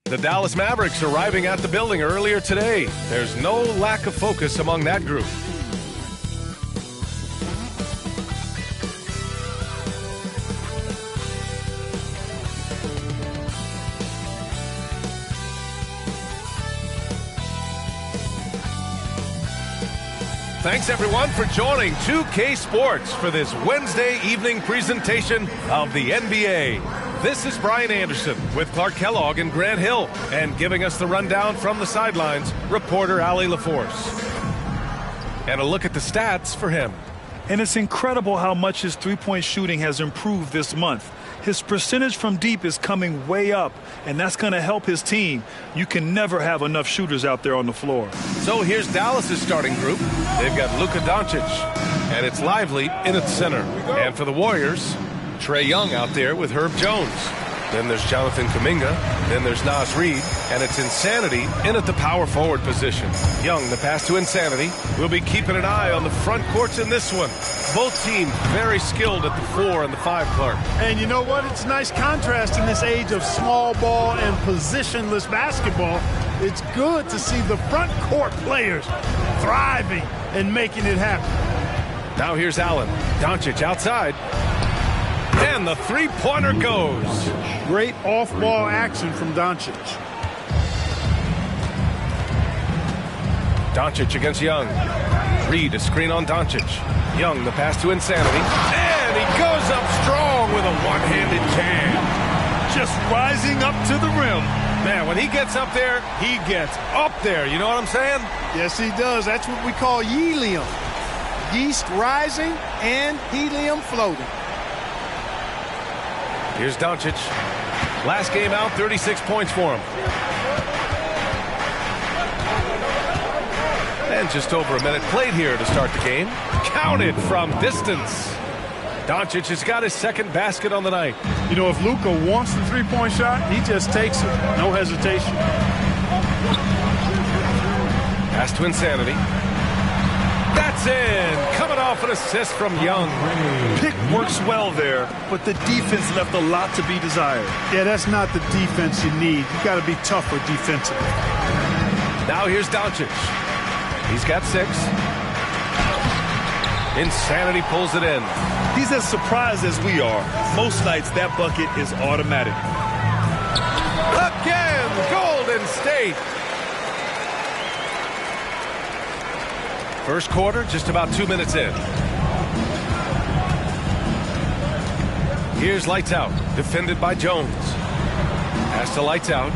The Dallas Mavericks arriving at the building earlier today. There's no lack of focus among that group. Thanks, everyone, for joining 2K Sports for this Wednesday evening presentation of the NBA. This is Brian Anderson with Clark Kellogg and Grant Hill, and giving us the rundown from the sidelines, reporter Allie LaForce. And a look at the stats for him. And it's incredible how much his three-point shooting has improved this month. His percentage from deep is coming way up, and that's going to help his team. You can never have enough shooters out there on the floor. So here's Dallas's starting group. They've got Luka Doncic, and it's Lively in its center. And for the Warriors, Trae Young out there with Herb Jones. Then there's Jonathan Kuminga. Then there's Naz Reid. And it's Insanity in at the power forward position. Young, the pass to Insanity. We'll be keeping an eye on the front courts in this one. Both teams very skilled at the 4 and the 5, Clark. And you know what? It's a nice contrast in this age of small ball and positionless basketball. It's good to see the front court players thriving and making it happen. Now here's Allen. Doncic outside. And the three-pointer goes. Great off-ball action from Doncic. Doncic against Young. Reid, a screen on Doncic. Young, the pass to Insanity. And he goes up strong with a one-handed jam. Just rising up to the rim. Man, when he gets up there, he gets up there. You know what I'm saying? Yes, he does. That's what we call helium. Yeast rising and helium floating. Here's Doncic. Last game out, 36 points for him. And just over a minute played here to start the game. Counted from distance. Doncic has got his second basket on the night. You know, if Luka wants the three-point shot, he just takes it. No hesitation. Pass to Insanity. That's in. Coming off an assist from Young. Pick works well there, but the defense left a lot to be desired. Yeah, that's not the defense you need. You got to be tougher defensively. Now here's Doncic. He's got 6. Insanity pulls it in. He's as surprised as we are. Most nights that bucket is automatic. Again, Golden State. First quarter, just about 2 minutes in. Here's Lights Out, defended by Jones. Pass to Lights Out.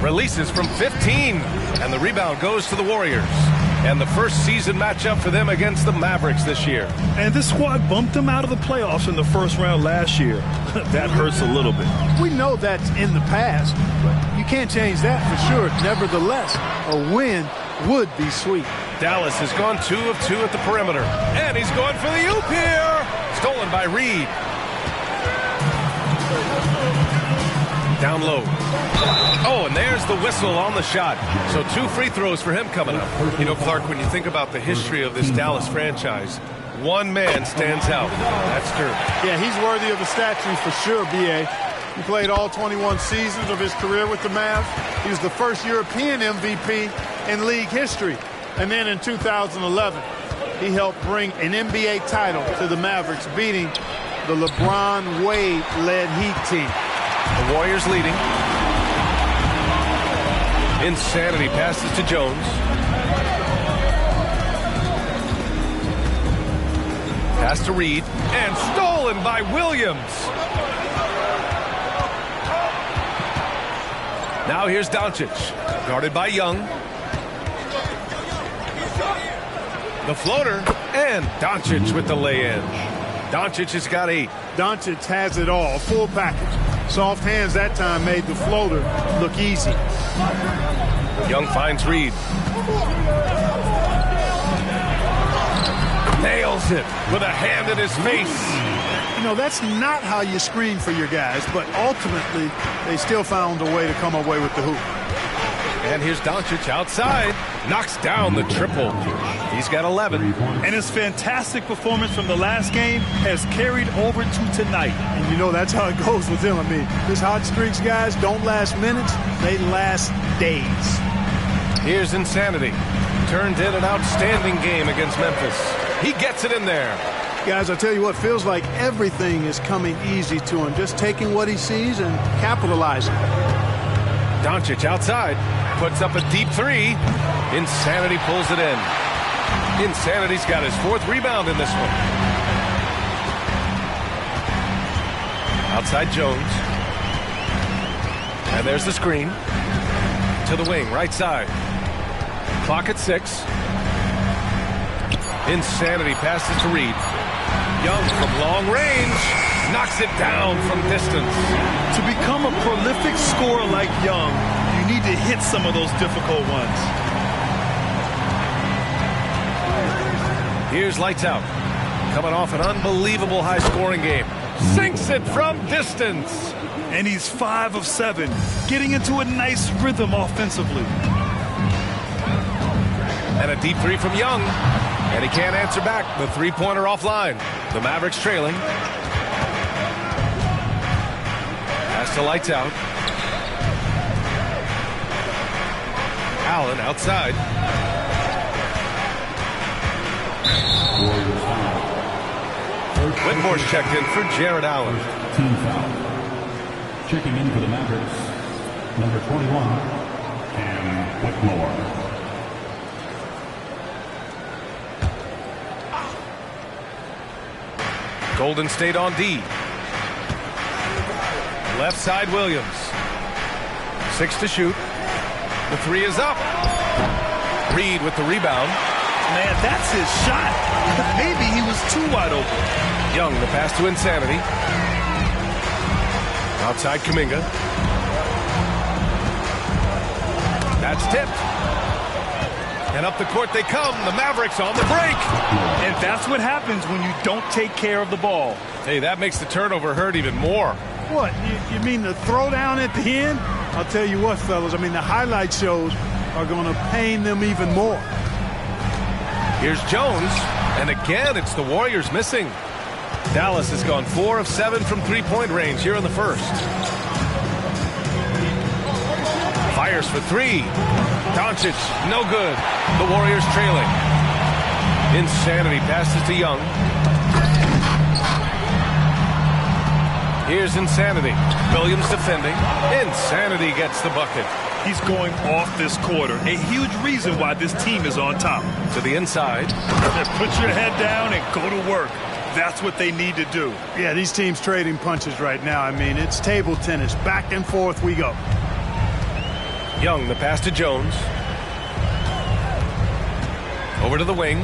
Releases from 15, and the rebound goes to the Warriors. And the first season matchup for them against the Mavericks this year. And this squad bumped them out of the playoffs in the first round last year. That hurts a little bit. We know that's in the past, but you can't change that for sure. Nevertheless, a win would be sweet. Dallas has gone 2 of 2 at the perimeter. And he's going for the oop here. Stolen by Reid. Down low. Oh, and there's the whistle on the shot. So 2 free throws for him coming up. You know, Clark, when you think about the history of this Dallas franchise, one man stands out. That's Dirk. Yeah, he's worthy of a statue for sure, B.A. He played all 21 seasons of his career with the Mavs. He was the first European MVP in league history. And then in 2011, he helped bring an NBA title to the Mavericks, beating the LeBron Wade-led Heat team. The Warriors leading. Insanity passes to Jones. Pass to Reid. And stolen by Williams. Now here's Doncic. Guarded by Young. The floater. And Doncic with the lay-in. Doncic has got 8. Doncic has it all. Full package. Soft hands that time made the floater look easy. Young finds Reid. Nails it with a hand in his face. You know, that's not how you screen for your guys, but ultimately they still found a way to come away with the hoop. And here's Doncic outside. Knocks down the triple. He's got 11. And his fantastic performance from the last game has carried over to tonight. And you know that's how it goes with him. I mean, his hot streaks, guys, don't last minutes. They last days. Here's Insanity. Turned in an outstanding game against Memphis. He gets it in there. Guys, I tell you what, feels like everything is coming easy to him. Just taking what he sees and capitalizing. Doncic outside. Puts up a deep three. Insanity pulls it in. Insanity's got his 4th rebound in this one. Outside Jones. And there's the screen. To the wing, right side. Clock at 6. Insanity passes to Reed. Young from long range. Knocks it down from distance. To become a prolific scorer like Young, you need to hit some of those difficult ones. Here's lights out. Coming off an unbelievable high-scoring game. Sinks it from distance. And he's 5 of 7, getting into a nice rhythm offensively. And a deep three from Young. And he can't answer back. The three-pointer offline. The Mavericks trailing. Pass to lights out. Allen outside. Whitmore's checked in for Jared Allen. Team foul. Checking in for the Mavericks, number 21, Cam Whitmore. Golden State on D. Left side Williams. 6 to shoot. The 3 is up. Reed with the rebound. Man, that's his shot. Maybe he was too wide open. Young, the pass to Insanity. Outside Kuminga. That's tipped. And up the court they come. The Mavericks on the break. And that's what happens when you don't take care of the ball. Hey, that makes the turnover hurt even more. What, you mean the throwdown at the end? I'll tell you what, fellas, I mean, the highlight shows are going to pain them even more. Here's Jones. And again, it's the Warriors missing. Dallas has gone 4 of 7 from three-point range here in the first. Fires for 3. Doncic, no good. The Warriors trailing. Insanity passes to Young. Here's Insanity. Williams defending. Insanity gets the bucket. He's going off this quarter. A huge reason why this team is on top. To the inside. Put your head down and go to work. That's what they need to do. Yeah, these teams trading punches right now. I mean, it's table tennis. Back and forth we go. Young, the pass to Jones. Over to the wing.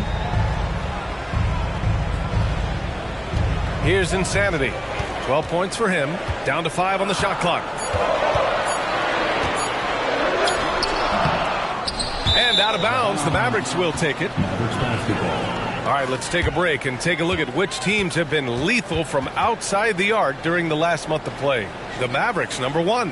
Here's Insanity. 12 points for him. Down to 5 on the shot clock. And out of bounds. The Mavericks will take it. Mavericks basketball. All right, let's take a break and take a look at which teams have been lethal from outside the arc during the last month of play. The Mavericks, number 1.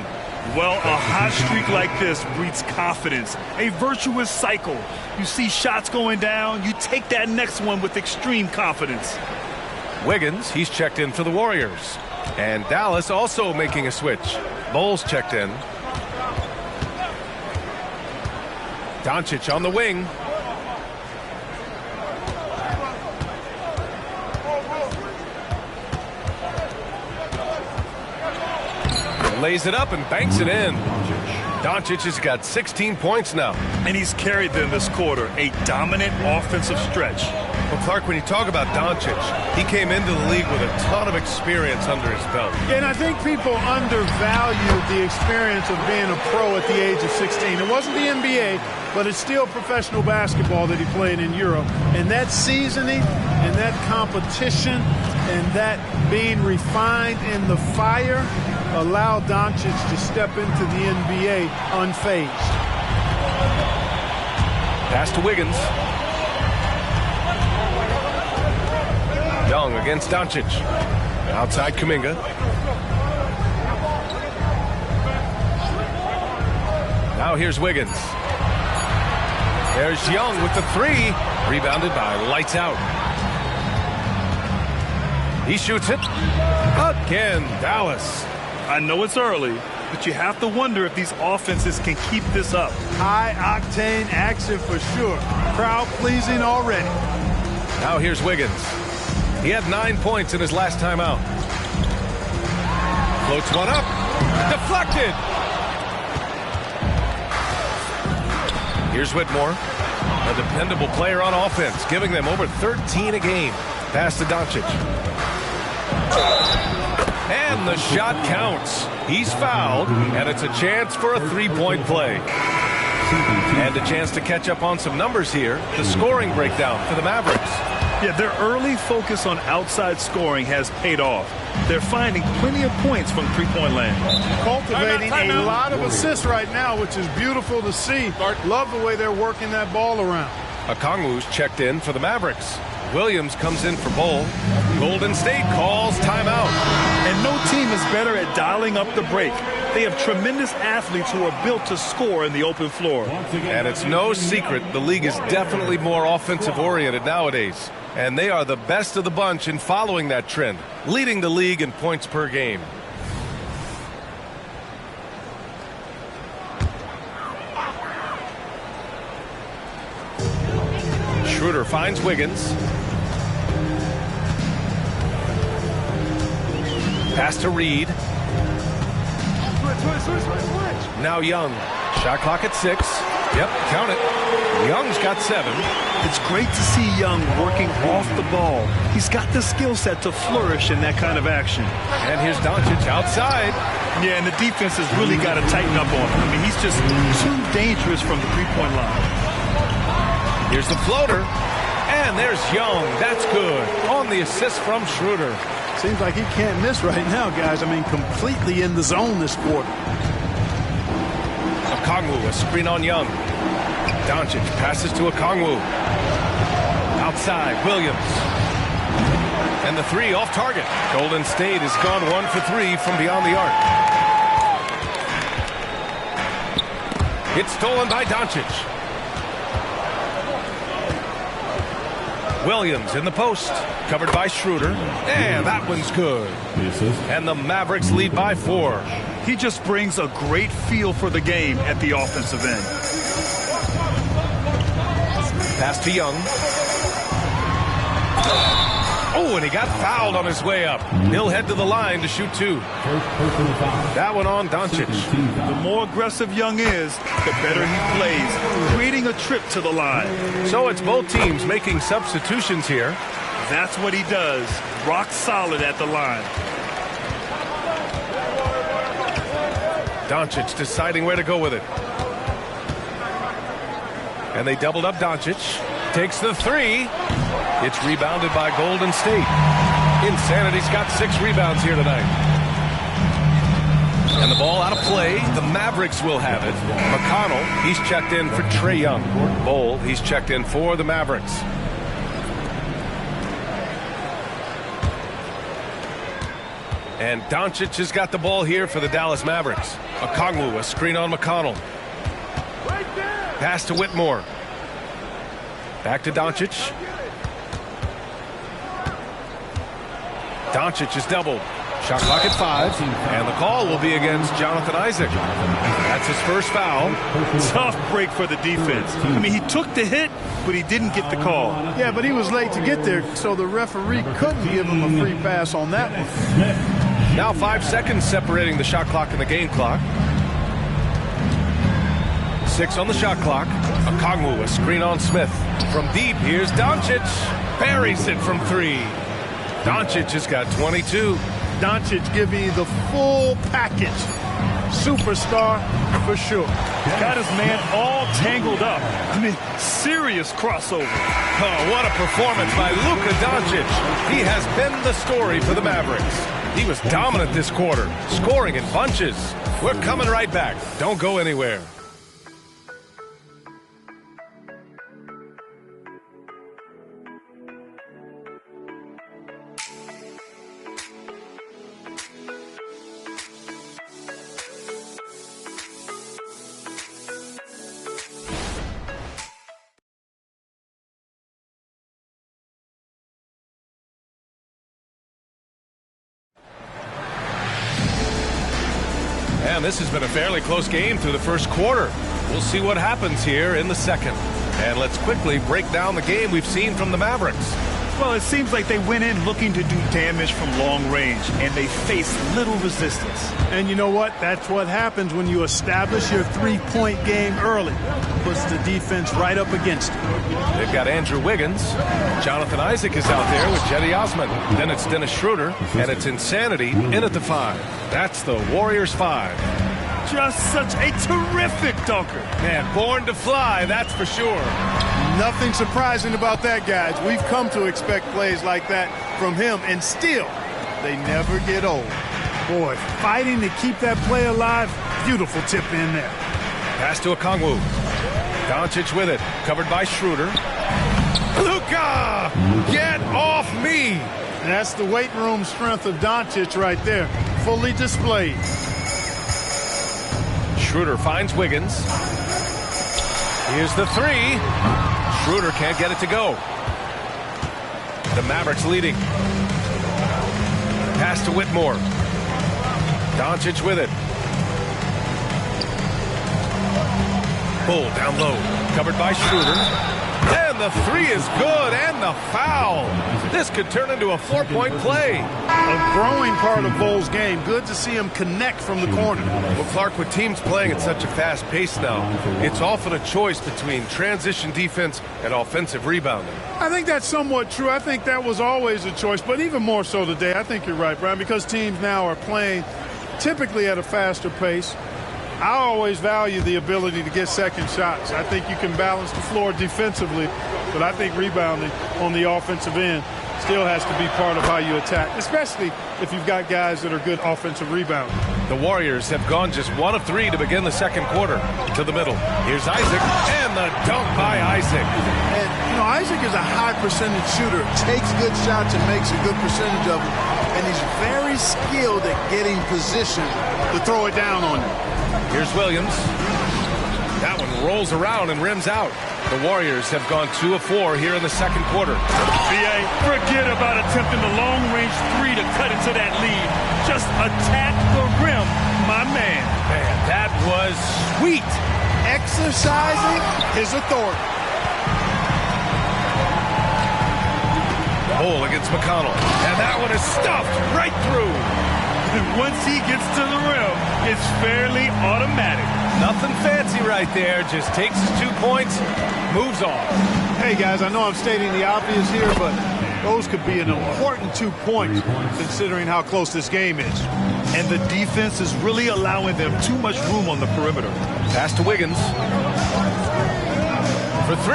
Well, a hot streak like this breeds confidence, a virtuous cycle. You see shots going down, you take that next one with extreme confidence. Wiggins, he's checked in for the Warriors. And Dallas also making a switch. Bowles checked in. Doncic on the wing. Lays it up and banks it in. Doncic has got 16 points now. And he's carried them this quarter, a dominant offensive stretch. Well, Clark, when you talk about Doncic, he came into the league with a ton of experience under his belt. And I think people undervalue the experience of being a pro at the age of 16. It wasn't the NBA, but it's still professional basketball that he played in Europe. And that seasoning and that competition and that being refined in the fire allowed Doncic to step into the NBA unfazed. Pass to Wiggins. Young against Doncic. Outside Kuminga. Now here's Wiggins. There's Young with the three. Rebounded by Lights Out. He shoots it. Again, Dallas. I know it's early, but you have to wonder if these offenses can keep this up. High-octane action for sure. Crowd-pleasing already. Now here's Wiggins. He had 9 points in his last time out. Floats one up. Deflected. Here's Whitmore, a dependable player on offense, giving them over 13 a game. Pass to Doncic. And the shot counts. He's fouled, and it's a chance for a three-point play. And a chance to catch up on some numbers here. The scoring breakdown for the Mavericks. Yeah, their early focus on outside scoring has paid off. They're finding plenty of points from three-point land. Cultivating a lot of assists right now, which is beautiful to see. Love the way they're working that ball around. Okongwu's checked in for the Mavericks. Williams comes in for Bol. Golden State calls timeout. And no team is better at dialing up the break. They have tremendous athletes who are built to score in the open floor. And it's no secret the league is definitely more offensive-oriented nowadays. And they are the best of the bunch in following that trend, leading the league in points per game. Schroeder finds Wiggins. Pass to Reed. Now Young. Shot clock at 6. Yep, count it. Young's got 7. It's great to see Young working off the ball. He's got the skill set to flourish in that kind of action. And here's Doncic outside. Yeah, and the defense has really got to tighten up on him. I mean, he's just too dangerous from the three-point line. Here's the floater. And there's Young. That's good. On the assist from Schroeder. Seems like he can't miss right now, guys. I mean, completely in the zone this quarter. Okongwu, a screen on Young. Doncic passes to Okongwu. Outside, Williams. And the three off target. Golden State has gone 1 for 3 from beyond the arc. It's stolen by Doncic. Williams in the post. Covered by Schroeder. And that one's good. And the Mavericks lead by 4. He just brings a great feel for the game at the offensive end. Pass to Young. Oh, and he got fouled on his way up. He'll head to the line to shoot 2. That one on Doncic. The more aggressive Young is, the better he plays, creating a trip to the line. So it's both teams making substitutions here. That's what he does. Rock solid at the line. Doncic deciding where to go with it. And they doubled up Doncic. Takes the 3. It's rebounded by Golden State. Insanity's got 6 rebounds here tonight. And the ball out of play. The Mavericks will have it. McConnell, he's checked in for Trae Young. Bol, he's checked in for the Mavericks. And Doncic has got the ball here for the Dallas Mavericks. Okongwu, a screen on McConnell. Pass to Whitmore. Back to Doncic. Doncic is doubled. Shot clock at 5. And the call will be against Jonathan Isaac. That's his first foul. Tough break for the defense. I mean, he took the hit, but he didn't get the call. Yeah, but he was late to get there, so the referee couldn't give him a free pass on that one. Now 5 seconds separating the shot clock and the game clock. 6 on the shot clock. Okongwu, a screen on Smith. From deep, here's Doncic. Buries it from 3. Doncic has got 22. Doncic giving you the full package. Superstar for sure. Got his man all tangled up. I mean, serious crossover. Oh, what a performance by Luka Doncic. He has been the story for the Mavericks. He was dominant this quarter, scoring in bunches. We're coming right back. Don't go anywhere. And this has been a fairly close game through the first quarter. We'll see what happens here in the second. And let's quickly break down the game we've seen from the Mavericks. Well, it seems like they went in looking to do damage from long range, and they faced little resistance. And you know what? That's what happens when you establish your three-point game early. Puts the defense right up against it. They've got Andrew Wiggins. Jonathan Isaac is out there with Jetty Osman. Then it's Dennis Schroeder, and it's Insanity in at the 5. That's the Warriors 5. Just such a terrific dunker. Man, born to fly, that's for sure. Nothing surprising about that, guys. We've come to expect plays like that from him, and still, they never get old. Boy, fighting to keep that play alive, beautiful tip in there. Pass to Okongwu. Doncic with it, covered by Schroeder. Luka! Get off me! And that's the weight room strength of Doncic right there, fully displayed. Schroeder finds Wiggins. Here's the 3. Schroeder can't get it to go. The Mavericks leading. Pass to Whitmore. Doncic with it. Bull down low. Covered by Schroeder. And the 3 is good, and the foul. This could turn into a 4-point play. A growing part of Bull's game. Good to see him connect from the corner. Well, Clark, with teams playing at such a fast pace now, it's often a choice between transition defense and offensive rebounding. I think that's somewhat true. I think that was always a choice, but even more so today. I think you're right, Brian, because teams now are playing typically at a faster pace. I always value the ability to get second shots. I think you can balance the floor defensively, but I think rebounding on the offensive end still has to be part of how you attack, especially if you've got guys that are good offensive rebounders. The Warriors have gone just 1 of 3 to begin the second quarter. To the middle. Here's Isaac, and the dunk by Isaac. And, you know, Isaac is a high percentage shooter, takes good shots and makes a good percentage of them, and he's very skilled at getting position to throw it down on you. Here's Williams. That one rolls around and rims out. The Warriors have gone 2 of 4 here in the second quarter. BA, forget about attempting the long-range 3 to cut into that lead. Just attack the rim, my man. Man, that was sweet. Exercising his authority. Bull against McConnell. And that one is stuffed right through. And once he gets to the rim, it's fairly automatic. Nothing fancy right there. Just takes his 2 points, moves on. Hey, guys, I know I'm stating the obvious here, but those could be an important 2 points considering how close this game is. And the defense is really allowing them too much room on the perimeter. Pass to Wiggins. For 3.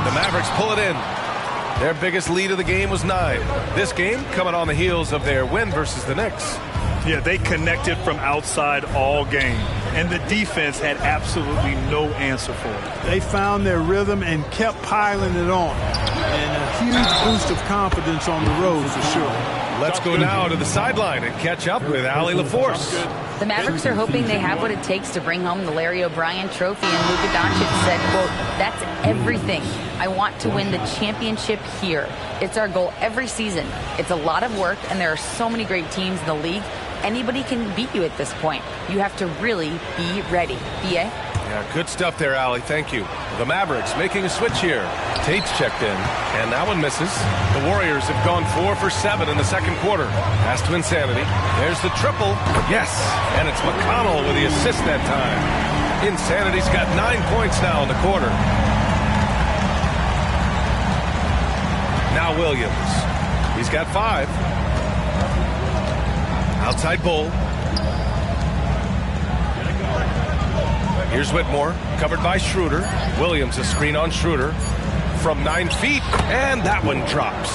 The Mavericks pull it in. Their biggest lead of the game was 9. This game coming on the heels of their win versus the Knicks. Yeah, they connected from outside all game, and the defense had absolutely no answer for it. They found their rhythm and kept piling it on. And a huge boost of confidence on the road for sure. Let's go now to the sideline and catch up with Allie LaForce. The Mavericks are hoping they have what it takes to bring home the Larry O'Brien trophy, and Luka Doncic said, quote, "That's everything. I want to win the championship here. It's our goal every season. It's a lot of work, and there are so many great teams in the league. Anybody can beat you at this point. You have to really be ready." BA? Yeah, good stuff there, Allie. Thank you. The Mavericks making a switch here. Tate's checked in, and that one misses. The Warriors have gone 4 for 7 in the second quarter. Pass to Insanity. There's the triple. Yes, and it's McConnell with the assist that time. Insanity's got 9 points now in the quarter. Now Williams. He's got 5. Outside Bull. Here's Whitmore, covered by Schroeder. Williams a screen on Schroeder from 9 feet, and that one drops.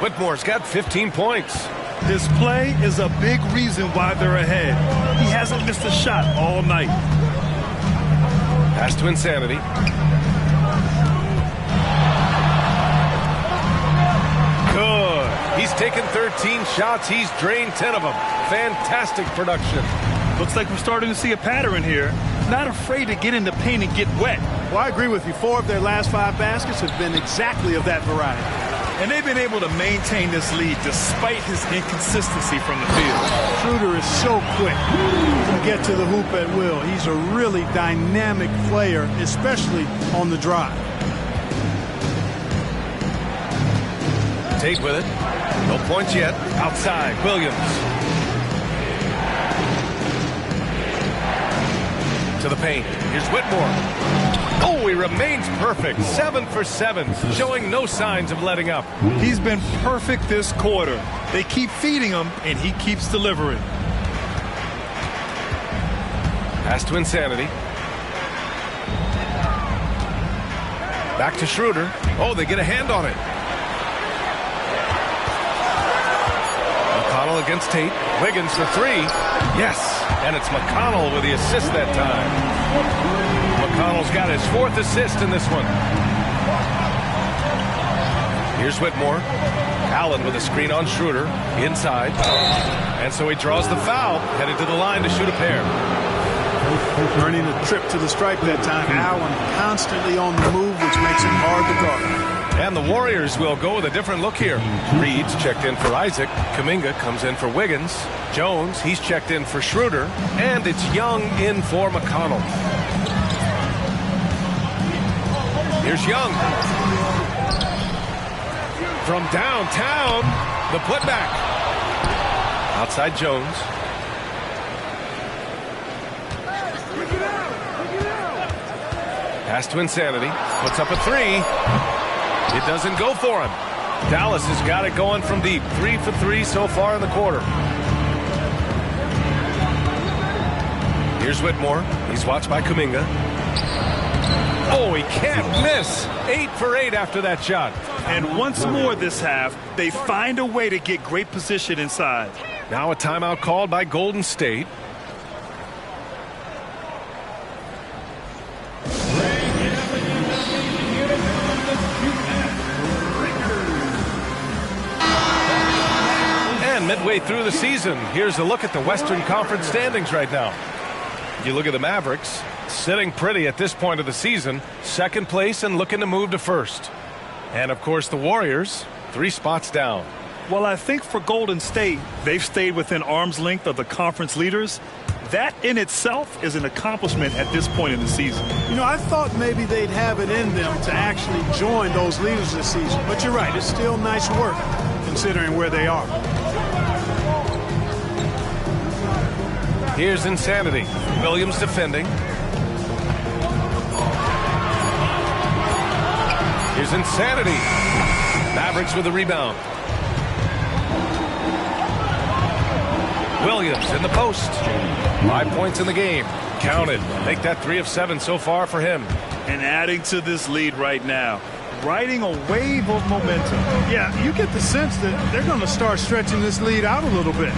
Whitmore's got 15 points. His play is a big reason why they're ahead. He hasn't missed a shot all night. Pass to Insanity. Good. He's taken 13 shots. He's drained 10 of them. Fantastic production. Looks like we're starting to see a pattern here. Not afraid to get in the paint and get wet. Well, I agree with you. 4 of their last 5 baskets have been exactly of that variety. And they've been able to maintain this lead despite his inconsistency from the field. Schroeder is so quick to get to the hoop at will. He's a really dynamic player, especially on the drive. Tate with it. No points yet. Outside, Williams. To the paint. Here's Whitmore. Oh, he remains perfect. 7 for 7, showing no signs of letting up. He's been perfect this quarter. They keep feeding him, and he keeps delivering. Pass to Insanity. Back to Schroeder. Oh, they get a hand on it. McConnell against Tate. Wiggins for 3. Yes, and it's McConnell with the assist that time. McConnell's got his 4th assist in this one. Here's Whitmore. Allen with a screen on Schroeder. Inside. And so he draws the foul. Headed to the line to shoot a pair. Earning a trip to the stripe that time. Allen constantly on the move, which makes him hard to guard. And the Warriors will go with a different look here. Reed's checked in for Isaac. Kuminga comes in for Wiggins. Jones, he's checked in for Schroeder. And it's Young in for McConnell. Here's Young. From downtown, the putback. Outside Jones. Pass to Insanity. Puts up a 3. It doesn't go for him. Dallas has got it going from deep. 3 for 3 so far in the quarter. Here's Whitmore. He's watched by Kuminga. Oh, he can't miss. 8 for 8 after that shot. And once more this half, they find a way to get great position inside. Now a timeout called by Golden State. And midway through the season, here's a look at the Western Conference standings right now. You look at the Mavericks, sitting pretty at this point of the season, 2nd place and looking to move to 1st. And of course the Warriors, 3 spots down. Well, I think for Golden State, they've stayed within arm's length of the conference leaders. That in itself is an accomplishment at this point in the season. You know, I thought maybe they'd have it in them to actually join those leaders this season. But you're right, it's still nice work considering where they are. Here's Insanity. Williams defending. Here's Insanity. Mavericks with the rebound. Williams in the post. 5 points in the game. Counted. Make that 3 of 7 so far for him. And adding to this lead right now. Riding a wave of momentum. Yeah, you get the sense that they're going to start stretching this lead out a little bit.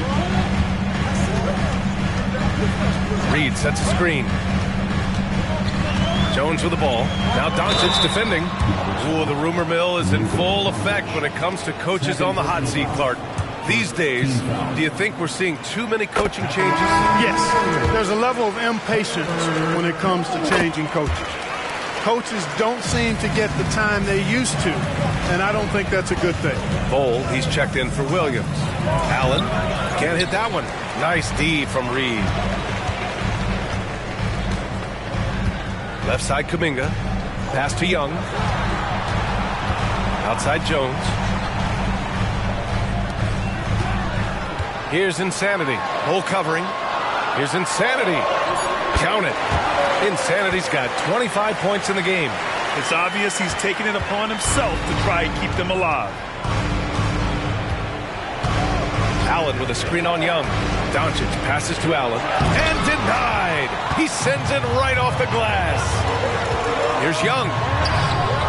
Reed sets a screen. Jones with the ball. Now Doncic defending. Ooh, the rumor mill is in full effect when it comes to coaches on the hot seat, Clark. These days, do you think we're seeing too many coaching changes? Yes. There's a level of impatience when it comes to changing coaches. Coaches don't seem to get the time they used to, and I don't think that's a good thing. Bol, he's checked in for Williams. Allen can't hit that one. Nice D from Reed. Left side Kuminga. Pass to Young. Outside Jones. Here's Insanity. Bol covering. Here's Insanity. Count it. Insanity's got 25 points in the game. It's obvious he's taking it upon himself to try and keep them alive. Allen with a screen on Young. Doncic passes to Allen. And denied. He sends it right off the glass. Here's Young.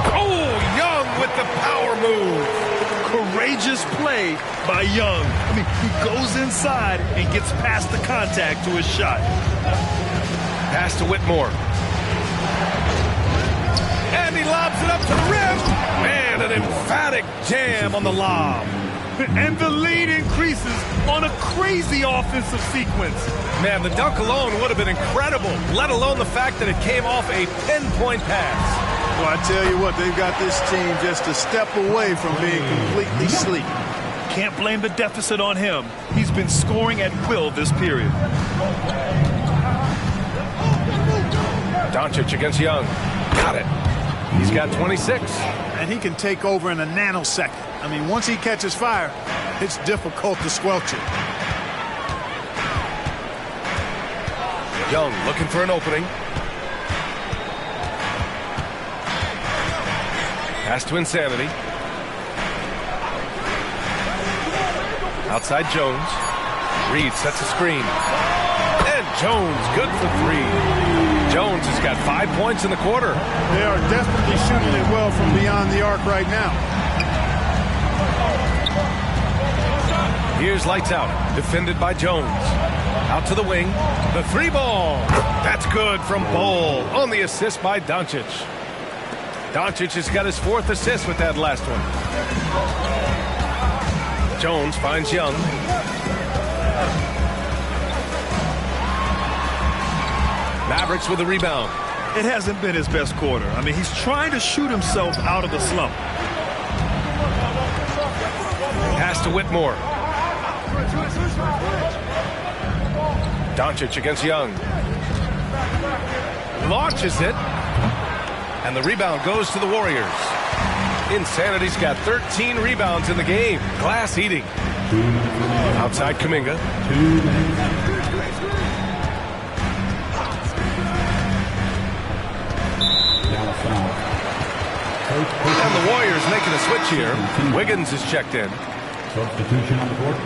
Oh, Young with the power move. Courageous play by Young. I mean, he goes inside and gets past the contact to his shot. Pass to Whitmore. And he lobs it up to the rim. Man, an emphatic jam on the lob. And the lead increases on a crazy offensive sequence. Man, the dunk alone would have been incredible, let alone the fact that it came off a 10-point pass. Well, I tell you what, they've got this team just a step away from being completely sleep. Can't blame the deficit on him. He's been scoring at will this period. Doncic against Young. Got it. He's got 26. And he can take over in a nanosecond. I mean, once he catches fire, it's difficult to squelch it. Young looking for an opening. Pass to Insanity. Outside Jones. Reed sets a screen. And Jones good for 3. Jones has got 5 points in the quarter. They are definitely shooting it well from beyond the arc right now. Here's lights out. Defended by Jones. Out to the wing. The 3 ball. That's good from Bol on the assist by Doncic. Doncic has got his 4th assist with that last one. Jones finds Young. Mavericks with a rebound. It hasn't been his best quarter. I mean, he's trying to shoot himself out of the slump. Pass to Whitmore. Doncic against Young. Launches it. And the rebound goes to the Warriors. Insanity's got 13 rebounds in the game. Glass eating. Outside Kuminga. And the Warriors making a switch here. Wiggins is checked in. Substitution on the court.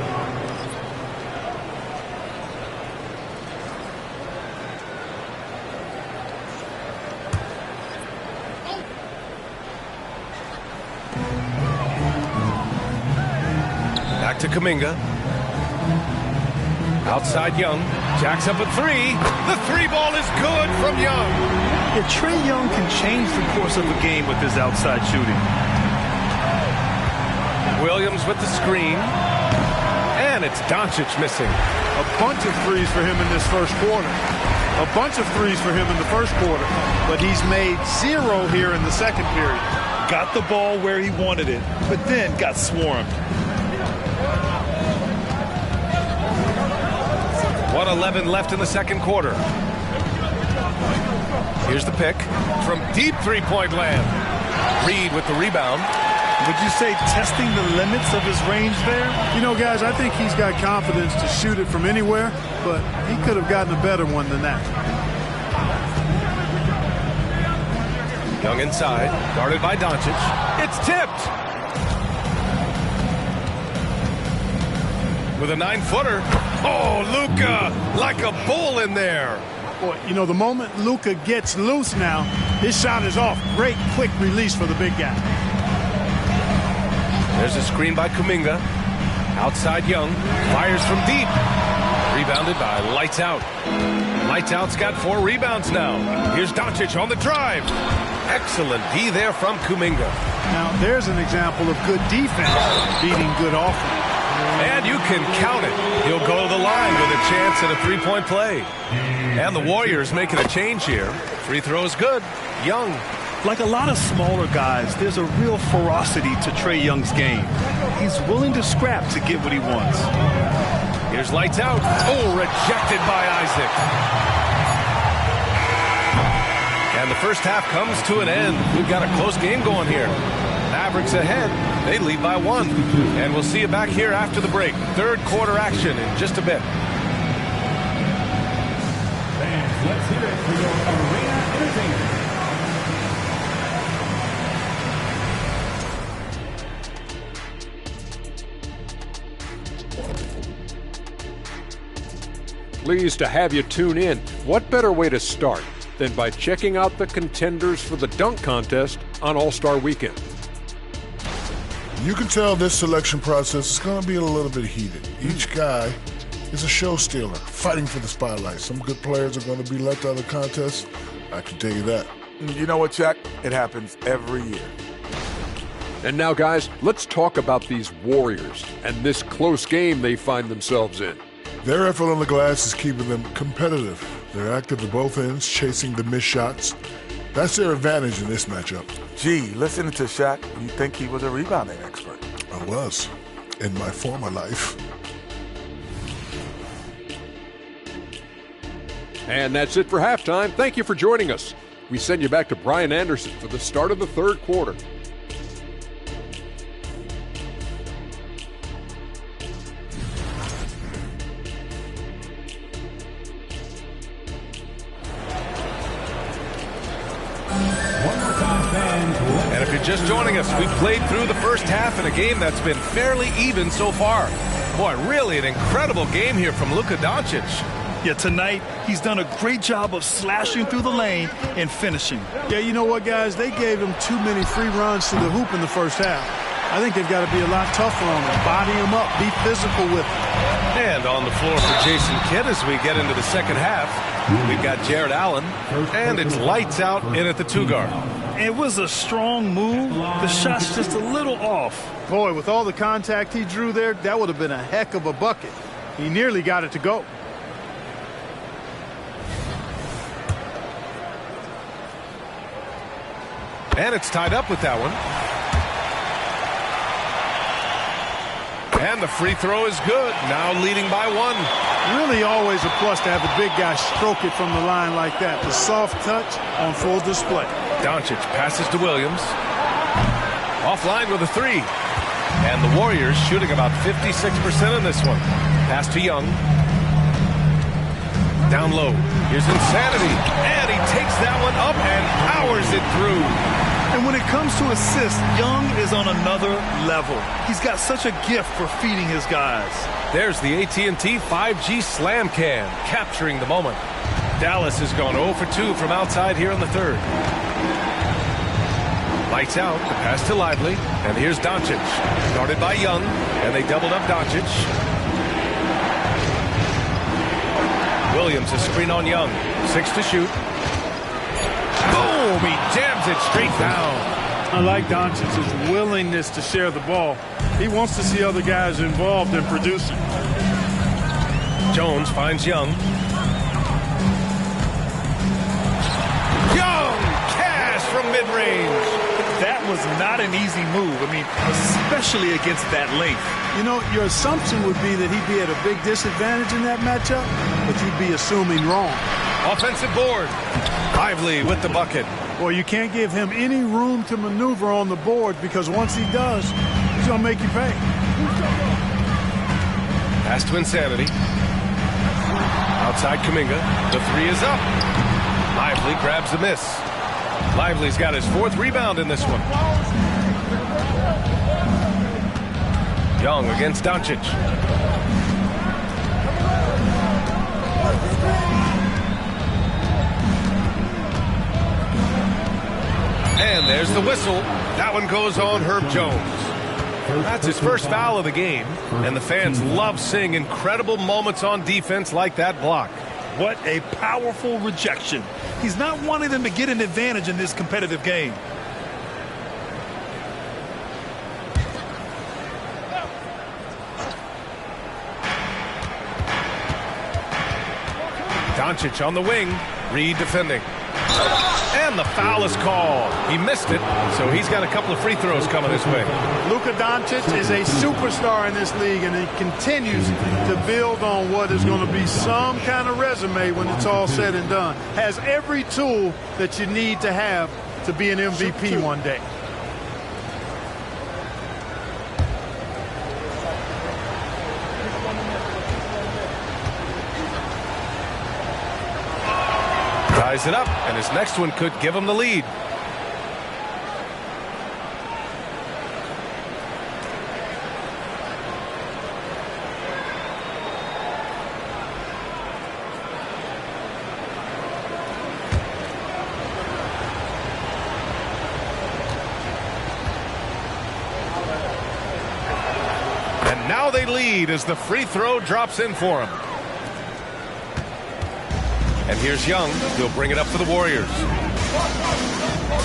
Back to Kuminga. Outside Young. Jacks up a 3. The 3 ball is good from Young. Yeah, Trae Young can change the course of a game with his outside shooting. Williams with the screen. And it's Doncic missing. A bunch of threes for him in this first quarter. A bunch of threes for him in the first quarter. But he's made 0 here in the second period. Got the ball where he wanted it, but then got swarmed. 1:11 left in the second quarter. Here's the pick from deep three-point land. Reed with the rebound. Would you say testing the limits of his range there? You know, guys, I think he's got confidence to shoot it from anywhere, but he could have gotten a better one than that. Young inside, guarded by Doncic. It's tipped. With a 9-footer. Oh, Luka, like a bull in there. Boy, you know, the moment Luka gets loose now, his shot is off. Great quick release for the big guy. There's a screen by Kuminga. Outside Young. Fires from deep. Rebounded by Lights Out. Lights Out's got 4 rebounds now. Here's Doncic on the drive. Excellent D there from Kuminga. Now, there's an example of good defense beating good offense. And you can count it. He'll go to the line with a chance at a 3-point play. And the Warriors making a change here. Free throw is good. Young. Like a lot of smaller guys, there's a real ferocity to Trae Young's game. He's willing to scrap to get what he wants. Here's Lights Out. Oh, rejected by Isaac. And the first half comes to an end. We've got a close game going here. Mavericks ahead. They lead by 1. And we'll see you back here after the break. Third quarter action in just a bit. Fans, let's hear it for your arena entertainment. Pleased to have you tune in. What better way to start than by checking out the contenders for the dunk contest on All-Star Weekend? You can tell this selection process is going to be a little bit heated. Each guy is a show stealer, fighting for the spotlight. Some good players are going to be left out of the contest. I can tell you that. You know what, Chuck? It happens every year. And now, guys, let's talk about these Warriors and this close game they find themselves in. Their effort on the glass is keeping them competitive. They're active at both ends, chasing the missed shots. That's their advantage in this matchup. Gee, listening to Shaq, you think he was a rebounding expert? I was in my former life. And that's it for halftime. Thank you for joining us. We send you back to Brian Anderson for the start of the third quarter. And if you're just joining us, we've played through the first half in a game that's been fairly even so far. Boy, really an incredible game here from Luka Doncic. Yeah, tonight he's done a great job of slashing through the lane and finishing. Yeah, you know what, guys? They gave him too many free runs to the hoop in the first half. I think they've got to be a lot tougher on him. Body him up, be physical with him. And on the floor for Jason Kidd as we get into the second half, we've got Jared Allen, and it's lights out in at the 2-guard. It was a strong move. The shot's just a little off. Boy, with all the contact he drew there, that would have been a heck of a bucket. He nearly got it to go. And it's tied up with that one. And the free throw is good. Now leading by 1. Really always a plus to have the big guy stroke it from the line like that. The soft touch on full display. Doncic passes to Williams. Offline with a 3. And the Warriors shooting about 56% in this one. Pass to Young. Down low. Here's Insanity. And he takes that one up and powers it through. And when it comes to assists, Young is on another level. He's got such a gift for feeding his guys. There's the AT&T 5G Slam Can, capturing the moment. Dallas has gone 0 for 2 from outside here in the third. Lights out, the pass to Lively, and here's Doncic. Guarded by Young, and they doubled up Doncic. Williams, a screen on Young. 6 to shoot. Boom! He jams it straight down. I like Doncic's willingness to share the ball. He wants to see other guys involved in producing. Jones finds Young. Young! Cash from mid-range. That was not an easy move. I mean, especially against that length. You know, your assumption would be that he'd be at a big disadvantage in that matchup, but you'd be assuming wrong. Offensive board. Lively with the bucket. Well, you can't give him any room to maneuver on the board because once he does, he's going to make you pay. Pass to Insanity. Outside Kuminga. The 3 is up. Lively grabs the miss. Lively's got his 4th rebound in this one. Young against Doncic. And there's the whistle. That one goes on Herb Jones. That's his first foul of the game, and the fans love seeing incredible moments on defense like that block. What a powerful rejection. He's not wanting them to get an advantage in this competitive game. Doncic on the wing, Reed defending. And the foul is called. He missed it, so he's got a couple of free throws coming his way. Luka Doncic is a superstar in this league, and he continues to build on what is going to be some kind of resume when it's all said and done. Has every tool that you need to have to be an MVP one day. Ties it up, and his next one could give him the lead. And now they lead as the free throw drops in for him. And here's Young. He'll bring it up for the Warriors.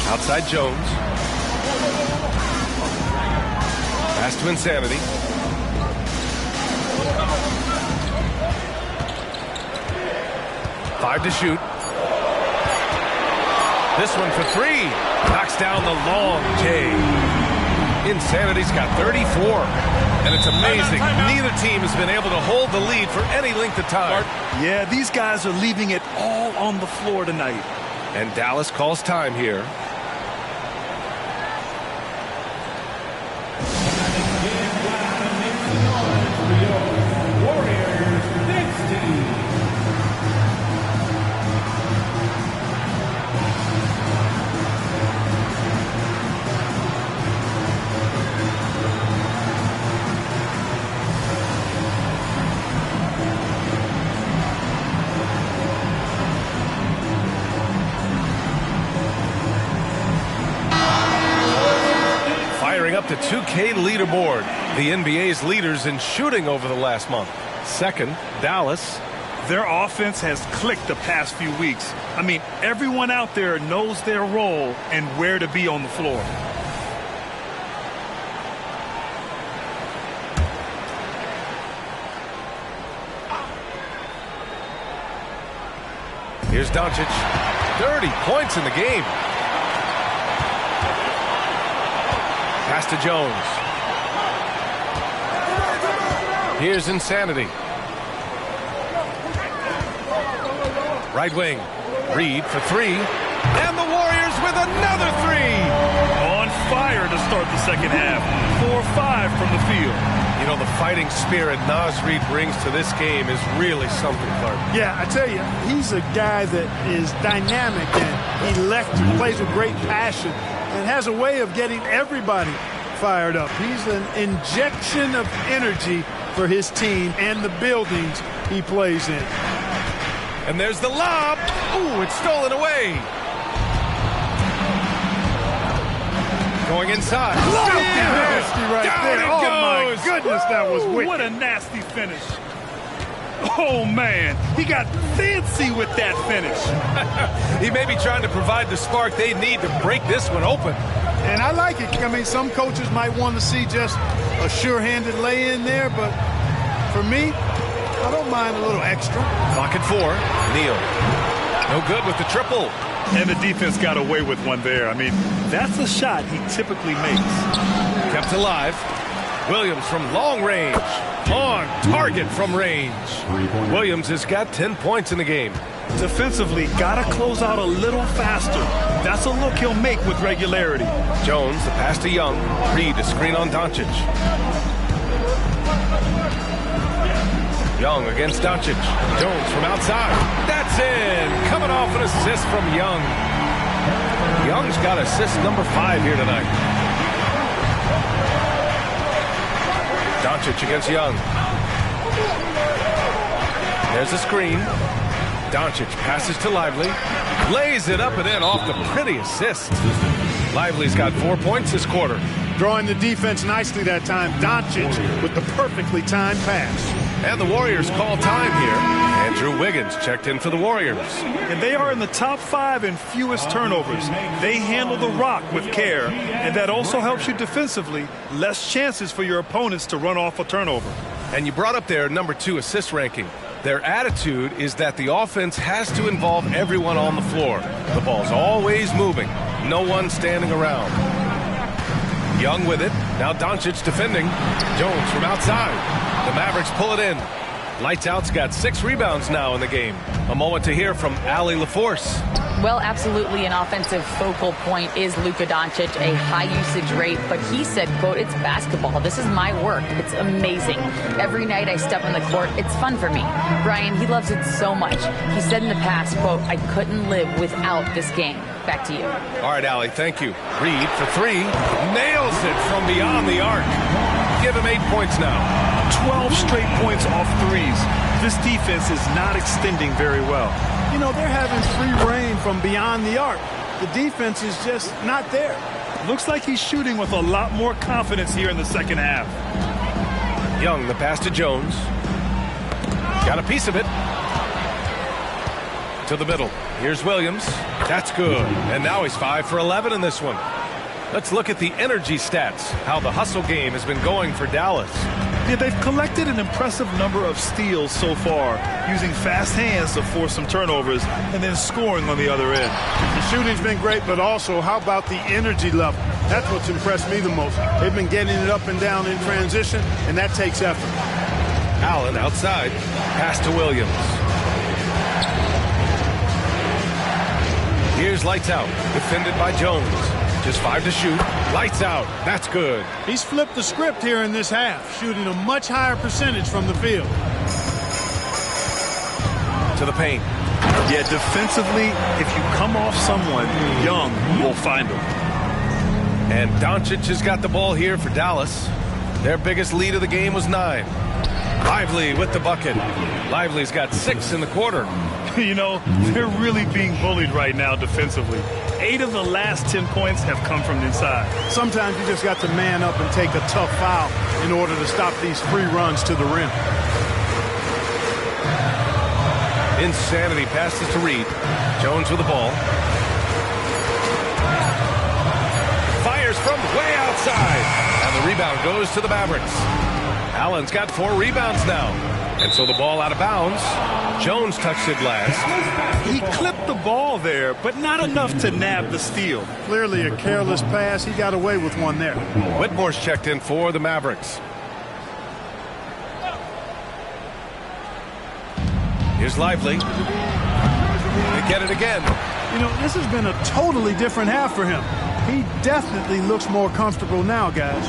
Outside Jones. Pass to Insanity. Five to shoot. This one for three. Knocks down the long J. Insanity's got 34. And it's amazing. Neither team has been able to hold the lead for any length of time. Yeah, these guys are leaving it all on the floor tonight. And Dallas calls time here. Up the 2K leaderboard. The NBA's leaders in shooting over the last month. Second, Dallas. Their offense has clicked the past few weeks. I mean, everyone out there knows their role and where to be on the floor. Here's Doncic. 30 points in the game. Pass to Jones. Here's Insanity. Right wing. Reed for three. And the Warriors with another three. On fire to start the second half. 4-5 from the field. You know, the fighting spirit Naz Reid brings to this game is really something, Clark. Yeah, I tell you, he's a guy that is dynamic and electric, plays with great passion, and has a way of getting everybody fired up. He's an injection of energy for his team and the buildings he plays in. And there's the lob. Ooh, it's stolen away. Going inside. Nasty right Down there. it Oh, goes. my goodness, that was wicked. What a nasty finish. Oh, man. He got fancy with that finish. He may be trying to provide the spark they need to break this one open. And I like it. I mean, some coaches might want to see just a sure-handed lay-in there, but for me, I don't mind a little extra. Clock at 4. Neal. No good with the triple. And the defense got away with one there. I mean, that's a shot he typically makes. Kept alive. Williams from long range. On target from range. Williams has got 10 points in the game. Defensively, got to close out a little faster. That's a look he'll make with regularity. Jones, the pass to Young. Reed, a screen on Doncic. Young against Doncic. Jones from outside. That's in. Coming off an assist from Young. Young's got assist number 5 here tonight. Doncic against Young. There's a screen. Doncic passes to Lively. Lays it up and in off the pretty assist. Lively's got 4 points this quarter. Drawing the defense nicely that time. Doncic with the perfectly timed pass. And the Warriors call time here. Andrew Wiggins checked in for the Warriors. And they are in the top 5 in fewest turnovers. They handle the rock with care, and that also helps you defensively. Less chances for your opponents to run off a turnover. And you brought up their number 2 assist ranking. Their attitude is that the offense has to involve everyone on the floor. The ball's always moving. No one standing around. Young with it. Now Doncic defending. Jones from outside. The Mavericks pull it in. Lights Out's got 6 rebounds now in the game. A moment to hear from Allie LaForce. Well, absolutely an offensive focal point is Luka Doncic, a high usage rate, but he said, quote, it's basketball. This is my work. It's amazing. Every night I step on the court, it's fun for me. Brian, he loves it so much. He said in the past, quote, I couldn't live without this game. Back to you. All right, Allie, thank you. Reed for 3. Nails it from beyond the arc. Give him 8 points now. 12 straight points off threes. This defense is not extending very well. You know, they're having free reign from beyond the arc. The defense is just not there. Looks like he's shooting with a lot more confidence here in the second half. Young, the pass to Jones. Got a piece of it. To the middle. Here's Williams. That's good. And now he's 5 for 11 in this one. Let's look at the energy stats, how the hustle game has been going for Dallas. Yeah, they've collected an impressive number of steals so far, using fast hands to force some turnovers and then scoring on the other end. The shooting's been great, but also how about the energy level? That's what's impressed me the most. They've been getting it up and down in transition, and that takes effort. Allen outside. Pass to Williams. Here's lights out. Defended by Jones. Just 5 to shoot. Lights out. That's good. He's flipped the script here in this half, shooting a much higher percentage from the field. To the paint. Yeah, defensively, if you come off someone, Young will find him. And Doncic has got the ball here for Dallas. Their biggest lead of the game was 9. Lively with the bucket. Lively's got 6 in the quarter. You know, they're really being bullied right now defensively. 8 of the last 10 points have come from inside. Sometimes you just got to man up and take a tough foul in order to stop these free runs to the rim. Insanity passes to Reed. Jones with the ball. Fires from way outside. And the rebound goes to the Mavericks. Allen's got 4 rebounds now. And so the ball out of bounds. Jones touched it last. He clipped the ball there, but not enough to nab the steal. Clearly a careless pass. He got away with one there. Whitmore's checked in for the Mavericks. Here's Lively. They get it again. You know, this has been a totally different half for him. He definitely looks more comfortable now, guys.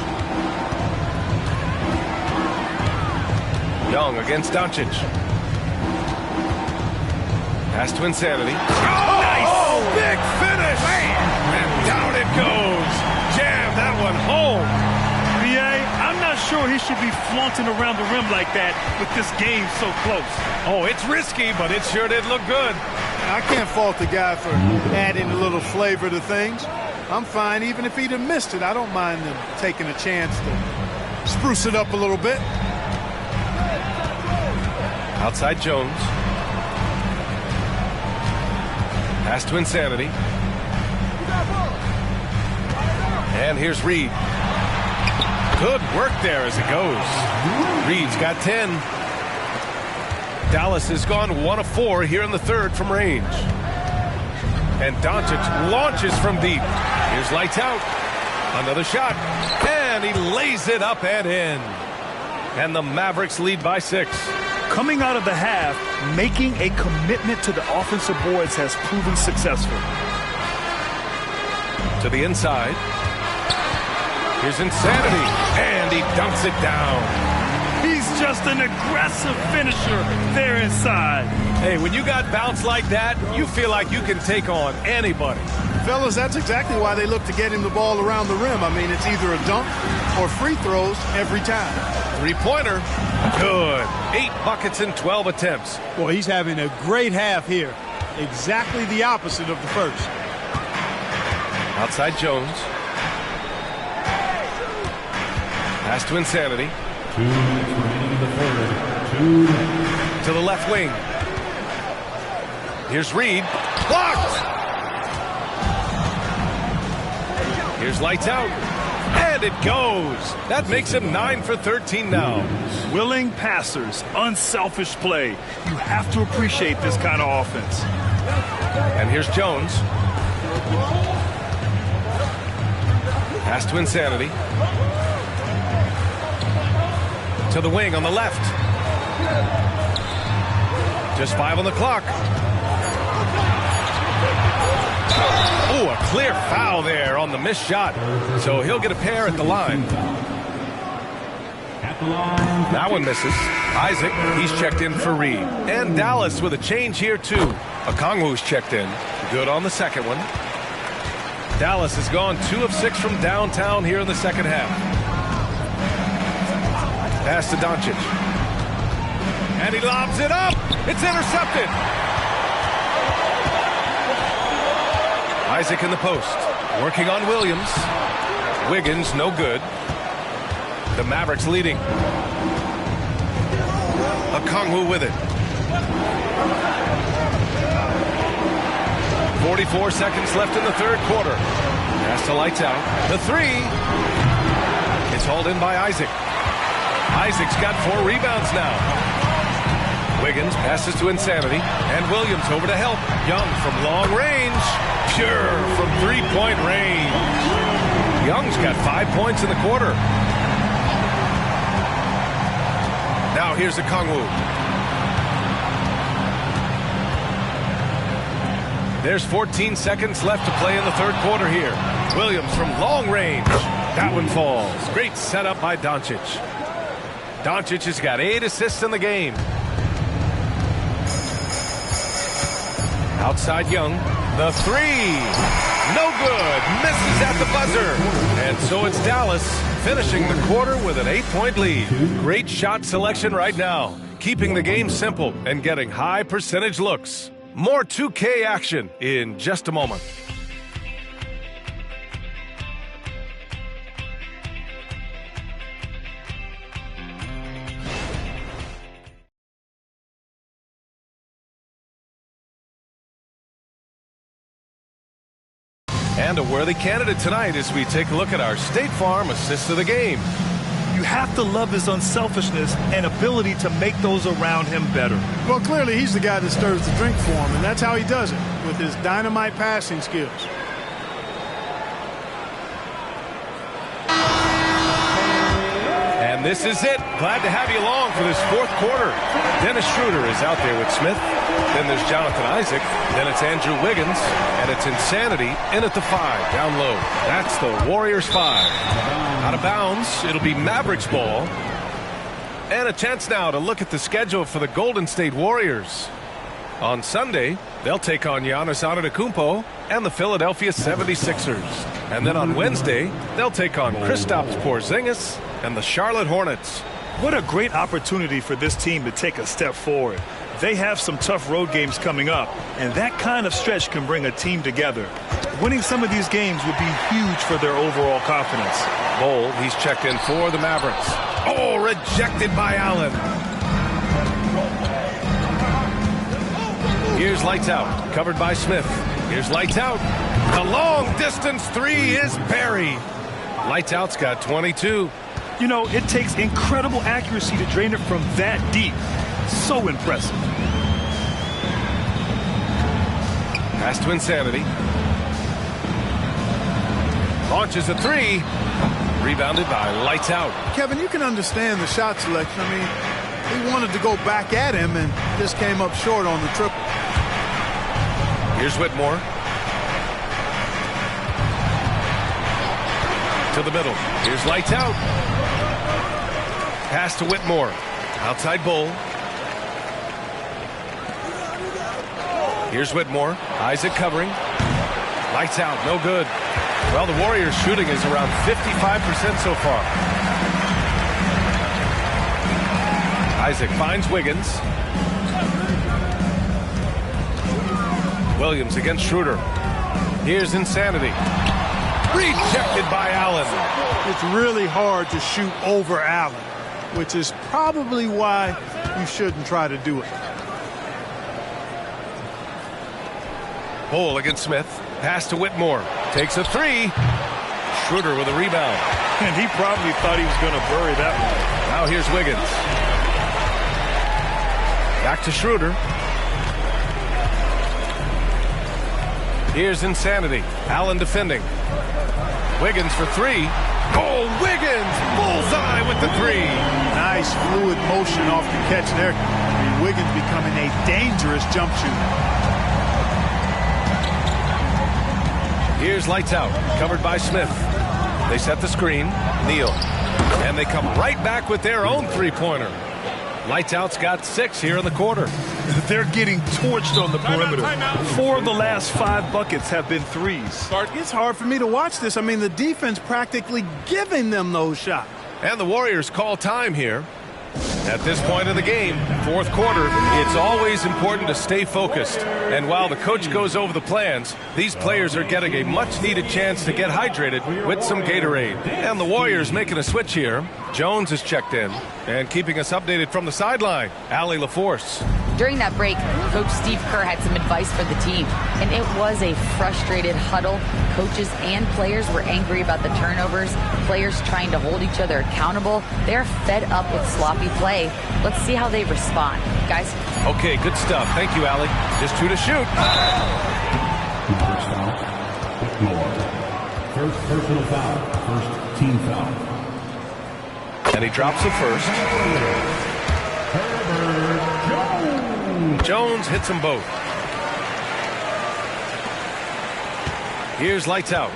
Young against Doncic. Pass to Insanity. Oh, nice! Oh, big finish! And down it goes. Jam that one home. B.A., I'm not sure he should be flaunting around the rim like that with this game so close. Oh, it's risky, but it sure did look good. I can't fault the guy for adding a little flavor to things. I'm fine. Even if he'd have missed it, I don't mind them taking a chance to spruce it up a little bit. Outside Jones. Pass to Insanity. And here's Reed. Good work there as it goes. Reed's got 10. Dallas has gone 1 of 4 here in the third from range. And Doncic launches from deep. Here's lights out. Another shot. And he lays it up and in. And the Mavericks lead by 6. Coming out of the half, making a commitment to the offensive boards has proven successful. To the inside. Here's Insanity. And he dunks it down. He's just an aggressive finisher there inside. Hey, when you got bounce like that, you feel like you can take on anybody. Fellas, that's exactly why they look to get him the ball around the rim. I mean, it's either a dunk or free throws every time. Three-pointer. Good. 8 buckets in 12 attempts. Boy, he's having a great half here. Exactly the opposite of the first. Outside Jones. Pass to Insanity. 2 minutes remaining in the third. 2 minutes. To the left wing. Here's Reed. Blocked! Here's lights out. And it goes. That makes him 9 for 13 now. Willing passers, unselfish play. You have to appreciate this kind of offense. And here's Jones. Pass to Insanity. To the wing on the left. Just 5 on the clock. Oh, a clear foul there on the missed shot. So he'll get a pair at the line. That one misses. Isaac, he's checked in for Reed. And Dallas with a change here, too. Okongwu's checked in. Good on the second one. Dallas has gone 2 of 6 from downtown here in the second half. Pass to Doncic. And he lobs it up. It's intercepted. Isaac in the post. Working on Williams. Wiggins, no good. The Mavericks leading. Okongwu with it. 44 seconds left in the third quarter. Pass to lights out. The 3. It's hauled in by Isaac. Isaac's got 4 rebounds now. Wiggins passes to Insanity, and Williams over to help. Young from long range. Pure from 3-point range. Young's got 5 points in the quarter. Now here's Okongwu. There's 14 seconds left to play in the third quarter here. Williams from long range. That one falls. Great setup by Doncic. Doncic has got 8 assists in the game. Outside Young. The 3. No good. Misses at the buzzer. And so it's Dallas finishing the quarter with an 8-point lead. Great shot selection right now. Keeping the game simple and getting high percentage looks. More 2K action in just a moment. And a worthy candidate tonight as we take a look at our State Farm assist of the game. You have to love his unselfishness and ability to make those around him better. Well, clearly he's the guy that stirs the drink for him, and that's how he does it, with his dynamite passing skills. And this is it. Glad to have you along for this fourth quarter. Dennis Schroeder is out there with Smith. Then there's Jonathan Isaac. Then it's Andrew Wiggins. And it's Insanity in at the 5, down low. That's the Warriors 5. Out of bounds, it'll be Mavericks ball. And a chance now to look at the schedule for the Golden State Warriors. On Sunday, they'll take on Giannis Antetokounmpo and the Philadelphia 76ers. And then on Wednesday, they'll take on Kristaps Porzingis and the Charlotte Hornets. What a great opportunity for this team to take a step forward. They have some tough road games coming up, and that kind of stretch can bring a team together. Winning some of these games would be huge for their overall confidence. Bol, he's checked in for the Mavericks. Oh, rejected by Allen. Here's lights out, covered by Smith. Here's lights out. The long distance 3 is Barry. Lights out's got 22. You know, it takes incredible accuracy to drain it from that deep. So impressive. Pass to Insanity. Launches a 3. Rebounded by Lights Out. Kevin, you can understand the shot selection. I mean, he wanted to go back at him and just came up short on the triple. Here's Whitmore. To the middle. Here's Lights Out. Pass to Whitmore. Outside Bol. Here's Whitmore. Isaac covering. Lights out. No good. Well, the Warriors shooting is around 55% so far. Isaac finds Wiggins. Williams against Schroeder. Here's Insanity. Rejected by Allen. It's really hard to shoot over Allen, which is probably why you shouldn't try to do it. Bol against Smith. Pass to Whitmore. Takes a 3. Schroeder with a rebound. And he probably thought he was going to bury that one. Now here's Wiggins. Back to Schroeder. Here's Insanity. Allen defending. Wiggins for 3. Oh, Wiggins! Bullseye with the 3. Nice fluid motion off the catch there. I mean, Wiggins becoming a dangerous jump shooter. Here's Lights Out, covered by Smith. They set the screen. Neal. And they come right back with their own three-pointer. Lights Out's got 6 here in the quarter. They're getting torched on the perimeter. 4 of the last 5 buckets have been threes. It's hard for me to watch this. I mean, the defense practically giving them those shots. And the Warriors call time here. At this point of the game, fourth quarter, it's always important to stay focused. And while the coach goes over the plans, these players are getting a much-needed chance to get hydrated with some Gatorade. And the Warriors making a switch here. Jones is checked in. And keeping us updated from the sideline, Allie LaForce. During that break, Coach Steve Kerr had some advice for the team, and it was a frustrated huddle. Coaches and players were angry about the turnovers, players trying to hold each other accountable. They're fed up with sloppy play. Let's see how they respond. Guys? Okay, good stuff. Thank you, Allie. Just two to shoot. First foul, Whitmore. First personal foul, first team foul. And he drops the first. Jones hits them both. Here's lights out.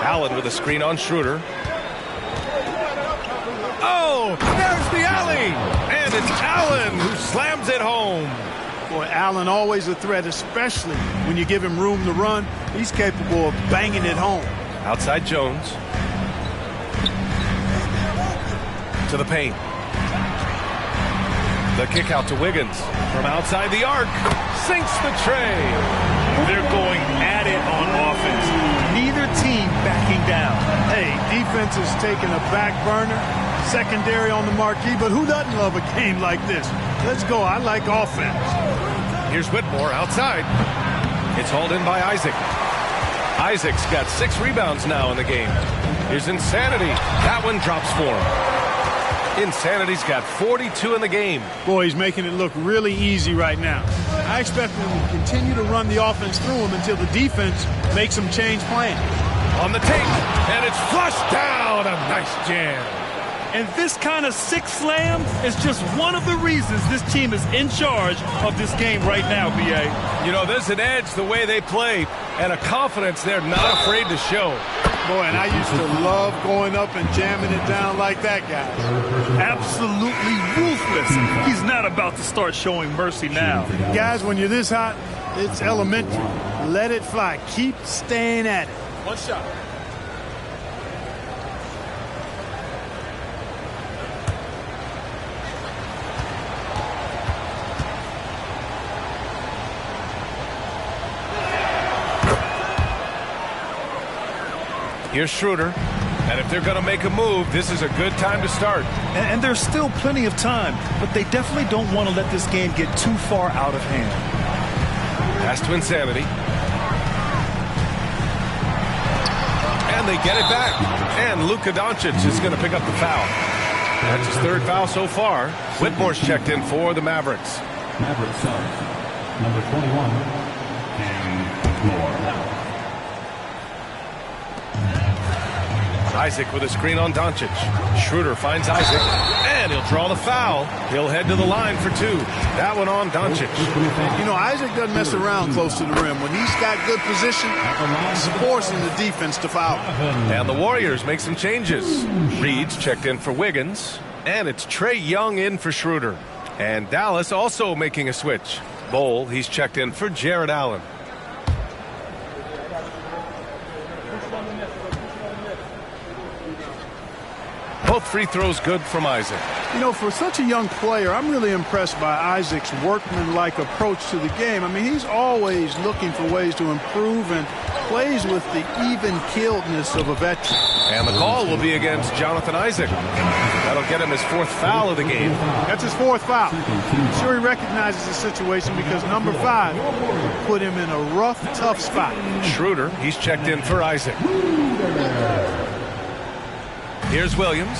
Allen with a screen on Schroeder. Oh, there's the alley. And it's Allen who slams it home. Boy, Allen always a threat, especially when you give him room to run. He's capable of banging it home. Outside Jones. To the paint. The kick out to Wiggins. From outside the arc. Sinks the tray. They're going at it on offense. Neither team backing down. Hey, defense is taking a back burner. Secondary on the marquee, but who doesn't love a game like this? Let's go. I like offense. Here's Whitmore outside. It's hauled in by Isaac. Isaac's got 6 rebounds now in the game. Here's Insanity. That one drops for him. Insanity's got 42 in the game. Boy, he's making it look really easy right now. I expect them to continue to run the offense through him until the defense makes them change plans. On the take, and it's flushed down. A nice jam. And this kind of sick slam is just one of the reasons this team is in charge of this game right now, B.A. You know, there's an edge the way they play and a confidence they're not afraid to show. Boy, and I used to love going up and jamming it down like that guy. Absolutely ruthless. He's not about to start showing mercy now. Guys, when you're this hot, it's elementary. Let it fly. Keep staying at it. One shot. Here's Schroeder, and if they're going to make a move, this is a good time to start. And there's still plenty of time, but they definitely don't want to let this game get too far out of hand. Pass to Insanity. And they get it back. And Luka Doncic is going to pick up the foul. That's his 3rd foul so far. Whitmore's checked in for the Mavericks. Mavericks subs, number 21, and Whitmore. Isaac with a screen on Doncic. Schroeder finds Isaac, and he'll draw the foul. He'll head to the line for 2. That one on Doncic. You know, Isaac doesn't mess around close to the rim. When he's got good position, he's forcing the defense to foul. And the Warriors make some changes. Reed's checked in for Wiggins, and it's Trae Young in for Schroeder. And Dallas also making a switch. Bol, he's checked in for Jared Allen. Both free throws good from Isaac. You know, for such a young player, I'm really impressed by Isaac's workmanlike approach to the game. I mean, he's always looking for ways to improve and plays with the even-keeledness of a veteran. And the call will be against Jonathan Isaac. That'll get him his 4th foul of the game. That's his 4th foul. I'm sure he recognizes the situation because number 5 put him in a rough, tough spot. Schroeder, he's checked in for Isaac. Here's Williams.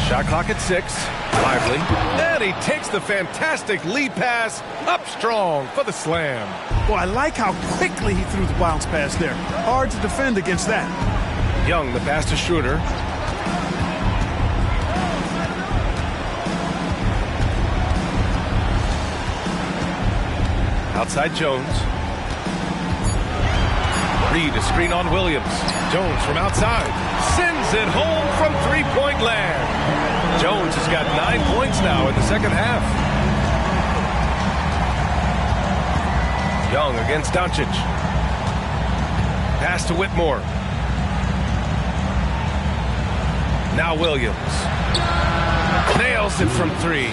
Shot clock at 6. Lively. And he takes the fantastic lead pass up strong for the slam. Boy, I like how quickly he threw the bounce pass there. Hard to defend against that. Young, the pass to Schroeder. Outside Jones. Reed, a screen on Williams. Jones from outside. Sends it home from 3-point land. Jones has got 9 points now in the second half. Young against Doncic. Pass to Whitmore. Now Williams. Nails it from 3.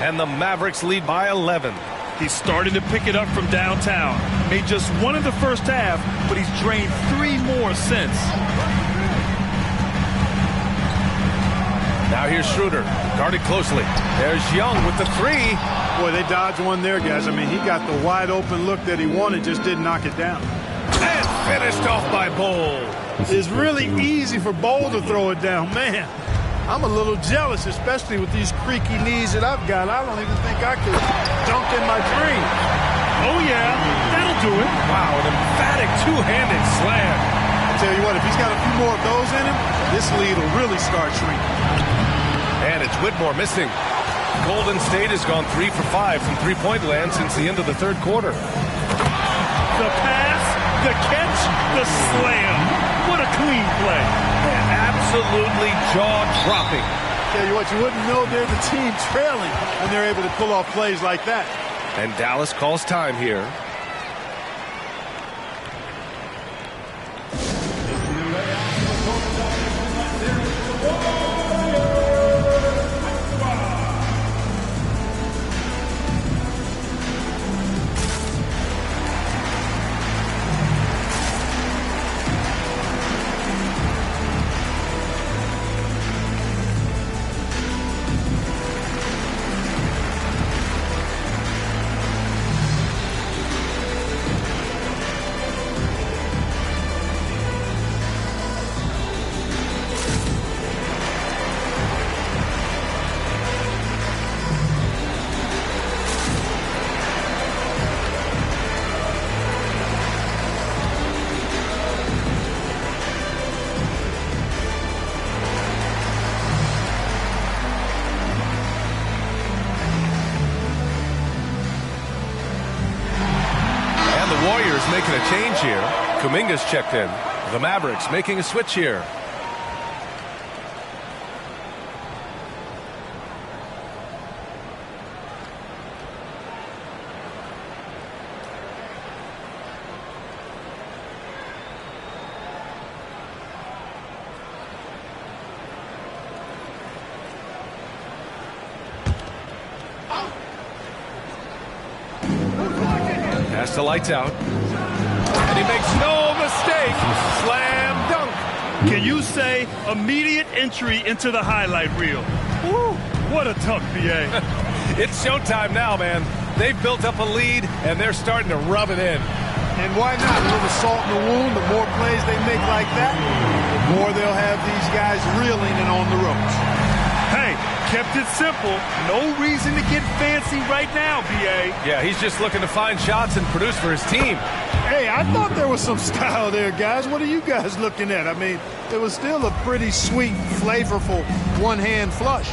And the Mavericks lead by 11. He's starting to pick it up from downtown. Made just one in the first half, but he's drained 3 more since. Now here's Schroeder, guarded closely. There's Young with the 3. Boy, they dodged one there, guys. I mean, he got the wide open look that he wanted, just didn't knock it down. And finished off by Bol. It's really easy for Bol to throw it down. Man, I'm a little jealous, especially with these creaky knees that I've got. I don't even think I could dunk in my dreams. Oh, yeah, that'll do it. Wow, an emphatic two-handed slam. I tell you what, if he's got a few more of those in him, this lead will really start shrinking. And it's Whitmore missing. Golden State has gone 3 for 5 from three-point land since the end of the third quarter. The pass, the catch, the slam. What a clean play. Absolutely jaw-dropping. Tell you what, you wouldn't know they're the team trailing when they're able to pull off plays like that. And Dallas calls time here. Making a change here. Kuminga's checked in. The Mavericks making a switch here. Pass the lights out. And he makes no mistake. Slam dunk. Can you say immediate entry into the highlight reel? Woo, what a dunk, B.A. It's showtime now, man. They've built up a lead, and they're starting to rub it in. And why not? A little salt in the wound. The more plays they make like that, the more they'll have these guys reeling and on the ropes. Hey, kept it simple. No reason to get fancy right now, B.A. Yeah, he's just looking to find shots and produce for his team. Hey, I thought there was some style there, guys. What are you guys looking at? I mean, it was still a pretty sweet, flavorful one-hand flush.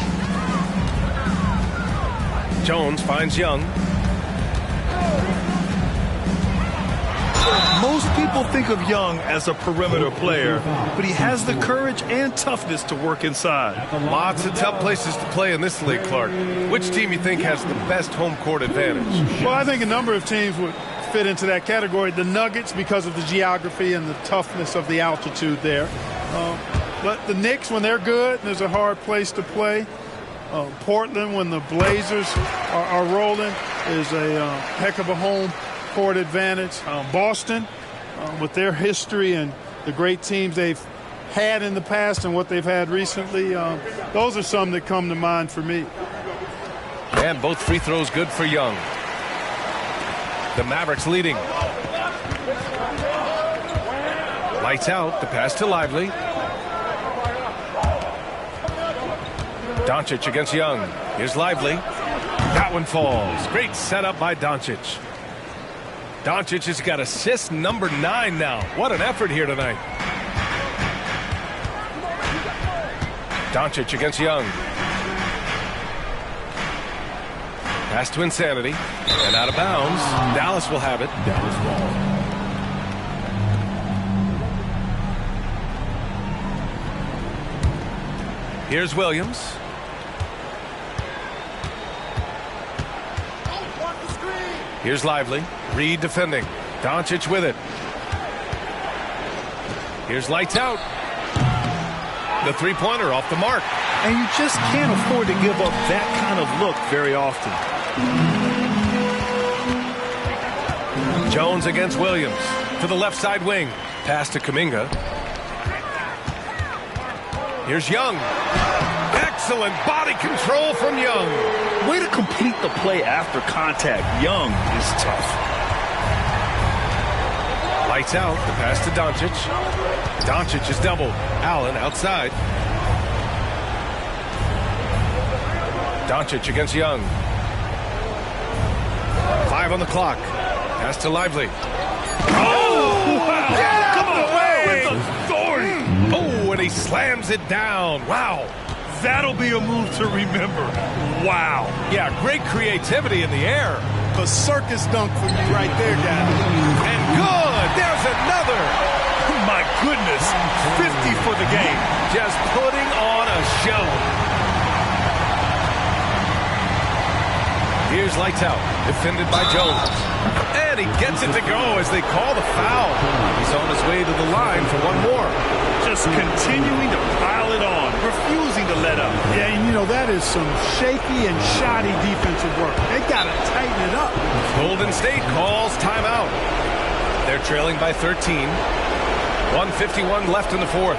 Jones finds Young. Most people think of Young as a perimeter player, but he has the courage and toughness to work inside. Lots of tough places to play in this league, Clark. Which team you think has the best home court advantage? Well, I think a number of teams would fit into that category. The Nuggets, because of the geography and the toughness of the altitude there. But the Knicks, when they're good, there's a hard place to play. Portland, when the Blazers are rolling, is a heck of a home court advantage. Boston, with their history and the great teams they've had in the past and what they've had recently, those are some that come to mind for me. And both free throws good for Young. The Mavericks leading. Lights out. The pass to Lively. Doncic against Young. Here's Lively. That one falls. Great setup by Doncic. Doncic has got assist number 9 now. What an effort here tonight. Doncic against Young. Pass to Insanity. And out of bounds. Dallas will have it. Dallas ball. Here's Williams. Here's Lively. Reed defending. Doncic with it. Here's lights out. The three-pointer off the mark. And you just can't afford to give up that kind of look very often. Jones against Williams. To the left side wing. Pass to Kuminga. Here's Young. Excellent body control from Young. Way to complete the play after contact. Young is tough. Lights out. The pass to Doncic. Doncic is doubled. Allen outside. Doncic against Young. 5 on the clock. Pass to Lively. Oh, wow. Get out of the way! With authority. Oh, and he slams it down. Wow. That'll be a move to remember. Wow. Yeah, great creativity in the air. The circus dunk for you right there, guys. And good. There's another. My goodness. 50 for the game. Just putting on a show. Here's lights out. Defended by Jones. And he gets it to go as they call the foul. He's on his way to the line for one more. Just continuing to pile it on. Refusing to let up. Yeah, and you know, that is some shaky and shoddy defensive work. They got to tighten it up. Golden State calls timeout. They're trailing by 13. 1:51 left in the fourth.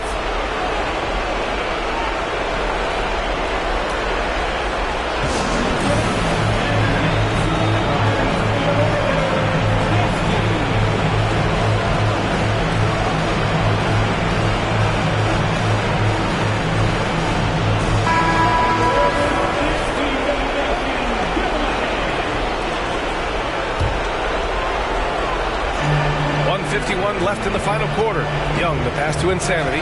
Left in the final quarter. Young, the pass to Insanity.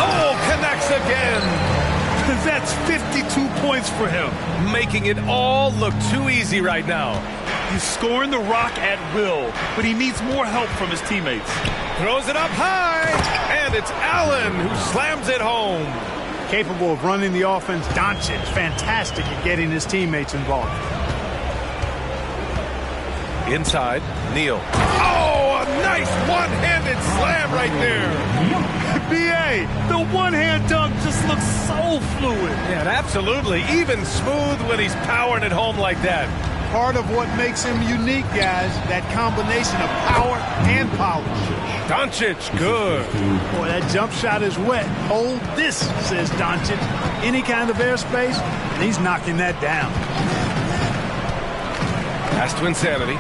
Oh, connects again. That's 52 points for him. Making it all look too easy right now. He's scoring the rock at will, but he needs more help from his teammates. Throws it up high, and it's Allen who slams it home. Capable of running the offense. Doncic, fantastic at getting his teammates involved. Inside, Neal. Oh, a nice one-handed slam right there. B.A., the one-hand dunk just looks so fluid. Yeah, absolutely. Even smooth when he's powering it home like that. Part of what makes him unique, guys, that combination of power and polish. Doncic, good. Boy, that jump shot is wet. Hold this, says Doncic. Any kind of airspace, and he's knocking that down. Pass to Insanity.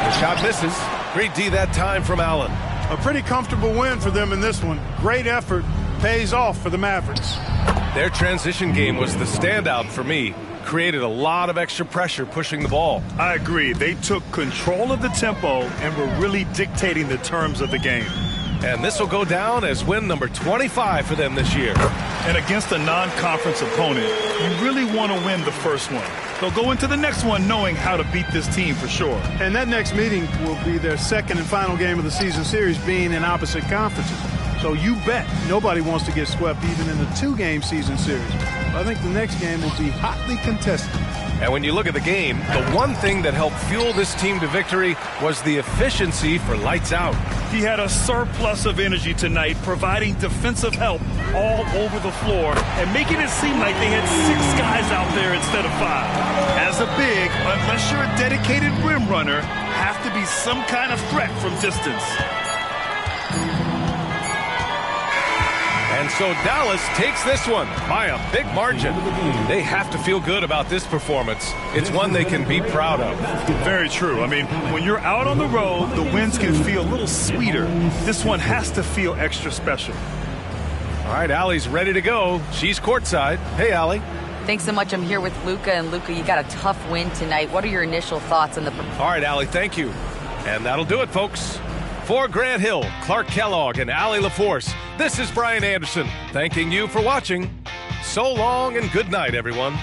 The shot misses. Great D that time from Allen. A pretty comfortable win for them in this one. Great effort. Pays off for the Mavericks. Their transition game was the standout for me. Created a lot of extra pressure pushing the ball. I agree. They took control of the tempo and were really dictating the terms of the game. And this will go down as win number 25 for them this year. And against a non-conference opponent, you really want to win the first one. They'll go into the next one knowing how to beat this team for sure. And that next meeting will be their second and final game of the season series, being in opposite conferences. So you bet nobody wants to get swept even in the two-game season series. I think the next game will be hotly contested. And when you look at the game, the one thing that helped fuel this team to victory was the efficiency for lights out. He had a surplus of energy tonight, providing defensive help all over the floor and making it seem like they had 6 guys out there instead of 5. As a big, unless you're a dedicated rim runner, have to be some kind of threat from distance. And so Dallas takes this one by a big margin. They have to feel good about this performance. It's one they can be proud of. Very true. I mean, when you're out on the road, the wins can feel a little sweeter. This one has to feel extra special. All right, Allie's ready to go. She's courtside. Hey, Allie. Thanks so much. I'm here with Luka. And Luka, you got a tough win tonight. What are your initial thoughts on the performance? All right, Allie, thank you. And that'll do it, folks. For Grant Hill, Clark Kellogg, and Allie LaForce, this is Brian Anderson, thanking you for watching. So long and good night, everyone.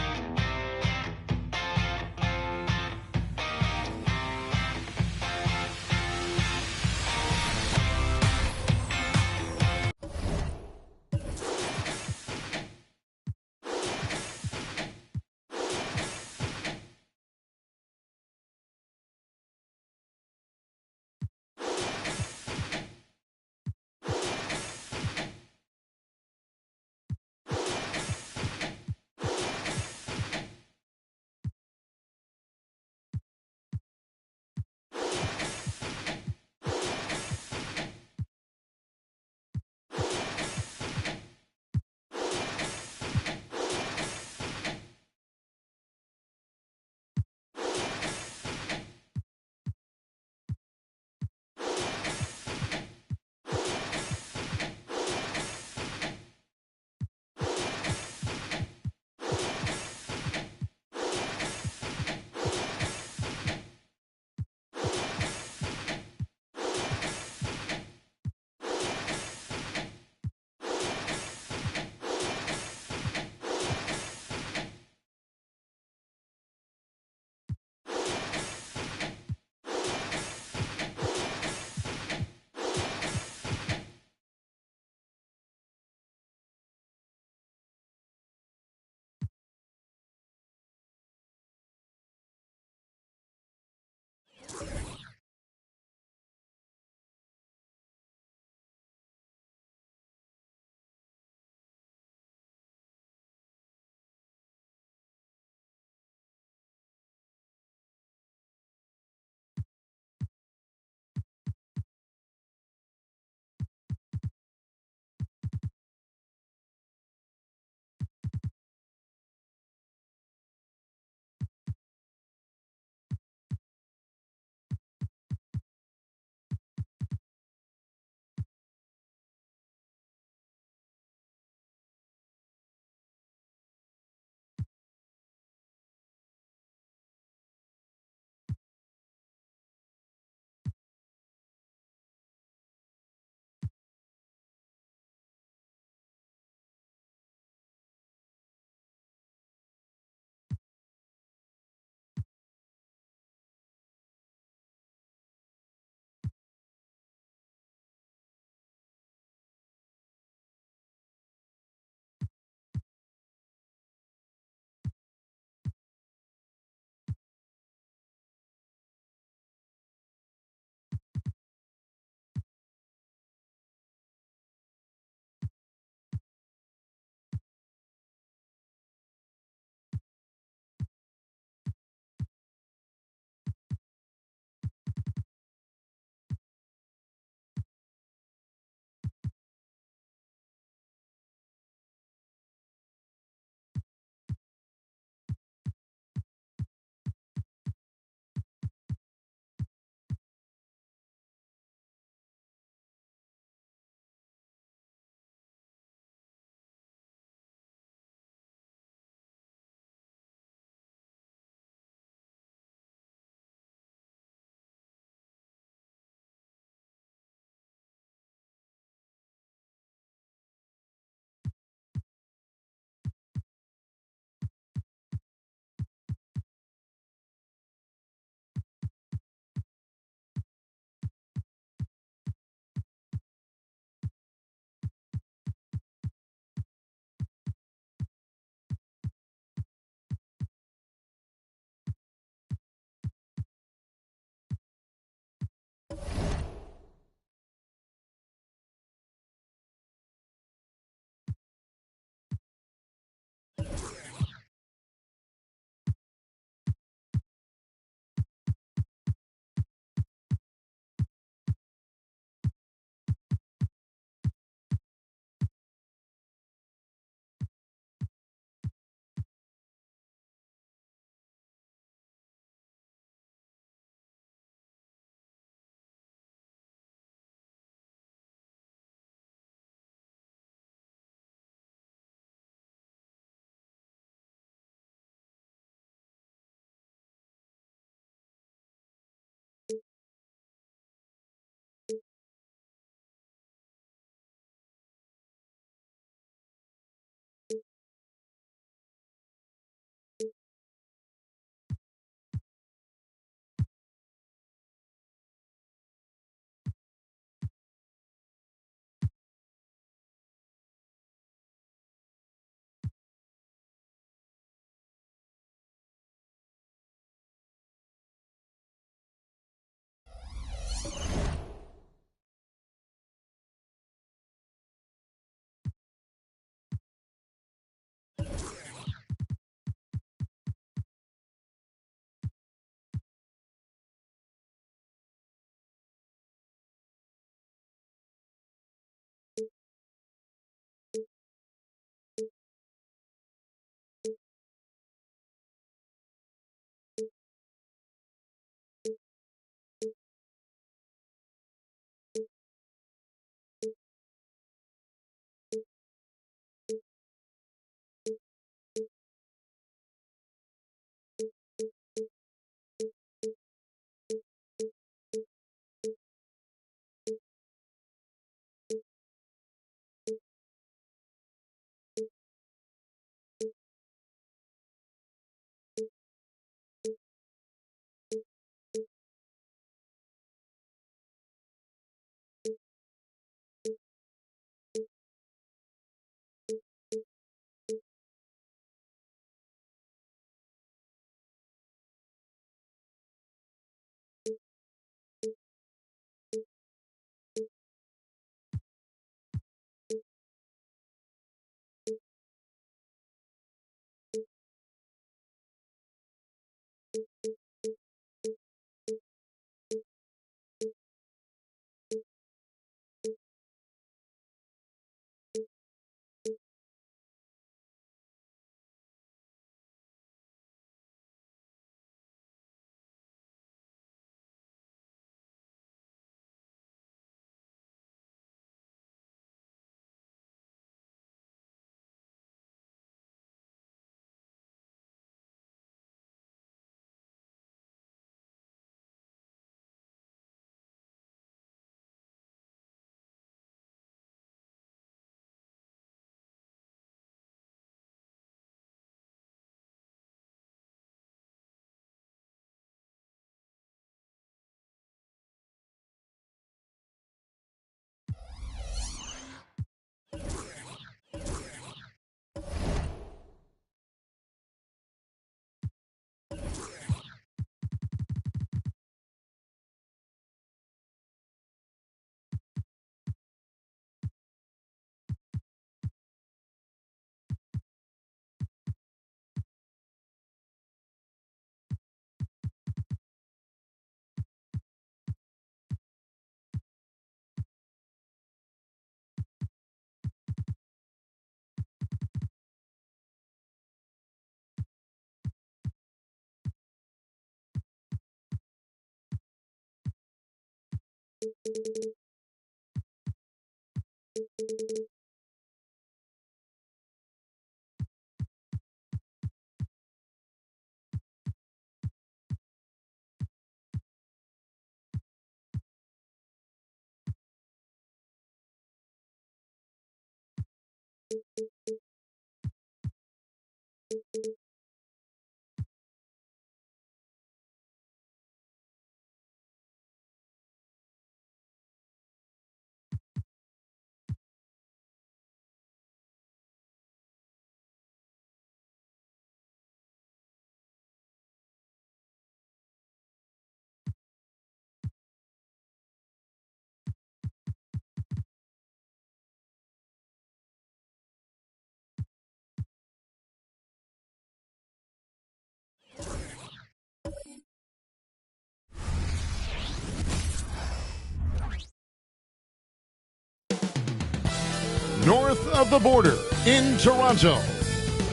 North of the border in Toronto,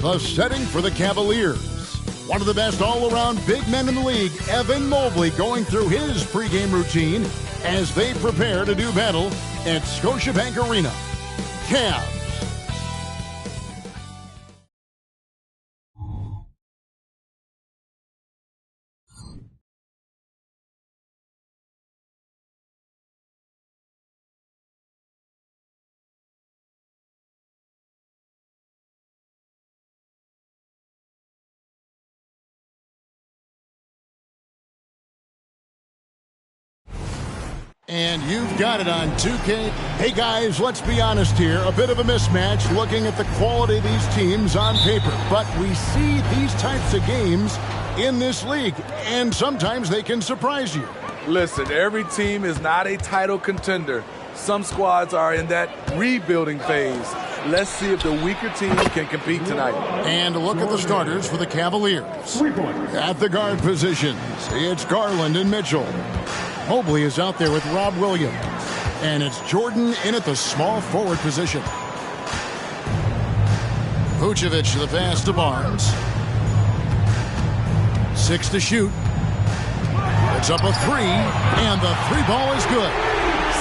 the setting for the Cavaliers. One of the best all-around big men in the league, Evan Mobley, going through his pregame routine as they prepare to do battle at Scotiabank Arena. Cavs. And you've got it on 2K. Hey guys, let's be honest here. A bit of a mismatch looking at the quality of these teams on paper. But we see these types of games in this league, and sometimes they can surprise you. Listen, every team is not a title contender. Some squads are in that rebuilding phase. Let's see if the weaker team can compete tonight. And a look at the starters for the Cavaliers. At the guard positions, it's Garland and Mitchell. Mobley is out there with Rob Williams. And it's Jordan in at the small forward position. Vucevic to the pass to Barnes. 6 to shoot. It's up a 3, and the 3 ball is good.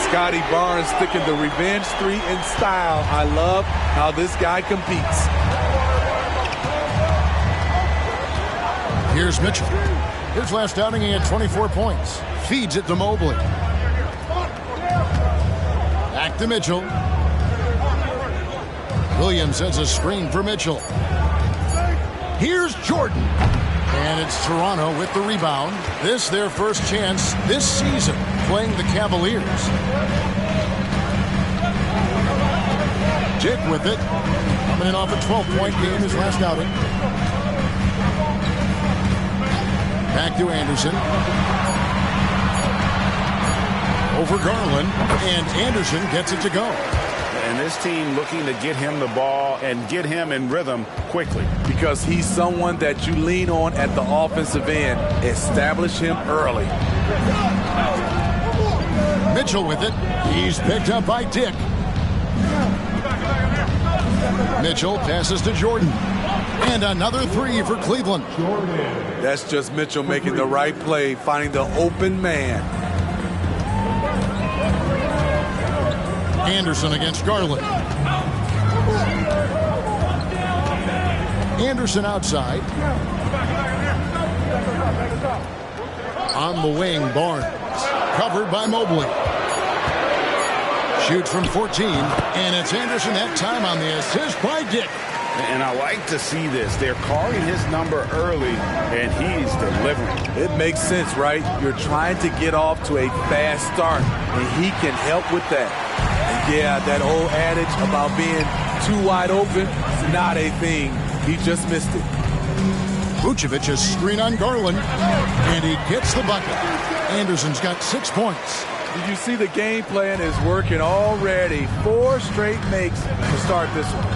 Scotty Barnes sticking the revenge 3 in style. I love how this guy competes. Here's Mitchell. His last outing, he had 24 points. Feeds it to Mobley. Back to Mitchell. Williams has a screen for Mitchell. Here's Jordan. And it's Toronto with the rebound. This their first chance this season playing the Cavaliers. Dick with it. Coming in off a 12-point game his last outing. Back to Anderson. Over Garland. And Anderson gets it to go. And this team looking to get him the ball and get him in rhythm quickly. Because he's someone that you lean on at the offensive end. Establish him early. Mitchell with it. He's picked up by Dick. Mitchell passes to Jordan. And another 3 for Cleveland. That's just Mitchell making the right play, finding the open man. Anderson against Garland. Anderson outside. On the wing, Barnes. Covered by Mobley. Shoots from 14, and it's Anderson that time on the assist by Dick. And I like to see this. They're calling his number early, and he's delivering. It makes sense, right? You're trying to get off to a fast start, and he can help with that. And yeah, that old adage about being too wide open is not a thing. He just missed it. Vucevic a screen on Garland, and he gets the bucket. Anderson's got 6 points. Did you see the game plan is working already? 4 straight makes to start this one.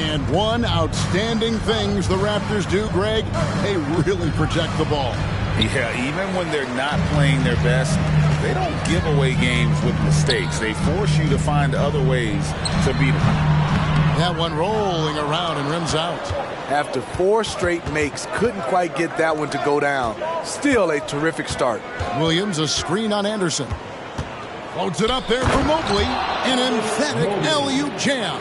And one outstanding things the Raptors do, Greg, they really protect the ball. Yeah, even when they're not playing their best, they don't give away games with mistakes. They force you to find other ways to beat them. That one rolling around and rims out. After 4 straight makes, couldn't quite get that one to go down. Still a terrific start. Williams a screen on Anderson. Loads it up there for Mobley. An emphatic alley-oop jam.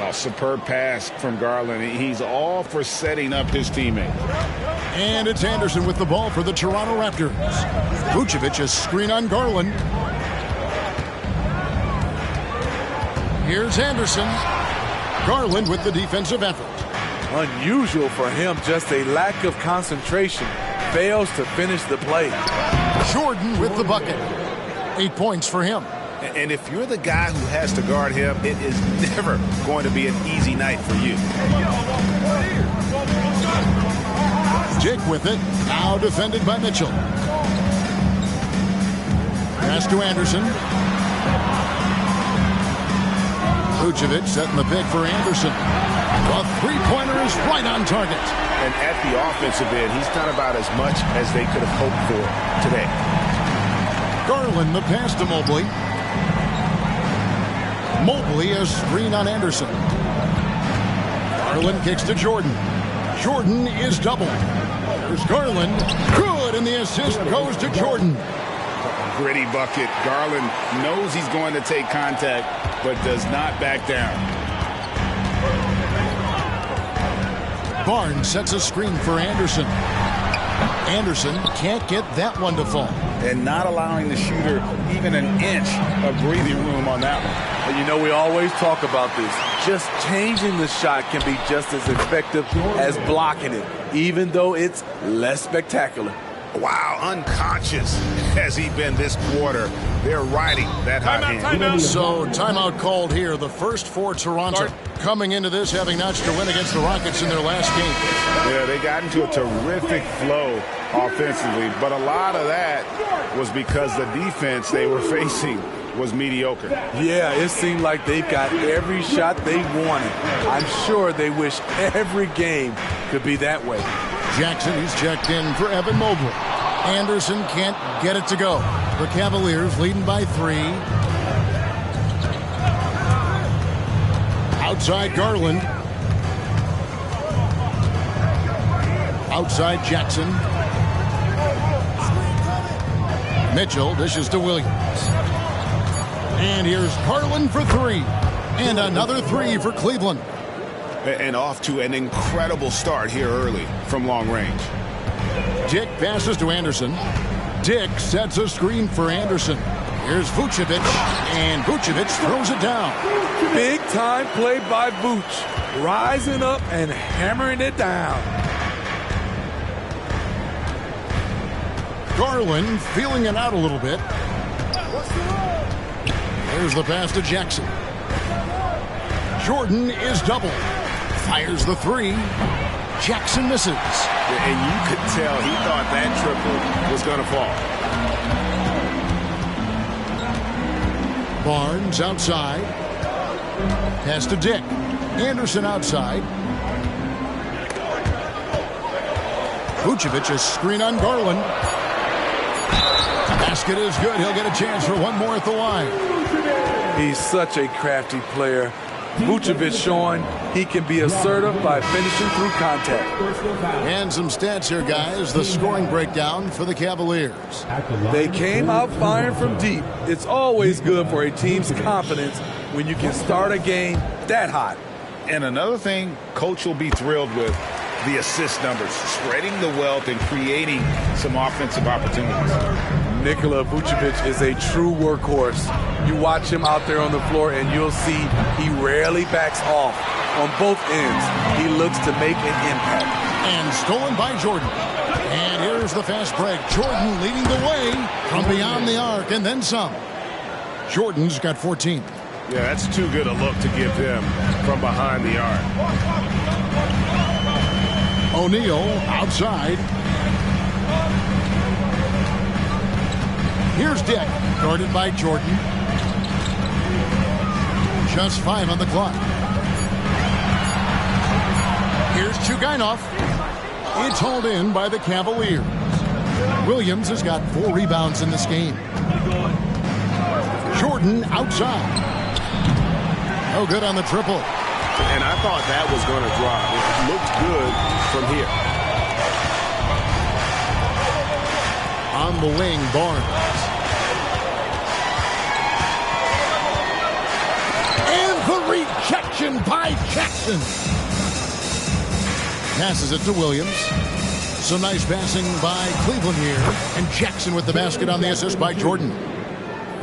Oh, superb pass from Garland. He's all for setting up his teammate. And it's Anderson with the ball for the Toronto Raptors. Vucevic a screen on Garland. Here's Anderson. Garland with the defensive effort. Unusual for him, just a lack of concentration. Fails to finish the play. Jordan with the bucket. 8 points for him. And if you're the guy who has to guard him, it is never going to be an easy night for you. Dick with it. Now defended by Mitchell. Pass to Anderson. Vucevic setting the pick for Anderson. The three-pointer is right on target. And at the offensive end, he's done about as much as they could have hoped for today. Garland the pass to Mobley. Mobley a screen on Anderson. Garland kicks to Jordan. Jordan is doubled. There's Garland. Good, and the assist goes to Jordan. Gritty bucket. Garland knows he's going to take contact, but does not back down. Barnes sets a screen for Anderson. Anderson can't get that one to fall. And not allowing the shooter even an inch of breathing room on that one. And you know, we always talk about this. Just changing the shot can be just as effective as blocking it, even though it's less spectacular. Wow, unconscious has he been this quarter. They're riding that hot hand. Timeout. So timeout called here. The first for Toronto. Coming into this having notched a win against the Rockets in their last game. Yeah, they got into a terrific flow offensively, but a lot of that was because the defense they were facing was mediocre. Yeah, it seemed like they got every shot they wanted. I'm sure they wish every game could be that way. Jackson is checked in for Evan Mobley. Anderson can't get it to go. The Cavaliers leading by 3. Outside Garland. Outside Jackson. Mitchell dishes to Williams. And here's Garland for 3. And another 3 for Cleveland. And off to an incredible start here early from long range. Dick passes to Anderson. Dick sets a screen for Anderson. Here's Vucevic, and Vucevic throws it down. Big time play by Vuce. Rising up and hammering it down. Garland feeling it out a little bit. There's the pass to Jackson. Jordan is doubled. Fires the 3. Jackson misses. And you could tell he thought that triple was going to fall. Barnes outside. Pass to Dick. Anderson outside. Vucevic a screen on Garland. Basket is good. He'll get a chance for one more at the line. He's such a crafty player. Vucevic showing he can be assertive by finishing through contact. And some stats here, guys. The scoring breakdown for the Cavaliers. They came out firing from deep. It's always good for a team's confidence when you can start a game that hot. And another thing Coach will be thrilled with, the assist numbers, spreading the wealth and creating some offensive opportunities. Nikola Vucevic is a true workhorse. You watch him out there on the floor and you'll see he rarely backs off. On both ends, he looks to make an impact. And stolen by Jordan. And here's the fast break. Jordan leading the way from beyond the arc and then some. Jordan's got 14. Yeah, that's too good a look to give them from behind the arc. O'Neal outside. Here's Dick, guarded by Jordan. Just 5 on the clock. Here's Chugainov. It's hauled in by the Cavaliers. Williams has got 4 rebounds in this game. Jordan outside. No good on the triple. And I thought that was going to drop. It looked good from here. On the wing, Barnes. deflection by Jackson. Passes it to Williams. Some nice passing by Cleveland here. And Jackson with the basket on the assist by Jordan.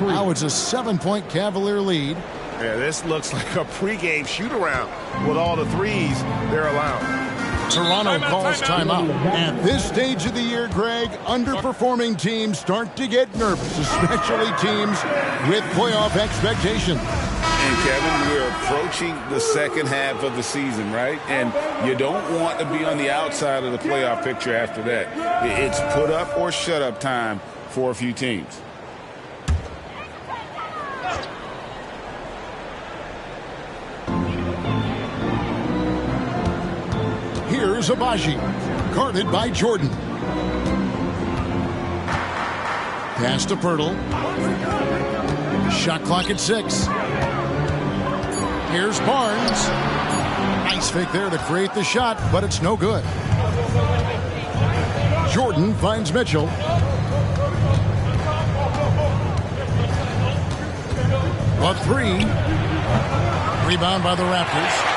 Now it's a 7-point Cavalier lead. Yeah, this looks like a pregame shoot-around with all the threes they're allowing. Toronto calls timeout. At this stage of the year, Greg, underperforming teams start to get nervous, especially teams with playoff expectations. And Kevin, we're approaching the second half of the season, right? And you don't want to be on the outside of the playoff picture after that. It's put up or shut up time for a few teams. Here's Abaji, guarded by Jordan. Pass to Pirtle. Shot clock at 6. Here's Barnes. Nice fake there to create the shot, but it's no good. Jordan finds Mitchell. A 3. Rebound by the Raptors.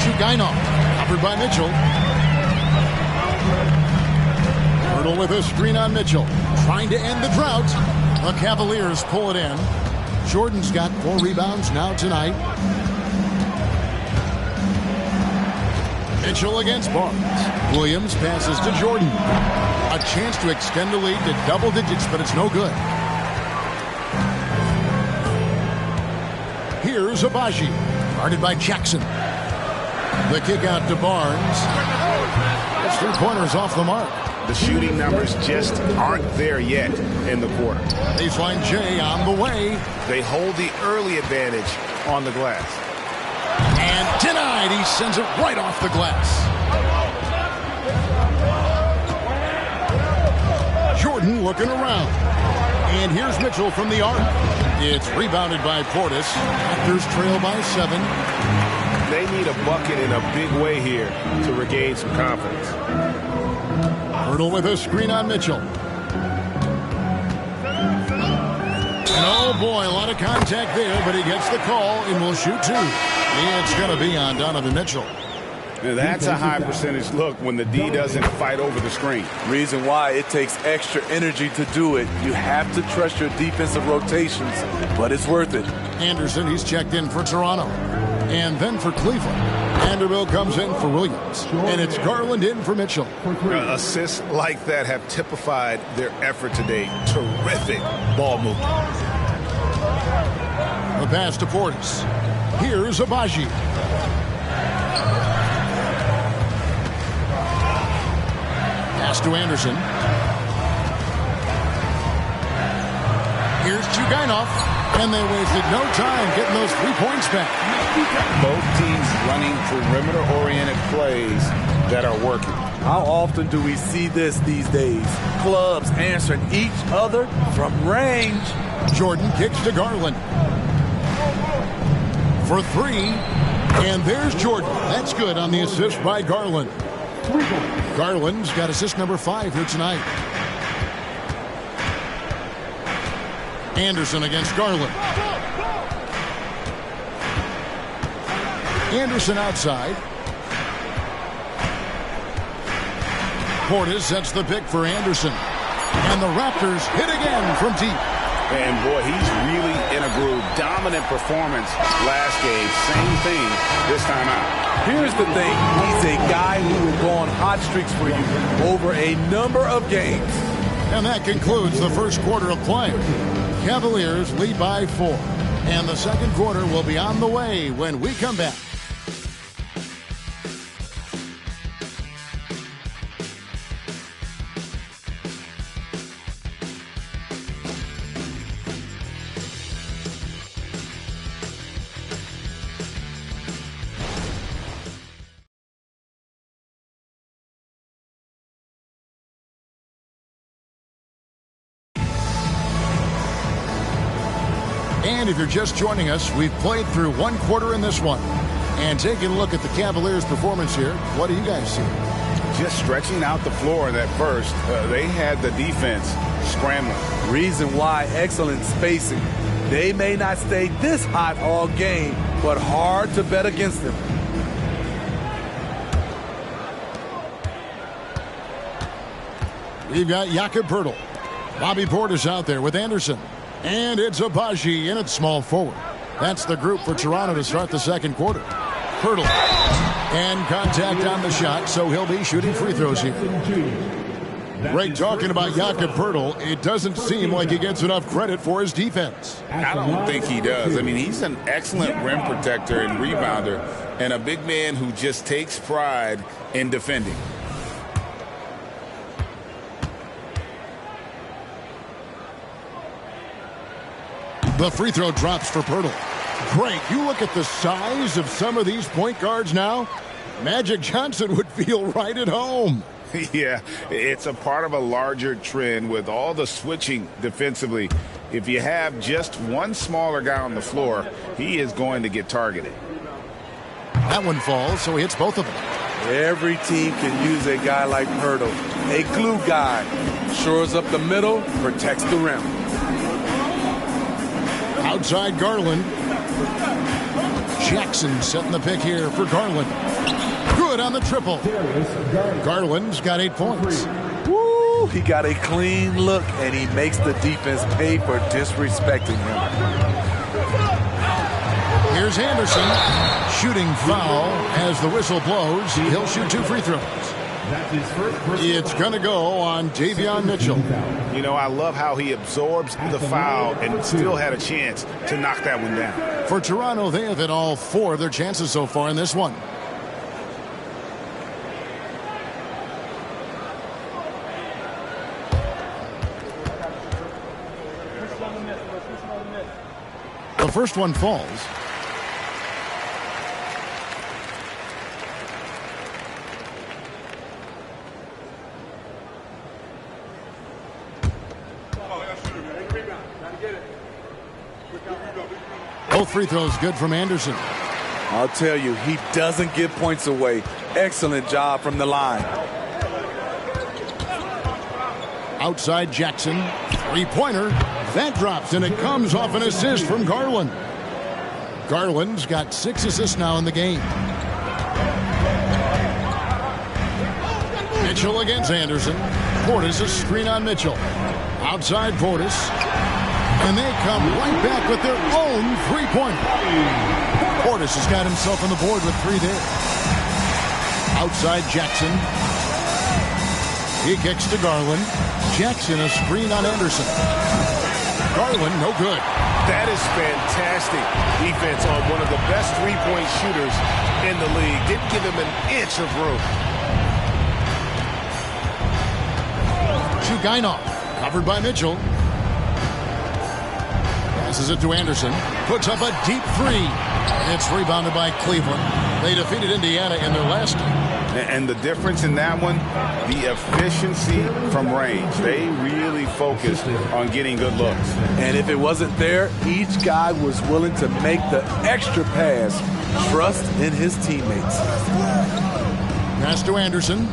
Chugainov, covered by Mitchell. Pirtle with a screen on Mitchell. Trying to end the drought. The Cavaliers pull it in. Jordan's got 4 rebounds now tonight. Mitchell against Barnes. Williams passes to Jordan. A chance to extend the lead to double digits, but it's no good. Here's Abaji, guarded by Jackson. The kick out to Barnes. It's 3 pointers off the mark. The shooting numbers just aren't there yet in the quarter. Baseline J on the way. They hold the early advantage on the glass. And denied. He sends it right off the glass. Jordan looking around. And here's Mitchell from the arc. It's rebounded by Portis. Raptors trail by 7. They need a bucket in a big way here to regain some confidence. Pirtle with a screen on Mitchell. And oh boy, a lot of contact there, but he gets the call and will shoot 2. It's going to be on Donovan Mitchell. Now that's a high percentage look when the D doesn't fight over the screen. Reason why it takes extra energy to do it. You have to trust your defensive rotations, but it's worth it. Anderson, he's checked in for Toronto. And then for Cleveland, Vanderbilt comes in for Williams. And it's Garland in for Mitchell. Assists like that have typified their effort today. Terrific ball movement. The pass to Portis. Here's Abaji. Pass to Anderson. Here's Chugainov. And they wasted no time getting those 3 points back. Both teams running perimeter-oriented plays that are working. How often do we see this these days? Clubs answering each other from range. Jordan kicks to Garland. For 3. And there's Jordan. That's good on the assist by Garland. Garland's got assist number 5 here tonight. Anderson against Garland. Anderson outside. Portis sets the pick for Anderson. And the Raptors hit again from deep. And boy, he's really in a groove. Dominant performance last game. Same thing this time out. Here's the thing. He's a guy who will go on hot streaks for you over a number of games. And that concludes the first quarter of play. Cavaliers lead by 4. And the second quarter will be on the way when we come back. And if you're just joining us, we've played through 1 quarter in this one. And taking a look at the Cavaliers' performance here, what do you guys see? Just stretching out the floor in that first. They had the defense scrambling. Reason why, excellent spacing. They may not stay this hot all game, but hard to bet against them. We've got Jakob Poeltl. Bobby Portis out there with Anderson. And it's Abaji in at small forward. That's the group for Toronto to start the second quarter. Poeltl. And contact on the shot, so he'll be shooting free throws here. Ray, talking about Jakob Poeltl, it doesn't seem like he gets enough credit for his defense. I don't think he does. I mean, he's an excellent rim protector and rebounder, and a big man who just takes pride in defending. The free throw drops for Poeltl. Great. You look at the size of some of these point guards now. Magic Johnson would feel right at home. Yeah, it's a part of a larger trend with all the switching defensively. If you have just one smaller guy on the floor, he is going to get targeted. That one falls, so he hits both of them. Every team can use a guy like Poeltl, a glue guy. Shores up the middle, protects the rim. Outside Garland. Jackson setting the pick here for Garland. Good on the triple. Garland's got 8 points. Woo! He got a clean look, and he makes the defense pay for disrespecting him. Here's Anderson. Shooting foul as the whistle blows. He'll shoot 2 free throws. It's going to go on Davion Mitchell. You know, I love how he absorbs the foul and still had a chance to knock that one down. For Toronto, they have hit all 4 of their chances so far in this one. The first one falls. Both free throws good from Anderson. I'll tell you, he doesn't give points away. Excellent job from the line. Outside Jackson. Three-pointer. That drops, and it comes off an assist from Garland. Garland's got 6 assists now in the game. Mitchell against Anderson. Portis a screen on Mitchell. Outside Portis. And they come right back with their own three-pointer. Portis has got himself on the board with 3 there. Outside Jackson. He kicks to Garland. Jackson a screen on Anderson. Garland no good. That is fantastic defense on one of the best three-point shooters in the league. Didn't give him an inch of room. Chugainov covered by Mitchell. Passes it to Anderson. Puts up a deep 3. It's rebounded by Cleveland. They defeated Indiana in their last game. And the difference in that one, the efficiency from range. They really focused on getting good looks. And if it wasn't there, each guy was willing to make the extra pass. Trust in his teammates. Pass to Anderson.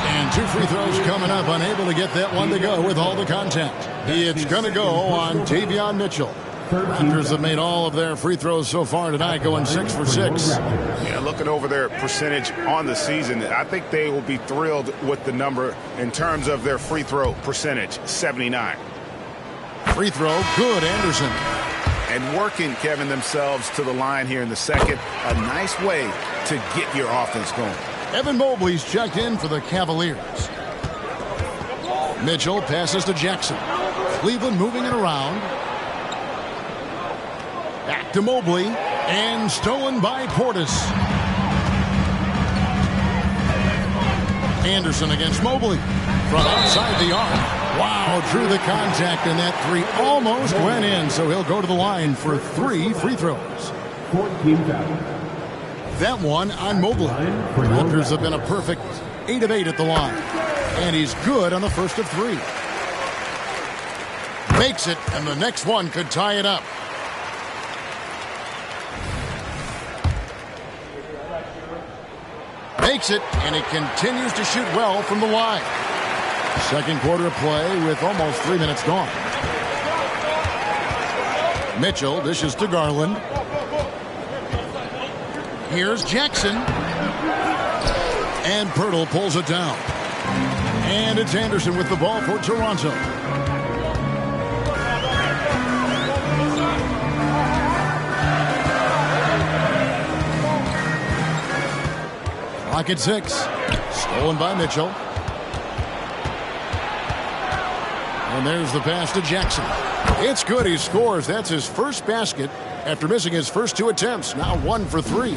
And 2 free throws coming up. Unable to get that one to go with all the contact. It's going to go on Davion Mitchell. Raptors have made all of their free throws so far tonight, going 6 for 6. Yeah, looking over their percentage on the season, I think they will be thrilled with the number in terms of their free throw percentage, 79. Free throw, good, Anderson. And working, Kevin, themselves to the line here in the second. A nice way to get your offense going. Evan Mobley's checked in for the Cavaliers. Mitchell passes to Jackson. Cleveland moving it around. Back to Mobley. And stolen by Portis. Anderson against Mobley. From outside the arc. Wow, drew the contact, and that 3 almost went in. So he'll go to the line for 3 free throws. 14 foul. That one on Mobley. Raptors have been a perfect 8 of 8 at the line. And he's good on the first of 3. Makes it, and the next one could tie it up. Makes it, and he continues to shoot well from the line. Second quarter of play with almost 3 minutes gone. Mitchell dishes to Garland. Here's Jackson. And Pirtle pulls it down. And it's Anderson with the ball for Toronto. Clock at 6. Stolen by Mitchell. And there's the pass to Jackson. It's good. He scores. That's his first basket after missing his first 2 attempts. Now 1 for 3.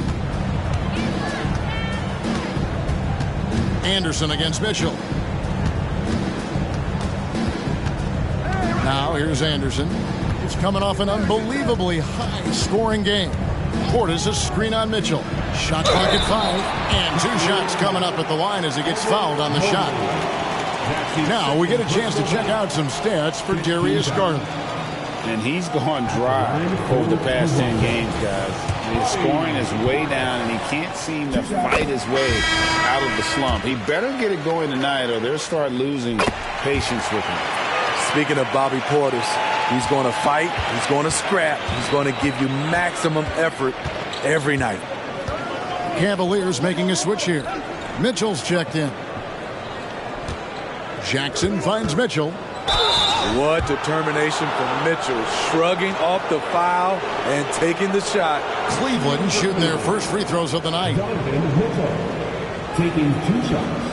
Anderson against Mitchell. Now here's Anderson. He's coming off an unbelievably high-scoring game. Portis a screen on Mitchell. Shot clock at 5. And 2 shots coming up at the line as he gets fouled on the shot. Now we get a chance to check out some stats for Darius Garland. And he's gone dry over the past 10 games, guys. His scoring is way down, and he can't seem to fight his way out of the slump. He better get it going tonight, or they'll start losing patience with him. Speaking of Bobby Portis, he's going to fight, he's going to scrap, he's going to give you maximum effort every night. Cavaliers making a switch here. Mitchell's checked in. Jackson finds Mitchell. What determination from Mitchell, shrugging off the foul and taking the shot. Cleveland shooting their first free throws of the night. Taking 2 shots.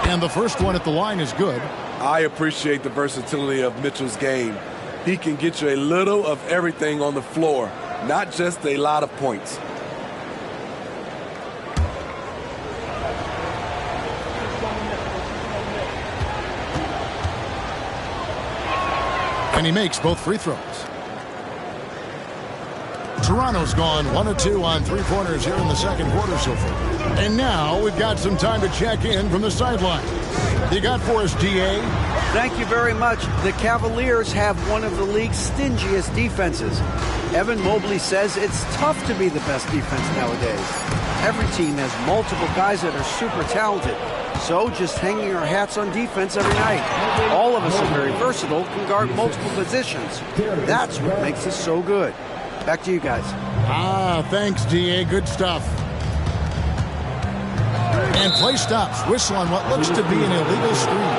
And the first one at the line is good. I appreciate the versatility of Mitchell's game. He can get you a little of everything on the floor, not just a lot of points. And he makes both free throws. Toronto's gone 1 of 2 on 3-pointers here in the second quarter so far. And now we've got some time to check in from the sideline. You got for us, DA? Thank you very much. The Cavaliers have one of the league's stingiest defenses. Evan Mobley says it's tough to be the best defense nowadays. Every team has multiple guys that are super talented. So just hanging our hats on defense every night. All of us are very versatile, can guard multiple positions. That's what makes us so good. Back to you guys. Thanks, DA. Good stuff. And play stops. Whistle on what looks to be an illegal screen.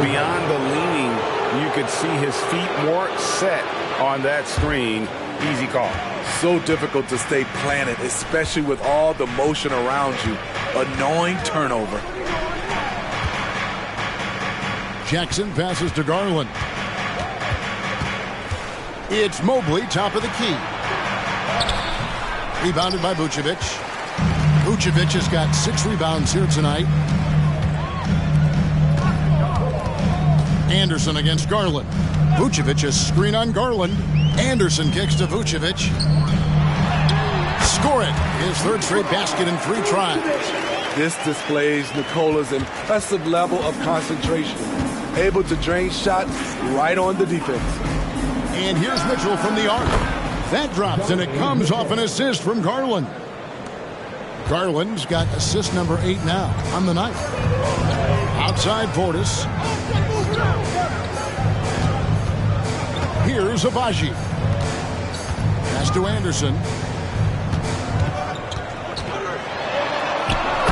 Beyond the leaning, you could see his feet more set on that screen. Easy call. So difficult to stay planted, especially with all the motion around you. Annoying turnover. Jackson passes to Garland. It's Mobley, top of the key. Rebounded by Vucevic. Vucevic has got 6 rebounds here tonight. Anderson against Garland. Vucevic is screen on Garland. Anderson kicks to Vucevic. Score it. His 3rd straight basket in 3 tries. This displays Nicola's impressive level of concentration. Able to drain shots right on the defense. And here's Mitchell from the arc. That drops, and it comes off an assist from Garland. Garland's got assist number 8 now on the night. Outside Portis. Here's Abaji. Pass to Anderson.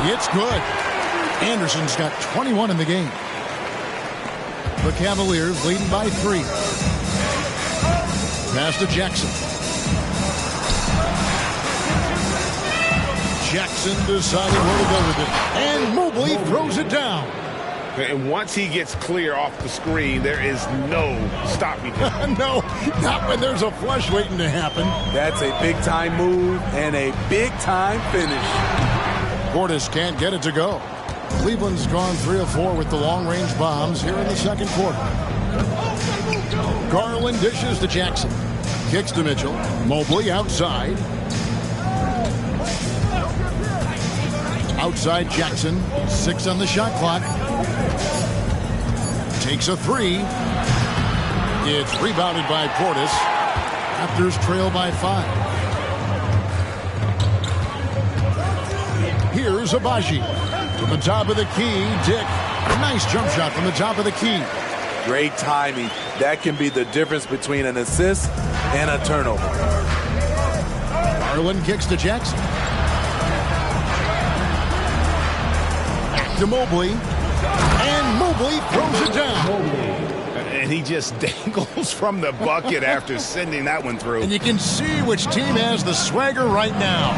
It's good. Anderson's got 21 in the game. The Cavaliers leading by 3. Pass to Jackson. Jackson deciding where to go with it. And Mobley throws it down. And once he gets clear off the screen, there is no stopping him. No, not when there's a flush waiting to happen. That's a big-time move and a big-time finish. Portis can't get it to go. Cleveland's gone 3 of 4 with the long-range bombs here in the second quarter. Garland dishes to Jackson. Kicks to Mitchell. Mobley outside. Outside Jackson. 6 on the shot clock. Takes a 3. It's rebounded by Portis. Raptors trail by 5. Here's Abaji. To the top of the key, Dick. Nice jump shot from the top of the key. Great timing. That can be the difference between an assist and a turnover. Garland kicks to Jackson. Back to Mobley. And Mobley throws it down. And he just dangles from the bucket after sending that one through. And you can see which team has the swagger right now.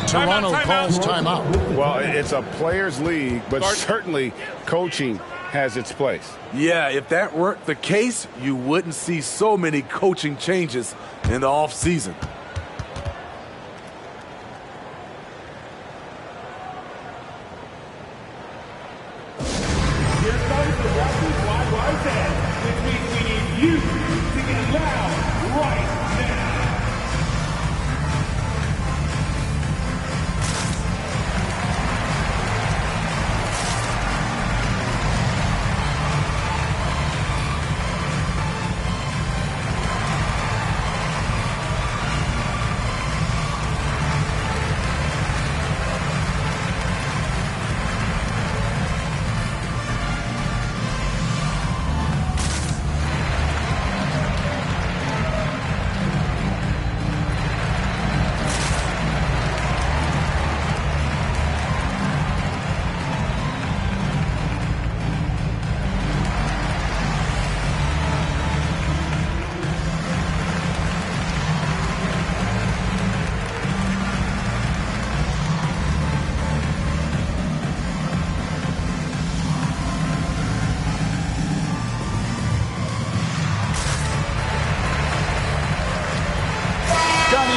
Toronto calls timeout. Well, it's a players' league, but certainly coaching has its place. Yeah, if that weren't the case, you wouldn't see so many coaching changes in the offseason. Here comes the Raptors wide right hand, which means we need you to get loud right now.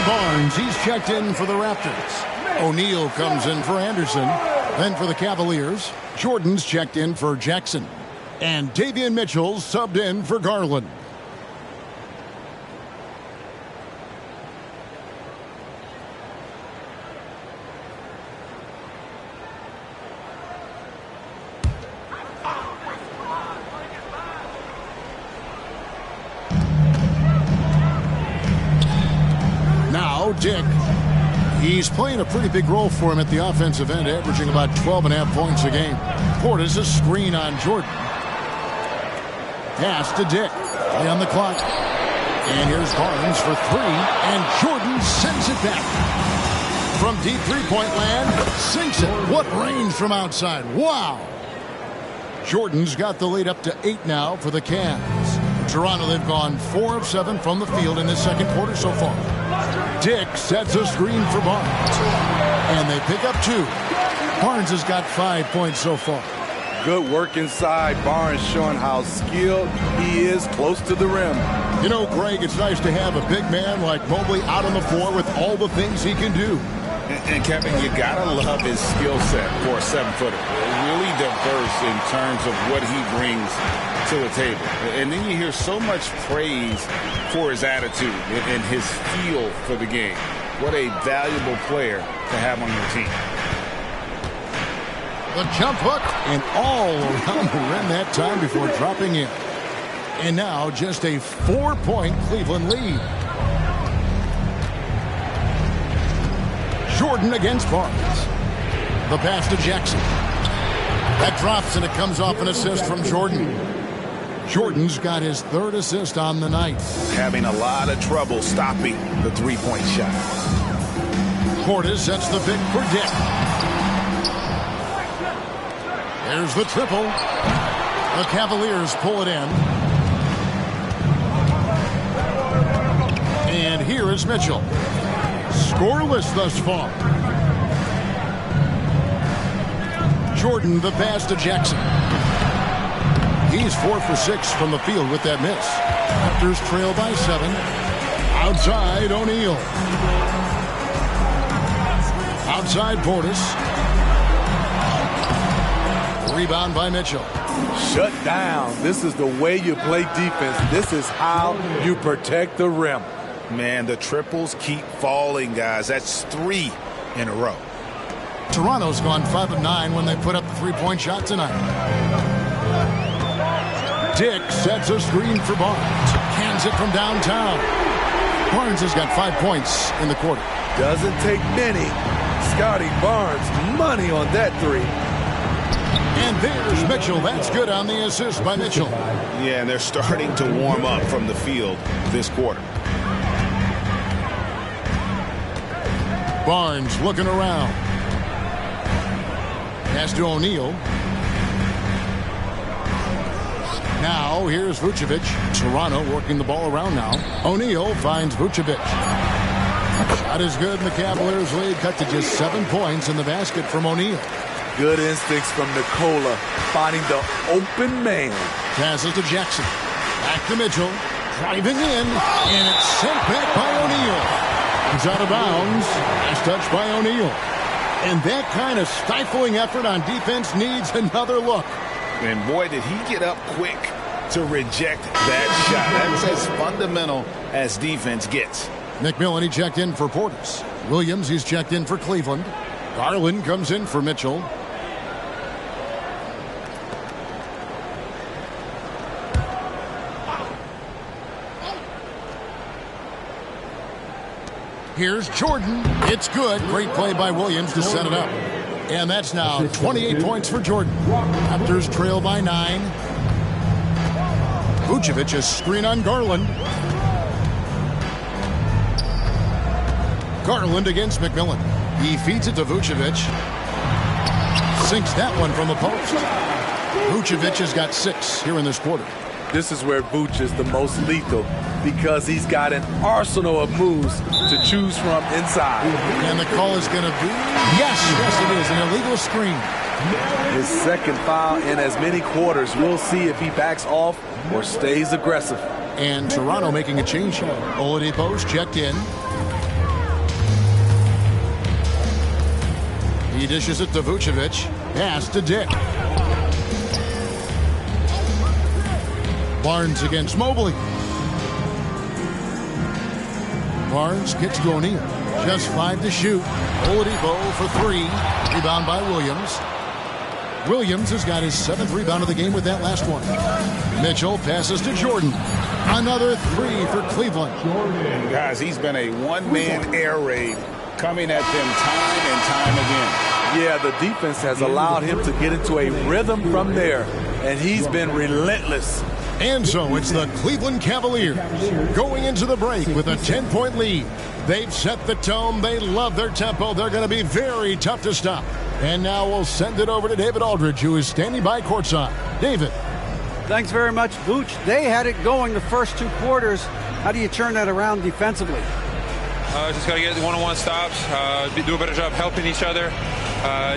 Barnes, he's checked in for the Raptors. O'Neal comes in for Anderson. Then for the Cavaliers, Jordan's checked in for Jackson. And Davion Mitchell subbed in for Garland. Dick. He's playing a pretty big role for him at the offensive end, averaging about 12.5 points a game. Portis a screen on Jordan. Pass to Dick. Play on the clock. And here's Barnes for 3. And Jordan sends it back. From deep three-point land, sinks it. What range from outside. Wow. Jordan's got the lead up to 8 now for the Cavs. Toronto, they've gone 4 of 7 from the field in this second quarter so far. Dick sets a screen for Barnes. And they pick up 2. Barnes has got 5 points so far. Good work inside. Barnes showing how skilled he is close to the rim. You know, Greg, it's nice to have a big man like Mobley out on the floor with all the things he can do. And Kevin, you gotta love his skill set for a 7-footer. Really diverse in terms of what he brings to the table. And then you hear so much praise for his attitude and his feel for the game. What a valuable player to have on your team. The jump hook and all around the rim that time before dropping in. And now just a 4-point Cleveland lead. Jordan against Barnes. The pass to Jackson. That drops and it comes off an assist from Jordan. Jordan's got his 3rd assist on the night. Having a lot of trouble stopping the three-point shot. Portis sets the pick for Dick. There's the triple. The Cavaliers pull it in. And here is Mitchell. Scoreless thus far. Jordan the pass to Jackson. He's 4 for 6 from the field with that miss. Raptors trail by 7. Outside O'Neal. Outside Portis. Rebound by Mitchell. Shut down. This is the way you play defense. This is how you protect the rim. Man, the triples keep falling, guys. That's 3 in a row. Toronto's gone 5 of 9 when they put up the 3-point shot tonight. Dick sets a screen for Barnes. Lands it from downtown. Barnes has got 5 points in the quarter. Doesn't take many. Scotty Barnes, money on that three. And there's Mitchell. That's good on the assist by Mitchell. Yeah, and they're starting to warm up from the field this quarter. Barnes looking around. Pass to O'Neal. Now here's Vucevic. Toronto working the ball around now. O'Neal finds Vucevic. Shot is good, and the Cavaliers lead cut to just 7 points in the basket from O'Neal. Good instincts from Nikola, finding the open man. Passes to Jackson. Back to Mitchell. Driving in, and it's sent back by O'Neal. He's out of bounds. Last touch by O'Neal. And that kind of stifling effort on defense needs another look. And boy, did he get up quick to reject that shot. That's as fundamental as defense gets. McMillan, he checked in for Portis. Williams, he's checked in for Cleveland. Garland comes in for Mitchell. Here's Jordan. It's good. Great play by Williams to set it up. And that's now 28 points for Jordan. Raptors trail by 9. Vucevic, a screen on Garland. Garland against McMillan. He feeds it to Vucevic. Sinks that one from the post. Vucevic has got 6 here in this quarter. This is where Vuce is the most lethal because he's got an arsenal of moves to choose from inside. And the call is going to be, yes, it is, an illegal screen. His second foul in as many quarters. We'll see if he backs off or stays aggressive. And Toronto making a change here. Oladipo's checked in. He dishes it to Vucevic. Pass to Dick. Barnes against Mobley. Barnes kicks to O'Neal. Just 5 to shoot. Oladipo for 3. Rebound by Williams. Williams has got his 7th rebound of the game with that last one. Mitchell passes to Jordan. Another 3 for Cleveland. Guys, he's been a one-man air raid coming at them time and time again. Yeah, the defense has allowed him to get into a rhythm from there, and he's been relentless. And so it's the Cleveland Cavaliers going into the break with a 10-point lead. They've set the tone. They love their tempo. They're going to be very tough to stop. And now we'll send it over to David Aldridge, who is standing by courtside. David. Thanks very much, Vooch. They had it going the first 2 quarters. How do you turn that around defensively? Just got to get one-on-one stops, do a better job helping each other,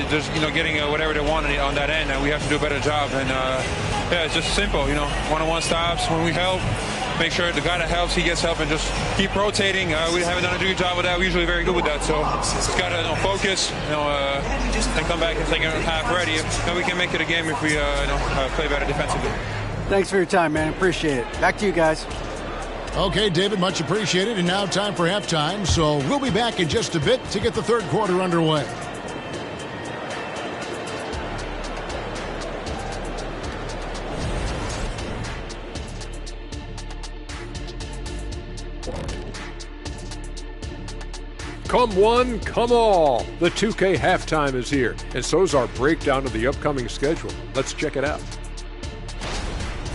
just getting whatever they want on that end, and we have to do a better job. And yeah, it's just simple, one-on-one stops when we help. Make sure the guy that helps, he gets help, and just keep rotating. We haven't done a good job with that. We're usually very good with that, so just got to focus, and come back in the second half ready. Then we can make it a game if we play better defensively. Thanks for your time, man. Appreciate it. Back to you guys. Okay, David, much appreciated. And now time for halftime. So we'll be back in just a bit to get the third quarter underway. Come one, come all. The 2K halftime is here, and so's our breakdown of the upcoming schedule. Let's check it out.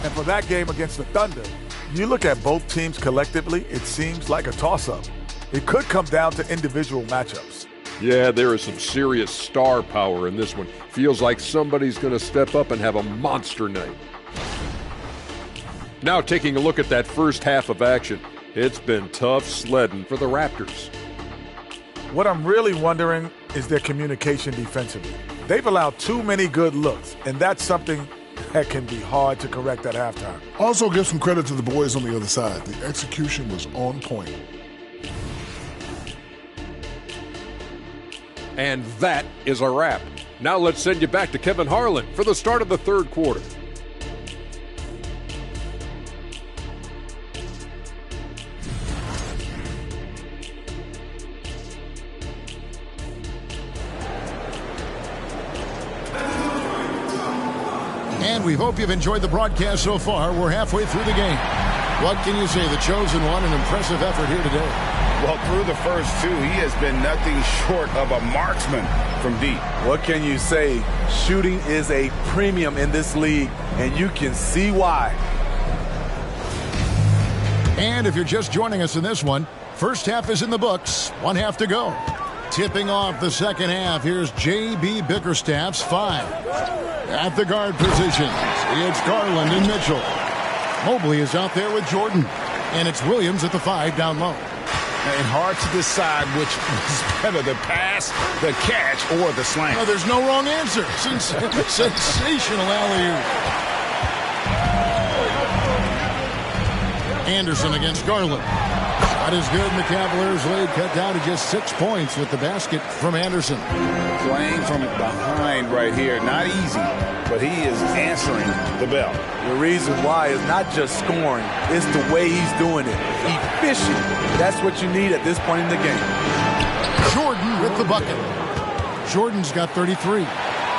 And for that game against the Thunder, you look at both teams collectively, it seems like a toss-up. It could come down to individual matchups. Yeah, there is some serious star power in this one. Feels like somebody's going to step up and have a monster night. Now taking a look at that first half of action, it's been tough sledding for the Raptors. What I'm really wondering is their communication defensively. They've allowed too many good looks, and that's something that can be hard to correct at halftime. Also give some credit to the boys on the other side. The execution was on point. And that is a wrap. Now let's send you back to Kevin Harlan for the start of the third quarter. And we hope you've enjoyed the broadcast so far. We're halfway through the game. What can you say? The chosen one, an impressive effort here today. Well, through the first two, he has been nothing short of a marksman from deep. What can you say? Shooting is a premium in this league, and you can see why. And if you're just joining us in this one, first half is in the books. 1 half to go. Tipping off the second half, here's J.B. Bickerstaff's 5. At the guard positions, it's Garland and Mitchell. Mobley is out there with Jordan. And it's Williams at the 5 down low. And hard to decide which was better, the pass, the catch, or the slam. No, there's no wrong answer. Sensational alley-oop. Anderson against Garland. Shot is good, and the Cavaliers lead cut down to just 6 points with the basket from Anderson. Playing from behind right here. Not easy, but he is answering the bell. The reason why is not just scoring, it's the way he's doing it. Efficient. That's what you need at this point in the game. Jordan with the bucket. Jordan's got 33.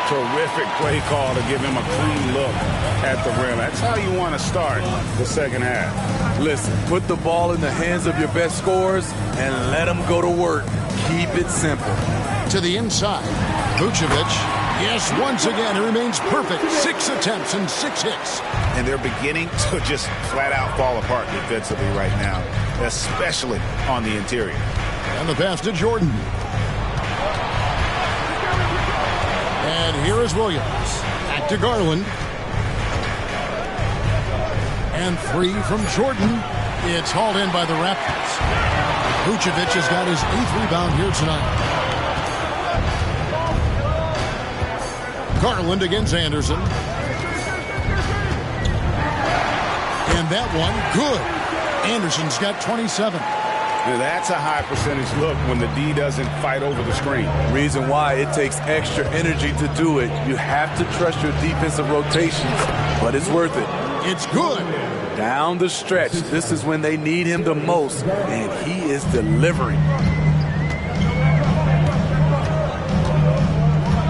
Terrific play call to give him a clean look at the rim. That's how you want to start the second half. Listen, put the ball in the hands of your best scorers and let them go to work. Keep it simple. To the inside, Vucevic. Yes, once again, he remains perfect. 6 attempts and 6 hits. And they're beginning to just flat out fall apart defensively right now, especially on the interior. And the pass to Jordan. And here is Williams. Back to Garland. And 3 from Jordan. It's hauled in by the Raptors. Vucevic has got his 8th rebound here tonight. Garland against Anderson. And that one, good. Anderson's got 27. Now that's a high percentage look when the D doesn't fight over the screen. Reason why it takes extra energy to do it. You have to trust your defensive rotations, but it's worth it. It's good. Down the stretch, this is when they need him the most, and he is delivering.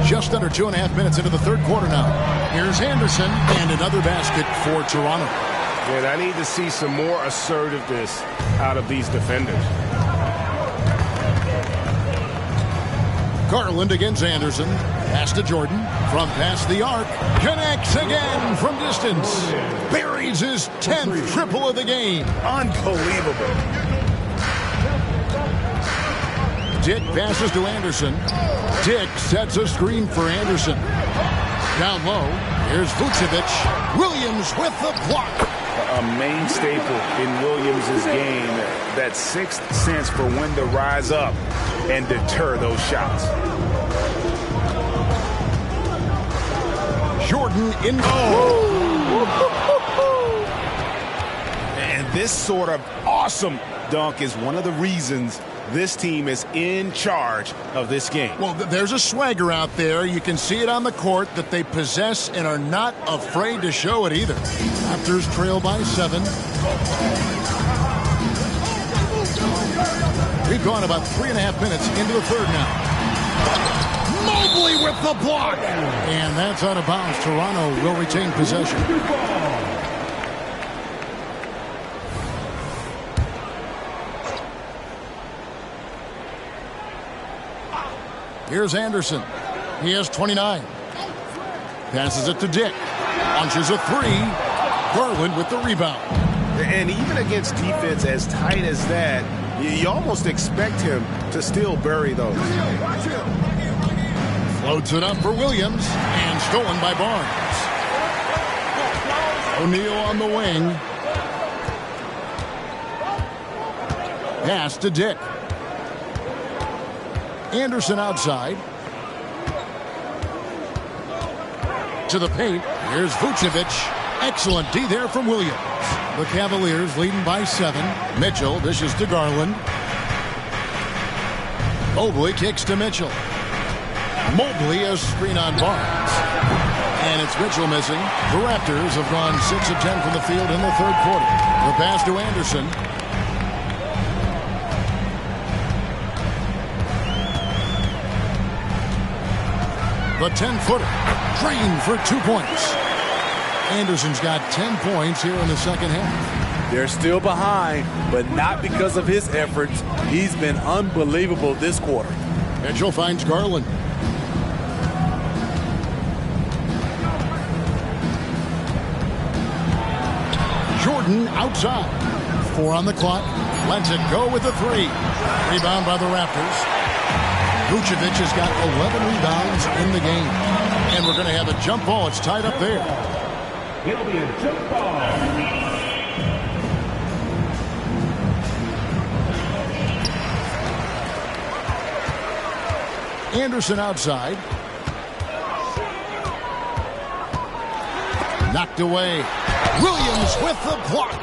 Just under 2.5 minutes into the third quarter now. Here's Anderson and another basket for Toronto. And I need to see some more assertiveness out of these defenders. Garland against Anderson. Pass to Jordan. From past the arc. Connects again from distance. Buries his 10th triple of the game. Unbelievable. Dick passes to Anderson. Dick sets a screen for Anderson. Down low, here's Vucevic. Williams with the block. A main staple in Williams' game, that sixth sense for when to rise up and deter those shots. Jordan in. And this sort of awesome dunk is one of the reasons this team is in charge of this game. Well, there's a swagger out there. You can see it on the court that they possess and are not afraid to show it either. Raptors trail by 7. We've gone about 3.5 minutes into the third now. Mobley with the block. And that's out of bounds. Toronto will retain possession. Here's Anderson. He has 29. Passes it to Dick. Launches a 3. Garland with the rebound. And even against defense as tight as that, you almost expect him to still bury those. Floats it up for Williams. And stolen by Barnes. O'Neal on the wing. Pass to Dick. Anderson outside. To the paint. Here's Vucevic. Excellent D there from Williams. The Cavaliers leading by 7. Mitchell dishes to Garland. Mobley kicks to Mitchell. Mobley a screen on Barnes. And it's Mitchell missing. The Raptors have gone 6 of 10 from the field in the third quarter. The pass to Anderson. The 10-footer drained for 2 points. Anderson's got 10 points here in the second half. They're still behind, but not because of his efforts. He's been unbelievable this quarter. Mitchell finds Garland. Jordan outside. 4 on the clock. Lets it go with the 3. Rebound by the Raptors. Vucevic has got 11 rebounds in the game. And we're going to have a jump ball. It's tied up there. It'll be a jump ball. Anderson outside. Knocked away. Williams with the block.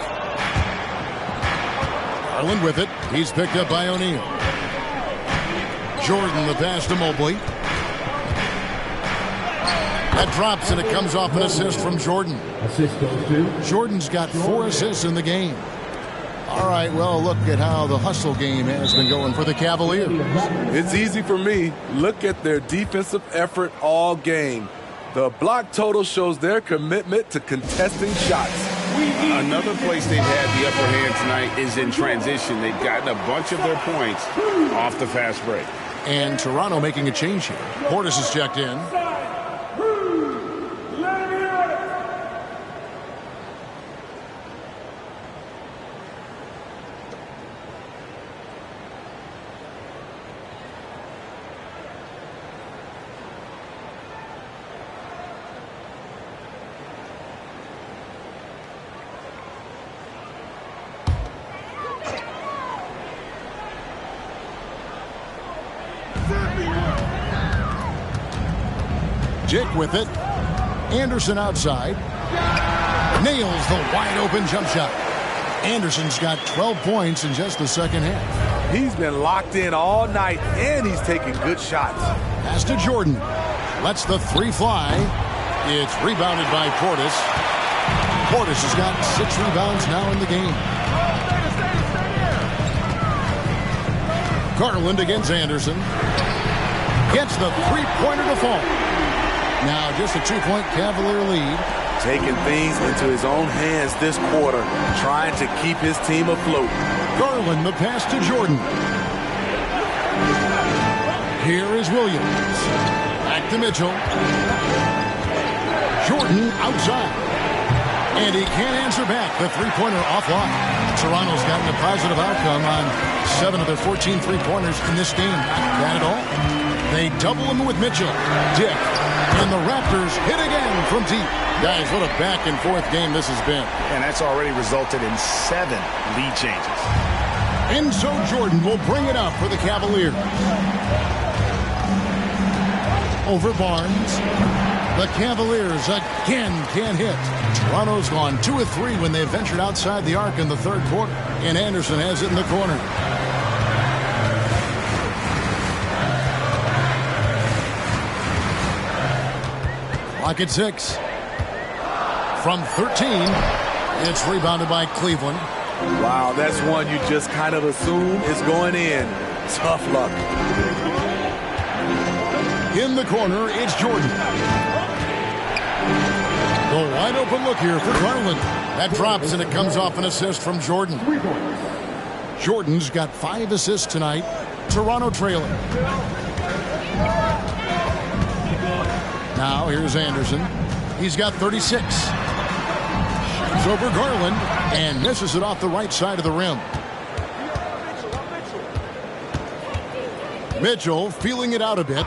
Garland with it. He's picked up by O'Neal. Jordan the pass to Mobley. That drops and it comes off an assist from Jordan. Assist goes to Jordan's got 4 assists in the game. All right, well, look at how the hustle game has been going for the Cavaliers. It's easy for me. Look at their defensive effort all game. The block total shows their commitment to contesting shots. Another place they've had the upper hand tonight is in transition. They've gotten a bunch of their points off the fast break. And Toronto making a change here. Portis is checked in. Jake with it. Anderson outside. Nails the wide open jump shot. Anderson's got 12 points in just the second half. He's been locked in all night, and he's taking good shots. Pass to Jordan. Lets the 3 fly. It's rebounded by Portis. Portis has got 6 rebounds now in the game. Garland against Anderson. Gets the 3-pointer to fall. Now just a 2-point Cavalier lead. Taking things into his own hands this quarter, trying to keep his team afloat. Garland the pass to Jordan. Here is Williams. Back to Mitchell. Jordan outside. And he can't answer back. The 3-pointer offline. Toronto's gotten a positive outcome on 7 of their 14 3-pointers in this game. Not bad at all. They double him with Mitchell. Dick. And the Raptors hit again from deep. Guys, what a back-and-forth game this has been. And that's already resulted in 7 lead changes. And so Jordan will bring it up for the Cavaliers. Over Barnes. The Cavaliers again can't hit. Toronto's gone 2 of 3 when they ventured outside the arc in the third quarter. And Anderson has it in the corner. Clock at 6. From 13, it's rebounded by Cleveland. Wow, that's one you just kind of assume is going in. Tough luck. In the corner, it's Jordan. The wide open look here for Garland. That drops and it comes off an assist from Jordan. Jordan's got 5 assists tonight. Toronto trailing. Now here's Anderson. He's got 36. Shoots over Garland and misses it off the right side of the rim. Mitchell feeling it out a bit.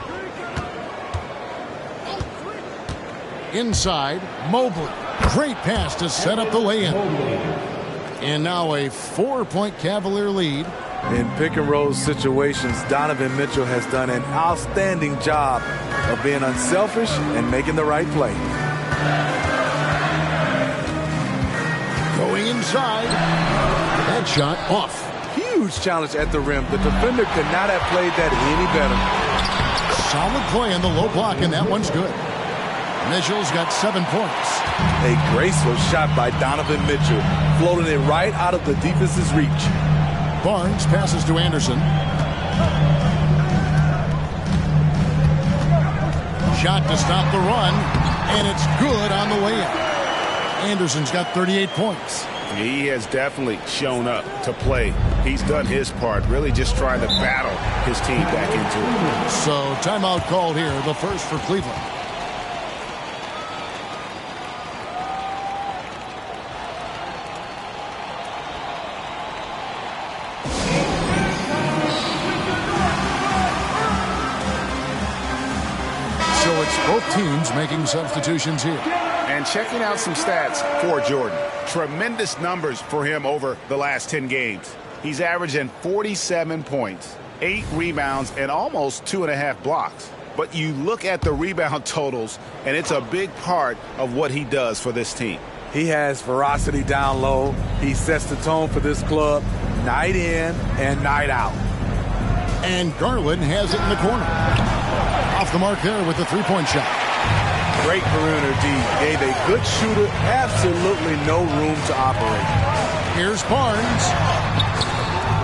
Inside, Mobley. Great pass to set up the lay-in. And now a 4-point Cavalier lead. In pick-and-roll situations, Donovan Mitchell has done an outstanding job of being unselfish and making the right play. Going inside. That shot off. Huge challenge at the rim. The defender could not have played that any better. Solid play on the low block, and that one's good. Mitchell's got 7 points. A graceful shot by Donovan Mitchell, floating it right out of the defense's reach. Barnes passes to Anderson. Shot to stop the run, and it's good on the way-in. Anderson's got 38 points. He has definitely shown up to play. He's done his part, really just trying to battle his team back into it. So timeout called here, the first for Cleveland. So it's both teams making substitutions here. And checking out some stats for Jordan. Tremendous numbers for him over the last 10 games. He's averaging 47 points, 8 rebounds, and almost 2.5 blocks. But you look at the rebound totals, and it's a big part of what he does for this team. He has ferocity down low. He sets the tone for this club night in and night out. And Garland has it in the corner. Off the mark there with the three-point shot. Great perimeter D. Gave a good shooter absolutely no room to operate. Here's Barnes.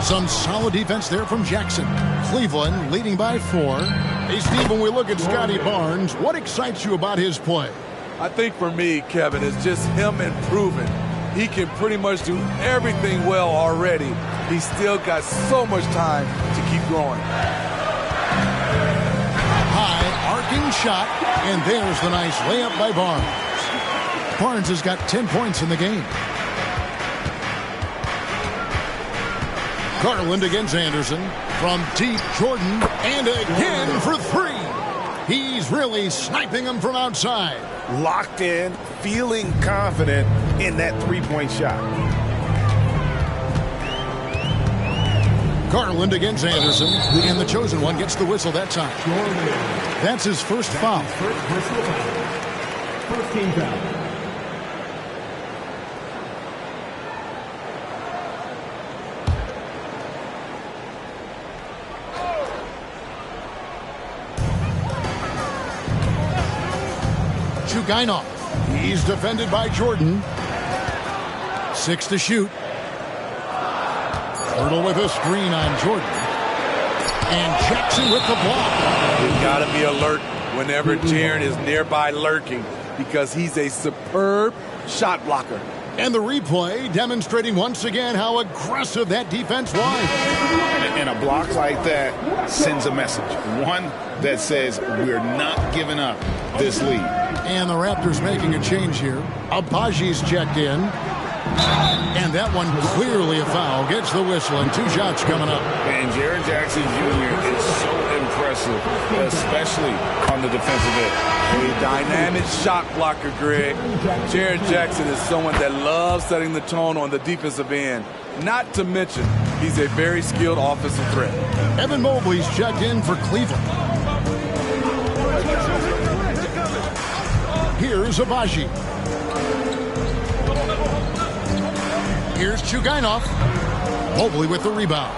Some solid defense there from Jackson. Cleveland leading by 4. Hey, Steve, when we look at Scotty Barnes, what excites you about his play? I think for me, Kevin, it's just him improving. He can pretty much do everything well already. He's still got so much time to keep growing. High arcing shot, and there's the nice layup by Barnes. Barnes has got 10 points in the game. Garland against Anderson. From deep, Jordan, and again for 3. He's really sniping them from outside. Locked in, feeling confident in that three-point shot. Garland against Anderson, and the chosen one gets the whistle that time. That's his first foul. First team foul. Chugainov. He's defended by Jordan. 6 to shoot. Hurdle with a screen on Jordan. And Jackson with the block. You've got to be alert whenever Jaren is nearby lurking because he's a superb shot blocker. And the replay demonstrating once again how aggressive that defense was. And a block like that sends a message. One that says we're not giving up this lead. And the Raptors making a change here. Abaji's checked in. And that one clearly a foul. Gets the whistle and 2 shots coming up. And Jaren Jackson Jr. is so impressive, especially on the defensive end. A dynamic shot blocker, Greg. Jaren Jackson is someone that loves setting the tone on the defensive end. Not to mention, he's a very skilled offensive threat. Evan Mobley's checked in for Cleveland. Here's Abaji. Here's Chugainov. Mobley with the rebound.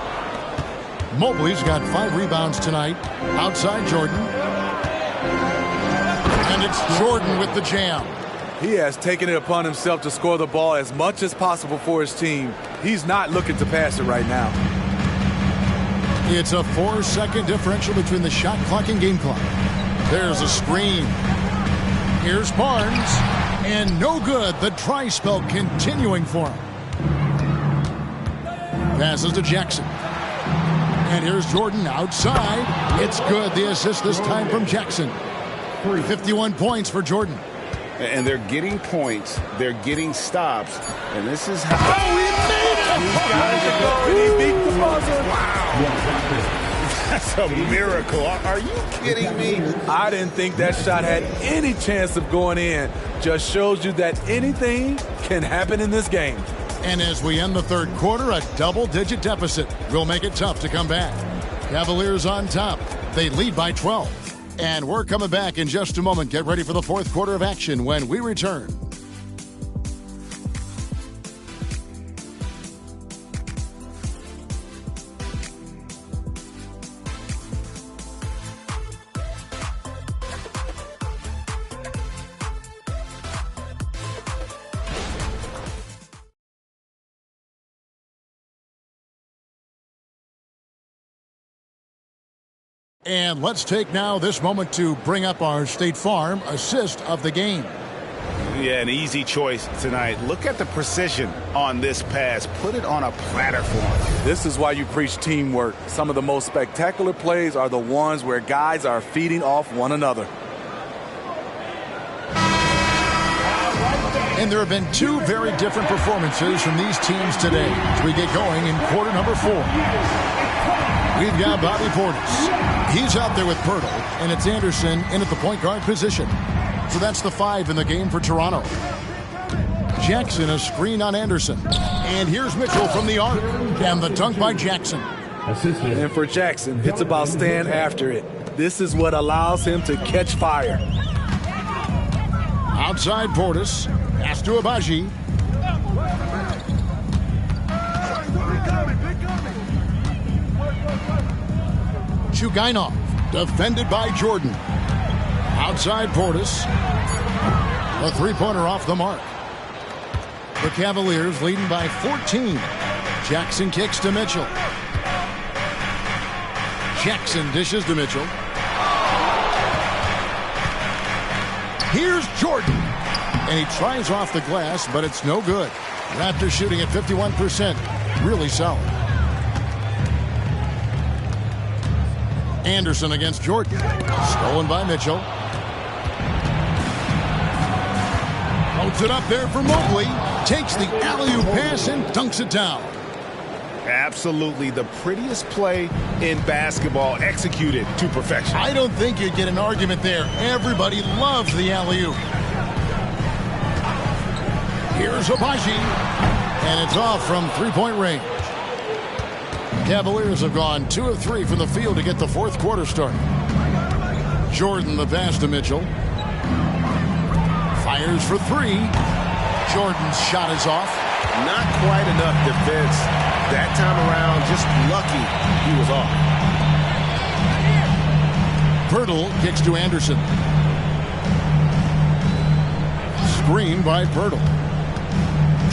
Mobley's got 5 rebounds tonight. Outside Jordan. And it's Jordan with the jam. He has taken it upon himself to score the ball as much as possible for his team. He's not looking to pass it right now. It's a 4-second differential between the shot clock and game clock. There's a screen. Here's Barnes. And no good. The dry spell continuing for him. Passes to Jackson. And here's Jordan outside. It's good. The assist this time from Jackson. 51 points for Jordan. And they're getting points. They're getting stops. And this is how... Oh, he made it! He beat the buzzer. Wow. That's a miracle. Are you kidding me? I didn't think that shot had any chance of going in. Just shows you that anything can happen in this game. And as we end the third quarter, a double-digit deficit will make it tough to come back. Cavaliers on top. They lead by 12. And we're coming back in just a moment. Get ready for the fourth quarter of action when we return. And let's take now this moment to bring up our State Farm assist of the game. Yeah, an easy choice tonight. Look at the precision on this pass. Put it on a platter for him. This is why you preach teamwork. Some of the most spectacular plays are the ones where guys are feeding off one another. And there have been two very different performances from these teams today as we get going in quarter number 4. We've got Bobby Portis. He's out there with Pirtle, and it's Anderson in at the point guard position. So that's the 5 in the game for Toronto. Jackson, a screen on Anderson. And here's Mitchell from the arc. And the dunk by Jackson. And for Jackson, it's about staying after it. This is what allows him to catch fire. Outside Portis. Pass to Abaji. Chugainov. Defended by Jordan. Outside Portis. A three-pointer off the mark. The Cavaliers leading by 14. Jackson kicks to Mitchell. Jackson dishes to Mitchell. Here's Jordan. And he tries off the glass, but it's no good. Raptors shooting at 51%. Really solid. Anderson against Jordan. Stolen by Mitchell. Holds it up there for Mobley. Takes the alley-oop pass and dunks it down. Absolutely the prettiest play in basketball, executed to perfection. I don't think you'd get an argument there. Everybody loves the alley-oop. Here's Abaji. And it's off from three-point range. Cavaliers have gone 2 of 3 from the field to get the fourth quarter started. Jordan the pass to Mitchell. Fires for 3. Jordan's shot is off. Not quite enough defense that time around. Just lucky he was off. Pirtle kicks to Anderson. Screen by Pirtle.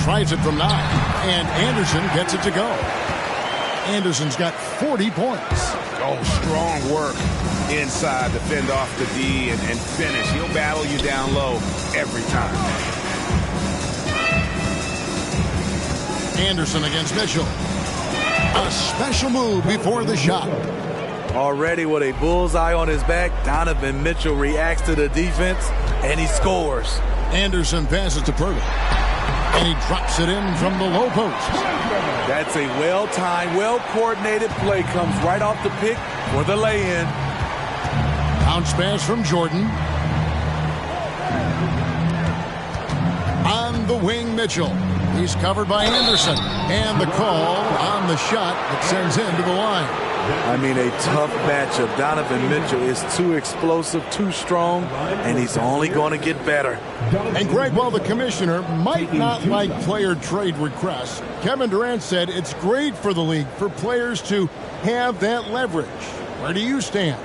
Tries it from 9. And Anderson gets it to go. Anderson's got 40 points. Oh, strong work inside to fend off the D and finish. He'll battle you down low every time. Anderson against Mitchell. A special move before the shot. Already with a bullseye on his back, Donovan Mitchell reacts to the defense, and he scores. Anderson passes to Pirtle. And he drops it in from the low post. That's a well-timed, well-coordinated play. Comes right off the pick for the lay-in. Bounce pass from Jordan. On the wing, Mitchell. He's covered by Anderson. And the call on the shot that sends him to the line. I mean, a tough matchup. Donovan Mitchell is too explosive, too strong, and he's only going to get better. And Greg, while the commissioner might not like player trade requests, Kevin Durant said it's great for the league for players to have that leverage. Where do you stand?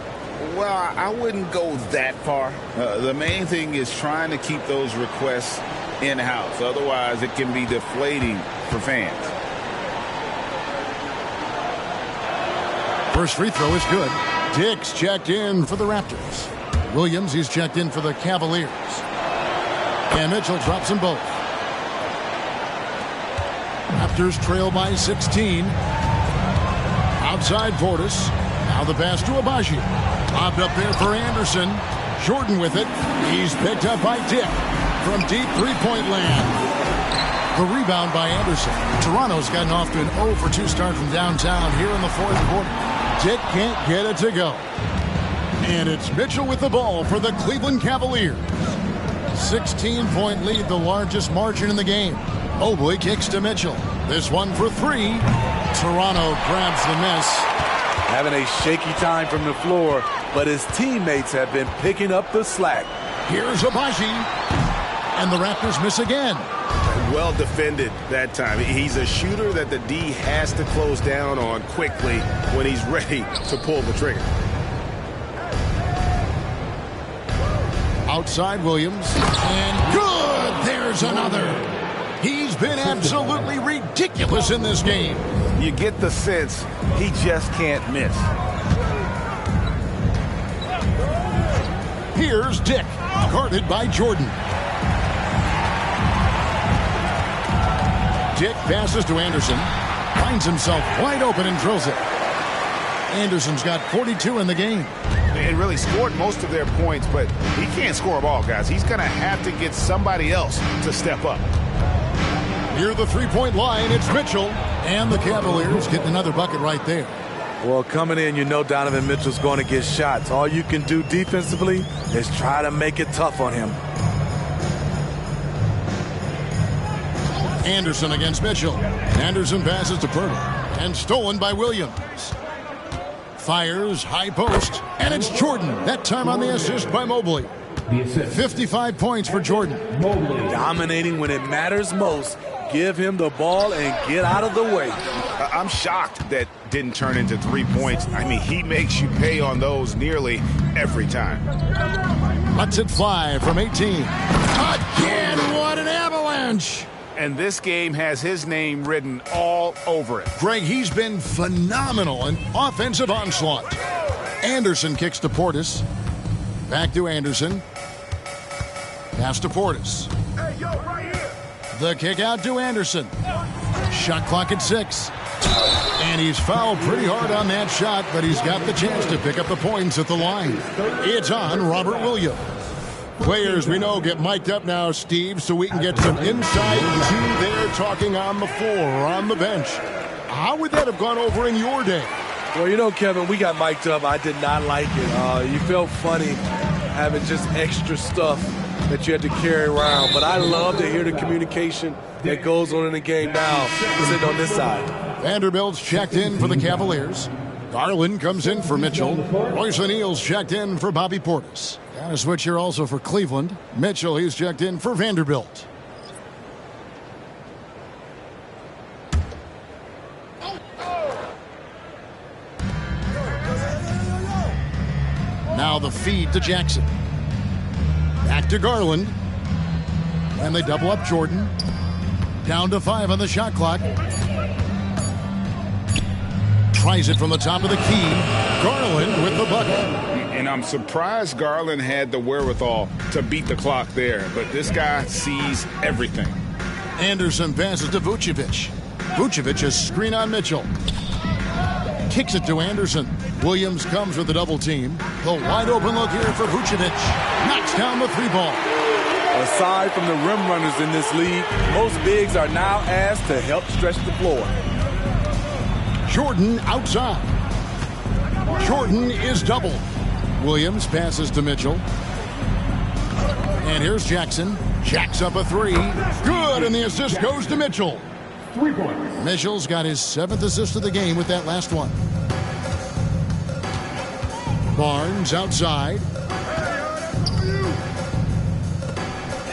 Well, I wouldn't go that far. The main thing is trying to keep those requests in-house. Otherwise, it can be deflating for fans. First free throw is good. Dick's checked in for the Raptors. Williams, he's checked in for the Cavaliers. And Mitchell drops them both. Raptors trail by 16. Outside Portis. Now the pass to Abaji. Lobbed up there for Anderson. Jordan with it. He's picked up by Dick from deep three-point land. The rebound by Anderson. Toronto's gotten off to an 0-for-2 start from downtown here in the fourth quarter. Dick can't get it to go. And it's Mitchell with the ball for the Cleveland Cavaliers. 16-point lead, the largest margin in the game. Mobley kicks to Mitchell. This one for 3. Toronto grabs the miss. Having a shaky time from the floor, but his teammates have been picking up the slack. Here's Abaji. And the Raptors miss again. Well defended that time. He's a shooter that the D has to close down on quickly when he's ready to pull the trigger. Outside Williams. And good! There's another. He's been absolutely ridiculous in this game. You get the sense he just can't miss. Here's Dick, guarded by Jordan. Dick passes to Anderson. Finds himself wide open and drills it. Anderson's got 42 in the game. And really scored most of their points, but he can't score them all, guys. He's going to have to get somebody else to step up. Near the three-point line, it's Mitchell. And the Cavaliers getting another bucket right there. Well, coming in, you know Donovan Mitchell's going to get shots. All you can do defensively is try to make it tough on him. Anderson against Mitchell. Anderson passes to Pirtle. And stolen by Williams. Fires, high post, and it's Jordan. That time on the assist by Mobley. 55 points for Jordan. Dominating when it matters most. Give him the ball and get out of the way. I'm shocked that didn't turn into 3 points. I mean, he makes you pay on those nearly every time. Lets it fly from 18. Again, what an avalanche! And this game has his name written all over it. Greg, he's been phenomenal in offensive onslaught. Anderson kicks to Portis. Back to Anderson. Pass to Portis. Hey, yo, right here. The kick out to Anderson. Shot clock at 6. And he's fouled pretty hard on that shot, but he's got the chance to pick up the points at the line. It's on Robert Williams. Players we know get mic'd up now, Steve, so we can get some insight to their talking on the floor or on the bench. How would that have gone over in your day? Well, you know, Kevin, we got mic'd up. I did not like it. You felt funny having just extra stuff that you had to carry around. But I love to hear the communication that goes on in the game now, sitting on this side. Vanderbilt's checked in for the Cavaliers. Garland comes in for Mitchell. Royce O'Neal's checked in for Bobby Portis. Got a switch here also for Cleveland. Mitchell, he's checked in for Vanderbilt. Now the feed to Jackson. Back to Garland. And they double up Jordan. Down to 5 on the shot clock. Tries it from the top of the key. Garland with the bucket. And I'm surprised Garland had the wherewithal to beat the clock there. But this guy sees everything. Anderson passes to Vucevic. Vucevic is screen on Mitchell. Kicks it to Anderson. Williams comes with the double team. The wide open look here for Vucevic. Knocks down the 3-ball. Aside from the rim runners in this league, most bigs are now asked to help stretch the floor. Jordan outside. Jordan is doubled. Williams passes to Mitchell. And here's Jackson. Jacks up a 3. Good, and the assist goes to Mitchell. 3 points. Mitchell's got his 7th assist of the game with that last one. Barnes outside.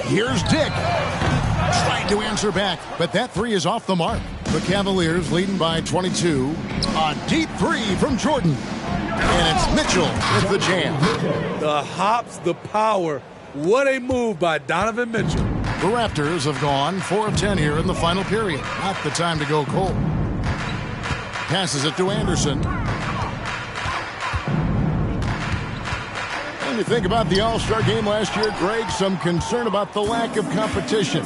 Here's Dick. Trying to answer back, but that 3 is off the mark. The Cavaliers leading by 22. A deep 3 from Jordan. And it's Mitchell with the jam. The hops, the power. What a move by Donovan Mitchell. The Raptors have gone 4 of 10 here in the final period. Not the time to go cold. Passes it to Anderson. When you think about the All-Star game last year, Greg, some concern about the lack of competition.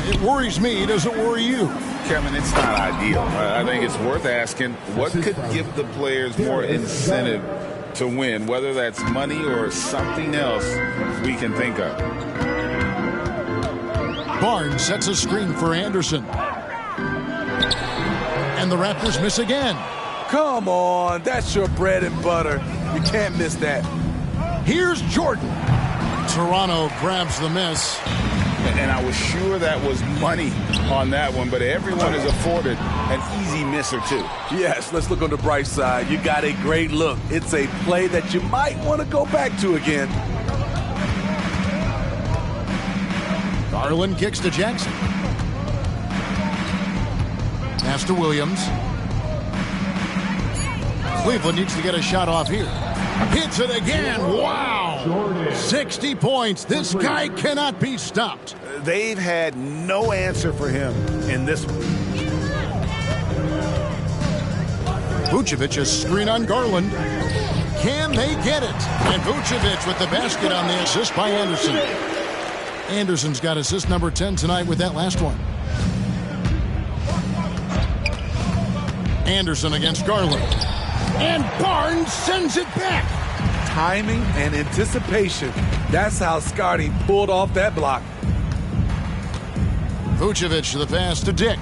It worries me. Does it worry you? Kevin, it's not ideal. I think it's worth asking what could give the players more incentive to win, whether that's money or something else we can think of. Barnes sets a screen for Anderson. And the Raptors miss again. Come on, that's your bread and butter. You can't miss that. Here's Jordan. Toronto grabs the miss. And I was sure that was money on that one, but everyone is afforded an easy miss or two. Yes, let's look on the bright side. You got a great look. It's a play that you might want to go back to again. Garland kicks to Jackson. Pass to Williams. Cleveland needs to get a shot off here. Hits it again. Wow. 60 points. This guy cannot be stopped. They've had no answer for him in this one. Vucevic is screen on Garland. Can they get it? And Vucevic with the basket on the assist by Anderson. Anderson's got assist number 10 tonight with that last one. Anderson against Garland. And Barnes sends it back. Timing and anticipation. That's how Scotty pulled off that block. Vucevic the pass to Dick.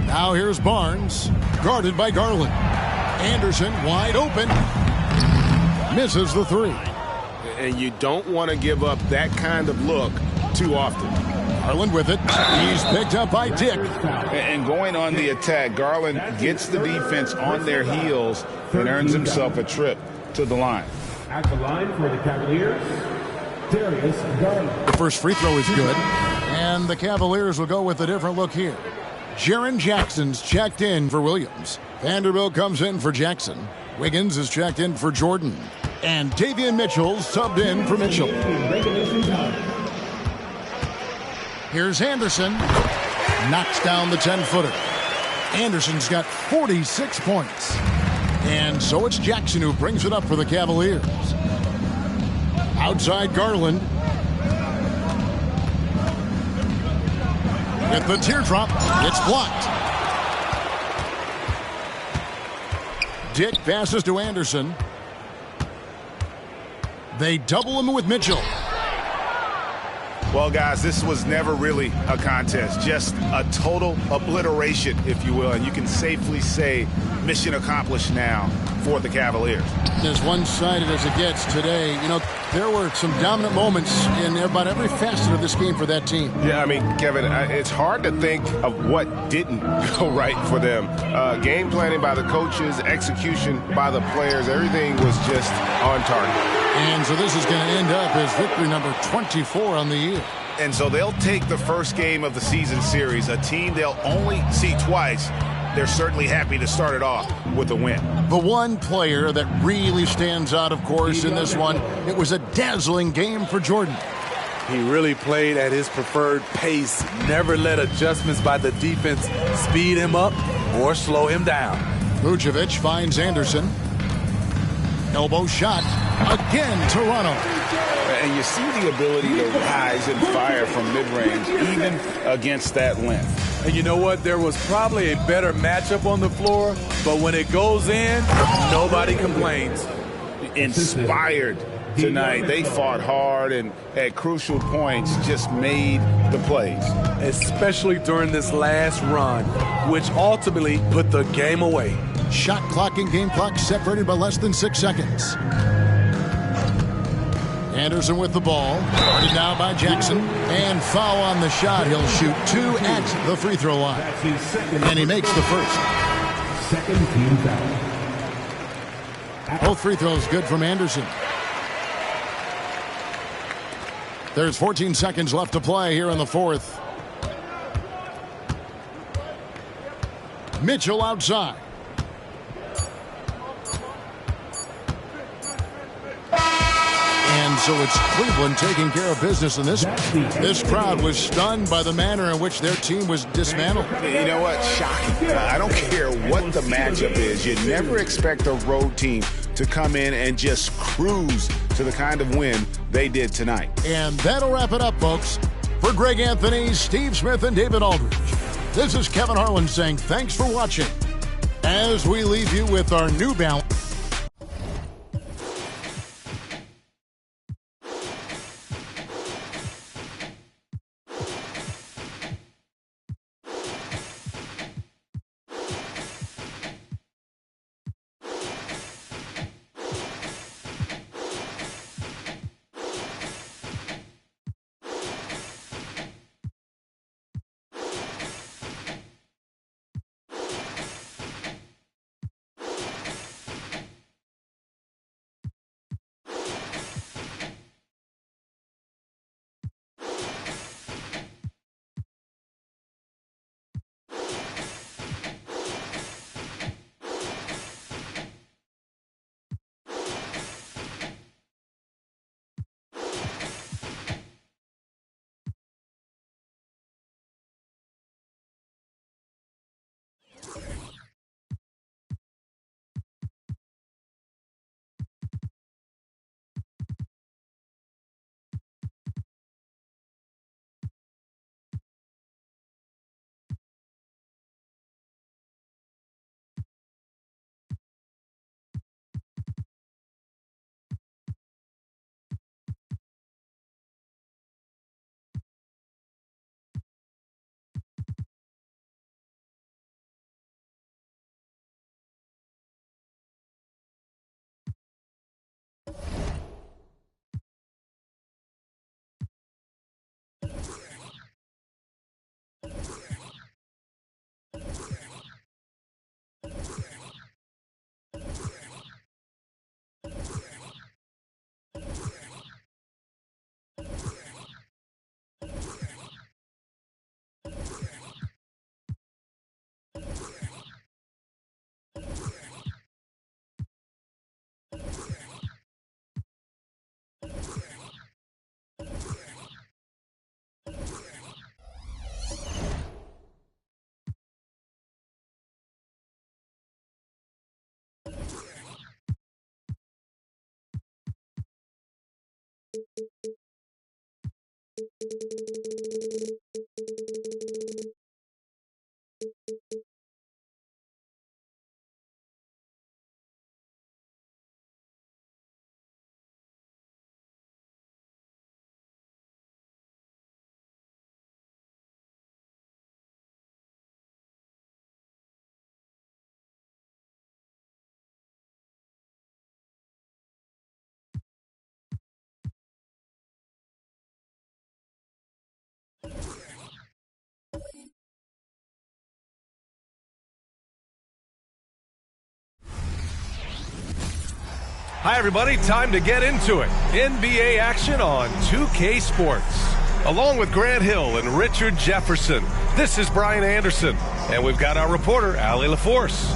Now here's Barnes, guarded by Garland. Anderson wide open. Misses the three. And you don't want to give up that kind of look too often. Garland with it. He's picked up by Dick. And going on the attack, Garland gets the defense on their heels and earns himself a trip to the line. At the line for the Cavaliers, Darius Garland. The first free throw is good. And the Cavaliers will go with a different look here. Jaren Jackson's checked in for Williams. Vanderbilt comes in for Jackson. Wiggins is checked in for Jordan. And Davion Mitchell's subbed in for Mitchell. Here's Anderson. Knocks down the 10-footer. Anderson's got 46 points. And so it's Jackson who brings it up for the Cavaliers. Outside Garland. With the teardrop, it's blocked. Dick passes to Anderson. They double him with Mitchell. Well, guys, this was never really a contest, just a total obliteration, if you will. And you can safely say mission accomplished now for the Cavaliers. As one-sided as it gets today, you know, there were some dominant moments in about every facet of this game for that team. Yeah, I mean, Kevin, it's hard to think of what didn't go right for them. Game planning by the coaches, execution by the players, everything was just on target. And so this is going to end up as victory number 24 on the year. And so they'll take the first game of the season series, a team they'll only see twice. They're certainly happy to start it off with a win. The one player that really stands out, of course, in this one, it was a dazzling game for Jordan. He really played at his preferred pace, never let adjustments by the defense speed him up or slow him down. Vucevic finds Anderson. Elbow shot. Again, Toronto. And you see the ability to rise and fire from mid-range, even against that length. And you know what? There was probably a better matchup on the floor, but when it goes in, nobody complains. Inspired tonight. They fought hard and at crucial points just made the plays. Especially during this last run, which ultimately put the game away. Shot clock and game clock separated by less than 6 seconds. Anderson with the ball. Guarded now by Jackson. And foul on the shot. He'll shoot 2 at the free throw line. And he makes the first. Second team foul. Both free throws good from Anderson. There's 14 seconds left to play here in the fourth. Mitchell outside. And so it's Cleveland taking care of business in this. This crowd was stunned by the manner in which their team was dismantled. You know what? Shocking. I don't care what the matchup is. You never expect a road team to come in and just cruise to the kind of win they did tonight. And that'll wrap it up, folks. For Greg Anthony, Steve Smith, and David Aldridge, this is Kevin Harlan saying thanks for watching as we leave you with our New Balance. Hi, everybody. Time to get into it. NBA action on 2K Sports. Along with Grant Hill and Richard Jefferson, this is Brian Anderson. And we've got our reporter, Allie LaForce.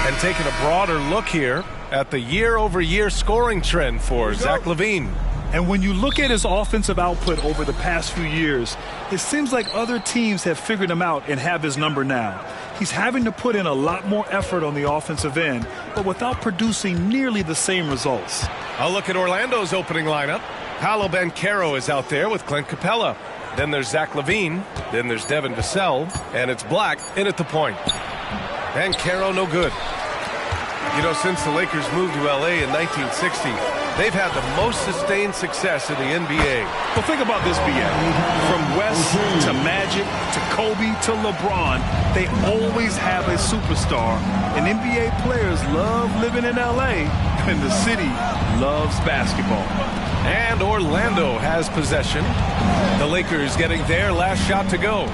And taking a broader look here at the year-over-year scoring trend for Zach LaVine. And when you look at his offensive output over the past few years, it seems like other teams have figured him out and have his number now. He's having to put in a lot more effort on the offensive end, but without producing nearly the same results. I'll look at Orlando's opening lineup. Paolo Banchero is out there with Clint Capella. Then there's Zach LaVine. Then there's Devin Vassell. And it's Black in at the point. Banchero no good. You know, since the Lakers moved to L.A. in 1960, they've had the most sustained success in the NBA. Well, think about this, BA. From West to Magic to Kobe to LeBron, they always have a superstar. And NBA players love living in L.A., and the city loves basketball. And Orlando has possession. The Lakers getting their last shot to go.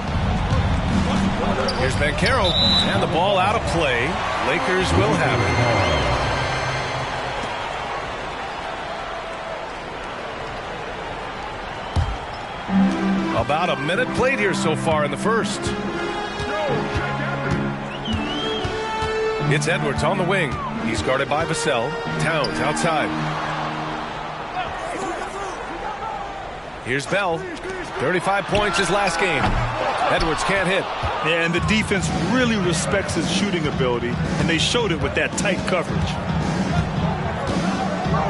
Here's Banchero, and the ball out of play. Lakers will have it. About a minute played here so far in the first. It's Edwards on the wing. He's guarded by Vassell. Towns outside. Here's Bell. 35 points his last game. Edwards can't hit. Yeah, and the defense really respects his shooting ability, and they showed it with that tight coverage.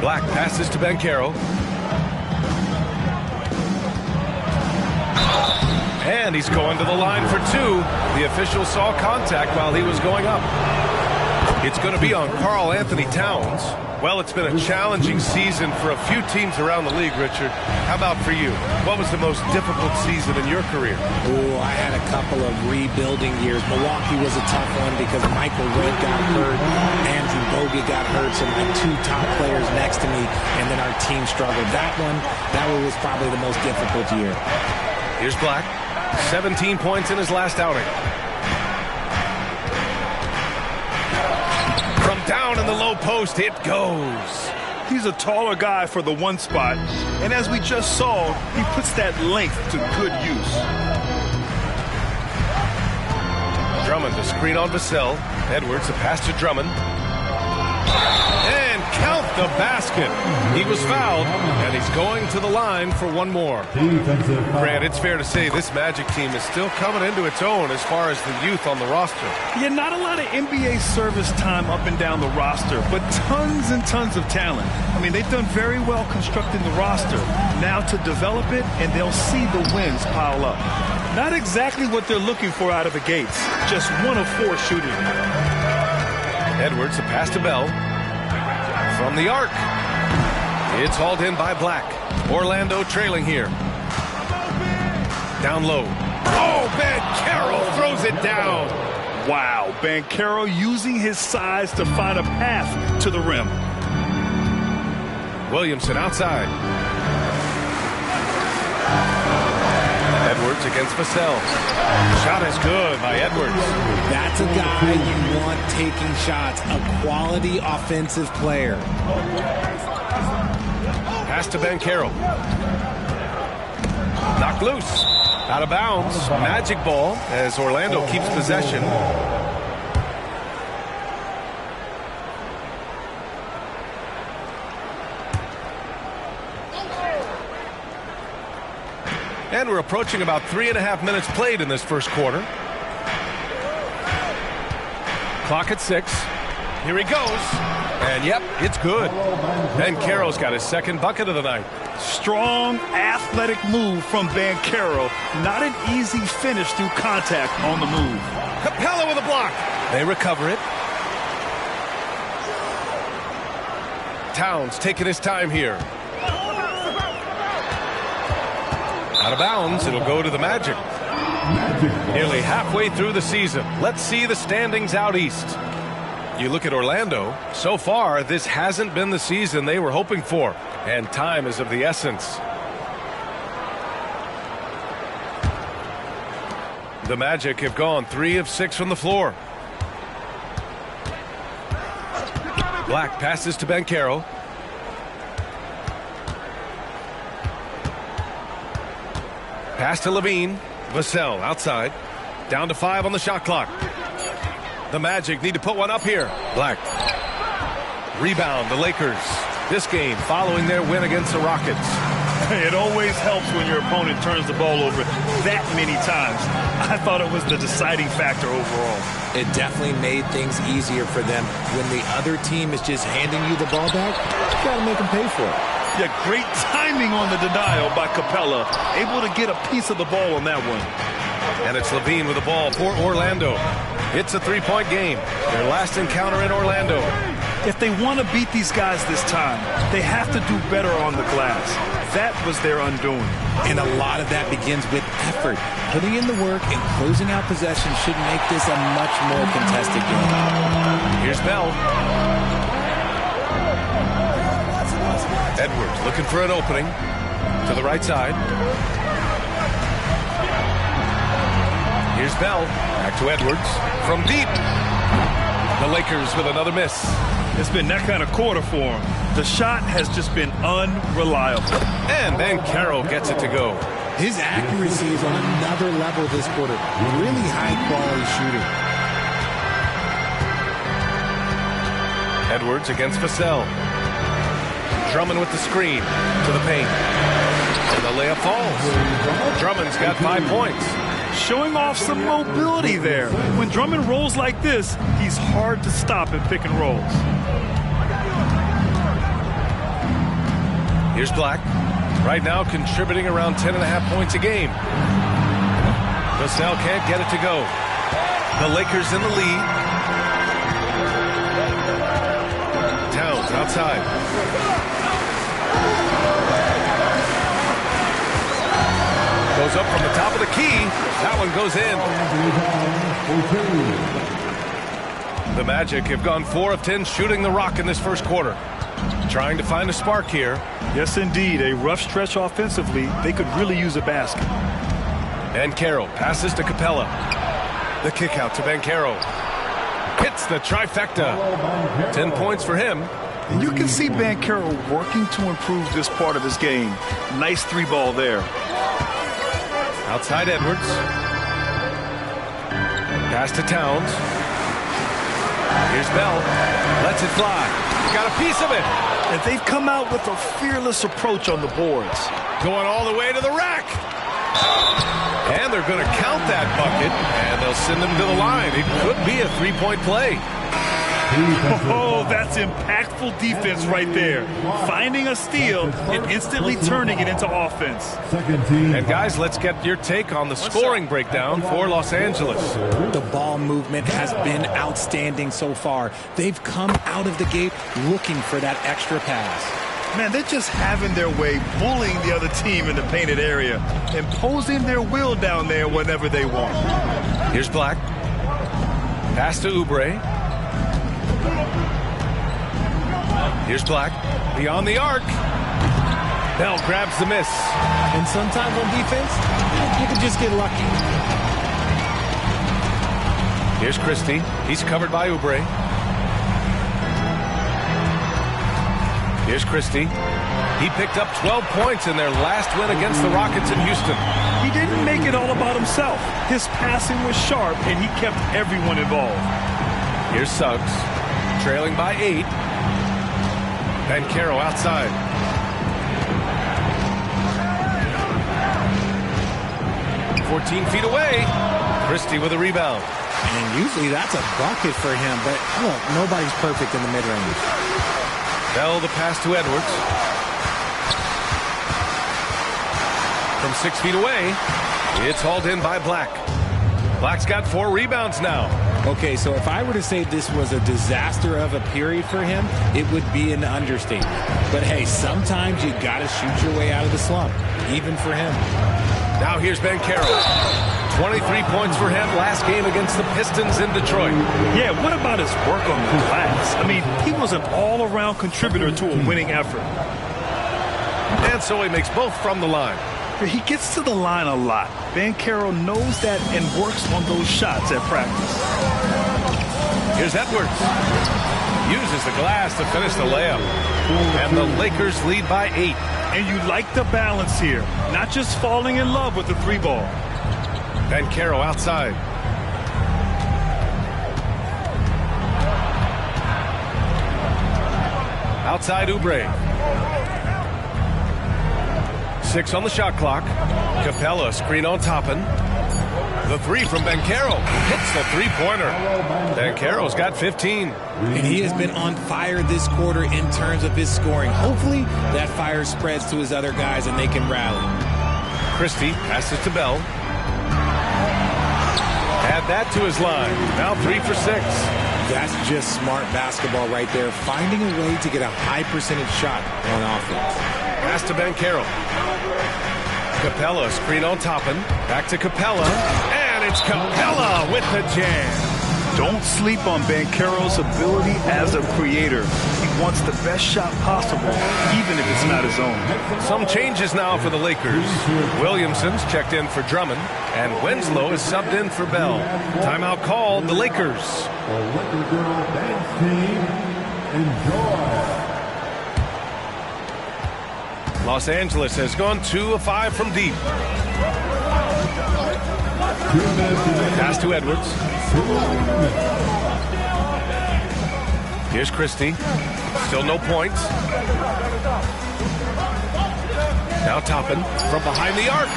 Black passes to Banchero. And he's going to the line for two. The official saw contact while he was going up. It's going to be on Karl Anthony Towns. Well, it's been a challenging season for a few teams around the league, Richard. How about for you? What was the most difficult season in your career? Oh, I had a couple of rebuilding years. Milwaukee was a tough one because Michael Redd got hurt. Andrew Bogut got hurt, so my two top players next to me, and then our team struggled. That one was probably the most difficult year. Here's Black. 17 points in his last outing. From down in the low post, it goes. He's a taller guy for the one spot, and as we just saw, he puts that length to good use. Drummond to screen on Vassell. Edwards a pass to Drummond. And count the basket. He was fouled, and he's going to the line for one more. Grant, it's fair to say this Magic team is still coming into its own as far as the youth on the roster. Yeah, not a lot of NBA service time up and down the roster, but tons and tons of talent. I mean, they've done very well constructing the roster. Now to develop it, and they'll see the wins pile up. Not exactly what they're looking for out of the gates. Just 1 of 4 shooting. Edwards a pass to Bell. From the arc. It's hauled in by Black. Orlando trailing here. Down low. Oh, Banchero throws it down. Wow, Banchero using his size to find a path to the rim. Williamson outside. Edwards against Vassell. Shot is good by Edwards. That's a guy you want taking shots, a quality offensive player. Pass to Banchero. Knocked loose. Out of bounds. Magic ball as Orlando keeps possession. And we're approaching about 3.5 minutes played in this first quarter. Clock at 6. Here he goes. And yep, it's good. Banchero's got his second bucket of the night. Strong, athletic move from Banchero. Not an easy finish through contact on the move. Capella with a block. They recover it. Towns taking his time here. Out of bounds, it'll go to the Magic. Nearly halfway through the season. Let's see the standings out east. You look at Orlando. So far, this hasn't been the season they were hoping for. And time is of the essence. The Magic have gone 3 of 6 from the floor. Black passes to Banchero. Pass to Levine. Vassell outside. Down to 5 on the shot clock. The Magic need to put one up here. Black. Rebound, the Lakers. This game following their win against the Rockets. It always helps when your opponent turns the ball over that many times. I thought it was the deciding factor overall. It definitely made things easier for them. When the other team is just handing you the ball back, you got to make them pay for it. Yeah, great timing on the denial by Capella. Able to get a piece of the ball on that one. And it's Levine with the ball for Orlando. It's a three-point game. Their last encounter in Orlando. If they want to beat these guys this time, they have to do better on the glass. That was their undoing. And a lot of that begins with effort. Putting in the work and closing out possession should make this a much more contested game. Here's Bell. Edwards looking for an opening to the right side. Here's Bell. Back to Edwards from deep. The Lakers with another miss. It's been that kind of quarter for him. The shot has just been unreliable. And Banchero gets it to go. His accuracy is on another level this quarter. Really high-quality shooting. Edwards against Vassell. Drummond with the screen to the paint. And the layup falls. Drummond's got 5 points. Showing off some mobility there. When Drummond rolls like this, he's hard to stop in pick and rolls. Here's Black. Right now contributing around 10.5 points a game. Vassell can't get it to go. The Lakers in the lead. Towns outside. Goes up from the top of the key. That one goes in. The Magic have gone 4 of 10 shooting the rock in this first quarter. Trying to find a spark here. Yes, indeed. A rough stretch offensively. They could really use a basket. Banchero passes to Capella. The kick out to Banchero. Hits the trifecta. 10 points for him. And you can see Banchero working to improve this part of his game. Nice 3-ball there. Outside Edwards. Pass to Towns. Here's Bell. Lets it fly. Got a piece of it. And they've come out with a fearless approach on the boards. Going all the way to the rack. And they're going to count that bucket. And they'll send them to the line. It could be a 3-point play. Oh, that's impactful defense right there. Finding a steal and instantly turning it into offense. And guys, let's get your take on the scoring breakdown for Los Angeles. The ball movement has been outstanding so far. They've come out of the gate looking for that extra pass. Man, they're just having their way, bullying the other team in the painted area, imposing their will down there whenever they want. Here's Black. Pass to Oubre. Here's Black. Beyond the arc. Bell grabs the miss. And sometimes on defense, you can just get lucky. Here's Christie. He's covered by Oubre. Here's Christie. He picked up 12 points in their last win against the Rockets in Houston. He didn't make it all about himself. His passing was sharp, and he kept everyone involved. Here's Suggs. Trailing by 8. Banchero outside. "14 feet away." Christie with a rebound. And usually that's a bucket for him, but look, nobody's perfect in the mid-range. Bell the pass to Edwards. From 6 feet away, it's hauled in by Black. Black's got 4 rebounds now. Okay, so if I were to say this was a disaster of a period for him, it would be an understatement. But hey, sometimes you got to shoot your way out of the slump, even for him. Now here's Banchero. 23 points for him last game against the Pistons in Detroit. Yeah, what about his work on the glass? I mean, he was an all-around contributor to a winning effort. And so he makes both from the line. He gets to the line a lot. Banchero knows that and works on those shots at practice. Here's Edwards. Uses the glass to finish the layup. And the Lakers lead by 8. And you like the balance here. Not just falling in love with the 3-ball. Banchero outside. Outside Oubre. 6 on the shot clock. Capella screen on Toppin. The 3 from Banchero. Hits the 3-pointer. Banchero's got 15. And he has been on fire this quarter in terms of his scoring. Hopefully that fire spreads to his other guys and they can rally. Christie passes to Bell. Add that to his line. Now 3 for 6. That's just smart basketball right there. Finding a way to get a high percentage shot on offense. Pass to Banchero. Capella screen on Toppin. Back to Capella. And it's Capella with the jam. Don't sleep on Banchero's ability as a creator. He wants the best shot possible, even if it's not his own. Some changes now for the Lakers. Williamson's checked in for Drummond, and Winslow is subbed in for Bell. Timeout called the Lakers. Los Angeles has gone 2 of 5 from deep. Pass to Edwards. Here's Christie. Still no points. Now Toppin from behind the arc.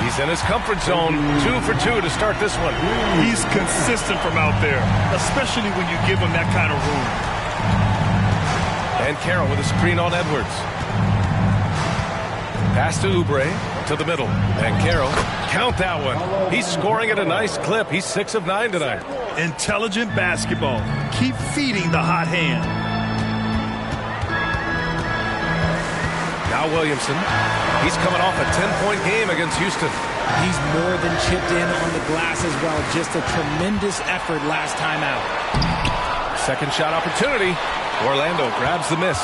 He's in his comfort zone. 2 for 2 to start this one. He's consistent from out there, especially when you give him that kind of room. And Carroll with a screen on Edwards. Pass to Oubre to the middle. And Carroll, count that one. He's scoring at a nice clip. He's 6 of 9 tonight. Intelligent basketball. Keep feeding the hot hand. Now Williamson. He's coming off a 10-point game against Houston. He's more than chipped in on the glass as well. Just a tremendous effort last time out. Second shot opportunity. Orlando grabs the miss.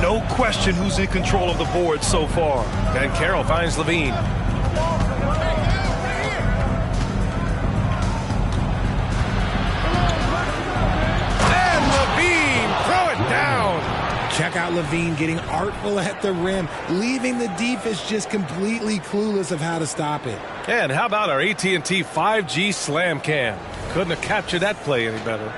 No question who's in control of the board so far. And Carroll finds Levine. And Levine, throw it down. Check out Levine getting artful at the rim, leaving the defense just completely clueless of how to stop it. And how about our AT&T 5G slam cam? Couldn't have captured that play any better.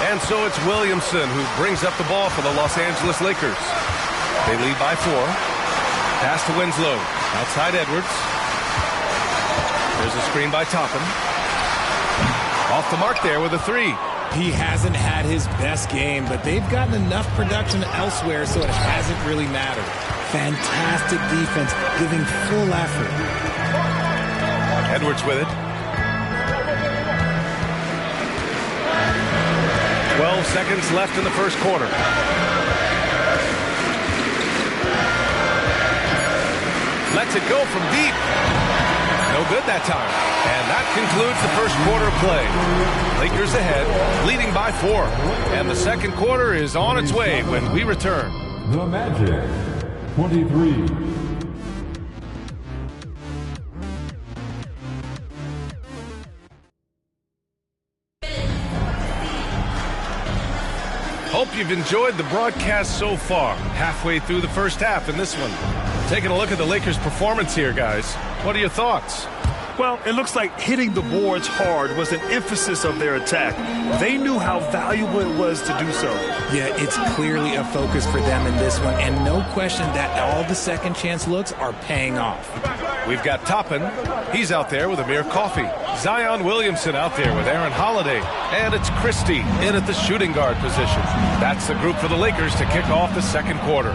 And so it's Williamson who brings up the ball for the Los Angeles Lakers. They lead by 4. Pass to Winslow. Outside Edwards. There's a screen by Toppin. Off the mark there with a 3. He hasn't had his best game, but they've gotten enough production elsewhere so it hasn't really mattered. Fantastic defense, giving full effort. Edwards with it. 12 seconds left in the first quarter. Lets it go from deep. No good that time. And that concludes the first quarter of play. Lakers ahead, leading by 4. And the second quarter is on its way when we return. The Magic, 23. Hope you've enjoyed the broadcast so far. Halfway through the first half in this one. Taking a look at the Lakers' performance here, guys. What are your thoughts? Well, it looks like hitting the boards hard was an emphasis of their attack. They knew how valuable it was to do so. Yeah, it's clearly a focus for them in this one, and no question that all the second chance looks are paying off. We've got Toppin. He's out there with Amir Coffey. Zion Williamson out there with Aaron Holiday. And it's Christie in at the shooting guard position. That's the group for the Lakers to kick off the second quarter.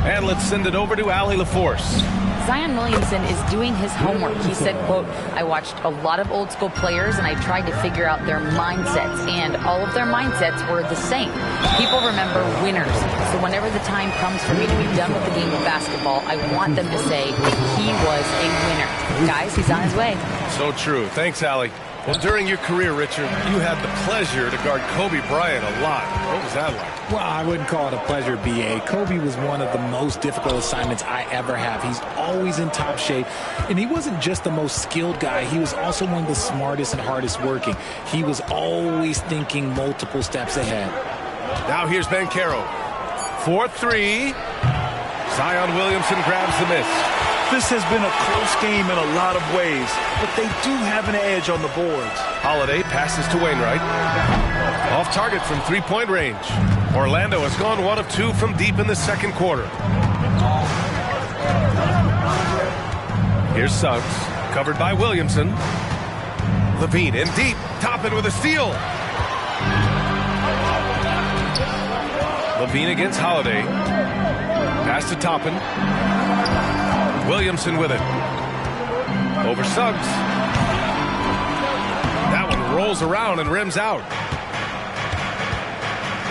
And let's send it over to Allie LaForce. Zion Williamson is doing his homework. He said, quote, I watched a lot of old school players and I tried to figure out their mindsets, and all of their mindsets were the same. People remember winners. So whenever the time comes for me to be done with the game of basketball, I want them to say he was a winner. Guys, he's on his way. So true. Thanks, Allie. Well, during your career, Richard, you had the pleasure to guard Kobe Bryant a lot. What was that like? Well, I wouldn't call it a pleasure, B.A. Kobe was one of the most difficult assignments I ever have. He's always in top shape, and he wasn't just the most skilled guy. He was also one of the smartest and hardest working. He was always thinking multiple steps ahead. Now here's Banchero. 4-3. Zion Williamson grabs the miss. This has been a close game in a lot of ways, but they do have an edge on the boards. Holiday passes to Wainwright. Off target from three-point range. Orlando has gone 1 of 2 from deep in the second quarter. Here's Suggs, covered by Williamson. Levine in deep. Toppin with a steal. Levine against Holiday. Pass to Toppin. Williamson with it. Over Suggs. That one rolls around and rims out.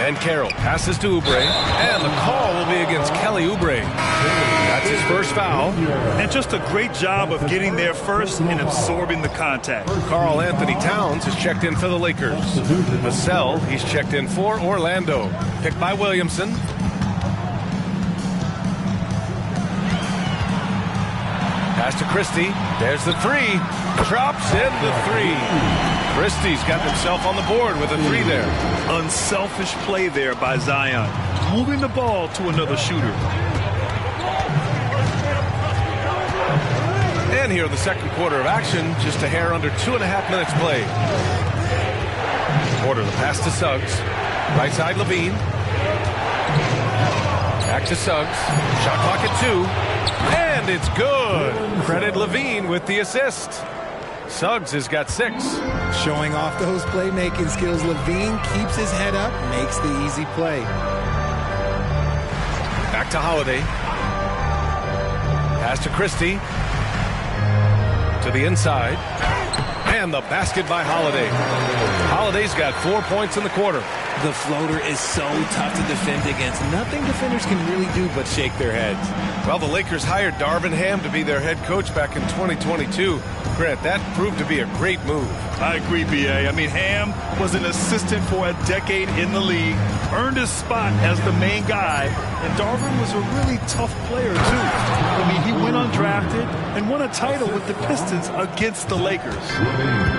And Carroll passes to Oubre. And the call will be against Kelly Oubre. That's his first foul. And just a great job of getting there first and absorbing the contact. Karl Anthony Towns has checked in for the Lakers. Vassell, he's checked in for Orlando. Picked by Williamson. Pass to Christie. There's the three. Drops in the three. Christie's got himself on the board with a three there. Unselfish play there by Zion. Moving the ball to another shooter. And here in the second quarter of action, just a hair under 2.5 minutes played. Porter, the pass to Suggs. Right side, Levine. Back to Suggs. Shot clock at 2. And it's good. Credit Levine with the assist. Suggs has got 6. Showing off those playmaking skills, Levine keeps his head up, makes the easy play. Back to Holiday. Pass to Christie. To the inside. And the basket by Holiday. Holiday's got 4 points in the quarter. The floater is so tough to defend against. Nothing defenders can really do but shake their heads. Well, the Lakers hired Darvin Ham to be their head coach back in 2022. Grant, that proved to be a great move. I agree, B.A. I mean, Ham was an assistant for a decade in the league, earned his spot as the main guy, and Darvin was a really tough player, too. I mean, he went undrafted and won a title with the Pistons against the Lakers.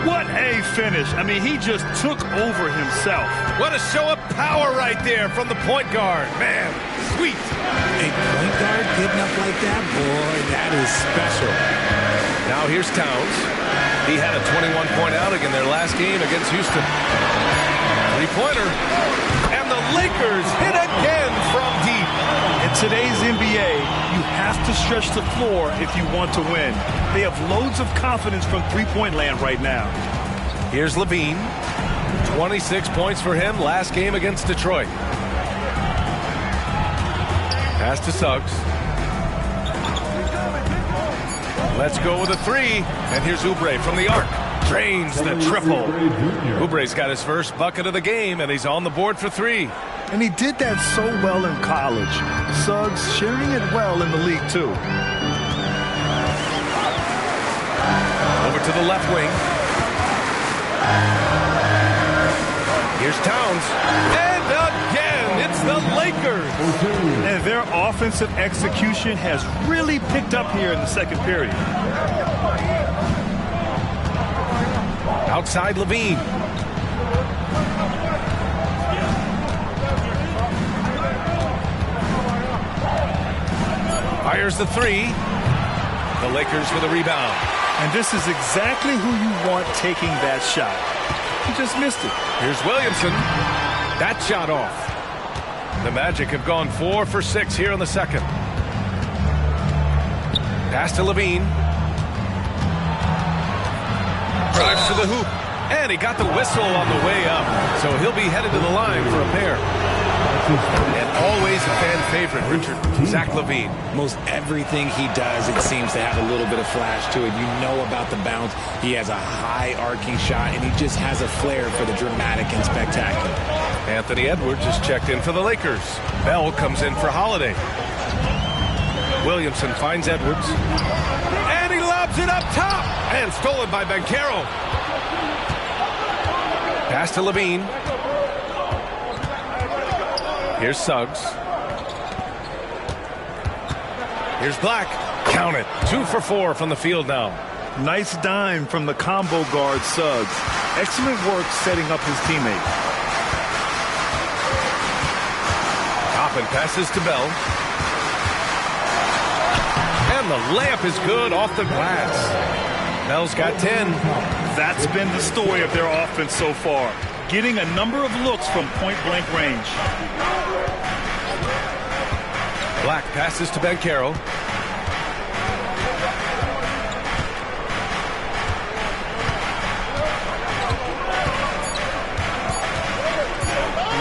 What a finish. I mean, he just took over himself. What a show of power right there from the point guard. Man, sweet. A point guard getting up like that? Boy, that is special. Now here's Towns. He had a 21-point outing in their last game against Houston. Three-pointer. And the Lakers hit again from deep. In today's NBA, you have to stretch the floor if you want to win. They have loads of confidence from three-point land right now. Here's Levine. 26 points for him last game against Detroit. Pass to Suggs. Let's go with a three. And here's Oubre from the arc. Drains the triple. Oubre's got his first bucket of the game, and he's on the board for 3. And he did that so well in college. Suggs sharing it well in the league, too. Over to the left wing. Here's Towns. And again, it's the Lakers. And their offensive execution has really picked up here in the second period. Outside Levine. Fires the 3. The Lakers with a rebound. And this is exactly who you want taking that shot. He just missed it. Here's Williamson. That shot off. The Magic have gone 4 for 6 here in the second. Pass to Levine. Drives to the hoop. And he got the whistle on the way up. So he'll be headed to the line for a pair. And always a fan favorite, Richard, Zach LaVine. Most everything he does, it seems to have a little bit of flash to it. You know about the bounce. He has a high arcing shot, and he just has a flair for the dramatic and spectacular. Anthony Edwards is checked in for the Lakers. Bell comes in for Holiday. Williamson finds Edwards. And he lobs it up top. And stolen by Banchero. Pass to Levine. Here's Suggs. Here's Black. Count it. 2 for 4 from the field now. Nice dime from the combo guard Suggs. Excellent work setting up his teammate. Toppin passes to Bell. And the layup is good off the glass. Bell's got 10. That's been the story of their offense so far. Getting a number of looks from point-blank range. Black passes to Banchero.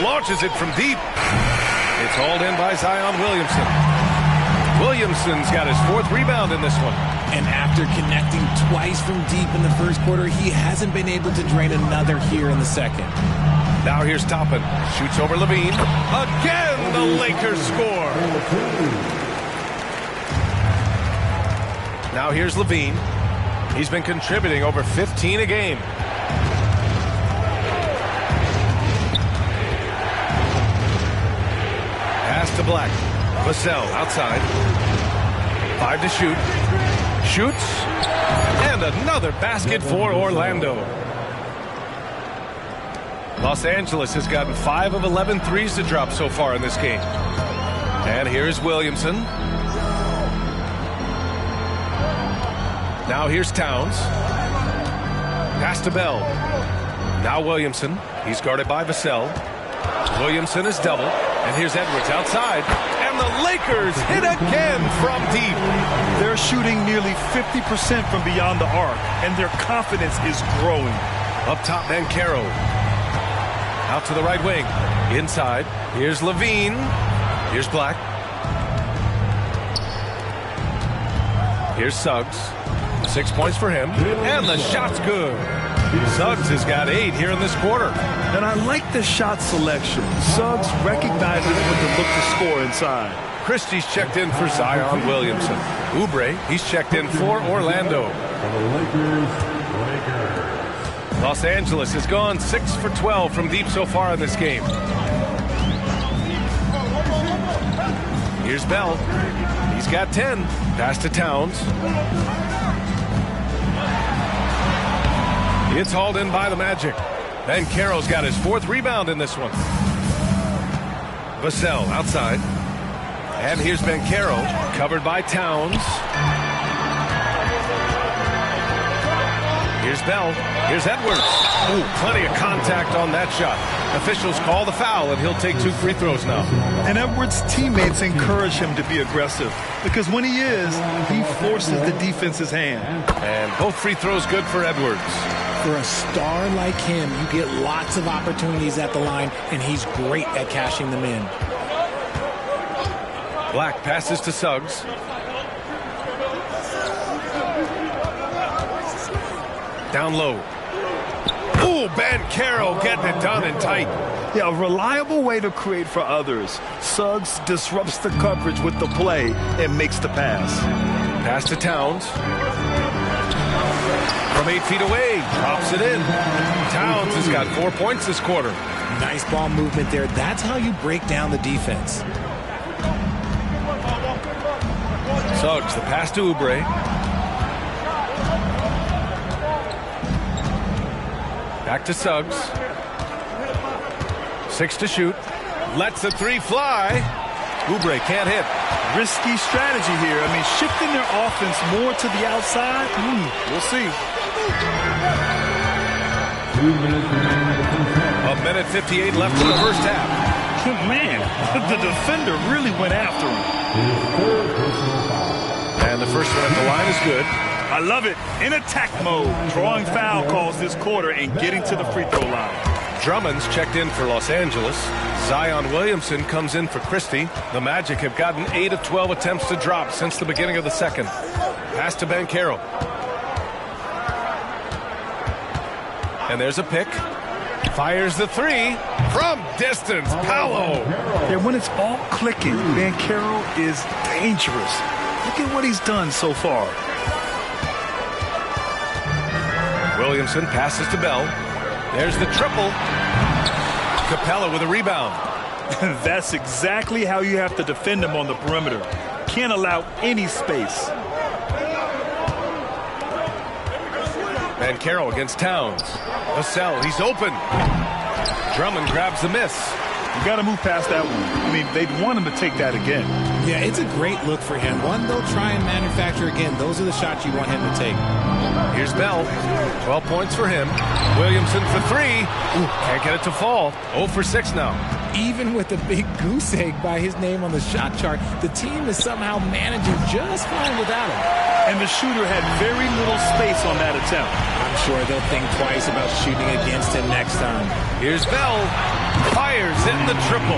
Launches it from deep. It's hauled in by Zion Williamson. Williamson's got his 4th rebound in this one. And after connecting twice from deep in the first quarter, he hasn't been able to drain another here in the second. Now here's Toppin. Shoots over Levine. Again, the Lakers score. Now here's Levine. He's been contributing over 15 a game. Pass to Black. Vassell outside. 5 to shoot. Shoots. And another basket for Orlando. Los Angeles has gotten 5 of 11 threes to drop so far in this game. And here's Williamson. Now here's Towns. Pass to Bell. Now Williamson. He's guarded by Vassell. Williamson is doubled. And here's Edwards outside. And the Lakers hit again from deep. They're shooting nearly 50% from beyond the arc, and their confidence is growing. Up top, Banchero. Out to the right wing. Inside. Here's Levine. Here's Black. Here's Suggs. 6 points for him. And the shot's good. Suggs has got 8 here in this quarter. And I like the shot selection. Suggs recognizes when to look to score inside. Christie's checked in for Zion Williamson. Oubre, he's checked in for Orlando. Los Angeles has gone 6 for 12 from deep so far in this game. Here's Bell. He's got 10. Pass to Towns. It's hauled in by the Magic. Banchero's got his 4th rebound in this one. Vassell outside. And here's Banchero, covered by Towns. Here's Bell. Here's Edwards. Ooh, plenty of contact on that shot. Officials call the foul, and he'll take 2 free throws now. And Edwards' teammates encourage him to be aggressive, because when he is, he forces the defense's hand. And both free throws good for Edwards. For a star like him, you get lots of opportunities at the line, and he's great at cashing them in. Black passes to Suggs. Down low. Ooh, Banchero getting it done and tight. Yeah, a reliable way to create for others. Suggs disrupts the coverage with the play and makes the pass. Pass to Towns. From 8 feet away, drops it in. Towns has got 4 points this quarter. Nice ball movement there. That's how you break down the defense. Suggs, the pass to Oubre. Back to Suggs. 6 to shoot. Lets the 3 fly. Oubre can't hit. Risky strategy here. I mean, shifting their offense more to the outside. We'll see. 1:58 left in the first half. Man, the defender really went after him. And the first one at the line is good. I love it. In attack mode, drawing foul calls this quarter and getting to the free throw line. Drummond's checked in for Los Angeles. Zion Williamson comes in for Christie. The Magic have gotten 8 of 12 attempts to drop since the beginning of the second. Pass to Banchero. And there's a pick. Fires the three from distance. Paolo. And when it's all clicking, Banchero is dangerous. Look at what he's done so far. Williamson passes to Bell. There's the triple. Capella with a rebound. That's exactly how you have to defend him on the perimeter. Can't allow any space. Banchero against Towns. Vassell, he's open. Drummond grabs the miss. You got to move past that one. I mean, they'd want him to take that again. Yeah, it's a great look for him. One, they'll try and manufacture again. Those are the shots you want him to take. Here's Bell. 12 points for him. Williamson for three. Can't get it to fall. 0 for 6 now. Even with a big goose egg by his name on the shot chart, the team is somehow managing just fine without him. And the shooter had very little space on that attempt. I'm sure they'll think twice about shooting against him next time. Here's Bell. Fires in the triple.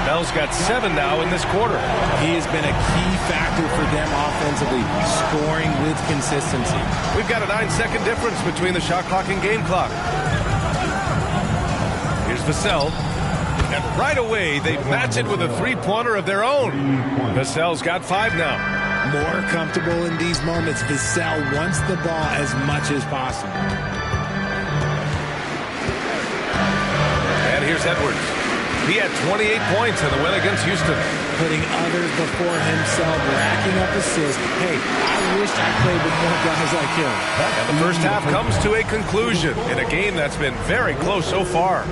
Bell's got 7 now in this quarter. He has been a key factor for them offensively, scoring with consistency. We've got a 9-second difference between the shot clock and game clock. Here's Vassell. And right away, they match it with a three-pointer of their own. Vassell's got 5 now. More comfortable in these moments. Vassell wants the ball as much as possible. And here's Edwards. He had 28 points in the win against Houston. Putting others before himself, racking up assists. Hey, I wish I played with more guys like him. And the first half comes to a conclusion in a game that's been very close so far.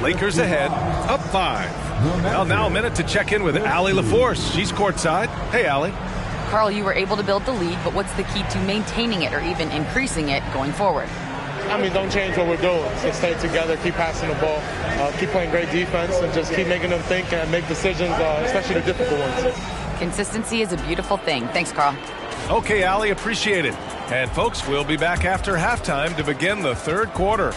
Lakers ahead, up 5. Well, now a minute to check in with Allie LaForce. She's courtside. Hey, Allie. Carl, you were able to build the lead, but what's the key to maintaining it or even increasing it going forward? I mean, don't change what we're doing. Just stay together, keep passing the ball, keep playing great defense, and just keep making them think and make decisions, especially the difficult ones. Consistency is a beautiful thing. Thanks, Carl. Okay, Allie, appreciate it. And, folks, we'll be back after halftime to begin the third quarter.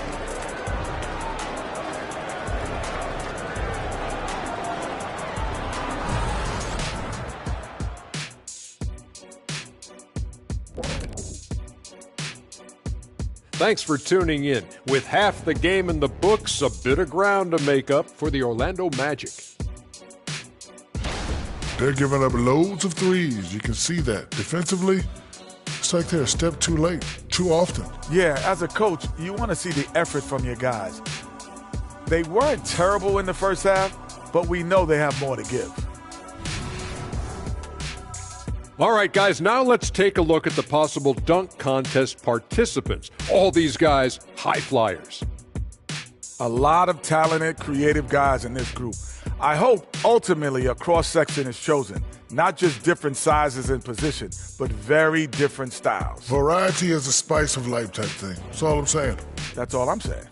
Thanks for tuning in. With half the game in the books, a bit of ground to make up for the Orlando Magic. They're giving up loads of threes. You can see that. Defensively, it's like they're a step too late, too often. Yeah, as a coach, you want to see the effort from your guys. They weren't terrible in the first half, but we know they have more to give. All right, guys, now let's take a look at the possible dunk contest participants. All these guys, high flyers. A lot of talented, creative guys in this group. I hope ultimately a cross-section is chosen. Not just different sizes and positions, but very different styles. Variety is a spice of life type thing. That's all I'm saying. That's all I'm saying.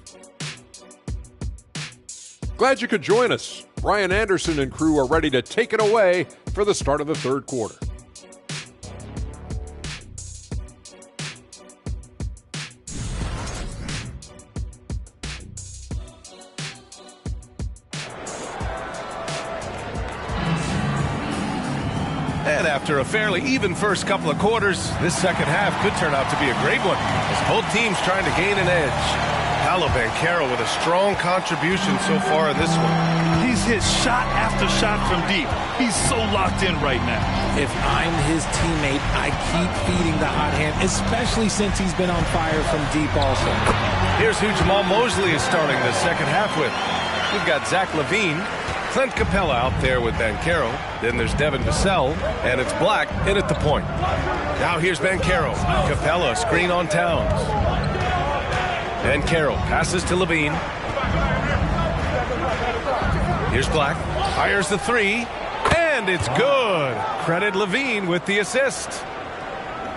Glad you could join us. Brian Anderson and crew are ready to take it away for the start of the third quarter. And after a fairly even first couple of quarters, this second half could turn out to be a great one as both teams trying to gain an edge. Paolo Banchero with a strong contribution so far in this one. He's hit shot after shot from deep. He's so locked in right now. If I'm his teammate, I keep feeding the hot hand, especially since he's been on fire from deep also. Here's who Jamal Mosley is starting the second half with. We've got Zach LaVine, Clint Capella out there with Banchero. Then there's Devin Vassell, and it's Black in at the point. Now here's Banchero. Capella, screen on Towns. Banchero passes to LaVine. Here's Black. Fires the three. And And it's good. Credit Levine with the assist.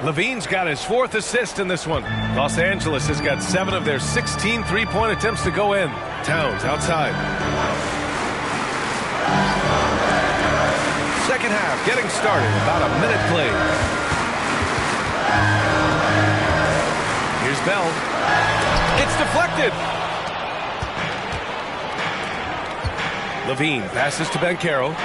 Levine's got his 4th assist in this one. Los Angeles has got 7 of their 16 three-point attempts to go in. Towns outside. Second half getting started. About a minute played. Here's Bell. It's deflected. Levine passes to Banchero.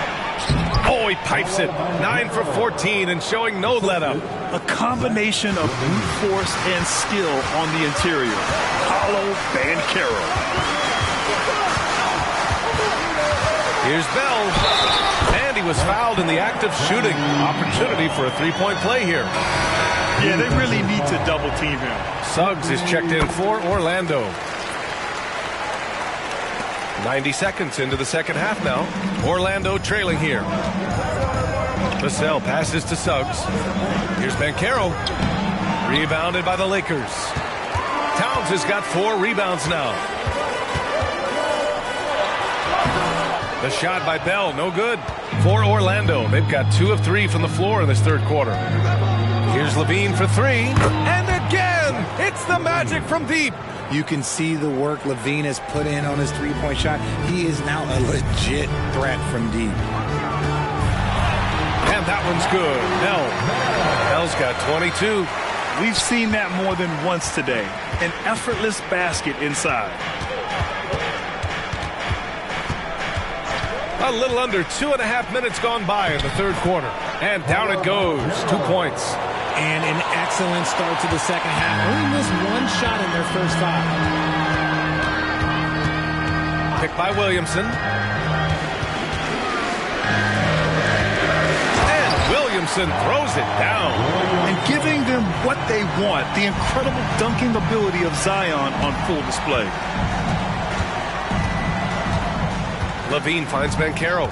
Oh, he pipes it. 9 for 14 and showing no let-up. A combination of brute force and skill on the interior. Paulo Banchero. Here's Bell. And he was fouled in the act of shooting. Opportunity for a three-point play here. Yeah, they really need to double-team him. Suggs is checked in for Orlando. 90 seconds into the second half now. Orlando trailing here. Vassell passes to Suggs. Here's Banchero. Rebounded by the Lakers. Towns has got 4 rebounds now. The shot by Bell, no good. For Orlando, they've got 2 of 3 from the floor in this third quarter. Here's Levine for 3. And again, it's the Magic from deep. You can see the work Levine has put in on his three-point shot. He is now a legit threat from deep. And that one's good. Bell's got 22. We've seen that more than once today. An effortless basket inside. A little under 2.5 minutes gone by in the third quarter. And down it goes. 2 points. And an excellent start to the second half. Only missed 1 shot in their first 5. Picked by Williamson. And Williamson throws it down. And giving them what they want. The incredible dunking ability of Zion on full display. Levine finds Banchero.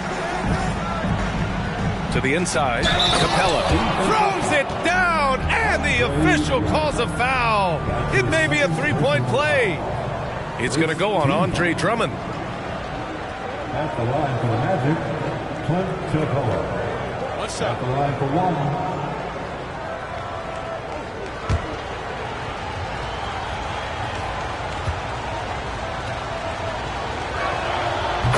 To the inside. Capella throws it down, and the official calls a foul. It may be a three-point play. It's going to go on Andre Drummond. At the line for the Magic, Clint Capella. What's up? At the line for 1.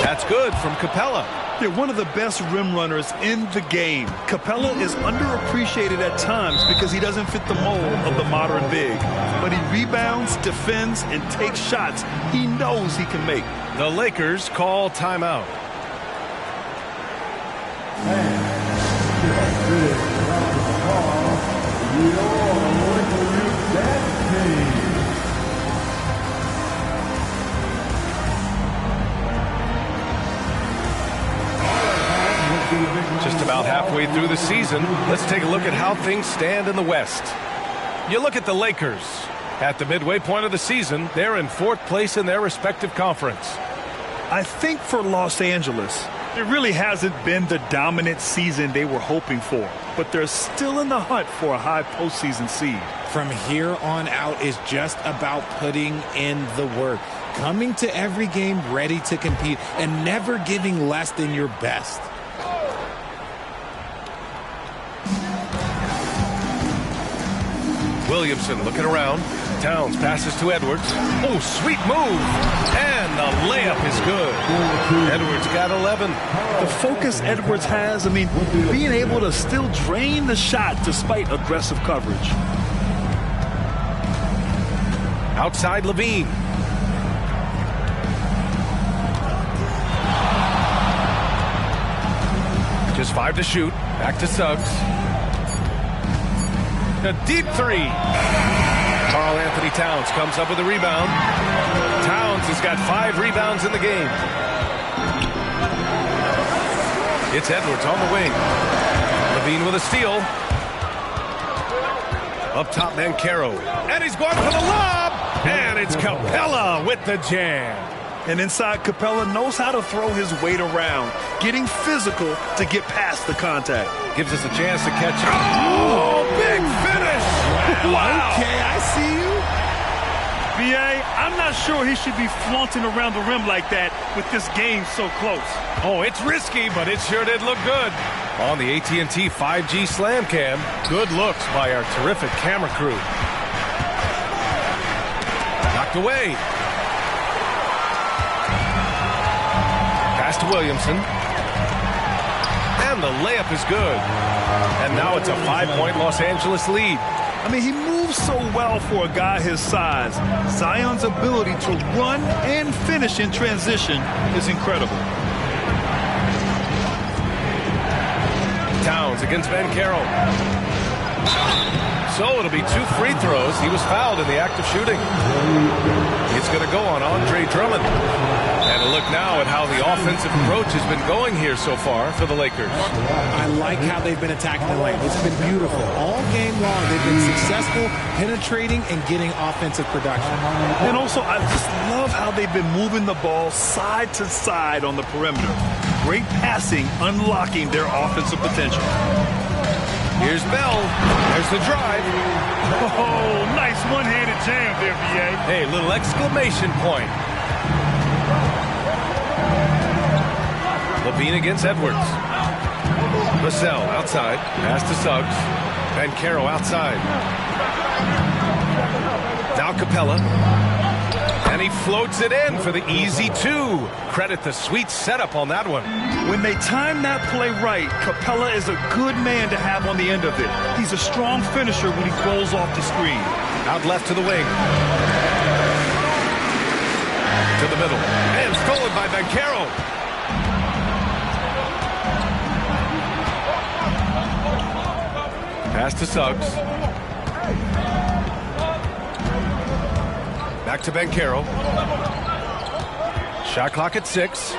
That's good from Capella. They're one of the best rim runners in the game. Capella is underappreciated at times because he doesn't fit the mold of the modern big. But he rebounds, defends, and takes shots he knows he can make. The Lakers call timeout. Just about halfway through the season, let's take a look at how things stand in the West. You look at the Lakers. At the midway point of the season, they're in 4th place in their respective conference. I think for Los Angeles, it really hasn't been the dominant season they were hoping for, but they're still in the hunt for a high postseason seed. From here on out is just about putting in the work, coming to every game ready to compete, and never giving less than your best. Williamson looking around. Towns passes to Edwards. Oh, sweet move. And the layup is good. Edwards got 11. The focus Edwards has, being able to still drain the shot despite aggressive coverage. Outside Levine. Just 5 to shoot. Back to Suggs. A deep 3. Karl Anthony Towns comes up with a rebound. Towns has got 5 rebounds in the game. It's Edwards on the wing. Levine with a steal. Up top, Banchero. And he's going for the lob. And it's Capella with the jam. And inside, Capella knows how to throw his weight around, getting physical to get past the contact. Gives us a chance to catch it. Oh, big finish! Wow! Okay, I see you. B.A., I'm not sure he should be flaunting around the rim like that with this game so close. Oh, it's risky, but it sure did look good. On the AT&T 5G Slam Cam, good looks by our terrific camera crew. Knocked away. Pass to Williamson. And the layup is good. And now it's a 5-point Los Angeles lead. I mean, he moves so well for a guy his size. Zion's ability to run and finish in transition is incredible. Towns against Van Carroll. So it'll be 2 free throws. He was fouled in the act of shooting. It's going to go on Andre Drummond. And a look now at how the offensive approach has been going here so far for the Lakers. I like how they've been attacking the lane. It's been beautiful. All game long, they've been successful, penetrating, and getting offensive production. And also, I just love how they've been moving the ball side to side on the perimeter. Great passing, unlocking their offensive potential. Here's Bell. There's the drive. Oh, nice one-handed jam there, B.A. Hey, little exclamation point. Levine against Edwards. Vassell outside. Pass to Suggs. Van Carroll outside. Now Capella. And he floats it in for the easy 2. Credit the sweet setup on that one. When they time that play right, Capella is a good man to have on the end of it. He's a strong finisher when he rolls off the screen. Out left to the wing. To the middle. And stolen by Van Carroll. Pass to Suggs. Back to Ben Carroll. Shot clock at 6.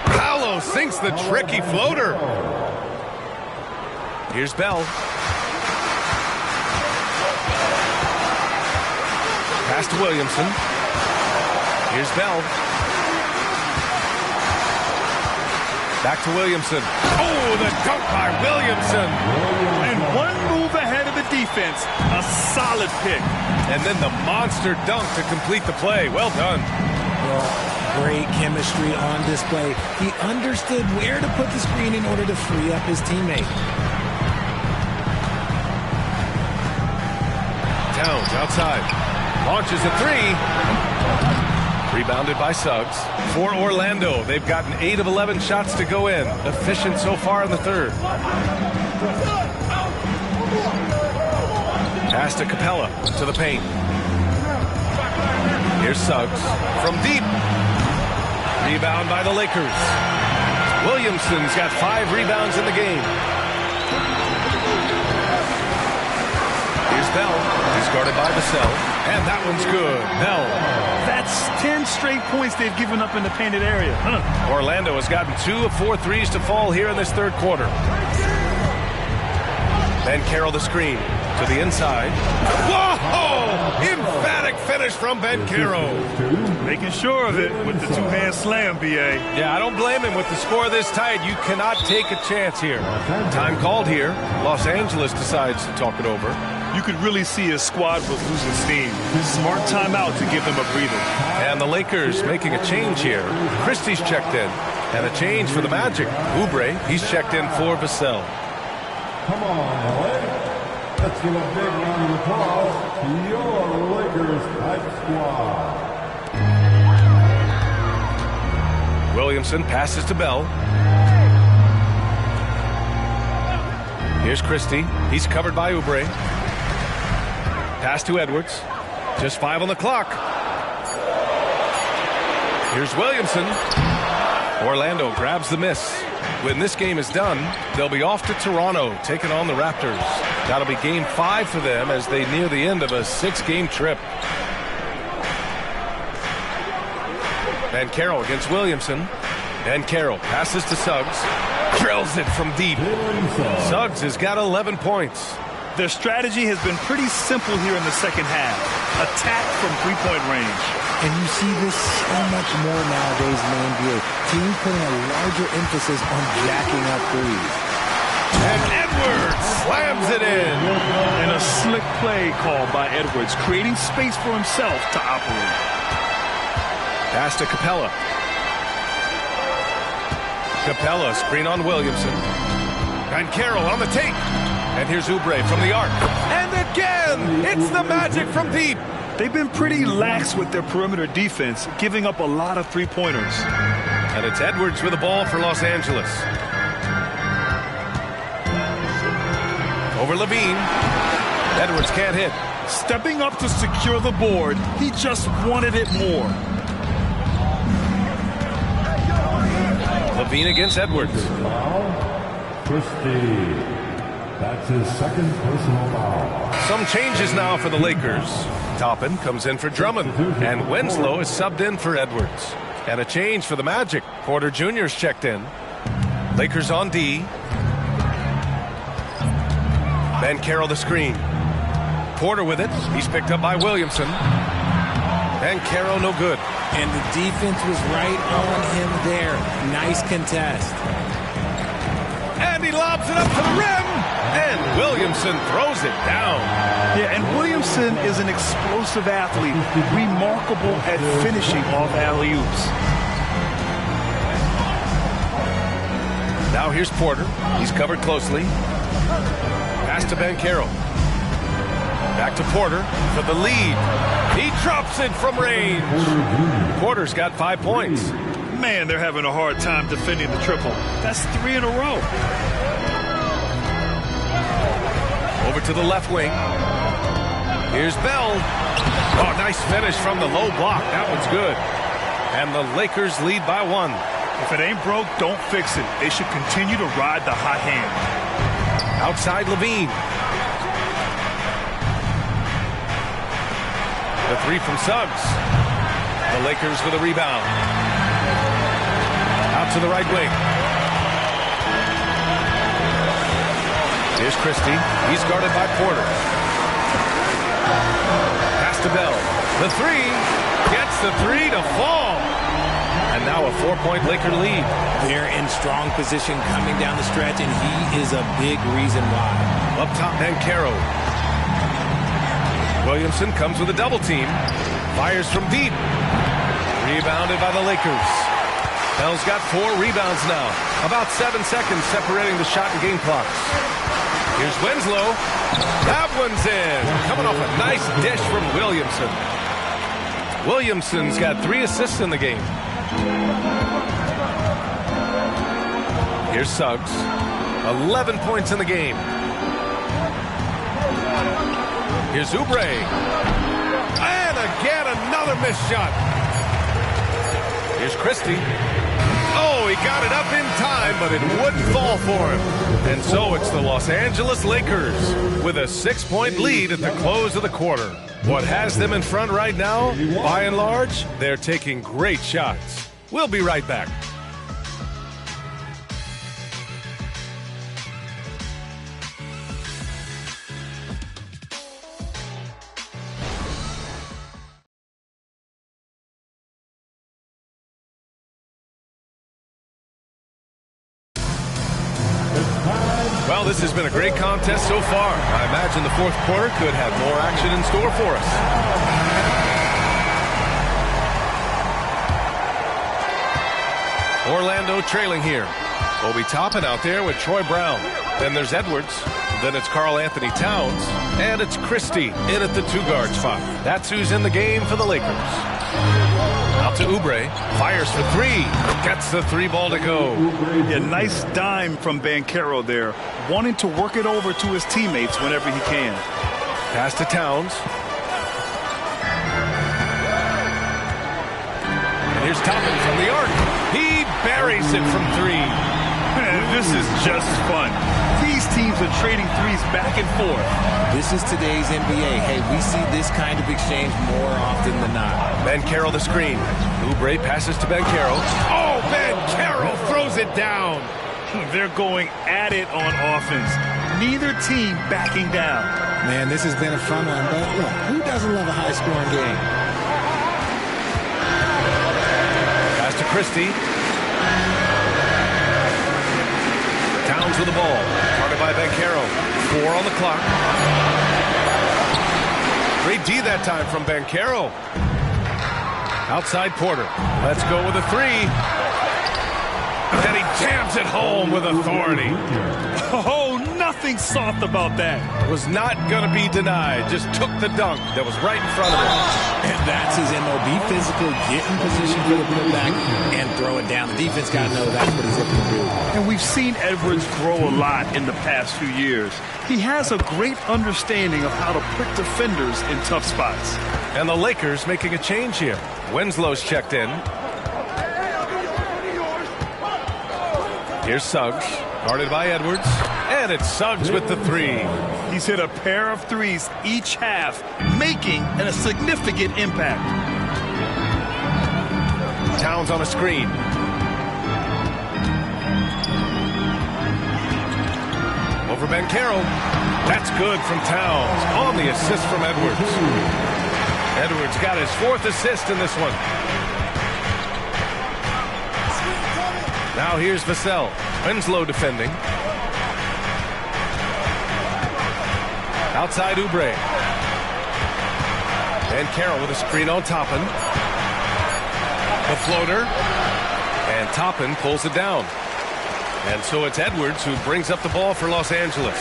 Paolo sinks the tricky floater. Here's Bell. Pass to Williamson. Here's Bell. Back to Williamson. Oh, the dunk by Williamson. And one move ahead of the defense. A solid pick. And then the monster dunk to complete the play. Well done. Well, great chemistry on display. He understood where to put the screen in order to free up his teammate. Towns outside. Launches a 3. Rebounded by Suggs. For Orlando, they've gotten 8 of 11 shots to go in. Efficient so far in the third. Pass to Capella, to the paint. Here's Suggs from deep. Rebound by the Lakers. Williamson's got 5 rebounds in the game. Here's Bell. He's guarded by Vassell. And that one's good. Bell. That's 10 straight points they've given up in the painted area. Orlando has gotten 2 of 4 threes to fall here in this third quarter. Van Carroll the screen to the inside. Whoa! Emphatic finish from Van Carroll. Making sure of it with the 2-hand slam, B.A. Yeah, I don't blame him with the score this tight. You cannot take a chance here. Time called here. Los Angeles decides to talk it over. You could really see his squad was losing steam. Smart timeout to give them a breather. And the Lakers making a change here. Christie's checked in. And a change for the Magic. Oubre, he's checked in for Vassell. Come on, boy. Let's give a big round of applause to your Lakers hype squad. Williamson passes to Bell. Here's Christie. He's covered by Oubre. Pass to Edwards. Just 5 on the clock. Here's Williamson. Orlando grabs the miss. When this game is done, they'll be off to Toronto, taking on the Raptors. That'll be game 5 for them as they near the end of a 6-game trip. Van Carroll against Williamson. Van Carroll passes to Suggs. Drills it from deep. Suggs has got 11 points. Their strategy has been pretty simple here in the second half. Attack from 3-point range. And you see this so much more nowadays in the NBA. Teams putting a larger emphasis on jacking up threes. And Edwards slams it in. And a slick play called by Edwards, creating space for himself to operate. Pass to Capella. Capella, screen on Williamson. And Carroll on the take. And here's Oubre from the arc. And again, it's the Magic from deep. They've been pretty lax with their perimeter defense, giving up a lot of three-pointers. And it's Edwards with the ball for Los Angeles. Over Levine. Edwards can't hit. Stepping up to secure the board, he just wanted it more. Levine against Edwards. Christie. That's his second personal foul. Some changes now for the Lakers. Toppin comes in for Drummond, and Winslow is subbed in for Edwards. And a change for the Magic. Porter Jr. is checked in. Lakers on D. Banchero the screen. Porter with it. He's picked up by Williamson. Banchero no good. And the defense was right on him there. Nice contest. And he lobs it up to the rim. And Williamson throws it down. Yeah, and Williamson is an explosive athlete, remarkable at finishing off alley-oops. Now here's Porter. He's covered closely. Pass to Banchero. Back to Porter for the lead. He drops it from range. Porter's got 5 points. Man, they're having a hard time defending the triple. That's 3 in a row. Over to the left wing. Here's Bell. Oh, nice finish from the low block. That one's good. And the Lakers lead by 1. If it ain't broke, don't fix it. They should continue to ride the hot hand. Outside Levine. The 3 from Suggs. The Lakers with a rebound. Out to the right wing. Here's Christie. He's guarded by Porter. Pass to Bell. The 3. Gets the 3 to fall. And now a 4-point Laker lead. They're in strong position coming down the stretch, and he is a big reason why. Up top, Banchero. Williamson comes with a double team. Fires from deep. Rebounded by the Lakers. Bell's got 4 rebounds now. About 7 seconds separating the shot and game clocks. Here's Winslow. That one's in. Coming off a nice dish from Williamson. Williamson's got 3 assists in the game. Here's Suggs. 11 points in the game. Here's Oubre. And again, another missed shot. Here's Christie. Oh, he got it up in time, but it wouldn't fall for him. And so it's the Los Angeles Lakers with a 6-point lead at the close of the quarter. What has them in front right now, by and large, they're taking great shots. We'll be right back. Well, this has been a great contest so far. I imagine the fourth quarter could have more action in store for us. Orlando trailing here. Obi Toppin out there with Troy Brown. Then there's Edwards. Then it's Karl Anthony Towns. And it's Christie in at the 2-guard spot. That's who's in the game for the Lakers. Out to Oubre. Fires for 3. Gets the 3-ball to go. A nice dime from Banchero there. Wanting to work it over to his teammates whenever he can. Pass to Towns. And here's Toppin from the arc. He buries it from 3. Man, this is just fun. These teams are trading threes back and forth. This is today's NBA. Hey, we see this kind of exchange more often than not. Banchero the screen. Oubre passes to Banchero. Oh, Banchero throws it down. They're going at it on offense. Neither team backing down. Man, this has been a fun one, but look, who doesn't love a high-scoring game? Pass to Christie. Towns with the ball. Guarded by Banchero. 4 on the clock. Great D that time from Banchero. Outside Porter. Let's go with a 3. And he jams it home with authority. Oh, nothing soft about that. Was not going to be denied. Just took the dunk that was right in front of him. And that's his MO. Be physical, get in position for the putback, and throw it down. The defense got to know that's what he's looking to do. And we've seen Edwards grow a lot in the past few years. He has a great understanding of how to put defenders in tough spots. And the Lakers making a change here. Winslow's checked in. Here's Suggs, guarded by Edwards, and it's Suggs with the 3. He's hit a pair of threes each half, making a significant impact. Towns on a screen. Over Banchero. That's good from Towns on the assist from Edwards. Edwards got his 4th assist in this one. Now here's Vassell. Winslow defending. Outside Oubre. And Carroll with a screen on Toppin. The floater. And Toppin pulls it down. And so it's Edwards who brings up the ball for Los Angeles.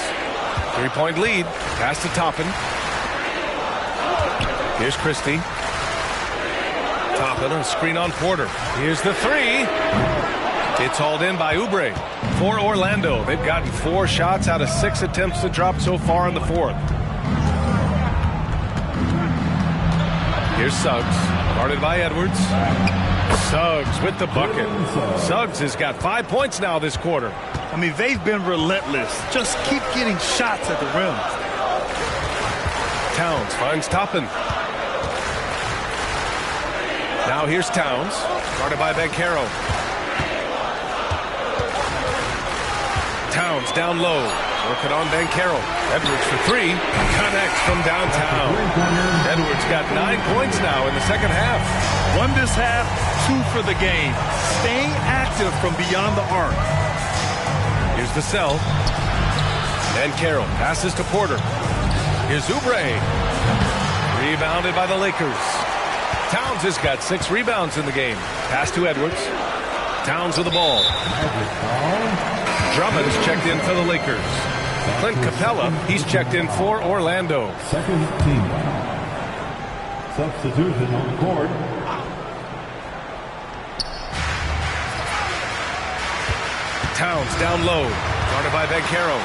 3-point lead. Pass to Toppin. Here's Christie. Toppin on a screen on Porter. Here's the 3. It's hauled in by Oubre for Orlando. They've gotten 4 shots out of 6 attempts to drop so far in the 4th. Here's Suggs, guarded by Edwards. Suggs with the bucket. Suggs has got 5 points now this quarter. I mean, they've been relentless. Just keep getting shots at the rim. Towns finds Toppin. Now here's Towns, guarded by Banchero. Towns down low, working on Banchero. Edwards for 3, connects from downtown. Edwards got 9 points now in the second half. 1 this half, 2 for the game. Staying active from beyond the arc. Here's Vassell. And Carroll passes to Porter. Here's Oubre. Rebounded by the Lakers. Towns has got 6 rebounds in the game. Pass to Edwards. Towns with the ball. Drummond's checked in for the Lakers. Clint Capella, he's checked in for Orlando. Second team. Substitution on the court. Towns down low, guarded by Banchero.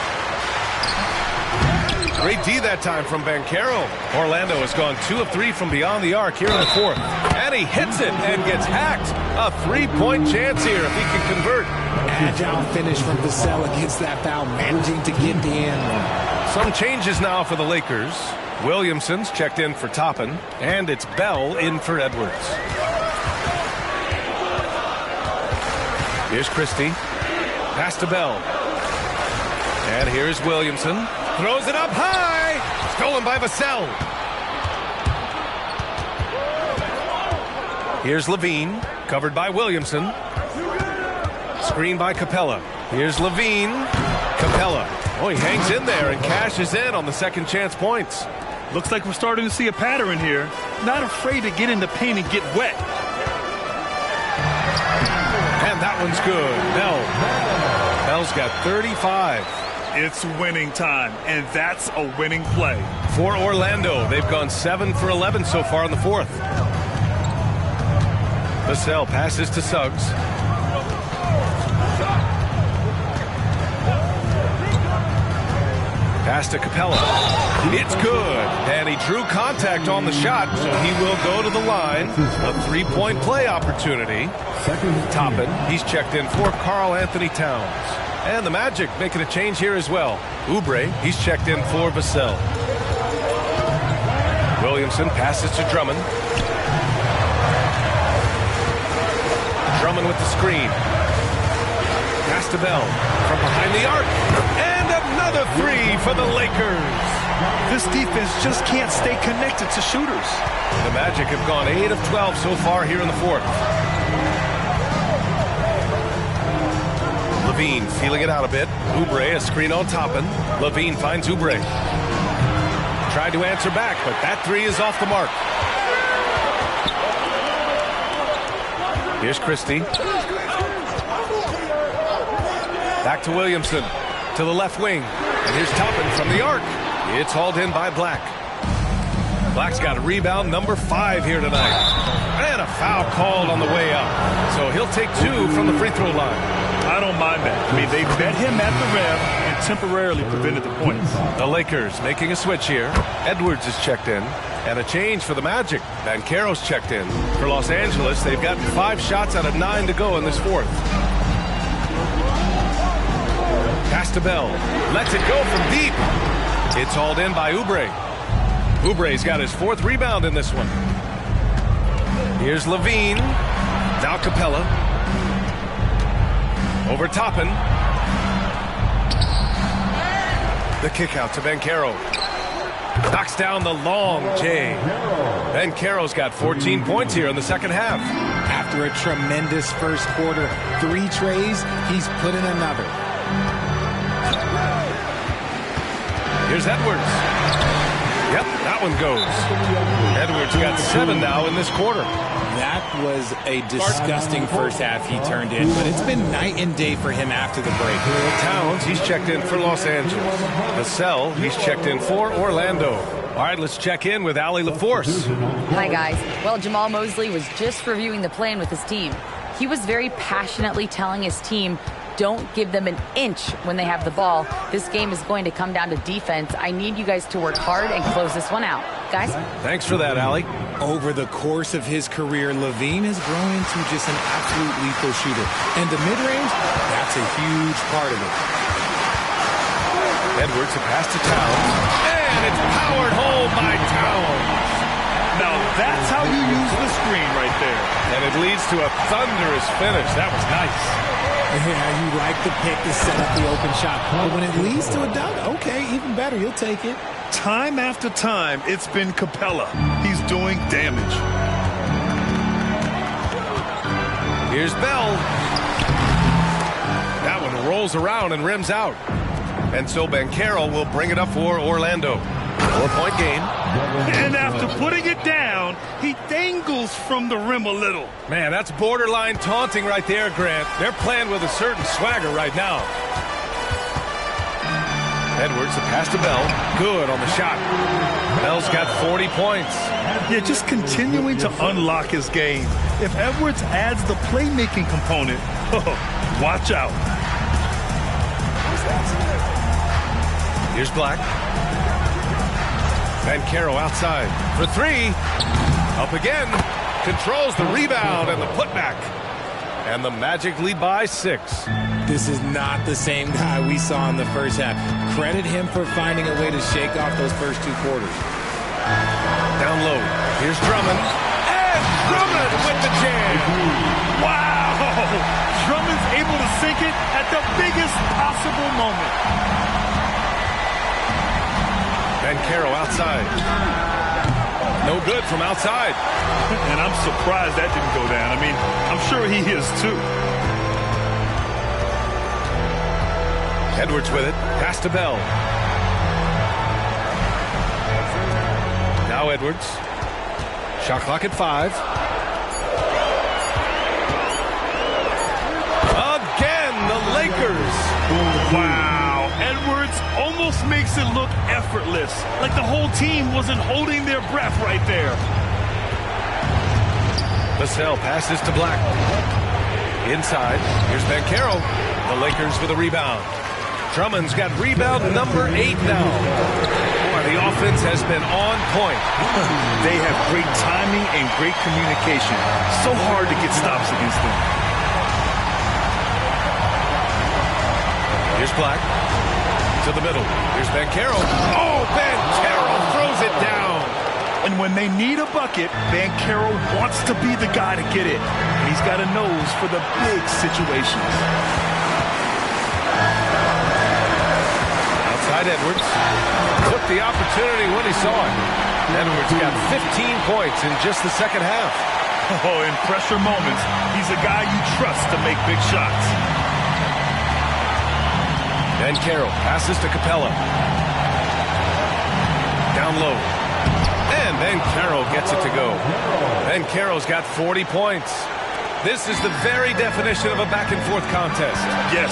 Great D that time from Banchero. Orlando has gone 2 of 3 from beyond the arc here in the 4th. And he hits it and gets hacked. A 3-point chance here if he can convert. Agile finish from Vassell against that foul, managing to get the end. Some changes now for the Lakers. Williamson's checked in for Toppin, and it's Bell in for Edwards. Here's Christie. Pass to Bell. And here's Williamson. Throws it up high. Stolen by Vassell. Here's Levine, covered by Williamson. Screen by Capella. Here's Levine. Capella. Oh, he hangs in there and cashes in on the second chance points. Looks like we're starting to see a pattern here. Not afraid to get in the paint and get wet. And that one's good. Bell's got 35. It's winning time, and that's a winning play. For Orlando, they've gone 7 for 11 so far in the 4th. Vassell passes to Suggs. Pass to Capella. It's good. And he drew contact on the shot, so he will go to the line. A 3-point play opportunity. Toppin, he's checked in for Karl Anthony Towns. And the Magic making a change here as well. Oubre, he's checked in for Vassell. Williamson passes to Drummond. Drummond with the screen. Pass to Bell from behind the arc. And another 3 for the Lakers. This defense just can't stay connected to shooters. The Magic have gone 8 of 12 so far here in the 4th. Levine feeling it out a bit. Oubre, a screen on Toppin. Levine finds Oubre. Tried to answer back, but that three is off the mark. Here's Christie. Back to Williamson. To the left wing. And here's Toppin from the arc. It's hauled in by Black. Black's got a rebound number 5 here tonight. And a foul called on the way up. So he'll take 2 from the free throw line. I don't mind that. I mean, they met him at the rim and temporarily prevented the points. The Lakers making a switch here. Edwards is checked in. And a change for the Magic. Banchero's checked in. For Los Angeles, they've gotten 5 shots out of 9 to go in this fourth. Pass to Bell. Lets it go from deep. It's hauled in by Oubre. Oubre's got his 4th rebound in this one. Here's Levine. Now Capella. Over Toppin. The kick out to Banchero. Knocks down the long J. Banchero's got 14 points here in the second half. After a tremendous first quarter, 3 trays, he's put in another. Here's Edwards. Yep, that one goes. Edwards got 7 now in this quarter. That was a disgusting first half he turned in, but it's been night and day for him after the break. Towns, he's checked in for Los Angeles. Vassell, he's checked in for Orlando. All right, let's check in with Allie LaForce. Hi, guys. Well, Jamal Mosley was just reviewing the plan with his team. He was very passionately telling his team, don't give them an inch when they have the ball. This game is going to come down to defense. I need you guys to work hard and close this one out. Guys? Thanks for that, Allie. Over the course of his career, Levine has grown into just an absolute lethal shooter. And the mid-range, that's a huge part of it. Edwards, a pass to Towns. And it's powered home by Towns. Now that's how you use the screen right there. And it leads to a thunderous finish. That was nice. Yeah, you like the pick to set up the open shot. But when it leads to a dunk, okay, even better. You'll take it. Time after time, it's been Capella. He's doing damage. Here's Bell. That one rolls around and rims out. And so Banchero will bring it up for Orlando. 4-point game. And after putting it down, he dangles from the rim a little. Man, that's borderline taunting right there, Grant. They're playing with a certain swagger right now. Edwards, the pass to Bell. Good on the shot. Bell's got 40 points. Yeah, just continuing to unlock his game. If Edwards adds the playmaking component, watch out. Here's Black. Banchero outside for 3. Up again. Controls the rebound and the putback. And the Magic lead by 6. This is not the same guy we saw in the first half. Credit him for finding a way to shake off those first 2 quarters. Down low. Here's Drummond. And Drummond with the jam. Wow! Drummond's able to sink it at the biggest possible moment. Banchero outside. No good from outside. And I'm surprised that didn't go down. I mean, I'm sure he is too. Edwards with it. Pass to Bell. Now Edwards. Shot clock at 5. Again, the Lakers. Wow. Edwards almost makes it look effortless. Like the whole team wasn't holding their breath right there. Vassell passes to Black. Inside. Here's Banchero. The Lakers with a rebound. Drummond's got rebound number 8 now. Boy, the offense has been on point. They have great timing and great communication. So hard to get stops against them. Here's Black. To the middle. Here's Banchero. Oh, Banchero throws it down. And when they need a bucket, Banchero wants to be the guy to get it. And he's got a nose for the big situations. Outside Edwards. Took the opportunity when he saw it. Edwards got 15 points in just the second half. Oh, in pressure moments, he's a guy you trust to make big shots. And Carroll passes to Capella. Down low. And Ben Carroll gets it to go. Ben Carroll's got 40 points. This is the very definition of a back-and-forth contest. Yes,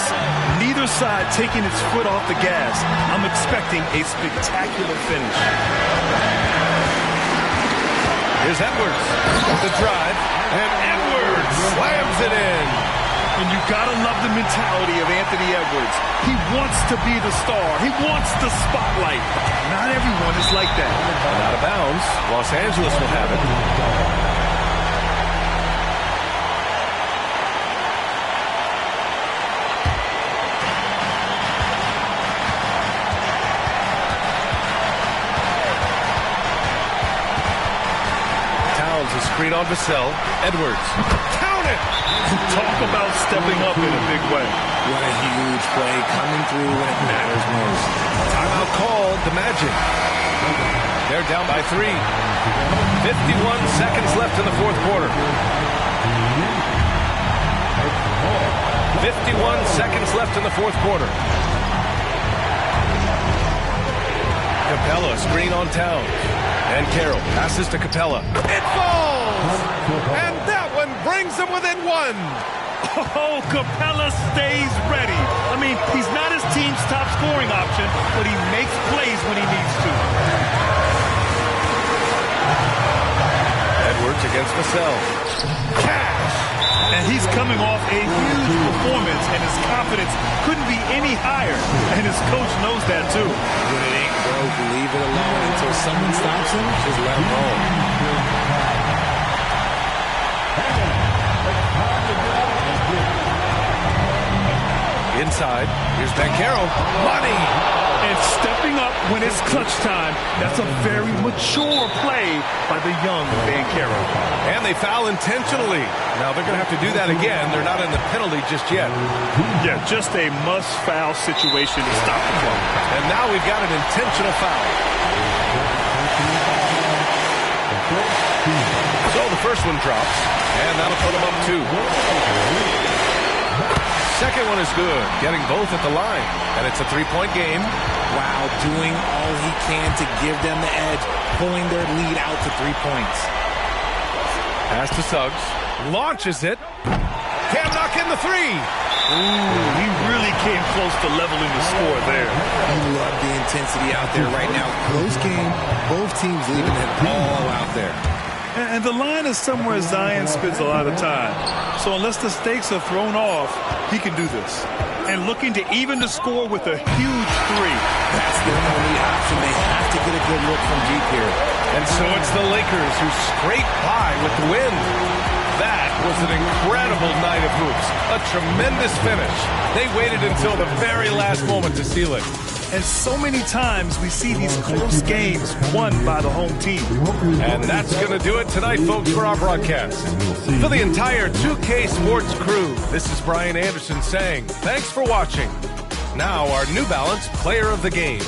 neither side taking its foot off the gas. I'm expecting a spectacular finish. Here's Edwards with the drive, and Edwards slams it in. And you gotta love the mentality of Anthony Edwards. He wants to be the star. He wants the spotlight. Not everyone is like that. And out of bounds, Los Angeles will have it. Screen on Vassell. Edwards. Count it! Talk about stepping up in a big way. What a huge play coming through when it matters most. Timeout called the Magic. They're down by 3. 51 seconds left in the fourth quarter. 51 seconds left in the fourth quarter. Capella screen on Towns. And Carroll passes to Capella. It falls! And that one brings them within 1. Oh, Capella stays ready. I mean, he's not his team's top scoring option, but he makes plays when he needs to. Edwards against Vassell. Cash! And he's coming off a huge performance, and his confidence couldn't be any higher. And his coach knows that, too. When it ain't broke, leave it alone until someone stops him. Just let him roll. Inside, here's Banchero. Money! And stepping up when it's clutch time, that's a very mature play by the young Banchero. And they foul intentionally. Now they're going to have to do that again. They're not in the penalty just yet. Yeah, just a must-foul situation to stop the clock. And now we've got an intentional foul. So the first one drops, and that'll put them up 2. Second one is good, getting both at the line. And it's a 3-point game. Wow, doing all he can to give them the edge, pulling their lead out to 3 points. Pass to Suggs. Launches it. Can't knock in the 3. Ooh, he really came close to leveling the score there. You love the intensity out there right now. Close game, both teams leaving it all out there. And the line is somewhere Zion spends a lot of time. So unless the stakes are thrown off, he can do this. And looking to even the score with a huge 3. That's their only option. They have to get a good look from deep here. And so it's the Lakers who scrape by with the win. That was an incredible night of hoops. A tremendous finish. They waited until the very last moment to seal it. And so many times we see these close games won by the home team. And that's going to do it tonight, folks, for our broadcast. For the entire 2K Sports crew, this is Brian Anderson saying thanks for watching. Now our New Balance Player of the Game.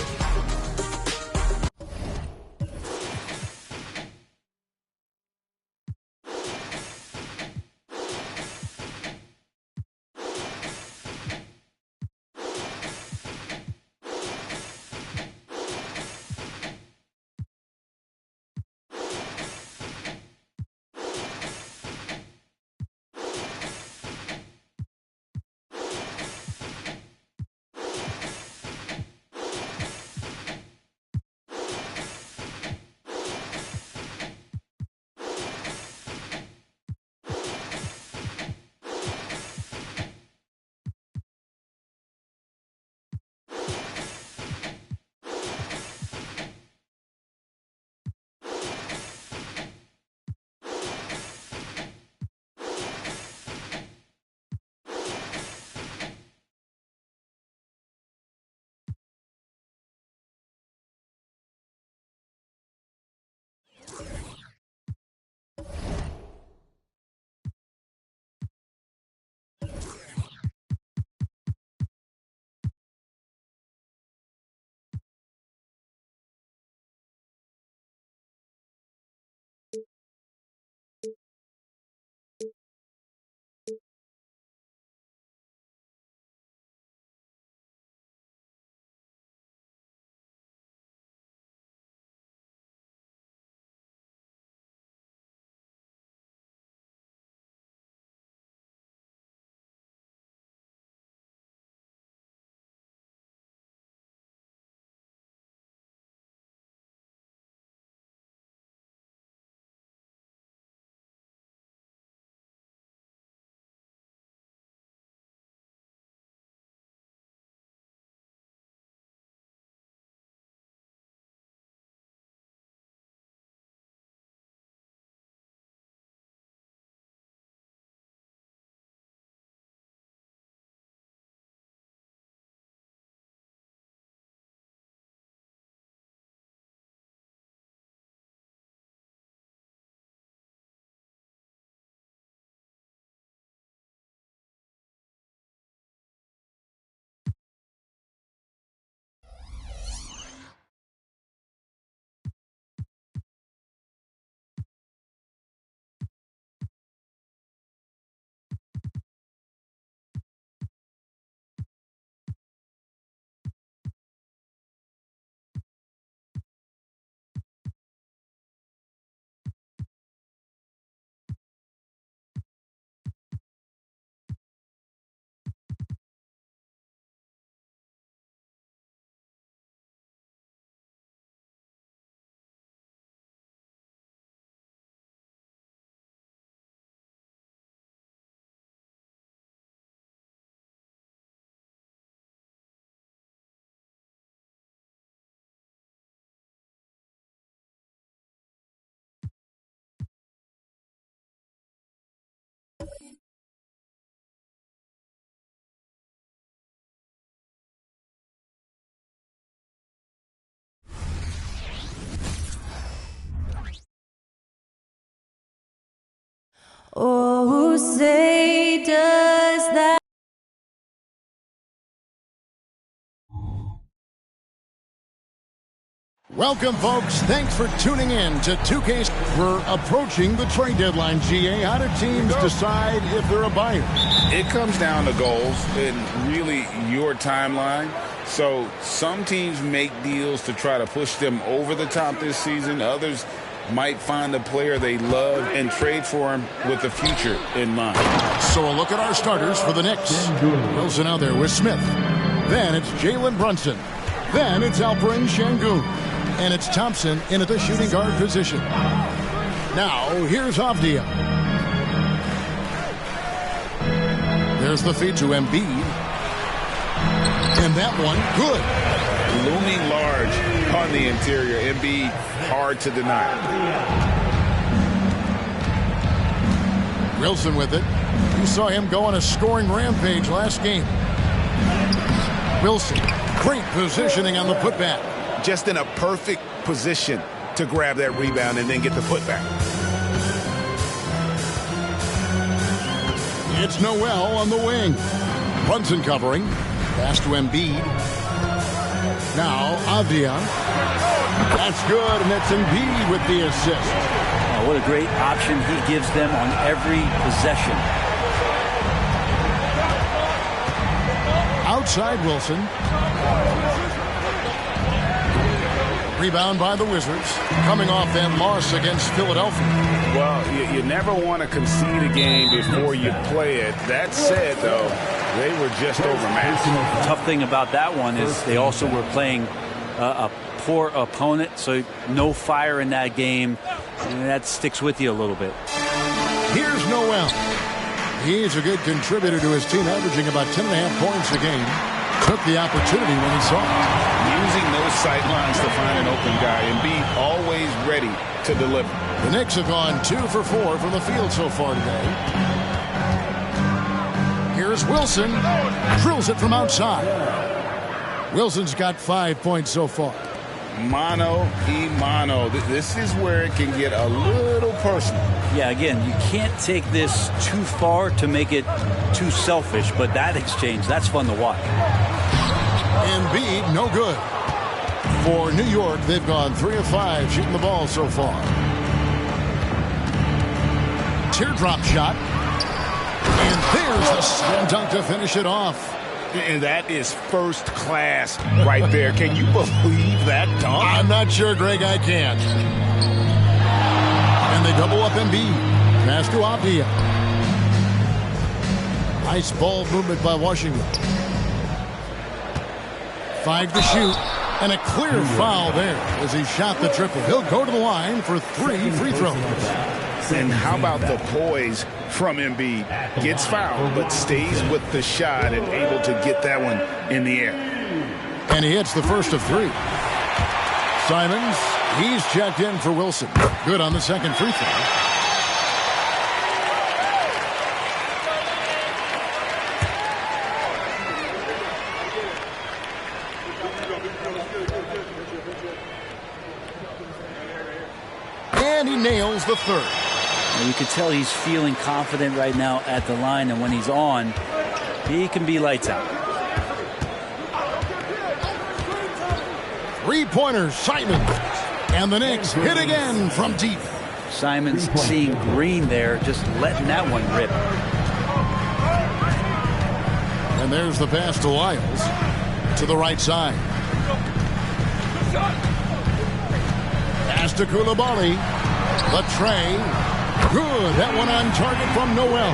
Oh, say does that. Welcome, folks. Thanks for tuning in to 2K. We're approaching the trade deadline, GA. How do teams decide if they're a buyer? It comes down to goals and really your timeline. So some teams make deals to try to push them over the top this season. Others might find a player they love and trade for him with the future in mind. So a look at our starters for the Knicks. Wilson out there with Smith. Then it's Jalen Brunson. Then it's Alperen Şengün. And it's Thompson in at the shooting guard position. Now, here's Avdia. There's the feed to Embiid. And that one, good. Looming large on the interior. Embiid, hard to deny. Wilson with it. You saw him go on a scoring rampage last game. Wilson, great positioning on the putback. Just in a perfect position to grab that rebound and then get the putback. It's Noel on the wing. Brunson covering. Pass to Embiid. Now Avdia. That's good, and that's Embiid with the assist. Oh, what a great option he gives them on every possession. Outside Wilson. Rebound by the Wizards, coming off that loss against Philadelphia. Well, you never want to concede a game before you play it. That said, though, they were just overmatched. The tough thing about that one is they also were playing a poor opponent, so no fire in that game, and that sticks with you a little bit. Here's Noel. He's a good contributor to his team, averaging about 10.5 points a game. Took the opportunity when he saw it. Using those sight lines to find an open guy and be always ready to deliver. The Knicks have gone 2 for 4 from the field so far today. Here's Wilson. Drills it from outside. Wilson's got 5 points so far. Mano y mano. This is where it can get a little personal. Yeah, again, you can't take this too far to make it too selfish, but that exchange, that's fun to watch. Embiid, no good. For New York, they've gone 3 of 5 shooting the ball so far. Teardrop shot. And there's the slam dunk to finish it off. And that is first class right there. Can you believe that dunk? I'm not sure, Greg. I can't. And they double up Embiid. Pass to Avdia. Nice ball movement by Washington. 5 to shoot. And a clear foul there as he shot the triple. He'll go to the line for 3 free throws. And how about the poise from Embiid? Gets fouled, but stays with the shot and able to get that one in the air. And he hits the first of 3. Simons, he's checked in for Wilson. Good on the second free throw. And he nails the third. You can tell he's feeling confident right now at the line, and when he's on, he can be lights out. 3-pointers, Simons. And the Knicks hit again from deep. Simons seeing green there, just letting that one rip. And there's the pass to Lyles to the right side. Pass to Koulibaly. The tray. Good. That one on target from Noel.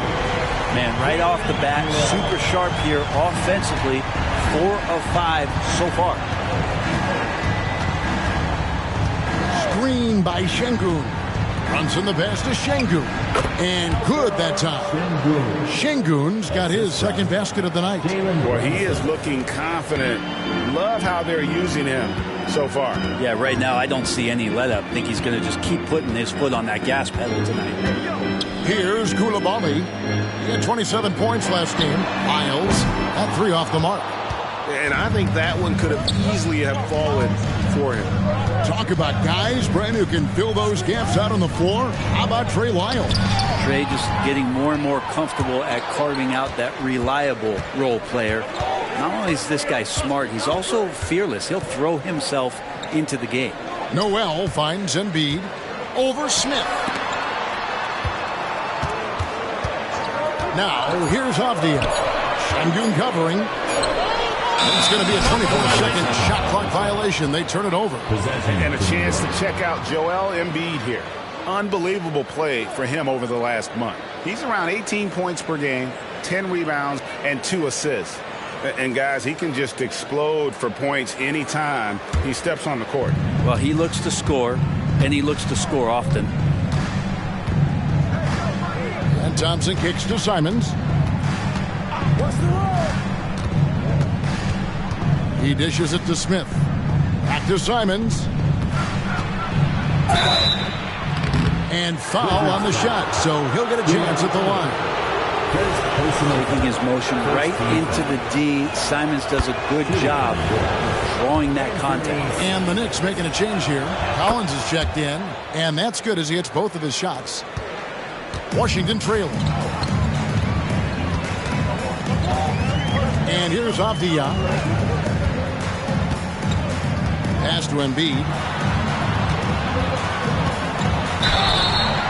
Man, right off the bat, super sharp here offensively. 4 of 5 so far. Screen by Şengün. Brunson the pass to Şengün. And good that time. Şengün's got his second basket of the night. Boy, he is looking confident. Love how they're using him so far. Yeah, right now I don't see any let up. I think he's going to just keep putting his foot on that gas pedal tonight. Here's Koulibaly. He had 27 points last game. Lyles at 3 off the mark. And I think that one could have easily have fallen for him. Talk about guys, Brent, who can fill those gaps out on the floor. How about Trey Lyle? Trey just getting more and more comfortable at carving out that reliable role player. Not only is this guy smart, he's also fearless. He'll throw himself into the game. Noel finds Embiid over Smith. Now, here's Avdia. Şengün covering. It's going to be a 24-second shot clock violation. They turn it over. And a chance to check out Joel Embiid here. Unbelievable play for him over the last month. He's around 18 points per game, 10 rebounds, and 2 assists. And, guys, he can just explode for points anytime he steps on the court. Well, he looks to score, and he looks to score often. And Thompson kicks to Simons. What's the roll? He dishes it to Smith. Back to Simons. And foul on the shot, so he'll get a chance at the line. Taking his motion right into the D. Simons does a good job drawing that contact. And the Knicks making a change here. Collins is checked in, and that's good as he hits both of his shots. Washington trailing. And here's Avdia. Pass to Embiid.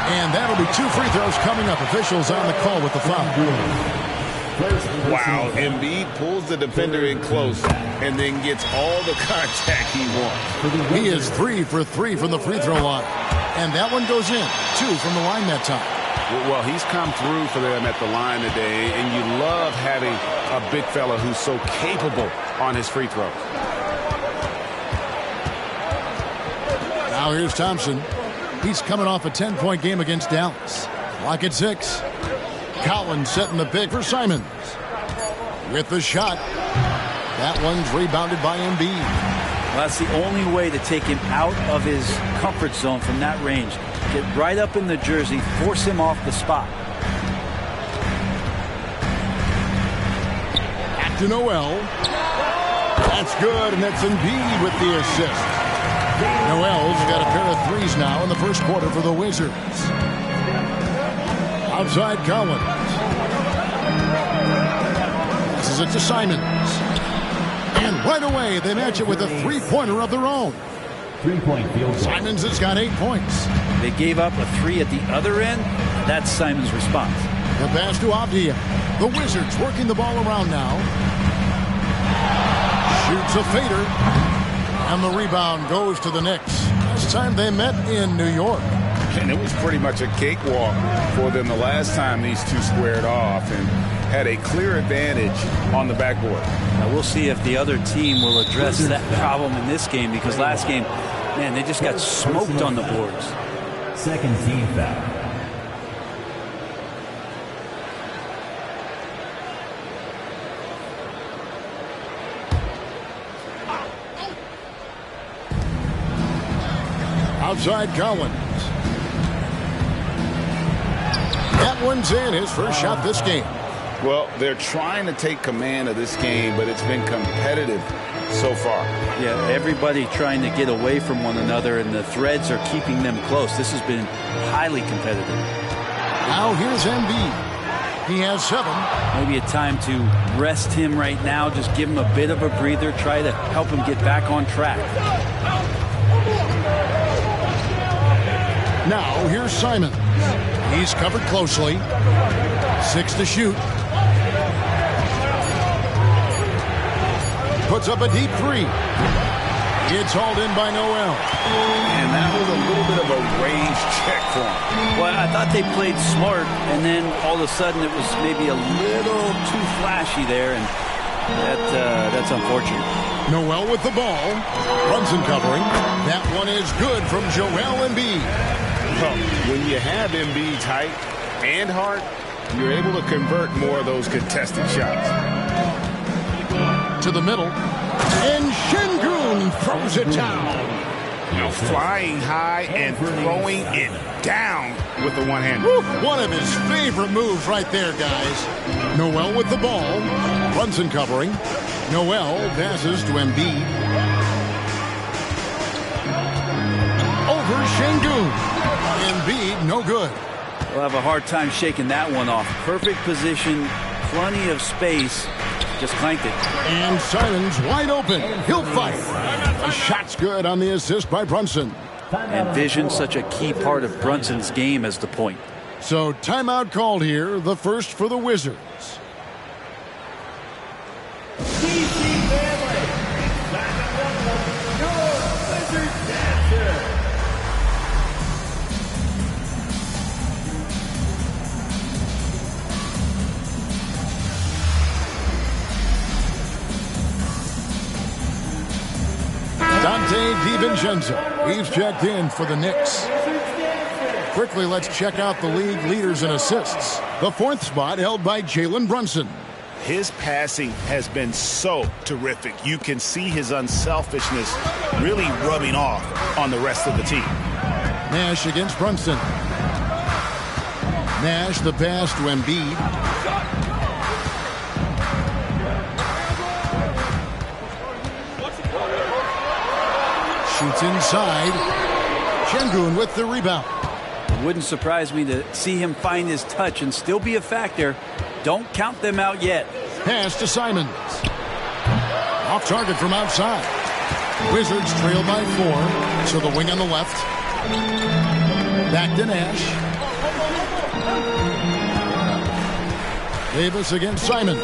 And that'll be 2 free throws coming up. Officials on the call with the foul. Wow, Embiid pulls the defender in close and then gets all the contact he wants. He is 3 for 3 from the free throw line. And that one goes in. 2 from the line that time. Well, he's come through for them at the line today, and you love having a big fella who's so capable on his free throws. Now here's Thompson. He's coming off a 10-point game against Dallas. Clock at 6. Collins setting the pick for Simons. With the shot. That one's rebounded by Embiid. Well, that's the only way to take him out of his comfort zone from that range. Get right up in the jersey, force him off the spot. Back to Noel. That's good, and that's Embiid with the assist. Noel's got a pair of threes now in the first quarter for the Wizards. Outside Collins. Passes it to Simons. And right away, they match it with a three-pointer of their own. 3-point field goal. Simons has got 8 points. They gave up a 3 at the other end. That's Simons' response. The pass to Avdia. The Wizards working the ball around now. Shoots a fader. And the rebound goes to the Knicks. Last time they met in New York. And it was pretty much a cakewalk for them the last time these two squared off and had a clear advantage on the backboard. Now we'll see if the other team will address that problem in this game, because last game, man, they just got smoked on the boards. Second team foul. Outside Collins. That one's in, his first shot this game. Well, they're trying to take command of this game, but it's been competitive so far. Yeah, everybody trying to get away from one another, and the threads are keeping them close. This has been highly competitive. Now here's Embiid. He has 7. Maybe a time to rest him right now, just give him a bit of a breather, try to help him get back on track. Now here's Simons. He's covered closely. 6 to shoot. Puts up a deep 3. It's hauled in by Noel. And that was a little bit of a range check for him. Well, I thought they played smart, and then all of a sudden it was maybe a little too flashy there, and that's unfortunate. Noel with the ball. Brunson covering. That one is good from Joel Embiid. Well, when you have Embiid's height and heart, you're able to convert more of those contested shots. To the middle. And Şengün throws it down. Flying high and throwing it down with the one-hand. One of his favorite moves right there, guys. Noel with the ball. Brunson covering. Noel passes to Embiid. Over Şengün. Embiid, no good. We'll have a hard time shaking that one off. Perfect position, plenty of space. Just clanked it. And Simons wide open. He'll fight. The shot's good on the assist by Brunson. And vision, such a key part of Brunson's game as the point. So timeout called here, the first for the Wizards. Dante DiVincenzo. He's checked in for the Knicks. Quickly, let's check out the league leaders in assists. The fourth spot held by Jalen Brunson. His passing has been so terrific. You can see his unselfishness really rubbing off on the rest of the team. Nash against Brunson. Nash the pass to Embiid. Shoots inside. Şengün with the rebound. Wouldn't surprise me to see him find his touch and still be a factor. Don't count them out yet. Pass to Simons. Off target from outside. Wizards trail by 4. So the wing on the left. Back to Nash. Davis against Simons.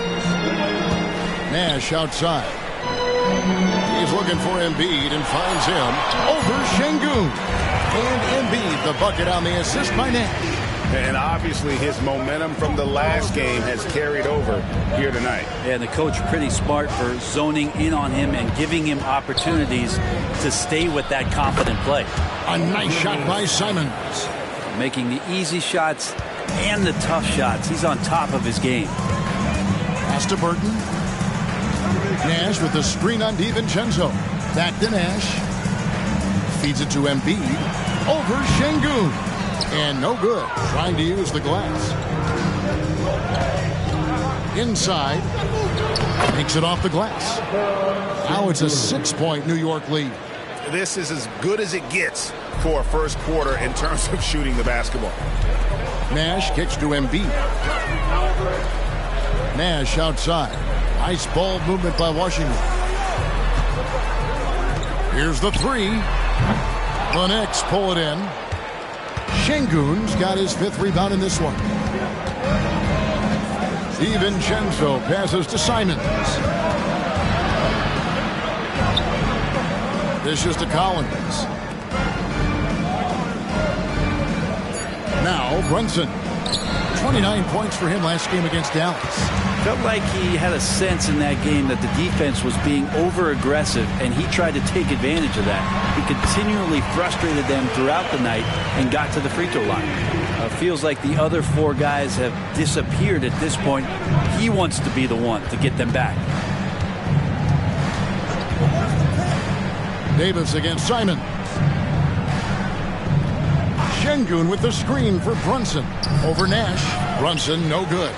Nash outside. He's looking for Embiid and finds him over Şengün. And Embiid, the bucket on the assist by Nash. And obviously his momentum from the last game has carried over here tonight. Yeah, and the coach pretty smart for zoning in on him and giving him opportunities to stay with that confident play. A nice shot by Simons. Making the easy shots and the tough shots. He's on top of his game. Pass to Burton. Nash with the screen on DiVincenzo. Back to Nash. Feeds it to Embiid. Over Şengün. And no good. Trying to use the glass. Inside. Takes it off the glass. Now it's a 6-point New York lead. This is as good as it gets for a first quarter in terms of shooting the basketball. Nash kicks to Embiid. Nash outside. Nice ball movement by Washington. Here's the 3. The Knicks pull it in. Şengün's got his 5th rebound in this one. DiVincenzo passes to Simons. Dishes to Collins. Now Brunson. 29 points for him last game against Dallas. Felt like he had a sense in that game that the defense was being over-aggressive, and he tried to take advantage of that. He continually frustrated them throughout the night and got to the free throw line. Feels like the other 4 guys have disappeared at this point. He wants to be the one to get them back. Davis against Simons. Şengün with the screen for Brunson. Over Nash. Brunson, no good.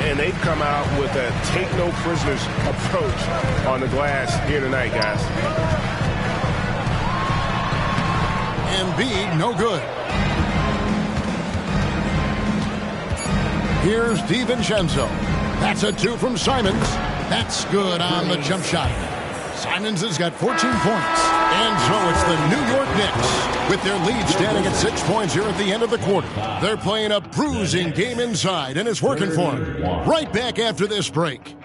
And they've come out with a take-no-prisoners approach on the glass here tonight, guys. Embiid, no good. Here's DiVincenzo. That's a 2 from Simons. That's good on the jump shot. Simons has got 14 points. And so it's the New York Knicks with their lead standing at 6 points here at the end of the quarter. They're playing a bruising game inside, and it's working for them. Right back after this break.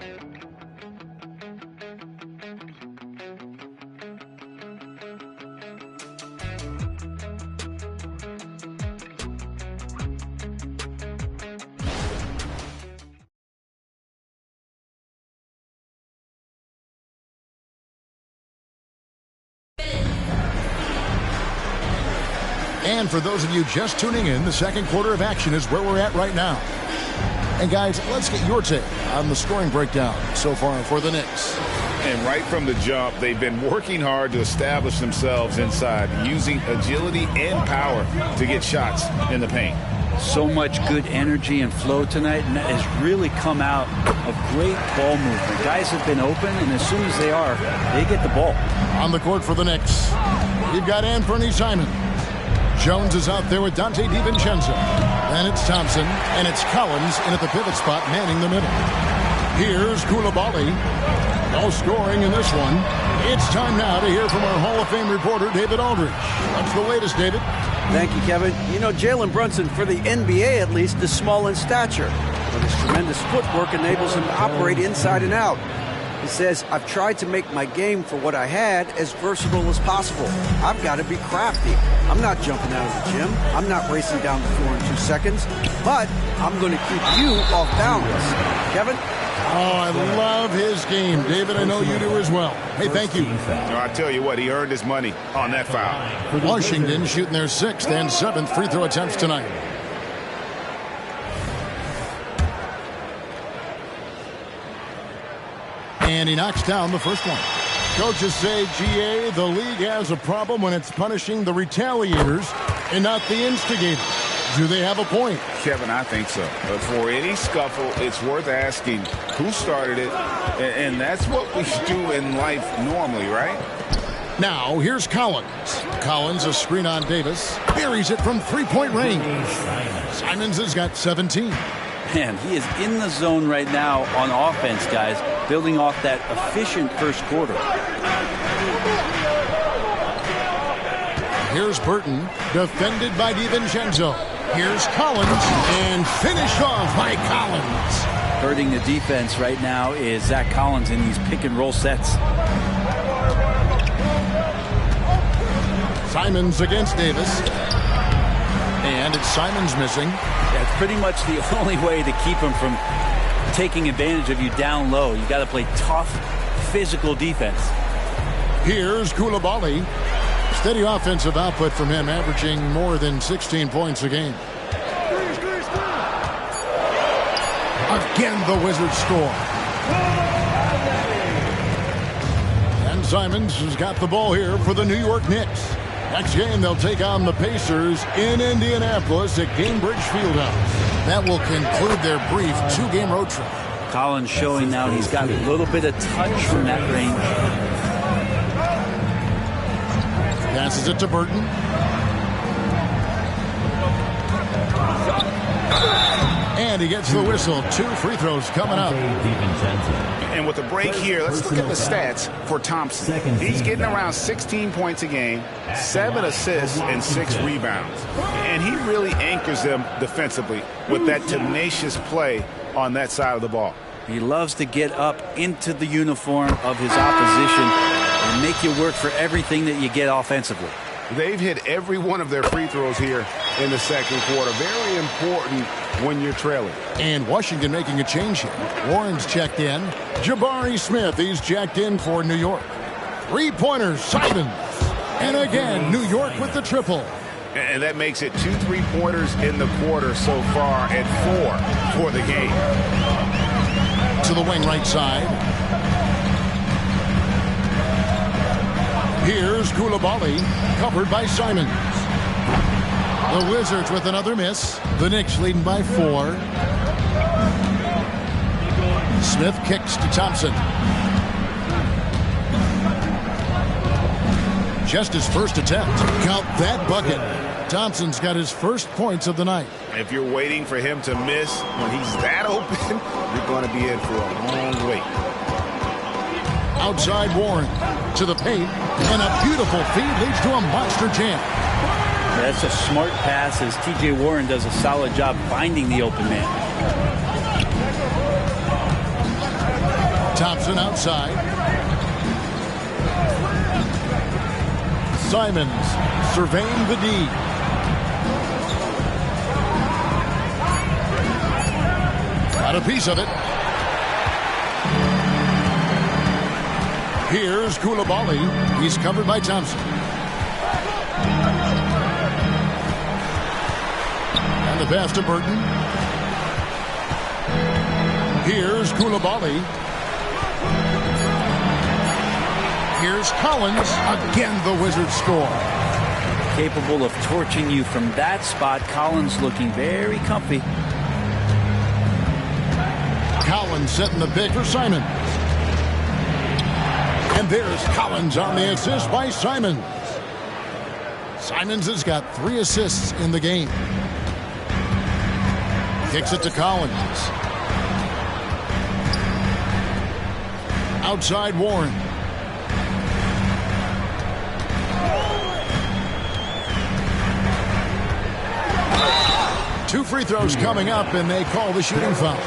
And for those of you just tuning in, the second quarter of action is where we're at right now. And guys, let's get your take on the scoring breakdown so far for the Knicks. And right from the jump, they've been working hard to establish themselves inside, using agility and power to get shots in the paint. So much good energy and flow tonight, and that has really come out of great ball movement. Guys have been open, and as soon as they are, they get the ball. On the court for the Knicks, you've got Anthony Simons. Jones is out there with Dante DiVincenzo. Then it's Thompson, and it's Collins in at the pivot spot, manning the middle. Here's Koulibaly. No scoring in this one. It's time now to hear from our Hall of Fame reporter, David Aldridge. What's the latest, David? Thank you, Kevin. You know, Jalen Brunson, for the NBA at least, is small in stature, but his tremendous footwork enables him to operate inside and out. He says, I've tried to make my game for what I had as versatile as possible. I've got to be crafty. I'm not jumping out of the gym. I'm not racing down the floor in 2 seconds, but I'm going to keep you off balance. Kevin? Oh, I love his game. David, I know you do as well. Hey, thank you. I tell you what, he earned his money on that foul. Washington shooting their 6th and 7th free throw attempts tonight. And he knocks down the first one. Coaches say, GA, the league has a problem when it's punishing the retaliators and not the instigators. Do they have a point? Kevin, I think so. But for any scuffle, it's worth asking who started it, and that's what we do in life normally, right? Now, here's Collins. Collins, a screen on Davis, buries it from three-point range. Simons has got 17. Man, he is in the zone right now on offense, guys, building off that efficient first quarter. Here's Burton, defended by DiVincenzo. Here's Collins, and finished off by Collins. Hurting the defense right now is Zach Collins in these pick-and-roll sets. Simons against Davis. And it's Simons missing. That's pretty much the only way to keep him from taking advantage of you down low. You got to play tough, physical defense. Here's Koulibaly. Steady offensive output from him, averaging more than 16 points a game. Again, the Wizards score. And Simons has got the ball here for the New York Knicks. Next game, they'll take on the Pacers in Indianapolis at Gainbridge Fieldhouse. That will conclude their brief 2-game road trip. Collins showing now he's got a little bit of touch from that range. Passes it to Burton. And he gets the whistle. 2 free throws coming up. And with the break here, let's look at the stats for Thompson. He's getting around 16 points a game, 7 assists, and 6 rebounds. And he really anchors them defensively with that tenacious play on that side of the ball. He loves to get up into the uniform of his opposition and make you work for everything that you get offensively. They've hit every one of their free throws here in the second quarter. Very important when you're trailing. And Washington making a change here. Warren's checked in. Jabari Smith, he's checked in for New York. 3-pointers, Simons. And again, New York with the triple. And that makes it 2 3-pointers in the quarter so far and 4 for the game. To the wing right side. Here's Koulibaly, covered by Simons. The Wizards with another miss. The Knicks leading by 4. Smith kicks to Thompson. Just his first attempt. Count that bucket. Thompson's got his first points of the night. If you're waiting for him to miss when he's that open, you're going to be in for a long wait. Outside Warren to the paint, and a beautiful feed leads to a monster jam. That's a smart pass as T.J. Warren does a solid job finding the open man. Thompson outside. Simons surveying the D. Got a piece of it. Here's Koulibaly. He's covered by Thompson. And the pass to Burton. Here's Koulibaly. Here's Collins. Again, the Wizards score. Capable of torching you from that spot. Collins looking very comfy. Collins setting the pick for Simons. And there's Collins on the assist by Simons. Simons has got 3 assists in the game. Kicks it to Collins. Outside Warren. Two free throws coming up, and they call the shooting foul.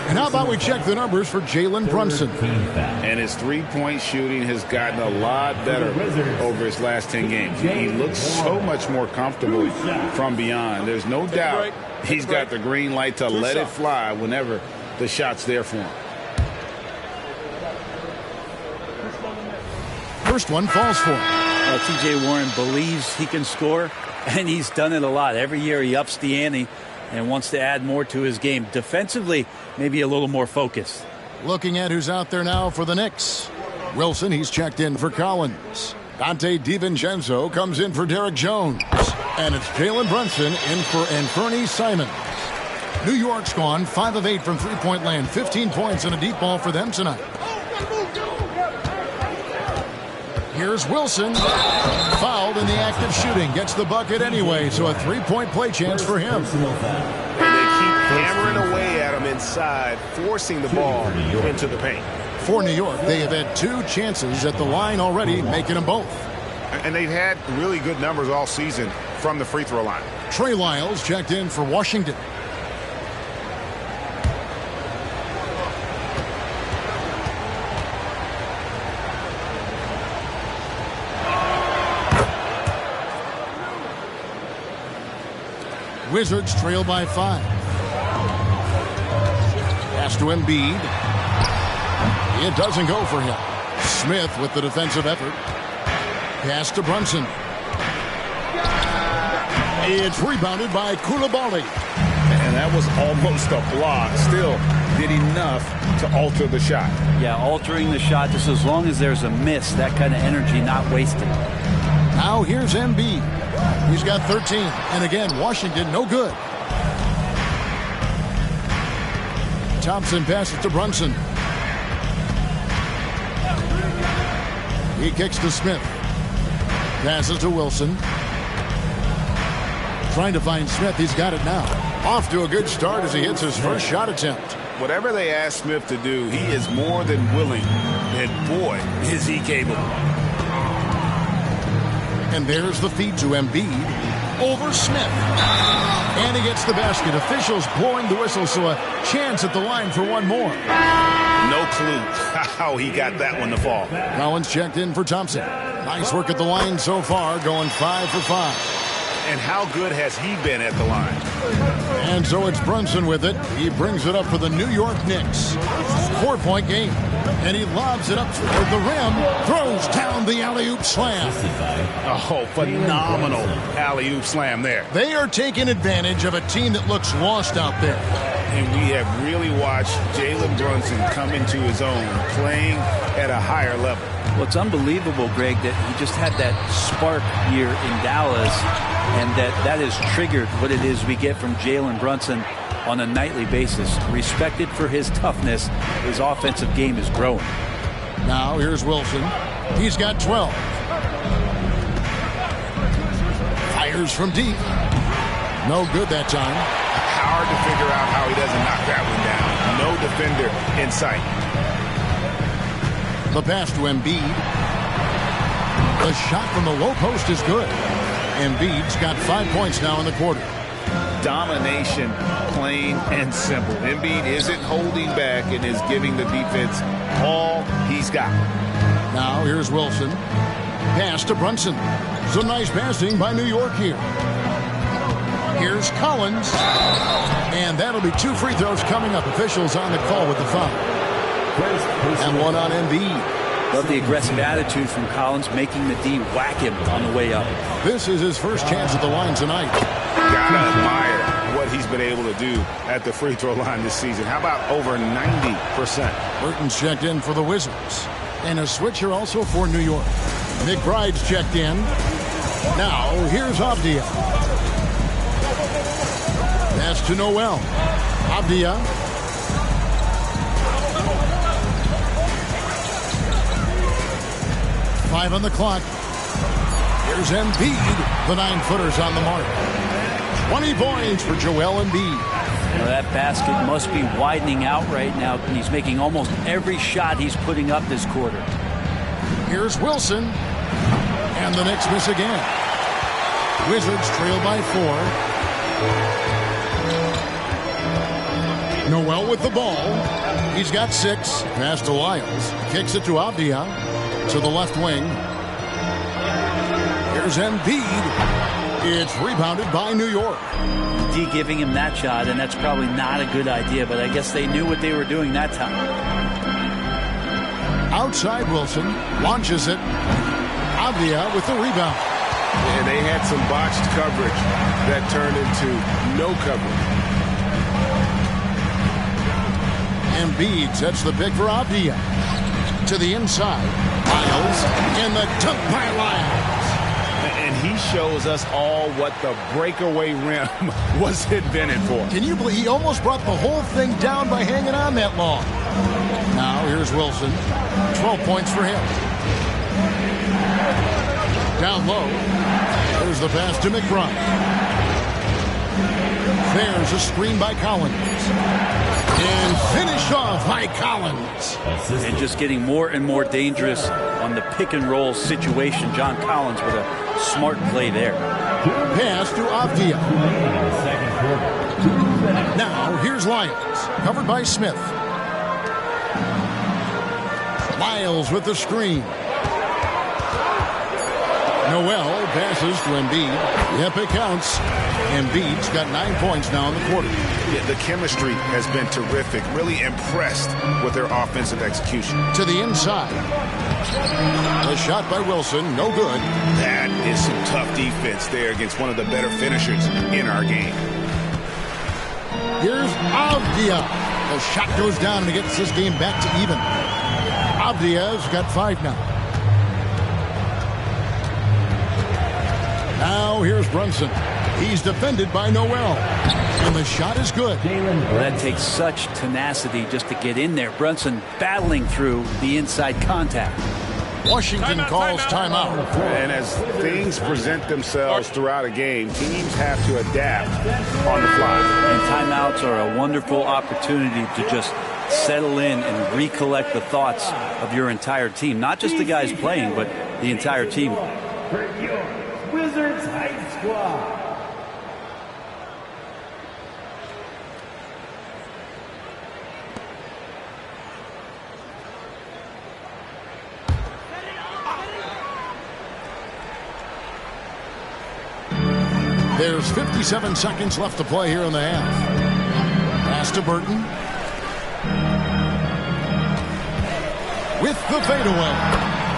And how about we check the numbers for Jalen Brunson? And his three-point shooting has gotten a lot better over his last 10 games. He looks so much more comfortable from beyond. There's no doubt he's got the green light to let it fly whenever the shot's there for him. First one falls for him. T.J. Warren believes he can score, and he's done it a lot. Every year he ups the ante and wants to add more to his game. Defensively, maybe a little more focused. Looking at who's out there now for the Knicks. Wilson, he's checked in for Collins. Dante DiVincenzo comes in for Derek Jones. And it's Jalen Brunson in for Anfernee Simons. New York's gone 5 of 8 from three-point land. 15 points and a deep ball for them tonight. Here's Wilson. Fouled in the act of shooting. Gets the bucket anyway, so a three-point play chance for him. And they keep hammering away at him inside, forcing the ball into the paint. For New York, they have had 2 chances at the line already, making them both. And they've had really good numbers all season from the free throw line. Trey Lyles checked in for Washington. Wizards trail by 5. Pass to Embiid. It doesn't go for him. Smith with the defensive effort. Pass to Brunson. It's rebounded by Coulibaly. And that was almost a block. Still did enough to alter the shot. Yeah, altering the shot just as long as there's a miss. That kind of energy not wasted. Now here's Embiid. He's got 13. And again, Washington no good. Thompson passes to Brunson. He kicks to Smith. Passes to Wilson. Trying to find Smith. He's got it now. Off to a good start as he hits his first shot attempt. Whatever they ask Smith to do, he is more than willing. And boy, is he capable. And there's the feed to Embiid over Smith. And he gets the basket. Officials blowing the whistle, so a chance at the line for one more. No clue how he got that one to fall. Collins checked in for Thompson. Nice work at the line so far, going 5 for 5. And how good has he been at the line? And so it's Brunson with it. He brings it up for the New York Knicks. 4-point game. And he lobs it up toward the rim. Throws down the alley-oop slam. Oh, phenomenal alley-oop slam there. They are taking advantage of a team that looks lost out there. And we have really watched Jalen Brunson come into his own, playing at a higher level. Well, it's unbelievable, Greg, that he just had that spark here in Dallas, and that has triggered what it is we get from Jalen Brunson on a nightly basis. Respected for his toughness, his offensive game is growing. Now here's Wilson. He's got 12. Fires from deep. No good that time. Hard to figure out how he doesn't knock that one down. No defender in sight. The pass to Embiid. The shot from the low post is good. Embiid's got 5 points now in the quarter. Domination, plain and simple. Embiid isn't holding back and is giving the defense all he's got. Now here's Wilson. Pass to Brunson. Some nice passing by New York here. Here's Collins. And that'll be 2 free throws coming up. Officials on the call with the foul. And one on Embiid. Love the aggressive attitude from Collins, making the D whack him on the way up. This is his first chance at the line tonight. Gotta admire what he's been able to do at the free throw line this season. How about over 90%? Burton's checked in for the Wizards. And a switch here also for New York. McBride's checked in. Now, here's Avdia. Pass to Noel. Avdia. Five on the clock. Here's Embiid. The 9-footer's on the mark. 20 points for Joel Embiid. That basket must be widening out right now. He's making almost every shot he's putting up this quarter. Here's Wilson. And the Knicks miss again. Wizards trail by 4. Noel with the ball. He's got 6. Pass to Lyles. Kicks it to Avdia. To the left wing. Here's Embiid. It's rebounded by New York. D giving him that shot, and that's probably not a good idea, but I guess they knew what they were doing that time. Outside Wilson. Launches it. Avdia with the rebound. And they had some botched coverage that turned into no coverage. Embiid sets the pick for Avdia. To the inside. Lyles. And the dunk by Lyles. And he shows us all what the breakaway rim was invented for. Can you believe he almost brought the whole thing down by hanging on that long? Now here's Wilson. 12 points for him. Down low. There's the pass to McBride. There's a screen by Collins. And finished off by Collins. And just getting more and more dangerous on the pick and roll situation. John Collins with a smart play there. Pass to Avdia. Now here's Lyles. Covered by Smith. Lyles with the screen. Noel passes to Embiid. Yep, it counts. Embiid's got 9 points now in the quarter. Yeah, the chemistry has been terrific. Really impressed with their offensive execution. To the inside. A shot by Wilson. No good. That is some tough defense there against one of the better finishers in our game. Here's Avdia. The shot goes down and he gets this game back to even. Avdia's got 5 now. Now here's Brunson. He's defended by Noel. And the shot is good. Well, that takes such tenacity just to get in there. Brunson battling through the inside contact. Washington calls timeout. And as things present themselves throughout a game, teams have to adapt on the fly. And timeouts are a wonderful opportunity to just settle in and recollect the thoughts of your entire team. Not just the guys playing, but the entire team. Wizards Hype Squad. There's 57 seconds left to play here in the half. Pass to Burton. With the fadeaway.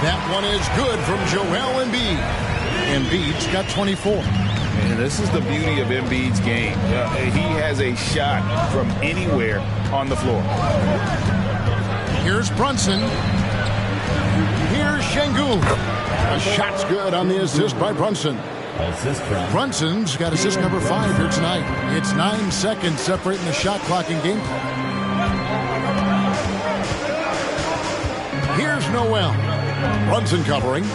That one is good from Joel Embiid. Embiid's got 24. And this is the beauty of Embiid's game. He has a shot from anywhere on the floor. Here's Brunson. Here's Şengün. A shot's good on the assist by Brunson. Brunson's got assist number 5 here tonight. It's 9 seconds separating the shot clock and game clock. Here's Noel. Brunson covering.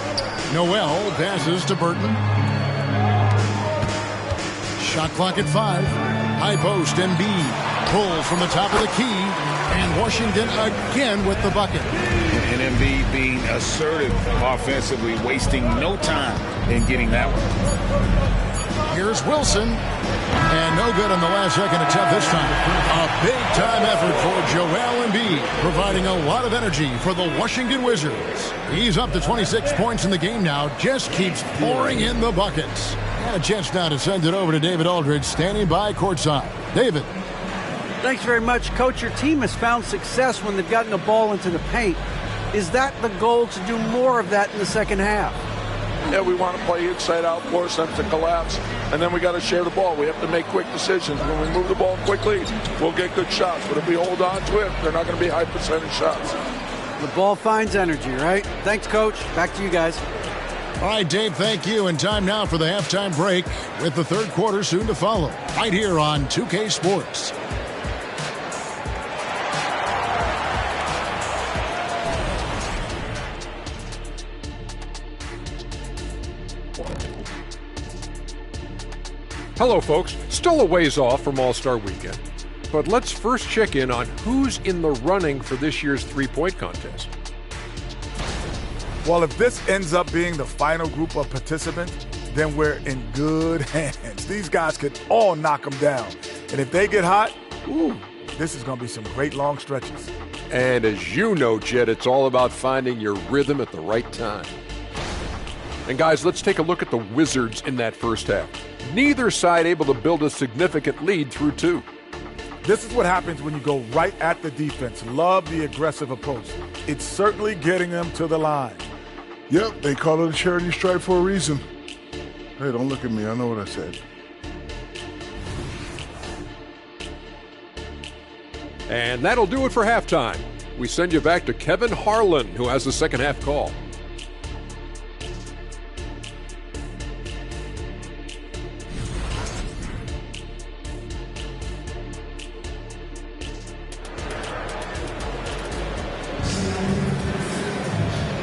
Noel passes to Burton. Shot clock at 5. High post, Embiid pulls from the top of the key. And Washington again with the bucket. And Embiid being assertive offensively, wasting no time in getting that one. Here's Wilson. And no good on the last second attempt this time. A big-time effort for Joel Embiid, providing a lot of energy for the Washington Wizards. He's up to 26 points in the game now, just keeps pouring in the buckets. And a chance now to send it over to David Aldridge, standing by courtside. David. Thanks very much, Coach. Your team has found success when they've gotten the ball into the paint. Is that the goal, to do more of that in the second half? Yeah, we want to play inside out, force them to collapse, and then we got to share the ball. We have to make quick decisions. When we move the ball quickly, we'll get good shots. But if we hold on to it, they're not going to be high percentage shots. The ball finds energy, right? Thanks, Coach. Back to you guys. All right, Dave, thank you. And time now for the halftime break with the third quarter soon to follow. Right here on 2K Sports. Hello, folks. Still a ways off from All-Star Weekend, but let's first check in on who's in the running for this year's three-point contest. Well, if this ends up being the final group of participants, then we're in good hands. These guys could all knock them down. And if they get hot, ooh, this is going to be some great long stretches. And as you know, Jed, it's all about finding your rhythm at the right time. And guys, let's take a look at the Wizards in that first half. Neither side able to build a significant lead through two. This is what happens when you go right at the defense. Love the aggressive approach. It's certainly getting them to the line. Yep, they call it a charity stripe for a reason. Hey, don't look at me. I know what I said. And that'll do it for halftime. We send you back to Kevin Harlan, who has the second half call.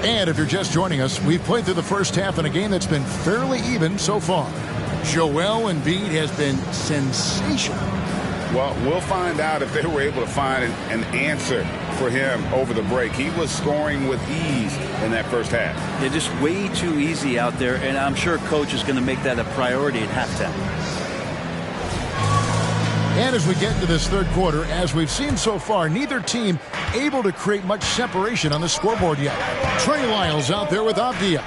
And if you're just joining us, we've played through the first half in a game that's been fairly even so far. Joel Embiid has been sensational. Well, we'll find out if they were able to find an answer for him over the break. He was scoring with ease in that first half. They're just way too easy out there, and I'm sure Coach is going to make that a priority at halftime. And as we get into this third quarter, as we've seen so far, neither team able to create much separation on the scoreboard yet. Trey Lyles out there with Avdia.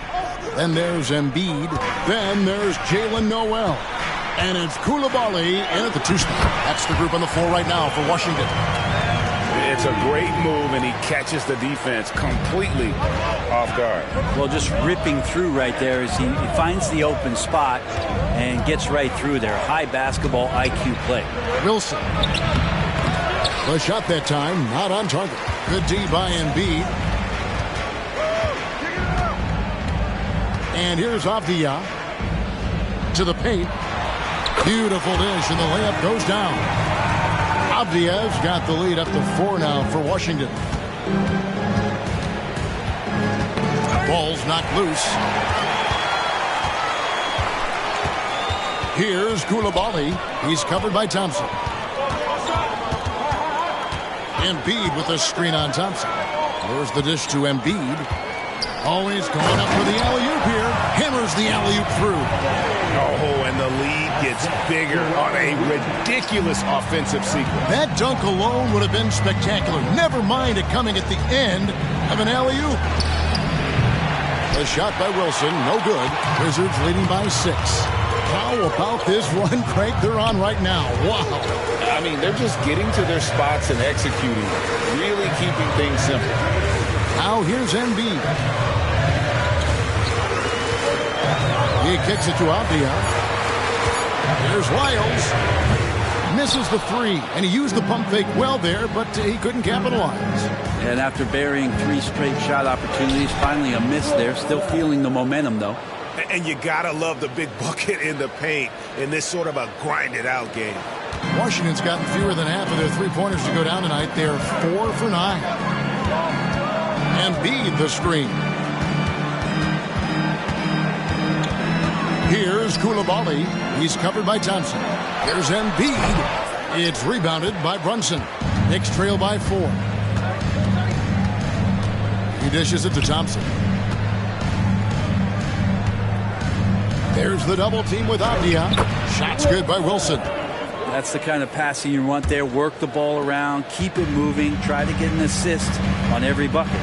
Then there's Embiid. Then there's Jalen Noel. And it's Coulibaly in at the two spot. That's the group on the floor right now for Washington. It's a great move, and he catches the defense completely off guard. Well, just ripping through right there as he finds the open spot and gets right through there. High basketball IQ play. Wilson. The shot that time, not on target. Good D by Embiid. And here's Avdia to the paint. Beautiful dish, and the layup goes down. Avdia's got the lead up to 4 now for Washington. Ball's knocked loose. Here's Coulibaly. He's covered by Thompson. Embiid with a screen on Thompson. There's the dish to Embiid. Always going up for the alley-oop here. Hammers the alley-oop through. Oh, and the lead gets bigger on a ridiculous offensive sequence. That dunk alone would have been spectacular. Never mind it coming at the end of an alley-oop. A shot by Wilson, no good. Wizards leading by 6. How about this run, Craig, they're on right now? Wow. I mean, they're just getting to their spots and executing, really keeping things simple. Now here's Embiid. He kicks it to Avdia. Here's Lyles. Misses the 3, and he used the pump fake well there, but he couldn't capitalize. And after burying 3 straight shot opportunities, finally a miss there. Still feeling the momentum, though. And you gotta love the big bucket in the paint in this sort of a grinded-out game. Washington's gotten fewer than half of their three-pointers to go down tonight. They're 4 for 9. Embiid the screen. Here's Coulibaly. He's covered by Thompson. Here's Embiid. It's rebounded by Brunson. Knicks trail by 4. He dishes it to Thompson. There's the double team with Avdia. Shot's good by Wilson. That's the kind of passing you want there. Work the ball around, keep it moving, try to get an assist on every bucket.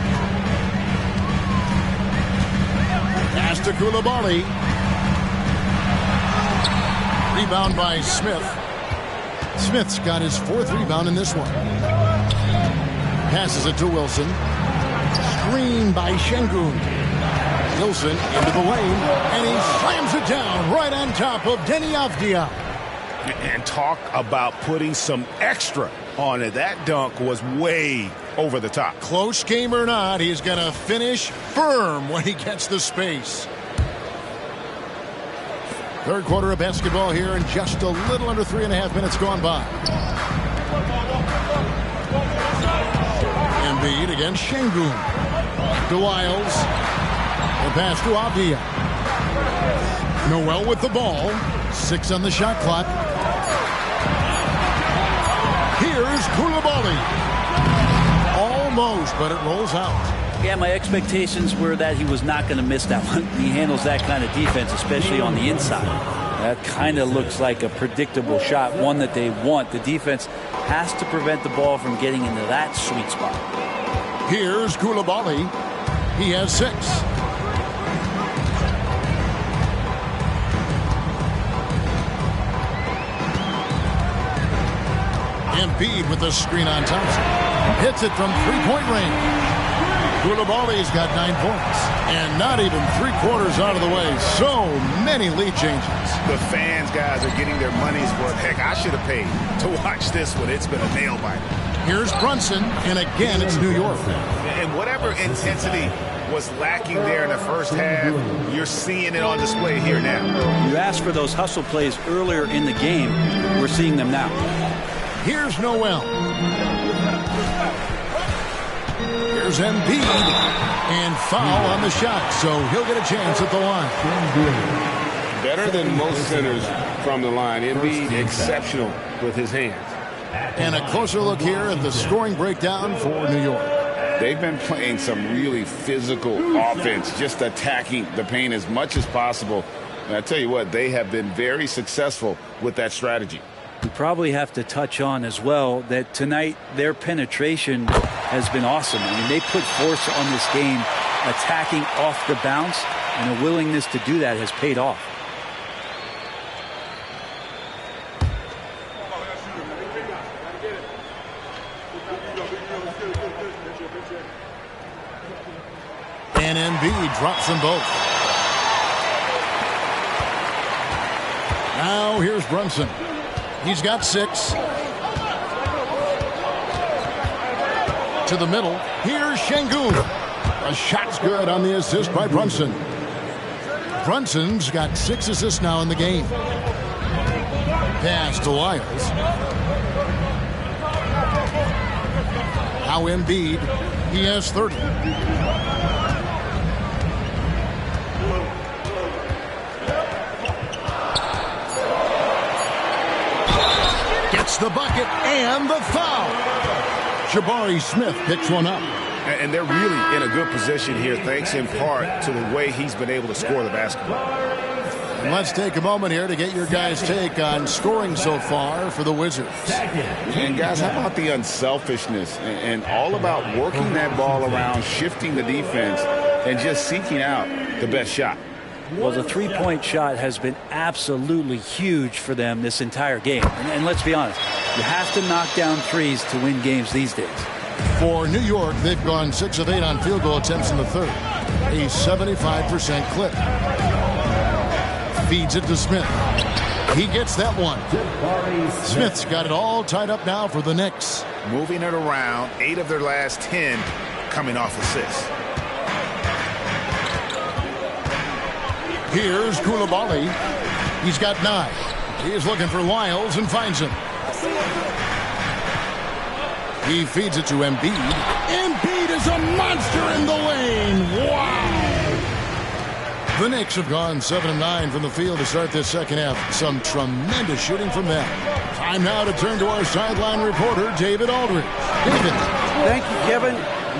Pass to Coulibaly. Rebound by Smith. Smith's got his 4th rebound in this one. Passes it to Wilson. Screen by Şengün. Wilson into the lane, and he slams it down right on top of Deni Avdia. And talk about putting some extra on it. That dunk was way over the top. Close game or not, he's going to finish firm when he gets the space. Third quarter of basketball here, and just a little under 3.5 minutes gone by. Embiid against Şengün. To Wiles. The pass to Avdia. Noel with the ball. 6 on the shot clock. Here's Koulibaly. Almost, but it rolls out. Yeah, my expectations were that he was not going to miss that one. He handles that kind of defense, especially on the inside. That kind of looks like a predictable shot, one that they want. The defense has to prevent the ball from getting into that sweet spot. Here's Koulibaly. He has 6. Embiid with the screen on Thompson. Hits it from three-point range. Koulibaly's got 9 points. And not even 3/4 out of the way. So many lead changes. The fans, guys, are getting their money's worth. Heck, I should have paid to watch this one. It's been a nail-biter. Here's Brunson, and again, it's New York. And whatever intensity was lacking there in the first half, you're seeing it on display here now. You asked for those hustle plays earlier in the game. We're seeing them now. Here's Noel. Here's Embiid. And foul on the shot, so he'll get a chance at the line. Better than most centers from the line. Embiid exceptional with his hands. And a closer look here at the scoring breakdown for New York. They've been playing some really physical offense, just attacking the paint as much as possible. And I tell you what, they have been very successful with that strategy. We probably have to touch on as well that tonight their penetration has been awesome. I mean, they put force on this game, attacking off the bounce, and a willingness to do that has paid off. And Embiid drops them both. Now here's Brunson. He's got 6. To the middle. Here's Şengün. A shot's good on the assist by Brunson. Brunson's got 6 assists now in the game. Pass to Wiles. Now Embiid. He has 30. Gets the bucket and the foul. Jabari Smith picks one up. And they're really in a good position here, thanks in part to the way he's been able to score the basketball. And let's take a moment here to get your guys' take on scoring so far for the Wizards. And guys, how about the unselfishness and all about working that ball around, shifting the defense, and just seeking out the best shot? Well, the three-point shot has been absolutely huge for them this entire game. And let's be honest, you have to knock down threes to win games these days. For New York, they've gone 6 of 8 on field goal attempts in the third. A 75% clip. Feeds it to Smith. He gets that one. Smith's got it all tied up now for the Knicks. Moving it around, 8 of their last 10 coming off assists. Here's Koulibaly. He's got 9. He's looking for Wiles and finds him. He feeds it to Embiid. Embiid is a monster in the lane. Wow! The Knicks have gone 7 of 9 from the field to start this second half. Some tremendous shooting from them. Time now to turn to our sideline reporter, David Aldridge. David. Thank you, Kevin.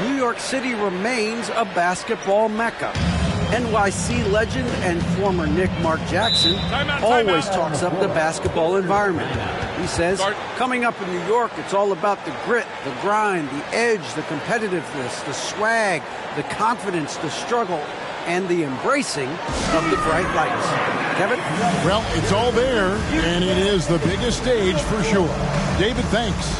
New York City remains a basketball mecca. NYC legend and former Knick Mark Jackson always talks up the basketball environment. He says, coming up in New York, it's all about the grit, the grind, the edge, the competitiveness, the swag, the confidence, the struggle, and the embracing of the bright lights. Kevin? Well, it's all there, and it is the biggest stage for sure. David, thanks.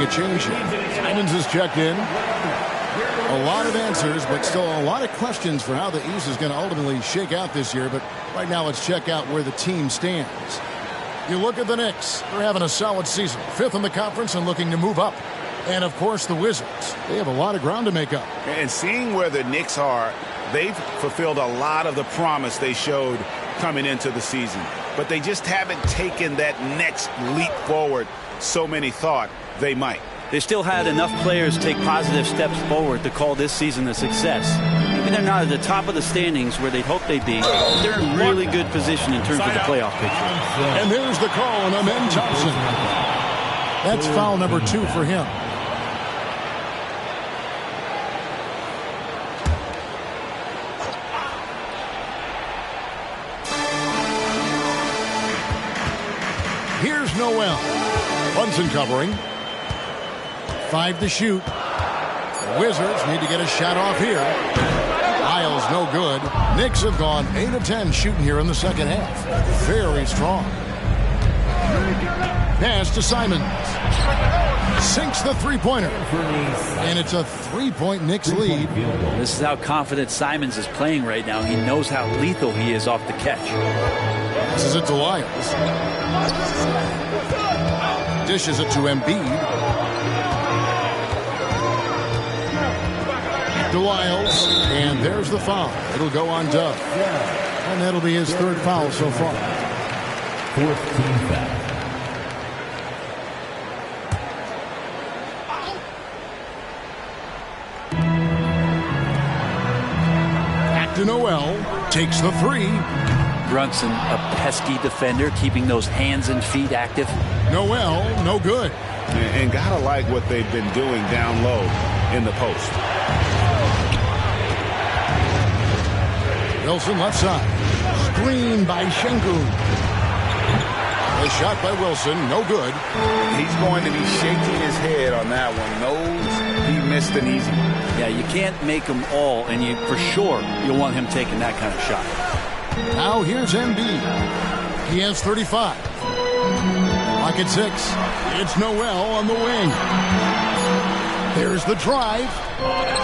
a change here. Simons is checked in. A lot of answers, but still a lot of questions for how the East is going to ultimately shake out this year. But right now, let's check out where the team stands. You look at the Knicks. They're having a solid season. 5th in the conference and looking to move up. And, of course, the Wizards. They have a lot of ground to make up. And seeing where the Knicks are, they've fulfilled a lot of the promise they showed coming into the season. But they just haven't taken that next leap forward so many thought they might. They still had enough players take positive steps forward to call this season a success. Maybe they're not at the top of the standings where they'd hope they'd be, but they're in really good position in terms of the playoff picture. And there's the call on Amen Thompson. That's foul number 2 for him. Here's Noel. Bunsen covering. 5 to shoot. The Wizards need to get a shot off here. Lyles no good. Knicks have gone 8 of 10 shooting here in the second half. Very strong. Pass to Simons. Sinks the three-pointer. And it's a 3-point Knicks lead. This is how confident Simons is playing right now. He knows how lethal he is off the catch. Passes it to Lyles. Dishes it to Embiid. To Lyles, and there's the foul. It'll go on Dove. And that'll be his 3rd foul so far. 4th team foul. Back to Noel. Takes the 3. Brunson, a pesky defender, keeping those hands and feet active. Noel, no good. And gotta like what they've been doing down low in the post. Wilson left side. Screen by Şengün. A shot by Wilson, no good. He's going to be shaking his head on that one. Knows he missed an easy one. Yeah, you can't make them all, and you for sure you'll want him taking that kind of shot. Now here's Embiid. He has 35. Clock at 6. It's Noel on the wing. There's the drive.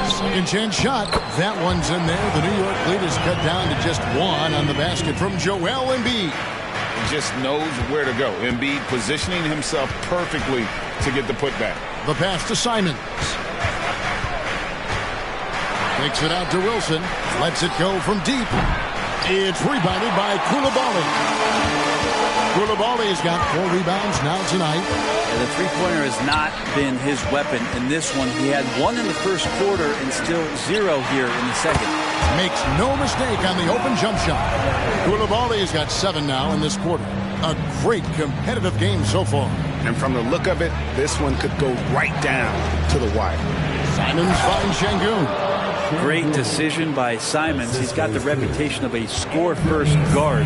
Second chance shot. That one's in there. The New York lead is cut down to just 1 on the basket from Joel Embiid. He just knows where to go. Embiid positioning himself perfectly to get the putback. The pass to Simons. Takes it out to Wilson. Lets it go from deep. It's rebounded by Coulibaly. Coulibaly's got 4 rebounds now tonight. And the three-pointer has not been his weapon in this one. He had 1 in the first quarter and still 0 here in the second. Makes no mistake on the open jump shot. Coulibaly's got 7 now in this quarter. A great competitive game so far. And from the look of it, this one could go right down to the wire. Simons finds Şengün. Great decision by Simons. He's got the reputation of a score-first guard.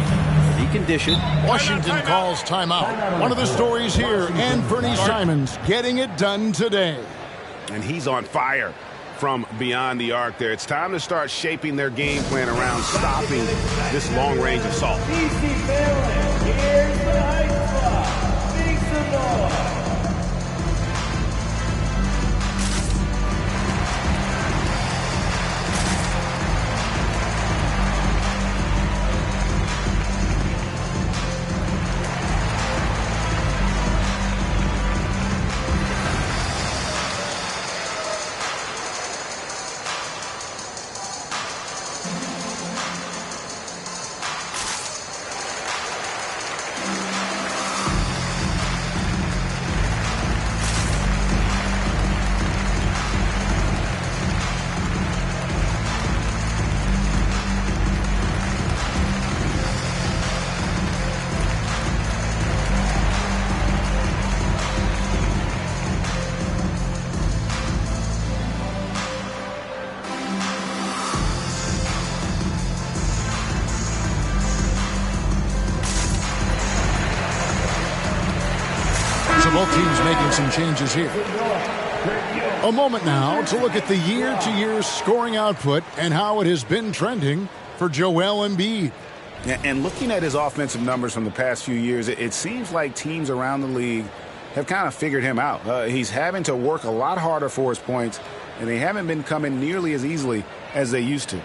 He can dish it. Washington calls timeout. One of the stories here, and Bernie Simons getting it done today. And he's on fire from beyond the arc there. It's time to start shaping their game plan around stopping this long-range assault. Here's the high spot. Make some noise. Both teams making some changes here. A moment now to look at the year-to-year scoring output and how it has been trending for Joel Embiid. And looking at his offensive numbers from the past few years, it seems like teams around the league have kind of figured him out. He's having to work a lot harder for his points, and they haven't been coming nearly as easily as they used to.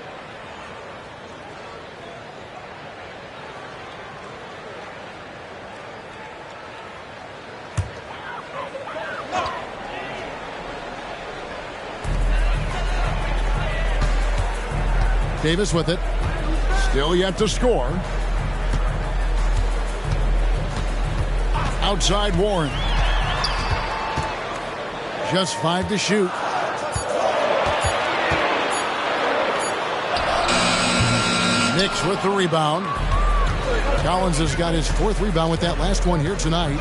Davis with it. Still yet to score. Outside Warren. Just 5 to shoot. Knicks with the rebound. Collins has got his 4th rebound with that last one here tonight.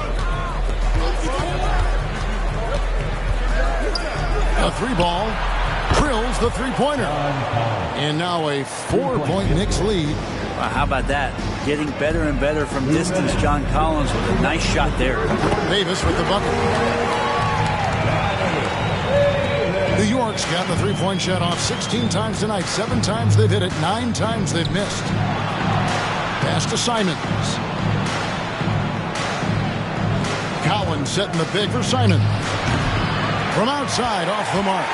A 3-ball. Drills the 3-pointer. And now a 4-point Knicks lead. Well, how about that? Getting better and better from distance. John Collins with a nice shot there. Davis with the bucket. New York's got the 3-point shot off 16 times tonight. 7 times they've hit it. 9 times they've missed. Pass to Simons. Collins setting the big for Simons. From outside, off the mark.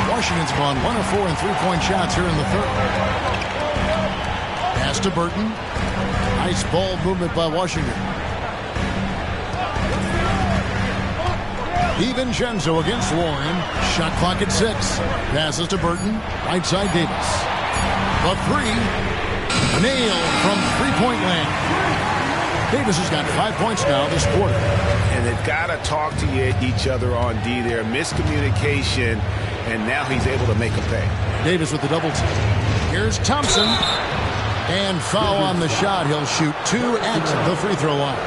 Washington's gone 1 of 4 in 3-point shots here in the 3rd. Pass to Burton. Nice ball movement by Washington. DiVincenzo against Warren. Shot clock at 6. Passes to Burton. Right side Davis. The 3. Nailed from 3-point land. Davis has got 5 points now this quarter. And they've got to talk to each other on D there. Miscommunication, and now he's able to make a pay. Davis with the double team. Here's Thompson. And foul on the shot. He'll shoot 2 at the free throw line.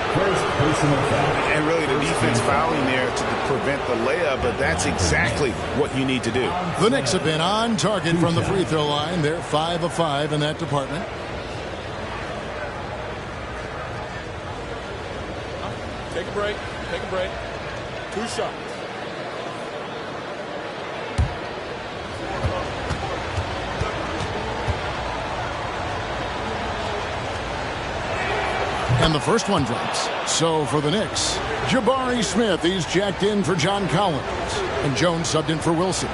And really the defense fouling there to prevent the layup, but that's exactly what you need to do. The Knicks have been on target from the free throw line. They're 5 of 5 in that department. Take a break. Take a break. 2 shots. And the first one drops. So for the Knicks, Jabari Smith, he's jacked in for John Collins. And Jones subbed in for Wilson.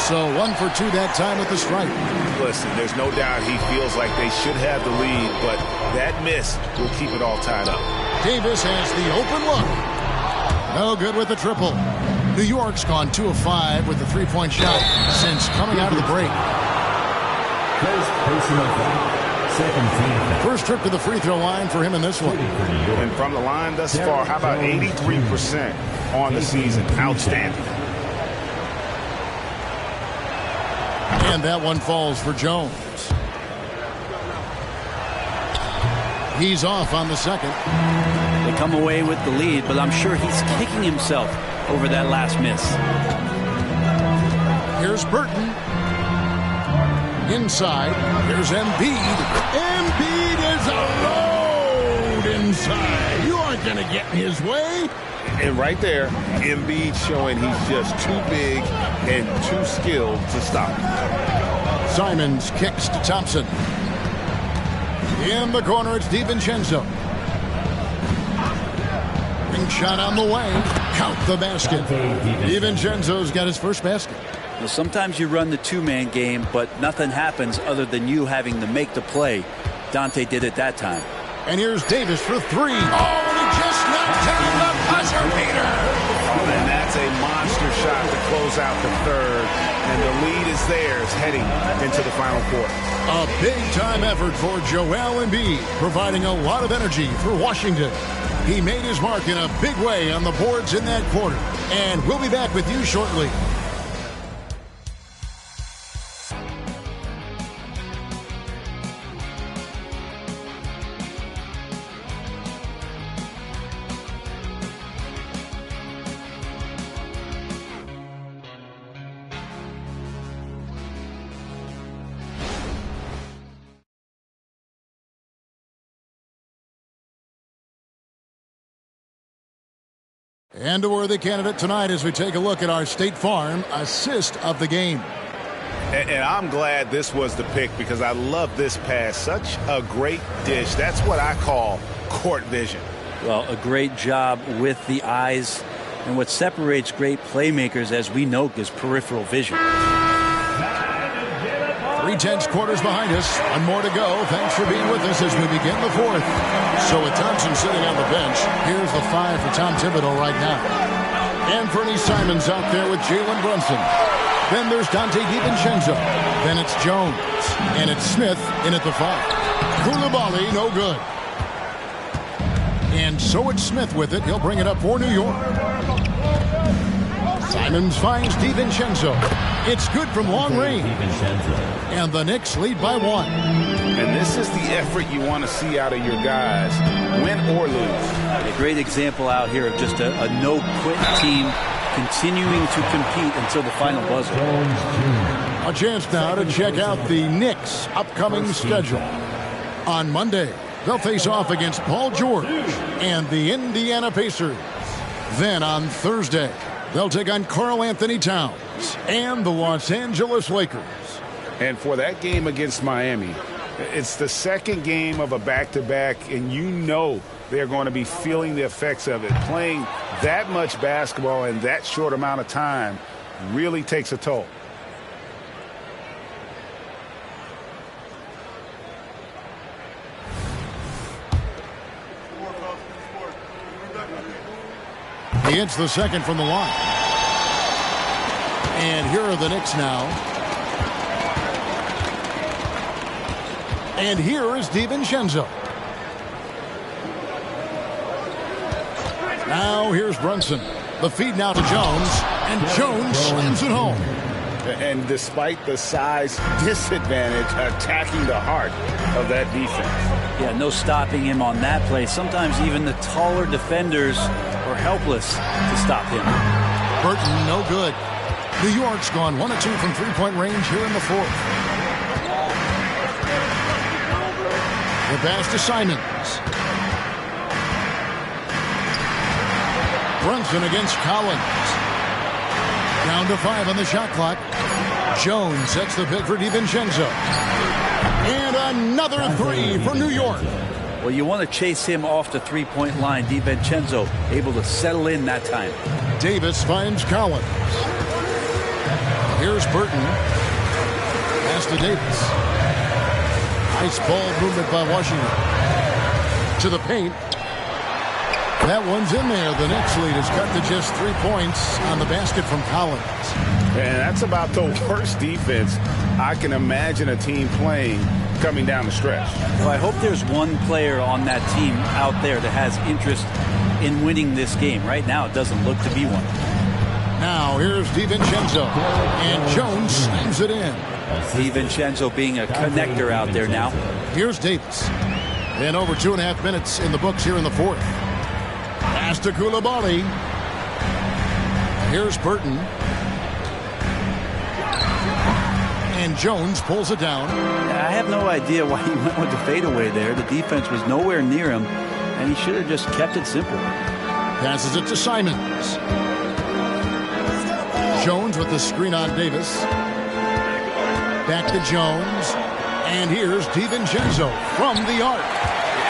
So 1 for 2 that time with the strike. Listen, there's no doubt he feels like they should have the lead, but that miss will keep it all tied up. Davis has the open look. No good with the triple. New York's gone 2 of 5 with the 3-point shot since coming out of the break. First trip to the free throw line for him in this one. And from the line thus far, how about 83% on the season? Outstanding. And that one falls for Jones. He's off on the second. They come away with the lead, but I'm sure he's kicking himself over that last miss. Here's Burton. Inside. Here's Embiid. Embiid is a load inside. You aren't going to get in his way. And right there, Embiid showing he's just too big and too skilled to stop. Simons kicks to Thompson. In the corner, it's DiVincenzo. Ring shot on the way. Count the basket. DiVincenzo's got his first basket. Well, sometimes you run the 2-man game, but nothing happens other than you having to make the play. Dante did it that time. And here's Davis for 3. Oh, and he just knocked down the buzzer beater. And that's a monster shot to close out the third. And the lead is theirs heading into the final quarter. A big-time effort for Joel Embiid, providing a lot of energy for Washington. He made his mark in a big way on the boards in that quarter. And we'll be back with you shortly. And a worthy candidate tonight as we take a look at our State Farm assist of the game. And I'm glad this was the pick because I love this pass. Such a great dish. That's what I call court vision. Well, a great job with the eyes. And what separates great playmakers, as we know, is peripheral vision. 3/10 quarters behind us. One more to go. Thanks for being with us as we begin the fourth. So with Thompson sitting on the bench, here's the 5 for Tom Thibodeau right now. And Fernie Simons out there with Jalen Brunson. Then there's Dante DiVincenzo. Then it's Jones. And it's Smith in at the 5. Koulibaly, no good. And so it's Smith with it. He'll bring it up for New York. Simons finds DiVincenzo. It's good from long range. And the Knicks lead by 1. And this is the effort you want to see out of your guys, win or lose. A great example out here of just a no-quit team continuing to compete until the final buzzer. A chance now to check out the Knicks' upcoming schedule. On Monday, they'll face off against Paul George and the Indiana Pacers. Then on Thursday, they'll take on Karl Anthony Towns and the Los Angeles Lakers. And for that game against Miami, it's the second game of a back-to-back, and you know they're going to be feeling the effects of it. Playing that much basketball in that short amount of time really takes a toll. He hits the second from the line. And here are the Knicks now. And here is DiVincenzo. Now here's Brunson. The feed now to Jones. And Jones slams it home. And despite the size disadvantage, attacking the heart of that defense. Yeah, no stopping him on that play. Sometimes even the taller defenders are helpless to stop him. Burton, no good. New York's gone 1 of 2 from three-point range here in the fourth. The pass to Simons. Brunson against Collins. Down to 5 on the shot clock. Jones sets the pick for DiVincenzo. And another 3 for New York. Well, you want to chase him off the three-point line. DiVincenzo able to settle in that time. Davis finds Collins. Here's Burton. Pass to Davis. Nice ball movement by Washington. To the paint. That one's in there. The Knicks lead is cut to just 3 points on the basket from Collins. And that's about the worst defense I can imagine a team playing coming down the stretch. Well, I hope there's one player on that team out there that has interest in winning this game. Right now, it doesn't look to be one. Now, here's DiVincenzo. And Jones slams it in. DiVincenzo being a connector out there now. Here's Davis. And over 2.5 minutes in the books here in the fourth. Pass to Koulibaly. Here's Burton. And Jones pulls it down. I have no idea why he went with the fadeaway there. The defense was nowhere near him, and he should have just kept it simple. Passes it to Simons. Jones with the screen on Davis. Back to Jones. And here's DiVincenzo from the arc.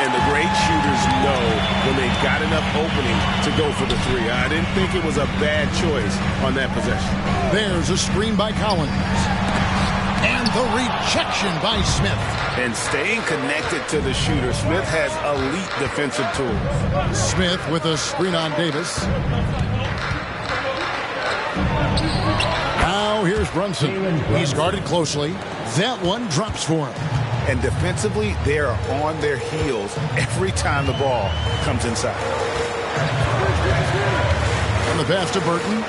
And the great shooters know when they've got enough opening to go for the 3. I didn't think it was a bad choice on that possession. There's a screen by Collins. And the rejection by Smith. And staying connected to the shooter, Smith has elite defensive tools. Smith with a screen on Davis. Now here's Brunson. He's guarded closely. That one drops for him. And defensively, they are on their heels every time the ball comes inside. And the pass to Burton.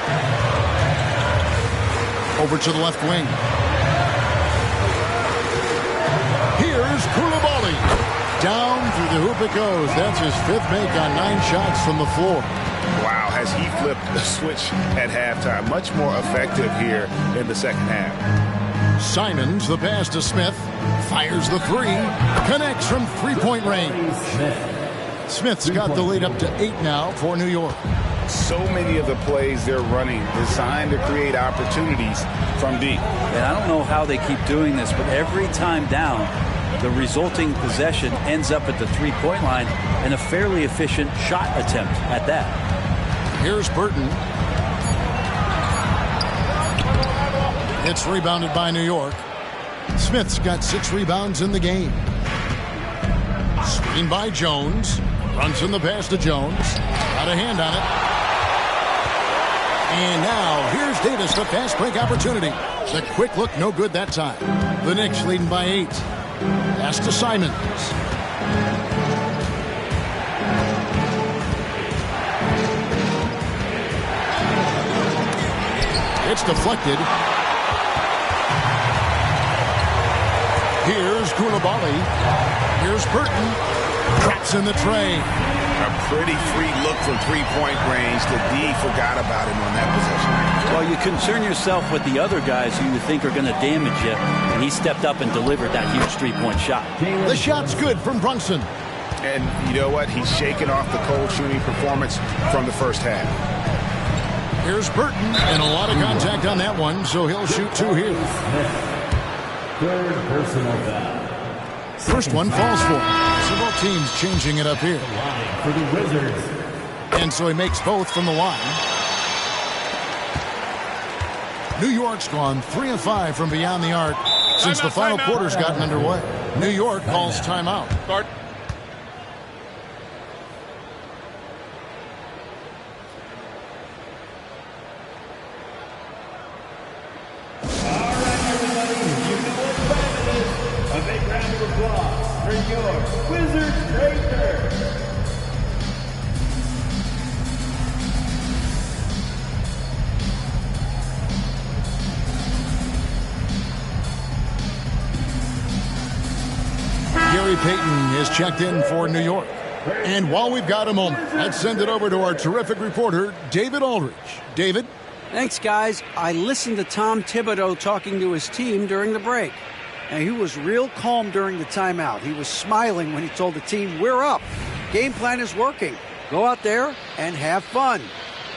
Over to the left wing. Here's Koulibaly. Down through the hoop it goes. That's his 5th make on 9 shots from the floor. Wow, has he flipped the switch at halftime. Much more effective here in the second half. Simons, the pass to Smith. Fires the 3. Connects from 3-point range. Smith's got the lead up to 8 now for New York. So many of the plays they're running designed to create opportunities from deep. And I don't know how they keep doing this, but every time down, the resulting possession ends up at the three-point line and a fairly efficient shot attempt at that. Here's Burton. It's rebounded by New York. Smith's got 6 rebounds in the game. Screen by Jones. Brunson the pass to Jones. Got a hand on it. And now here's Davis, the fast break opportunity. The quick look, no good that time. The Knicks leading by 8. Pass to Simons. It's deflected. Here's Koulibaly. Here's Burton. Drops in the tray. A pretty free look from three-point range. The D forgot about him on that possession. Well, you concern yourself with the other guys who you think are going to damage you, and he stepped up and delivered that huge three-point shot. The shot's good from Brunson. And you know what? He's shaking off the cold shooting performance from the first half. Here's Burton, and a lot of contact on that one, so he'll shoot 2 here. Third personal foul. First one falls for him. So both teams changing it up here. For the Wizards. And so he makes both from the line. New York's gone 3 of 5 from beyond the arc since the final quarter's gotten underway. New York calls timeout. Start. Payton is checked in for New York. And while we've got a moment, let's send it over to our terrific reporter, David Aldridge. David? Thanks, guys. I listened to Tom Thibodeau talking to his team during the break. And he was real calm during the timeout. He was smiling when he told the team, we're up. Game plan is working. Go out there and have fun.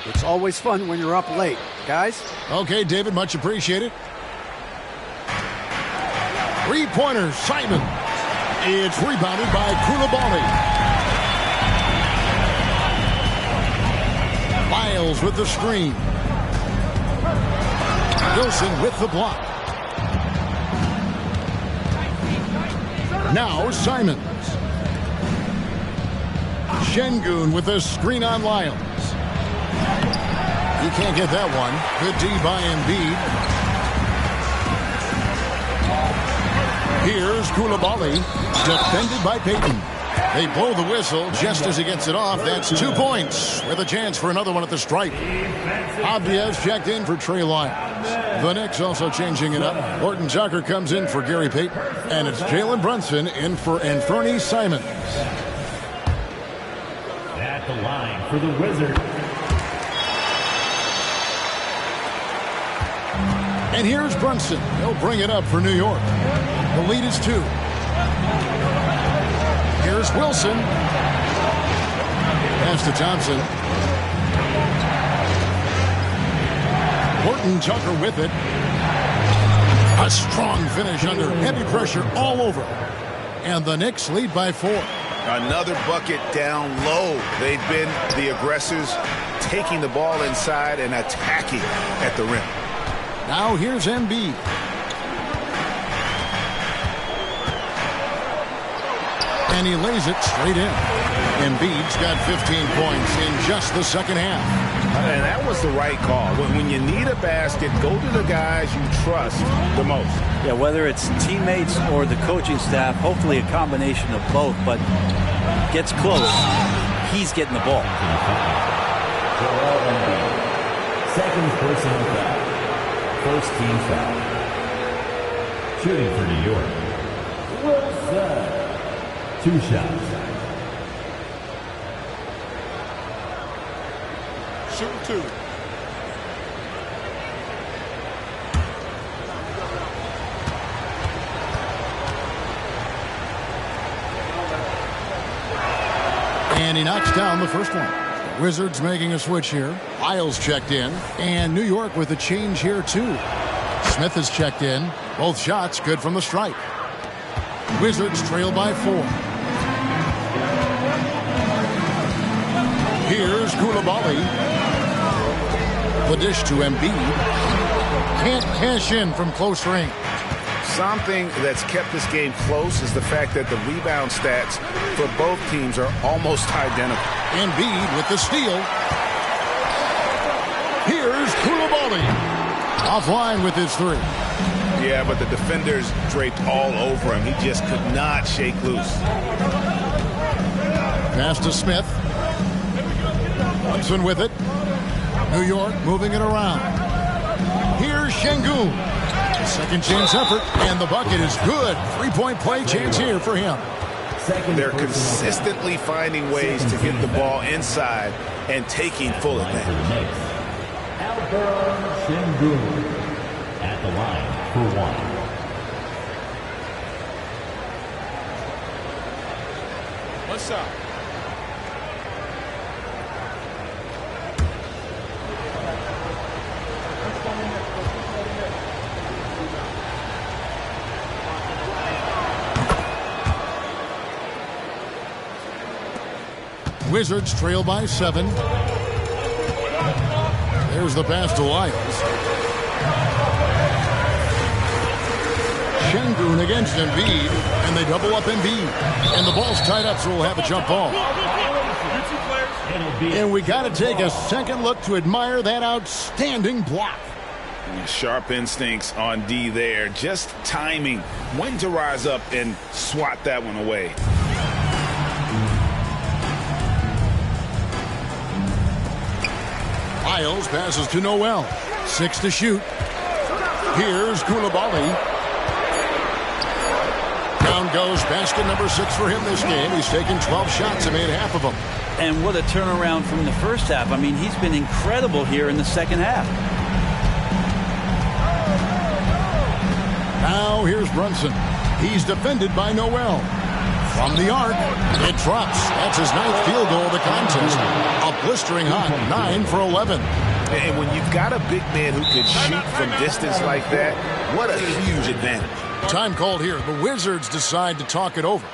It's always fun when you're up late. Guys? Okay, David, much appreciated. 3-pointer, Simon. It's rebounded by Koulibaly. Miles with the screen. Wilson with the block. Now Simons. Şengün with a screen on Lyles. He can't get that one. Good D by Embiid. Here's Koulibaly, defended by Payton. They blow the whistle just as he gets it off. That's 2 points with a chance for another one at the stripe. Abdias checked in for Trey Lyles. The Knicks also changing it up. Horton Tucker comes in for Gary Payton. And it's Jalen Brunson in for Anthony Simons. At the line for the Wizards. And here's Brunson. He'll bring it up for New York. The lead is 2. Here's Wilson. Pass to Thompson. Horton Tucker with it. A strong finish under heavy pressure all over. And the Knicks lead by 4. Another bucket down low. They've been the aggressors, taking the ball inside and attacking at the rim. Now here's Embiid. And he lays it straight in. Embiid's got 15 points in just the second half. And that was the right call. When you need a basket, go to the guys you trust the most. Yeah, whether it's teammates or the coaching staff, hopefully a combination of both, but gets close, he's getting the ball. Second personal foul. First team foul. Shooting for New York. Wilson. 2 shots. Shoot 2. And he knocks down the first one. Wizards making a switch here. Isles checked in. And New York with a change here, too. Smith has checked in. Both shots good from the stripe. Wizards trail by 4. Here's Koulibaly. The dish to Embiid. Can't cash in from close range. Something that's kept this game close is the fact that the rebound stats for both teams are almost identical. Embiid with the steal. Here's Koulibaly. Offline with his 3. Yeah, but the defenders draped all over him. He just could not shake loose. Pass to Smith. Hudson with it. New York moving it around. Here's Şengün. Second chance effort, and the bucket is good. 3-point play chance here for him. They're consistently finding ways to get the ball inside and taking full advantage. Şengün at the line for 1. What's up? Wizards trail by 7. There's the pass to Lyles. Şengün against Embiid, and they double up Embiid. And the ball's tied up, so we'll have a jump ball. And we got to take a second look to admire that outstanding block. Sharp instincts on D there. Just timing when to rise up and swat that one away. Isles passes to Noel. 6 to shoot. Here's Koulibaly. Down goes basket number 6 for him this game. He's taken 12 shots and made half of them. And what a turnaround from the first half. I mean, he's been incredible here in the second half. Now here's Brunson. He's defended by Noel. From the arc, it drops. That's his 9th field goal of the contest. A blistering hot 9 for 11. And when you've got a big man who can shoot from distance like that, what a huge advantage. Time called here. The Wizards decide to talk it over.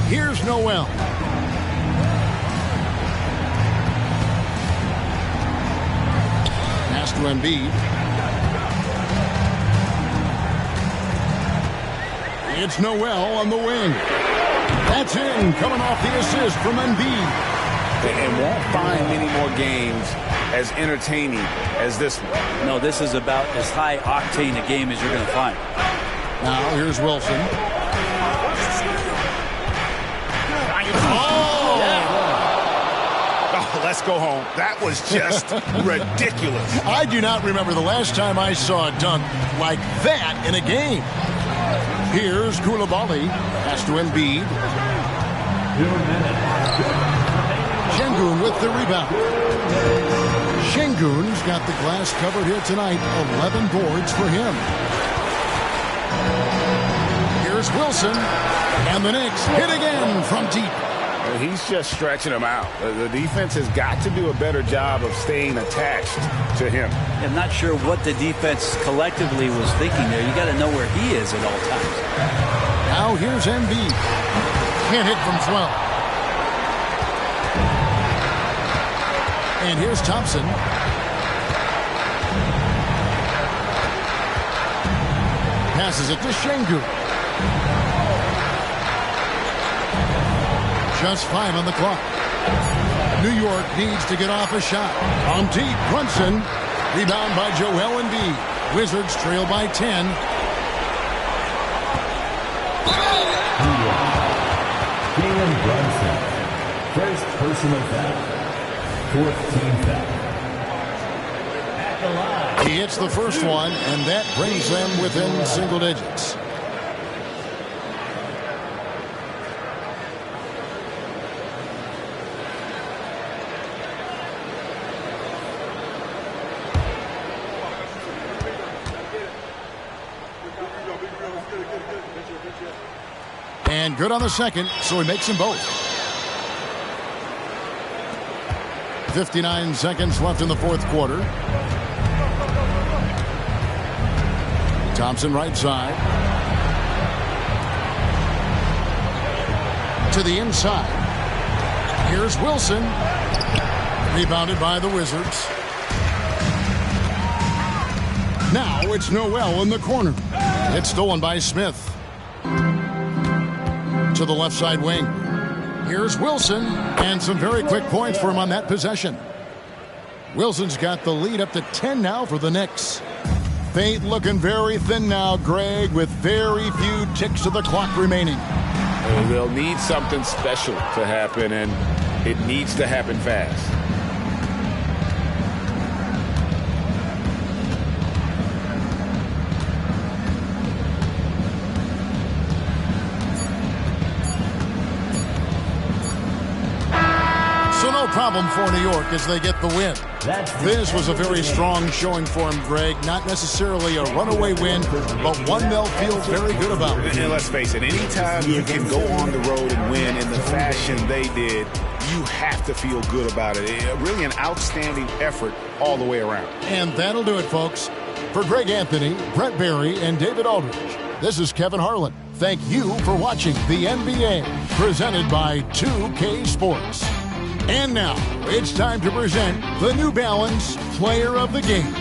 Here's Noel. Pass to Embiid. It's Noel on the wing. That's in, coming off the assist from Embiid. And won't find many more games as entertaining as this one. No, this is about as high octane a game as you're going to find. Now here's Wilson. Oh, let's go home. That was just ridiculous. I do not remember the last time I saw a dunk like that in a game. Here's Koulibaly. Pass to Embiid. Şengün with the rebound. Şengün's got the glass covered here tonight. 11 boards for him. Here's Wilson. And the Knicks hit again from deep. He's just stretching him out. The defense has got to do a better job of staying attached to him. I'm not sure what the defense collectively was thinking there. You got to know where he is at all times. Now here's Embiid. Can't hit from 12. And here's Thompson. Passes it to Şengün. Just 5 on the clock. New York needs to get off a shot. On deep, Brunson. Rebound by Joel Embiid. Wizards trail by 10. Jalen Brunson. First personal foul. 4th team foul. At the line. He hits the first one, and that brings them within single digits. And good on the second, so he makes them both. 59 seconds left in the fourth quarter. Thompson right side. To the inside. Here's Wilson. Rebounded by the Wizards. Now it's Noel in the corner. It's stolen by Smith. To the left side wing. Here's Wilson, and some very quick points for him on that possession. Wilson's got the lead up to 10 now for the Knicks. Fate looking very thin now, Greg, with very few ticks of the clock remaining. They'll need something special to happen, and it needs to happen fast. Problem for New York as they get the win. This was a very strong showing for him, Greg. Not necessarily a runaway win, but one they'll feel very good about. And let's face it, anytime you can go on the road and win in the fashion they did, you have to feel good about it. Really an outstanding effort all the way around. And that'll do it, folks. For Greg Anthony, Brett Barry, and David Aldridge, this is Kevin Harlan. Thank you for watching the NBA, presented by 2K Sports. And now, it's time to present the New Balance Player of the Game.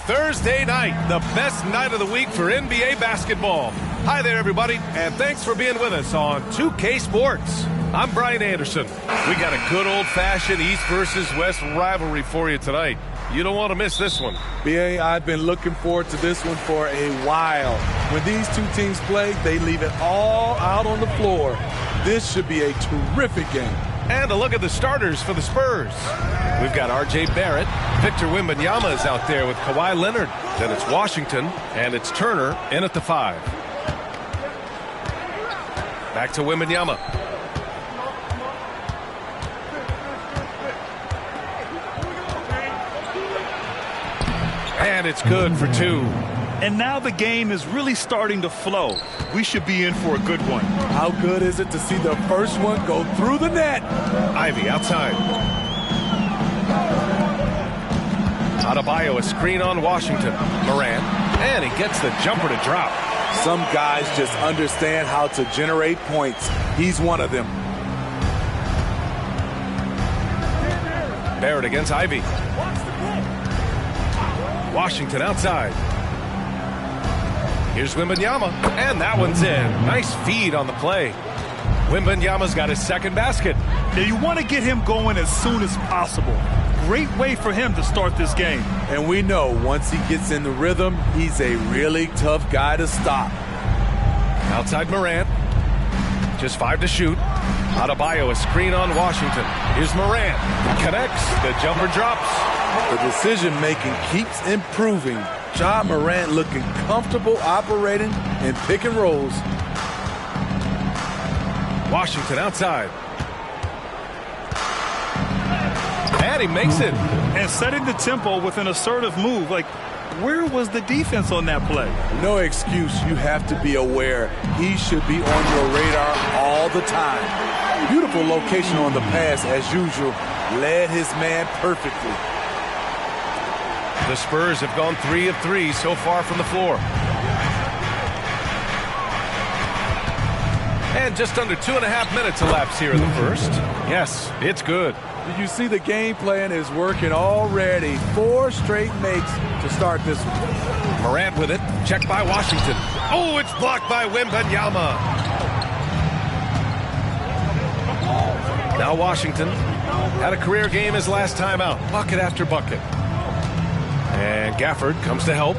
Thursday night, the best night of the week for NBA basketball. Hi there, everybody, and thanks for being with us on 2K Sports. I'm Brian Anderson. We got a good old-fashioned East versus West rivalry for you tonight. You don't want to miss this one. BA, I've been looking forward to this one for a while. When these two teams play, they leave it all out on the floor. This should be a terrific game. And a look at the starters for the Spurs. We've got R.J. Barrett. Victor Wembanyama is out there with Kawhi Leonard. Then it's Washington, and it's Turner in at the 5. Back to Wembanyama. And it's good for 2. And now the game is really starting to flow. We should be in for a good one. How good is it to see the first one go through the net? Ivy outside. Adebayo, a screen on Washington. Morant, and he gets the jumper to drop. Some guys just understand how to generate points. He's one of them. Barrett against Ivy. Washington outside. Here's Wembanyama, and that one's in. Nice feed on the play. Wembanyama's got his second basket. Now you want to get him going as soon as possible. Great way for him to start this game. And we know once he gets in the rhythm, he's a really tough guy to stop. Outside Morant. Just 5 to shoot. Adebayo, a screen on Washington. Here's Morant. Connects. The jumper drops. The decision-making keeps improving. Ja Morant looking comfortable operating in pick and rolls. Washington outside. And he makes it. And setting the tempo with an assertive move. Like, where was the defense on that play? No excuse. You have to be aware. He should be on your radar all the time. Beautiful location on the pass as usual. Led his man perfectly. The Spurs have gone 3 of 3 so far from the floor. And just under 2.5 minutes elapsed here in the first. Yes, it's good. Did you see the game plan is working already? 4 straight makes to start this one. Morant with it. Checked by Washington. Oh, it's blocked by Wembanyama. Now Washington had a career game his last time out. Bucket after bucket. And Gafford comes to help.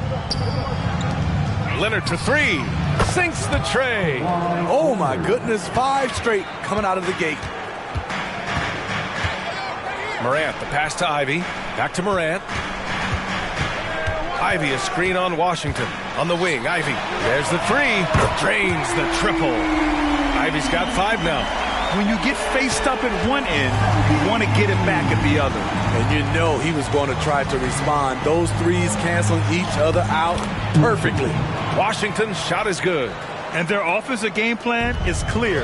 Leonard for 3. Sinks the tray. Oh, my goodness. 5 straight coming out of the gate. Morant, the pass to Ivy. Back to Morant. Ivy, a screen on Washington. On the wing, Ivy. There's the 3. Drains the triple. Ivy's got 5 now. When you get faced up at one end, you want to get it back at the other. And you know he was going to try to respond. Those threes canceling each other out perfectly. Washington's shot is good. And their offensive game plan is clear.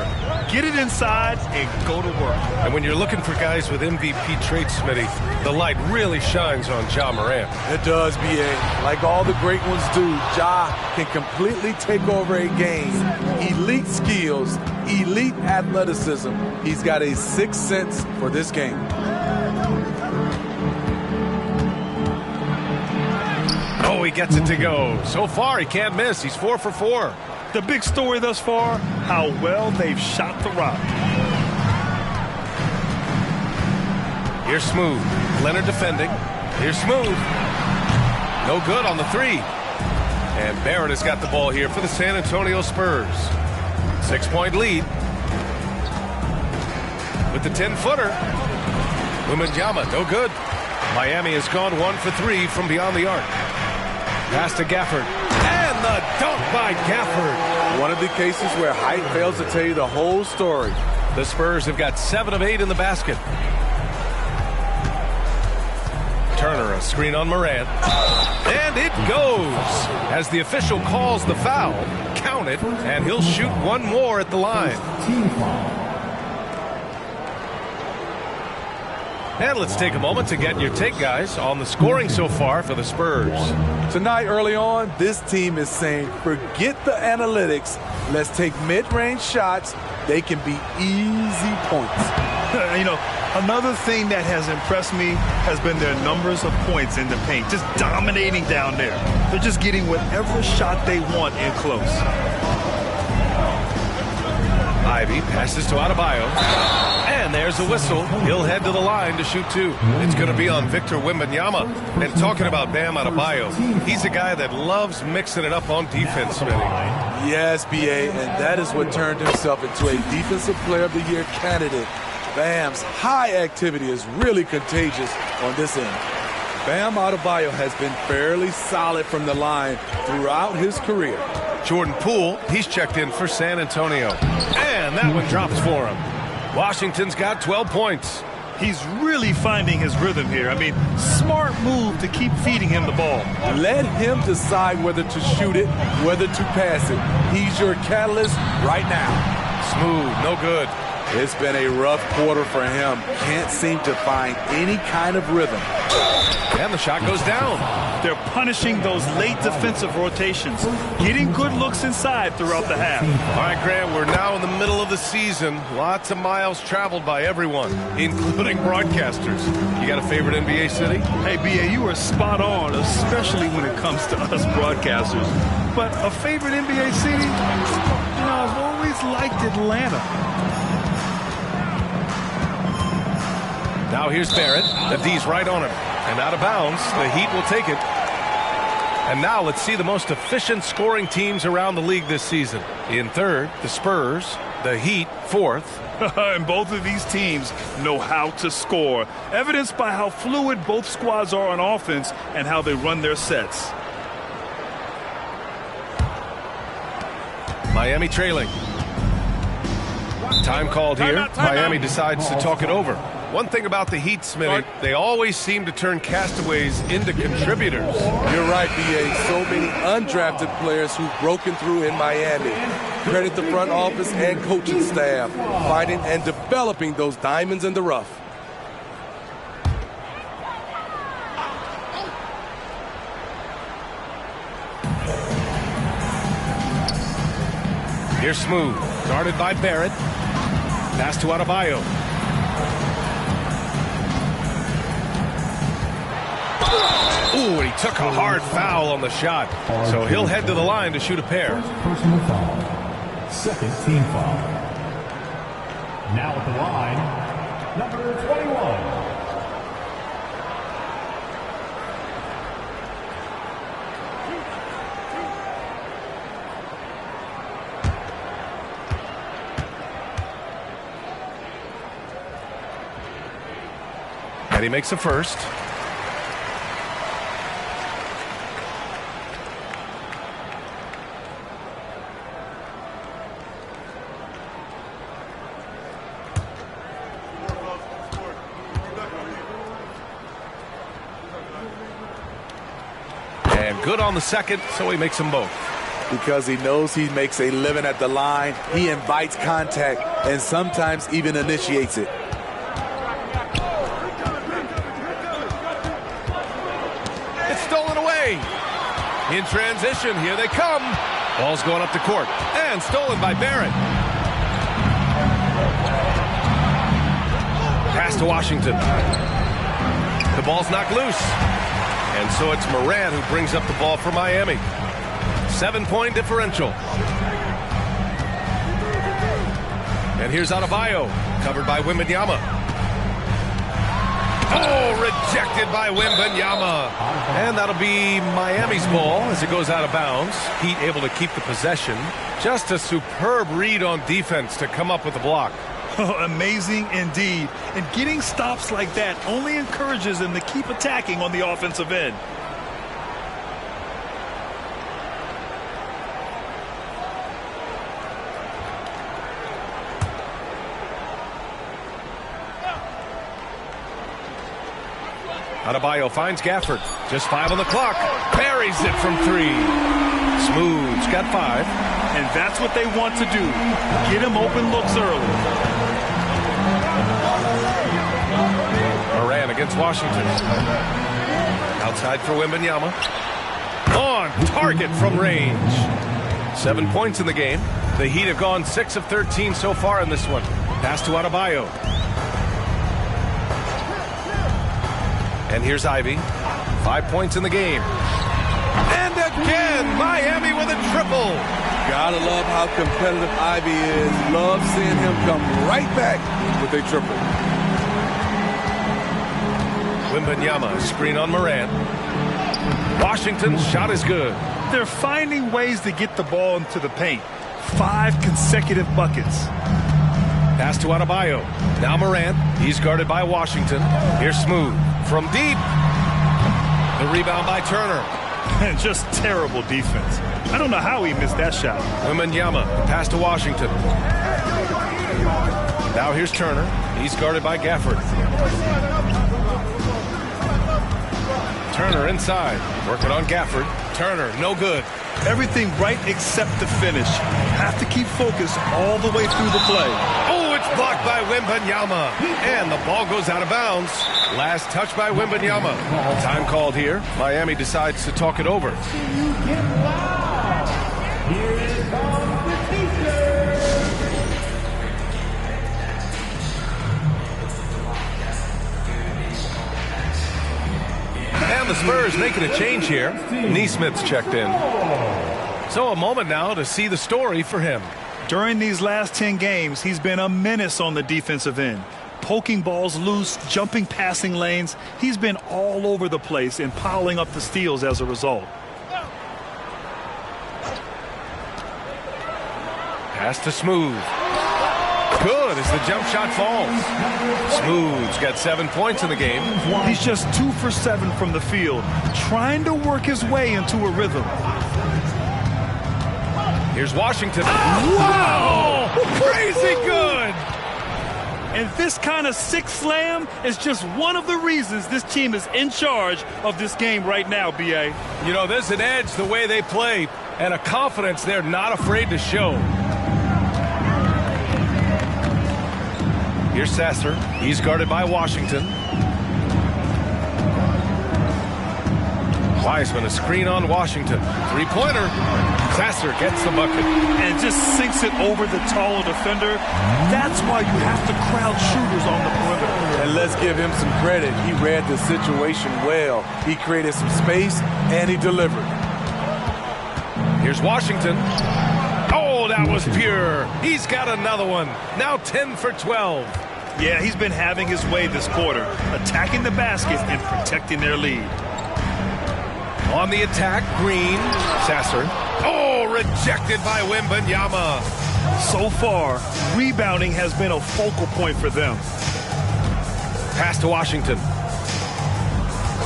Get it inside and go to work. And when you're looking for guys with MVP traits, Smitty, the light really shines on Ja Morant. It does, B.A. Like all the great ones do, Ja can completely take over a game. Elite skills, elite athleticism. He's got a sixth sense for this game. Oh, he gets it to go. So far, he can't miss. He's 4 for 4. The big story thus far, how well they've shot the rock. Here's Smooth. Leonard defending. Here's Smooth. No good on the 3. And Barrett has got the ball here for the San Antonio Spurs. 6-point lead. With the 10-footer. Wembanyama, no good. Miami has gone 1 for 3 from beyond the arc. Pass to Gafford. And the dunk by Gafford. One of the cases where height fails to tell you the whole story. The Spurs have got 7 of 8 in the basket. Turner, a screen on Morant. And it goes. As the official calls the foul, count it, and he'll shoot one more at the line. And let's take a moment to get your take, guys, on the scoring so far for the Spurs. Tonight, early on, this team is saying, forget the analytics. Let's take mid-range shots. They can be easy points. You know, Another thing that has impressed me has been their numbers of points in the paint, just dominating down there. They're just getting whatever shot they want in close. Ivy passes to Adebayo. And there's a whistle. He'll head to the line to shoot two. It's going to be on Victor Wembanyama. And talking about Bam Adebayo, he's a guy that loves mixing it up on defense, Smitty. Yes, B.A., and that is what turned himself into a Defensive Player of the Year candidate. Bam's high activity is really contagious on this end. Bam Adebayo has been fairly solid from the line throughout his career. Jordan Poole, he's checked in for San Antonio. And that one drops for him. Washington's got 12 points. He's really finding his rhythm here. I mean, smart move to keep feeding him the ball. Let him decide whether to shoot it, whether to pass it. He's your catalyst right now. Smooth, no good. It's been a rough quarter for him. Can't seem to find any kind of rhythm. And the shot goes down. They're punishing those late defensive rotations, getting good looks inside throughout the half. All right, Grant, we're now in the middle of the season. Lots of miles traveled by everyone, including broadcasters. You got a favorite NBA city? Hey, B.A., you are spot on, especially when it comes to us broadcasters. But a favorite NBA city? You know, I've always liked Atlanta. Now here's Barrett. The D's right on him. And out of bounds, the Heat will take it. And now let's see the most efficient scoring teams around the league this season. In third, the Spurs. The Heat, fourth. And both of these teams know how to score, evidenced by how fluid both squads are on offense and how they run their sets. Miami trailing. Time called here. Miami decides to talk it over. One thing about the Heat, Smitty, they always seem to turn castaways into contributors. You're right, B.A. So many undrafted players who've broken through in Miami. Credit the front office and coaching staff, finding and developing those diamonds in the rough. Here's Smooth, guarded by Barrett. Pass to Adebayo. Ooh, and he took a hard foul on the shot. So he'll head to the line to shoot a pair. Personal foul. Second team foul. Now at the line, number 21. And he makes a first. And good on the second, so he makes them both. Because he knows he makes a living at the line, he invites contact and sometimes even initiates it. It's stolen away. In transition, here they come. Ball's going up the court and stolen by Barrett. Pass to Washington. The ball's knocked loose. And so it's Moran who brings up the ball for Miami. 7-point differential. And here's Adebayo, covered by Wembanyama. Oh, rejected by Wembanyama. And that'll be Miami's ball as it goes out of bounds. Heat able to keep the possession. Just a superb read on defense to come up with the block. Amazing indeed. And getting stops like that only encourages them to keep attacking on the offensive end. Adebayo finds Gafford. Just 5 on the clock. Buries it from 3. Smooth's got 5. And that's what they want to do. Get him open looks early. Moran against Washington. Outside for Wembanyama. On target from range. 7 points in the game. The Heat have gone 6 of 13 so far in this one. Pass to Adebayo. And here's Ivy. 5 points in the game. And again, Miami with a triple. Gotta love how competitive Ivy is. Love seeing him come right back with a triple. Wembanyama, screen on Morant. Washington's shot is good. They're finding ways to get the ball into the paint. 5 consecutive buckets. Pass to Adebayo. Now Morant. He's guarded by Washington. Here's Smooth from deep. The rebound by Turner. Just terrible defense. I don't know how he missed that shot. Wembanyama. Pass to Washington. Now here's Turner. He's guarded by Gafford. Turner inside. Working on Gafford. Turner, no good. Everything right except the finish. Have to keep focused all the way through the play. Oh, it's blocked by Wembanyama. And the ball goes out of bounds. Last touch by Wembanyama. Time called here. Miami decides to talk it over. And the Spurs making a change here. Neesmith's checked in. So a moment now to see the story for him. During these last 10 games, he's been a menace on the defensive end. Poking balls loose, jumping passing lanes. He's been all over the place and piling up the steals as a result. Pass to Smooth. Good as the jump shot falls. Smooth's got 7 points in the game. He's just 2 for 7 from the field, trying to work his way into a rhythm. Here's Washington. Wow! Crazy good! And this kind of sick slam is just one of the reasons this team is in charge of this game right now, B.A. You know, there's an edge the way they play and a confidence they're not afraid to show. Here's Sasser. He's guarded by Washington. Wiseman, a screen on Washington. Three-pointer. Sasser gets the bucket. And just sinks it over the taller defender. That's why you have to crowd shooters on the perimeter. And let's give him some credit. He read the situation well. He created some space, and he delivered. Here's Washington. Oh, that was pure. He's got another one. Now 10 for 12. Yeah, he's been having his way this quarter, attacking the basket and protecting their lead. On the attack, Green. Sasser. Oh, rejected by Wembanyama. So far, rebounding has been a focal point for them. Pass to Washington.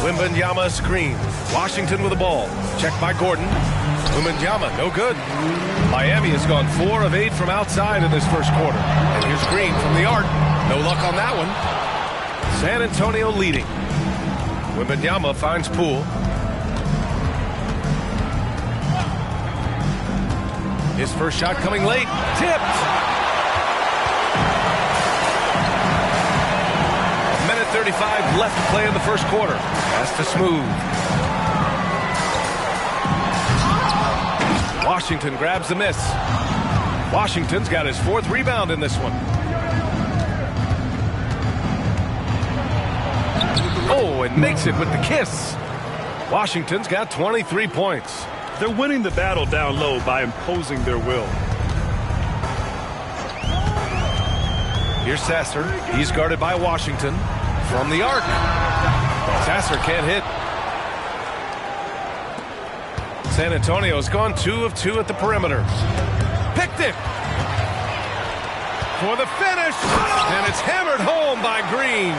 Wembanyama screen. Washington with the ball. Checked by Gordon. Wembanyama, no good. Miami has gone 4 of 8 from outside in this first quarter. And here's Green from the arc. No luck on that one. San Antonio leading. Wembanyama finds Poole. His first shot coming late. Tipped. Minute 35 left to play in the first quarter. Pass to Smooth. Washington grabs the miss. Washington's got his 4th rebound in this one. Oh, and makes it with the kiss. Washington's got 23 points. They're winning the battle down low by imposing their will. Here's Sasser. He's guarded by Washington. From the arc. Sasser can't hit. San Antonio's gone 2 of 2 at the perimeter. Picked it. For the finish. And it's hammered home by Green.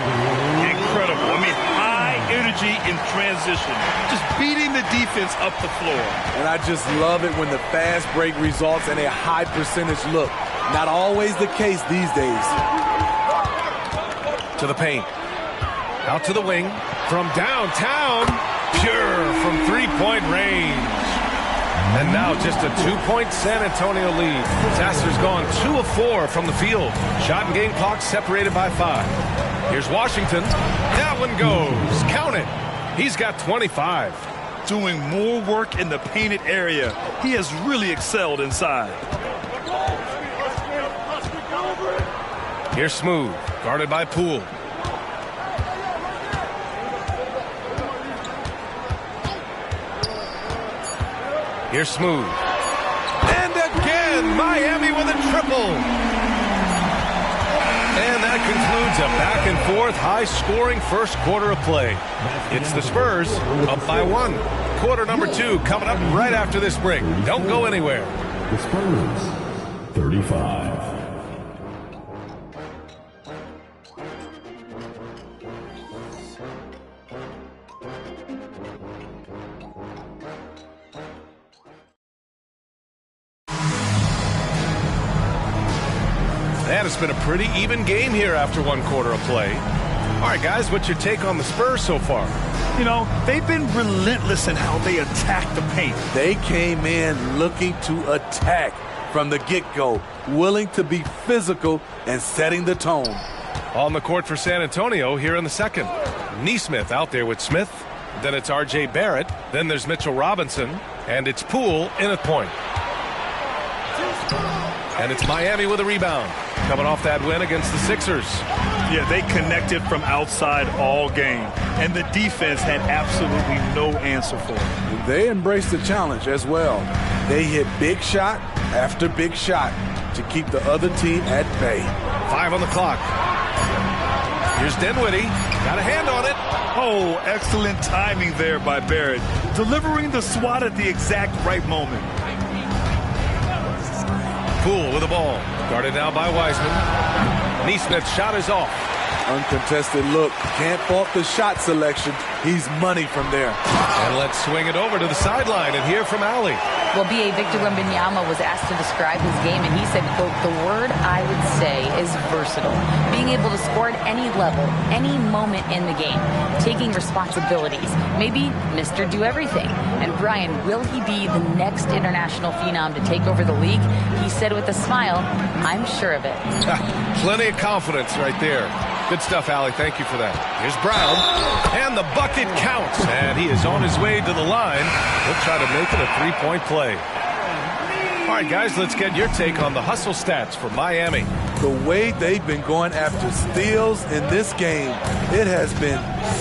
Incredible. I mean, high energy in transition. Just beating the defense up the floor. And I just love it when the fast break results in a high percentage look. Not always the case these days. To the paint. Out to the wing. From downtown. Pure from 3-point range. And now just a 2-point San Antonio lead. Sasser's gone 2 of 4 from the field. Shot and game clock separated by 5. Here's Washington. That one goes. Count it. He's got 25. Doing more work in the painted area. He has really excelled inside. Here's Smooth. Guarded by Poole. Here's Smooth. And again, Miami with a triple. And that concludes a back-and-forth, high-scoring first quarter of play. It's the Spurs up by 1. Quarter number 2 coming up right after this break. Don't go anywhere. The Spurs, 35. And it's been a pretty even game here after 1 quarter of play. All right, guys, what's your take on the Spurs so far? You know, they've been relentless in how they attack the paint. They came in looking to attack from the get-go, willing to be physical and setting the tone. On the court for San Antonio here in the second. Nesmith out there with Smith. Then it's R.J. Barrett. Then there's Mitchell Robinson. And it's Poole in at point. And it's Miami with a rebound. Coming off that win against the Sixers. Yeah, they connected from outside all game. And the defense had absolutely no answer for it. They embraced the challenge as well. They hit big shot after big shot to keep the other team at bay. 5 on the clock. Here's Dinwiddie. Got a hand on it. Oh, excellent timing there by Barrett. Delivering the swat at the exact right moment. Poole with the ball. Guarded now by Wiseman. Nesmith's shot is off. Uncontested look. Can't fault the shot selection. He's money from there. And let's swing it over to the sideline and hear from Allie. Well, B.A. Victor Wembanyama was asked to describe his game, and he said, quote, "The word I would say is versatile. Being able to score at any level, any moment in the game, taking responsibilities, maybe Mr. Do-Everything." And Brian, will he be the next international phenom to take over the league? He said with a smile, "I'm sure of it." Plenty of confidence right there. Good stuff, Allie. Thank you for that. Here's Brown. And the bucket counts. And he is on his way to the line. He'll try to make it a three-point play. All right, guys, let's get your take on the hustle stats for Miami. The way they've been going after steals in this game, it has been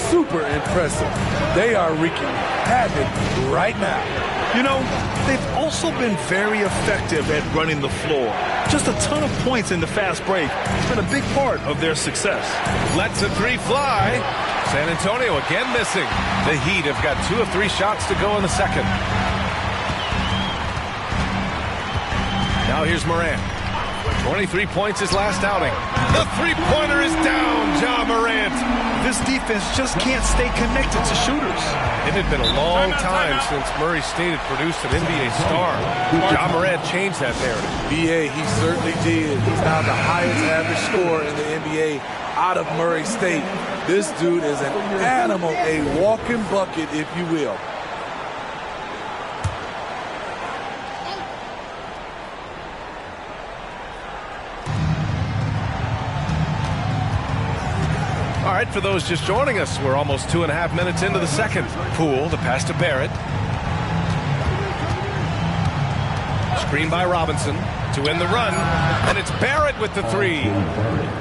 super impressive. They are wreaking havoc right now. You know, they've also been very effective at running the floor. Just a ton of points in the fast break. It's been a big part of their success. Lets a three fly. San Antonio again missing. The Heat have got 2 of 3 shots to go in the second. Now here's Morant. 23 points his last outing. The three-pointer is down, Ja Morant. This defense just can't stay connected to shooters. It had been a long time since Murray State had produced an NBA star. Ja Morant changed that narrative. B.A., he certainly did. He's now the highest average scorer in the NBA out of Murray State. This dude is an animal, a walking bucket, if you will. All right, for those just joining us, we're almost 2.5 minutes into the second. Poole, the pass to Barrett. Screen by Robinson to win the run, and it's Barrett with the three.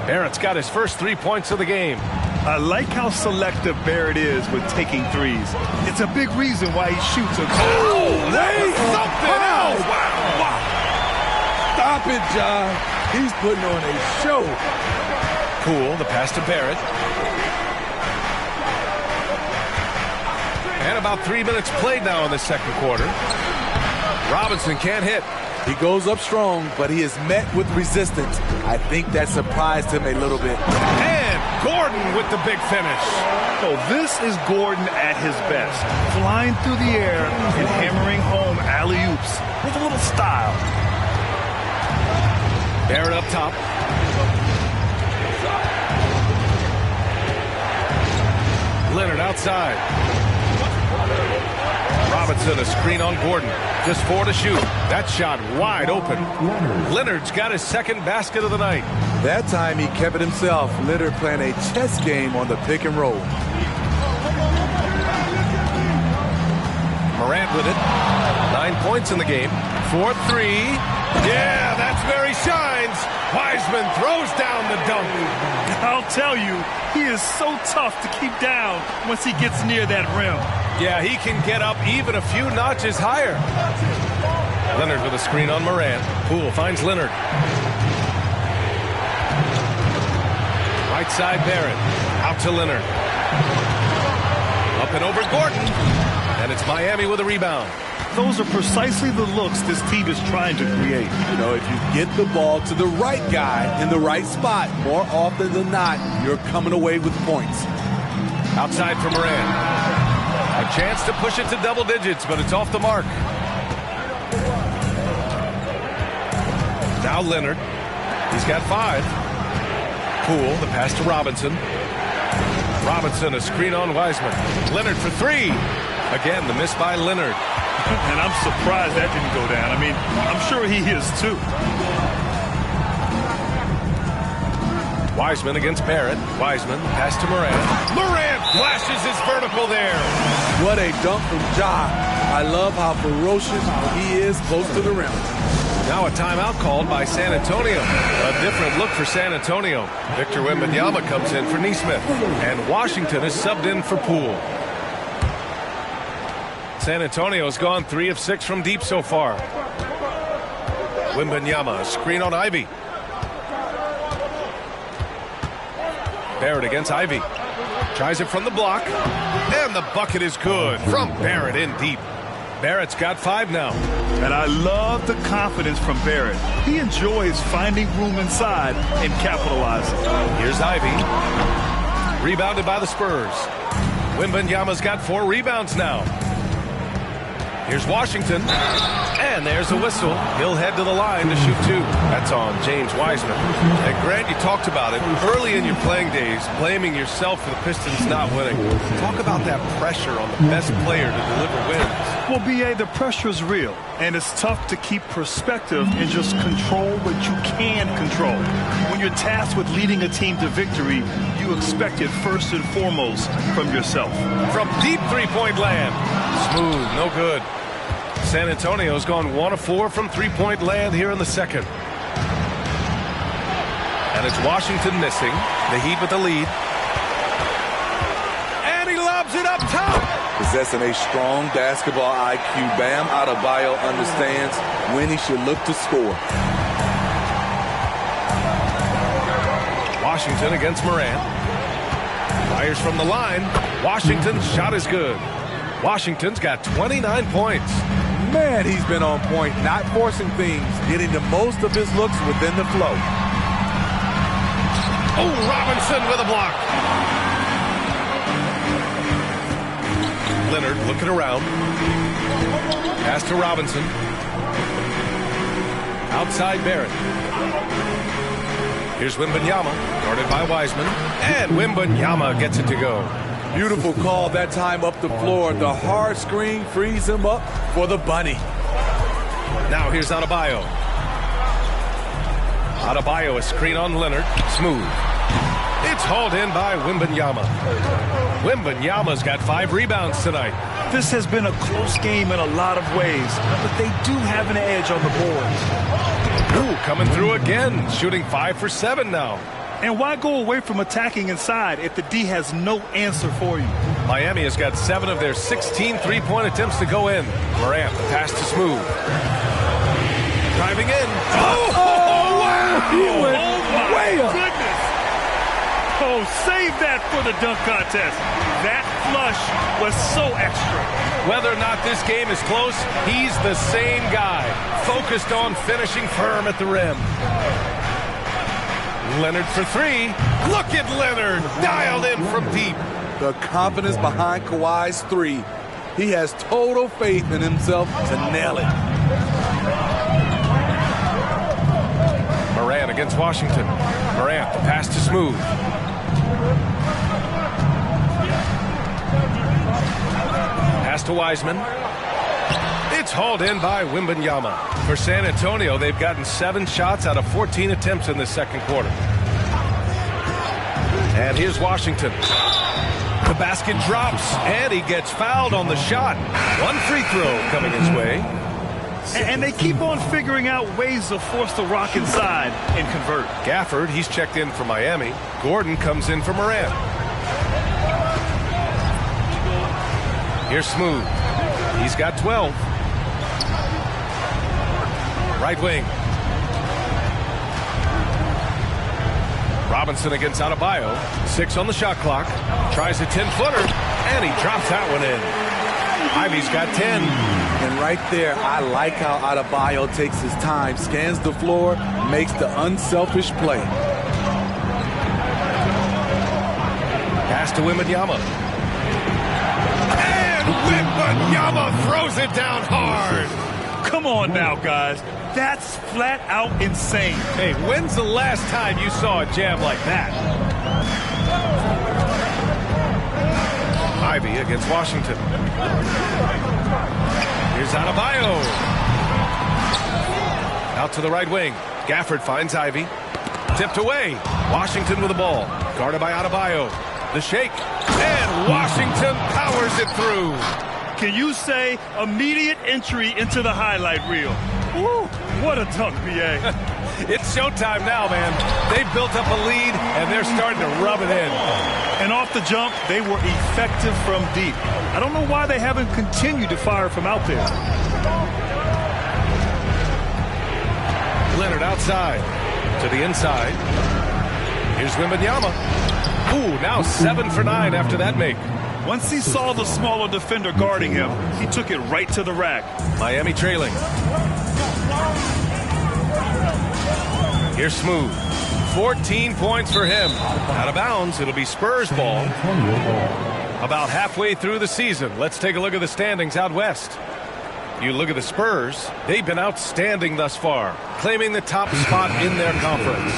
Barrett's got his first 3 points of the game. I like how selective Barrett is with taking threes. It's a big reason why he shoots a that was something else. Wow. Stop it, John. He's putting on a show. Poole, the pass to Barrett. And about 3 minutes played now in the second quarter. Robinson can't hit. He goes up strong, but he is met with resistance. I think that surprised him a little bit. And Gordon with the big finish. Oh, this is Gordon at his best. Flying through the air and hammering home alley-oops with a little style. Barrett up top. Leonard outside. Robinson, a screen on Gordon. Just 4 to shoot. That shot wide open. Leonard's got his second basket of the night. That time he kept it himself. Leonard playing a chess game on the pick and roll. Morant with it. 9 points in the game. 4-3. Yeah, that's where he shines. Wiseman throws down the dunk. I'll tell you, he is so tough to keep down once he gets near that rim. Yeah, he can get up even a few notches higher. Leonard with a screen on Moran. Poole finds Leonard. Right side Barrett. Out to Leonard. Up and over Gordon. And it's Miami with a rebound. Those are precisely the looks this team is trying to create. You know, if you get the ball to the right guy in the right spot, more often than not, you're coming away with points. Outside for Moran. A chance to push it to double digits, but it's off the mark. Now Leonard. He's got 5. Poole, the pass to Robinson. Robinson, a screen on Wiseman. Leonard for 3. Again, the miss by Leonard. And I'm surprised that didn't go down. I mean, I'm sure he is too. Wiseman against Barrett. Wiseman, pass to Moran. Moran flashes his vertical there. What a dunk from Ja. I love how ferocious he is close to the rim. Now a timeout called by San Antonio. A different look for San Antonio. Victor Wembanyama comes in for Nesmith. And Washington is subbed in for Poole. San Antonio's gone 3 of 6 from deep so far. Wembanyama, a screen on Ivy. Barrett against Ivy. Tries it from the block. And the bucket is good from Barrett in deep. Barrett's got 5 now. And I love the confidence from Barrett. He enjoys finding room inside and capitalizing. Here's Ivy. Rebounded by the Spurs. Wembanyama's got 4 rebounds now. Here's Washington. And there's a whistle. He'll head to the line to shoot 2. That's on James Wiseman. And Grant, you talked about it early in your playing days, blaming yourself for the Pistons not winning. Talk about that pressure on the best player to deliver wins. Well, B.A., the pressure is real, and it's tough to keep perspective and just control what you can control. When you're tasked with leading a team to victory, you expect it first and foremost from yourself. From deep three-point land. Smooth, no good. San Antonio's gone 1 of 4 from three-point land here in the second. And it's Washington missing. The Heat with the lead. And he lobs it up top. Possessing a strong basketball IQ, Bam Adebayo understands when he should look to score. Washington against Moran. Fires from the line. Washington's shot is good. Washington's got 29 points. Man, he's been on point, not forcing things, getting the most of his looks within the flow. Oh, Robinson with a block. Leonard looking around. Pass to Robinson. Outside Barrett. Here's Wembanyama, guarded by Wiseman. And Wembanyama gets it to go. Beautiful call that time up the floor. The hard screen frees him up for the bunny. Now here's Adebayo. Adebayo, a screen on Leonard. Smooth. It's hauled in by Wembanyama. Wembanyama's got 5 rebounds tonight. This has been a close game in a lot of ways, but they do have an edge on the boards. Ooh, coming through again, shooting 5 for 7 now. And why go away from attacking inside if the D has no answer for you? Miami has got 7 of their 16 three-point attempts to go in. Morant, the pass to Smooth. Driving in. Oh, wow! He went way up. Goodness. Oh, save that for the dunk contest. That flush was so extra. Whether or not this game is close, he's the same guy, focused on finishing firm at the rim. Leonard for 3. Look at Leonard, dialed in from deep. The confidence behind Kawhi's 3. He has total faith in himself to nail it. Morant against Washington. Morant, the pass to Smooth. Pass to Wiseman. It's hauled in by Wembanyama. For San Antonio, they've gotten 7 shots out of 14 attempts in the second quarter. And here's Washington. The basket drops, and he gets fouled on the shot. 1 free throw coming his way. And they keep on figuring out ways to force the rock inside and convert. Gafford, he's checked in for Miami. Gordon comes in for Morant. Here's Smooth. He's got 12. Right wing. Robinson against Adebayo. 6 on the shot clock. Tries a 10-footer, and he drops that one in. Ivy's got 10. And right there, I like how Adebayo takes his time, scans the floor, makes the unselfish play. Pass to Wembanyama. And Wembanyama throws it down hard. Come on now, guys. That's flat out insane. Hey, when's the last time you saw a jam like that? Ivy against Washington. Here's Adebayo. Out to the right wing. Gafford finds Ivy. Tipped away. Washington with the ball. Guarded by Adebayo. The shake. And Washington powers it through. Can you say immediate entry into the highlight reel? Woo, what a dunk, B.A. It's showtime now, man. They've built up a lead, and they're starting to rub it in. And off the jump, they were effective from deep. I don't know why they haven't continued to fire from out there. Leonard outside to the inside. Here's Wembanyama. Ooh, now 7 for 9 after that make. Once he saw the smaller defender guarding him, he took it right to the rack. Miami trailing. Here's Smooth. 14 points for him. Out of bounds, it'll be Spurs ball. About halfway through the season, let's take a look at the standings out west. You look at the Spurs, they've been outstanding thus far, claiming the top spot in their conference.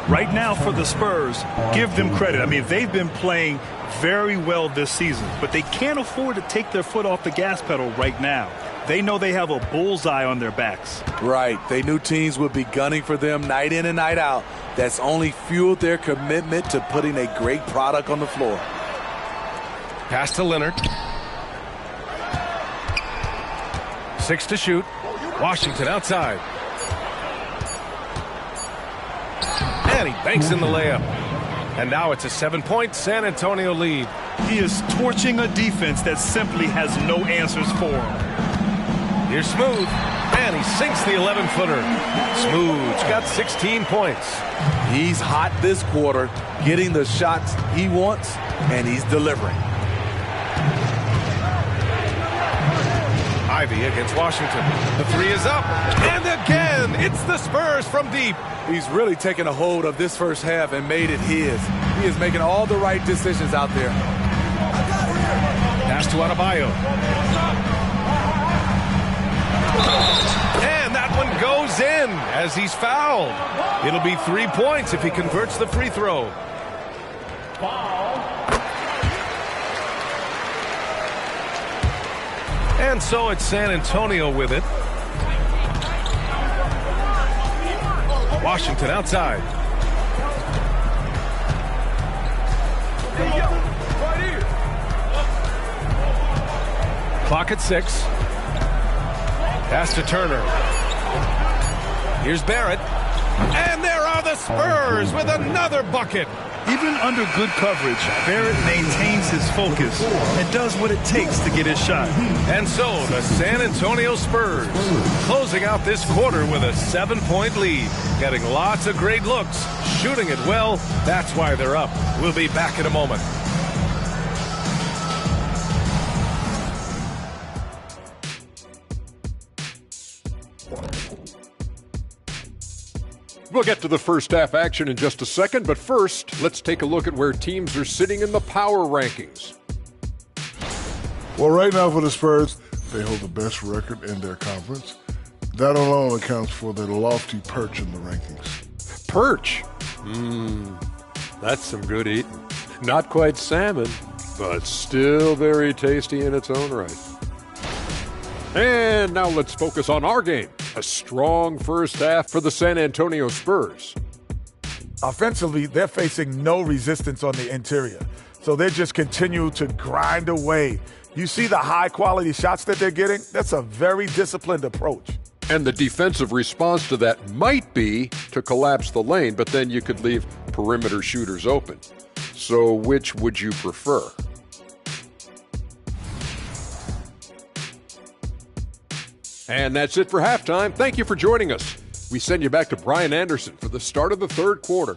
Right now for the Spurs, give them credit. I mean, they've been playing very well this season, but they can't afford to take their foot off the gas pedal right now. They know they have a bullseye on their backs. Right. They knew teams would be gunning for them night in and night out. That's only fueled their commitment to putting a great product on the floor. Pass to Leonard. 6 to shoot. Washington outside. And he banks in the layup. And now it's a 7-point San Antonio lead. He is torching a defense that simply has no answers for him. Here's Smooth, and he sinks the 11-footer. Smooth's got 16 points. He's hot this quarter, getting the shots he wants, and he's delivering. Ivy against Washington. The 3 is up, and again, it's the Spurs from deep. He's really taken a hold of this first half and made it his. He is making all the right decisions out there. Pass to Adebayo. And that one goes in as he's fouled. It'll be 3 points if he converts the free throw. And so it's San Antonio with it. Washington outside. Clock at 6. Pass to Turner. Here's Barrett. And there are the Spurs with another bucket. Even under good coverage, Barrett maintains his focus and does what it takes to get his shot. And so the San Antonio Spurs closing out this quarter with a 7-point lead, getting lots of great looks, shooting it well. That's why they're up. We'll be back in a moment. We'll get to the first half action in just a second, but first, let's take a look at where teams are sitting in the power rankings. Well, right now for the Spurs, they hold the best record in their conference. That alone accounts for their lofty perch in the rankings. Perch? That's some good eating. Not quite salmon, but still very tasty in its own right. And now let's focus on our game. A strong first half for the San Antonio Spurs. Offensively, they're facing no resistance on the interior. So they just continue to grind away, You see the high-quality shots that they're getting? That's a very disciplined approach. And the defensive response to that might be to collapse the lane, but then you could leave perimeter shooters open. So which would you prefer? And that's it for halftime. Thank you for joining us. We send you back to Brian Anderson for the start of the third quarter.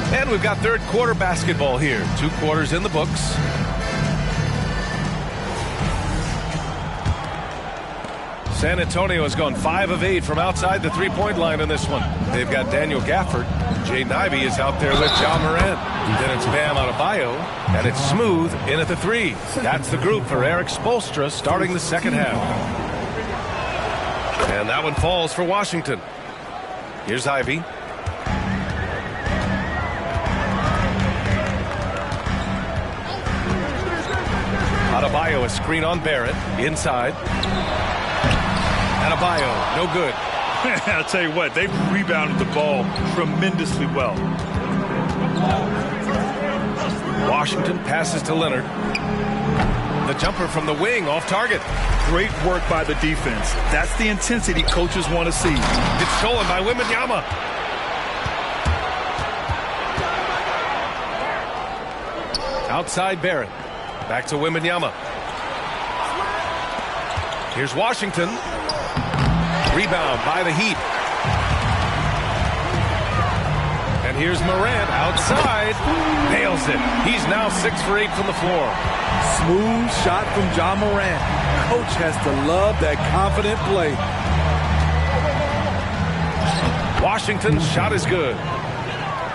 And we've got third quarter basketball here. 2 quarters in the books. San Antonio has gone 5 of 8 from outside the three-point line in this one. They've got Daniel Gafford. Jay Nivey is out there with John Morant. Then it's Bam Adebayo, and it's Smooth in at the 3. That's the group for Eric Spoelstra starting the second half. And that one falls for Washington. Here's Ivey. Adebayo, a screen on Barrett. Inside. Adebayo, no good. I'll tell you what, they've rebounded the ball tremendously well. Washington passes to Leonard. The jumper from the wing off target. Great work by the defense. That's the intensity coaches want to see. It's stolen by Wembanyama. Outside Barrett. Back to Wembanyama. Here's Washington. Rebound by the Heat. And here's Morant outside. Nails it. He's now 6 for 8 from the floor. Smooth shot from John Morant. Coach has to love that confident play. Washington's shot is good.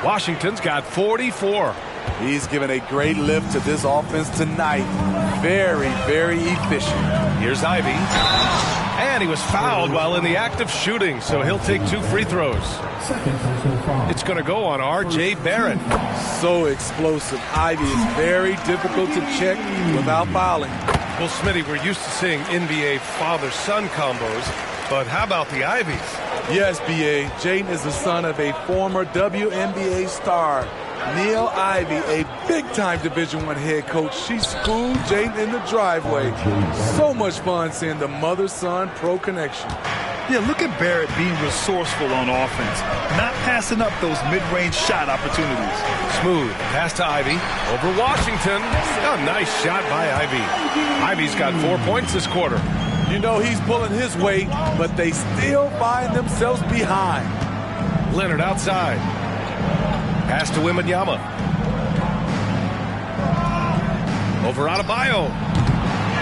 Washington's got 44. He's given a great lift to this offense tonight. Very, very efficient. Here's Ivey. And he was fouled while in the act of shooting, so he'll take 2 free throws. It's going to go on R.J. Barrett. So explosive. Ivey is very difficult to check without fouling. Well, Smitty, we're used to seeing NBA father-son combos, but how about the Ivies? Yes, B.A. Jaden is the son of a former WNBA star, Neil Ivey, a big-time Division I head coach. She schooled Jaden in the driveway. So much fun seeing the mother-son pro connection. Yeah, look at Barrett being resourceful on offense, not passing up those mid-range shot opportunities. Smooth pass to Ivey over Washington. A nice shot by Ivey. Ivey's got 4 points this quarter. You know he's pulling his weight, but they still find themselves behind. Leonard outside. Pass to Wembanyama. Over Adebayo.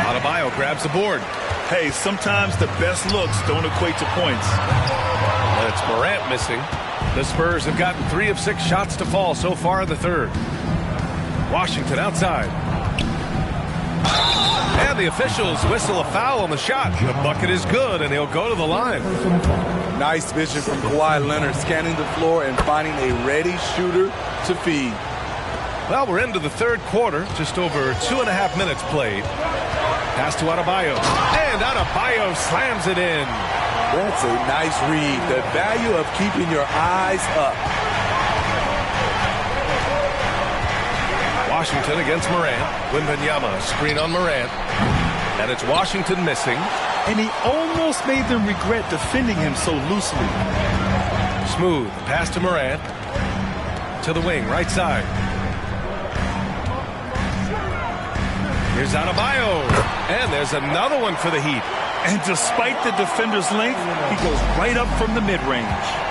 Adebayo grabs the board. Hey, sometimes the best looks don't equate to points. And it's Morant missing. The Spurs have gotten 3 of 6 shots to fall so far in the third. Washington outside. And the officials whistle a foul on the shot. The bucket is good, and he'll go to the line. Nice vision from Kawhi Leonard, scanning the floor and finding a ready shooter to feed. Well, we're into the third quarter, just over 2.5 minutes played. Pass to Adebayo. And Adebayo slams it in. That's a nice read. The value of keeping your eyes up. Washington against Morant. Wembanyama, screen on Morant. And it's Washington missing. And he almost made them regret defending him so loosely. Smooth, pass to Morant. To the wing, right side. Here's Adebayo. And there's another one for the Heat. And despite the defender's length, he goes right up from the mid-range.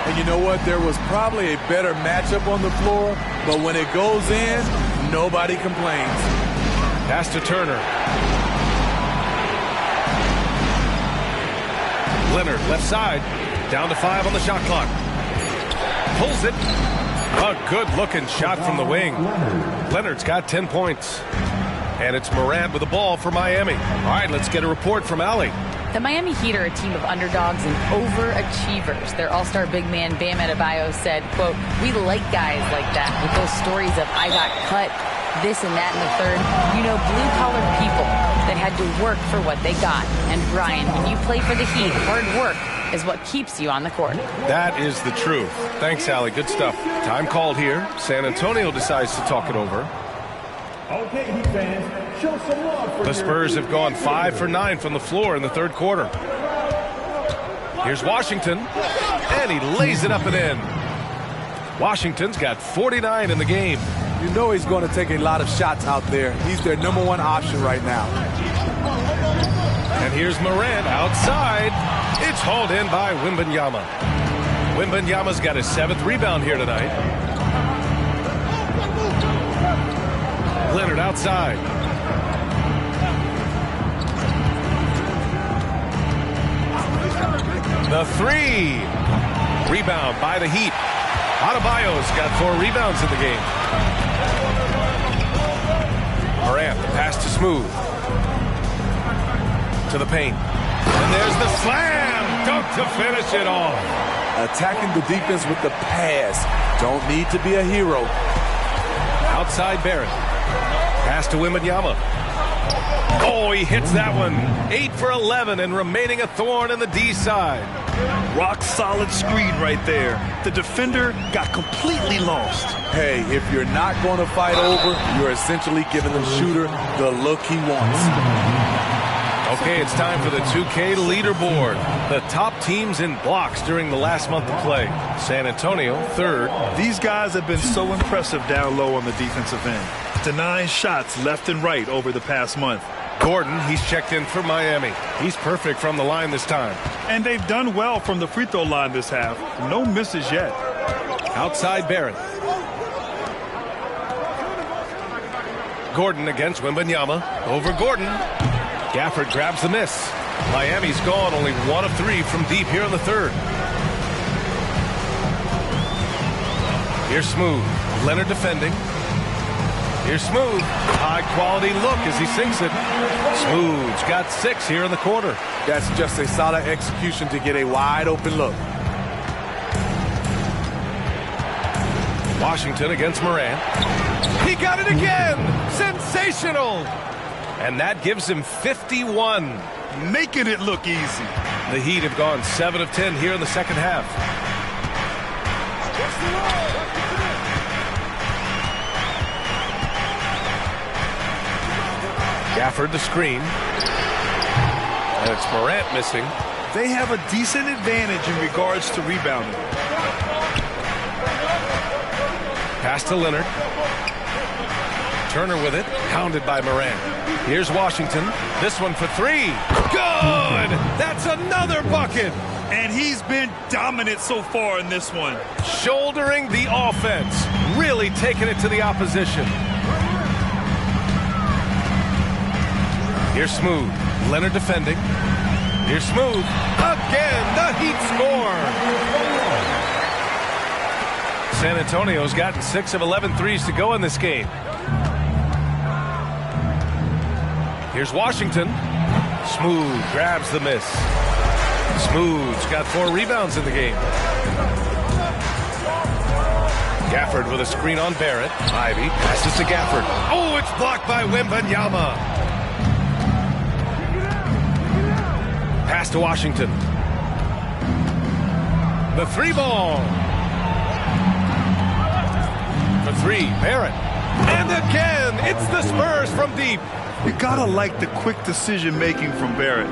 And you know what? There was probably a better matchup on the floor, but when it goes in, nobody complains. Pass to Turner. Leonard, left side. Down to 5 on the shot clock. Pulls it. A good-looking shot from the wing. Leonard's got 10 points. And it's Morant with the ball for Miami. All right, let's get a report from Allie. The Miami Heat are a team of underdogs and overachievers. Their all-star big man, Bam Adebayo, said, quote, "We like guys like that with those stories of I got cut, this and that and the third. You know, blue-collar people that had to work for what they got. And Brian, when you play for the Heat, hard work is what keeps you on the court." That is the truth. Thanks, Allie. Good stuff. Time called here. San Antonio decides to talk it over. Okay, Heat fans, show some love for The Spurs have gone 5 for 9 from the floor in the third quarter. Here's Washington, and he lays it up and in. Washington's got 49 in the game. You know he's going to take a lot of shots out there. He's their #1 option right now. And here's Morant outside. It's hauled in by Wembanyama. Wembanyama's got his 7th rebound here tonight. Leonard outside. The 3. Rebound by the Heat. Adebayo's got 4 rebounds in the game. Morant, the pass to Smooth. To the paint. And there's the slam. Dunk to finish it off. Attacking the defense with the pass. Don't need to be a hero. Outside Barrett. Pass to Wembanyama. Oh, he hits that one. 8 for 11 and remaining a thorn in the D side. Rock solid screen right there. The defender got completely lost. Hey, if you're not going to fight over, you're essentially giving the shooter the look he wants. Okay, it's time for the 2K leaderboard. The top teams in blocks during the last month of play. San Antonio, 3rd. These guys have been so impressive down low on the defensive end. Denying shots left and right over the past month. Gordon, he's checked in for Miami. He's perfect from the line this time. And they've done well from the free throw line this half. No misses yet. Outside Barrett. Gordon against Wembanyama. Over Gordon. Gafford grabs the miss. Miami's gone only 1 of 3 from deep here in the third. Here's Smooth. Leonard defending. Here's Smooth. High quality look as he sinks it. Smooth's got 6 here in the quarter. That's just a solid execution to get a wide open look. Washington against Morant. He got it again. Sensational. And that gives him 51. Making it look easy. The Heat have gone 7 of 10 here in the second half. Gafford the screen. And it's Morant missing. They have a decent advantage in regards to rebounding. Pass to Leonard. Turner with it. Pounded by Morant. Here's Washington. This one for 3. Good! That's another bucket! And he's been dominant so far in this one. Shouldering the offense. Really taking it to the opposition. Here's Smooth. Leonard defending. Here's Smooth. Again, the Heat score. San Antonio's gotten 6 of 11 threes to go in this game. Here's Washington. Smooth grabs the miss. Smooth's got 4 rebounds in the game. Gafford with a screen on Barrett. Ivy passes to Gafford. Oh, it's blocked by Wembanyama. Pass to Washington. The 3 ball. For 3, Barrett. And again, it's the Spurs from deep. You gotta like the quick decision making from Barrett.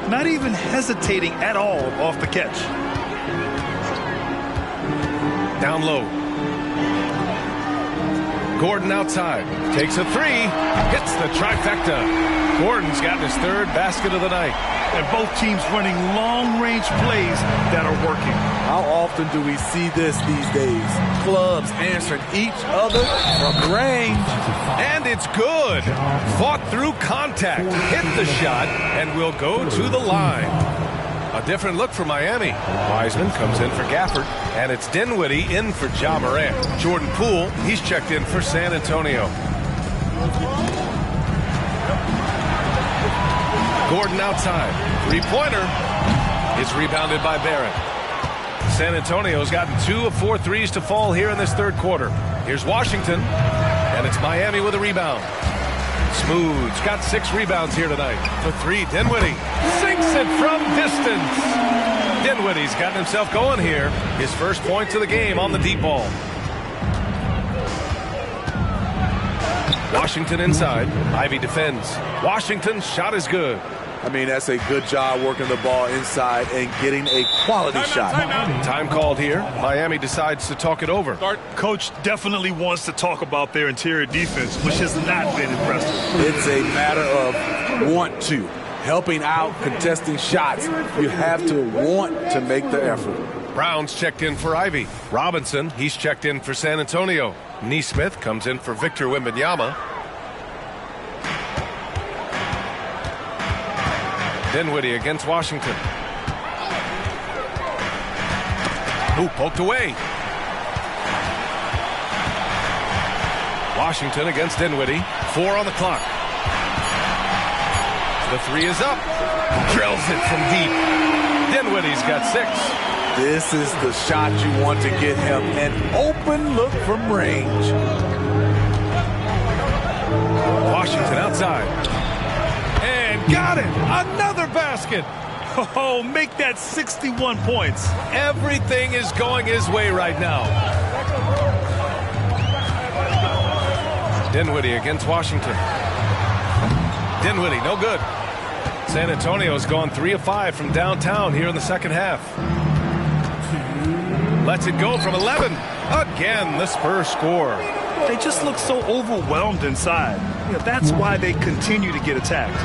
Not even hesitating at all off the catch. Down low. Gordon outside. Takes a 3. Hits the trifecta. Gordon's gotten his 3rd basket of the night. And both teams running long-range plays that are working. How often do we see this these days? Clubs answering each other from range. And it's good. Fought through contact. Hit the shot and will go to the line. A different look for Miami. Wiseman comes in for Gafford. And it's Dinwiddie in for Ja Morant. Jordan Poole, he's checked in for San Antonio. Gordon outside. Three-pointer is rebounded by Barrett. San Antonio's gotten 2 of 4 threes to fall here in this third quarter. Here's Washington, and it's Miami with a rebound. Smooth's got 6 rebounds here tonight. For 3, Dinwiddie sinks it from distance. Dinwiddie's gotten himself going here. His first points of the game on the deep ball. Washington inside. Ivy defends. Washington's shot is good. I mean, that's a good job working the ball inside and getting a quality shot. Time called here. Miami decides to talk it over. Coach definitely wants to talk about their interior defense, which has not been impressive. It's a matter of want to. Helping out, contesting shots. You have to want to make the effort. Brown's checked in for Ivy. Robinson, he's checked in for San Antonio. Neesmith comes in for Victor Wembanyama. Dinwiddie against Washington. Ooh, poked away. Washington against Dinwiddie. 4 on the clock. The 3 is up. Drills it from deep. Dinwiddie's got 6. This is the shot you want to get him. An open look from range. Washington outside. And got it. Another basket. Oh, make that 61 points. Everything is going his way right now. Dinwiddie against Washington. Dinwiddie, no good. San Antonio's gone 3 of 5 from downtown here in the second half. Lets it go from 11. Again, the Spurs score. They just look so overwhelmed inside. You know, that's why they continue to get attacked.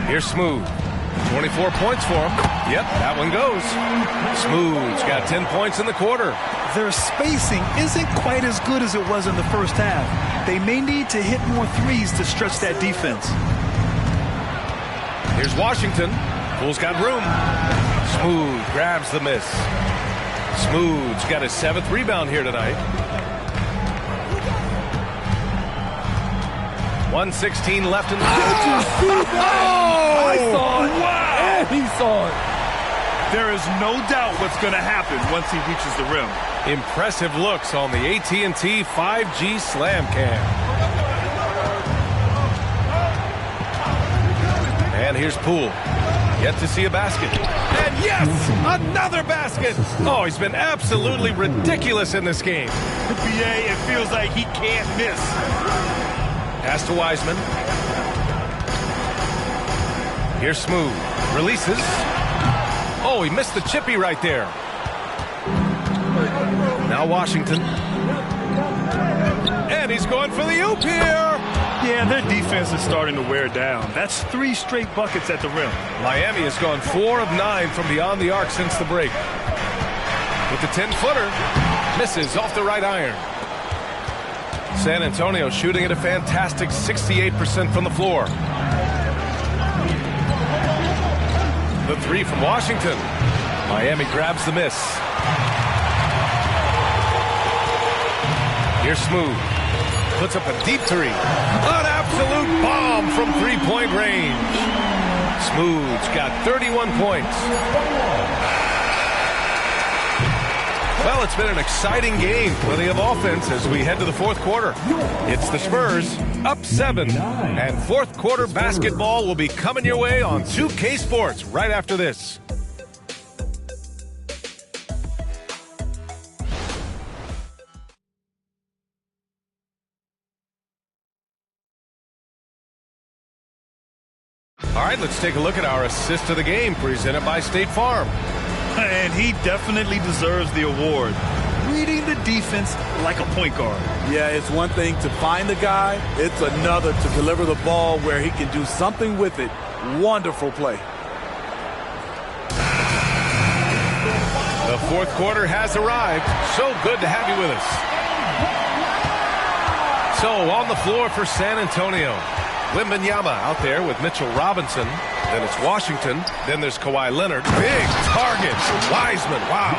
Here's Smooth. 24 points for him. Yep, that one goes. Smooth's got 10 points in the quarter. Their spacing isn't quite as good as it was in the first half. They may need to hit more threes to stretch that defense. Here's Washington. Bull's got room. Smooth grabs the miss. Smooth's got his 7th rebound here tonight. 1:16 left in the I saw it. Wow. And he saw it. There is no doubt what's going to happen once he reaches the rim. Impressive looks on the AT&T 5G Slam Cam. And here's Poole. Yet to see a basket. And yes, another basket. Oh, he's been absolutely ridiculous in this game. BA, it feels like he can't miss. Pass to Wiseman. Here's Smooth. Releases. Oh, he missed the chippy right there. Now Washington. And he's going for the oop here. Yeah, their defense is starting to wear down. That's 3 straight buckets at the rim. Miami has gone 4 of 9 from beyond the arc since the break. With the 10-footer. Misses off the right iron. San Antonio shooting at a fantastic 68% from the floor. The 3 from Washington. Miami grabs the miss. Here's Smooth. Puts up a deep 3. An absolute bomb from 3-point range. Smooth's got 31 points. Well, it's been an exciting game. Plenty of offense as we head to the fourth quarter. It's the Spurs up 7. And fourth quarter basketball will be coming your way on 2K Sports right after this. All right, let's take a look at our assist of the game presented by State Farm. And he definitely deserves the award. Reading the defense like a point guard. Yeah, it's one thing to find the guy. It's another to deliver the ball where he can do something with it. Wonderful play. The fourth quarter has arrived. So good to have you with us. So on the floor for San Antonio. Wembanyama out there with Mitchell Robinson. Then it's Washington. Then there's Kawhi Leonard. Big targets. Wiseman. Wow.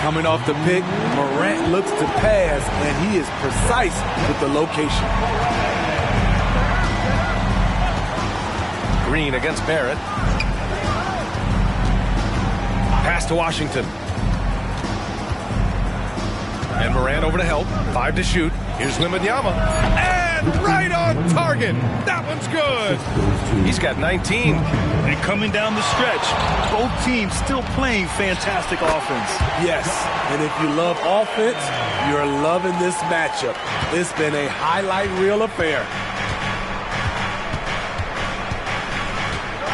Coming off the pick, Morant looks to pass, and he is precise with the location. Green against Barrett. Pass to Washington. And Moran over to help. 5 to shoot. Here's Wembanyama. And right on target. That one's good. He's got 19. And coming down the stretch, both teams still playing fantastic offense. Yes, and if you love offense, you're loving this matchup. It's been a highlight reel affair.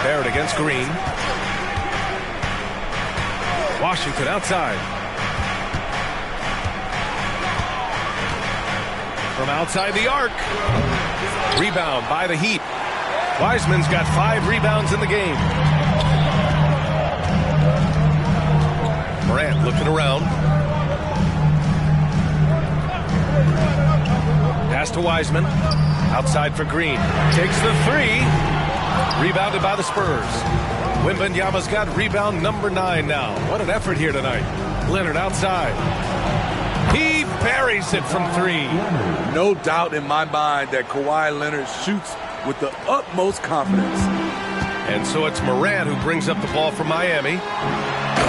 Barrett against Green. Washington outside. From outside the arc. Rebound by the Heat. Wiseman's got 5 rebounds in the game. Morant looking around. Pass to Wiseman. Outside for Green. Takes the 3. Rebounded by the Spurs. Wembanyama's got rebound number 9 now. What an effort here tonight. Leonard outside. He buries it from 3. No doubt in my mind that Kawhi Leonard shoots with the utmost confidence. And so it's Moran who brings up the ball for Miami.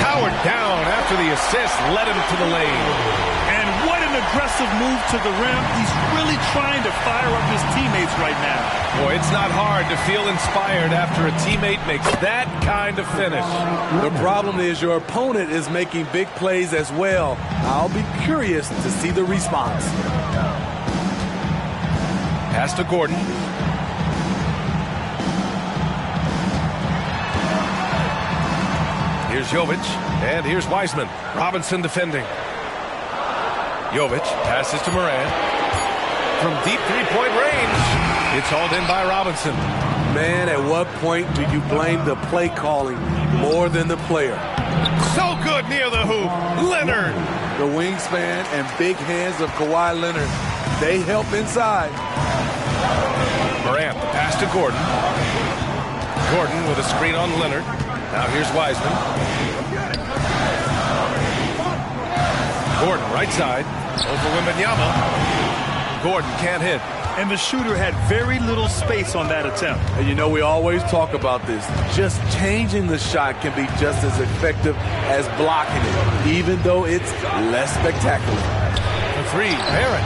Powered down after the assist, led him to the lane. And what an aggressive move to the rim. He's really trying to fire up his teammates right now. Boy, it's not hard to feel inspired after a teammate makes that kind of finish. The problem is your opponent is making big plays as well. I'll be curious to see the response. Pass to Gordon. Here's Jovic, and here's Wiseman. Robinson defending. Jovic passes to Moran. From deep three-point range, it's hauled in by Robinson. Man, at what point do you blame the play calling more than the player? So good near the hoop. Leonard. The wingspan and big hands of Kawhi Leonard, they help inside. Morant, the pass to Gordon. Gordon with a screen on Leonard. Now here's Wiseman. Gordon, right side. Over Wembanyama. Gordon can't hit. And the shooter had very little space on that attempt. And you know, we always talk about this. Just changing the shot can be just as effective as blocking it, even though it's less spectacular. The 3, Barrett.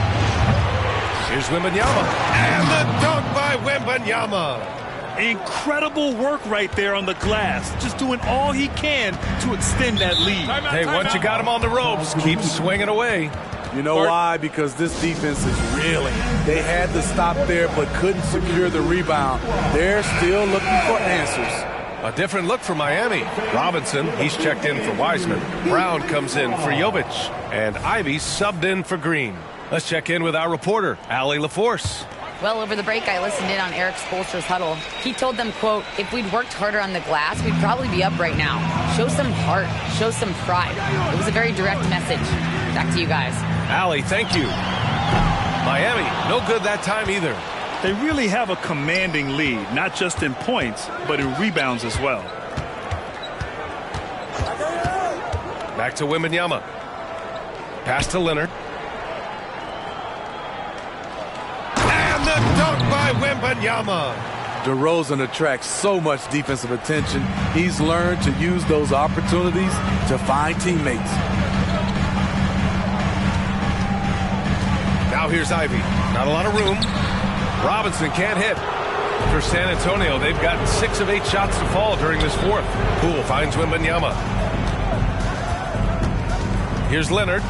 Here's Wembanyama. And the dunk by Wembanyama. Incredible work right there on the glass. Just doing all he can to extend that lead. Hey, once you got him on the ropes, keep swinging away. You know why? Because this defense is reeling. They had to stop there but couldn't secure the rebound. They're still looking for answers. A different look for Miami. Robinson, he's checked in for Wiseman. Brown comes in for Jovic. And Ivy subbed in for Green. Let's check in with our reporter, Allie LaForce. Well, over the break, I listened in on Eric Spoelstra's huddle. He told them, quote, if we'd worked harder on the glass, we'd probably be up right now. Show some heart. Show some pride. It was a very direct message. Back to you guys. Allie, thank you. Miami, no good that time either. They really have a commanding lead, not just in points, but in rebounds as well. Back to Wembanyama. Pass to Leonard. And the dunk by Wembanyama. DeRozan attracts so much defensive attention. He's learned to use those opportunities to find teammates. Now here's Ivy. Not a lot of room. Robinson can't hit. For San Antonio, they've gotten 6 of 8 shots to fall during this fourth. Poole finds Wembanyama. Here's Leonard.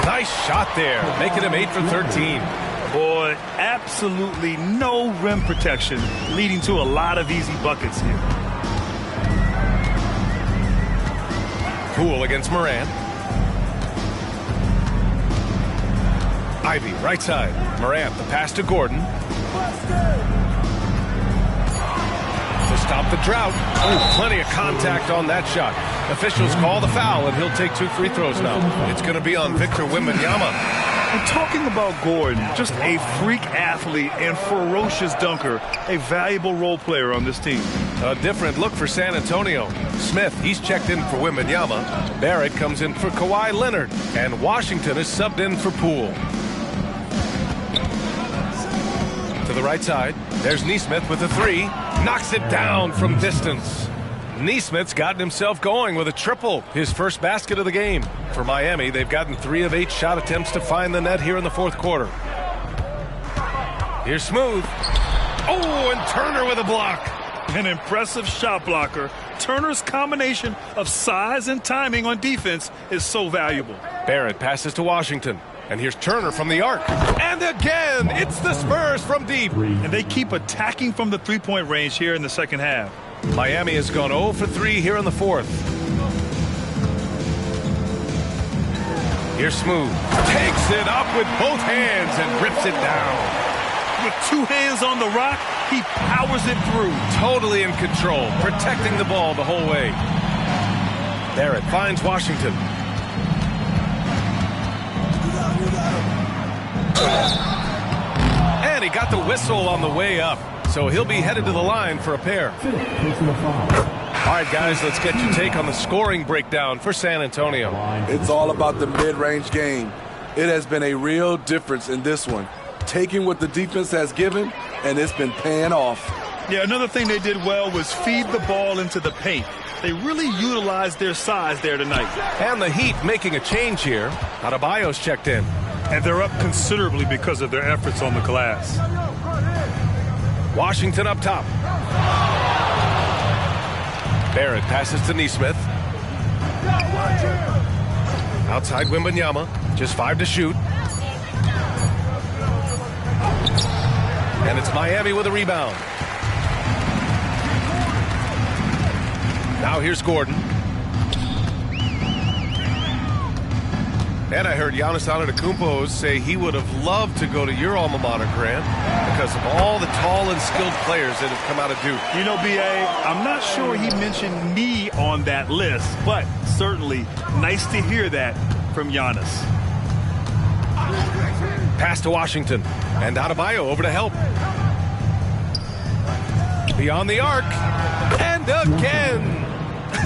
Nice shot there, making him 8 for 13. Boy, absolutely no rim protection, leading to a lot of easy buckets here. Poole against Moran. Ivy, right side. Morant, the pass to Gordon. To stop the drought. Oh, plenty of contact on that shot. Officials call the foul, and he'll take 2 free throws now. It's going to be on Victor Wembanyama. And talking about Gordon, just a freak athlete and ferocious dunker, a valuable role player on this team. A different look for San Antonio. Smith, he's checked in for Wembanyama. Barrett comes in for Kawhi Leonard. And Washington is subbed in for Poole. To the right side. There's Neesmith with a 3. Knocks it down from distance. Neesmith's gotten himself going with a triple, his first basket of the game. For Miami, they've gotten 3 of 8 shot attempts to find the net here in the fourth quarter. Here's Smooth. Oh, and Turner with a block. An impressive shot blocker. Turner's combination of size and timing on defense is so valuable. Barrett passes to Washington. And here's Turner from the arc. And again, it's the Spurs from deep. And they keep attacking from the three-point range here in the second half. Miami has gone 0 for 3 here in the fourth. Here's Smooth. Takes it up with both hands and rips it down. With 2 hands on the rock, he powers it through. Totally in control, protecting the ball the whole way. Barrett finds Washington. And he got the whistle on the way up, so he'll be headed to the line for a pair. All right, guys, let's get your take on the scoring breakdown for San Antonio. It's all about the mid-range game. It has been a real difference in this one. Taking what the defense has given, and it's been paying off. Yeah, another thing they did well was feed the ball into the paint. They really utilized their size there tonight. And the Heat making a change here. Adebayo's checked in. And they're up considerably because of their efforts on the glass. Washington up top. Barrett passes to Neesmith. Outside Wembanyama. Just 5 to shoot. And it's Miami with a rebound. Now here's Gordon. And I heard Giannis Antetokounmpo say he would have loved to go to your alma mater, Grant, because of all the tall and skilled players that have come out of Duke. You know, B.A., I'm not sure he mentioned me on that list, but certainly nice to hear that from Giannis. Pass to Washington. And Adebayo over to help. Beyond the arc. And again.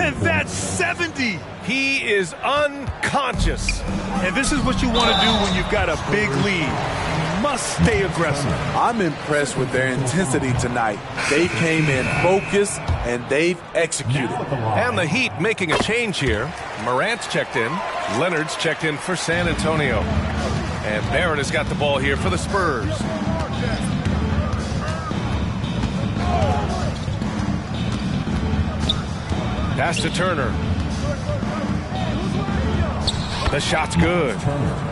And that's 70. He is unconscious. And this is what you want to do when you've got a big lead. You must stay aggressive. I'm impressed with their intensity tonight. They came in focused, and they've executed. And the Heat making a change here. Morant's checked in. Leonard's checked in for San Antonio. And Barrett has got the ball here for the Spurs. Pass to Turner. The shot's good.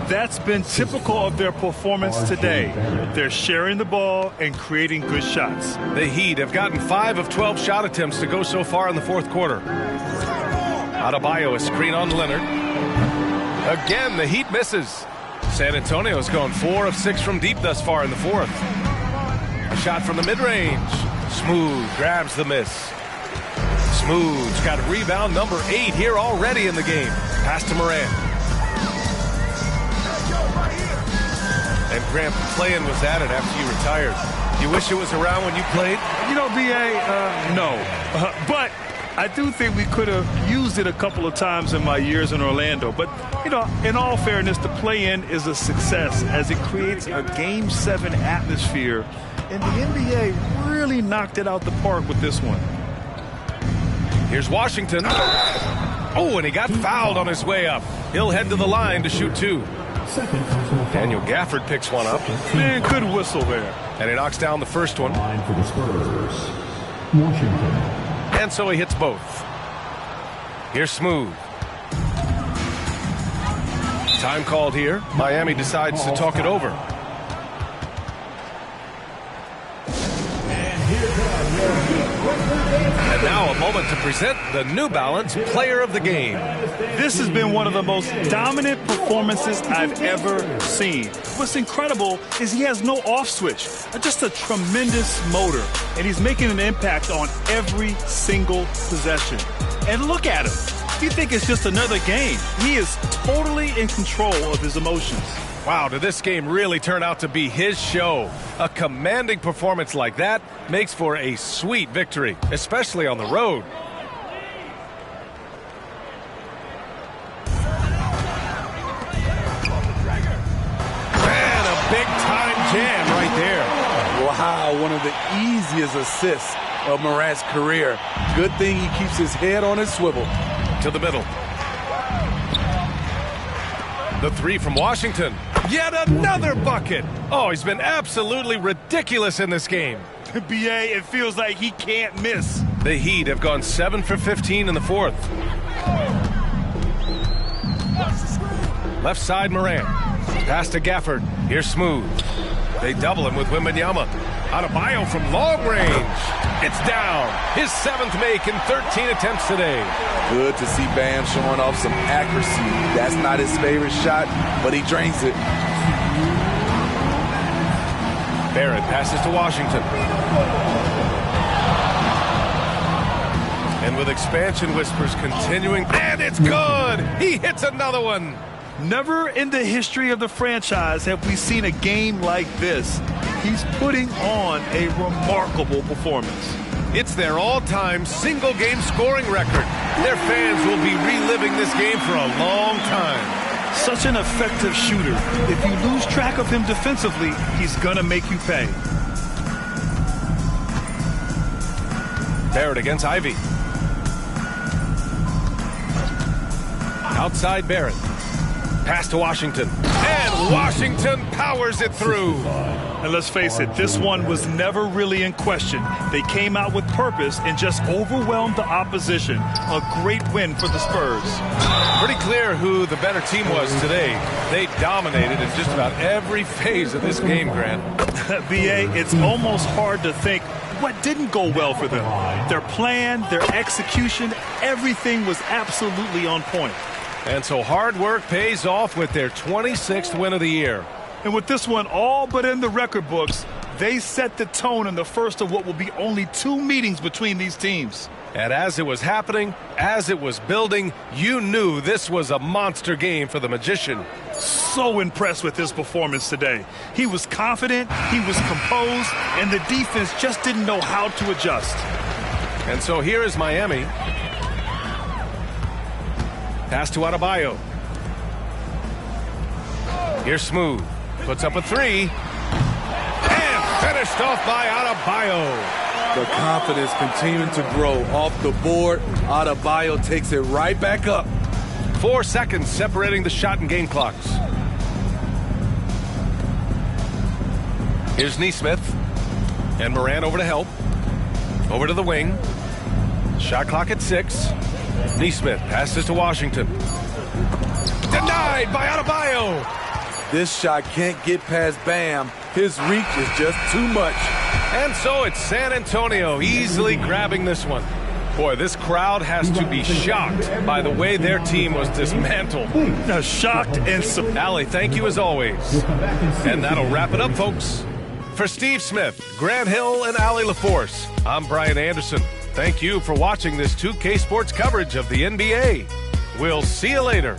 That's been typical of their performance today. They're sharing the ball and creating good shots. The Heat have gotten 5 of 12 shot attempts to go so far in the fourth quarter. Adebayo, a screen on Leonard. Again, the Heat misses. San Antonio's gone 4 of 6 from deep thus far in the fourth. A shot from the mid-range. Smooth grabs the miss. Smooth's got rebound number 8 here already in the game. Pass to Morant. And Grant, playing was at it after you retired. You wish it was around when you played? You know, B.A., no. But I do think we could have used it a couple of times in my years in Orlando. But, you know, in all fairness, the play-in is a success as it creates a Game 7 atmosphere. And the NBA really knocked it out the park with this one. Here's Washington. Oh, and he got fouled on his way up. He'll head to the line to shoot 2. Daniel Gafford picks one up. Man, good whistle there. And he knocks down the first one. Line for the Spurs, Washington. And so he hits both. Here's Smooth. Time called here. Miami decides to talk it over. And now a moment to present the New Balance Player of the Game. This has been one of the most dominant performances I've ever seen. What's incredible is he has no off switch, just a tremendous motor, and he's making an impact on every single possession. And look at him. You think it's just another game. He is totally in control of his emotions. Wow, did this game really turn out to be his show? A commanding performance like that makes for a sweet victory, especially on the road. And a big-time jam right there. Wow, one of the easiest assists of Morant's career. Good thing he keeps his head on his swivel. To the middle. The three from Washington. Yet another bucket. Oh, he's been absolutely ridiculous in this game. BA, it feels like he can't miss. The Heat have gone 7 for 15 in the fourth. Left side, Morant. Pass to Gafford. Here's Smooth. They double him with Wembanyama. Adebayo from long range. It's down. His 7th make in 13 attempts today. Good to see Bam showing off some accuracy. That's not his favorite shot, but he drains it. Barrett passes to Washington. And with expansion whispers continuing, and it's good! He hits another one! Never in the history of the franchise have we seen a game like this. He's putting on a remarkable performance. It's their all-time single-game scoring record. Their fans will be reliving this game for a long time. Such an effective shooter. If you lose track of him defensively, he's going to make you pay. Barrett against Ivy. Outside Barrett. Pass to Washington. And Washington powers it through. And let's face it, this one was never really in question. They came out with purpose and just overwhelmed the opposition. A great win for the Spurs. Pretty clear who the better team was today. They dominated in just about every phase of this game, Grant. BA, it's almost hard to think what didn't go well for them. Their plan, their execution, everything was absolutely on point. And so hard work pays off with their 26th win of the year. And with this one all but in the record books, they set the tone in the first of what will be only 2 meetings between these teams. And as it was happening, as it was building, you knew this was a monster game for the Magician. So impressed with his performance today. He was confident, he was composed, and the defense just didn't know how to adjust. And so here is Miami. Pass to Adebayo. Here's Smooth. Puts up a 3. And finished off by Adebayo. The confidence continuing to grow off the board. Adebayo takes it right back up. 4 seconds separating the shot and game clocks. Here's Nesmith. And Morant over to help. Over to the wing. Shot clock at 6. Nesmith passes to Washington. Denied by Adebayo. This shot can't get past Bam. His reach is just too much. And so it's San Antonio easily grabbing this one. Boy, this crowd has to be shocked by the way their team was dismantled. Shocked and Allie, thank you as always. And that'll wrap it up, folks. For Steve Smith, Grant Hill, and Allie LaForce, I'm Brian Anderson. Thank you for watching this 2K Sports coverage of the NBA. We'll see you later.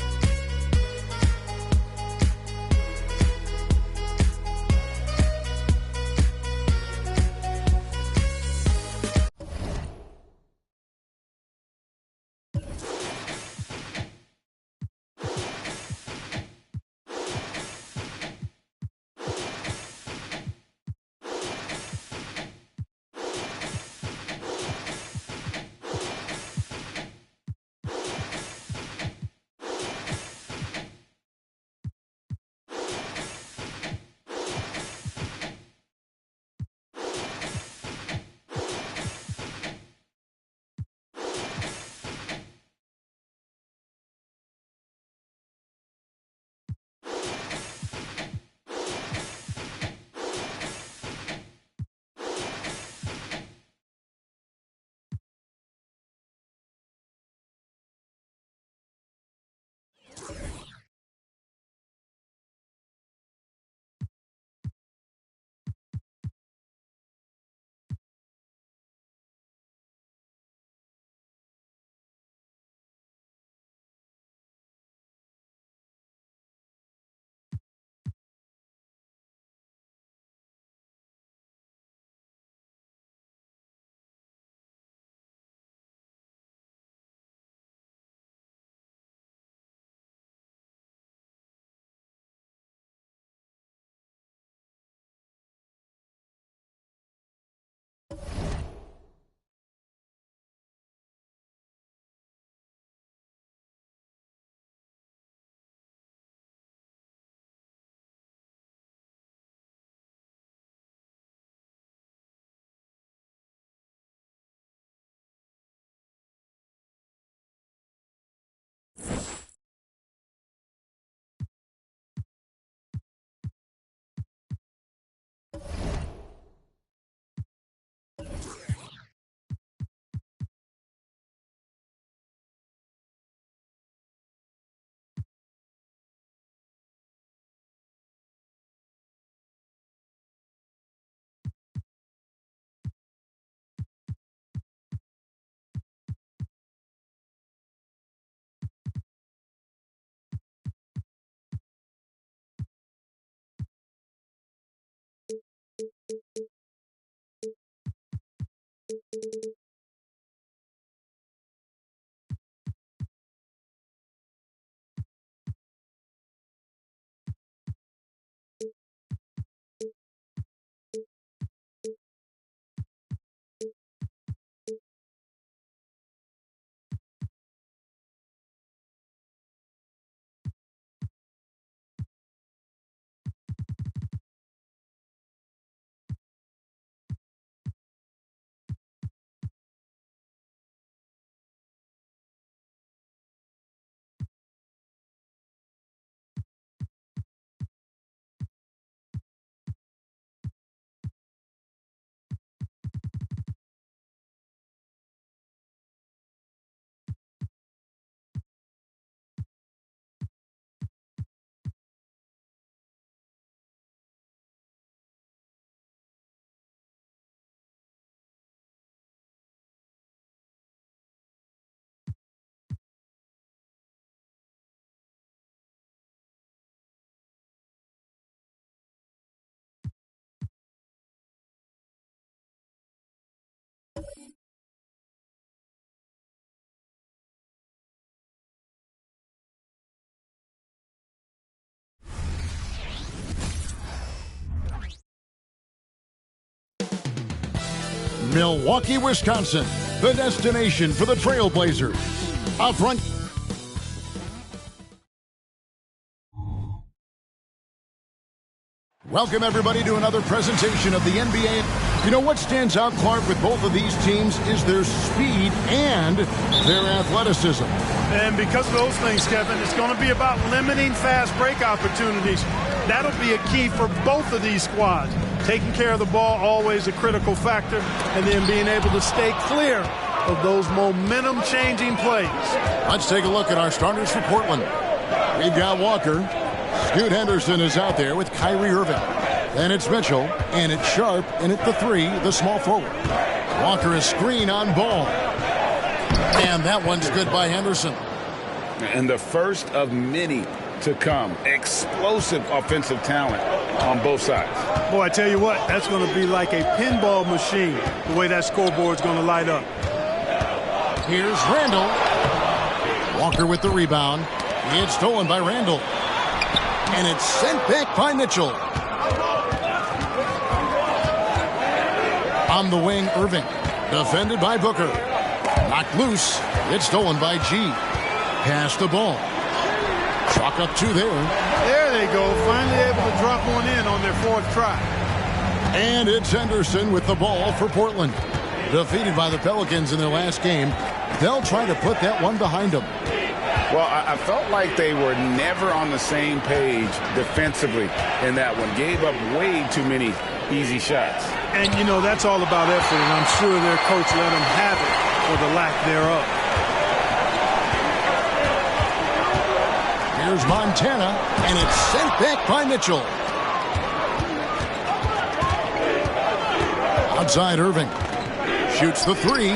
Milwaukee, Wisconsin, the destination for the Trailblazers. Up front. Welcome, everybody, to another presentation of the NBA. You know what stands out, Clark, with both of these teams is their speed and their athleticism. And because of those things, Kevin, it's going to be about limiting fast break opportunities. That'll be a key for both of these squads. Taking care of the ball, always a critical factor, and then being able to stay clear of those momentum-changing plays. Let's take a look at our starters for Portland. We've got Walker. Scoot Henderson is out there with Kyrie Irving. Then it's Mitchell, and it's Sharp, and at the 3, the small forward. Walker is screen on Ball. And that one's good by Henderson. And the first of many to come. Explosive offensive talent on both sides. Boy, I tell you what, that's going to be like a pinball machine, the way that scoreboard's going to light up. Here's Randall. Walker with the rebound. It's stolen by Randall. And it's sent back by Mitchell. On the wing, Irving. Defended by Booker. Knocked loose. It's stolen by G. Pass the ball. Chalk up 2 there. There they go. Finally able to drop one in on their 4th try. And it's Henderson with the ball for Portland. Defeated by the Pelicans in their last game. They'll try to put that one behind them. Well, I felt like they were never on the same page defensively in that one. Gave up way too many easy shots. And, you know, that's all about effort, and I'm sure their coach let them have it for the lack thereof. Here's Montana, and it's sent back by Mitchell. Outside Irving. Shoots the 3.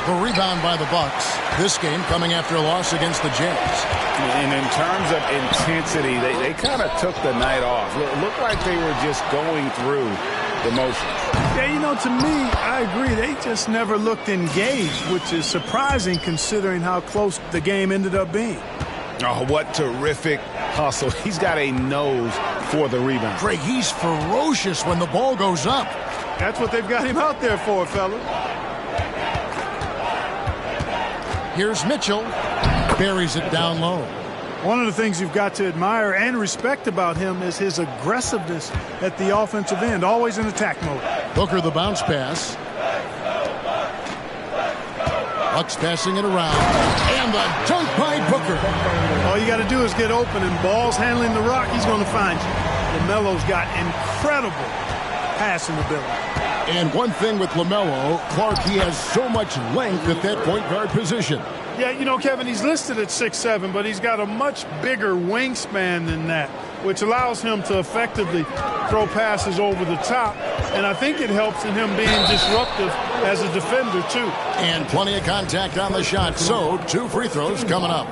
The rebound by the Bucks. This game coming after a loss against the Jazz. And in terms of intensity, they kind of took the night off. It looked like they were just going through the motions. Yeah, you know, to me, I agree. They just never looked engaged, which is surprising considering how close the game ended up being. Oh, what terrific hustle. He's got a nose for the rebound. Craig, he's ferocious when the ball goes up. That's what they've got him out there for, fella. Here's Mitchell. Buries it down low. One of the things you've got to admire and respect about him is his aggressiveness at the offensive end, always in attack mode. Booker the bounce pass. Bucks passing it around. And the dunk by Booker. All you got to do is get open, and Ball's handling the rock. He's going to find you. LaMelo's got incredible passing ability. And one thing with LaMelo, Clark, he has so much length at that point guard position. Yeah, you know, Kevin, he's listed at 6'7", but he's got a much bigger wingspan than that, which allows him to effectively throw passes over the top. And I think it helps in him being disruptive as a defender, too. And plenty of contact on the shot. So, 2 free throws coming up.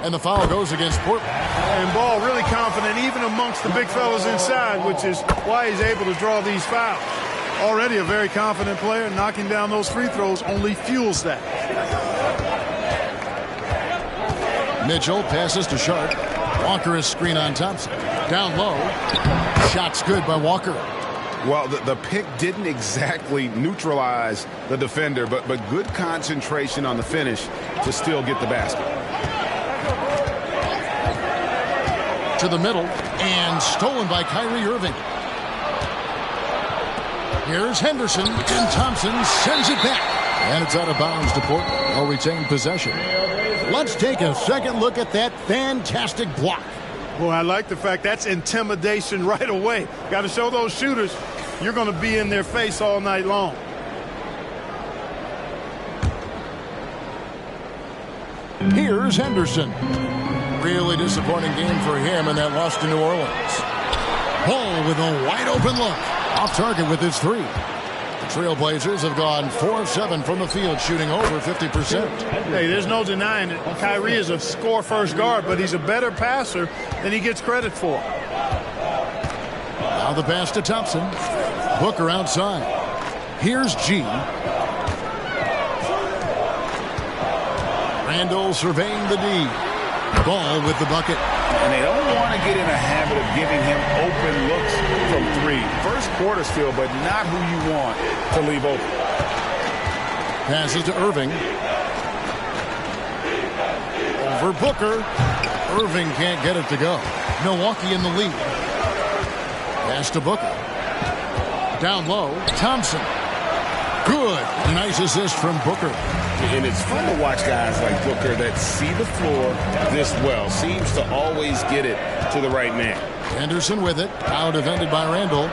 And the foul goes against Portland. And Ball really confident even amongst the big fellas inside, which is why he's able to draw these fouls. Already a very confident player. Knocking down those free throws only fuels that. Mitchell passes to Sharp. Walker is screen on Thompson. Down low. Shot's good by Walker. Well, the pick didn't exactly neutralize the defender, but good concentration on the finish to still get the basket. To the middle, and stolen by Kyrie Irving. Here's Henderson, and Thompson sends it back. And it's out of bounds to Portland. They'll retain possession. Let's take a second look at that fantastic block. Well, I like the fact that's intimidation right away. Got to show those shooters you're going to be in their face all night long. Here's Henderson. Really disappointing game for him in that loss to New Orleans. Ball with a wide open look. Off target with his 3. The Trailblazers have gone 4 of 7 from the field, shooting over 50%. Hey, there's no denying it. Kyrie is a score-first guard, but he's a better passer than he gets credit for. Now the pass to Thompson. Booker outside. Here's G. Randall surveying the D. Ball with the bucket. And they don't want to get in a habit of giving him open looks from three. First quarter still, but not who you want to leave open. Passes to Irving. Over Booker. Irving can't get it to go. Milwaukee in the lead. Pass to Booker. Down low, Thompson. Good. Nice assist from Booker. And it's fun to watch guys like Booker that see the floor this well. Seems to always get it to the right man. Henderson with it. Now defended by Randall.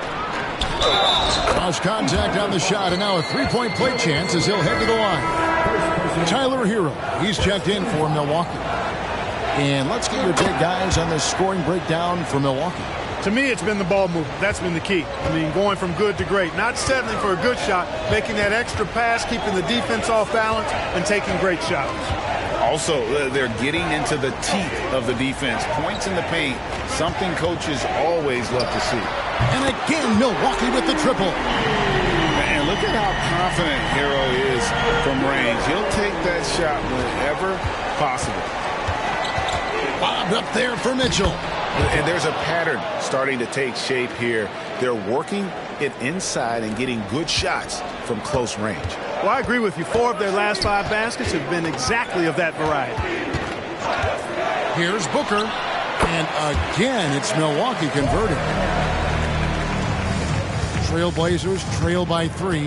Cross contact on the shot, and now a three-point play chance as he'll head to the line. Tyler Hero. He's checked in for Milwaukee. And let's get your take, guys, on the scoring breakdown for Milwaukee. To me, it's been the ball movement. That's been the key. I mean, going from good to great. Not settling for a good shot, making that extra pass, keeping the defense off balance, and taking great shots. Also, they're getting into the teeth of the defense. Points in the paint, something coaches always love to see. And again, Milwaukee with the triple. And look at how confident Hero is from range. He'll take that shot whenever possible. Bobbed up there for Mitchell. And there's a pattern starting to take shape here. They're working it inside and getting good shots from close range. Well, I agree with you. 4 of their last 5 baskets have been exactly of that variety. Here's Booker. And again, it's Milwaukee converting. Trailblazers trail by 3.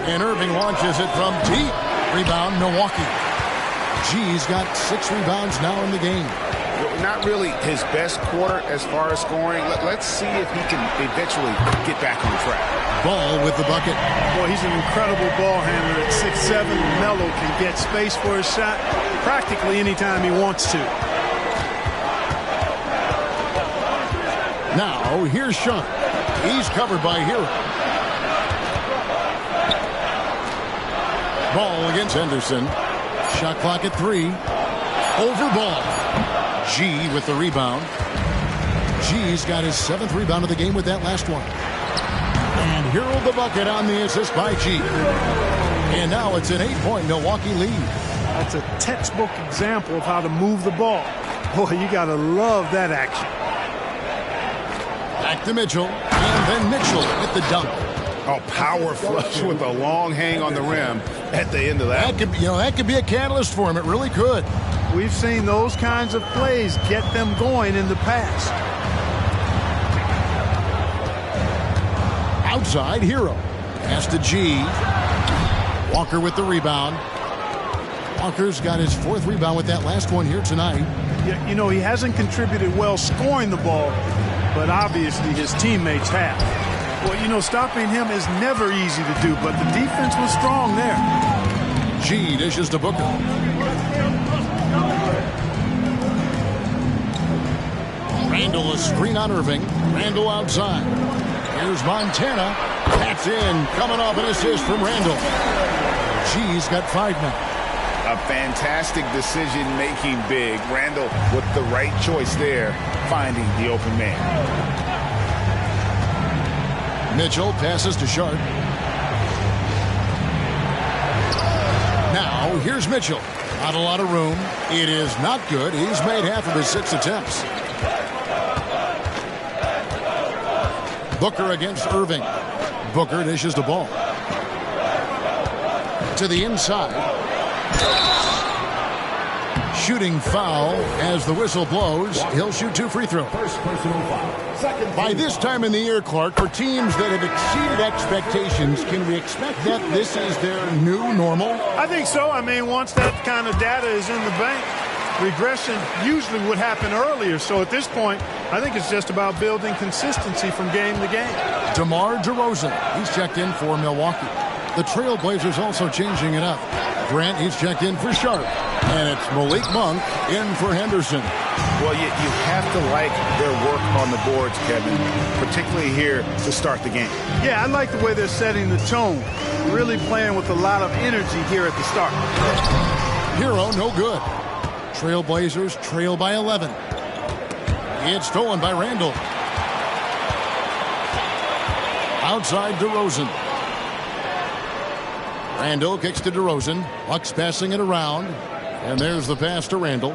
And Irving launches it from deep. Rebound, Milwaukee. G's got 6 rebounds now in the game. Not really his best quarter as far as scoring. Let's see if he can eventually get back on track. Ball with the bucket. Boy, he's an incredible ball handler at 6'7". Melo can get space for his shot practically anytime he wants to. Now, here's Sean. He's covered by Hero. Ball against Henderson. Shot clock at 3. Over ball. G with the rebound. G's got his 7th rebound of the game with that last one. And Hero the bucket on the assist by G. And now it's an 8-point Milwaukee lead. That's a textbook example of how to move the ball. Boy, you got to love that action. Back to Mitchell. And then Mitchell with the dunk. Oh, power flush with a long hang on the rim at the end of that. That could be a catalyst for him. It really could. We've seen those kinds of plays get them going in the past. Outside, Hero. Pass to G. Walker with the rebound. Walker's got his 4th rebound with that last one here tonight. Yeah, you know, he hasn't contributed well scoring the ball, but obviously his teammates have. Well, you know, stopping him is never easy to do, but the defense was strong there. G dishes to Booker. Randall a screen on Irving. Randall outside. Here's Montana. That's in. Coming off an assist from Randall. G's got 5 now. A fantastic decision-making big. Randall with the right choice there, finding the open man. Mitchell passes to Sharp. Now, here's Mitchell. Not a lot of room. It is not good. He's made half of his 6 attempts. Booker against Irving. Booker dishes the ball. To the inside. Shooting foul as the whistle blows. He'll shoot 2 free throws. By this time in the year, Clark, for teams that have exceeded expectations, can we expect that this is their new normal? I think so. I mean, once that kind of data is in the bank, regression usually would happen earlier. So at this point, I think it's just about building consistency from game to game. DeMar DeRozan, he's checked in for Milwaukee. The Trailblazers also changing it up. Grant, he's checked in for Sharp. And it's Malik Monk in for Henderson. Well, you have to like their work on the boards, Kevin, particularly here to start the game. Yeah, I like the way they're setting the tone. Really playing with a lot of energy here at the start. Hero, no good. Trailblazers trail by 11. It's stolen by Randall. Outside DeRozan. Randall kicks to DeRozan. Bucks passing it around. And there's the pass to Randall.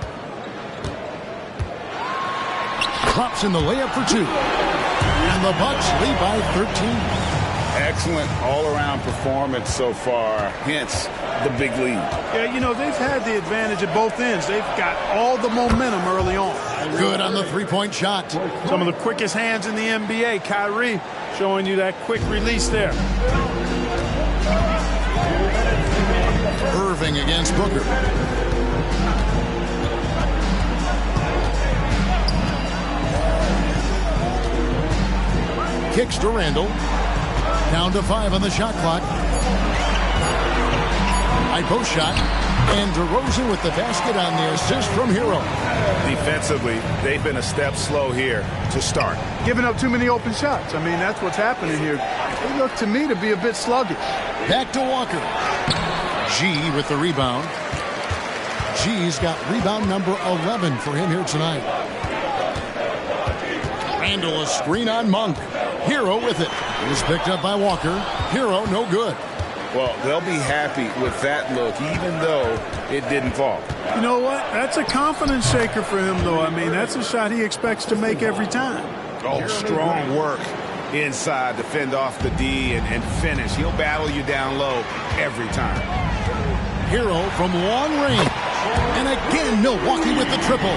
Drops in the layup for 2. And the Bucks lead by 13. Excellent all-around performance so far, hence the big lead. Yeah, you know, they've had the advantage at both ends. They've got all the momentum early on. Good on the three-point shot. Some of the quickest hands in the NBA. Kyrie showing you that quick release there. Irving against Booker. Kicks to Randall. Down to 5 on the shot clock. High post shot. And DeRozan with the basket on the assist from Hero. Defensively, they've been a step slow here to start. Giving up too many open shots. I mean, that's what's happening here. They look to me to be a bit sluggish. Back to Walker. G with the rebound. G's got rebound number 11 for him here tonight. Randall, a screen on Monk. Hero with it. It was picked up by Walker. Hero, no good. Well, they'll be happy with that look, even though it didn't fall. You know what? That's a confidence shaker for him, though. I mean, that's a shot he expects to make every time. Oh, strong work inside to fend off the D and finish. He'll battle you down low every time. Hero from long range. And again, Milwaukee with the triple.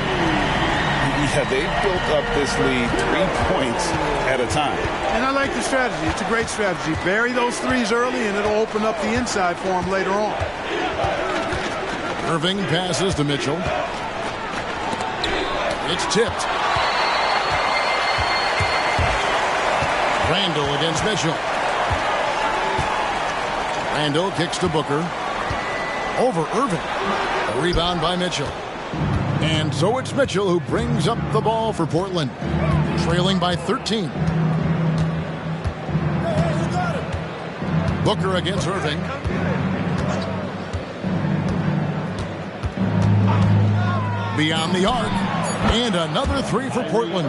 Yeah, they've built up this lead 3 points at a time. And I like the strategy. It's a great strategy. Bury those threes early, and it'll open up the inside for him later on. Irving passes to Mitchell. It's tipped. Randall against Mitchell. Randall kicks to Booker. Over Irving. A rebound by Mitchell. And so it's Mitchell who brings up the ball for Portland. Trailing by 13. Booker against Irving. Beyond the arc. And another 3 for Portland.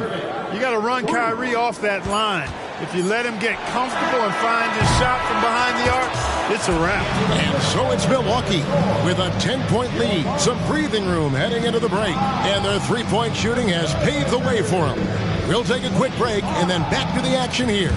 You got to run Kyrie off that line. If you let him get comfortable and find his shot from behind the arc, it's a wrap. And so it's Milwaukee with a 10-point lead. Some breathing room heading into the break. And their three-point shooting has paved the way for them. We'll take a quick break and then back to the action here.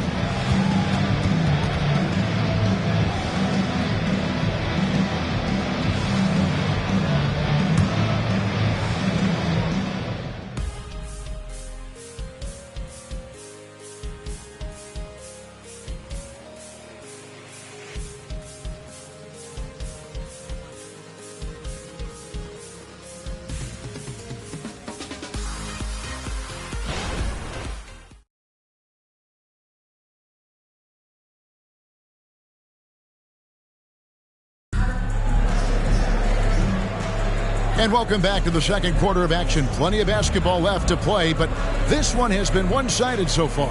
And welcome back to the second quarter of action. Plenty of basketball left to play, but this one has been one-sided so far.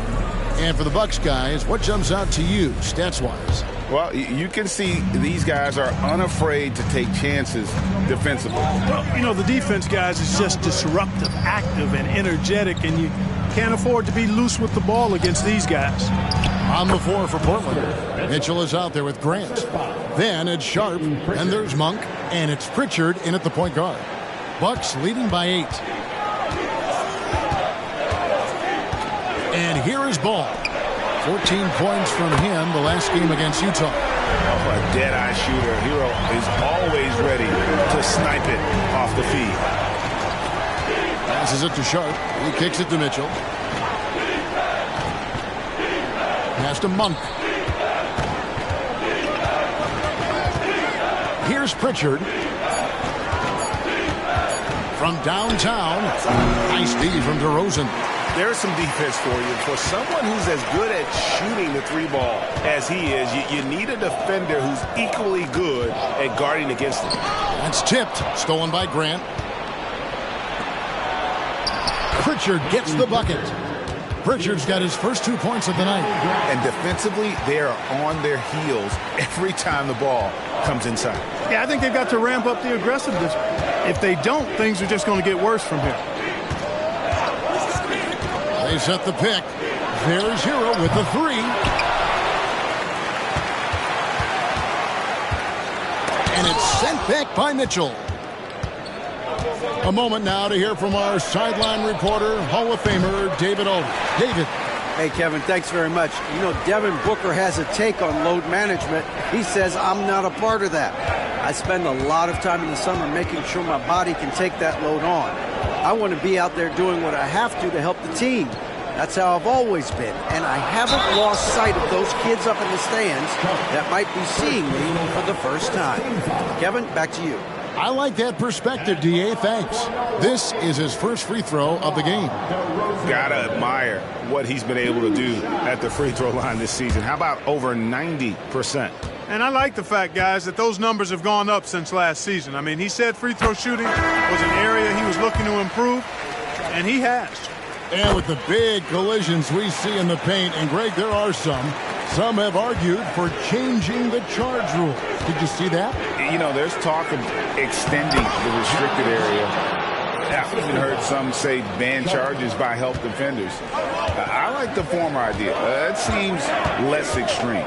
And for the Bucks guys, what jumps out to you, stats-wise? Well, you can see these guys are unafraid to take chances defensively. Well, you know, the defense, guys, is just disruptive, active, and energetic, and you can't afford to be loose with the ball against these guys. On the floor for Portland. Mitchell is out there with Grant. Then it's Sharp, and there's Monk, and it's Pritchard in at the point guard. Bucks leading by 8. And here is Ball. 14 points from him the last game against Utah. Oh, a dead-eye shooter. Hero is always ready to snipe it off the feed. Passes it to Sharp. He kicks it to Mitchell. Pass to Monk. Here's Pritchard. From downtown. Nice D from DeRozan. There's some defense for you. For someone who's as good at shooting the three ball as he is, you need a defender who's equally good at guarding against it. That's tipped. Stolen by Grant. Pritchard gets the bucket. Pritchard's got his first 2 points of the night. And defensively, they are on their heels every time the ball comes inside. Yeah, I think they've got to ramp up the aggressiveness. If they don't, things are just going to get worse from here. They set the pick. There's Hero with the 3. And it's sent back by Mitchell. A moment now to hear from our sideline reporter, Hall of Famer David Olden. David. Hey, Kevin, thanks very much. You know, Devin Booker has a take on load management. He says, I'm not a part of that. I spend a lot of time in the summer making sure my body can take that load on. I want to be out there doing what I have to help the team. That's how I've always been, and I haven't lost sight of those kids up in the stands that might be seeing me for the first time. Kevin, back to you. I like that perspective, D.A. Thanks. This is his first free throw of the game. Gotta admire what he's been able to do at the free throw line this season. How about over 90%? And I like the fact, guys, that those numbers have gone up since last season. I mean, he said free throw shooting was an area he was looking to improve, and he has. And with the big collisions we see in the paint, and Greg, there are some have argued for changing the charge rule. Did you see that? You know, there's talk of extending the restricted area. I've even heard some say ban charges by help defenders. I like the former idea. It seems less extreme.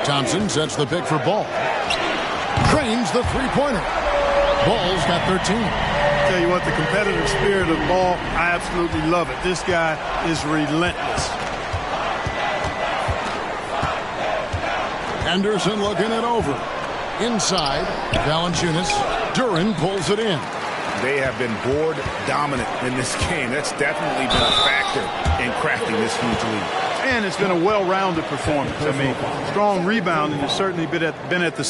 Thompson sets the pick for Ball. Trains the three-pointer. Ball's got 13. Tell you what, the competitive spirit of Ball, I absolutely love it. This guy is relentless. Anderson looking it over. Inside, Valanciunas. Duran pulls it in. They have been board dominant in this game. That's definitely been a factor in crafting this huge lead. And it's been a well-rounded performance. I mean, strong rebounding has certainly been at the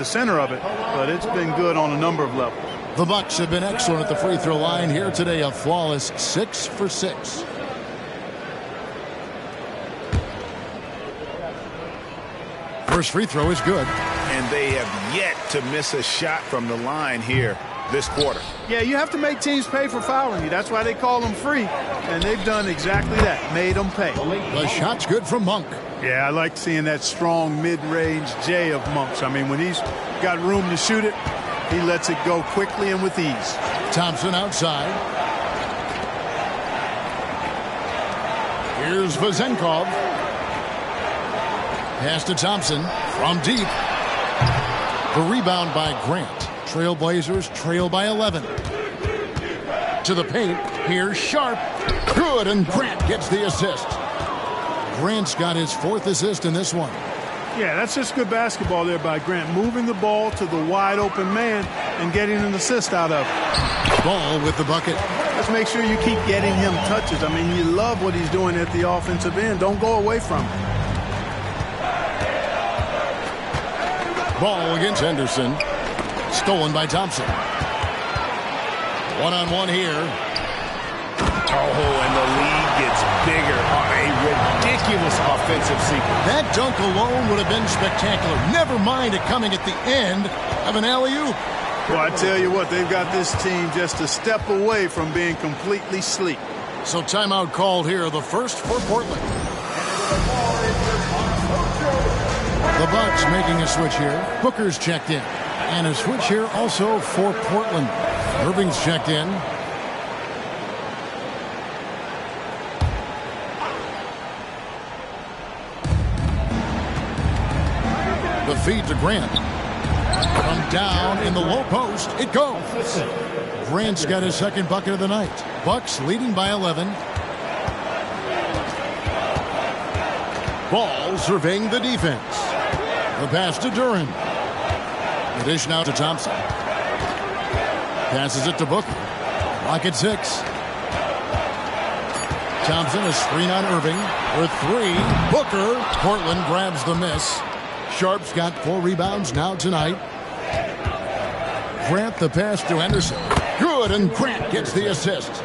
center of it, but it's been good on a number of levels. The Bucks have been excellent at the free throw line here today, a flawless 6 for 6. First free throw is good. And they have yet to miss a shot from the line here this quarter. Yeah, you have to make teams pay for fouling you. That's why they call them free. And they've done exactly that, made them pay. The shot's good from Monk. Yeah, I like seeing that strong mid-range J of Monk's. I mean, when he's got room to shoot it, he lets it go quickly and with ease. Thompson outside. Here's Vazenkov. Pass to Thompson from deep. The rebound by Grant. Trailblazers trail by 11. To the paint. Here's Sharp. Good, and Grant gets the assist. Grant's got his 4th assist in this one. Yeah, that's just good basketball there by Grant. Moving the ball to the wide open man and getting an assist out of it. Ball with the bucket. Let's make sure you keep getting him touches. I mean, you love what he's doing at the offensive end. Don't go away from it. Ball against Henderson. Stolen by Thompson. One-on-one here. Oh, and the lead gets bigger on a ridiculous offensive sequence. That dunk alone would have been spectacular. Never mind it coming at the end of an alley-oop. Well, I tell you what, they've got this team just a step away from being completely sleep. So timeout called here, the first for Portland. The Bucks making a switch here. Booker's checked in. And a switch here also for Portland. Irving's checked in. The feed to Grant. From down in the low post, it goes. Grant's got his 2nd bucket of the night. Bucks leading by 11. Ball surveying the defense. The pass to Duran. The dish now to Thompson. Passes it to Booker. Rocket 6. Thompson, a screen on Irving. For 3. Booker. Portland grabs the miss. Sharp's got 4 rebounds now tonight. Grant the pass to Henderson. Good, and Grant gets the assist.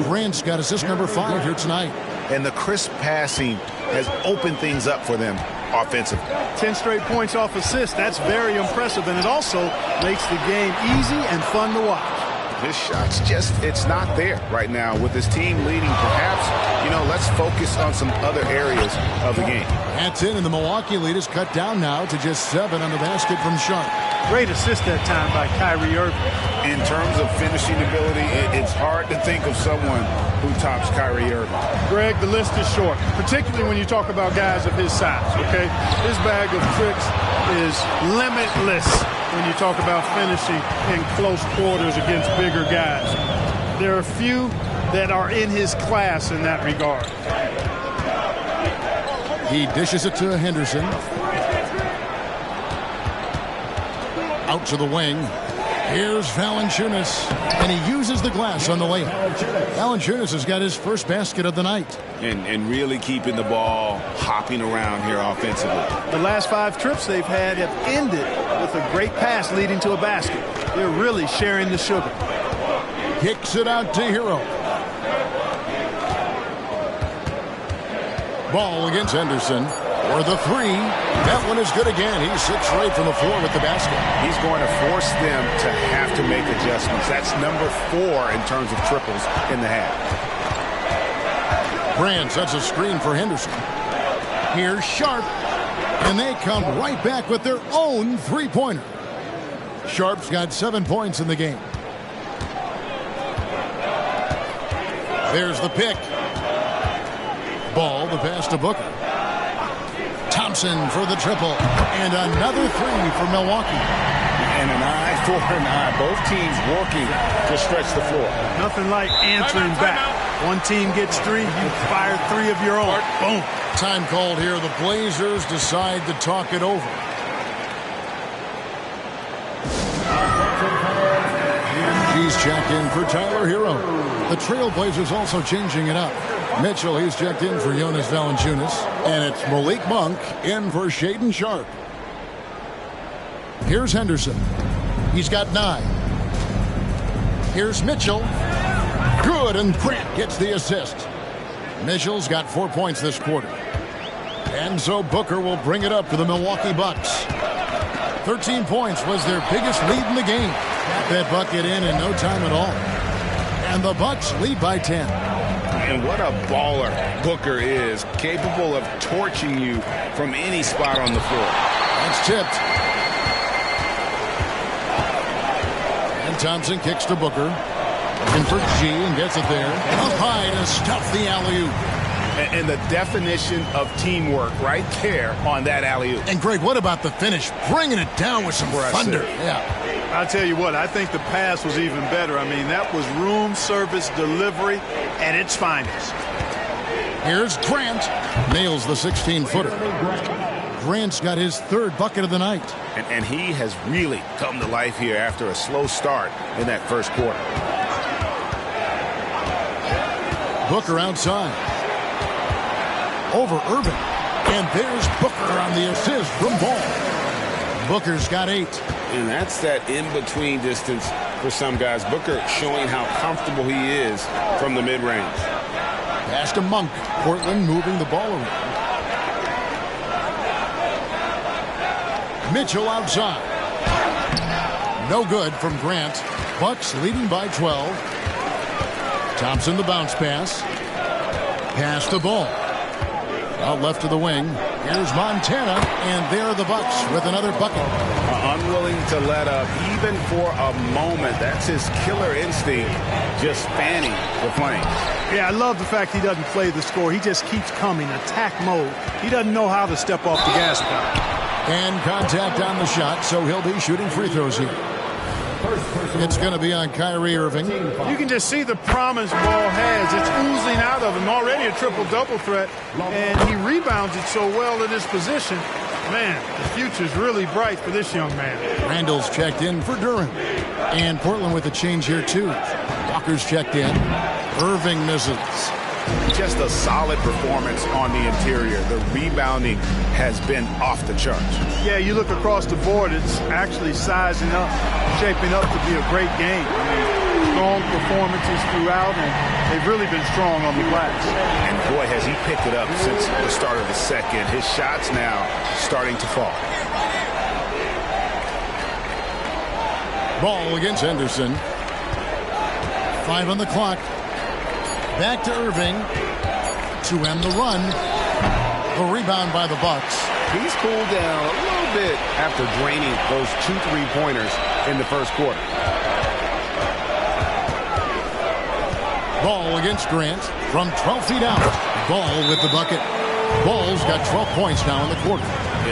Grant's got assist number 5 here tonight. And the crisp passing has opened things up for them offensively. 10 straight points off assists. That's very impressive, and it also makes the game easy and fun to watch. His shot's just, it's not there right now. With his team leading, perhaps, you know, let's focus on some other areas of the game. That's in, and the Milwaukee lead is cut down now to just 7 on the basket from Sharp. Great assist that time by Kyrie Irving. In terms of finishing ability, it's hard to think of someone who tops Kyrie Irving. Greg, the list is short, particularly when you talk about guys of his size, okay? His bag of tricks is limitless. when you talk about finishing in close quarters against bigger guys. There are few that are in his class in that regard. He dishes it to Henderson. Out to the wing. Here's Valanciunas, and he uses the glass on the layup. Valanciunas has got his first basket of the night. And really keeping the ball hopping around here offensively. The last 5 trips they've had have ended with a great pass leading to a basket. They're really sharing the sugar. Kicks it out to Hero. Ball against Henderson. For the 3. That one is good again. He's 6 straight from the floor with the basket. He's going to force them to have to make adjustments. That's number 4 in terms of triples in the half. Grant sets a screen for Henderson. Here's Sharp. And they come right back with their own 3-pointer. Sharp's got 7 points in the game. There's the pick. Ball, the pass to Booker. Thompson for the triple. And another 3 for Milwaukee. And an eye for an eye. Both teams working to stretch the floor. Nothing like answering back. One team gets 3, you fire 3 of your own. Boom. Time called here. The Blazers decide to talk it over. He's checked in for Tyler Hero. The Trailblazers also changing it up. Mitchell, he's checked in for Jonas Valanciunas. And it's Malik Monk in for Shaedon Sharp. Here's Henderson. He's got 9. Here's Mitchell. Good, and Grant gets the assist. Mitchell's got 4 points this quarter. And so Booker will bring it up to the Milwaukee Bucks. 13 points was their biggest lead in the game. Got that bucket in no time at all. And the Bucks lead by 10. And what a baller Booker is, capable of torching you from any spot on the floor. That's tipped. And Thompson kicks to Booker. Looking for G and gets it there. Up high to stuff the alley-oop. And the definition of teamwork right there on that alley-oop. And Greg, what about the finish? Bringing it down with some thunder. Yeah. I'll tell you what, I think the pass was even better. I mean, that was room service delivery at its finest. Here's Grant. Nails the 16-footer. Grant's got his 3rd bucket of the night. And he has really come to life here after a slow start in that first quarter. Booker outside. Over Irving. And there's Booker on the assist from Ball. Booker's got 8. And that's that in-between distance for some guys. Booker showing how comfortable he is from the mid-range. Pass to Monk. Portland moving the ball around. Mitchell outside. No good from Grant. Bucks leading by 12. Thompson the bounce pass. Pass the ball. Out left to the wing. Here's Montana, and there are the Bucks with another bucket. Unwilling to let up even for a moment. That's his killer instinct, just fanning the flames. Yeah, I love the fact he doesn't play the score. He just keeps coming, attack mode. He doesn't know how to step off the gas pedal. And contact on the shot, so he'll be shooting free throws here. It's going to be on Kyrie Irving. You can just see the promise Ball has. It's oozing out of him. Already a triple-double threat, and he rebounds it so well in his position. Man, the future's really bright for this young man. Randall's checked in for Durant. And Portland with a change here, too. Walker's checked in. Irving misses. Just a solid performance on the interior. The rebounding has been off the charts. Yeah, you look across the board, it's actually sizing up, shaping up to be a great game. I mean, strong performances throughout, and they've really been strong on the glass. And boy, has he picked it up since the start of the second. His shots now starting to fall. Ball against Henderson. 5 on the clock. Back to Irving to end the run. The rebound by the Bucks. He's cooled down a little bit after draining those 2 3-pointers in the first quarter. Ball against Grant from 12 feet out. Ball with the bucket. Ball's got 12 points now in the quarter.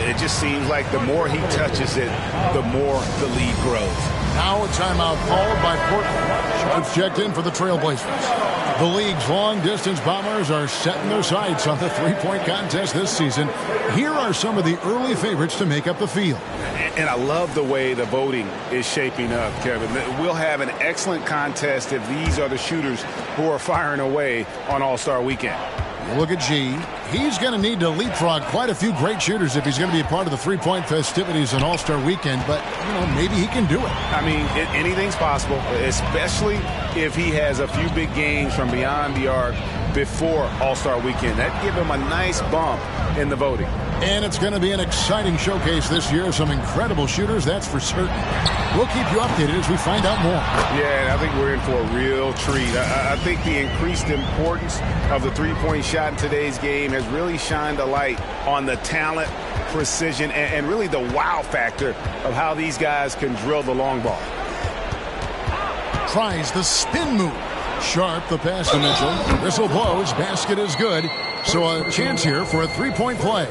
It just seems like the more he touches it, the more the lead grows. Now a timeout called by Portland. Sharps checked in for the Trailblazers. The league's long-distance Bombers are setting their sights on the three-point contest this season. Here are some of the early favorites to make up the field. And I love the way the voting is shaping up, Kevin. We'll have an excellent contest if these are the shooters who are firing away on All-Star Weekend. Look at G. He's going to need to leapfrog quite a few great shooters if he's going to be a part of the three-point festivities on All-Star Weekend. But, maybe he can do it. I mean, anything's possible, especially if he has a few big games from beyond the arc before All-Star Weekend. That'd give him a nice bump in the voting. And it's going to be an exciting showcase this year. Some incredible shooters, that's for certain. We'll keep you updated as we find out more. Yeah, and I think we're in for a real treat. I think the increased importance of the three-point shot in today's game has really shined a light on the talent, precision, and really the wow factor of how these guys can drill the long ball. Tries the spin move. Sharp the pass to Mitchell. Whistle blows. Basket is good. So a chance here for a three-point play.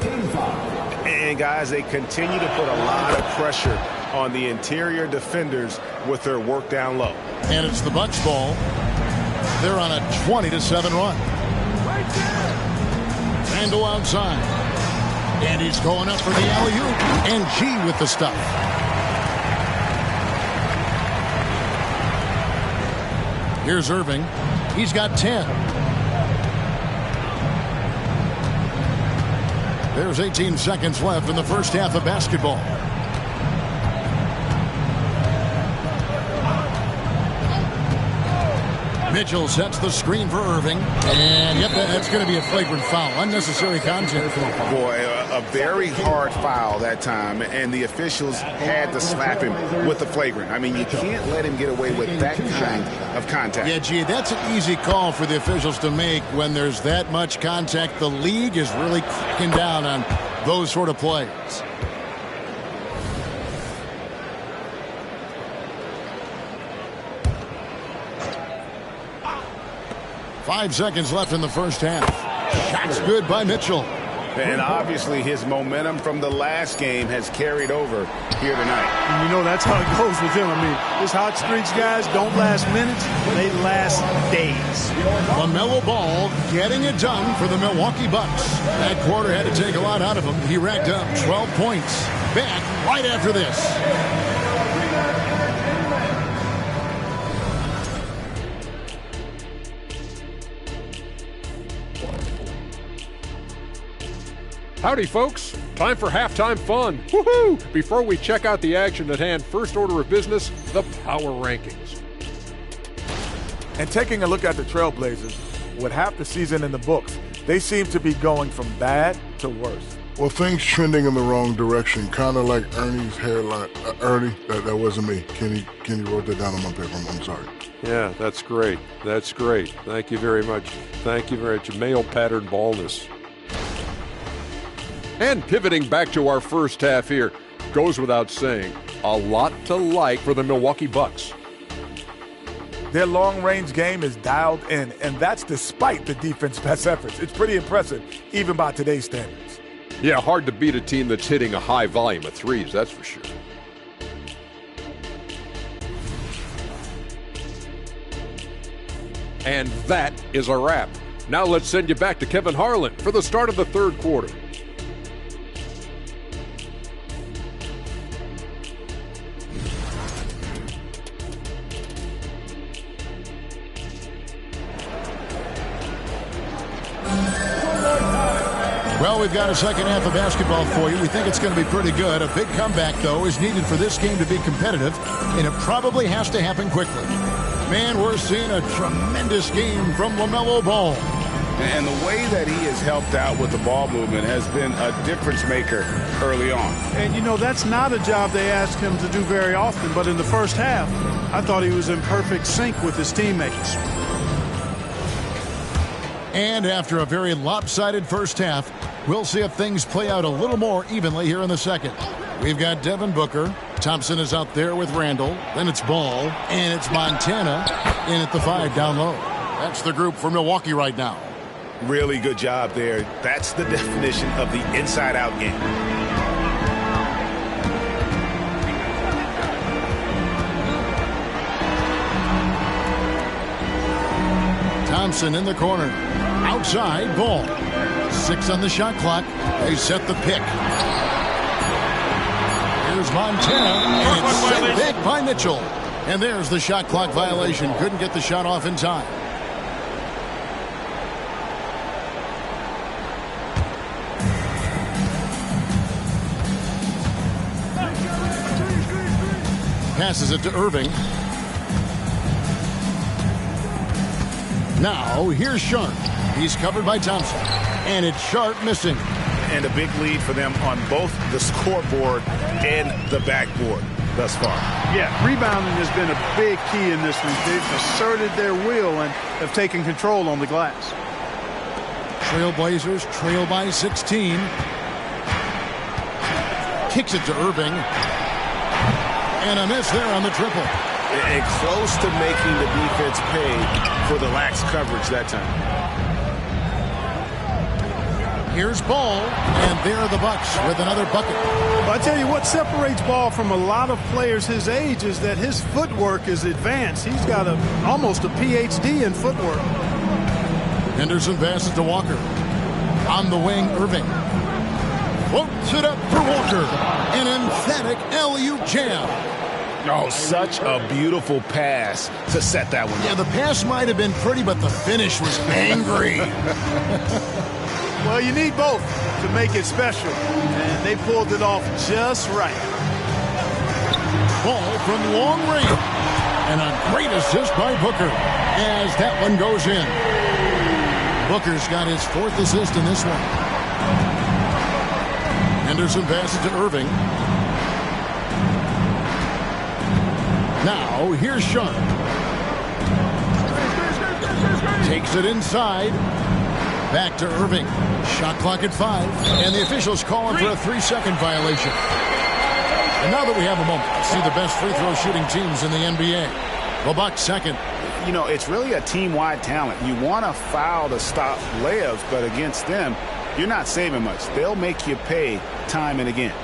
And guys, they continue to put a lot of pressure on the interior defenders with their work down low. And it's the Bucks ball. They're on a 20-7 run. Randall outside. And he's going up for the alley-oop. And G with the stuff. Here's Irving. He's got 10. There's 18 seconds left in the first half of basketball. Mitchell sets the screen for Irving. And yep, that's going to be a flagrant foul. Unnecessary contact. Boy, a very hard foul that time, and the officials had to slap him with the flagrant. I mean, you can't let him get away with that kind of contact. Yeah, gee, that's an easy call for the officials to make when there's that much contact. The league is really cracking down on those sort of plays. Five seconds left in the first half. Shots good by Mitchell. And obviously his momentum from the last game has carried over here tonight. And that's how it goes with him. I mean, his hot streaks guys don't last minutes, they last days. LaMelo Ball getting it done for the Milwaukee Bucks. That quarter had to take a lot out of him. He racked up 12 points. Back right after this. Howdy, folks. Time for halftime fun. Woohoo! Before we check out the action at hand, first order of business, the power rankings. And taking a look at the Trailblazers, with half the season in the books, they seem to be going from bad to worse. Well, things trending in the wrong direction, kind of like Ernie's hairline. Ernie, that wasn't me. Kenny wrote that down on my paper. I'm sorry. Yeah, that's great. That's great. Thank you very much. Thank you very much. Male pattern baldness. And pivoting back to our first half here, goes without saying, a lot to like for the Milwaukee Bucks. Their long-range game is dialed in, and that's despite the defense's best efforts. It's pretty impressive, even by today's standards. Yeah, hard to beat a team that's hitting a high volume of threes, that's for sure. And that is a wrap. Now let's send you back to Kevin Harlan for the start of the third quarter. Well, we've got a second half of basketball for you. We think it's going to be pretty good. A big comeback, though, is needed for this game to be competitive, and it probably has to happen quickly. Man, we're seeing a tremendous game from LaMelo Ball. And the way that he has helped out with the ball movement has been a difference maker early on. And, that's not a job they ask him to do very often, but in the first half, I thought he was in perfect sync with his teammates. And after a very lopsided first half, we'll see if things play out a little more evenly here in the second. We've got Devin Booker. Thompson is out there with Randall. Then it's Ball. And it's Montana in at the 5 down low. That's the group for Milwaukee right now. Really good job there. That's the definition of the inside-out game. Thompson in the corner. Outside, ball. 6 on the shot clock. They set the pick. Here's Montana, and it's sent back by Mitchell. And there's the shot clock violation. Couldn't get the shot off in time. Passes it to Irving. Now, here's Sharp. He's covered by Thompson. And it's Sharp missing. And a big lead for them on both the scoreboard and the backboard thus far. Yeah, rebounding has been a big key in this one. They've asserted their will and have taken control on the glass. Trailblazers trail by 16. Kicks it to Irving. And a miss there on the triple. And close to making the defense pay for the lax coverage that time. Here's Ball, and there are the Bucks with another bucket. Well, I tell you what separates Ball from a lot of players his age is that his footwork is advanced. He's got almost a PhD in footwork. Henderson passes to Walker. On the wing, Irving. Floats it up for Walker. An emphatic alley-oop jam. Oh, such a beautiful pass to set that one. Yeah, the pass might have been pretty, but the finish was angry. Well, you need both to make it special, and they pulled it off just right. Ball from long range, and a great assist by Booker as that one goes in. Booker's got his 4th assist in this one. Henderson passes to Irving. Now, here's Sharp. Takes it inside. Back to Irving. Shot clock at 5. And the officials calling for a 3-second violation. And now that we have a moment to see the best free throw shooting teams in the NBA. The Bucks second. You know, it's really a team-wide talent. You want to foul to stop layups, but against them, you're not saving much. They'll make you pay time and again.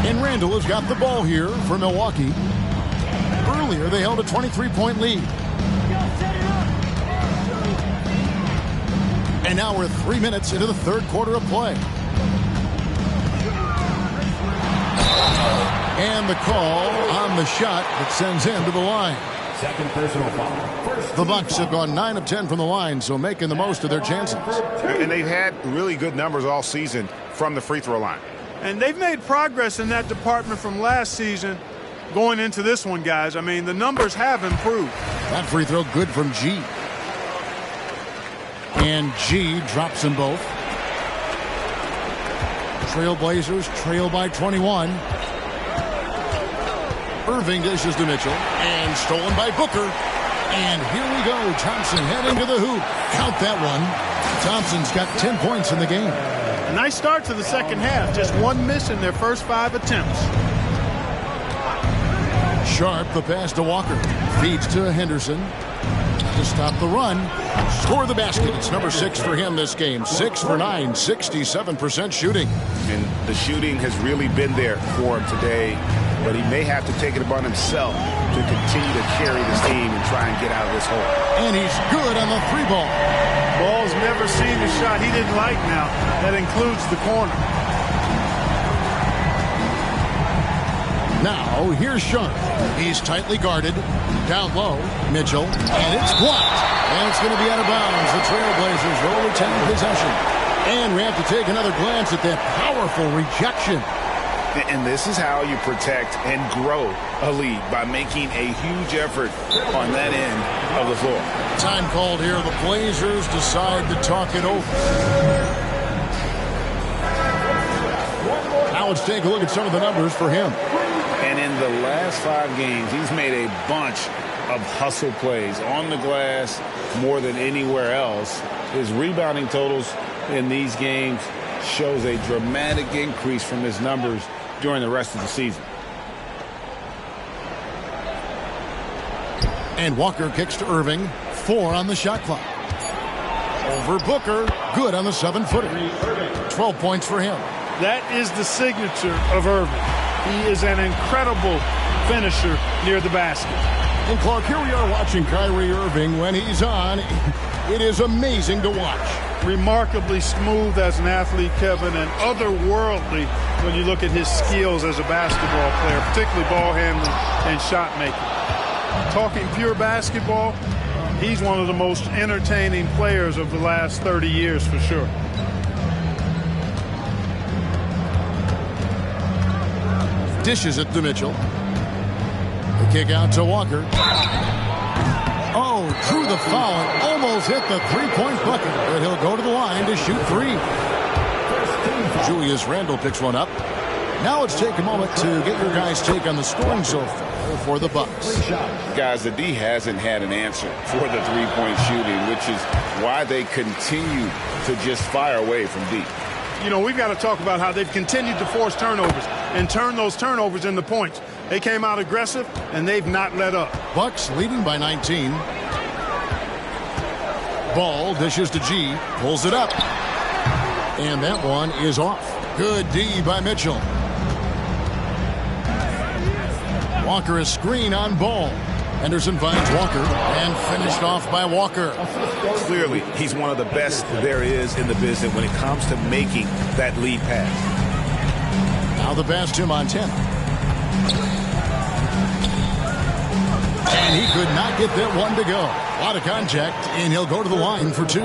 And Randall has got the ball here for Milwaukee. Earlier, they held a 23-point lead. And now we're 3 minutes into the 3rd quarter of play. And the call on the shot that sends him to the line. Second personal foul. The Bucks have gone 9 of 10 from the line, so making the most of their chances. And they've had really good numbers all season from the free throw line. And they've made progress in that department from last season going into this one, guys. I mean, the numbers have improved. That free throw good from G. And G drops them both. Trailblazers trail by 21. Irving dishes to Mitchell. And stolen by Booker. And here we go. Thompson heading to the hoop. Count that one. Thompson's got 10 points in the game. A nice start to the second half. Just 1 miss in their first 5 attempts. Sharp, the pass to Walker. Feeds to Henderson. To stop the run. Score the basket. It's number 6 for him this game. 6 for 9, 67% shooting. And the shooting has really been there for him today, but he may have to take it upon himself to continue to carry this team and try and get out of this hole. And he's good on the 3-ball. Ball's never seen a shot he didn't like now. That includes the corner. Now, here's Sharp. He's tightly guarded. Down low, Mitchell. And it's blocked. And it's going to be out of bounds. The Trailblazers will retain possession. And we have to take another glance at that powerful rejection. And this is how you protect and grow a lead, by making a huge effort on that end of the floor. Time called here. The Blazers decide to talk it over. Now let's take a look at some of the numbers for him. And in the last 5 games, he's made a bunch of hustle plays on the glass more than anywhere else. His rebounding totals in these games shows a dramatic increase from his numbers during the rest of the season. And Walker kicks to Irving. 4 on the shot clock. Over Booker. Good on the 7-footer. 12 points for him. That is the signature of Irving. He is an incredible finisher near the basket. And Clark, here we are watching Kyrie Irving. When he's on, it is amazing to watch. Remarkably smooth as an athlete, Kevin, and otherworldly when you look at his skills as a basketball player, particularly ball handling and shot making. Talking pure basketball, he's one of the most entertaining players of the last 30 years for sure. Dishes it to Mitchell. The kick out to Walker. Oh, drew the foul and almost hit the three-point bucket, but he'll go to the line to shoot 3. Julius Randle picks one up. Now let's take a moment to get your guys' take on the scoring so far for the Bucks. Guys, the D hasn't had an answer for the three-point shooting, which is why they continue to just fire away from deep. You know, we've got to talk about how they've continued to force turnovers and turn those turnovers into points. They came out aggressive, and they've not let up. Bucks leading by 19. Ball dishes to G. Pulls it up. And that one is off. Good D by Mitchell. Walker is screen on Ball. Henderson finds Walker and finished off by Walker. Clearly, he's one of the best there is in the business when it comes to making that lead pass. Now the pass to Montana. And he could not get that one to go. A lot of contact, and he'll go to the line for 2.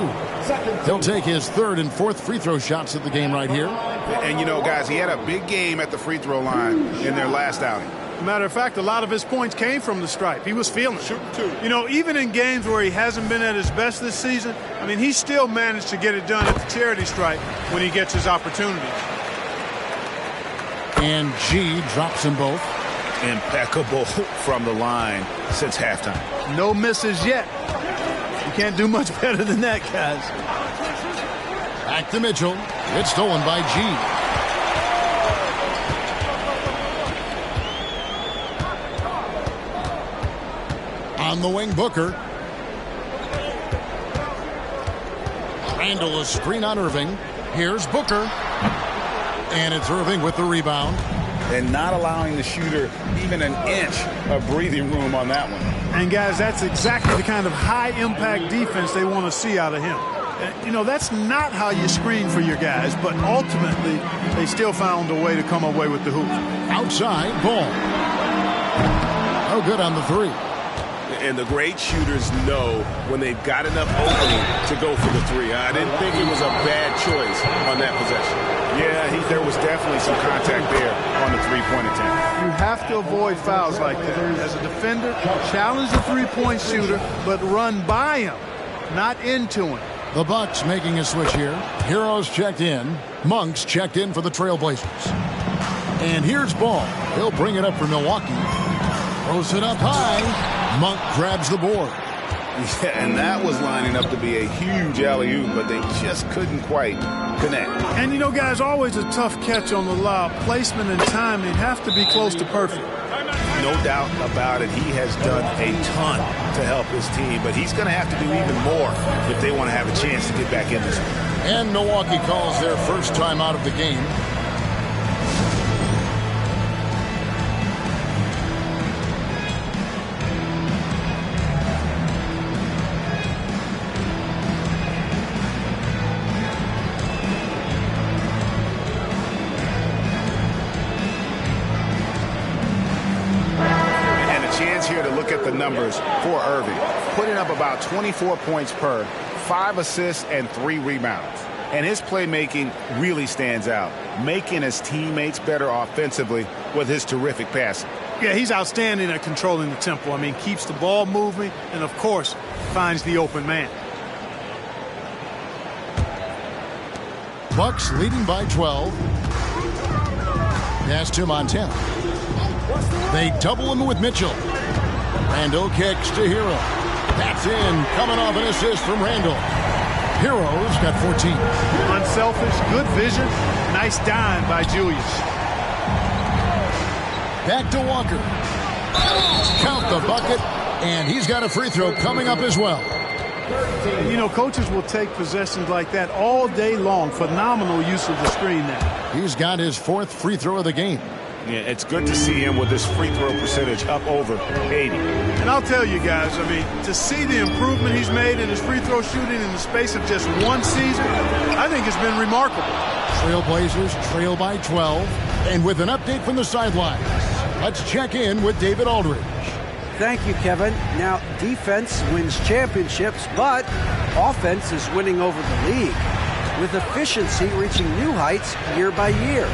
He'll take his 3rd and 4th free throw shots of the game right here. And, you know, guys, he had a big game at the free throw line in their last outing. Matter of fact, a lot of his points came from the stripe. He was feeling it. You know, even in games where he hasn't been at his best this season, I mean, he still managed to get it done at the charity stripe when he gets his opportunity. And G drops them both. Impeccable from the line since halftime. No misses yet. You can't do much better than that, guys. Back to Mitchell. It's stolen by G. On the wing, Booker. Randle a screen on Irving. Here's Booker. And it's Irving with the rebound. And not allowing the shooter even an inch of breathing room on that one. And, guys, that's exactly the kind of high-impact defense they want to see out of him. You know, that's not how you screen for your guys, but ultimately they still found a way to come away with the hoop. Outside, Ball. Oh, good on the 3. And the great shooters know when they've got enough opening to go for the 3. I didn't think it was a bad choice on that possession. Yeah, there was definitely some contact there on the three-point attempt. You have to avoid fouls like that. As a defender, challenge the three-point shooter, but run by him, not into him. The Bucks making a switch here. Heroes checked in. Monks checked in for the Trailblazers. And here's Ball. He'll bring it up for Milwaukee. Throws it up high. Monk grabs the board. Yeah, and that was lining up to be a huge alley-oop, but they just couldn't quite connect. And, you know, guys, always a tough catch on the lob. Placement and timing have to be close to perfect. No doubt about it. He has done a ton to help his team, but he's going to have to do even more if they want to have a chance to get back in this one. And Milwaukee calls their first time out of the game. Numbers for Irving, putting up about 24 points per, 5 assists and 3 rebounds. And his playmaking really stands out, making his teammates better offensively with his terrific passing. Yeah, he's outstanding at controlling the tempo. I mean, keeps the ball moving and, of course, finds the open man. Bucks leading by 12. Pass to Montana. They double him with Mitchell. Randle kicks to Hero. That's in. Coming off an assist from Randle. Hero's got 14. Unselfish, good vision. Nice dime by Julius. Back to Walker. Count the bucket. And he's got a free throw coming up as well. You know, coaches will take possessions like that all day long. Phenomenal use of the screen there. He's got his 4th free throw of the game. Yeah, it's good to see him with his free throw percentage up over 80. And I'll tell you guys, I mean, to see the improvement he's made in his free throw shooting in the space of just one season, I think it's been remarkable. Trailblazers trail by 12. And with an update from the sidelines, let's check in with David Aldridge. Thank you, Kevin. Now, defense wins championships, but offense is winning over the league, with efficiency reaching new heights year by year.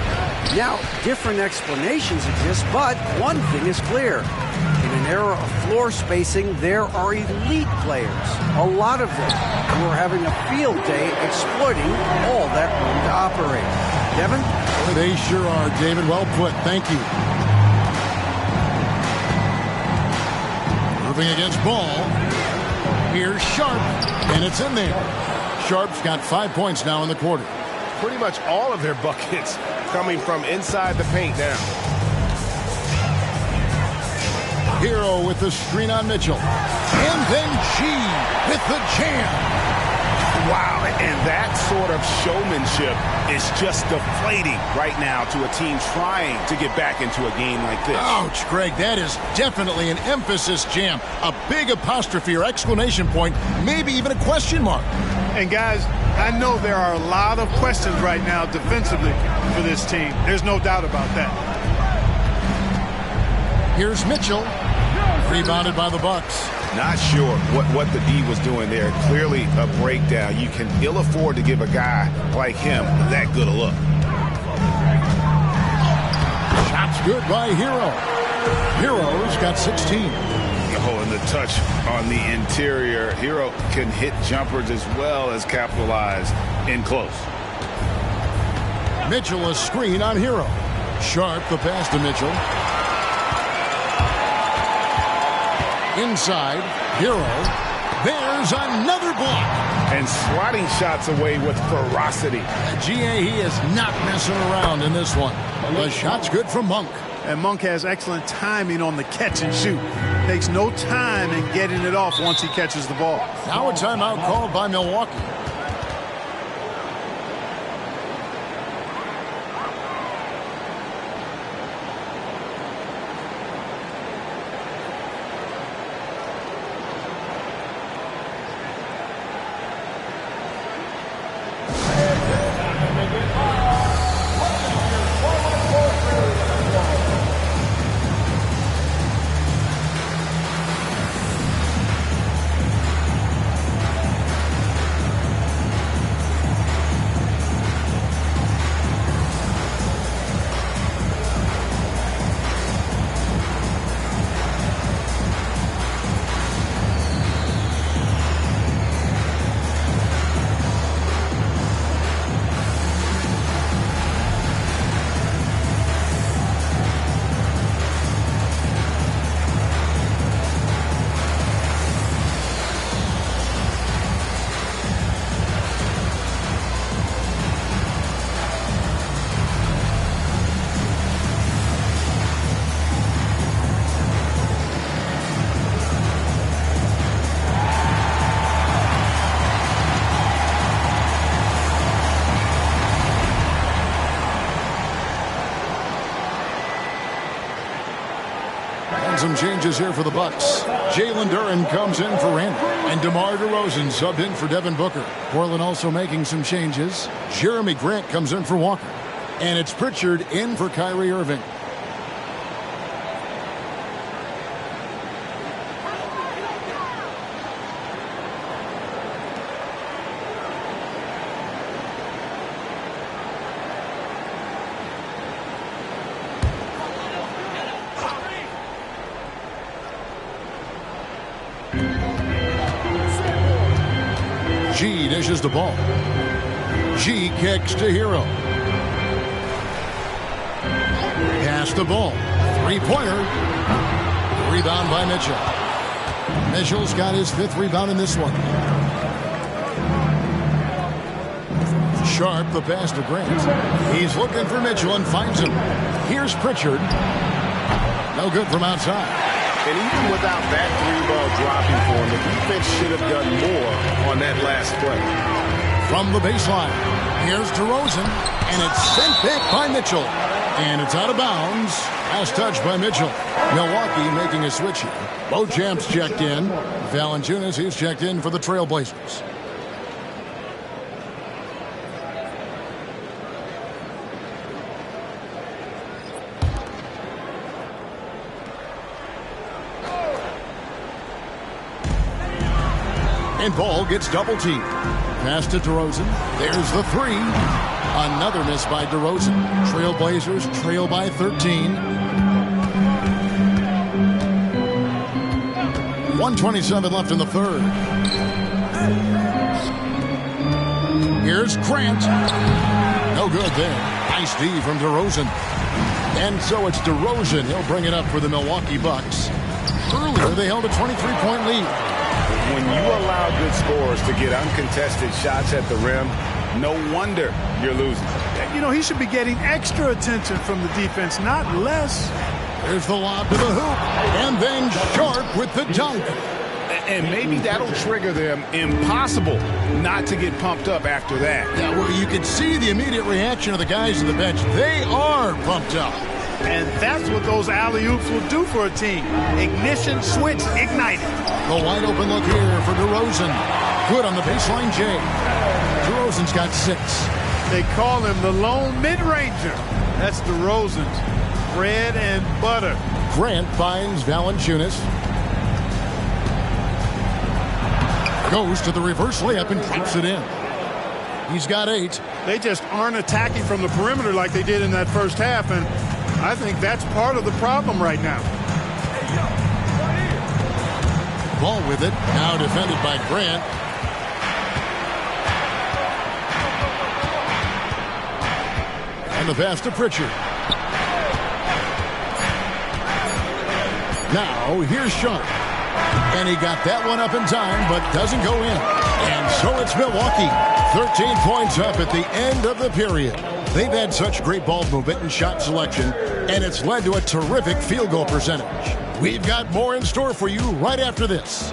Now, different explanations exist, but one thing is clear. In an era of floor spacing, there are elite players, a lot of them, who are having a field day exploiting all that room to operate. Devin? Well, they sure are, David. Well put. Thank you. Moving against Ball. Here's Sharp, and it's in there. Sharp's got 5 points now in the quarter. Pretty much all of their buckets coming from inside the paint now. Hero with the screen on Mitchell. And then G with the jam. Wow, and that sort of showmanship is just deflating right now to a team trying to get back into a game like this. Ouch, Greg, that is definitely an emphasis jam. A big apostrophe or exclamation point, maybe even a question mark. And guys, I know there are a lot of questions right now defensively for this team. There's no doubt about that. Here's Mitchell. Rebounded by the Bucks. Not sure what the D was doing there. Clearly a breakdown. You can ill afford to give a guy like him that good a look. Shots good by Hero. Hero's got 16. Oh, and the touch on the interior. Hero can hit jumpers as well as capitalize in close. Mitchell a screen on Hero. Sharp the pass to Mitchell. Inside, Hero. There's another block. And swatting shots away with ferocity. GA, he is not messing around in this one. The shot's good from Monk. And Monk has excellent timing on the catch and shoot. Takes no time in getting it off once he catches the ball. Now a timeout called by Milwaukee. Some changes here for the Bucks. Jalen Duren comes in for Randall, and DeMar DeRozan subbed in for Devin Booker. Portland also making some changes. Jeremy Grant comes in for Walker, and it's Pritchard in for Kyrie Irving. G dishes the ball. G kicks to Hero. Pass the ball. Three-pointer. Rebound by Mitchell. Mitchell's got his 5th rebound in this one. Sharp the pass to Grant. He's looking for Mitchell and finds him. Here's Pritchard. No good from outside. And even without that 3-ball dropping for him, the defense should have done more on that last play. From the baseline, here's DeRozan, and it's sent back by Mitchell. And it's out of bounds. Last touch by Mitchell. Milwaukee making a switch here. Both champs checked in. Valanciunas, he's checked in for the Trailblazers. And Ball gets double teamed. Pass to DeRozan. There's the three. Another miss by DeRozan. Trailblazers trail by 13. 1:27 left in the third. Here's Grant. No good there. Nice D from DeRozan. And so it's DeRozan. He'll bring it up for the Milwaukee Bucks. Earlier, they held a 23-point lead. When you allow good scorers to get uncontested shots at the rim, no wonder you're losing. You know, he should be getting extra attention from the defense, not less. There's the lob to the hoop. And then Sharp with the dunk. And maybe that'll trigger them. Impossible not to get pumped up after that. Yeah, well, you can see the immediate reaction of the guys on the bench. They are pumped up. And that's what those alley-oops will do for a team. Ignition, switch, ignited. The wide open look here for DeRozan. Good on the baseline, Jay. DeRozan's got 6. They call him the lone mid-ranger. That's DeRozan's bread and butter. Grant finds Valanciunas. Goes to the reverse layup and drops it in. He's got 8. They just aren't attacking from the perimeter like they did in that first half, and I think that's part of the problem right now. Ball with it. Now defended by Grant. And the pass to Pritchard. Now here's Sharp. And he got that one up in time, but doesn't go in. And so it's Milwaukee. 13 points up at the end of the period. They've had such great ball movement and shot selection, and it's led to a terrific field goal percentage. We've got more in store for you right after this.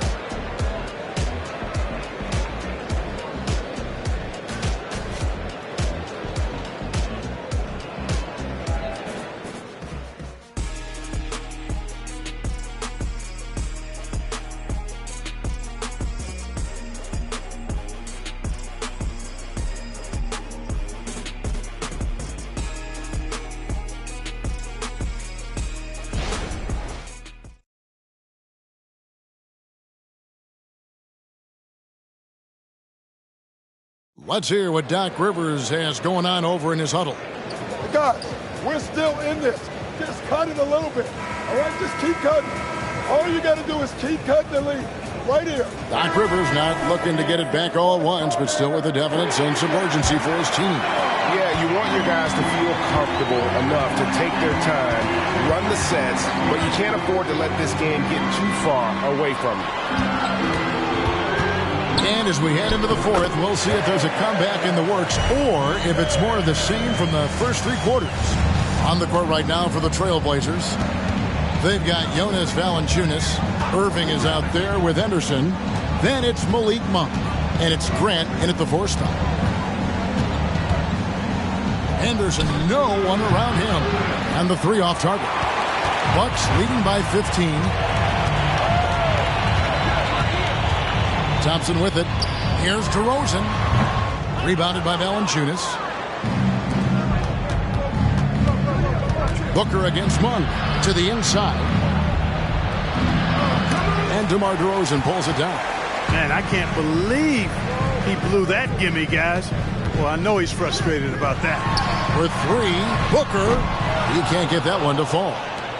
Let's hear what Doc Rivers has going on over in his huddle. Guys, we're still in this. Just cut it a little bit. All right, just keep cutting. All you got to do is keep cutting the lead. Right here. Doc Rivers not looking to get it back all at once, but still with a definite sense of urgency for his team. Yeah, you want your guys to feel comfortable enough to take their time, run the sets, but you can't afford to let this game get too far away from you. And as we head into the fourth, we'll see if there's a comeback in the works or if it's more of the same from the first 3 quarters. On the court right now for the Trailblazers, they've got Jonas Valanciunas. Irving is out there with Henderson. Then it's Malik Monk. And it's Grant in at the 4 spot. Henderson, no one around him. And the 3 off target. Bucks leading by 15. Thompson with it. Here's DeRozan. Rebounded by Valanciunas. Booker against Monk to the inside. And DeMar DeRozan pulls it down. Man, I can't believe he blew that gimme, guys. Well, I know he's frustrated about that. For 3, Booker. He can't get that one to fall.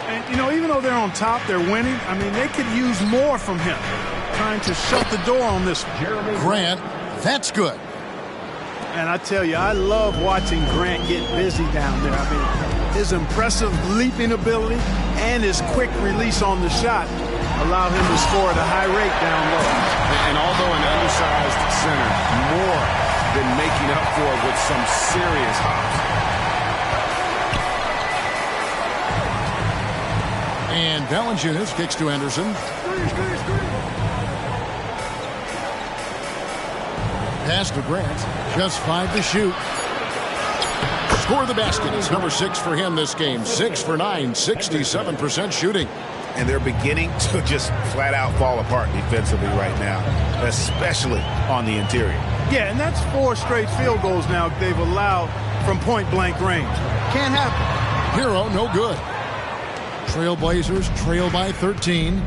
And, you know, even though they're on top, they're winning. I mean, they could use more from him. Trying to shut the door on this. Grant, that's good. And I tell you, I love watching Grant get busy down there. I mean, his impressive leaping ability and his quick release on the shot allow him to score at a high rate down low. And although an undersized center, more than making up for it with some serious hops. And Valanciunas kicks to Henderson. Pass to Grant. Just 5 to shoot. Score the basket. It's number 6 for him this game. 6 for 9, 67% shooting. And they're beginning to just flat out fall apart defensively right now, especially on the interior. Yeah, and that's 4 straight field goals now they've allowed from point-blank range. Can't happen. Hero, no good. Trailblazers trail by 13.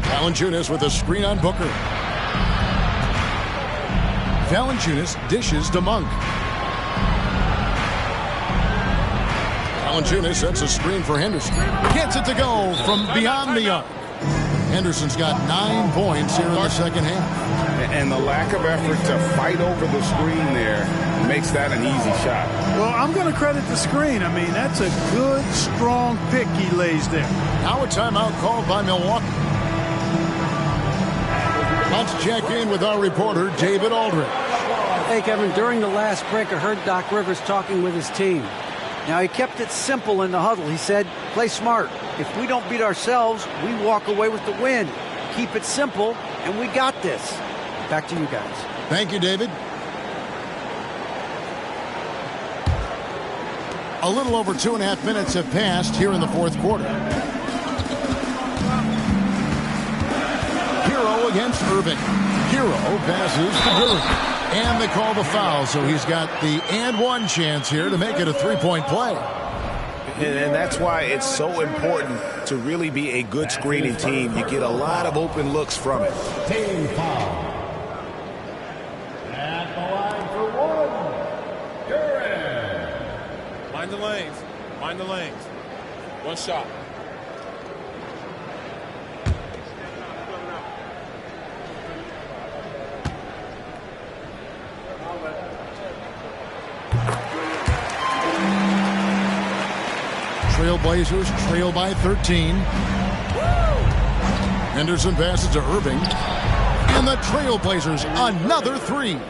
Valanciunas with a screen on Booker. Valanciunas dishes to Monk. Valanciunas sets a screen for Henderson. Gets it to go from beyond the arc. Henderson's got 9 points here in the second half. And the lack of effort to fight over the screen there makes that an easy shot. Well, I'm going to credit the screen. I mean, that's a good, strong pick he lays there. Now a timeout called by Milwaukee. Let's check in with our reporter, David Aldridge. Hey, Kevin, during the last break, I heard Doc Rivers talking with his team. Now, he kept it simple in the huddle. He said, play smart. If we don't beat ourselves, we walk away with the win. Keep it simple, and we got this. Back to you guys. Thank you, David. A little over 2.5 minutes have passed here in the fourth quarter. Hero against Irving. Hero passes to Durant. And they call the foul, so he's got the and one chance here to make it a 3-point play. And that's why it's so important to really be a good screening team. You get a lot of open looks from it. Team foul. At the line for 1, Durant. Mind the lanes. Mind the lanes. One shot. Trailblazers trail by 13. Henderson passes to Irving. And the Trailblazers another 3. Yeah,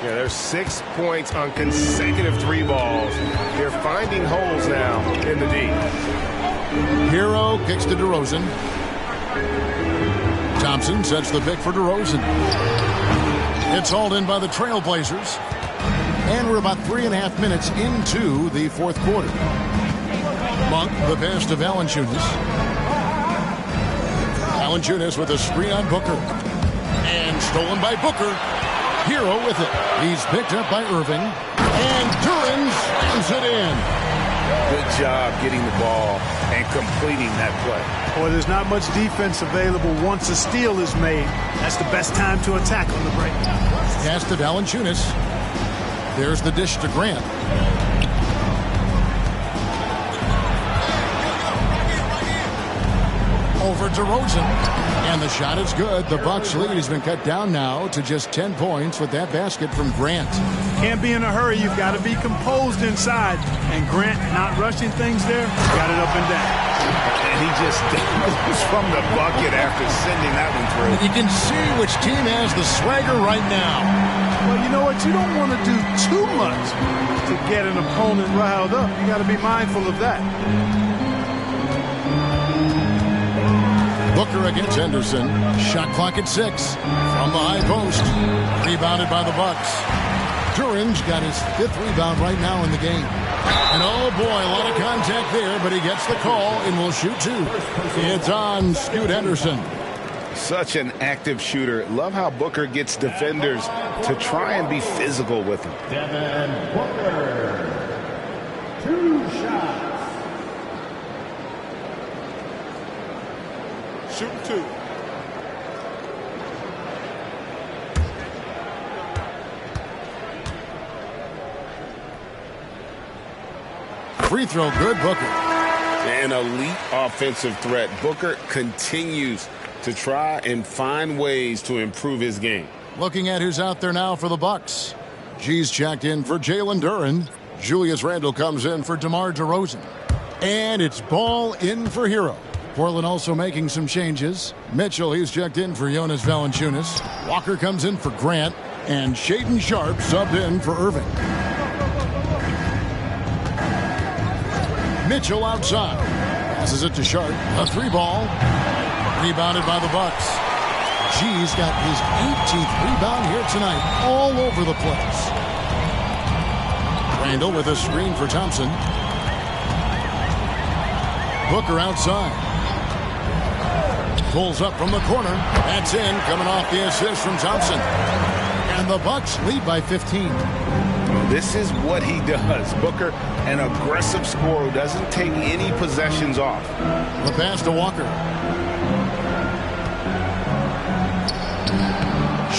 there's 6 points on consecutive 3 balls. They're finding holes now in the D. Hero kicks to DeRozan. Thompson sets the pick for DeRozan. It's hauled in by the Trailblazers. And we're about 3.5 minutes into the fourth quarter. Monk, the pass to Valanciunas. Valanciunas with a screen on Booker. And stolen by Booker. Hero with it. He's picked up by Irving. And Durant slams it in. Good job getting the ball and completing that play. Boy, there's not much defense available once a steal is made. That's the best time to attack on the break. Pass to Valanciunas. There's the dish to Grant. Over DeRozan. And the shot is good. The Bucks lead has been cut down now to just 10 points with that basket from Grant. Can't be in a hurry. You've got to be composed inside. And Grant not rushing things there. Got it up and down. And he just goes from the bucket after sending that one through. You can see which team has the swagger right now. Well, you know what? You don't want to do too much to get an opponent riled up. You got to be mindful of that. Booker against Henderson. Shot clock at 6. From the high post. Rebounded by the Bucks. Durant got his 5th rebound right now in the game. And oh boy, a lot of contact there, but he gets the call and will shoot 2. It's on Scoot Henderson. Such an active shooter. Love how Booker gets defenders to try and be physical with him. Devin Booker. 2 shots. Shooting 2. Free throw good, Booker. An elite offensive threat. Booker continues to try and find ways to improve his game. Looking at who's out there now for the Bucks. G's checked in for Jalen Duren. Julius Randle comes in for DeMar DeRozan. And it's ball in for Hero. Portland also making some changes. Mitchell, he's checked in for Jonas Valanciunas. Walker comes in for Grant. And Shaedon Sharpe subbed in for Irving. Mitchell outside. Passes it to Sharp. A 3-ball. Rebounded by the Bucks. G's got his 18th rebound here tonight. All over the place. Randall with a screen for Thompson. Booker outside. Pulls up from the corner. That's in. Coming off the assist from Thompson. And the Bucks lead by 15. This is what he does. Booker, an aggressive scorer who doesn't take any possessions off. The pass to Walker.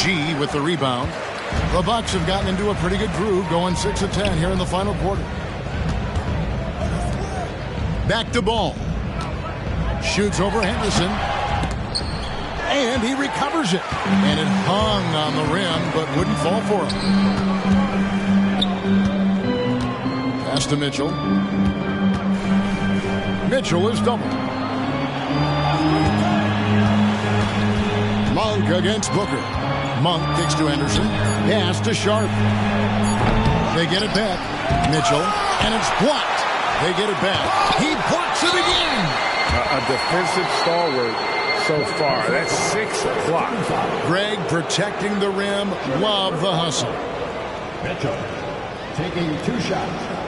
G with the rebound. The Bucks have gotten into a pretty good groove, going 6 of 10 here in the final quarter. Back to Ball. Shoots over Henderson. And he recovers it. And it hung on the rim, but wouldn't fall for him. Pass to Mitchell. Mitchell is doubled. Monk against Booker. Monk kicks to Anderson. Pass to Sharp. They get it back. Mitchell. And it's blocked. They get it back. He blocks it again. A defensive stalwart so far. That's 6 blocks. Greg protecting the rim. Love the hustle. Mitchell taking 2 shots.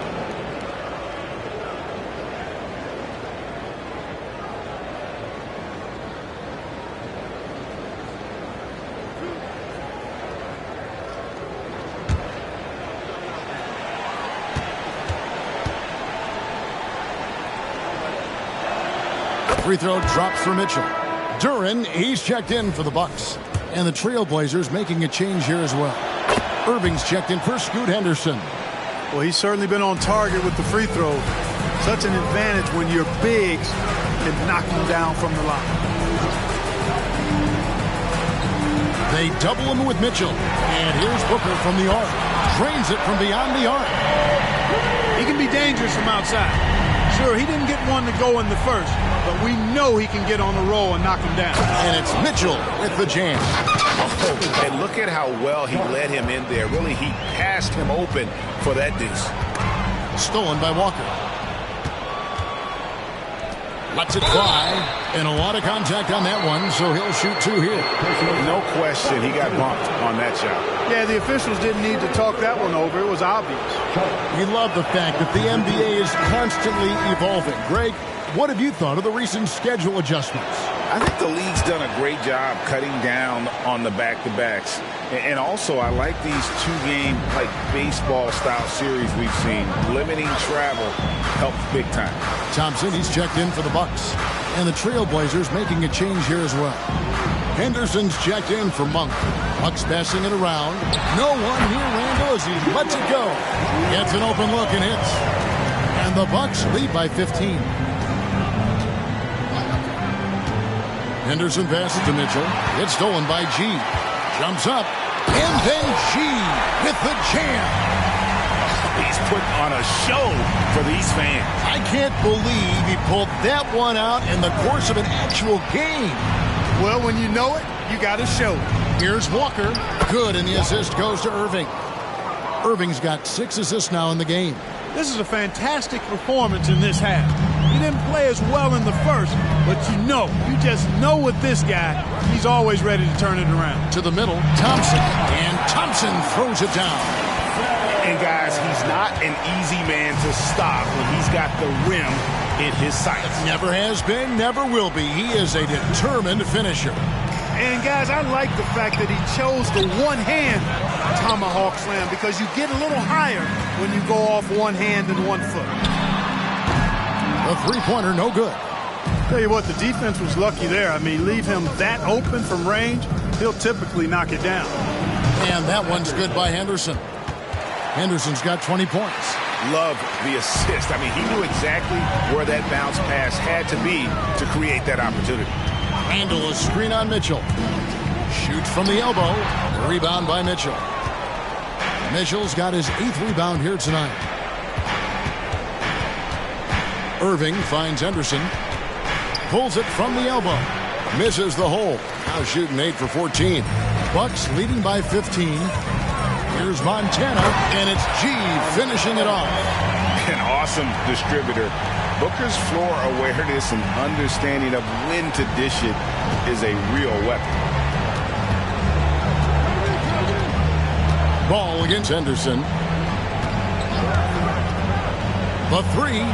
Free throw drops for Mitchell. Duran, he's checked in for the Bucks. And the Trailblazers making a change here as well. Irving's checked in for Scoot Henderson. Well, he's certainly been on target with the free throw. Such an advantage when your bigs can knock him down from the line. They double him with Mitchell. And here's Booker from the arc. Drains it from beyond the arc. He can be dangerous from outside. Sure, he didn't get one to go in the first, but we know he can get on the roll and knock him down. And it's Mitchell with the jam. Oh, and look at how well he led him in there. Really, he passed him open for that deuce. Stolen by Walker. Lets it fly. And a lot of contact on that one, so he'll shoot 2 here. No question, he got bumped on that shot. Yeah, the officials didn't need to talk that one over. It was obvious. We love the fact that the NBA is constantly evolving. Greg, what have you thought of the recent schedule adjustments? I think the league's done a great job cutting down on the back-to-backs. And also, I like these 2-game, like, baseball-style series we've seen. Limiting travel helps big time. Thompson, he's checked in for the Bucks. And the Trailblazers making a change here as well. Henderson's checked in for Monk. Bucks passing it around. No one near Randall as he lets it go. Gets an open look and hits. And the Bucks lead by 15. Henderson passes to Mitchell. It's stolen by G. Jumps up. And then G with the jam. He's putting on a show for these fans. I can't believe he pulled that one out in the course of an actual game. Well, when you know it, you got to show it. Here's Walker. Good, and the assist goes to Irving. Irving's got 6 assists now in the game. This is a fantastic performance in this half. He didn't play as well in the first, but you just know with this guy, he's always ready to turn it around. To the middle, Thompson. And Thompson throws it down. And guys, he's not an easy man to stop when he's got the rim in his sights. Never has been, never will be. He is a determined finisher. And guys, I like the fact that he chose the one-hand tomahawk slam because you get a little higher when you go off one hand and 1 foot. A 3-pointer, no good. Tell you what, the defense was lucky there. I mean, leave him that open from range, he'll typically knock it down. And that one's good by Henderson. Henderson's got 20 points. Love the assist. I mean, he knew exactly where that bounce pass had to be to create that opportunity. Randall, a screen on Mitchell. Shoots from the elbow. Rebound by Mitchell. Mitchell's got his 8th rebound here tonight. Irving finds Henderson. Pulls it from the elbow. Misses the hole. Now shooting 8 for 14. Bucks leading by 15. Here's Montana, and it's G finishing it off. An awesome distributor. Booker's floor awareness and understanding of when to dish it is a real weapon. Ball against Henderson. The three.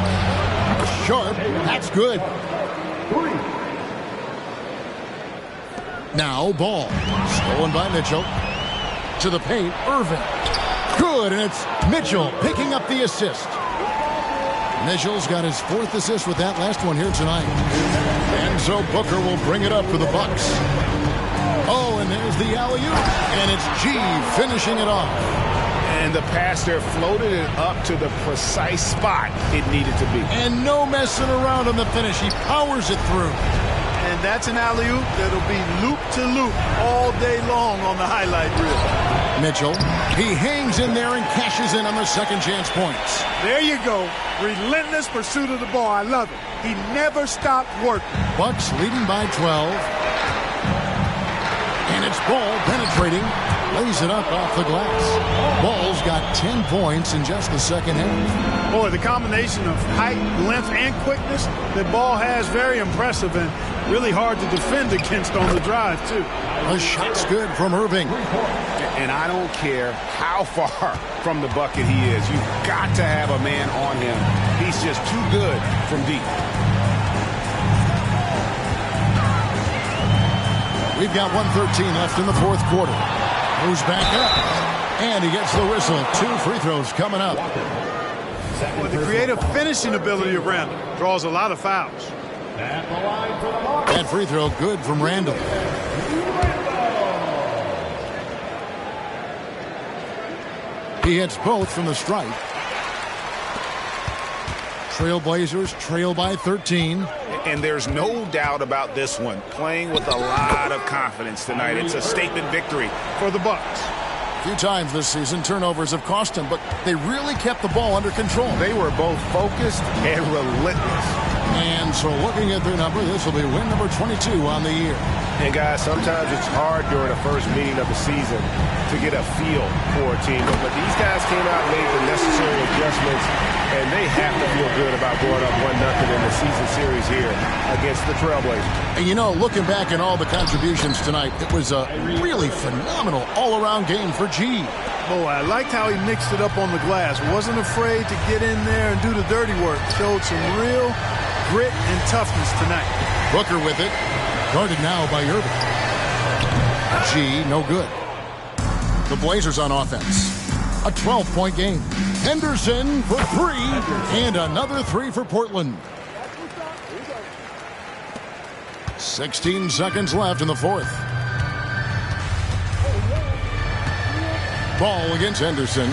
Sharp. That's good. Now ball. Stolen by Mitchell. To the paint. Irving. Good, and it's Mitchell picking up the assist. Mitchell's got his 4th assist with that last one here tonight. And so Booker will bring it up for the Bucks. Oh, and there's the alley-oop. And it's G finishing it off. And the pass there floated it up to the precise spot it needed to be. And no messing around on the finish. He powers it through. And that's an alley-oop that'll be loop-to-loop all day long on the highlight reel. Mitchell, he hangs in there and cashes in on the second chance points. There you go. Relentless pursuit of the ball. I love it. He never stopped working. Bucks leading by 12. And it's Ball penetrating. Lays it up off the glass. Ball's got 10 points in just the second half. Boy, the combination of height, length, and quickness that Ball has, very impressive and really hard to defend against on the drive, too. The shot's good from Irving. And I don't care how far from the bucket he is. You've got to have a man on him. He's just too good from deep. We've got 1:13 left in the 4th quarter. Moves back up. And he gets the whistle. 2 free throws coming up. Boy, the creative finishing ability of Randall draws a lot of fouls. That free throw good from Randall. He hits both from the stripe. Trailblazers trail by 13. And there's no doubt about this one. Playing with a lot of confidence tonight. It's a statement victory for the Bucks. A few times this season, turnovers have cost them, but they really kept the ball under control. They were both focused and relentless. And so looking at their number, this will be win number 22 on the year. And guys, sometimes it's hard during the first meeting of the season to get a feel for a team. But these guys came out and made the necessary adjustments, and they have to feel good about going up 1-0 in the season series here against the Trailblazers. And you know, looking back at all the contributions tonight, it was a really phenomenal all-around game for G. Boy, I liked how he mixed it up on the glass. Wasn't afraid to get in there and do the dirty work. Showed some real grit and toughness tonight. Booker with it. Guarded now by Irving. G, no good. The Blazers on offense. A 12-point game. Henderson for 3. And another 3 for Portland. 16 seconds left in the 4th. Ball against Henderson.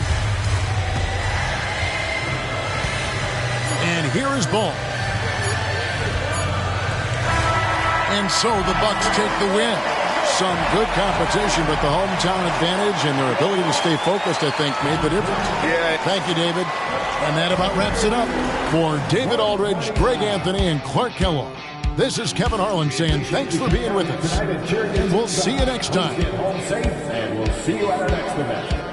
And here is Ball. And so the Bucks take the win. Some good competition, but the hometown advantage and their ability to stay focused, I think, made the difference. Yeah. Thank you, David. And that about wraps it up. For David Aldridge, Greg Anthony, and Clark Kellogg, this is Kevin Harlan saying thanks for being with us. And we'll see you next time. And we'll see you at our next event.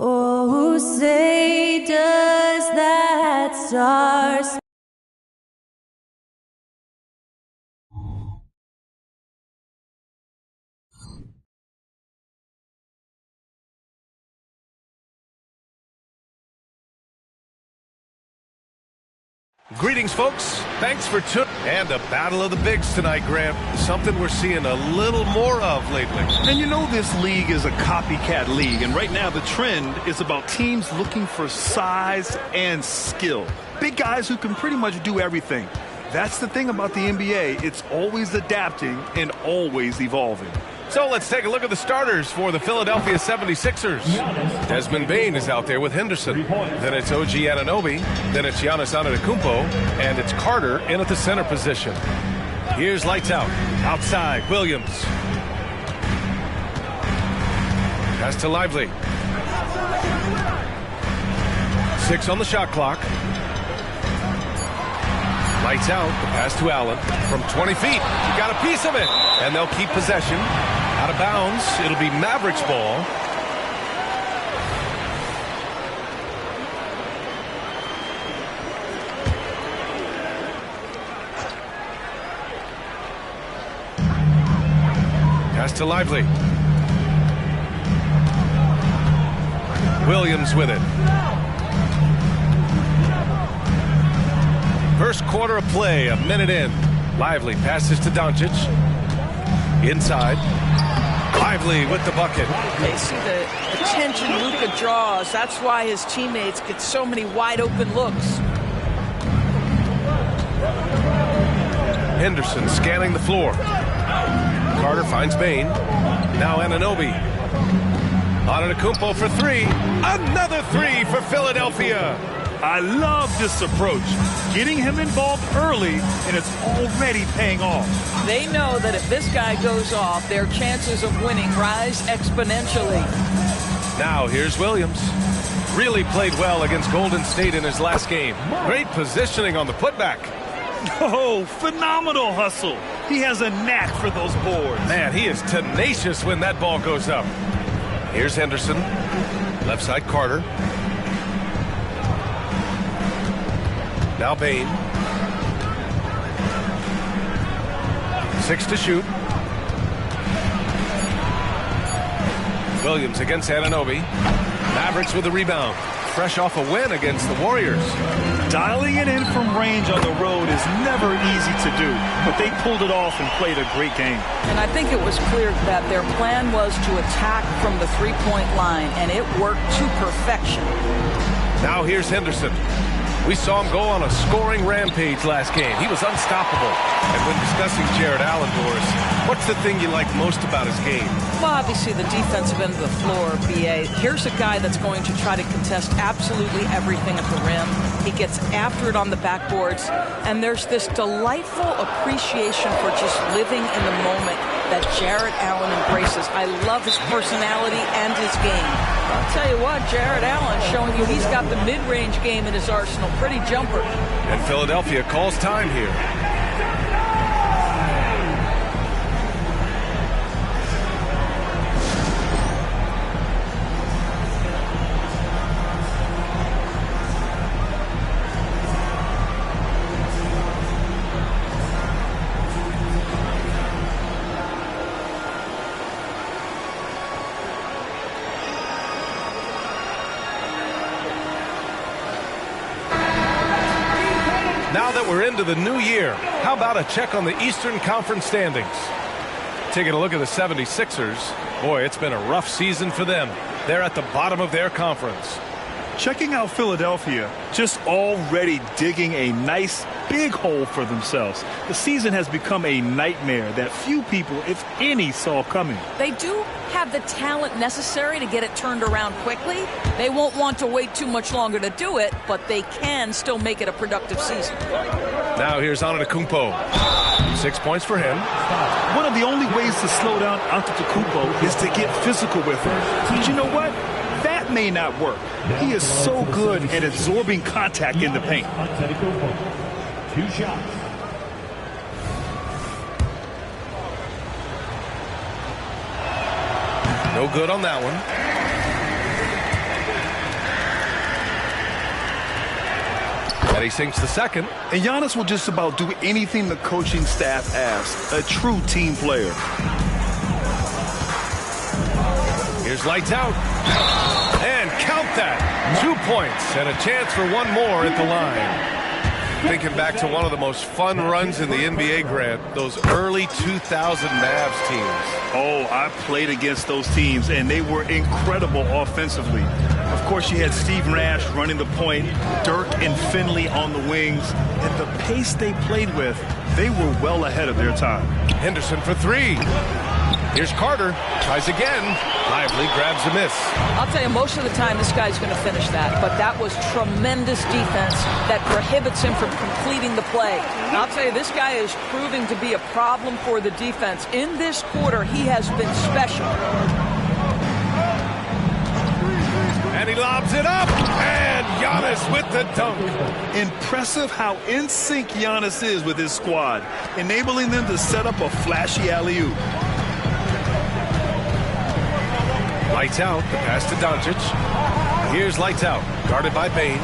Oh, say does that star Greetings, folks. Thanks for tuning. And a battle of the bigs tonight, Grant. Something we're seeing a little more of lately. And you know this league is a copycat league, and right now the trend is about teams looking for size and skill. Big guys who can pretty much do everything. That's the thing about the NBA. It's always adapting and always evolving. So let's take a look at the starters for the Philadelphia 76ers. Desmond Bane is out there with Henderson. Then it's OG Anunoby. Then it's Giannis Antetokounmpo. And it's Carter in at the center position. Here's lights out. Outside, Williams. Pass to Lively. 6 on the shot clock. Lights out. The pass to Allen from 20 feet. He got a piece of it. And they'll keep possession. Out of bounds. It'll be Mavericks ball. Pass to Lively. Williams with it. First quarter of play, a minute in. Lively passes to Doncic. Inside. Lively with the bucket. They see the attention Luka draws. That's why his teammates get so many wide open looks. Henderson scanning the floor. Carter finds Bane. Now Anunoby. Antetokounmpo for 3. Another 3 for Philadelphia. I love this approach. Getting him involved early, and it's already paying off. They know that if this guy goes off, their chances of winning rise exponentially. Now here's Williams. Really played well against Golden State in his last game. Great positioning on the putback. Oh, phenomenal hustle. He has a knack for those boards. Man, he is tenacious when that ball goes up. Here's Henderson. Left side, Carter. Now Bane. 6 to shoot. Williams against Anunoby. Mavericks with the rebound. Fresh off a win against the Warriors. Dialing it in from range on the road is never easy to do, but they pulled it off and played a great game. And I think it was clear that their plan was to attack from the three-point line, and it worked to perfection. Now here's Henderson. We saw him go on a scoring rampage last game. He was unstoppable. And when discussing Jared Allen, Doris, what's the thing you like most about his game? Well, obviously the defensive end of the floor, B.A. Here's a guy that's going to try to contest absolutely everything at the rim. He gets after it on the backboards. And there's this delightful appreciation for just living in the moment that Jared Allen embraces. I love his personality and his game. I'll tell you what, Jared Allen showing you he's got the mid-range game in his arsenal. Pretty jumper. And Philadelphia calls time here. Now that we're into the new year, how about a check on the Eastern Conference standings? Taking a look at the 76ers. Boy, it's been a rough season for them. They're at the bottom of their conference. Checking out Philadelphia, just already digging a nice big hole for themselves. The season has become a nightmare that few people, if any, saw coming. They do have the talent necessary to get it turned around quickly. They won't want to wait too much longer to do it, but they can still make it a productive season. Now here's Antetokounmpo. 6 points for him. One of the only ways to slow down Antetokounmpo is to get physical with him. But you know what? That may not work. He is so good at absorbing contact in the paint. 2 shots. No good on that one. And he sinks the second. And Giannis will just about do anything the coaching staff asks. A true team player. Here's lights out. And count that. 2 points and a chance for one more at the line. Thinking back to one of the most fun runs in the NBA, Grant, those early 2000 Mavs teams. Oh, I played against those teams, and they were incredible offensively. Of course, you had Steve Nash running the point, Dirk and Finley on the wings, and the pace they played with, they were well ahead of their time. Henderson for three. Here's Carter. Tries again. Lively grabs a miss. I'll tell you, most of the time this guy's going to finish that, but that was tremendous defense that prohibits him from completing the play. And I'll tell you, this guy is proving to be a problem for the defense. In this quarter, he has been special. And he lobs it up. And Giannis with the dunk. Impressive how in sync Giannis is with his squad, enabling them to set up a flashy alley-oop. Lights out. The pass to Doncic. Here's lights out. Guarded by Bane.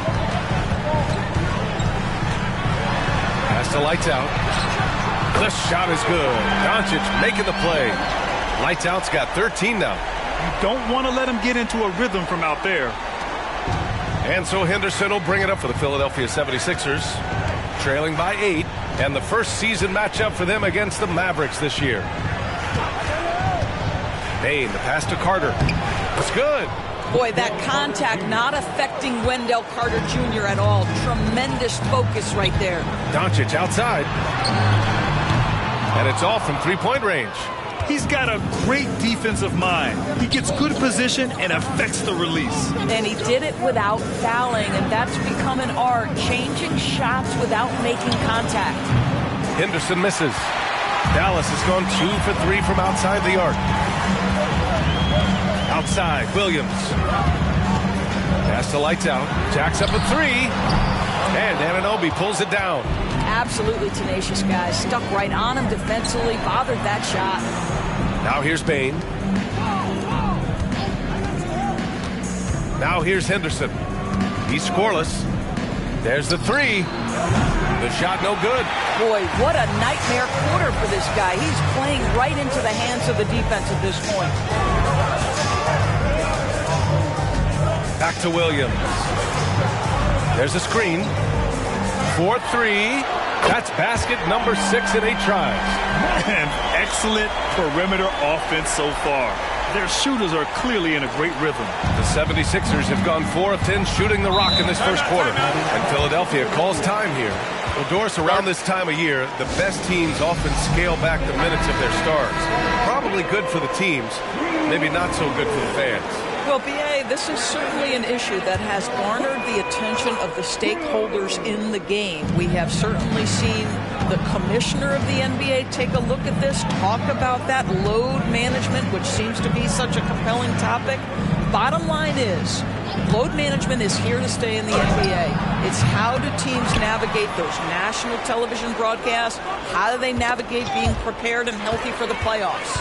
Pass to lights out. The shot is good. Doncic making the play. Lights out's got 13 now. You don't want to let him get into a rhythm from out there. And so Henderson will bring it up for the Philadelphia 76ers. Trailing by 8. And the first season matchup for them against the Mavericks this year. Bane, the pass to Carter. It's good. Boy, that contact not affecting Wendell Carter Jr. at all. Tremendous focus right there. Doncic outside. And it's off from three-point range. He's got a great defensive mind. He gets good position and affects the release. And he did it without fouling, and that's become an art, changing shots without making contact. Henderson misses. Dallas has gone 2 for 3 from outside the arc. Outside, Williams. Pass to lights out. Jacks up a 3. And Anunoby pulls it down. Absolutely tenacious guy. Stuck right on him defensively. Bothered that shot. Now here's Bane. Now here's Henderson. He's scoreless. There's the 3. The shot no good. Boy, what a nightmare quarter for this guy. He's playing right into the hands of the defense at this point. Back to Williams. There's a screen. 4-3. That's basket number 6 in 8 tries. Man, excellent perimeter offense so far. Their shooters are clearly in a great rhythm. The 76ers have gone 4 of 10 shooting the rock in this first quarter. And Philadelphia calls time here. Well, Doris, around this time of year, the best teams often scale back the minutes of their stars. Probably good for the teams, maybe not so good for the fans. Well, B.A., this is certainly an issue that has garnered the attention of the stakeholders in the game. We have certainly seen the commissioner of the NBA take a look at this, talk about that load management, which seems to be such a compelling topic. Bottom line is, load management is here to stay in the NBA. It's how do teams navigate those national television broadcasts? How do they navigate being prepared and healthy for the playoffs?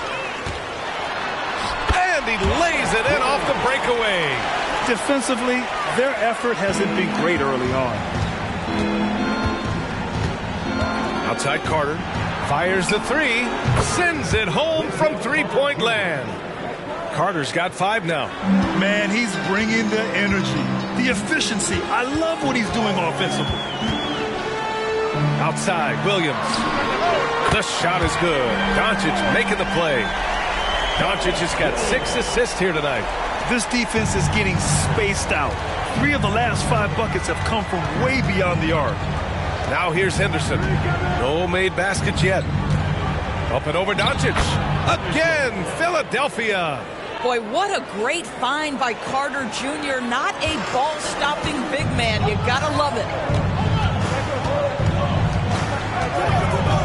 And he lays it in off the breakaway. Defensively, their effort hasn't been great early on. Outside Carter. Fires the 3. Sends it home from three-point land. Carter's got 5 now. Man, he's bringing the energy, the efficiency. I love what he's doing offensively. Outside, Williams. The shot is good. Doncic making the play. Doncic has got 6 assists here tonight. This defense is getting spaced out. 3 of the last 5 buckets have come from way beyond the arc. Now here's Henderson. No made baskets yet. Up and over Doncic. Again, Philadelphia. Boy, what a great find by Carter Jr. Not a ball-stopping big man. You gotta love it.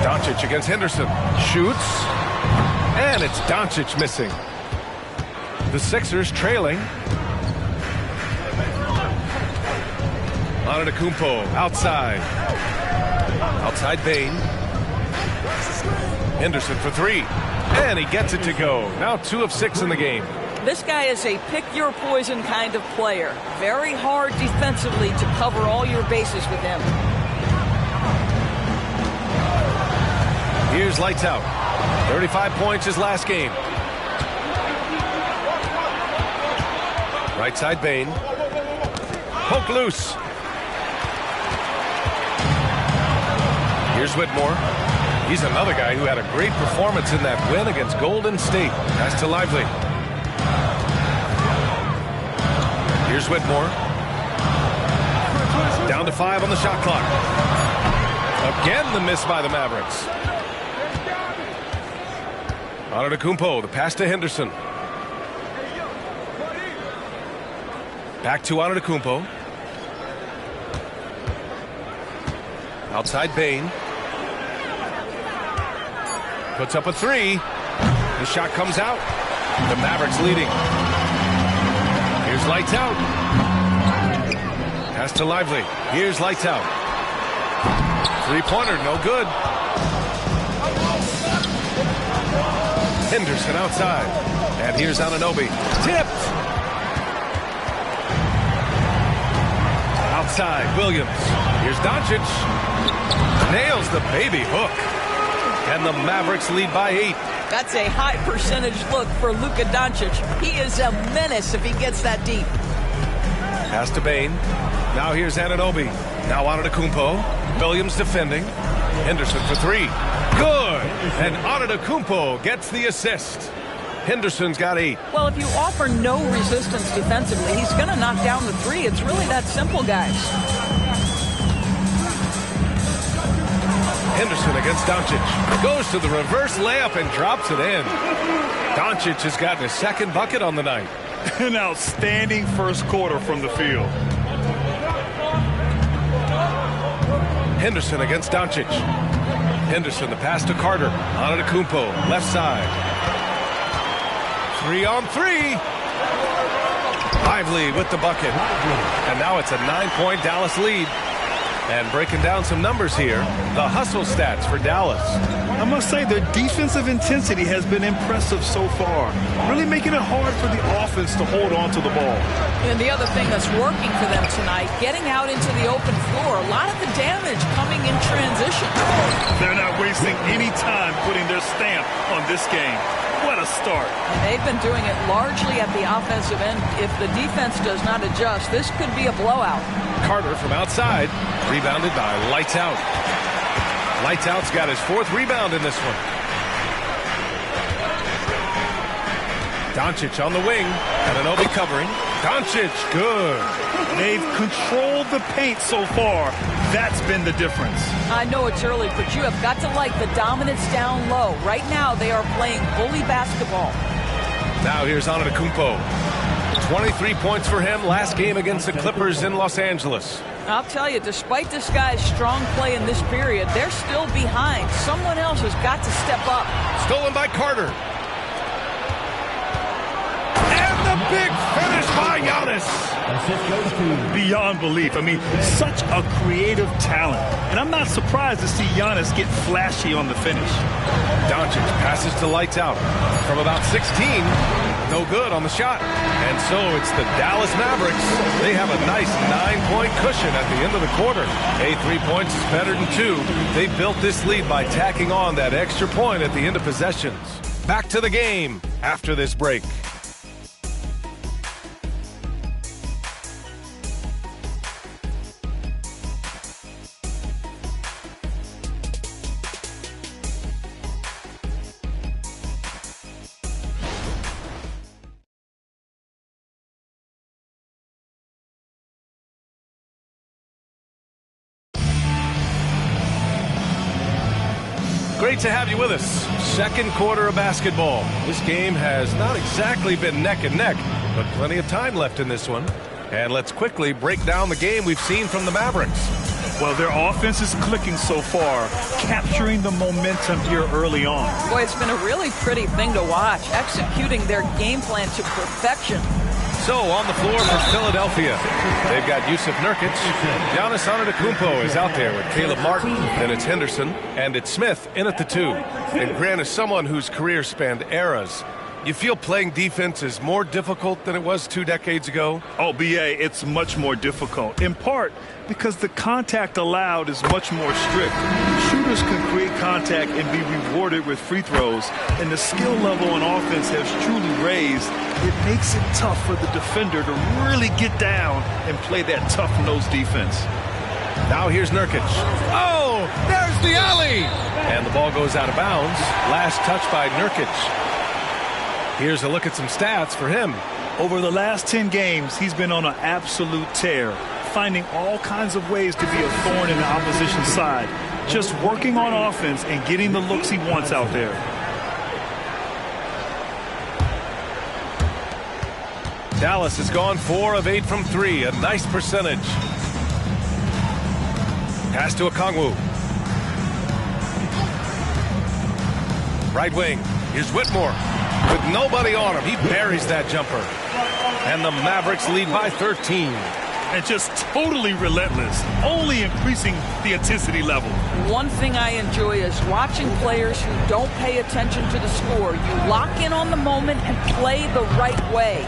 Doncic against Henderson. Shoots. And it's Doncic missing. The Sixers trailing. Antetokounmpo outside. Outside Bane. Henderson for 3. And he gets it to go. Now 2 of 6 in the game. This guy is a pick-your-poison kind of player. Very hard defensively to cover all your bases with him. Here's lights out. 35 points his last game. Right side Bain. Poke loose. Here's Whitmore. He's another guy who had a great performance in that win against Golden State. Pass to Lively. Here's Whitmore. Down to 5 on the shot clock. Again, the miss by the Mavericks. Antetokounmpo, the pass to Henderson. Back to Antetokounmpo. Outside Bain. Puts up a 3. The shot comes out. The Mavericks leading. Here's lights out. Pass to Lively. Here's lights out. 3-pointer, no good. Henderson outside. And here's Anunoby. Tipped. Outside, Williams. Here's Doncic. Nails the baby hook. And the Mavericks lead by 8. That's a high percentage look for Luka Doncic. He is a menace if he gets that deep. Pass to Bain. Now here's Anunoby. Now Antetokounmpo. Williams defending. Henderson for 3. Good. And Antetokounmpo gets the assist. Henderson's got 8. Well, if you offer no resistance defensively, he's going to knock down the 3. It's really that simple, guys. Henderson against Doncic. Goes to the reverse layup and drops it in. Doncic has gotten his second bucket on the night. An outstanding first quarter from the field. Henderson against Doncic. Henderson, the pass to Carter. Antetokounmpo, left side. 3-on-3. Lively with the bucket. And now it's a 9-point Dallas lead. And breaking down some numbers here, the hustle stats for Dallas. I must say their defensive intensity has been impressive so far, really making it hard for the offense to hold on to the ball. And the other thing that's working for them tonight, getting out into the open floor, a lot of the damage coming in transition. They're not wasting any time putting their stamp on this game. What a start. And they've been doing it largely at the offensive end. If the defense does not adjust, this could be a blowout. Carter from outside, rebounded by Lights Out. Lights Out's got his 4th rebound in this one. Doncic on the wing. Anunoby covering. Doncic, good. They've controlled the paint so far. That's been the difference. I know it's early, but you have got to like the dominance down low. Right now, they are playing bully basketball. Now here's Antetokounmpo. 23 points for him last game against the Clippers in Los Angeles. I'll tell you, despite this guy's strong play in this period, they're still behind. Someone else has got to step up. Stolen by Carter. And the big finish by Giannis. Beyond belief. I mean, such a creative talent. And I'm not surprised to see Giannis get flashy on the finish. Doncic passes to Lights Out. From about 16, no good on the shot. And so it's the Dallas Mavericks. They have a nice 9-point cushion at the end of the quarter. 3 points is better than 2. They built this lead by tacking on that extra point at the end of possessions. Back to the game after this break. Great to have you with us. Second quarter of basketball. This game has not exactly been neck and neck, but plenty of time left in this one. And let's quickly break down the game we've seen from the Mavericks. Well, their offense is clicking so far, capturing the momentum here early on. Boy, it's been a really pretty thing to watch, executing their game plan to perfection. So, on the floor for Philadelphia, they've got Yusuf Nurkic. Giannis Antetokounmpo is out there with Caleb Martin. Then it's Henderson, and it's Smith in at the 2. And Grant is someone whose career spanned eras. You feel playing defense is more difficult than it was 2 decades ago? Oh, B.A., it's much more difficult, in part because the contact allowed is much more strict. Shooters can create contact and be rewarded with free throws, and the skill level on offense has truly raised. It makes it tough for the defender to really get down and play that tough-nosed defense. Now here's Nurkic. Oh, there's the alley! And the ball goes out of bounds. Last touch by Nurkic. Here's a look at some stats for him. Over the last 10 games, he's been on an absolute tear, finding all kinds of ways to be a thorn in the opposition's side, just working on offense and getting the looks he wants out there. Dallas has gone 4 of 8 from 3, a nice percentage. Pass to Okongwu. Right wing. Here's Whitmore. With nobody on him, he buries that jumper. And the Mavericks lead by 13. And just totally relentless, only increasing the intensity level. One thing I enjoy is watching players who don't pay attention to the score. You lock in on the moment and play the right way.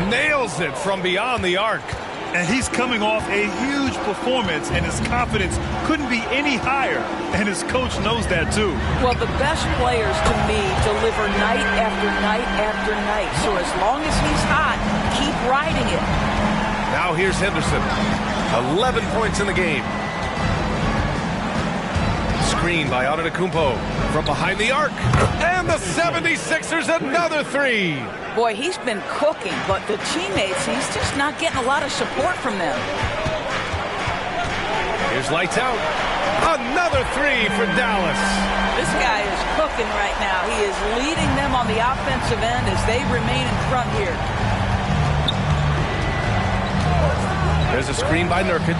Nails it from beyond the arc. And he's coming off a huge performance, and his confidence couldn't be any higher. And his coach knows that, too. Well, the best players, to me, deliver night after night after night. So as long as he's hot, keep riding it. Now here's Henderson. 11 points in the game. Screen by Antetokounmpo from behind the arc. And the 76ers another 3. Boy, he's been cooking, but the teammates, he's just not getting a lot of support from them. Here's lights out. Another 3 for Dallas. This guy is cooking right now. He is leading them on the offensive end as they remain in front here. There's a screen by Nurkic.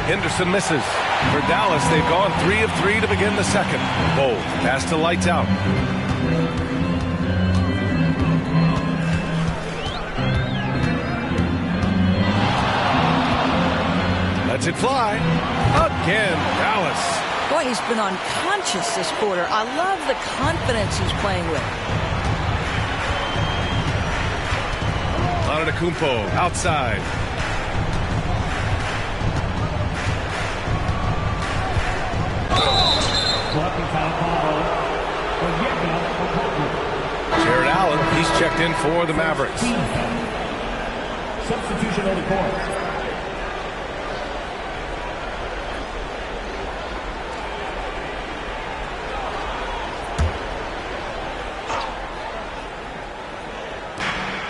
Henderson misses. For Dallas, they've gone 3 of 3 to begin the second. Bold. Pass to lights out. Lets it fly. Again, Dallas. Boy, he's been unconscious this quarter. I love the confidence he's playing with. Antetokounmpo outside. Jared Allen, he's checked in for the Mavericks. Substitution on the court.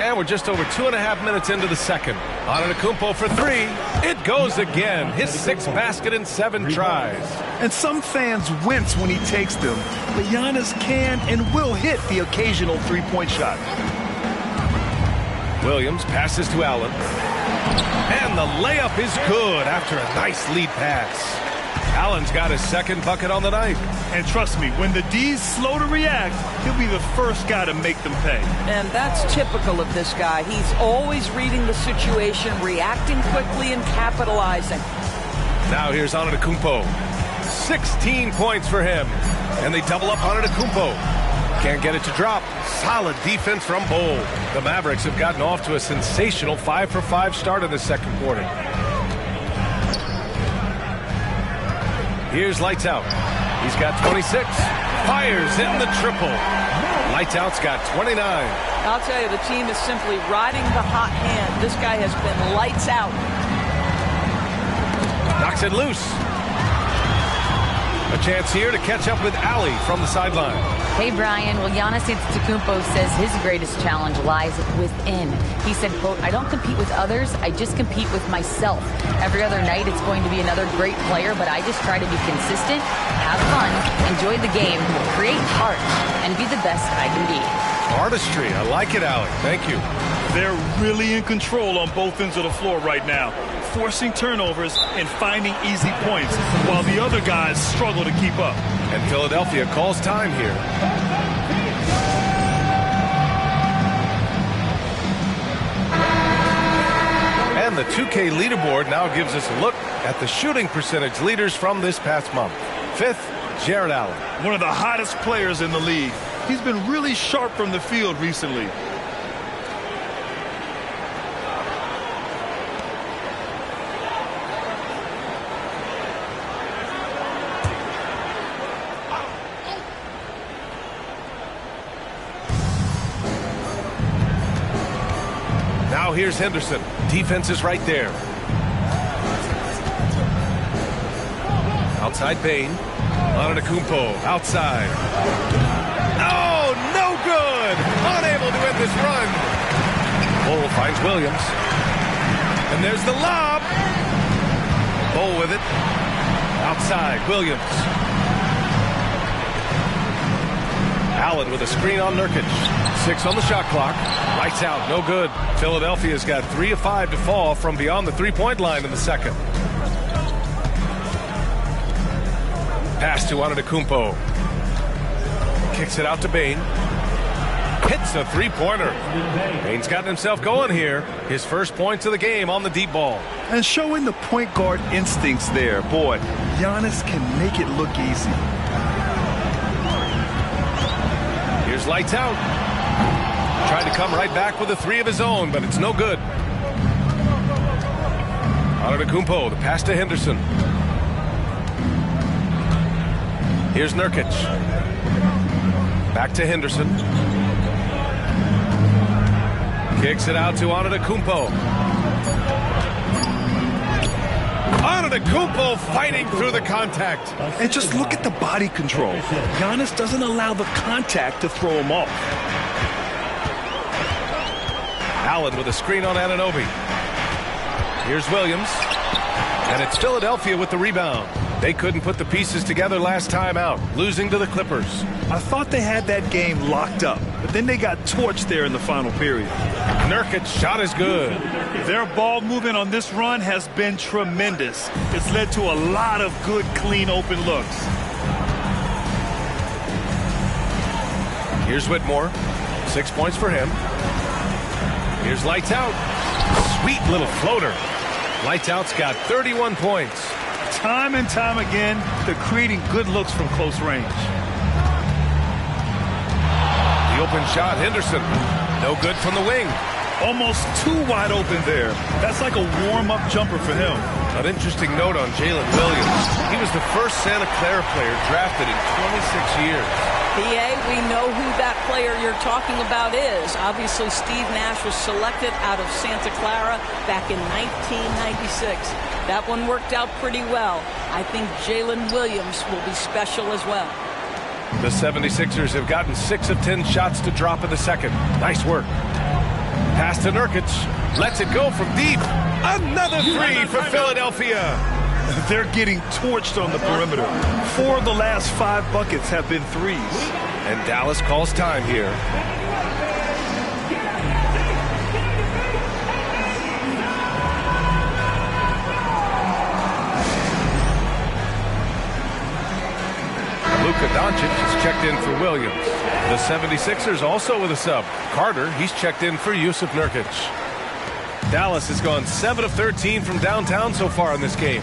And we're just over 2.5 minutes into the second. Antetokounmpo for 3. It goes again. His 6th basket in 7 tries. And some fans wince when he takes them, but Giannis can and will hit the occasional three-point shot. Williams passes to Allen. And the layup is good after a nice lead pass. Allen's got his 2nd bucket on the night. And trust me, when the D's slow to react, he'll be the first guy to make them pay. And that's typical of this guy. He's always reading the situation, reacting quickly, and capitalizing. Now here's Antetokounmpo. 16 points for him. And they double up Antetokounmpo. Can't get it to drop. Solid defense from Bol. The Mavericks have gotten off to a sensational 5-for-5 start in the second quarter. Here's Lights Out. He's got 26. Fires in the triple. Lights Out's got 29. I'll tell you, the team is simply riding the hot hand. This guy has been lights out. Knocks it loose. A chance here to catch up with Ali from the sideline. Hey, Brian. Well, Giannis Antetokounmpo says his greatest challenge lies within. He said, quote, "I don't compete with others. I just compete with myself. Every other night it's going to be another great player, but I just try to be consistent, have fun, enjoy the game, create heart, and be the best I can be." Artistry. I like it, Ali. Thank you. They're really in control on both ends of the floor right now, forcing turnovers and finding easy points, while the other guys struggle to keep up. And Philadelphia calls time here. And the 2K leaderboard now gives us a look at the shooting percentage leaders from this past month. 5th, Jared Allen. One of the hottest players in the league. He's been really sharp from the field recently. Now here's Henderson. Defense is right there. Outside Bain. Antetokounmpo outside. Oh, no good! Unable to end this run. Bull finds Williams. And there's the lob. Bull with it. Outside, Williams. Allen with a screen on Nurkic. 6 on the shot clock. Lights out, no good. Philadelphia's got 3 of 5 to fall from beyond the three-point line in the second. Pass to Antetokounmpo. Kicks it out to Bain. Hits a three-pointer. Bain's gotten himself going here. His first points of the game on the deep ball. And showing the point guard instincts there. Boy, Giannis can make it look easy. Here's lights out. Tried to come right back with a 3 of his own, but it's no good. Antetokounmpo, the pass to Henderson. Here's Nurkic. Back to Henderson. Kicks it out to Antetokounmpo. Antetokounmpo fighting through the contact. And just look at the body control. Giannis doesn't allow the contact to throw him off. Allen with a screen on Anunoby. Here's Williams. And it's Philadelphia with the rebound. They couldn't put the pieces together last time out, losing to the Clippers. I thought they had that game locked up, but then they got torched there in the final period. Nurkic shot is good. Their ball movement on this run has been tremendous. It's led to a lot of good, clean, open looks. Here's Whitmore. 6 points for him. Here's Lights Out. Sweet little floater. Lights Out's got 31 points. Time and time again, they're creating good looks from close range. The open shot, Henderson. No good from the wing. Almost too wide open there. That's like a warm-up jumper for him. An interesting note on Jalen Williams. He was the first Santa Clara player drafted in 26 years. B.A., we know who that player you're talking about is. Obviously, Steve Nash was selected out of Santa Clara back in 1996. That one worked out pretty well. I think Jalen Williams will be special as well. The 76ers have gotten 6 of 10 shots to drop in the second. Nice work. Pass to Nurkic. Lets it go from deep. Another 3 for Philadelphia. They're getting torched on the perimeter. 4 of the last 5 buckets have been threes. And Dallas calls time here. Luka Doncic is checked in for Williams. The 76ers also with a sub. Carter, he's checked in for Yusuf Nurkic. Dallas has gone 7 of 13 from downtown so far in this game.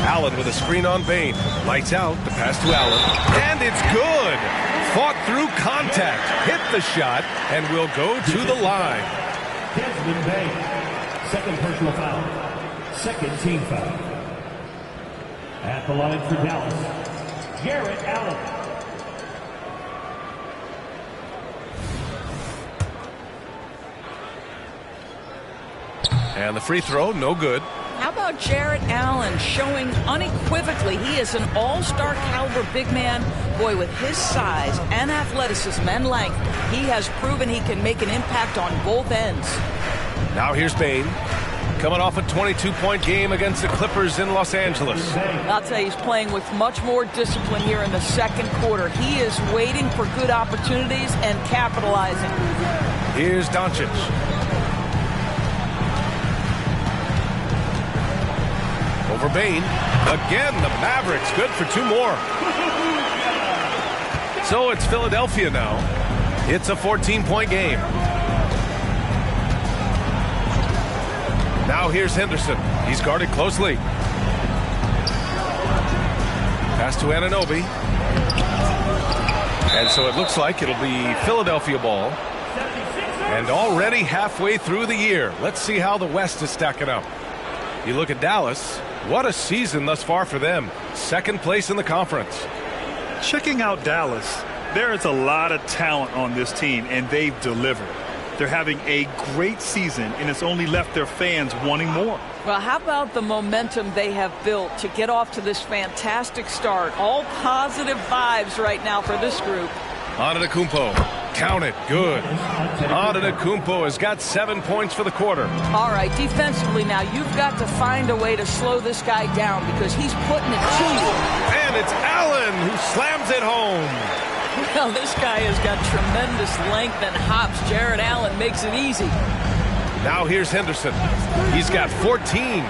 Allen with a screen on Bain. Lights out. The pass to Allen. And it's good. Fought through contact. Hit the shot and will go to the line. Desmond Bain. Second personal foul. Second team foul. At the line for Dallas, Jarrett Allen. And the free throw, no good. How about Jarrett Allen showing unequivocally he is an all-star caliber big man. Boy, with his size and athleticism and length, he has proven he can make an impact on both ends. Now here's Bain. Coming off a 22-point game against the Clippers in Los Angeles. I'll tell you, he's playing with much more discipline here in the second quarter. He is waiting for good opportunities and capitalizing. Here's Doncic. Over Bain. Again, the Mavericks good for 2 more. So it's Philadelphia now. It's a 14-point game. Now here's Henderson. He's guarded closely. Pass to Anunoby. And so it looks like it'll be Philadelphia ball. And already halfway through the year, let's see how the West is stacking up. You look at Dallas, what a season thus far for them. Second place in the conference. Checking out Dallas, there is a lot of talent on this team, and they've delivered. They're having a great season, and it's only left their fans wanting more. Well, how about the momentum they have built to get off to this fantastic start? All positive vibes right now for this group. Antetokounmpo, count it, good. Antetokounmpo has got 7 points for the quarter. All right, defensively now, you've got to find a way to slow this guy down because he's putting it to you. And it's Allen who slams it home. Well, this guy has got tremendous length and hops. Jared Allen makes it easy. Now here's Henderson. He's got 14.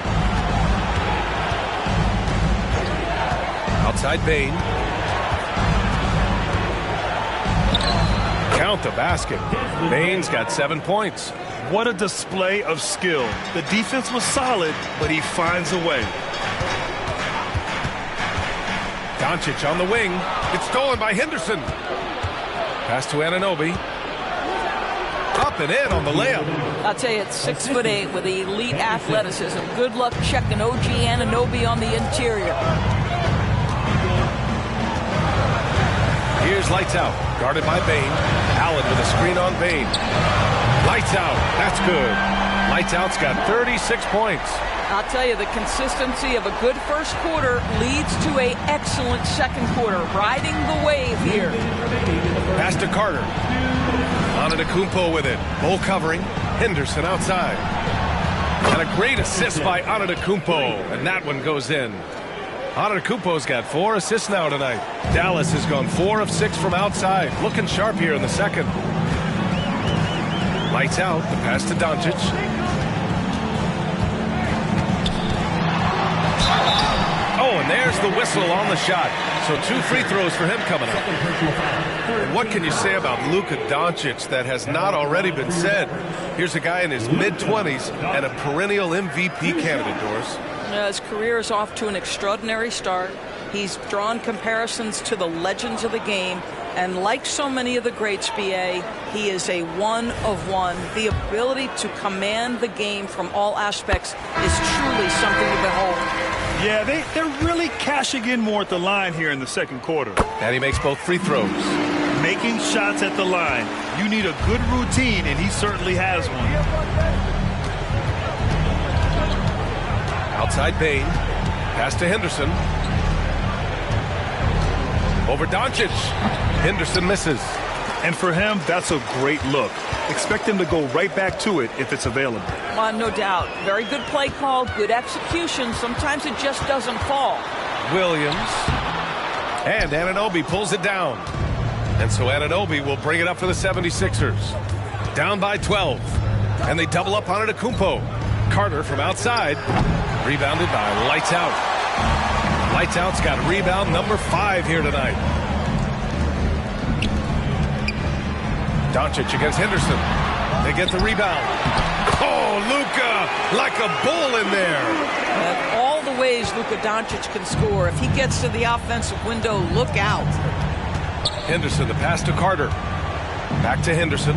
Outside Bain. Count the basket. Bain's got 7 points. What a display of skill. The defense was solid, but he finds a way. Doncic on the wing. It's stolen by Henderson. Pass to Anunoby. Up and in on the layup. I'll tell you, it's 6'8" with elite athleticism. Good luck checking OG Anunoby on the interior. Here's lights out. Guarded by Bain. Allen with a screen on Bain. Lights out. That's good. Lights out's got 36 points. I'll tell you, the consistency of a good first quarter leads to an excellent second quarter. Riding the wave here. Pass to Carter. Antetokounmpo with it. Bull covering. Henderson outside. And a great assist by Antetokounmpo. And that one goes in. Antetokounmpo's got 4 assists now tonight. Dallas has gone 4 of 6 from outside. Looking sharp here in the second. Lights out. The pass to Doncic. Oh, and there's the whistle on the shot. So 2 free throws for him coming up. And what can you say about Luka Doncic that has not already been said? Here's a guy in his mid-20s and a perennial MVP candidate, Doris. His career is off to an extraordinary start. He's drawn comparisons to the legends of the game. And like so many of the greats, B.A., he is a one of one. The ability to command the game from all aspects is truly something to behold. Yeah, they're really cashing in more at the line here in the second quarter. And he makes both free throws. Making shots at the line. You need a good routine, and he certainly has one. Outside Bain. Pass to Henderson. Over Doncic. Henderson misses. And for him, that's a great look. Expect him to go right back to it if it's available. No doubt. Very good play call, good execution. Sometimes it just doesn't fall. Williams. And Anunoby pulls it down. And so Anunoby will bring it up for the 76ers. Down by 12. And they double up on Antetokounmpo. Carter from outside. Rebounded by Lights Out. Lights Out's got rebound number 5 here tonight. Doncic against Henderson. They get the rebound. Oh, Luka, like a bull in there. All the ways Luka Doncic can score. If he gets to the offensive window, look out. Henderson, the pass to Carter. Back to Henderson.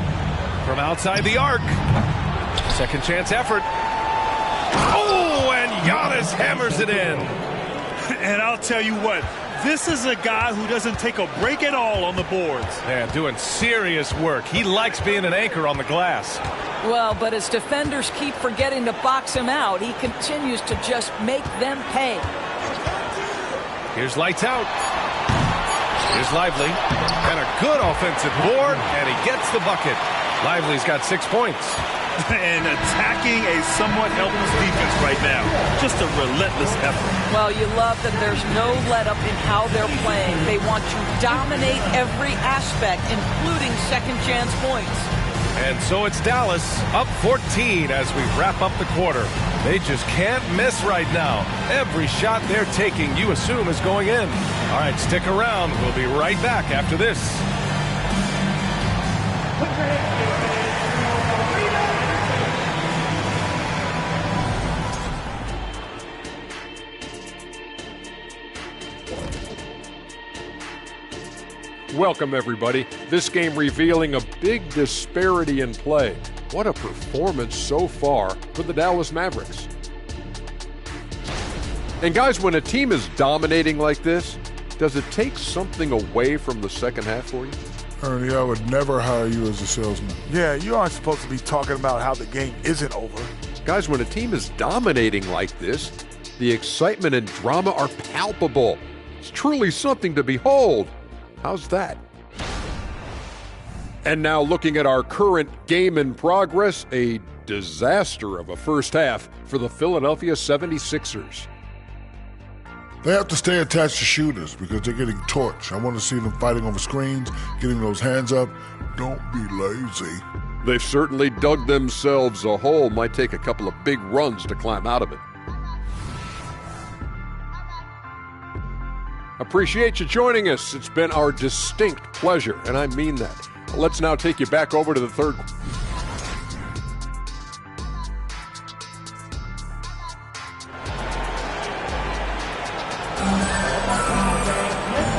From outside the arc. Second chance effort. Oh, and Giannis hammers it in. And I'll tell you what, this is a guy who doesn't take a break at all on the boards. Man, doing serious work. He likes being an anchor on the glass. Well, but as defenders keep forgetting to box him out, he continues to just make them pay. Here's Lights Out. Here's Lively. And a good offensive board, and he gets the bucket. Lively's got 6 points. And attacking a somewhat helpless defense right now. Just a relentless effort. Well, you love that there's no let-up in how they're playing. They want to dominate every aspect, including second-chance points. And so it's Dallas up 14 as we wrap up the quarter. They just can't miss right now. Every shot they're taking, you assume, is going in. All right, stick around. We'll be right back after this. Welcome, everybody. This game revealing a big disparity in play. What a performance so far for the Dallas Mavericks. And guys, when a team is dominating like this, does it take something away from the second half for you? Ernie, I would never hire you as a salesman. Yeah, you aren't supposed to be talking about how the game isn't over. Guys, when a team is dominating like this, the excitement and drama are palpable. It's truly something to behold. How's that? And now looking at our current game in progress, a disaster of a first half for the Philadelphia 76ers. They have to stay attached to shooters because they're getting torched. I want to see them fighting over screens, getting those hands up. Don't be lazy. They've certainly dug themselves a hole. Might take a couple of big runs to climb out of it. Appreciate you joining us. It's been our distinct pleasure, and I mean that. Let's now take you back over to the third.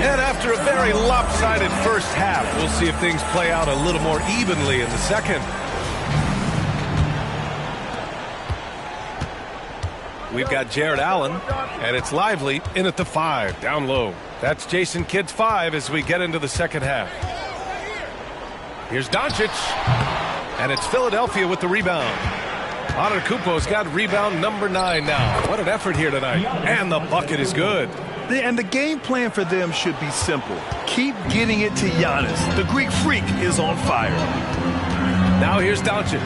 And after a very lopsided first half, we'll see if things play out a little more evenly in the second. We've got Jared Allen, and it's Lively in at the 5, down low. That's Jason Kidd's 5 as we get into the second half. Here's Doncic, and it's Philadelphia with the rebound. Antetokounmpo's got rebound number 9 now. What an effort here tonight, and the bucket is good. And the game plan for them should be simple. Keep getting it to Giannis. The Greek freak is on fire. Now here's Doncic.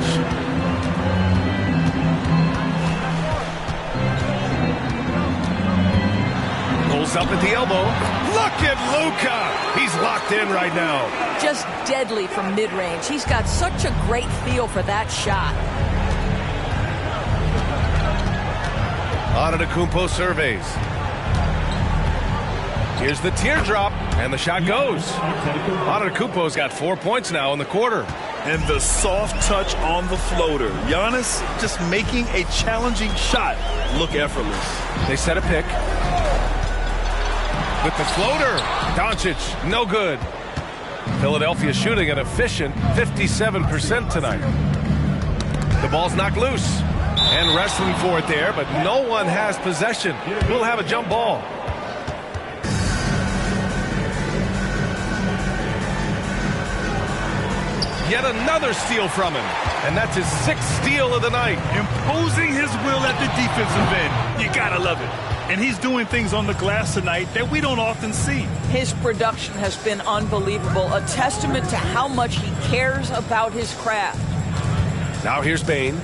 Pulls up at the elbow. Look at Luka. He's locked in right now. Just deadly from mid-range. He's got such a great feel for that shot. Antetokounmpo surveys. Here's the teardrop, and the shot goes. Antetokounmpo's got 4 points now in the quarter. And the soft touch on the floater. Giannis just making a challenging shot look effortless. They set a pick. With the floater, Doncic, no good. Philadelphia shooting an efficient 57% tonight. The ball's knocked loose. And wrestling for it there, but no one has possession. We'll have a jump ball. Yet another steal from him. And that's his 6th steal of the night. Imposing his will at the defensive end. You gotta love it. And he's doing things on the glass tonight that we don't often see. His production has been unbelievable, a testament to how much he cares about his craft. Now here's Bane.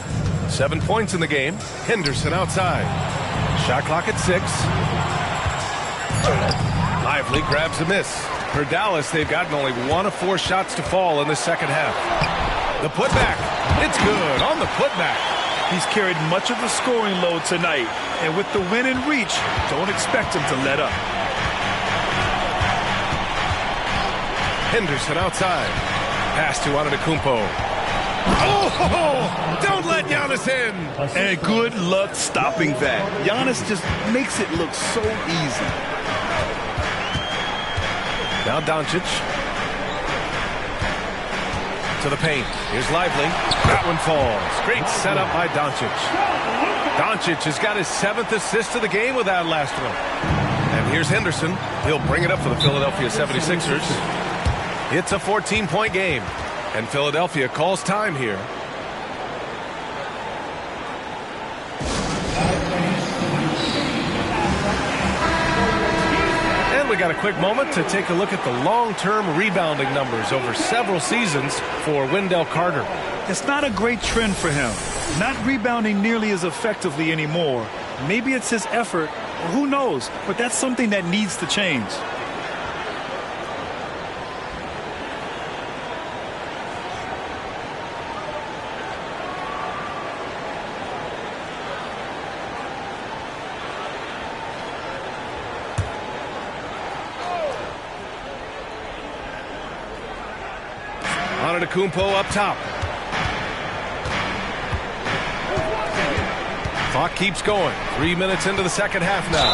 7 points in the game. Henderson outside. Shot clock at 6. Lively grabs a miss. For Dallas, they've gotten only 1 of 4 shots to fall in the second half. The putback. It's good on the putback. He's carried much of the scoring load tonight, and with the win in reach, don't expect him to let up. Henderson outside. Pass to Antetokounmpo. Oh, don't let Giannis in. And good luck stopping that. Giannis just makes it look so easy. Now Doncic. To the paint. Here's Lively. That one falls. Great setup by Doncic. Doncic has got his 7th assist of the game with that last one. And here's Henderson. He'll bring it up for the Philadelphia 76ers. It's a 14-point game. And Philadelphia calls time here. And we got a quick moment to take a look at the long-term rebounding numbers over several seasons for Wendell Carter. It's not a great trend for him. Not rebounding nearly as effectively anymore. Maybe it's his effort, or who knows, but that's something that needs to change. Antetokounmpo up top. Clock keeps going. 3 minutes into the second half now.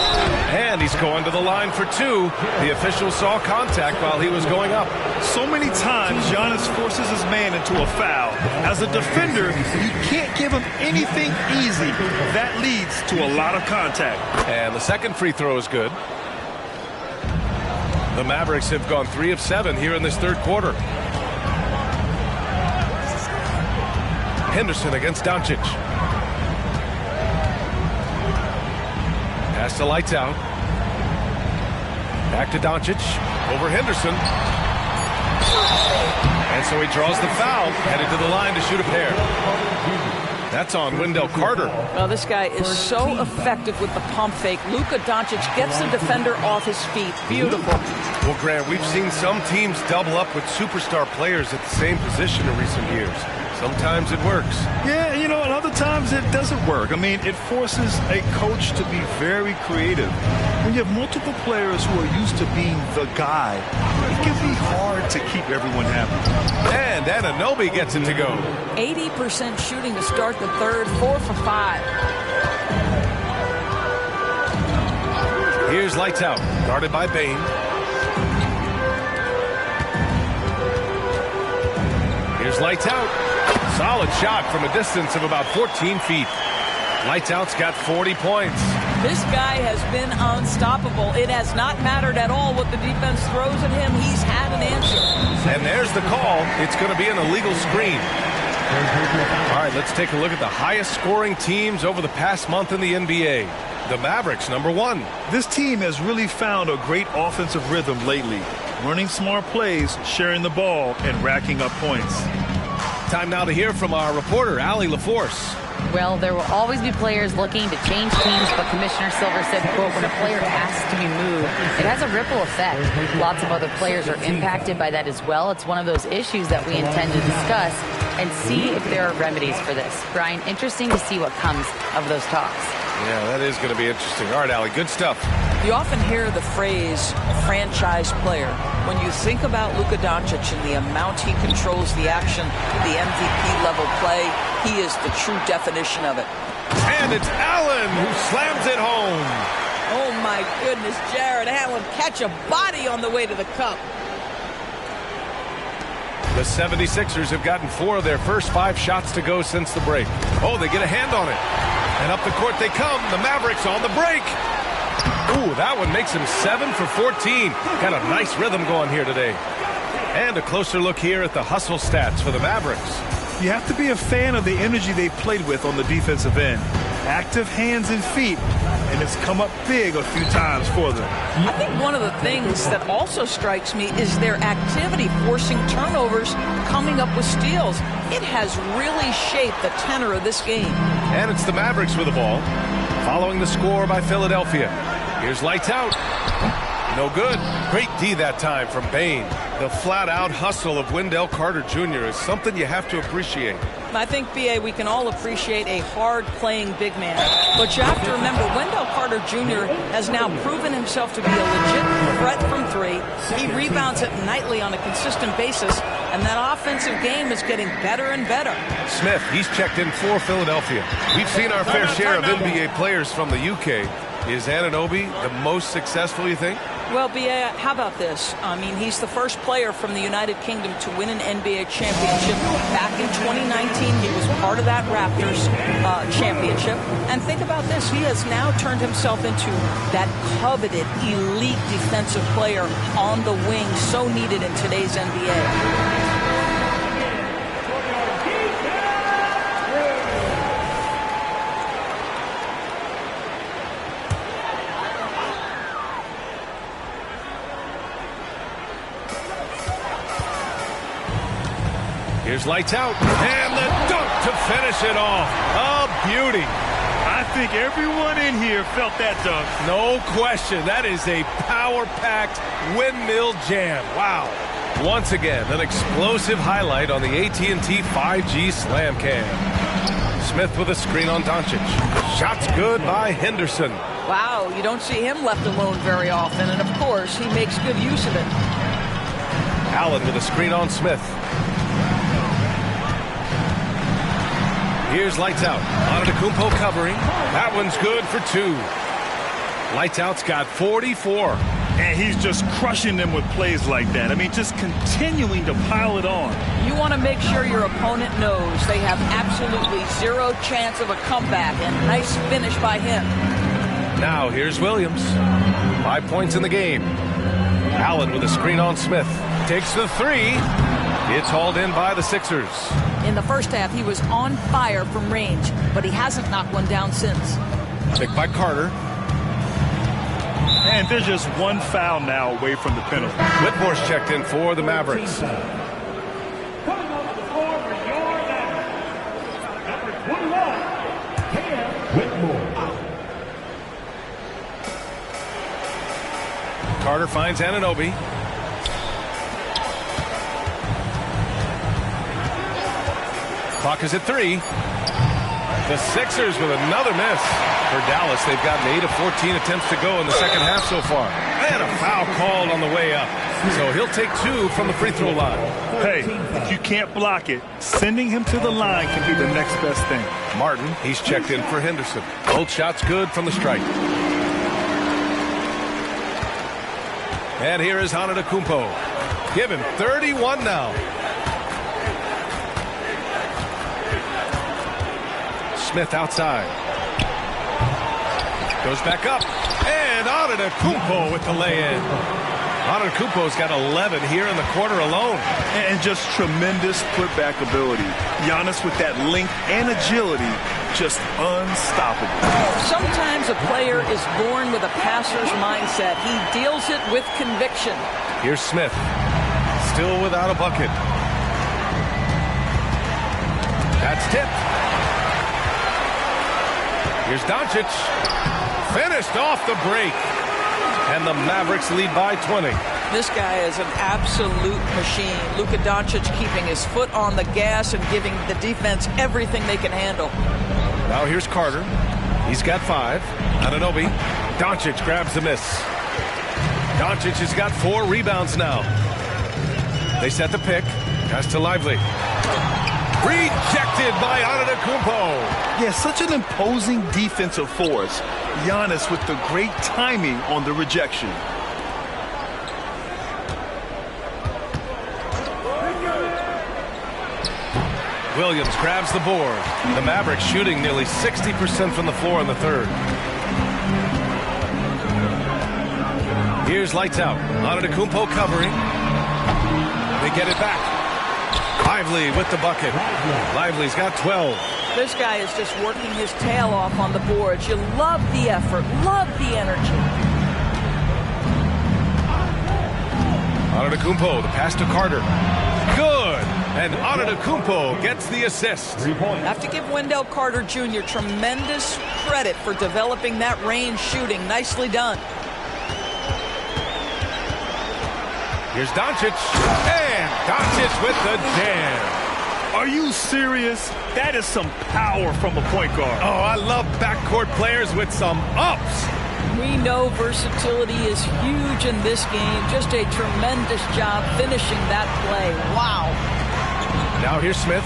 And he's going to the line for two. The official saw contact while he was going up. So many times Giannis forces his man into a foul. As a defender, you can't give him anything easy. That leads to a lot of contact. And the second free throw is good. The Mavericks have gone 3 of 7 here in this third quarter. Henderson against Doncic. Pass to Lights Out. Back to Doncic. Over Henderson. And so he draws the foul. Headed to the line to shoot a pair. That's on Wendell Carter. Well, this guy is so effective with the pump fake. Luka Doncic gets the defender off his feet. Beautiful. Well, Grant, we've seen some teams double up with superstar players at the same position in recent years. Sometimes it works. Yeah, you know, and other times it doesn't work. I mean, it forces a coach to be very creative. When you have multiple players who are used to being the guy, it can be hard to keep everyone happy. And Anunoby gets it to go. 80% shooting to start the third, 4 for 5. Here's Lights Out, guarded by Bane. Here's Lights Out. Solid shot from a distance of about 14 feet. Lights Out's got 40 points. This guy has been unstoppable. It has not mattered at all what the defense throws at him. He's had an answer. And there's the call. It's going to be an illegal screen. All right, let's take a look at the highest scoring teams over the past month in the NBA. The Mavericks, number 1. This team has really found a great offensive rhythm lately. Running smart plays, sharing the ball, and racking up points. Time now to hear from our reporter, Allie LaForce. Well, there will always be players looking to change teams, but Commissioner Silver said, quote, when a player asks to be moved, it has a ripple effect. Lots of other players are impacted by that as well. It's one of those issues that we intend to discuss and see if there are remedies for this. Brian, interesting to see what comes of those talks. Yeah, that is going to be interesting. All right, Allie, good stuff. You often hear the phrase franchise player. When you think about Luka Doncic and the amount he controls the action, the MVP level play, he is the true definition of it. And it's Allen who slams it home. Oh my goodness, Jared Allen catch a body on the way to the cup. The 76ers have gotten 4 of their first 5 shots to go since the break. Oh, they get a hand on it. And up the court they come. The Mavericks on the break. Ooh, that one makes him 7 for 14. Got a nice rhythm going here today. And a closer look here at the hustle stats for the Mavericks. You have to be a fan of the energy they played with on the defensive end. Active hands and feet, and it's come up big a few times for them. I think one of the things that also strikes me is their activity forcing turnovers, coming up with steals. It has really shaped the tenor of this game. And it's the Mavericks with the ball, following the score by Philadelphia. Here's Lights Out. No good. Great D that time from Bane. The flat-out hustle of Wendell Carter Jr. is something you have to appreciate. I think, B.A., we can all appreciate a hard-playing big man. But you have to remember, Wendell Carter Jr. has now proven himself to be a legit threat from 3. He rebounds it nightly on a consistent basis, and that offensive game is getting better and better. Smith, he's checked in for Philadelphia. We've seen our fair share of NBA players from the UK. Is Anunoby the most successful, you think? Well, B.A., how about this? I mean, he's the first player from the United Kingdom to win an NBA championship. Back in 2019, he was part of that Raptors championship. And think about this. He has now turned himself into that coveted, elite defensive player on the wing, so needed in today's NBA. Here's Lights Out, and the dunk to finish it off. A beauty. I think everyone in here felt that dunk. No question. That is a power-packed windmill jam. Wow. Once again, an explosive highlight on the AT&T 5G Slam Cam. Smith with a screen on Doncic. Shots good by Henderson. Wow, you don't see him left alone very often, and of course, he makes good use of it. Allen with a screen on Smith. Here's lights out. Antetokounmpo covering. That one's good for 2. Lights out's got 44. And he's just crushing them with plays like that. I mean, just continuing to pile it on. You want to make sure your opponent knows they have absolutely zero chance of a comeback, and nice finish by him. Now here's Williams. 5 points in the game. Allen with a screen on Smith. Takes the 3. It's hauled in by the Sixers. In the first half, he was on fire from range, but he hasn't knocked one down since. Picked by Carter. And there's just one foul now away from the penalty. Whitmore's checked in for the Mavericks. Coming off the floor for your Mavericks, number 21, Cam Whitmore. Carter finds Anunoby. Clock is at 3. The Sixers with another miss. For Dallas, they've gotten 8 of 14 attempts to go in the second half so far. And a foul called on the way up. So he'll take 2 from the free throw line. Hey, if you can't block it, sending him to the line can be the next best thing. Martin, he's checked in for Henderson. Both shots good from the stripe. And here is Antetokounmpo. Give him 31 now. Smith outside. Goes back up. And Antetokounmpo with the lay-in. Antetokounmpo's got 11 here in the quarter alone. And just tremendous putback ability. Giannis with that length and agility, just unstoppable. Sometimes a player is born with a passer's mindset. He deals it with conviction. Here's Smith. Still without a bucket. That's tipped. Here's Doncic. Finished off the break. And the Mavericks lead by 20. This guy is an absolute machine. Luka Doncic keeping his foot on the gas and giving the defense everything they can handle. Now here's Carter. He's got 5. Anunoby. Doncic grabs the miss. Doncic has got 4 rebounds now. They set the pick. Pass to Lively. Rejected by Antetokounmpo. Yeah, such an imposing defensive force. Giannis with the great timing on the rejection. Williams grabs the board. The Mavericks shooting nearly 60% from the floor in the third. Here's lights out. Antetokounmpo covering. They get it back. Lively with the bucket. Lively's got 12. This guy is just working his tail off on the boards. You love the effort, love the energy. Antetokounmpo, the pass to Carter. Good. And Antetokounmpo gets the assist. 3 points. Have to give Wendell Carter Jr. tremendous credit for developing that range shooting. Nicely done. Here's Doncic. And Doncic with the jam. Are you serious? That is some power from a point guard. Oh, I love backcourt players with some ups. We know versatility is huge in this game. Just a tremendous job finishing that play. Wow. Now here's Smith.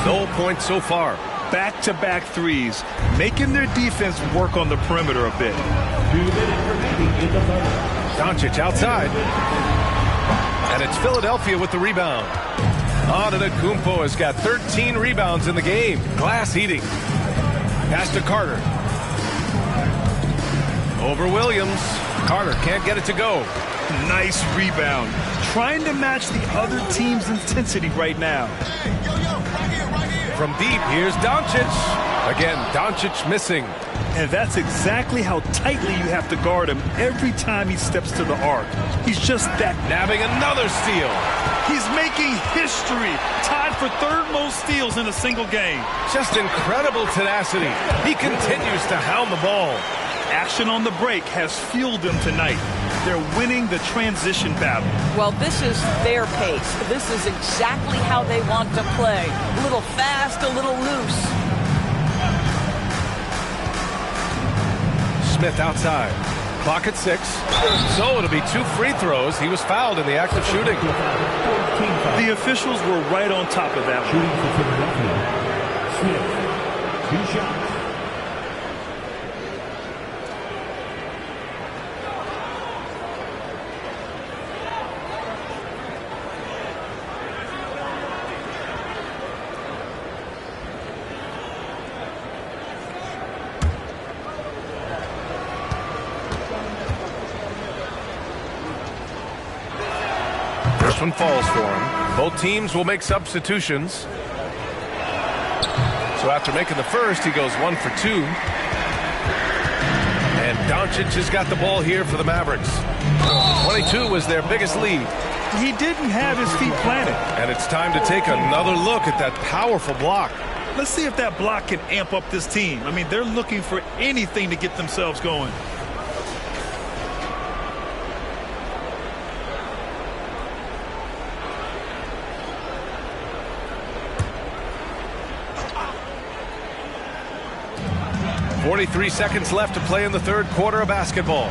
No points so far. Back-to-back threes, making their defense work on the perimeter a bit. 2 minutes remaining in the third. Doncic outside. And it's Philadelphia with the rebound. Antetokounmpo has got 13 rebounds in the game. Glass heating. Pass to Carter. Over Williams. Carter can't get it to go. Nice rebound. Trying to match the other team's intensity right now. From deep, here's Doncic. Again, Doncic missing. And that's exactly how tightly you have to guard him every time he steps to the arc. He's just that. Nabbing another steal. He's making history. Tied for third most steals in a single game. Just incredible tenacity. He continues to hound the ball. Action on the break has fueled them tonight. They're winning the transition battle. Well, this is their pace. This is exactly how they want to play. A little fast, a little loose. Smith outside. Clock at 6. So it'll be 2 free throws. He was fouled in the act of shooting. The officials were right on top of that one. Smith, 2 shots. First one falls for him. Both teams will make substitutions. So after making the first, he goes 1 for 2. And Doncic has got the ball here for the Mavericks. 22 was their biggest lead. He didn't have his feet planted. And it's time to take another look at that powerful block. Let's see if that block can amp up this team. I mean, they're looking for anything to get themselves going. .43 seconds left to play in the third quarter of basketball.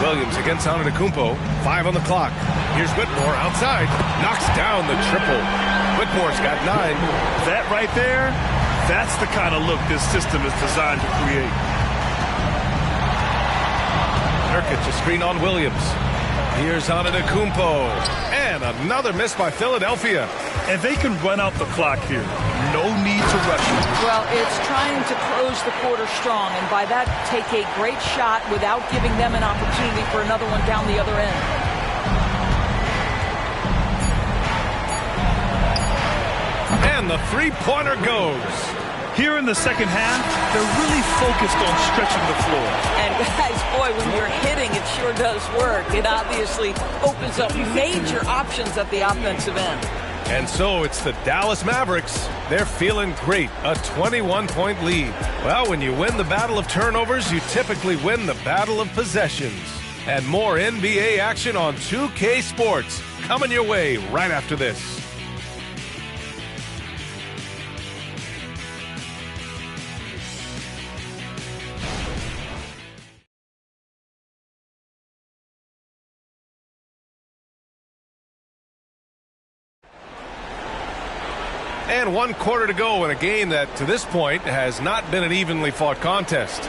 Williams against Antetokounmpo. 5 on the clock. Here's Whitmore outside. Knocks down the triple. Whitmore's got 9. That right there, that's the kind of look this system is designed to create. Nurkic a screen on Williams. Here's Antetokounmpo. And another miss by Philadelphia. And they can run out the clock here. No need to rush it. Well, it's trying to close the quarter strong, and by that, take a great shot without giving them an opportunity for another one down the other end. And the three-pointer goes. Here in the second half, they're really focused on stretching the floor. And guys, boy, when you're hitting, it sure does work. It obviously opens up major options at the offensive end. And so it's the Dallas Mavericks. They're feeling great. A 21-point lead. Well, when you win the battle of turnovers, you typically win the battle of possessions. And more NBA action on 2K Sports coming your way right after this. And 1 quarter to go in a game that, to this point, has not been an evenly fought contest.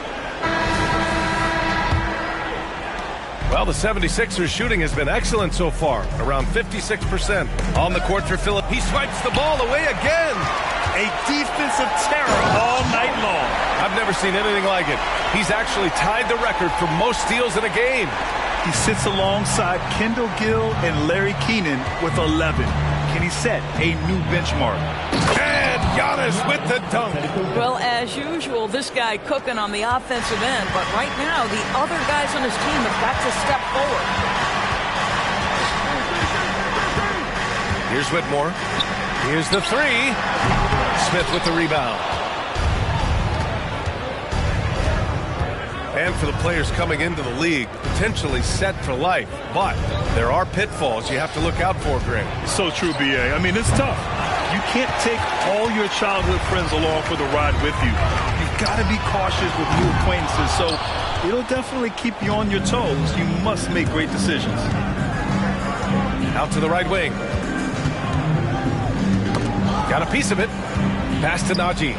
Well, the 76ers shooting has been excellent so far, around 56%. On the court for Philip. He swipes the ball away again. A defensive terror all night long. I've never seen anything like it. He's actually tied the record for most steals in a game. He sits alongside Kendall Gill and Larry Keenan with 11. Can he set a new benchmark? And Giannis with the dunk. Well, as usual, this guy cooking on the offensive end, but right now the other guys on his team have got to step forward. Here's Whitmore. Here's the 3. Smith with the rebound. And for the players coming into the league, potentially set for life. But there are pitfalls you have to look out for, Greg. So true, B.A. I mean, it's tough. You can't take all your childhood friends along for the ride with you. You've got to be cautious with new acquaintances, so it'll definitely keep you on your toes. You must make great decisions. Out to the right wing. Got a piece of it. Pass to Najee.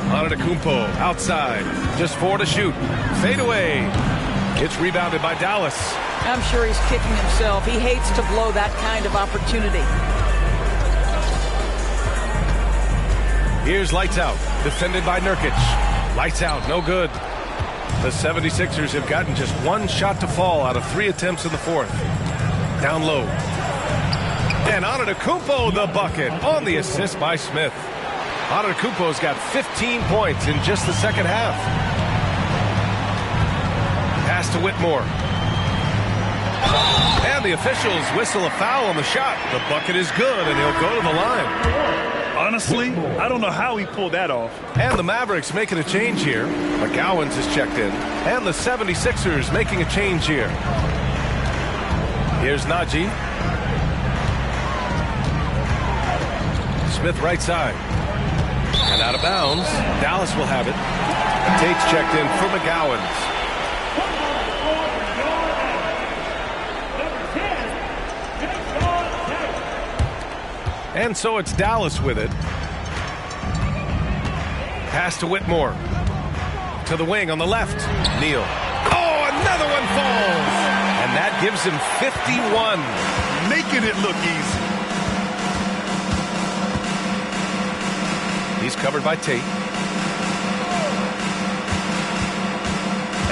Antetokounmpo outside. Just 4 to shoot. Fade away. It's rebounded by Dallas. I'm sure he's kicking himself. He hates to blow that kind of opportunity. Here's lights out. Defended by Nurkic. Lights out. No good. The 76ers have gotten just 1 shot to fall out of 3 attempts in the fourth. Down low. And Antetokounmpo the bucket on the assist by Smith. Antetokounmpo's got 15 points in just the second half. Pass to Whitmore. And the officials whistle a foul on the shot. The bucket is good, and he'll go to the line. Honestly, I don't know how he pulled that off. And the Mavericks making a change here. McGowan's has checked in. And the 76ers making a change here. Here's Najee. Smith right side. And out of bounds. Dallas will have it. Tate's checked in for McGowan's. And so it's Dallas with it. Pass to Whitmore. To the wing on the left. Neal. Oh, another one falls. And that gives him 51. Making it look easy. He's covered by Tate.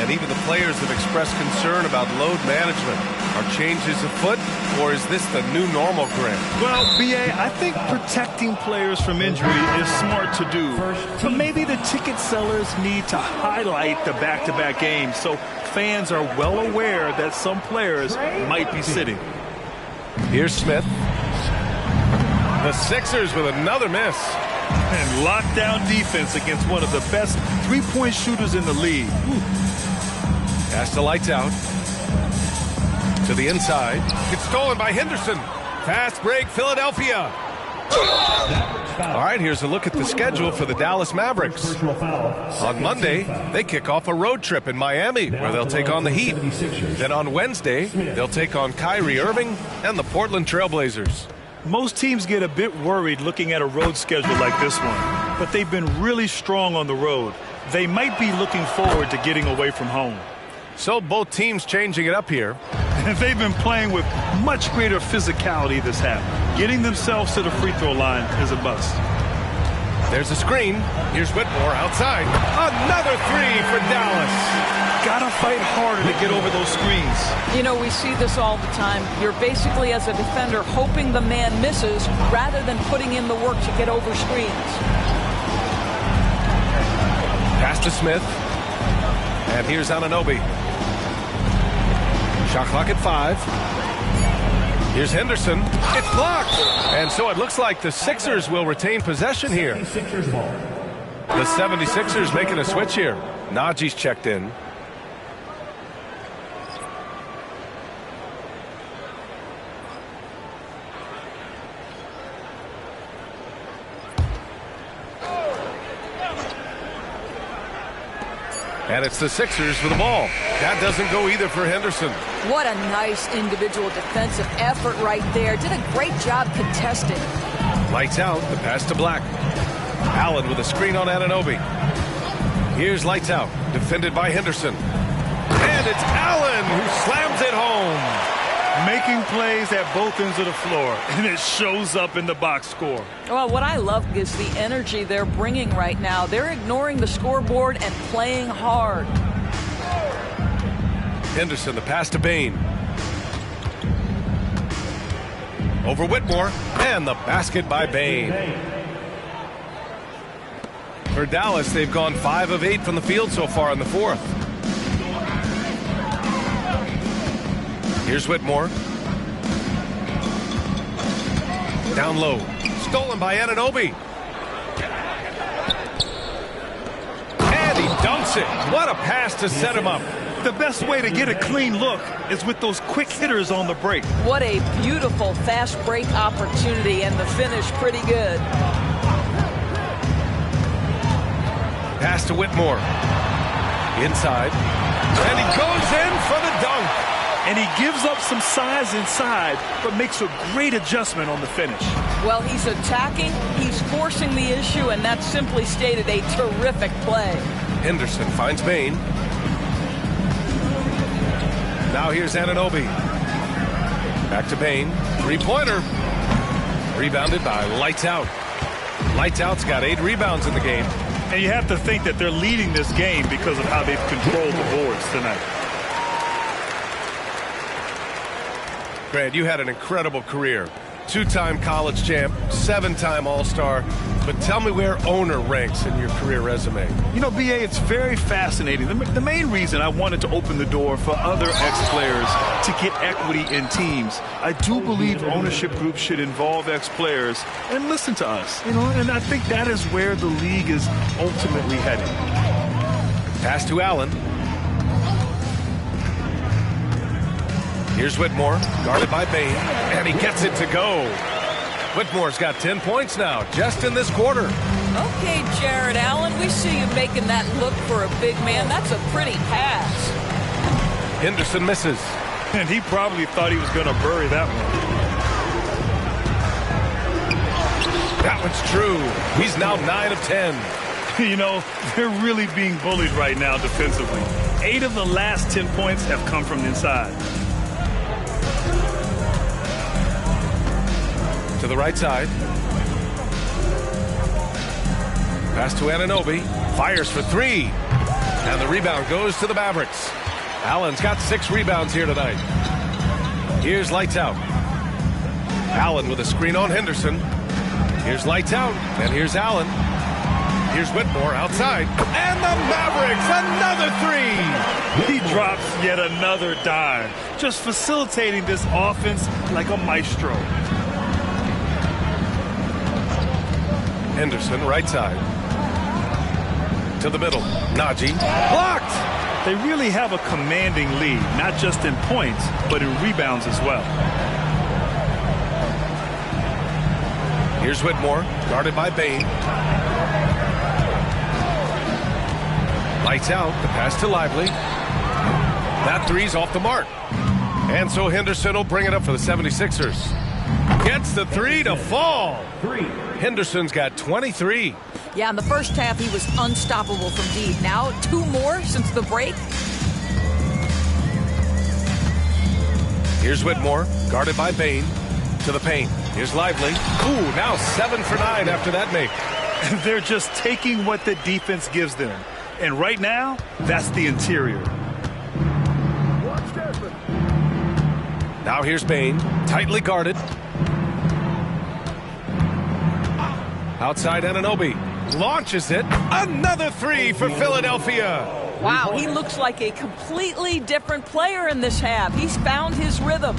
And even the players have expressed concern about load management. Are changes afoot, or is this the new normal, Grant? Well, B.A., I think protecting players from injury is smart to do. But maybe the ticket sellers need to highlight the back-to-back games so fans are well aware that some players might be sitting. Here's Smith. The Sixers with another miss. And lockdown defense against one of the best three-point shooters in the league. Pass to Lights Out. To the inside. It's stolen by Henderson. Fast break, Philadelphia. All right, here's a look at the schedule for the Dallas Mavericks. On Monday, they kick off a road trip in Miami where they'll take on the Heat. Then on Wednesday, they'll take on Kyrie Irving and the Portland Trailblazers. Most teams get a bit worried looking at a road schedule like this one, but they've been really strong on the road. They might be looking forward to getting away from home. So both teams changing it up here. And they've been playing with much greater physicality this half. Getting themselves to the free throw line is a must. There's a screen. Here's Whitmore outside. Another three for Dallas. Gotta fight harder to get over those screens. You know, we see this all the time. You're basically, as a defender, hoping the man misses rather than putting in the work to get over screens. Pass to Smith. And here's Anunoby. Shot clock at 5. Here's Henderson. It's blocked. And so it looks like the Sixers will retain possession here. The 76ers making a switch here. Najee's checked in. And it's the Sixers with the ball. That doesn't go either for Henderson. What a nice individual defensive effort right there. Did a great job contesting. Lights Out, the pass to Black. Allen with a screen on Anunoby. Here's Lights Out, defended by Henderson. And it's Allen who slams it home. Making plays at both ends of the floor, and it shows up in the box score. Well, what I love is the energy they're bringing right now. They're ignoring the scoreboard and playing hard. Henderson, the pass to Bain. Over Whitmore, and the basket by Bain. For Dallas, they've gone 5 of 8 from the field so far in the fourth. Here's Whitmore. Down low. Stolen by Anunoby. And he dunks it. What a pass to set him up. The best way to get a clean look is with those quick hitters on the break. What a beautiful fast break opportunity, and the finish pretty good. Pass to Whitmore. Inside. And he goes in for the dunk. And he gives up some size inside, but makes a great adjustment on the finish. Well, he's attacking, he's forcing the issue, and that's simply stated a terrific play. Henderson finds Bain. Now here's Anunoby. Back to Bain. Three-pointer. Rebounded by Lights Out. Lights Out's got 8 rebounds in the game. And you have to think that they're leading this game because of how they've controlled the boards tonight. Grant, you had an incredible career. 2-time college champ, 7-time All-Star. But tell me where owner ranks in your career resume. You know, B.A., it's very fascinating. The main reason I wanted to open the door for other ex-players to get equity in teams, I do believe ownership groups should involve ex-players and listen to us. You know, and I think that is where the league is ultimately heading. Pass to Allen. Here's Whitmore, guarded by Bain, and he gets it to go. Whitmore's got 10 points now, just in this quarter. Okay, Jared Allen, we see you making that look for a big man. That's a pretty pass. Henderson misses. And he probably thought he was going to bury that one. That one's true. He's now 9 of 10. You know, they're really being bullied right now defensively. 8 of the last 10 points have come from inside. To the right side. Pass to Anunoby. Fires for 3. And the rebound goes to the Mavericks. Allen's got 6 rebounds here tonight. Here's Lights Out. Allen with a screen on Henderson. Here's Lights Out. And here's Allen. Here's Whitmore outside. And the Mavericks, another 3. He drops yet another dime. Just facilitating this offense like a maestro. Henderson, right side. To the middle. Najee. Blocked! They really have a commanding lead, not just in points, but in rebounds as well. Here's Whitmore, guarded by Bain. Lights out, the pass to Lively. That 3's off the mark. And so Henderson will bring it up for the 76ers. Gets the 3 to fall. Henderson's got 23. Yeah, in the first half, he was unstoppable from deep. Now, 2 more since the break. Here's Whitmore, guarded by Bain. To the paint. Here's Lively. Ooh, now 7 for 9 after that make. They're just taking what the defense gives them. And right now, that's the interior. Now here's Bain, tightly guarded. Outside Anunoby. Launches it. Another 3 for Philadelphia. Wow, he looks like a completely different player in this half. He's found his rhythm.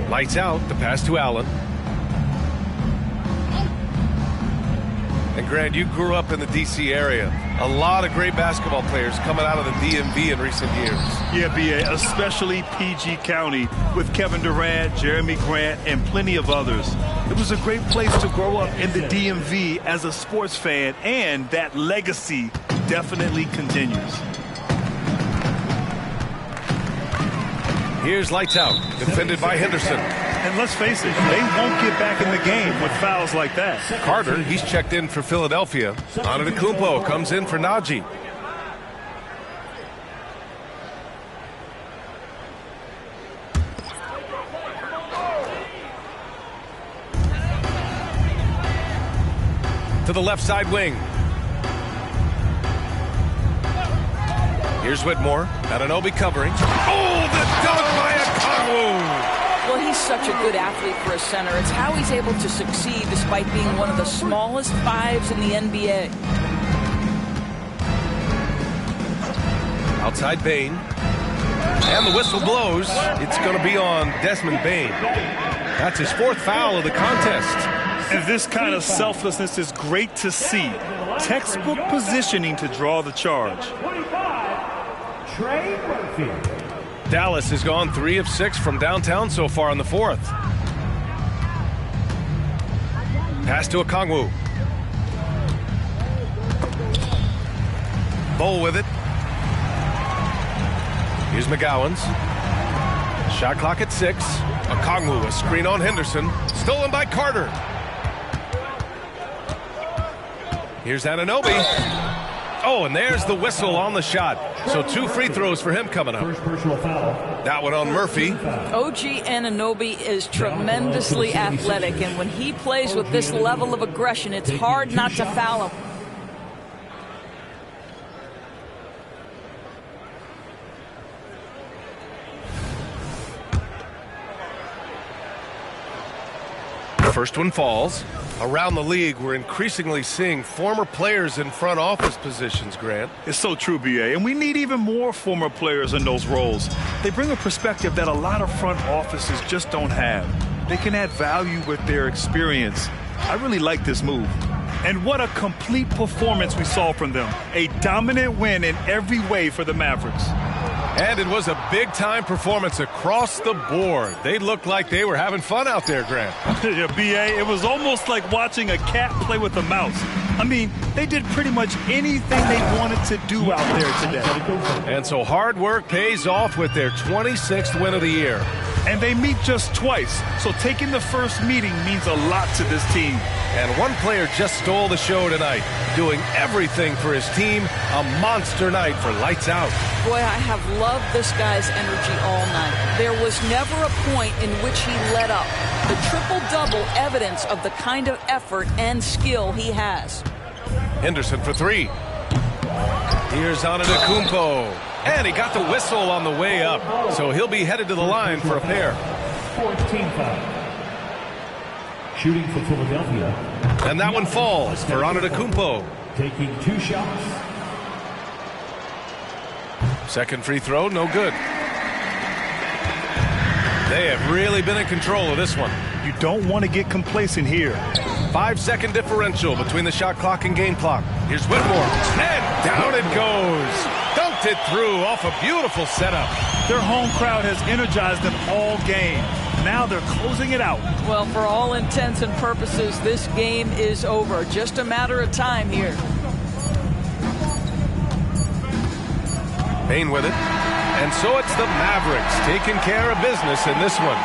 Lights out, the pass to Allen. And Grant, you grew up in the D.C. area. A lot of great basketball players coming out of the DMV in recent years. Yeah, B.A., especially PG County with Kevin Durant, Jeremy Grant, and plenty of others. It was a great place to grow up in the DMV as a sports fan, and that legacy definitely continues. Here's Lights Out, defended by Henderson. And let's face it, they won't get back in the game with fouls like that. Carter, he's checked in for Philadelphia. Antetokounmpo comes in for Najee. To the left side wing. Here's Whitmore. Anunoby covering. Oh, the dunk by Okongwu! Well, he's such a good athlete for a center. It's how he's able to succeed despite being one of the smallest 5s in the NBA. Outside Bain. And the whistle blows. It's going to be on Desmond Bain. That's his 4th foul of the contest. And this kind of selflessness is great to see. Textbook positioning to draw the charge. Dallas has gone 3 of 6 from downtown so far in the 4th. Pass to Okongwu. Bowl with it. Here's McGowan's. Shot clock at 6. Okongwu, a screen on Henderson. Stolen by Carter. Here's Anunoby. Oh, and there's the whistle on the shot. So 2 free throws for him coming up. That one on Murphy. OG Anunoby is tremendously athletic, and when he plays with this level of aggression, it's hard not to foul him. First one falls. Around the league, we're increasingly seeing former players in front office positions, Grant. It's so true, B.A., and we need even more former players in those roles. They bring a perspective that a lot of front offices just don't have. They can add value with their experience. I really like this move. And what a complete performance we saw from them. A dominant win in every way for the Mavericks. And it was a big-time performance across the board. They looked like they were having fun out there, Grant. Yeah, B.A., it was almost like watching a cat play with a mouse. I mean, they did pretty much anything they wanted to do out there today. And so hard work pays off with their 26th win of the year. And they meet just twice, so taking the first meeting means a lot to this team. And one player just stole the show tonight, doing everything for his team. A monster night for Lights Out. Boy, I have loved this guy's energy all night. There was never a point in which he let up. The triple-double evidence of the kind of effort and skill he has. Henderson for three. Here's Antetokounmpo. And he got the whistle on the way up, so he'll be headed to the line for a pair. 14 foul. Shooting for Philadelphia. And that one falls for Antetokounmpo. Taking 2 shots. Second free throw, no good. They have really been in control of this one. You don't want to get complacent here. 5-second differential between the shot clock and game clock. Here's Whitmore, and down it goes. Dunked it through off a beautiful setup. Their home crowd has energized them all game. Now they're closing it out. Well, for all intents and purposes, this game is over. Just a matter of time here. Payne with it. And so it's the Mavericks taking care of business in this one.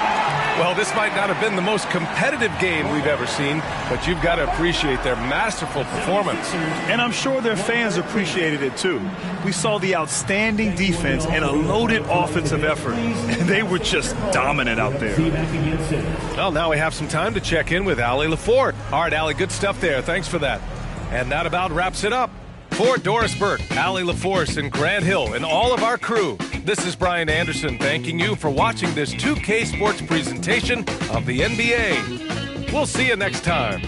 Well, this might not have been the most competitive game we've ever seen, but you've got to appreciate their masterful performance. And I'm sure their fans appreciated it too. We saw the outstanding defense and a loaded offensive effort, and they were just dominant out there. Well, now we have some time to check in with Allie LaForte. All right, Allie, good stuff there. Thanks for that. And that about wraps it up. For Doris Burke, Allie LaForce, and Grant Hill, and all of our crew, this is Brian Anderson thanking you for watching this 2K Sports presentation of the NBA. We'll see you next time.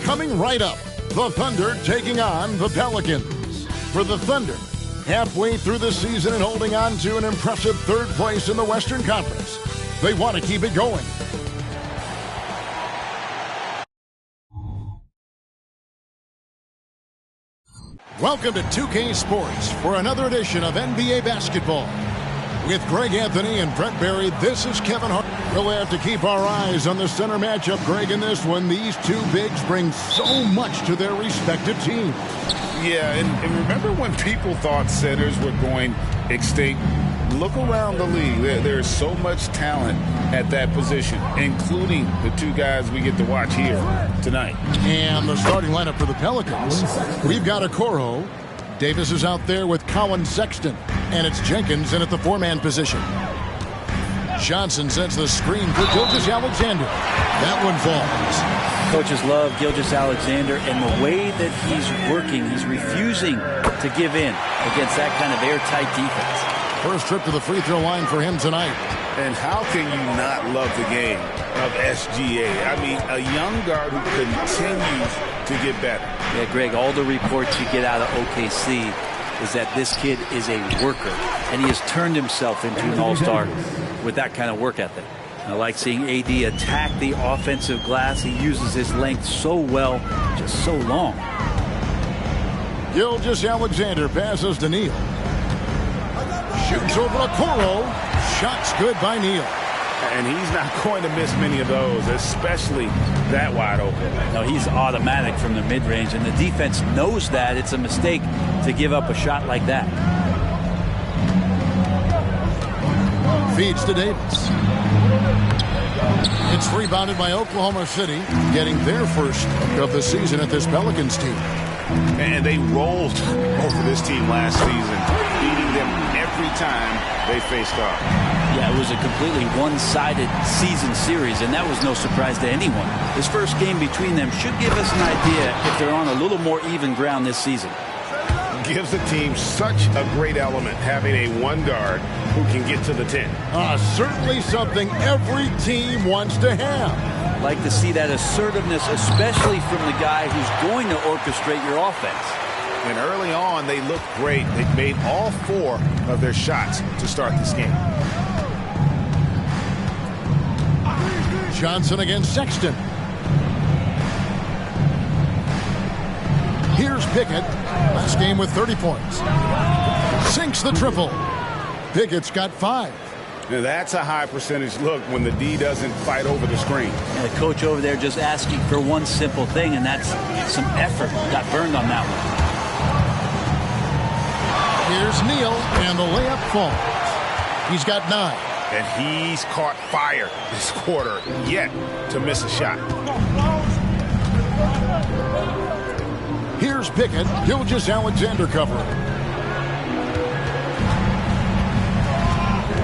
Coming right up, the Thunder taking on the Pelicans. For the Thunder, halfway through the season and holding on to an impressive third place in the Western Conference, they want to keep it going. Welcome to 2K Sports for another edition of NBA Basketball. With Greg Anthony and Brett Barry, this is Kevin Hart. We'll have to keep our eyes on the center matchup, Greg, in this one. These two bigs bring so much to their respective teams. Yeah, and remember when people thought centers were going extinct? Look around the league. There's so much talent at that position, including the two guys we get to watch here tonight. And the starting lineup for the Pelicans. We've got Okoro. Davis is out there with Colin Sexton. And it's Jenkins in at the four-man position. Johnson sends the screen for Gilgeous-Alexander. That one falls. Coaches love Gilgeous-Alexander, and the way that he's working, he's refusing to give in against that kind of airtight defense. First trip to the free throw line for him tonight. And how can you not love the game of SGA? I mean, a young guard who continues to get better. Yeah, Greg, all the reports you get out of OKC is that this kid is a worker, and he has turned himself into an all-star with that kind of work ethic. I like seeing AD attack the offensive glass. He uses his length so well, just so long. Gilgeous-Alexander passes to Neal. Shoots over Okoro. Shots good by Neal. And he's not going to miss many of those, especially that wide open. No, he's automatic from the mid-range, and the defense knows that. It's a mistake to give up a shot like that. Feeds to Davis. It's rebounded by Oklahoma City, getting their first of the season at this Pelicans team. And they rolled over this team last season, beating them every time they faced off. Yeah, it was a completely one-sided season series, and that was no surprise to anyone. This first game between them should give us an idea if they're on a little more even ground this season. Gives the team such a great element having a one guard who can get to the 10. Certainly something every team wants to have. Like to see that assertiveness, especially from the guy who's going to orchestrate your offense. And early on, they looked great. They made all 4 of their shots to start this game. Johnson against Sexton. Here's Pickett. Last game with 30 points. Sinks the triple. Pickett's got 5. Now that's a high percentage look when the D doesn't fight over the screen. And the coach over there just asking for one simple thing, and that's some effort. Got burned on that one. Here's Neal, and the layup falls. He's got 9. And he's caught fire this quarter, yet to miss a shot. Here's Pickett. Gilgeous-Alexander covering.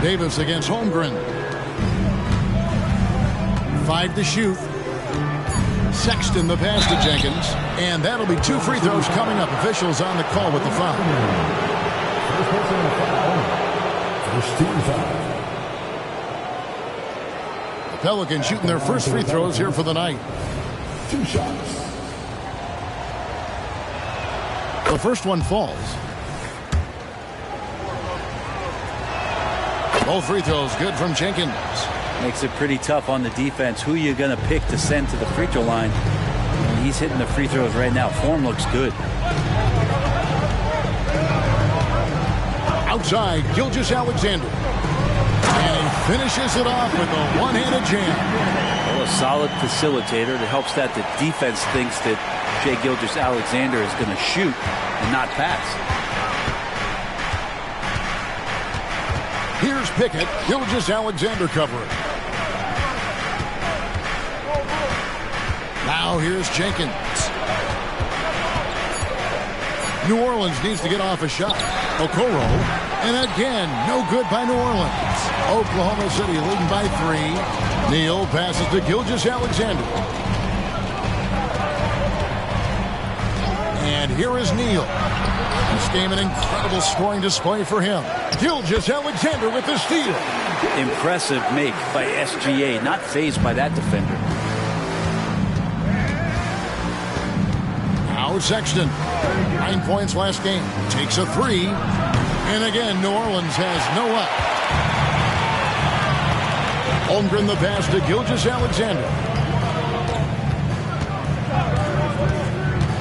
Davis against Holmgren. 5 to shoot. Sexton the pass to Jenkins. And that'll be 2 free throws coming up. Officials on the call with the foul. First personal foul. First team foul. The Pelicans shooting their first free throws here for the night. 2 shots. The first one falls. Both free throws good from Jenkins. Makes it pretty tough on the defense. Who you going to pick to send to the free throw line? And he's hitting the free throws right now. Form looks good. Outside, Gilgeous-Alexander. And he finishes it off with a one-handed jam. Well, a solid facilitator that helps that the defense thinks that Shai Gilgeous-Alexander is going to shoot and not pass. Here's Pickett. Gilgeous-Alexander covering. Now here's Jenkins. New Orleans needs to get off a shot. Okoro. And again, no good by New Orleans. Oklahoma City leading by 3. Neal passes to Gilgeous-Alexander. And here is Neal. This game an incredible scoring display for him. Gilgeous-Alexander with the steal. Impressive make by SGA. Not fazed by that defender. Now Sexton. 9 points last game. Takes a 3. And again, New Orleans has no up. Holmgren the pass to Gilgeous-Alexander.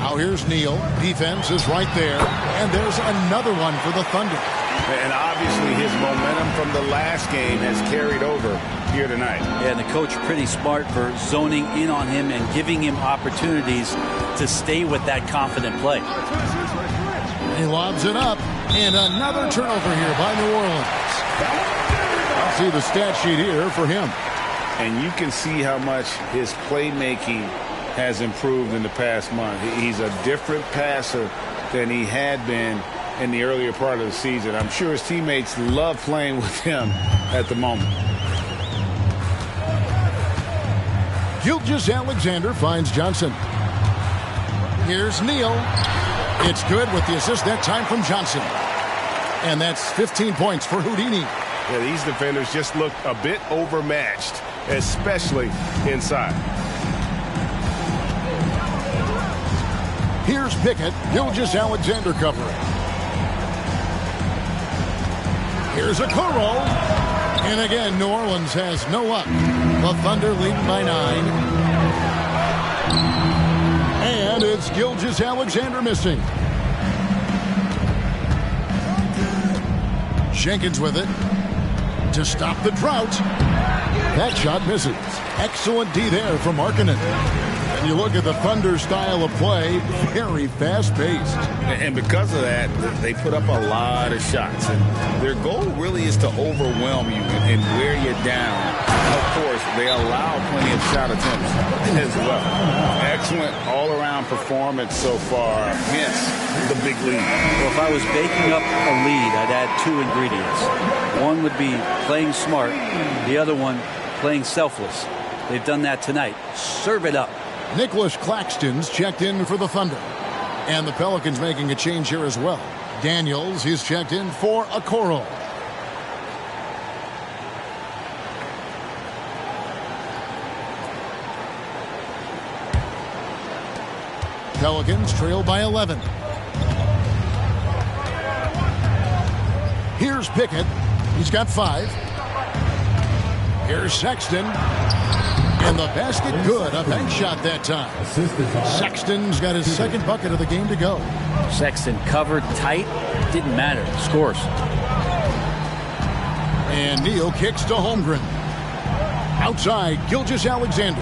Now here's Neal. Defense is right there. And there's another one for the Thunder. And obviously his momentum from the last game has carried over here tonight. Yeah, and the coach pretty smart for zoning in on him and giving him opportunities to stay with that confident play. He lobs it up. And another turnover here by New Orleans. I'll see the stat sheet here for him. And you can see how much his playmaking has improved in the past month. He's a different passer than he had been in the earlier part of the season. I'm sure his teammates love playing with him at the moment. Gilgeous-Alexander finds Johnson. Here's Neal. It's good with the assist that time from Johnson. And that's 15 points for Houdini. Yeah, these defenders just look a bit overmatched, especially inside. Here's Pickett. Gilgeous-Alexander covering. Here's Okoro. And again, New Orleans has no up. The Thunder leading by 9. And it's Gilgeous-Alexander missing. Jenkins with it to stop the drought. That shot misses. Excellent D there from Markkanen. And you look at the Thunder style of play, very fast-paced. And because of that, they put up a lot of shots. And their goal really is to overwhelm you and wear you down. Of course, they allow plenty of shot attempts as well. Excellent all-around performance so far, hence the big lead. Well, if I was baking up a lead, I'd add 2 ingredients. One would be playing smart. The other one, playing selfless. They've done that tonight. Serve it up. Nicholas Claxton's checked in for the Thunder. And the Pelicans making a change here as well. Daniels, he's checked in for Okoro. Pelicans trail by 11. Here's Pickett. He's got 5. Here's Sexton. And the basket good. A bank shot that time. Sexton's got his second bucket of the game to go. Sexton covered tight. Didn't matter. Scores. And Neal kicks to Holmgren. Outside, Gilgeous-Alexander.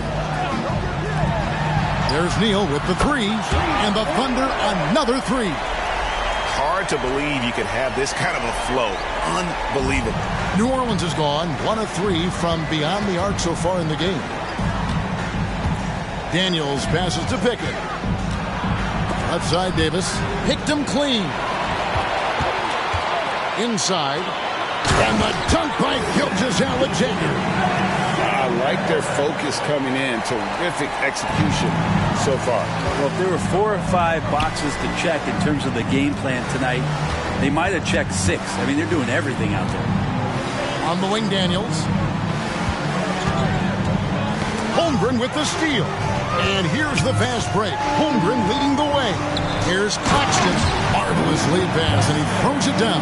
There's Neal with the 3. And the Thunder another 3. Hard to believe you could have this kind of a flow. Unbelievable. New Orleans has gone 1 of 3 from beyond the arc so far in the game. Daniels passes to Pickett. Outside Davis. Picked him clean. Inside. And the dunk by Gilgeous-Alexander. I like their focus coming in. Terrific execution so far. Well, if there were 4 or 5 boxes to check in terms of the game plan tonight, they might have checked 6. I mean, they're doing everything out there. On the wing, Daniels. Holmgren with the steal. And here's the fast break. Holmgren leading the way. Here's Claxton. Marvelous lead pass, and he throws it down.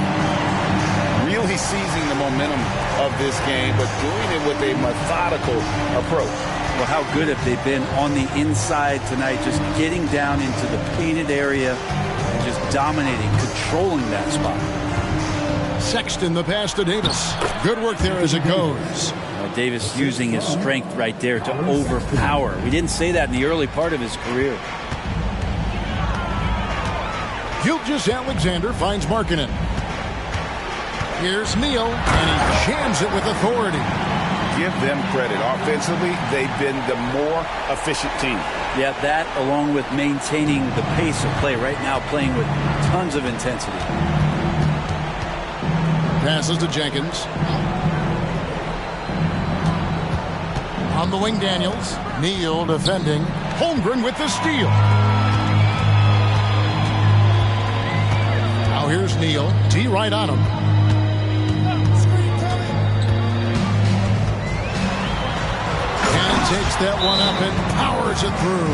Really seizing the momentum of this game, but doing it with a methodical approach. Well, how good have they been on the inside tonight, just getting down into the painted area and just dominating, controlling that spot. Sexton the pass to Davis. Good work there as it goes. Davis using his strength right there to overpower. We didn't say that in the early part of his career. Gilgeous-Alexander finds Markkanen. Here's Neal, and he jams it with authority. Give them credit. Offensively, they've been the more efficient team. Yeah, that along with maintaining the pace of play right now, playing with tons of intensity. Passes to Jenkins. On the wing, Daniels. Neal defending. Holmgren with the steal. Now here's Neal. T right on him. And he takes Picks that one up and powers it through.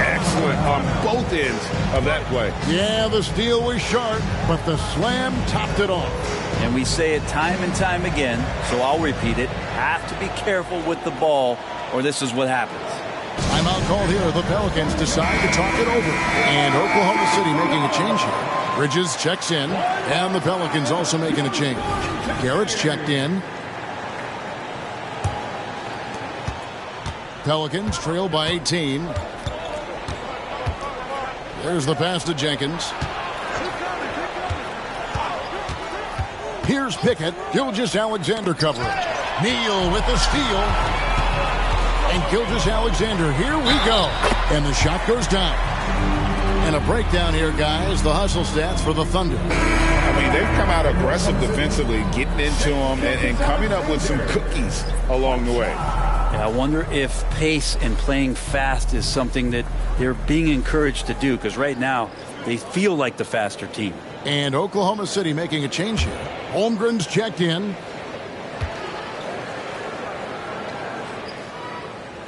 Excellent on both ends of that play. Yeah, the steal was sharp, but the slam topped it off. And we say it time and time again, so I'll repeat it. Have to be careful with the ball, or this is what happens. Timeout called here. The Pelicans decide to talk it over. And Oklahoma City making a change here. Bridges checks in, and the Pelicans also making a change. Garrett's checked in. Pelicans trail by 18. There's the pass to Jenkins. Here's Pickett. Gilgeous-Alexander coverage. Neal with the steal. And Gilgeous-Alexander, here we go. And the shot goes down. And a breakdown here, guys. The hustle stats for the Thunder. I mean, they've come out aggressive defensively, getting into them and coming up with some cookies along the way. Yeah, I wonder if pace and playing fast is something that they're being encouraged to do, because right now they feel like the faster team. And Oklahoma City making a change here. Holmgren's checked in.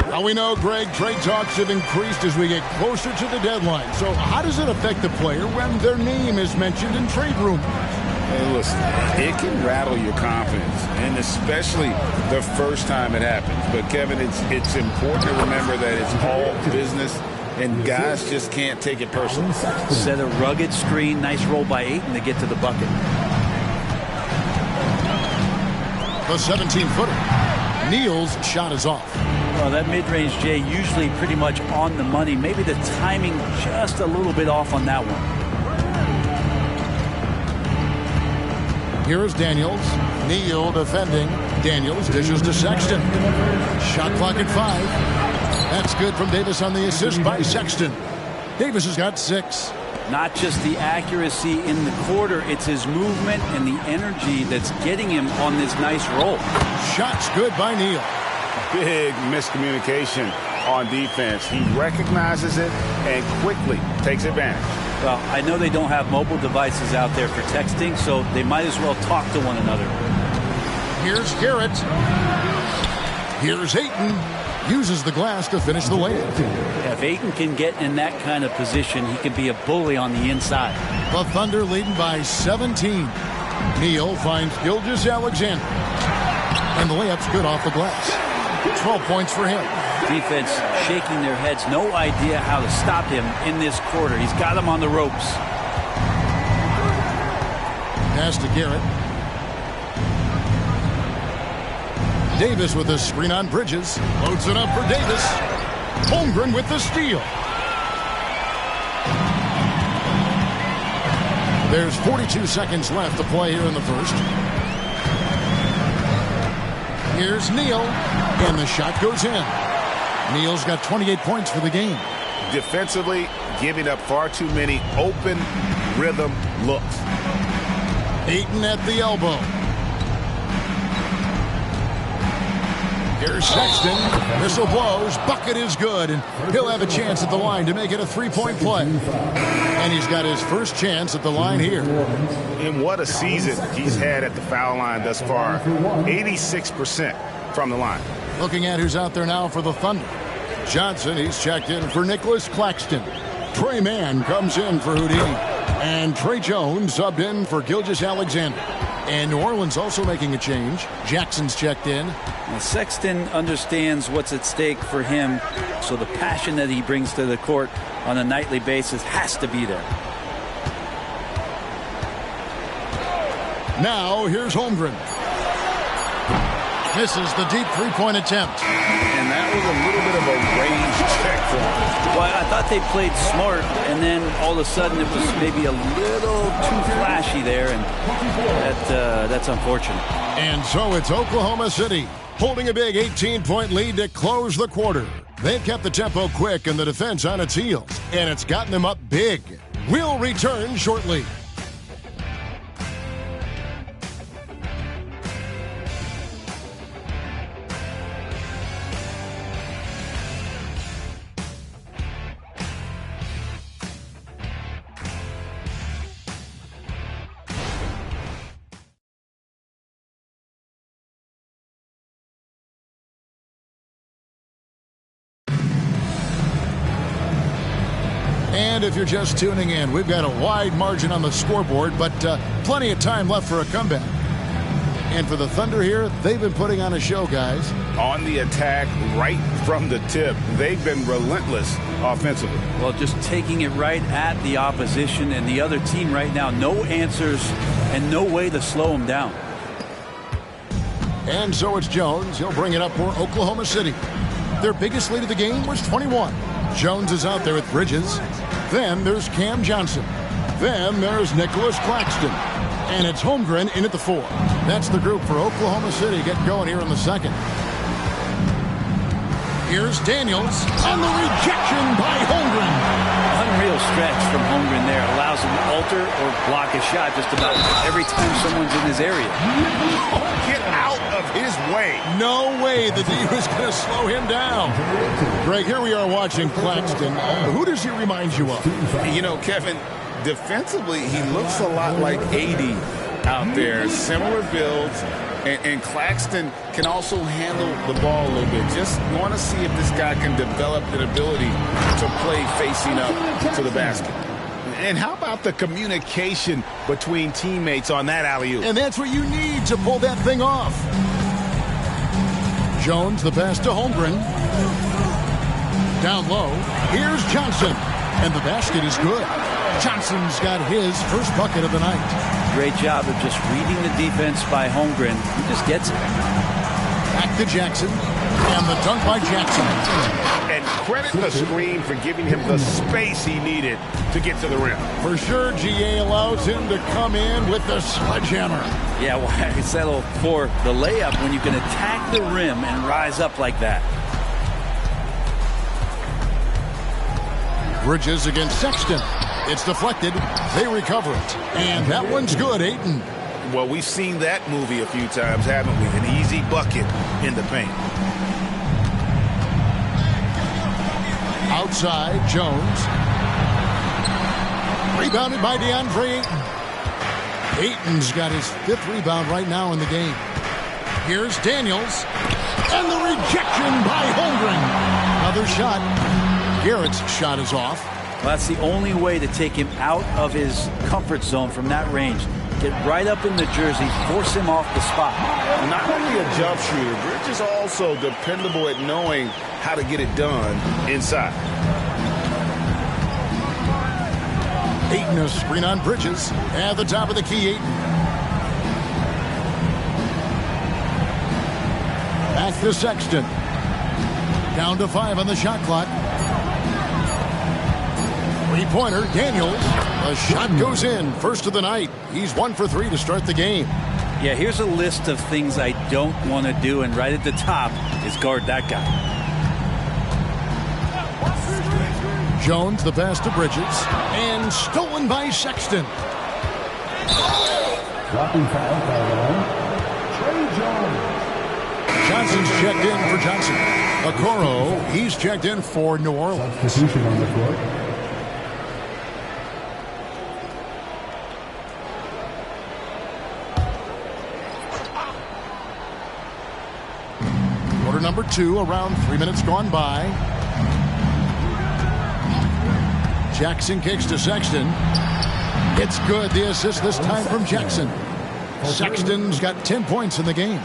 Now we know, Greg, trade talks have increased as we get closer to the deadline. So how does it affect the player when their name is mentioned in trade rumors? Hey, listen, it can rattle your confidence, and especially the first time it happens. But, Kevin, it's important to remember that it's all business, and guys just can't take it personally. Set a rugged screen, nice roll by Ayton to get to the bucket. The 17-footer. Neal's shot is off. Well, that mid-range, Jay, usually pretty much on the money. Maybe the timing just a little bit off on that one. Here's Daniels. Neal defending. Daniels dishes to Sexton. Shot clock at 5. That's good from Davis on the assist by Sexton. Davis has got 6. Not just the accuracy in the quarter, it's his movement and the energy that's getting him on this nice roll. Shot's good by Neal. Big miscommunication on defense. He recognizes it and quickly takes advantage. Well, I know they don't have mobile devices out there for texting, so they might as well talk to one another. Here's Garrett. Here's Ayton. Uses the glass to finish the layup. Yeah, if Ayton can get in that kind of position, he can be a bully on the inside. The Thunder leading by 17. Neal finds Gilgeous-Alexander. And the layup's good off the glass. 12 points for him. Defense shaking their heads. No idea how to stop him in this quarter. He's got him on the ropes. Pass to Garrett. Davis with a screen on Bridges. Loads it up for Davis. Holmgren with the steal. There's 42 seconds left to play here in the first. Here's Neal, and the shot goes in. Neal's got 28 points for the game. Defensively, giving up far too many open rhythm looks. Ayton at the elbow. Here's Sexton. Whistle blows. Bucket is good, and he'll have a chance at the line to make it a three-point play. And he's got his first chance at the line here. And what a season he's had at the foul line thus far. 86% from the line. Looking at who's out there now for the Thunder. Johnson, he's checked in for Nicholas Claxton. Trey Mann comes in for Houdini. And Trey Jones subbed in for Gilgeous-Alexander. And New Orleans also making a change. Jackson's checked in. Now, Sexton understands what's at stake for him, so the passion that he brings to the court on a nightly basis has to be there. Now, here's Holmgren. Misses the deep three-point attempt. And that was a little bit of a range check for him. Well, I thought they played smart, and then all of a sudden it was maybe a little too flashy there, and that's unfortunate. And so it's Oklahoma City holding a big 18-point lead to close the quarter. They've kept the tempo quick and the defense on its heels, and it's gotten them up big. We'll return shortly. And if you're just tuning in, we've got a wide margin on the scoreboard, but plenty of time left for a comeback. And for the Thunder here, they've been putting on a show, guys. On the attack, right from the tip, they've been relentless offensively. Well, just taking it right at the opposition and the other team right now. No answers and no way to slow them down. And so it's Jones. He'll bring it up for Oklahoma City. Their biggest lead of the game was 21. Jones is out there with Bridges. Then there's Cam Johnson. Then there's Nicholas Claxton. And it's Holmgren in at the 4. That's the group for Oklahoma City getting going here in the second. Here's Daniels, and the rejection by Holmgren. Unreal stretch from Holmgren there. Allows him to alter or block a shot just about every time someone's in his area. Get out of his way. No way the D was going to slow him down. Greg, here we are watching Claxton. Who does he remind you of? You know, Kevin, defensively, he looks a lot like AD out there. Similar builds. And Claxton can also handle the ball a little bit. Just want to see if this guy can develop an ability to play facing up to the basket. And how about the communication between teammates on that alley-oop? And that's what you need to pull that thing off. Jones, the pass to Holmgren. Down low, here's Johnson. And the basket is good. Johnson's got his first bucket of the night. Great job of just reading the defense by Holmgren. He just gets it. Back to Jackson. And the dunk by Jackson. And credit the screen for giving him the space he needed to get to the rim. For sure, GA allows him to come in with the sledgehammer. Yeah, well, I settle for the layup when you can attack the rim and rise up like that. Bridges against Sexton. It's deflected. They recover it. And that one's good, Ayton. Well, we've seen that movie a few times, haven't we? An easy bucket in the paint. Outside, Jones. Rebounded by DeAndre Ayton. Ayton's got his 5th rebound right now in the game. Here's Daniels. And the rejection by Holmgren. Another shot. Garrett's shot is off. Well, that's the only way to take him out of his comfort zone from that range. Get right up in the jersey, force him off the spot. Not only a jump shooter, Bridges is also dependable at knowing how to get it done inside. Ayton a screen on Bridges. At the top of the key, Ayton. Back to Sexton. Down to 5 on the shot clock. Three-pointer, Daniels. The shot goes in. First of the night. He's 1 for 3 to start the game. Yeah, here's a list of things I don't want to do, and right at the top is guard that guy. Jones, the pass to Bridges. And stolen by Sexton. Dropping foul by the line. Trey Jones. Johnson's checked in for Johnson. Okoro, he's checked in for New Orleans. Substitution on the court. Number 2, around 3 minutes gone by. Jackson kicks to Sexton. It's good. The assist this time from Jackson. Sexton's got 10 points in the game.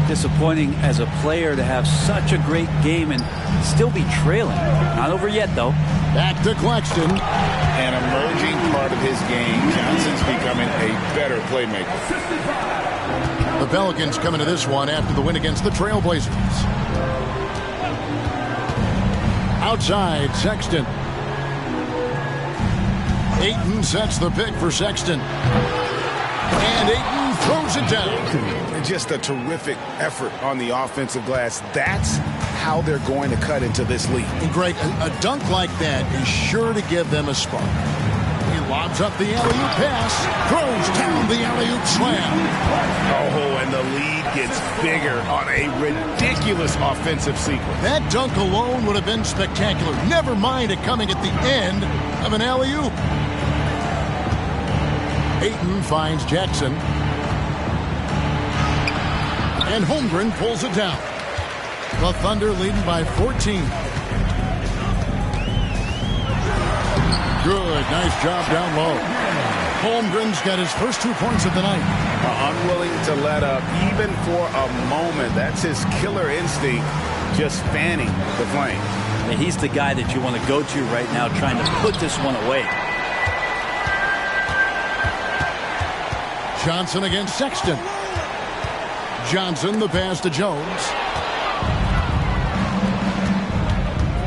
Disappointing as a player to have such a great game and still be trailing. Not over yet, though. Back to Claxton. An emerging part of his game. Johnson's becoming a better playmaker. The Pelicans come into this one after the win against the Trailblazers. Outside, Sexton. Ayton sets the pick for Sexton. And Ayton throws it down. Just a terrific effort on the offensive glass. That's how they're going to cut into this league. And Greg, a dunk like that is sure to give them a spark. He lobs up the alley-oop pass, throws down the alley-oop slam. Oh, and the lead gets bigger on a ridiculous offensive sequence. That dunk alone would have been spectacular. Never mind it coming at the end of an alley-oop. Ayton finds Jackson. And Holmgren pulls it down. The Thunder leading by 14. Good, nice job down low. Holmgren's got his first 2 points of the night. Unwilling to let up, even for a moment. That's his killer instinct, just fanning the flame. And he's the guy that you want to go to right now, trying to put this one away. Johnson against Sexton. Johnson, the pass to Jones.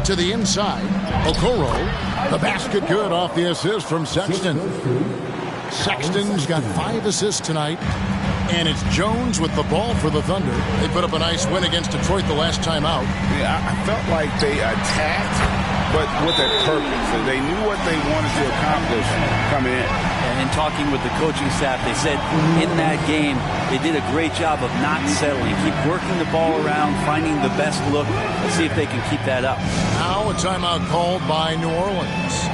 To the inside. Okoro. The basket good off the assist from Sexton. Sexton's got 5 assists tonight. And it's Jones with the ball for the Thunder. They put up a nice win against Detroit the last time out. Yeah, I felt like they attacked, but with a purpose. They knew what they wanted to accomplish coming in. And in talking with the coaching staff, they said in that game, they did a great job of not settling. Keep working the ball around, finding the best look. Let's see if they can keep that up. Now a timeout called by New Orleans.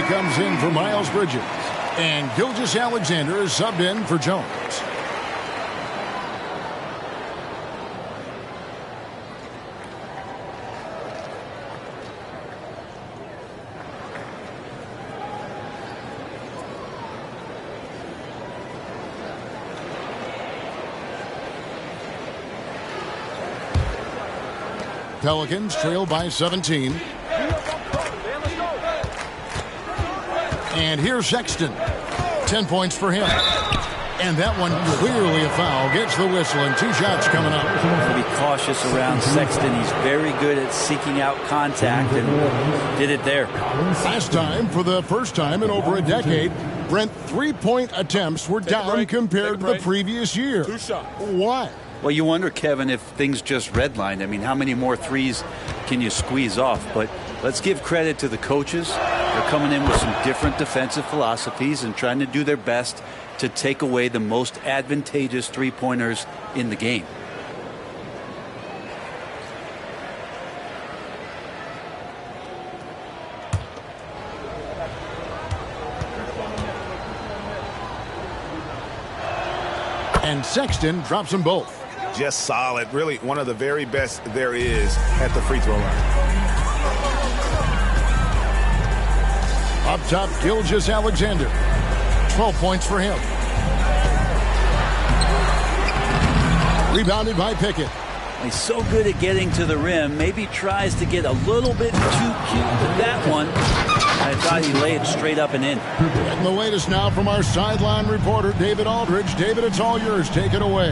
Comes in for Miles Bridges. And Gilgeous-Alexander is subbed in for Jones. Pelicans trail by 17. And here's Sexton. 10 points for him. And that one clearly a foul. Gets the whistle and 2 shots coming up. To be cautious around Sexton. He's very good at seeking out contact and did it there. Last time, for the first time in over a decade, Brent, 3-point attempts were down compared to the previous year. 2 shots. Why? Well, you wonder, Kevin, if things just redlined. I mean, how many more threes can you squeeze off? But let's give credit to the coaches. They're coming in with some different defensive philosophies and trying to do their best to take away the most advantageous three-pointers in the game. And Sexton drops them both. Just solid. Really one of the very best there is at the free throw line. Up top, Gilgeous-Alexander. 12 points for him. Rebounded by Pickett. He's so good at getting to the rim. Maybe tries to get a little bit too cute with that one. I thought he laid it straight up and in. Getting the latest now from our sideline reporter, David Aldridge. David, it's all yours. Take it away.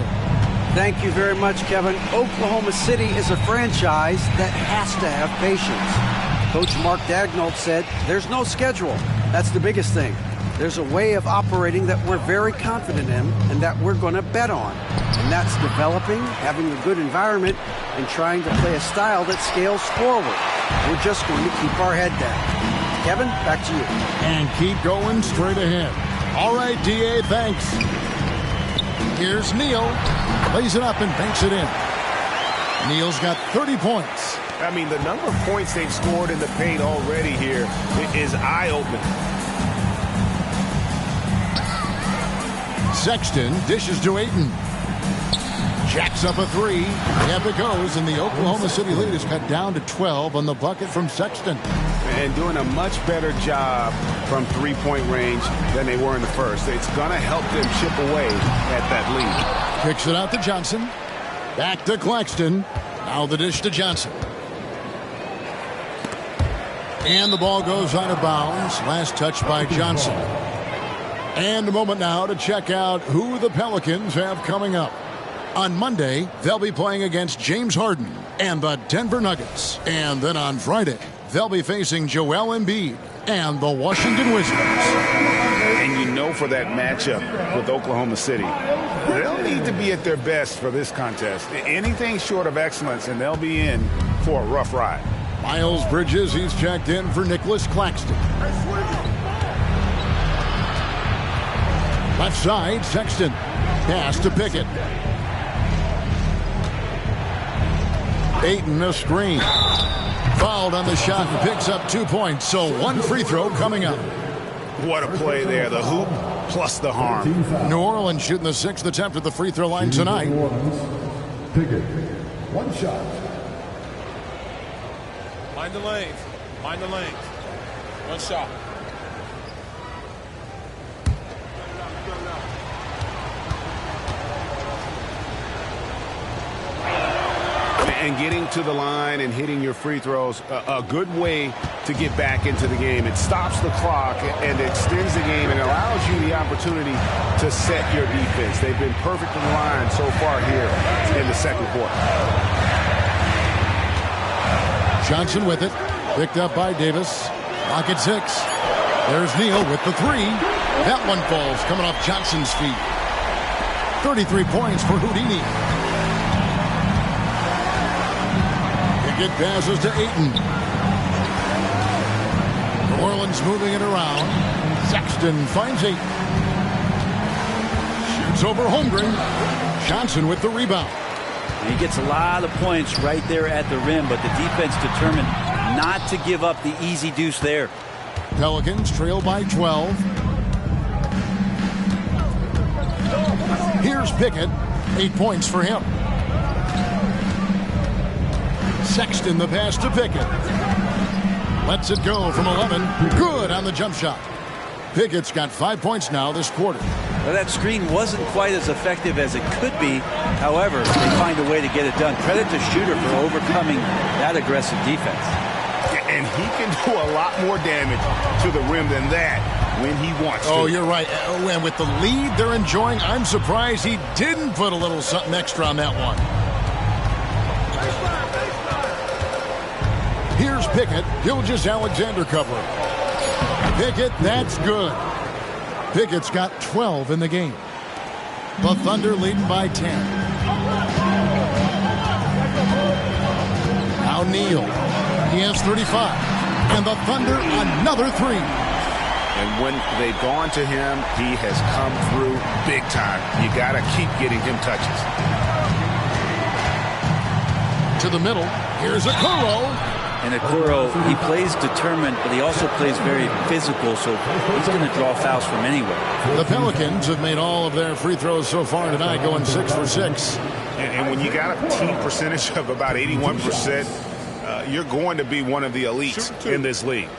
Thank you very much, Kevin. Oklahoma City is a franchise that has to have patience. Coach Mark Daigneault said there's no schedule. That's the biggest thing. There's a way of operating that we're very confident in and that we're going to bet on. And that's developing, having a good environment, and trying to play a style that scales forward. We're just going to keep our head down. Kevin, back to you. And keep going straight ahead. All right, D.A., thanks. Here's Neal. Lays it up and banks it in. Neal's got 30 points. I mean, the number of points they've scored in the paint already here is eye-opening. Sexton dishes to Ayton. Jacks up a three. Yep, it goes, and the Oklahoma City lead is cut down to 12 on the bucket from Sexton. And doing a much better job from three-point range than they were in the first. It's going to help them chip away at that lead. Kicks it out to Johnson. Back to Claxton. Now the dish to Johnson. And the ball goes out of bounds. Last touch by Johnson. And a moment now to check out who the Pelicans have coming up. On Monday, they'll be playing against James Harden and the Denver Nuggets. And then on Friday, they'll be facing Joel Embiid and the Washington Wizards. And you know, for that matchup with Oklahoma City, they'll need to be at their best for this contest. Anything short of excellence, and they'll be in for a rough ride. Miles Bridges, he's checked in for Nicholas Claxton. Left side, Sexton. Pass to Pickett. Ayton, a screen. Fouled on the shot and picks up 2 points. So one free throw coming up. What a play there. The hoop plus the harm. New Orleans shooting the 6th attempt at the free throw line tonight. Pickett. One shot. Mind the lanes. Mind the lanes. One shot. And getting to the line and hitting your free throws, a good way to get back into the game. It stops the clock and extends the game and allows you the opportunity to set your defense. They've been perfect in the line so far here in the second quarter. Johnson with it. Picked up by Davis. Lock at 6. There's Neal with the 3. That one falls coming off Johnson's feet. 33 points for Houdini. Pickett passes to Ayton. New Orleans moving it around. Sexton finds Ayton. Shoots over Holmgren. Johnson with the rebound. He gets a lot of points right there at the rim, but the defense determined not to give up the easy deuce there. Pelicans trail by 12. Here's Pickett. 8 points for him. Sexton the pass to Pickett. Lets it go from 11. Good on the jump shot. Pickett's got 5 points now this quarter. Well, that screen wasn't quite as effective as it could be. However, they find a way to get it done. Credit to Shooter for overcoming that aggressive defense. And he can do a lot more damage to the rim than that when he wants to. Oh, you're right. And with the lead they're enjoying, I'm surprised he didn't put a little something extra on that one. Here's Pickett. Gilgeous-Alexander covering. Pickett, that's good. Pickett's got 12 in the game. The Thunder leading by 10. Now Neal. He has 35. And the Thunder another 3. And when they've gone to him, he has come through big time. You got to keep getting him touches. To the middle. Here's Okoro. And Okoro, he plays determined, but he also plays very physical, so he's going to draw fouls from anywhere. The Pelicans have made all of their free throws so far tonight, going 6 for 6. And when you got a team percentage of about 81%, you're going to be one of the elites in this league.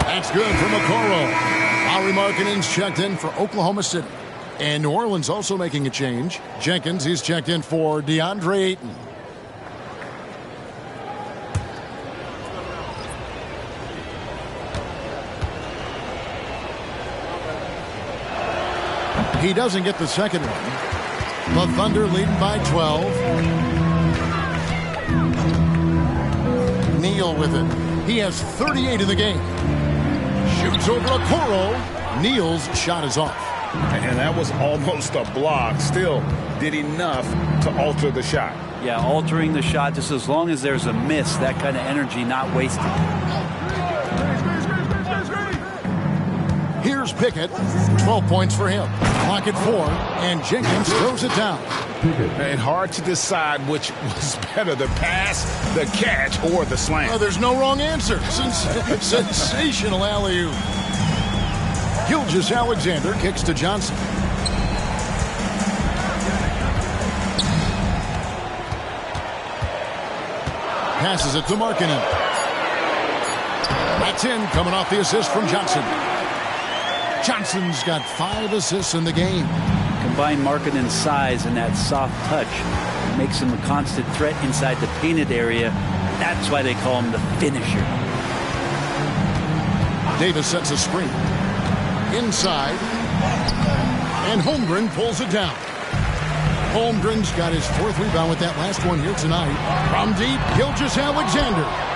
That's good from Okoro. Lauri Markkanen's checked in for Oklahoma City. And New Orleans also making a change. Jenkins, he's checked in for DeAndre Ayton. He doesn't get the second one. The Thunder leading by 12. Neal with it. He has 38 in the game. Shoots over Okoro. Neal's shot is off. And that was almost a block. Still did enough to alter the shot. Yeah, altering the shot just as long as there's a miss, that kind of energy not wasted. Here's Pickett. 12 points for him. Clock at 4. And Jenkins throws it down. And hard to decide which was better, the pass, the catch, or the slam. Oh, there's no wrong answer. Sensational alley-oop. Gilgeous-Alexander kicks to Johnson. Passes it to Markkanen. That's in, coming off the assist from Johnson. Johnson's got 5 assists in the game. Combine Markkanen's size and that soft touch makes him a constant threat inside the painted area. That's why they call him the finisher. Davis sets a screen. Inside. And Holmgren pulls it down. Holmgren's got his 4th rebound with that last one here tonight. From deep, Gilgeous-Alexander.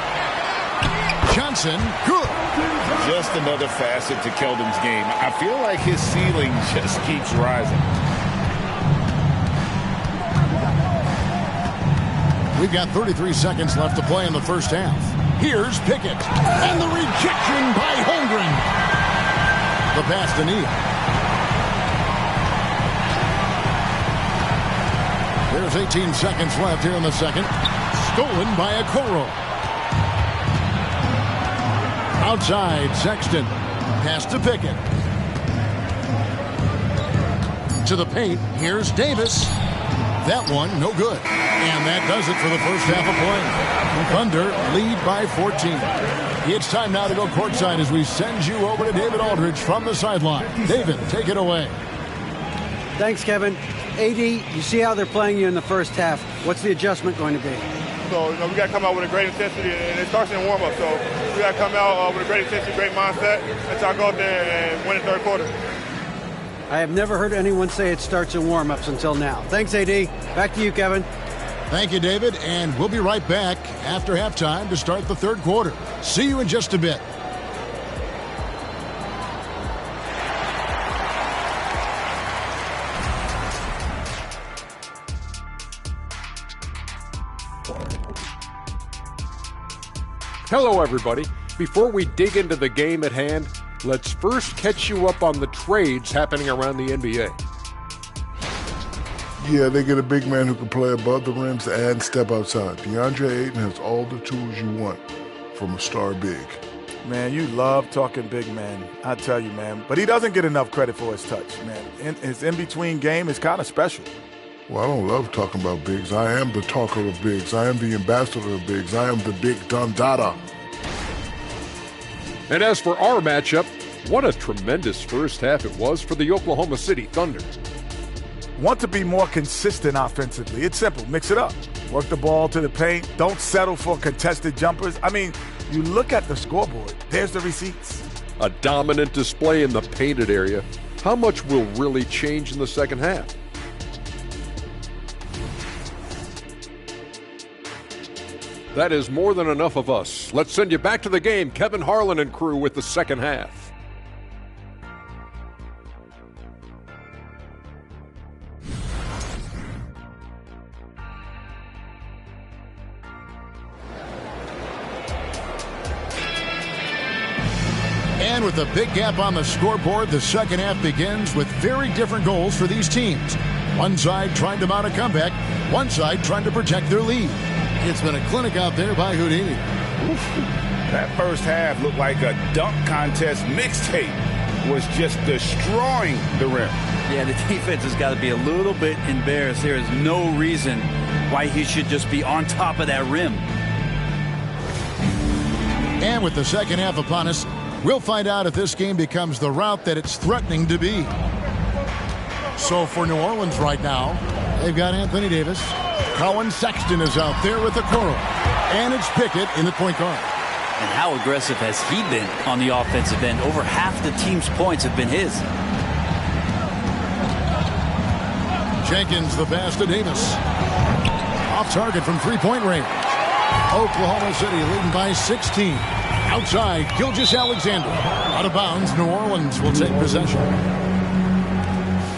Johnson, good. Just another facet to Keldon's game. I feel like his ceiling just keeps rising. We've got 33 seconds left to play in the first half. Here's Pickett. And the rejection by Holmgren. The pass to Neal. There's 18 seconds left here in the second. Stolen by Okoro. Outside, Sexton. Pass to Pickett. To the paint. Here's Davis. That one, no good. And that does it for the first half of play. The Thunder lead by 14. It's time now to go courtside as we send you over to David Aldridge from the sideline. David, take it away. Thanks, Kevin. AD, you see how they're playing you in the first half. What's the adjustment going to be? So, we got to come out with a great intensity, and it starts in warm-up. So, we got to come out with a great intensity, great mindset, and try to go out there and win the third quarter. I have never heard anyone say it starts in warm-ups until now. Thanks, AD. Back to you, Kevin. Thank you, David, and we'll be right back after halftime to start the third quarter. See you in just a bit. Hello, everybody. Before we dig into the game at hand, let's first catch you up on the trades happening around the NBA. Yeah, they get a big man who can play above the rims and step outside. DeAndre Ayton has all the tools you want from a star big. Man, you love talking big man. I tell you, man. But he doesn't get enough credit for his touch, man. His in-between game is kind of special. Well, I don't love talking about bigs. I am the talker of bigs. I am the ambassador of bigs. I am the big Don Dada. And as for our matchup, what a tremendous first half it was for the Oklahoma City Thunder. Want to be more consistent offensively. It's simple. Mix it up. Work the ball to the paint. Don't settle for contested jumpers. I mean, you look at the scoreboard. There's the receipts. A dominant display in the painted area. How much will really change in the second half? That is more than enough of us. Let's send you back to the game. Kevin Harlan and crew with the second half. And with a big gap on the scoreboard, the second half begins with very different goals for these teams. One side trying to mount a comeback, one side trying to protect their lead. It's been a clinic out there by Houdini. Oof. That first half looked like a dunk contest mixtape was just destroying the rim. Yeah, the defense has got to be a little bit embarrassed. There is no reason why he should just be on top of that rim. And with the second half upon us, we'll find out if this game becomes the route that it's threatening to be. So for New Orleans right now, they've got Anthony Davis. Colin Sexton is out there with the Okoro. And it's Pickett in the point guard. And how aggressive has he been on the offensive end? Over half the team's points have been his. Jenkins the pass to Davis. Off target from three-point range. Oklahoma City leading by 16. Outside, Gilgeous-Alexander. Out of bounds, New Orleans will take possession.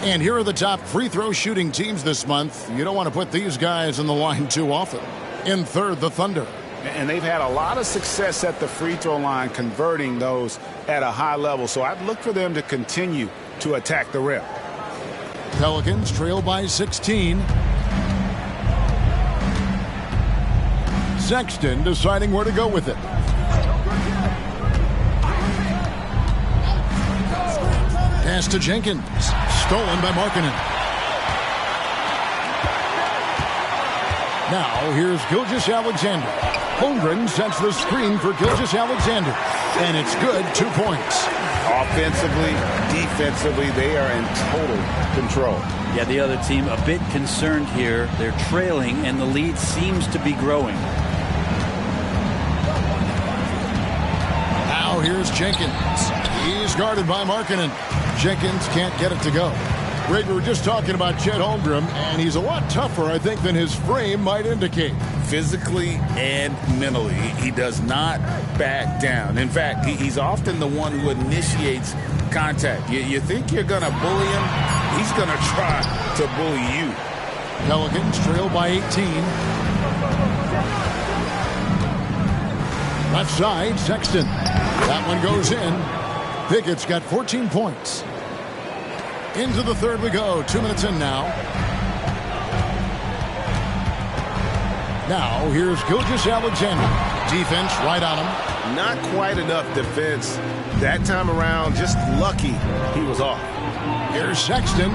And here are the top free throw shooting teams this month. You don't want to put these guys in the line too often. In third, the Thunder. And they've had a lot of success at the free throw line, converting those at a high level. So I'd look for them to continue to attack the rim. Pelicans trail by 16. Sexton deciding where to go with it. Pass to Jenkins. Stolen by Markkanen. Now here's Gilgeous-Alexander. Holmgren sets the screen for Gilgeous-Alexander. And it's good, 2 points. Offensively, defensively, they are in total control. Yeah, the other team a bit concerned here. They're trailing, and the lead seems to be growing. Now here's Jenkins. He's guarded by Markkanen. Jenkins can't get it to go. Greg, we were just talking about Chet Holmgren, and he's a lot tougher, I think, than his frame might indicate. Physically and mentally, he does not back down. In fact, he's often the one who initiates contact. You think you're going to bully him, he's going to try to bully you. Pelicans trail by 18. Left side, Sexton. That one goes in. Pickett's got 14 points. Into the third we go. 2 minutes in now. Now here's Gilgeous-Alexander. Defense right on him. Not quite enough defense that time around. Just lucky he was off. Here's Sexton.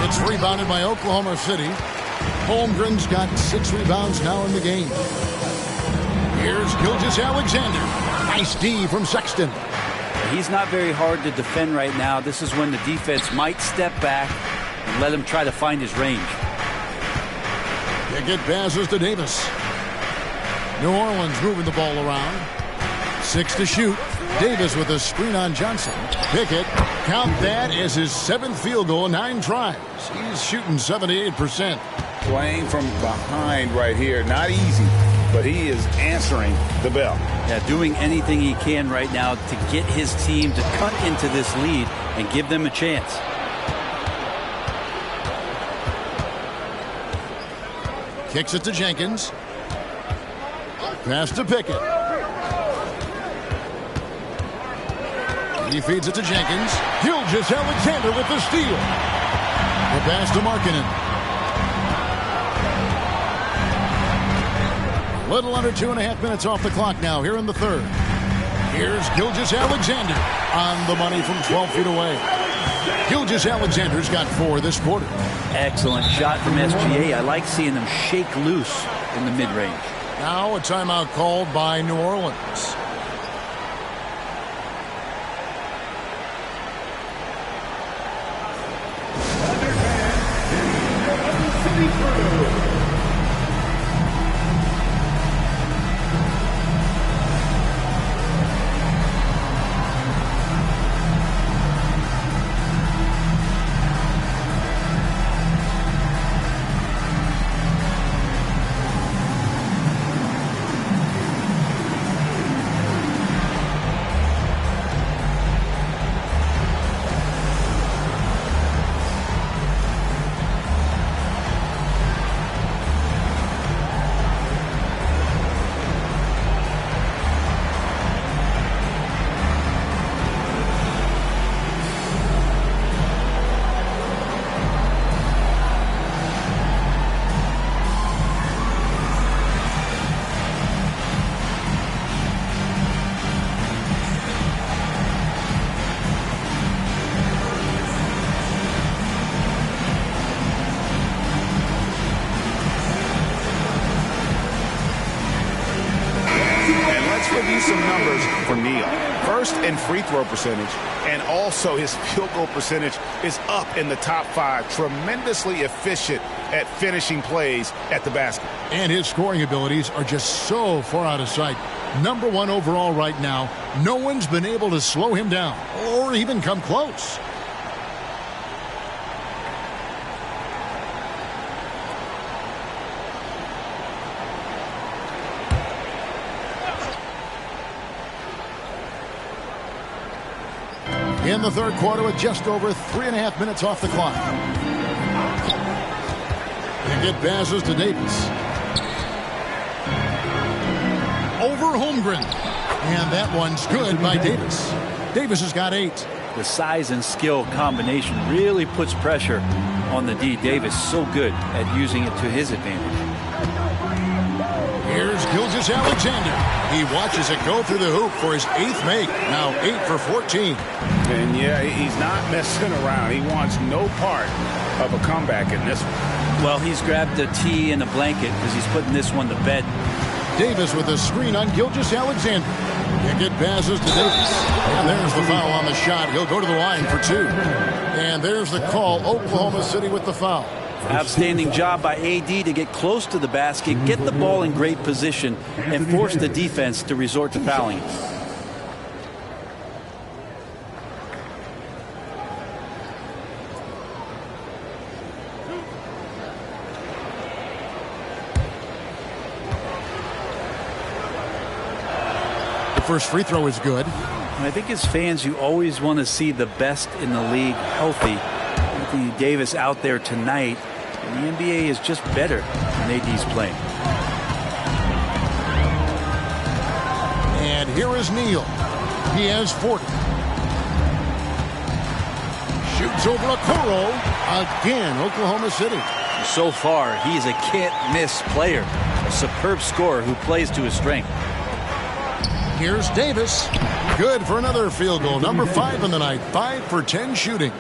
It's rebounded by Oklahoma City. Holmgren's got 6 rebounds now in the game. Here's Gilgeous-Alexander. Nice D from Sexton. He's not very hard to defend right now. This is when the defense might step back and let him try to find his range. Pickett passes to Davis. New Orleans moving the ball around. 6 to shoot. Davis with a screen on Johnson. Pickett, count that as his 7th field goal, 9 tries. He's shooting 78%. Playing from behind right here. Not easy, but he is answering the bell. Yeah, doing anything he can right now to get his team to cut into this lead and give them a chance. Kicks it to Jenkins. Pass to Pickett. He feeds it to Jenkins. Gilgeous-Alexander with the steal. The pass to Markkanen. Little under 2.5 minutes off the clock now here in the third. Here's Gilgeous-Alexander on the money from 12 feet away. Gilgeous-Alexander's got 4 this quarter. Excellent shot from SGA. I like seeing them shake loose in the mid-range. Now a timeout called by New Orleans. Some numbers for Neal. First in free throw percentage, and also his field goal percentage is up in the top 5. Tremendously efficient at finishing plays at the basket. And his scoring abilities are just so far out of sight. Number 1 overall right now. No one's been able to slow him down or even come close. In the third quarter with just over 3.5 minutes off the clock. Pickett passes to Davis. Over Holmgren. And that one's good by Davis. Davis has got 8. The size and skill combination really puts pressure on the D. Davis so good at using it to his advantage. Here's Gilgeous-Alexander. He watches it go through the hoop for his 8th make. Now 8 for 14. And yeah, he's not messing around. He wants no part of a comeback in this one. Well, he's grabbed a tee and a blanket because he's putting this one to bed. Davis with a screen on Gilgeous-Alexander. Pickett passes to Davis. And there's the foul on the shot. He'll go to the line for 2. And there's the call. Oklahoma City with the foul. Outstanding job by AD to get close to the basket, get the ball in great position, and force the defense to resort to fouling. First free throw is good. I think as fans, you always want to see the best in the league healthy. Anthony Davis out there tonight, and the NBA is just better when AD's playing. And here is Neal. He has 40. Shoots over Okoro. Again, Oklahoma City. So far, he's a can't-miss player. A superb scorer who plays to his strength. Here's Davis. Good for another field goal. Number 5 in the night. 5 for 10 shooting.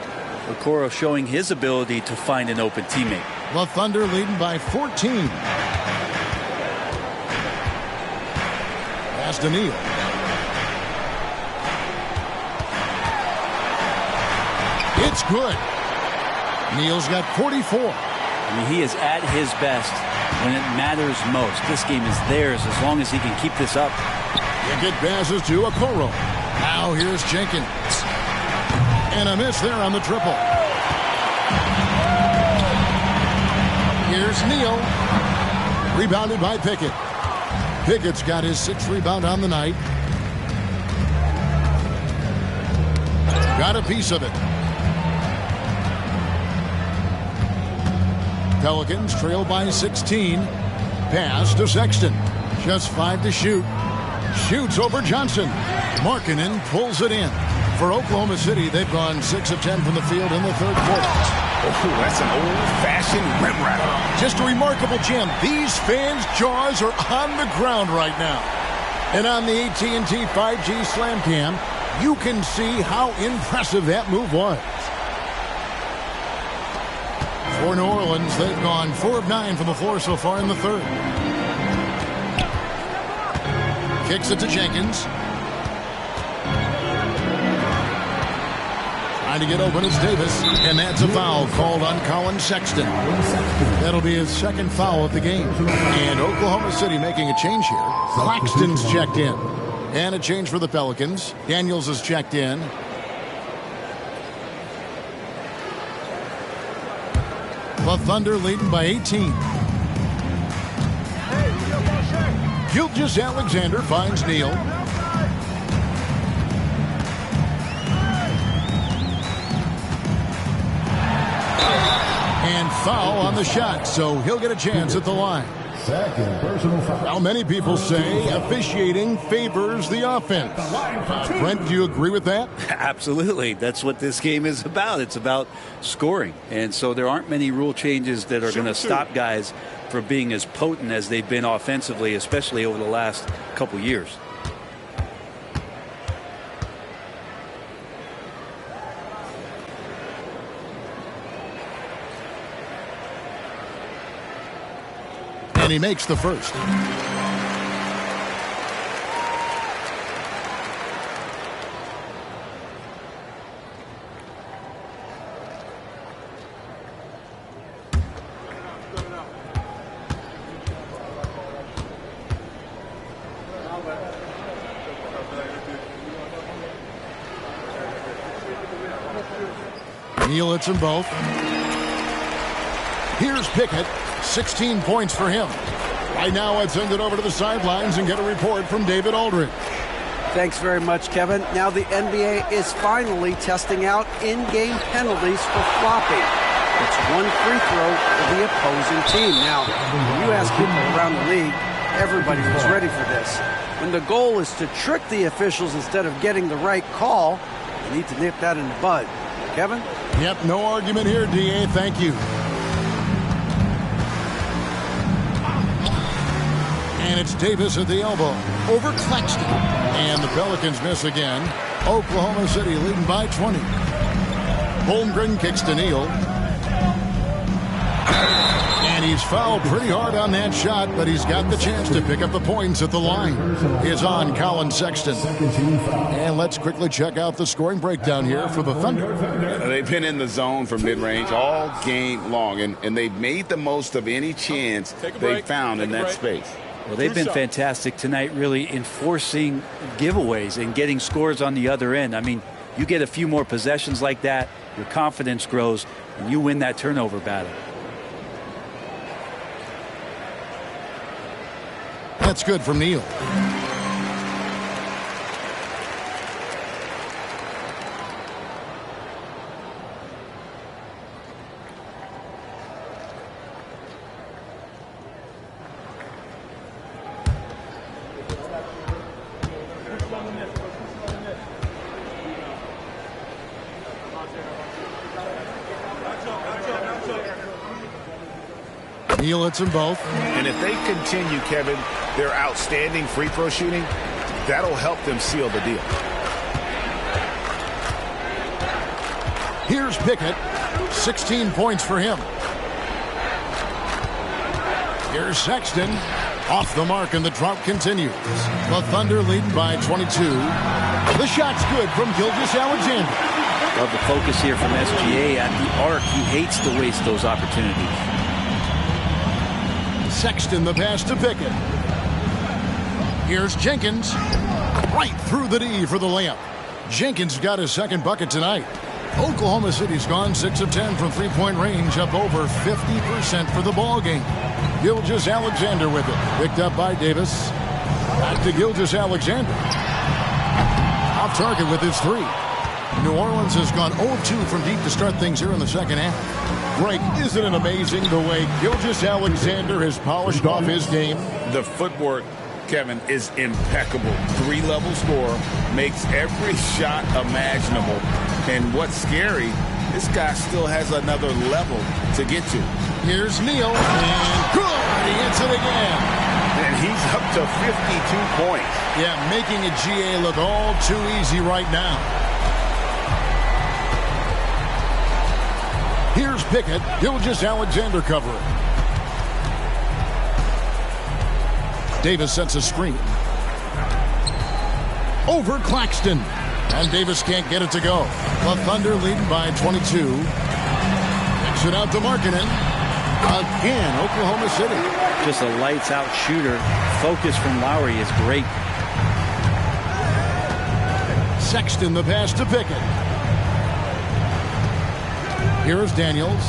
Okoro showing his ability to find an open teammate. The Thunder leading by 14. Pass to Neal. It's good. Neal's got 44. I mean, he is at his best when it matters most. This game is theirs as long as he can keep this up. Pickett passes to Okoro. Now here's Jenkins. And a miss there on the triple. Here's Neal. Rebounded by Pickett. Pickett's got his 6th rebound on the night. Got a piece of it. Pelicans trail by 16. Pass to Sexton. Just 5 to shoot. Shoots over Johnson. Markkanen pulls it in. For Oklahoma City, they've gone 6 of 10 from the field in the 3rd quarter. Oh, that's an old-fashioned rim rattler. Just a remarkable jam. These fans' jaws are on the ground right now. And on the AT&T 5G Slam Cam, you can see how impressive that move was. For New Orleans, they've gone 4 of 9 from the floor so far in the 3rd. Kicks it to Jenkins. Trying to get open is Davis. And that's a foul called on Colin Sexton. That'll be his 2nd foul of the game. And Oklahoma City making a change here. Claxton's checked in. And a change for the Pelicans. Daniels is checked in. The Thunder leading by 18. Gilgeous-Alexander finds Neal. And foul on the shot, so he'll get a chance at the line. Second personal foul. Now, many people say officiating favors the offense. Brent, do you agree with that? Absolutely. That's what this game is about. It's about scoring. And so there aren't many rule changes that are going to stop guys from being as potent as they've been offensively, especially over the last couple years. And he makes the first. Neal hits them both. Here's Pickett. 16 points for him. Right now, let's send it over to the sidelines and get a report from David Aldridge. Thanks very much, Kevin. Now the NBA is finally testing out in-game penalties for flopping. It's 1 free throw for the opposing team. Now, when you ask people around the league, everybody was ready for this. When the goal is to trick the officials instead of getting the right call, you need to nip that in the bud. Kevin? Yep, no argument here, DA. Thank you. And it's Davis at the elbow over Claxton. And the Pelicans miss again. Oklahoma City leading by 20. Holmgren kicks to Neal. And he's fouled pretty hard on that shot, but he's got the chance to pick up the points at the line. Is on Colin Sexton. And let's quickly check out the scoring breakdown here for the Thunder. They've been in the zone from mid-range all game long, and they've made the most of any chance they found in that space. Well, they've been fantastic tonight, really enforcing giveaways and getting scores on the other end. I mean, you get a few more possessions like that, your confidence grows, and you win that turnover battle. That's good from Neal. Neal hits them both. And if they continue, Kevin, their outstanding free throw shooting, that'll help them seal the deal. Here's Pickett. 16 points for him. Here's Sexton. Off the mark, and the drought continues. The Thunder leading by 22. The shot's good from Gilgeous-Alexander. Love the focus here from SGA at the arc. He hates to waste those opportunities. Sexton, the pass to Pickett. Here's Jenkins. Right through the D for the layup. Jenkins got his second bucket tonight. Oklahoma City's gone 6 of 10 from three-point range, up over 50% for the ball game. Gilgeous-Alexander with it. Picked up by Davis. Back to Gilgeous-Alexander. Off target with his three. New Orleans has gone 0-2 from deep to start things here in the second half. Greg, isn't it amazing the way Gilgeous-Alexander has polished off his game? The footwork, Kevin, is impeccable. Three-level scorer, makes every shot imaginable. And what's scary, this guy still has another level to get to. Here's Neal, and good! He hits it again. And he's up to 52 points. Yeah, making a GA look all too easy right now. Here's Pickett. Gilgeous-Alexander covering. Davis sets a screen. Over Claxton. And Davis can't get it to go. The Thunder leading by 22. Kicks it out to Markkanen. Again, Oklahoma City. Just a lights-out shooter. Focus from Lowry is great. Sexton, the pass to Pickett. Here's Daniels.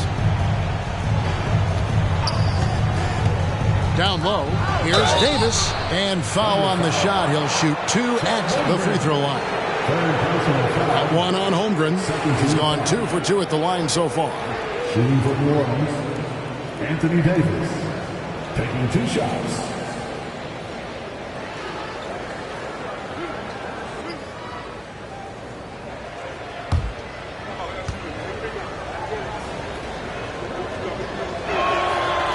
Down low. Here's Davis. And foul on the shot. He'll shoot 2 at the free throw line. That one on Holmgren. He's gone 2 for 2 at the line so far. Shooting for New Orleans, Anthony Davis, taking 2 shots.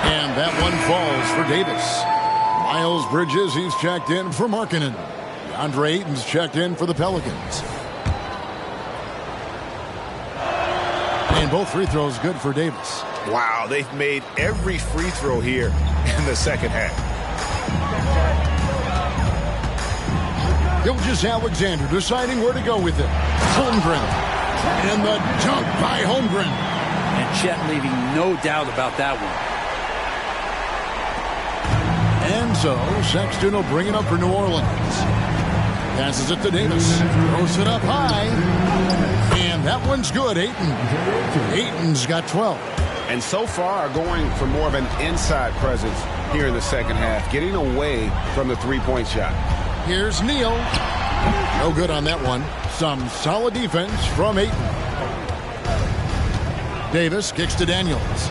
And that one falls for Davis. Miles Bridges, he's checked in for Markkanen. Andre Ayton's checked in for the Pelicans. And both free throws good for Davis. Wow, they've made every free throw here in the second half. Gilgeous-Alexander deciding where to go with it. Holmgren. And the dunk by Holmgren. And Chet leaving no doubt about that one. And so Sexton will bring it up for New Orleans. Passes it to Davis. Throws it up high. And that one's good. Ayton's got 12. And so far are going for more of an inside presence here in the second half, getting away from the three-point shot. Here's Neal. No good on that one. Some solid defense from Ayton. Davis kicks to Daniels.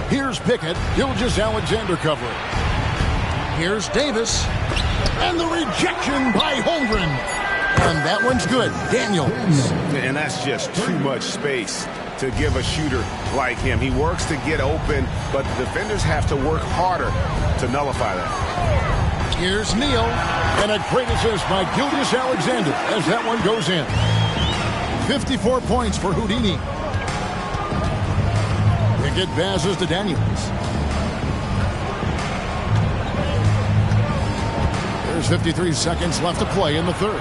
Here's Pickett. Gilgeous-Alexander covering. Here's Davis. And the rejection by Holmgren. And that one's good. Daniels. And that's just too much space to give a shooter like him. He works to get open, but the defenders have to work harder to nullify that. Here's Neal. And a great assist by Gilgeous-Alexander as that one goes in. 54 points for Houdini. Pickett passes to Daniels. There's 53 seconds left to play in the third.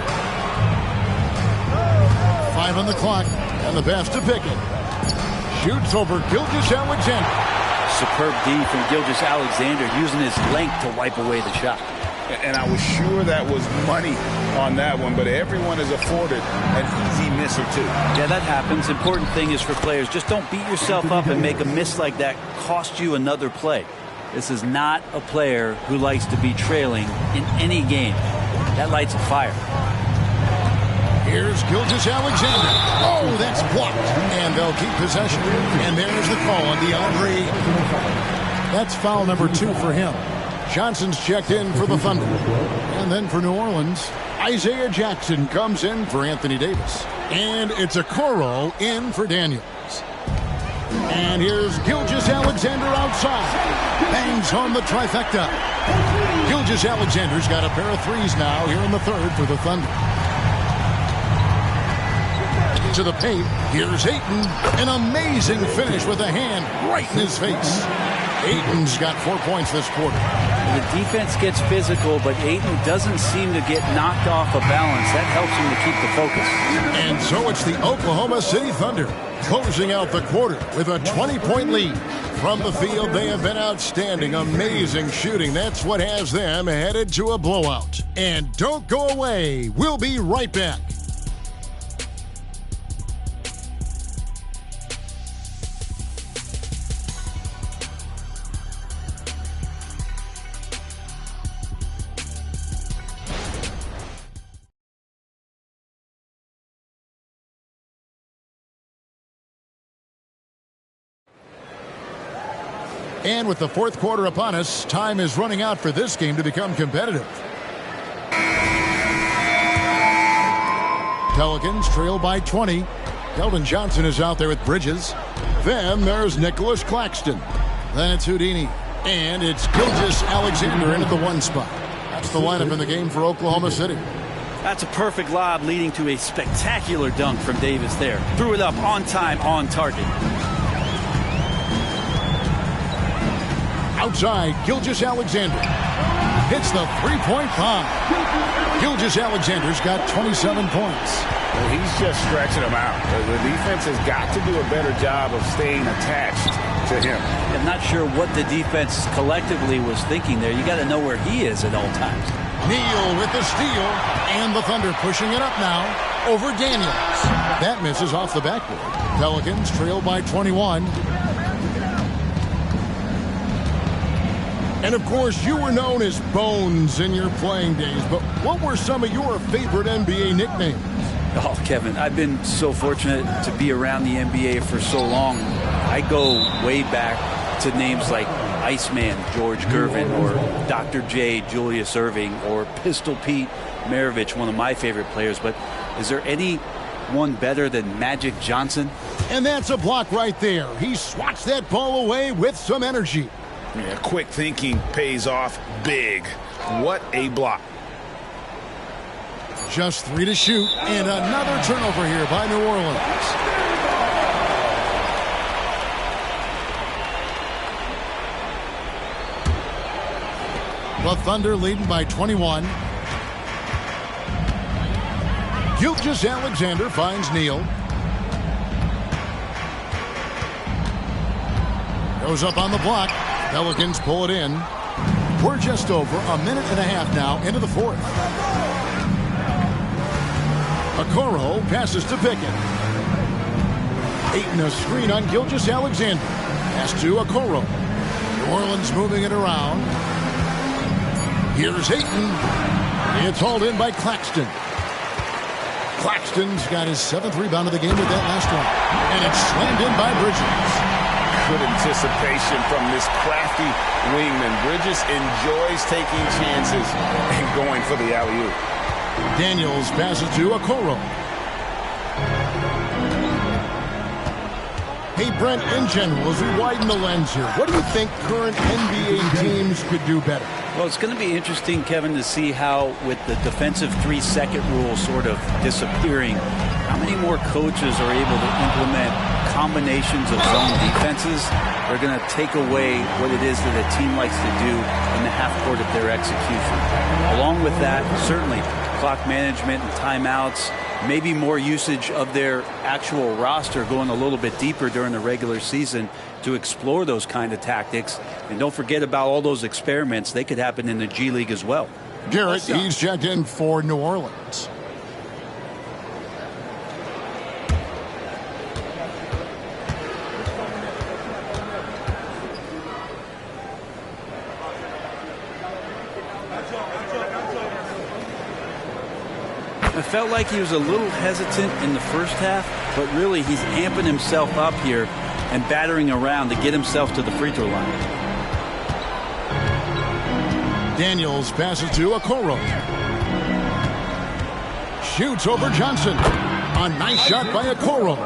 5 on the clock, and the pass to Pickett. Shoots over Gilgeous-Alexander. Superb D from Gilgeous-Alexander, using his length to wipe away the shot. And I was sure that was money on that one, but everyone is afforded an easy miss or two. Yeah, that happens. Important thing is for players, just don't beat yourself up and make a miss like that cost you another play. This is not a player who likes to be trailing in any game. That lights a fire. Here's Gilgeous-Alexander. Oh, that's blocked. And they'll keep possession. And there's the call on DeAndre. That's foul number 2 for him. Johnson's checked in for the Thunder. And then for New Orleans, Isaiah Jackson comes in for Anthony Davis. And it's Okoro in for Daniels. And here's Gilgeous-Alexander outside. Bangs home the trifecta. Gilgeous-Alexander's got a pair of threes now here in the third for the Thunder. To the paint. Here's Ayton. An amazing finish with a hand right in his face. Ayton's got 4 points this quarter. The defense gets physical, but Ayton doesn't seem to get knocked off of balance. That helps him to keep the focus. And so it's the Oklahoma City Thunder closing out the quarter with a 20-point lead. From the field, they have been outstanding. Amazing shooting. That's what has them headed to a blowout. And don't go away. We'll be right back. And with the fourth quarter upon us, time is running out for this game to become competitive. Pelicans trail by 20. Keldon Johnson is out there with Bridges. Then there's Nicholas Claxton. Then it's Houdini. And it's Gilgeous-Alexander into the 1 spot. That's the lineup in the game for Oklahoma City. That's a perfect lob leading to a spectacular dunk from Davis there. Threw it up on time, on target. Outside, Gilgeous-Alexander hits the three-point bomb. Gilgeous-Alexander's got 27 points. Well, he's just stretching them out. The defense has got to do a better job of staying attached to him. I'm not sure what the defense collectively was thinking there. You got to know where he is at all times. Neal with the steal, and the Thunder pushing it up now over Daniels. That misses off the backboard. Pelicans trail by 21. And, of course, you were known as Bones in your playing days, but what were some of your favorite NBA nicknames? Oh, Kevin, I've been so fortunate to be around the NBA for so long. I go way back to names like Iceman, George Gervin, or Dr. J, Julius Erving, or Pistol Pete Maravich, one of my favorite players. But is there any one better than Magic Johnson? And that's a block right there. He swats that ball away with some energy. Yeah, quick thinking pays off big. What a block. Just 3 to shoot, and another turnover here by New Orleans. The Thunder leading by 21. Gilgeous-Alexander finds Neal. Goes up on the block. Pelicans pull it in. We're just over a minute and a half now into the fourth. Okoro passes to Pickett. Ayton a screen on Gilgeous-Alexander. Pass to Okoro. New Orleans moving it around. Here's Ayton. It's hauled in by Claxton. Claxton's got his 7th rebound of the game with that last one. And it's slammed in by Bridges. Good anticipation from this crafty wingman. Bridges enjoys taking chances and going for the alley-oop. Daniels passes to Okoro. Hey, Brent, in general, as we widen the lens here, what do you think current NBA teams could do better? Well, it's going to be interesting, Kevin, to see how, with the defensive 3-second rule sort of disappearing, how many more coaches are able to implement combinations of zone defenses, they're going to take away what it is that a team likes to do in the half court of their execution. Along with that, certainly clock management and timeouts, maybe more usage of their actual roster going a little bit deeper during the regular season to explore those kind of tactics. And don't forget about all those experiments. They could happen in the G League as well. Garrett, he's checked in for New Orleans. I felt like he was a little hesitant in the first half, but really he's amping himself up here and battering around to get himself to the free throw line. Daniels passes to Okoro. Shoots over Johnson. A nice shot by Okoro.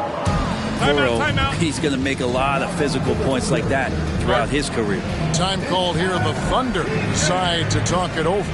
Okoro, he's going to make a lot of physical points like that throughout his career. Time called here. The Thunder decide to talk it over.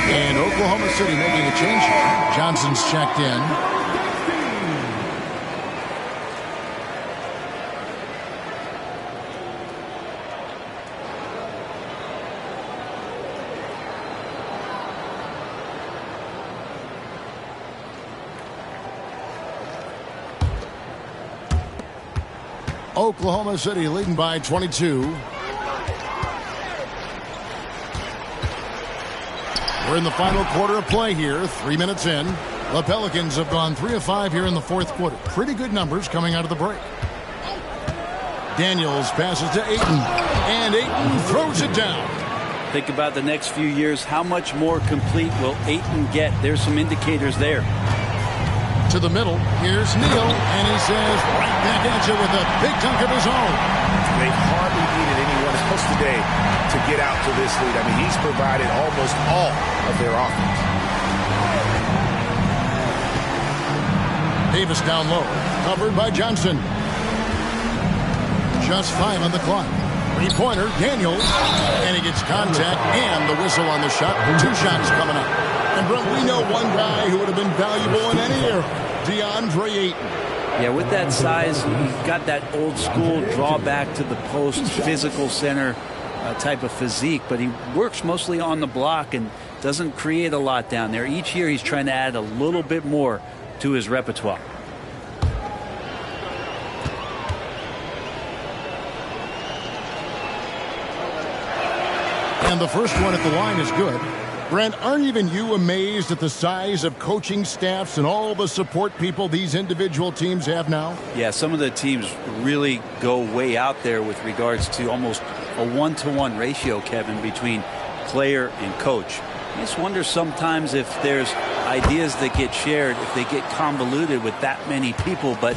And Oklahoma City making a change here. Johnson's checked in. Oklahoma City leading by 22. We're in the final quarter of play here, 3 minutes in. The Pelicans have gone 3 of 5 here in the fourth quarter. Pretty good numbers coming out of the break. Daniels passes to Ayton, and Ayton throws it down. Think about the next few years. How much more complete will Ayton get? There's some indicators there. To the middle, here's Neal, and he says right back at you with a big dunk of his own. They hardly needed anyone else today to get out to this lead. I mean, he's provided almost all of their offense. Davis down low, covered by Johnson. Just 5 on the clock. Three-pointer, Daniels, and he gets contact and the whistle on the shot. 2 shots coming up. And, Brent, we know one guy who would have been valuable in any era, DeAndre Ayton. Yeah, with that size, he's got that old school drawback to the post, physical center type of physique, but he works mostly on the block and doesn't create a lot down there. Each year he's trying to add a little bit more to his repertoire. And the first one at the line is good. Brent, aren't even you amazed at the size of coaching staffs and all the support people these individual teams have now? Yeah, some of the teams really go way out there with regards to almost a 1-to-1 ratio, Kevin, between player and coach. I just wonder sometimes if there's ideas that get shared, if they get convoluted with that many people. But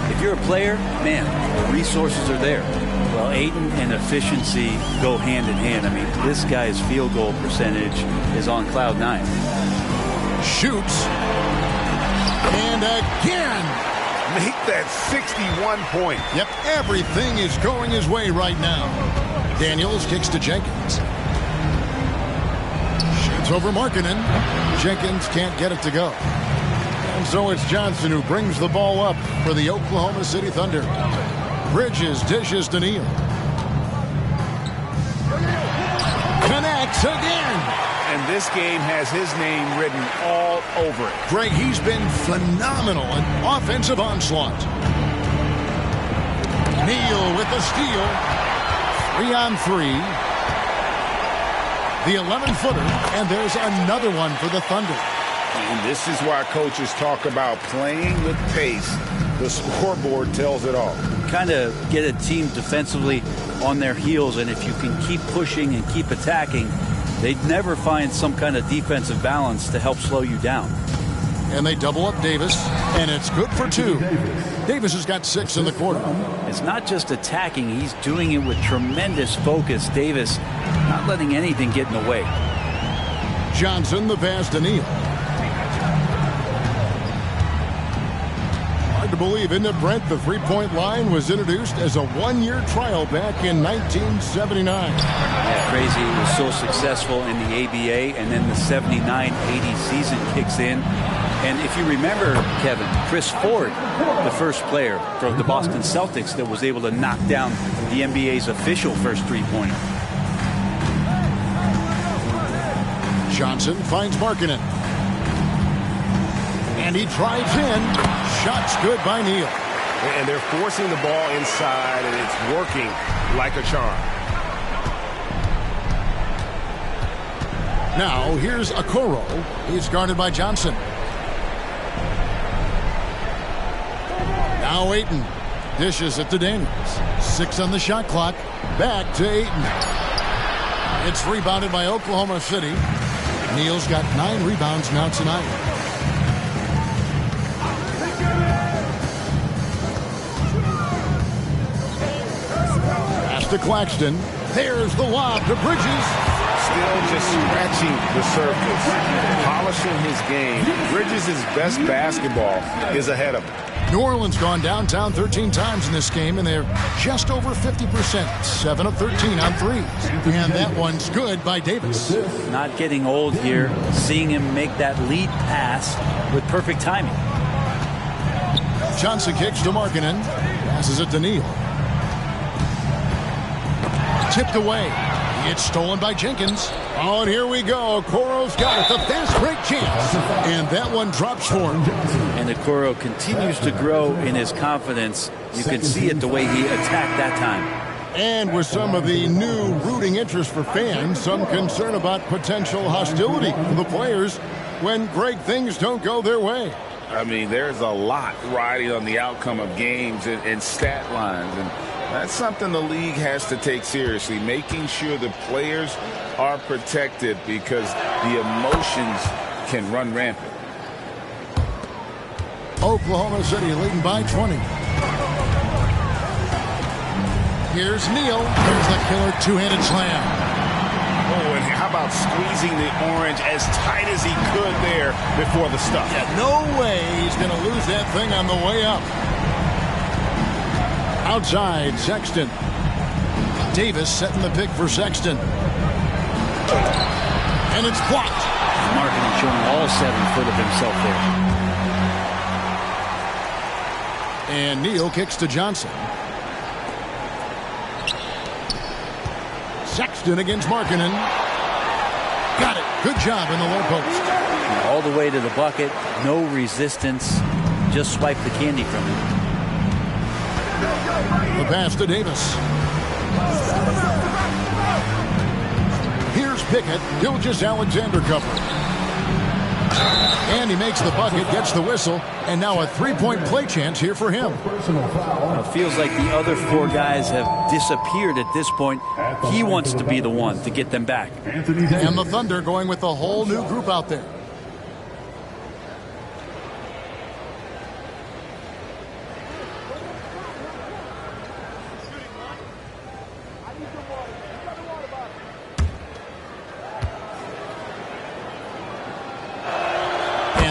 if you're a player, man, the resources are there. Well, Ayton and efficiency go hand in hand. I mean, this guy's field goal percentage is on cloud 9. Shoots. And again. Make that 61 point. Yep, everything is going his way right now. Daniels kicks to Jenkins. Shoots over Markkanen. Jenkins can't get it to go. And so it's Johnson who brings the ball up for the Oklahoma City Thunder. Bridges dishes to Neal. Connects again. And this game has his name written all over it. Greg, he's been phenomenal in offensive onslaught. Neal with the steal. 3-on-3. The 11-footer, and there's another one for the Thunder. And this is why coaches talk about playing with pace. The scoreboard tells it all. Kind of get a team defensively on their heels, and if you can keep pushing and keep attacking, they'd never find some kind of defensive balance to help slow you down. And they double up Davis, and it's good for 2. Davis has got 6 in the quarter. It's not just attacking. He's doing it with tremendous focus. Davis not letting anything get in the way. Johnson, the pass to Neal. Hard to believe, isn't it, Brent? The three-point line was introduced as a 1-year trial back in 1979. Yeah, crazy. He was so successful in the ABA, and then the 79-80 season kicks in. And if you remember, Kevin, Chris Ford, the first player from the Boston Celtics that was able to knock down the NBA's official first three-pointer. Johnson finds Markkanen. And he drives in. Shots good by Neal. And they're forcing the ball inside, and it's working like a charm. Now here's Okoro. He's guarded by Johnson. Now Ayton dishes it to Daniels. 6 on the shot clock. Back to Ayton. It's rebounded by Oklahoma City. Neal's got 9 rebounds now tonight. Pass to Claxton. There's the lob to Bridges. Still just scratching the surface, polishing his game. Bridges' best basketball is ahead of him. New Orleans gone downtown 13 times in this game, and they're just over 50%. 7 of 13 on threes. And that one's good by Davis. Not getting old here. Seeing him make that lead pass with perfect timing. Johnson kicks to Markkanen. Passes it to Neal. Tipped away. It's stolen by Jenkins. Oh, and here we go. Okoro's got it. The fast break chance. And that one drops for him. And Okoro continues to grow in his confidence. You can see it the way he attacked that time. And with some of the new rooting interest for fans, some concern about potential hostility for the players when Greg things don't go their way. I mean, there's a lot riding on the outcome of games and stat lines. And that's something the league has to take seriously, making sure the players are protected because the emotions can run rampant. Oklahoma City leading by 20. Here's Neal. There's the killer two-handed slam. Oh, and how about squeezing the orange as tight as he could there before the stuff? Yeah, no way he's going to lose that thing on the way up. Outside, Sexton. Davis setting the pick for Sexton. And it's blocked. Markkanen showing all 7 foot of himself there. And Neal kicks to Johnson. Sexton against Markkanen. Got it. Good job in the low post. All the way to the bucket. No resistance. Just swipe the candy from him. The pass to Davis. Here's Pickett. Gilgeous Alexander cover. And he makes the bucket, gets the whistle, and now a three-point play chance here for him. It feels like the other 4 guys have disappeared at this point. He wants to be the one to get them back. And the Thunder going with a whole new group out there.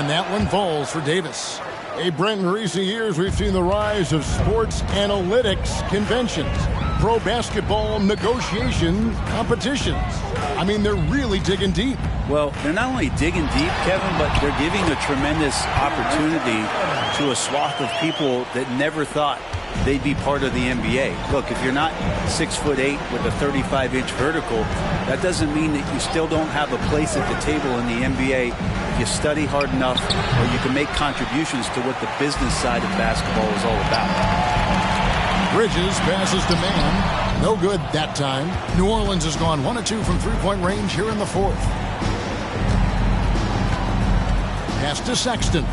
That one falls for Davis. Hey, Brent, in recent years, we've seen the rise of sports analytics conventions, pro basketball negotiation competitions. I mean, they're really digging deep. Well, they're not only digging deep, Kevin, but they're giving a tremendous opportunity to a swath of people that never thought they'd be part of the NBA. Look, if you're not 6'8" with a 35-inch vertical, that doesn't mean that you still don't have a place at the table in the NBA if you study hard enough, or you can make contributions to what the business side of basketball is all about. Bridges passes to Mann. No good that time. New Orleans has gone 1 of 2 from three-point range here in the fourth. Pass to Sexton.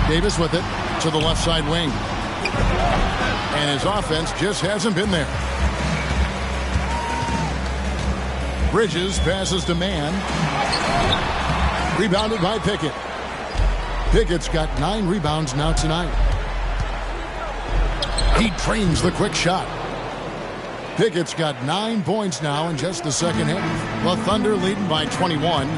Davis with it to the left side wing. And his offense just hasn't been there. Bridges passes to Mann. Rebounded by Pickett. Pickett's got 9 rebounds now tonight. He trains the quick shot. Pickett's got 9 points now in just the second half. The Thunder leading by 21.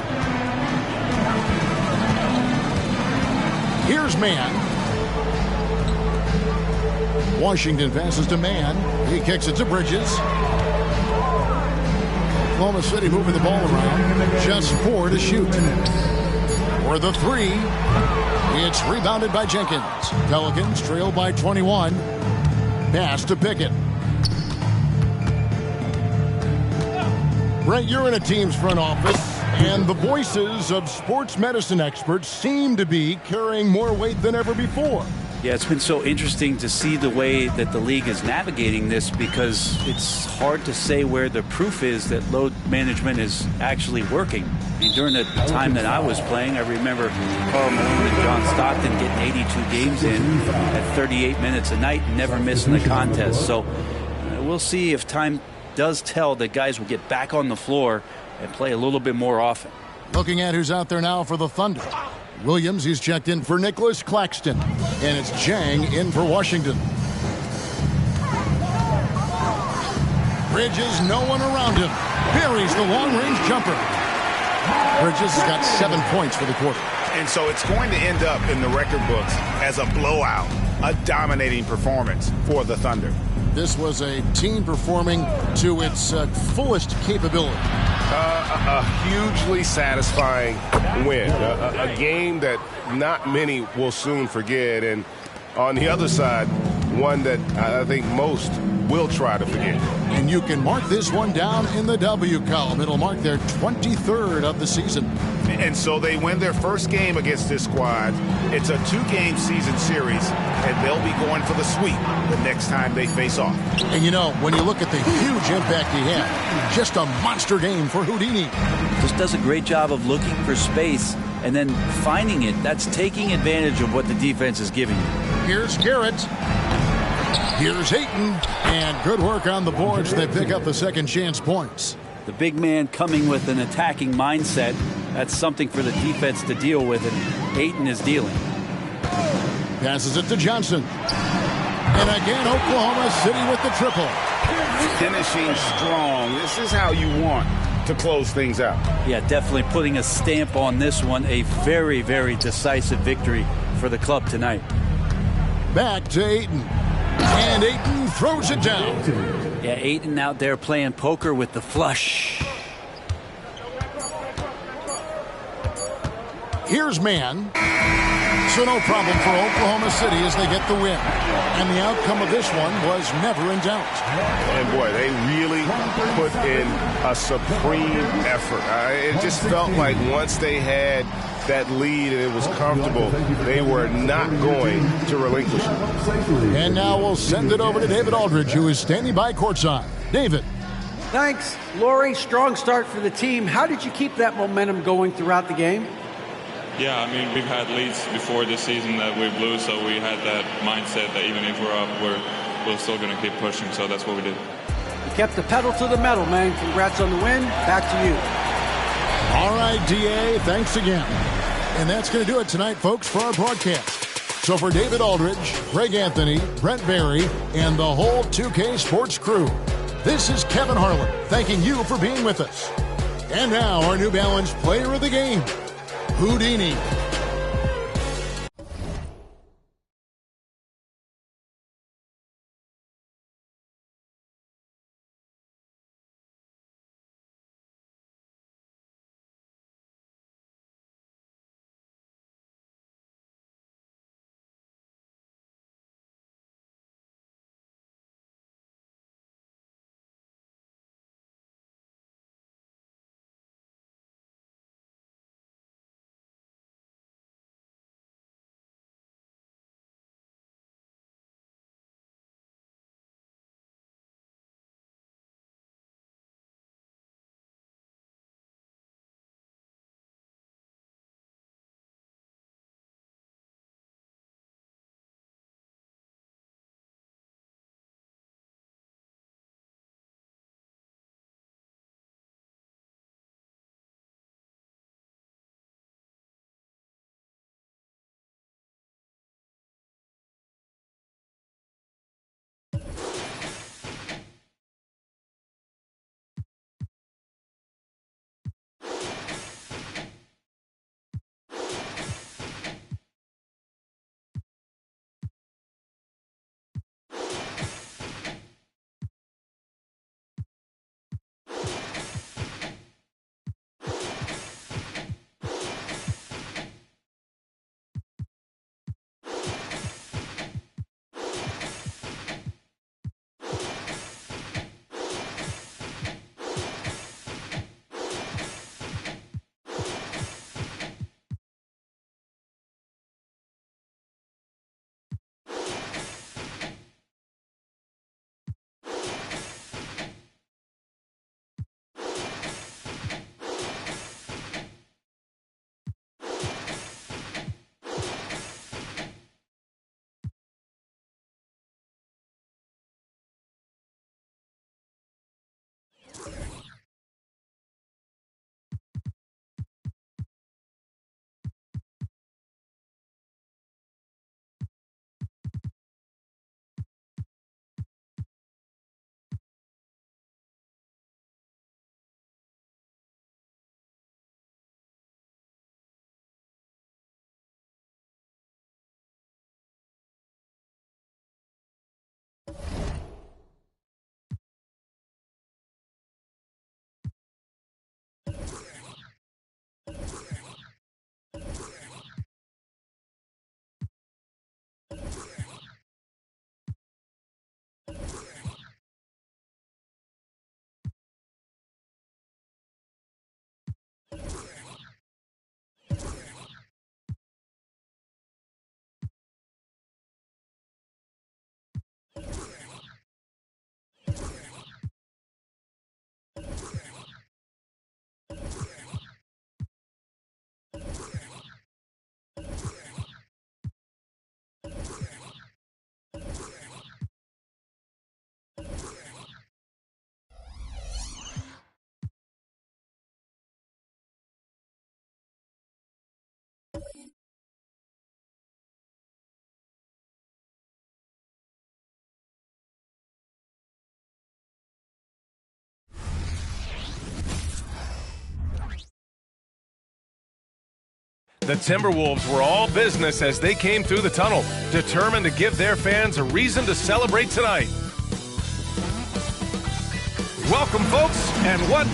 Here's Mann. Washington passes to Mann. He kicks it to Bridges. Oklahoma City moving the ball around. Just 4 to shoot. For the 3. It's rebounded by Jenkins. Pelicans trail by 21. Pass to Pickett. Brent, you're in a team's front office, and the voices of sports medicine experts seem to be carrying more weight than ever before. Yeah, it's been so interesting to see the way that the league is navigating this, because it's hard to say where the proof is that load management is actually working. I mean, during the time that I was playing, I remember Karl Malone and John Stockton getting 82 games in at 38 minutes a night and never missing a contest. So we'll see if time does tell that guys will get back on the floor and play a little bit more often. Looking at who's out there now for the Thunder. Williams, he's checked in for Nicholas Claxton. And it's Jang in for Washington. Bridges, no one around him. Buries the long-range jumper. Bridges has got 7 points for the quarter. And so it's going to end up in the record books as a blowout, a dominating performance for the Thunder. This was a team performing to its fullest capability. A hugely satisfying win. A game that not many will soon forget. And on the other side, one that I think most will try to forget. And you can mark this one down in the W column. It'll mark their 23rd of the season. And so they win their first game against this squad. It's a 2-game season series, and they'll be going for the sweep the next time they face off. And you know, when you look at the huge impact he had, just a monster game for Houdini. Just does a great job of looking for space and then finding it. That's taking advantage of what the defense is giving you. Here's Garrett. Here's Ayton. And good work on the boards. They pick up the second chance points. The big man coming with an attacking mindset. That's something for the defense to deal with, and Ayton is dealing. Passes it to Johnson. And again, Oklahoma City with the triple. Finishing strong. This is how you want to close things out. Yeah, definitely putting a stamp on this one. A very, very decisive victory for the club tonight. Back to Ayton. And Ayton throws it down. Yeah, Ayton out there playing poker with the flush. Here's Mann. So no problem for Oklahoma City as they get the win. And the outcome of this one was never in doubt. And boy, they really put in a supreme effort. It just felt like once they had that lead and it was comfortable, they were not going to relinquish it. And now we'll send it over to David Aldridge, who is standing by courtside. David. Thanks, Laurie. Strong start for the team. How did you keep that momentum going throughout the game? Yeah, I mean, we've had leads before this season that we blew, so we had that mindset that even if we're up, we're still going to keep pushing, so that's what we did. You kept the pedal to the metal, man. Congrats on the win. Back to you. All right, DA, thanks again. And that's going to do it tonight, folks, for our broadcast. So for David Aldridge, Greg Anthony, Brent Barry, and the whole 2K Sports crew, this is Kevin Harlan thanking you for being with us. And now our New Balance player of the game, Houdini. The Timberwolves were all business as they came through the tunnel, determined to give their fans a reason to celebrate tonight. Welcome, folks, and what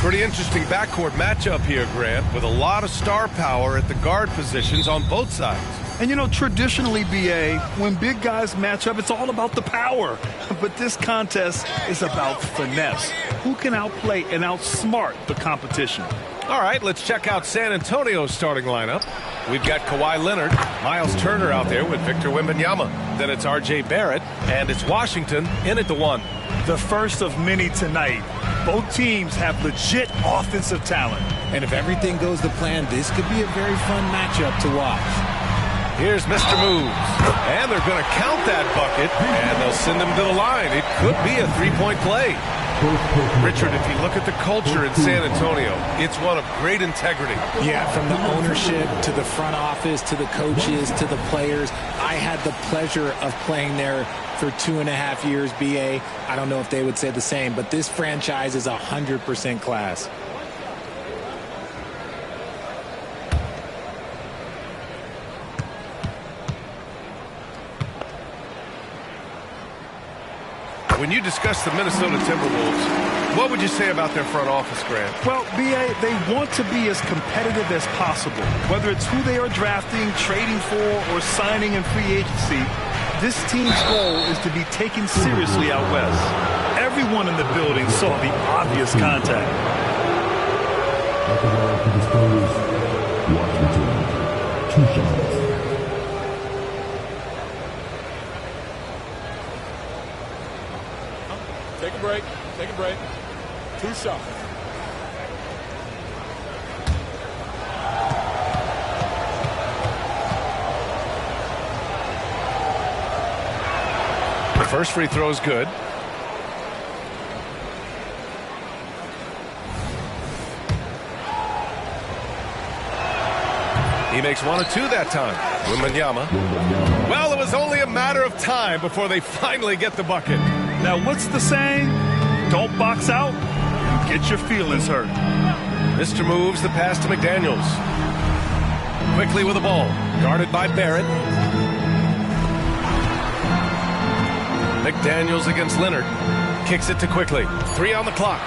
pretty interesting backcourt matchup here, Grant, with a lot of star power at the guard positions on both sides. And, you know, traditionally, B.A., when big guys match up, it's all about the power. But this contest is about finesse. Who can outplay and outsmart the competition? All right, let's check out San Antonio's starting lineup. We've got Kawhi Leonard, Miles Turner out there with Victor Wembanyama. Then it's R.J. Barrett, and it's Washington in at the 1. The first of many tonight. Both teams have legit offensive talent. And if everything goes to plan, this could be a very fun matchup to watch. Here's Mr. Moves, and they're going to count that bucket, and they'll send him to the line. It could be a three-point play. Richard, if you look at the culture in San Antonio, it's one of great integrity. Yeah, from the ownership to the front office to the coaches to the players. I had the pleasure of playing there for 2.5 years, B.A. I don't know if they would say the same, but this franchise is 100% class. When you discuss the Minnesota Timberwolves, what would you say about their front office, Grant? Well, B.A., they want to be as competitive as possible. Whether it's who they are drafting, trading for, or signing in free agency, this team's goal is to be taken seriously out west. Everyone in the building saw the obvious contact. Washington, 2 shots. Take a break. Take a break. 2 shots. The first free throw is good. He makes 1 of 2 that time. Wembanyama. Well, it was only a matter of time before they finally get the bucket. Now, what's the saying? Don't box out, get your feelings hurt. Mr. Moves the pass to McDaniels. Quickly with the ball, guarded by Barrett. McDaniels against Leonard. Kicks it to Quickly. 3 on the clock.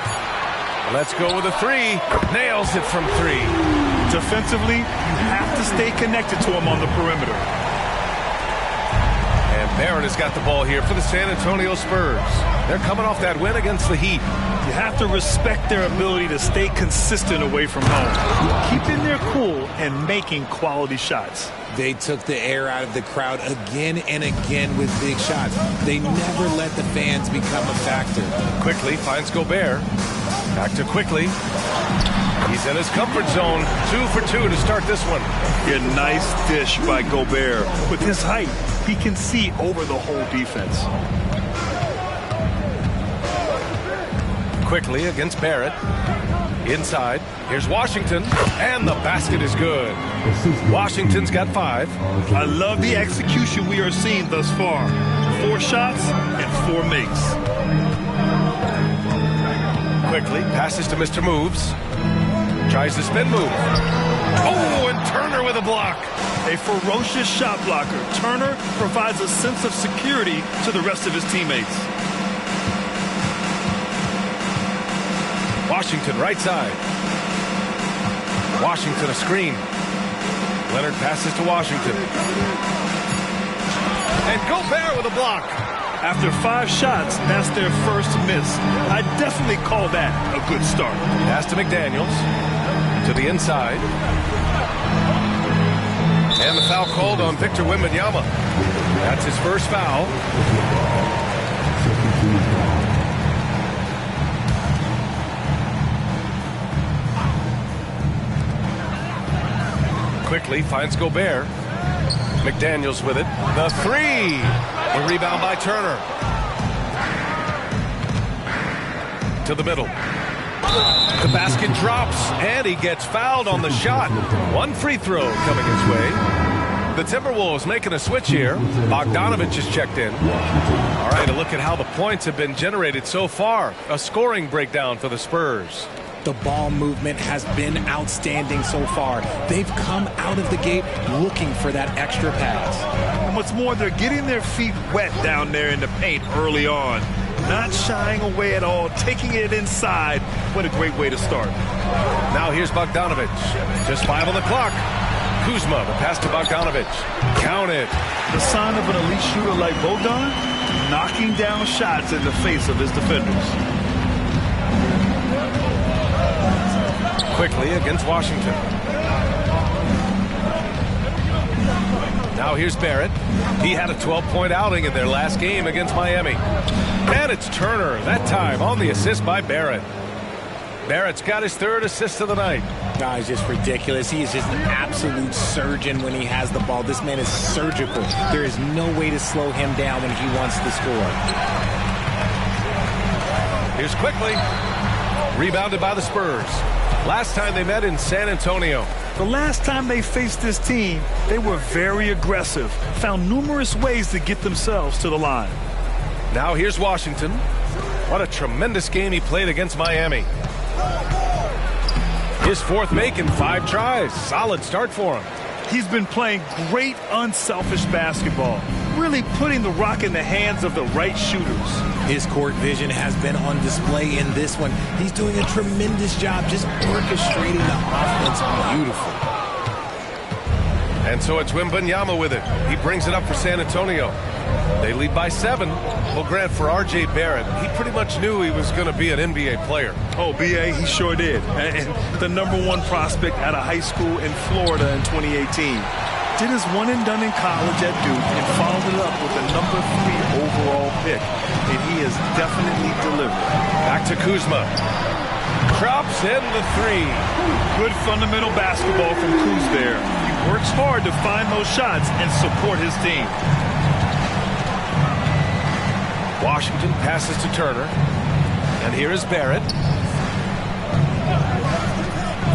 Let's go with a 3. Nails it from 3. Defensively, you have to stay connected to him on the perimeter. And Barrett has got the ball here for the San Antonio Spurs. They're coming off that win against the Heat. You have to respect their ability to stay consistent away from home, keeping their cool and making quality shots. They took the air out of the crowd again and again with big shots. They never let the fans become a factor. Quickly finds Gobert. Back to Quickly. He's in his comfort zone. 2 for 2 to start this one. A nice dish by Gobert. With his height, he can see over the whole defense. Quickly against Barrett. Inside. Here's Washington. And the basket is good. Washington's got 5. I love the execution we are seeing thus far. 4 shots and 4 makes. Quickly passes to Mr. Moves. Tries the spin move. Oh, and Turner with a block. A ferocious shot blocker. Turner provides a sense of security to the rest of his teammates. Washington right side. Washington a screen. Leonard passes to Washington. And Gobert with a block. After 5 shots, that's their first miss. I definitely call that a good start. Pass to McDaniels. To the inside. And the foul called on Victor Wembanyama. That's his first foul. Quickly finds Gobert. McDaniels with it. The 3. The rebound by Turner. To the middle. The basket drops, and he gets fouled on the shot. 1 free throw coming his way. The Timberwolves making a switch here. Bogdanovich is checked in. All right, a look at how the points have been generated so far. A scoring breakdown for the Spurs. The ball movement has been outstanding so far. They've come out of the gate looking for that extra pass. And what's more, they're getting their feet wet down there in the paint early on. Not shying away at all, taking it inside. What a great way to start. Now here's Bogdanovich. Just 5 on the clock. Kuzma, the pass to Bogdanovich. Count it. The sign of an elite shooter like Bogdan, knocking down shots in the face of his defenders. Quickly against Washington. Now here's Barrett. He had a 12-point outing in their last game against Miami. And it's Turner, that time on the assist by Barrett. Barrett's got his 3rd assist of the night. He's just ridiculous. He is just an absolute surgeon when he has the ball. This man is surgical. There is no way to slow him down when he wants to score. Here's Quickly. Rebounded by the Spurs. Last time they met in San Antonio. The last time they faced this team, they were very aggressive, found numerous ways to get themselves to the line. Now here's Washington. What a tremendous game he played against Miami. His 4th make in 5 tries. Solid start for him. He's been playing great, unselfish basketball, really putting the rock in the hands of the right shooters. His court vision has been on display in this one. He's doing a tremendous job just orchestrating the offense beautifully. And so it's Wembanyama with it. He brings it up for San Antonio. They lead by 7. Well, Grant, for R.J. Barrett, he pretty much knew he was going to be an NBA player. Oh, B.A., he sure did. And the #1 prospect out of high school in Florida in 2018. Did his one and done in college at Duke and followed it up with a #3 overall pick. And he has definitely delivered. Back to Kuzma. Drops in the 3. Good fundamental basketball from Kuz there. He works hard to find those shots and support his team. Washington passes to Turner. And here is Barrett.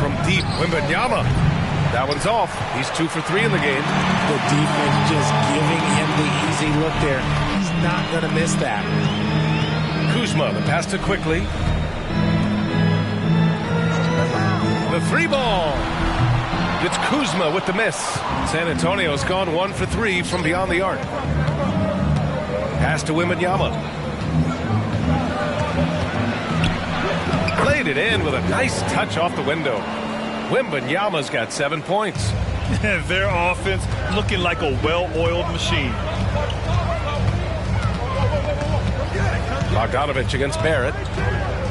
From deep, Wembanyama. That one's off. He's 2 for 3 in the game. The defense just giving him the easy look there. He's not going to miss that. Kuzma, the pass to Quickly. The 3-ball. It's Kuzma with the miss. San Antonio's gone 1 for 3 from beyond the arc. Pass to Wembanyama. Played it in with a nice touch off the window. Wembanyama's got 7 points. Their offense looking like a well-oiled machine. Bogdanovich against Barrett.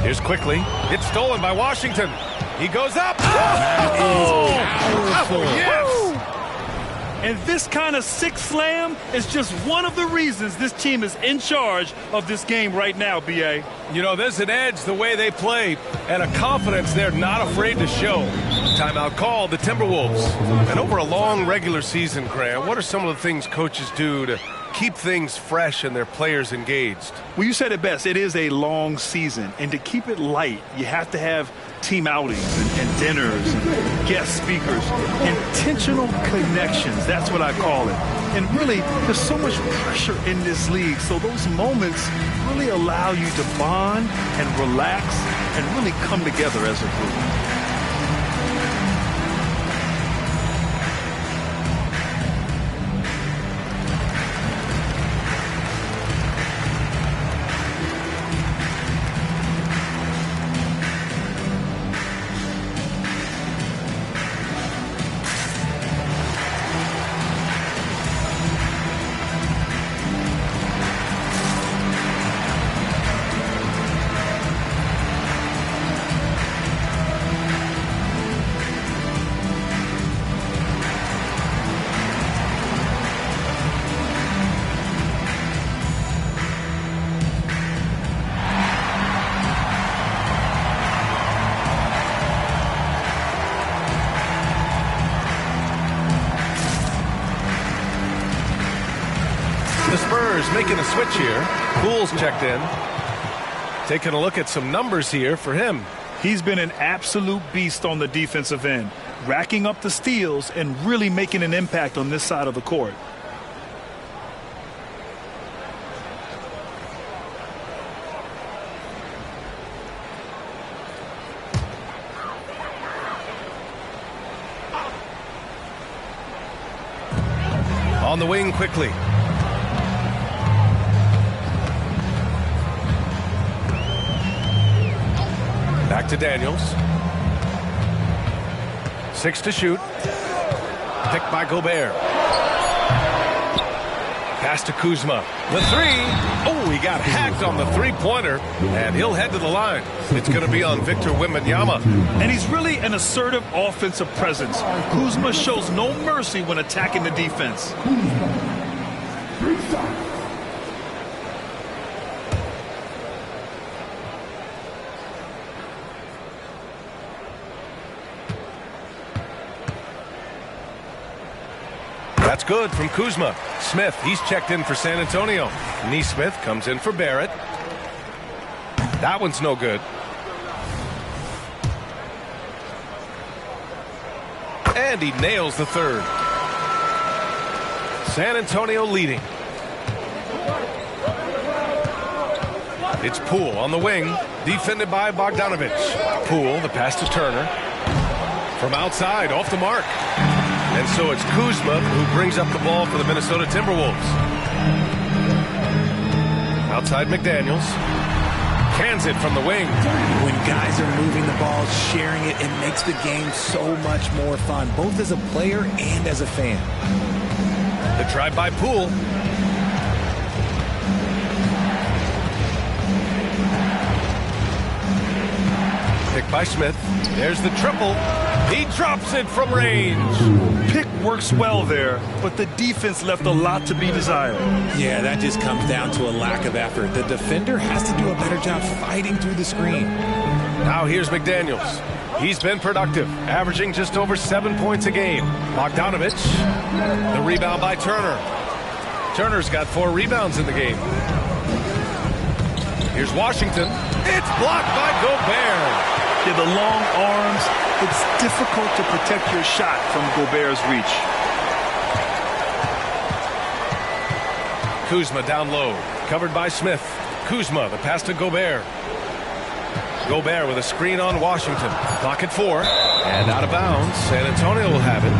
Here's Quickly. It's stolen by Washington. He goes up. Powerful. Yes! And this kind of sick slam is just one of the reasons this team is in charge of this game right now, B.A. You know, there's an edge the way they play and a confidence they're not afraid to show. Timeout called, the Timberwolves. And over a long regular season, Grant, what are some of the things coaches do to keep things fresh and their players engaged? Well, you said it best. It is a long season. And to keep it light, you have to have team outings and dinners and guest speakers. Intentional connections, that's what I call it. And really, there's so much pressure in this league. So those moments really allow you to bond and relax and really come together as a group. The Spurs making a switch here. Poole's checked in. Taking a look at some numbers here for him. He's been an absolute beast on the defensive end, racking up the steals and really making an impact on this side of the court. On the wing quickly. Back to Daniels. 6 to shoot. Picked by Gobert. Pass to Kuzma. The three. Oh, he got hacked on the three-pointer, and he'll head to the line. It's going to be on Victor Wembanyama. And he's really an assertive offensive presence. Kuzma shows no mercy when attacking the defense. That's good from Kuzma. Smith, he's checked in for San Antonio. Neesmith comes in for Barrett. That one's no good. And he nails the third. San Antonio leading. It's Poole on the wing, defended by Bogdanovich. Poole, the pass to Turner. From outside, off the mark. And so it's Kuzma who brings up the ball for the Minnesota Timberwolves. Outside McDaniels. Cans it from the wing. When guys are moving the ball, sharing it, it makes the game so much more fun, both as a player and as a fan. The drive by Poole. Pick by Smith. There's the triple. He drops it from range. Pick works well there, but the defense left a lot to be desired. Yeah, that just comes down to a lack of effort. The defender has to do a better job fighting through the screen. Now here's McDaniels. He's been productive, averaging just over 7 points a game. Bogdanovich. The rebound by Turner. Turner's got 4 rebounds in the game. Here's Washington. It's blocked by Gobert. Yeah, the long arms, it's difficult to protect your shot from Gobert's reach. Kuzma down low, covered by Smith. Kuzma, the pass to Gobert. Gobert with a screen on Washington. Clock at 4, and out of bounds. San Antonio will have it.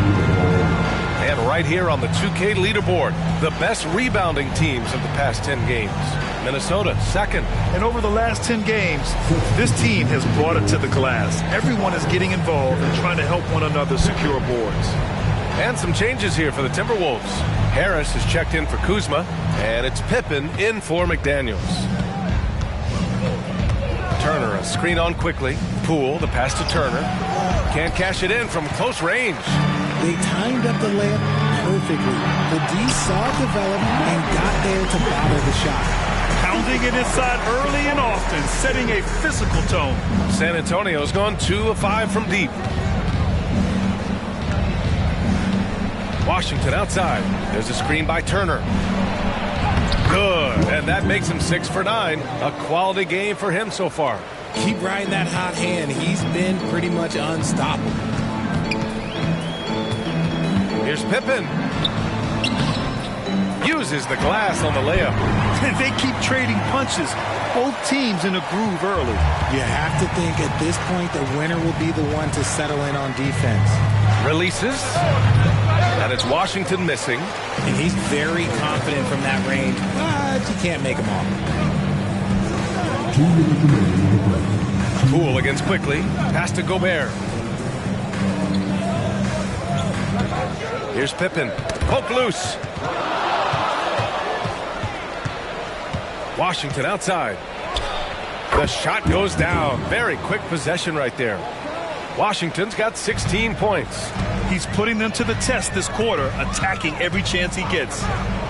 And right here on the 2K leaderboard, the best rebounding teams of the past 10 games. Minnesota, second. And over the last 10 games, this team has brought it to the glass. Everyone is getting involved and trying to help one another secure boards. And some changes here for the Timberwolves. Harris has checked in for Kuzma, and it's Pippen in for McDaniels. Turner, a screen on quickly. Poole, the pass to Turner. Can't cash it in from close range. They timed up the layup perfectly. The D saw it develop and got there to bother the shot. Pounding it inside early and often, setting a physical tone. San Antonio's gone 2 of 5 from deep. Washington outside. There's a screen by Turner. Good, and that makes him 6 for 9. A quality game for him so far. Keep riding that hot hand. He's been pretty much unstoppable. Here's Pippen. Uses the glass on the layup. They keep trading punches. Both teams in a groove early. You have to think at this point the winner will be the one to settle in on defense. Releases. And it's Washington missing. And he's very confident from that range, but you can't make him off. Poole against quickly. Pass to Gobert. Here's Pippen. Poke loose. Washington outside. The shot goes down. Very quick possession right there. Washington's got 16 points. He's putting them to the test this quarter, attacking every chance he gets.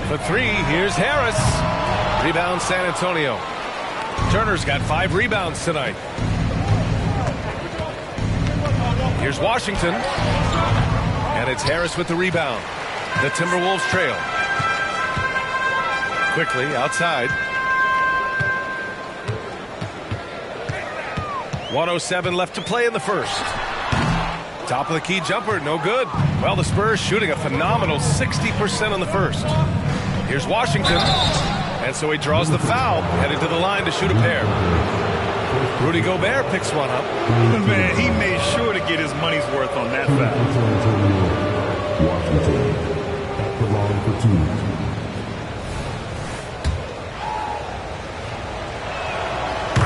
For 3, here's Harris. Rebound San Antonio. Turner's got 5 rebounds tonight. Here's Washington. And it's Harris with the rebound. The Timberwolves trail. Quickly outside. 1:07 left to play in the first. Top of the key jumper, no good. Well, the Spurs shooting a phenomenal 60% in the first. Here's Washington. And so he draws the foul, headed to the line to shoot a pair. Rudy Gobert picks one up. Man, he made sure to get his money's worth on that foul. line for two.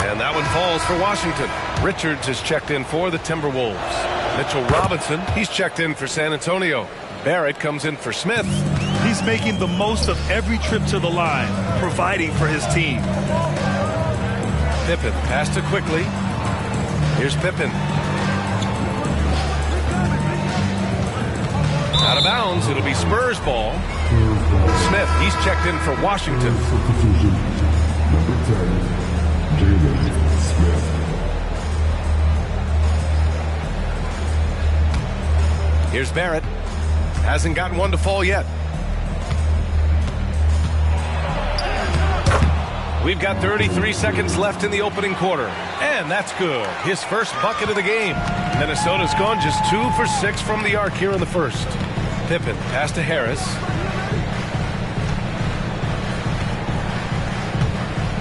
And that one falls for Washington. Richards is checked in for the Timberwolves. Mitchell Robinson, he's checked in for San Antonio. Barrett comes in for Smith. He's making the most of every trip to the line, providing for his team. Pippen passed it quickly. Here's Pippen. Out of bounds, it'll be Spurs ball. Smith, he's checked in for Washington. Number 10, Jalen Smith. Here's Barrett. Hasn't gotten one to fall yet. We've got 33 seconds left in the opening quarter. And that's good. His first bucket of the game. Minnesota's gone just 2 for 6 from the arc here in the first. Pippen pass to Harris.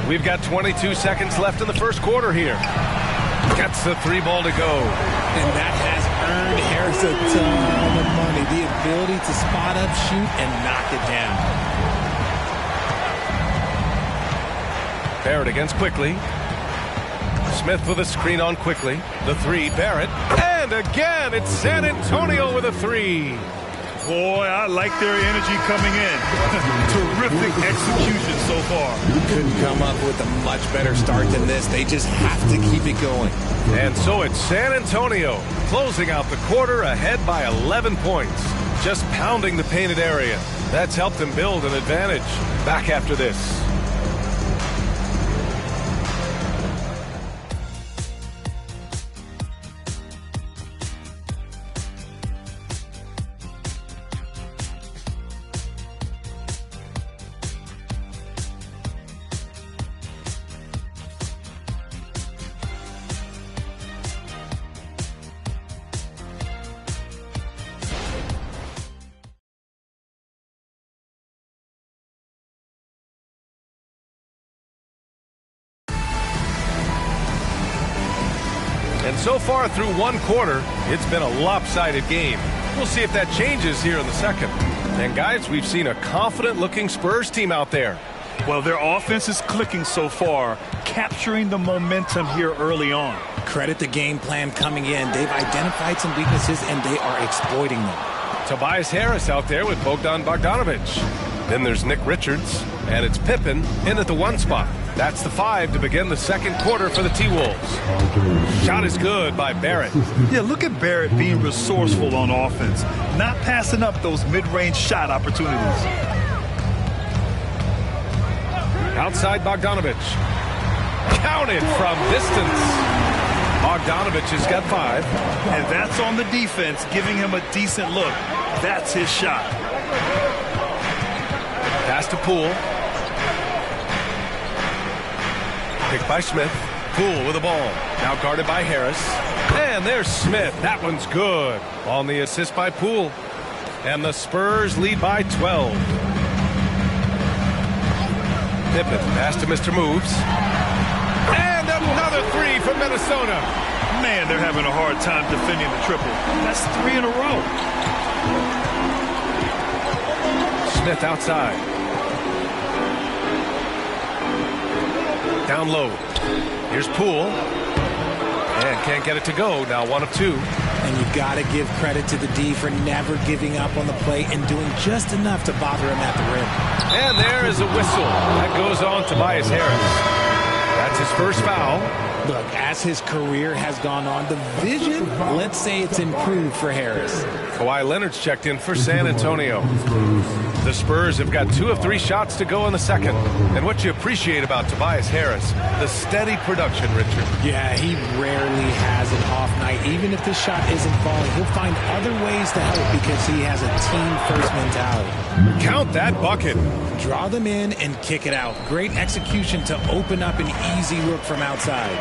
We've got 22 seconds left in the first quarter here. Gets the 3 ball to go. And that has earned Harris a ton of money. The ability to spot up, shoot, and knock it down. Barrett against Quickly. Smith with a screen on Quickly. The 3, Barrett. And again, it's San Antonio with a 3. Boy, I like their energy coming in. Terrific execution so far. Couldn't come up with a much better start than this. They just have to keep it going. And so it's San Antonio closing out the quarter ahead by 11 points. Just pounding the painted area. That's helped them build an advantage. Back after this. And so far through one quarter, it's been a lopsided game. We'll see if that changes here in the second. And guys, we've seen a confident-looking Spurs team out there. Well, their offense is clicking so far, capturing the momentum here early on. Credit the game plan coming in. They've identified some weaknesses, and they are exploiting them. Tobias Harris out there with Bogdan Bogdanovic. Then there's Nick Richards, and it's Pippen in at the 1 spot. That's the 5 to begin the second quarter for the T-Wolves. Shot is good by Barrett. Yeah, look at Barrett being resourceful on offense, not passing up those mid-range shot opportunities. Outside Bogdanovic. Counted from distance. Bogdanovic has got 5. And that's on the defense, giving him a decent look. That's his shot. Pass to Poole. Picked by Smith. Poole with the ball. Now guarded by Harris. And there's Smith. That one's good. On the assist by Poole. And the Spurs lead by 12. Pippen pass to Mr. Moves. And another 3 from Minnesota. Man, they're having a hard time defending the triple. That's 3 in a row. Smith outside. Down low. Here's Poole. And can't get it to go. Now 1 of 2. And you got to give credit to the D for never giving up on the play and doing just enough to bother him at the rim. And there is a whistle. That goes on Tobias Harris. That's his first foul. Look, as his career has gone on, the vision, let's say it's improved for Harris. Kawhi Leonard's checked in for San Antonio. The Spurs have got 2 of 3 shots to go in the second. And what you appreciate about Tobias Harris, the steady production, Richard. Yeah, he rarely has an off night. Even if this shot isn't falling, he'll find other ways to help because he has a team-first mentality. Count that bucket. Draw them in and kick it out. Great execution to open up an easy look from outside.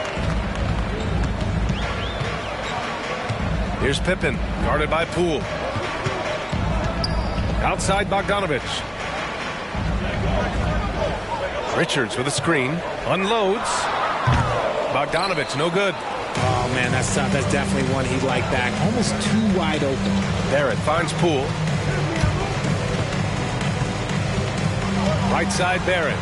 Here's Pippen, guarded by Poole. Outside Bogdanovic. Richards with a screen. Unloads. Bogdanovic, no good. Oh, man, that's tough. That's definitely one he'd like back. Almost too wide open. Barrett finds Poole. Right side, Barrett.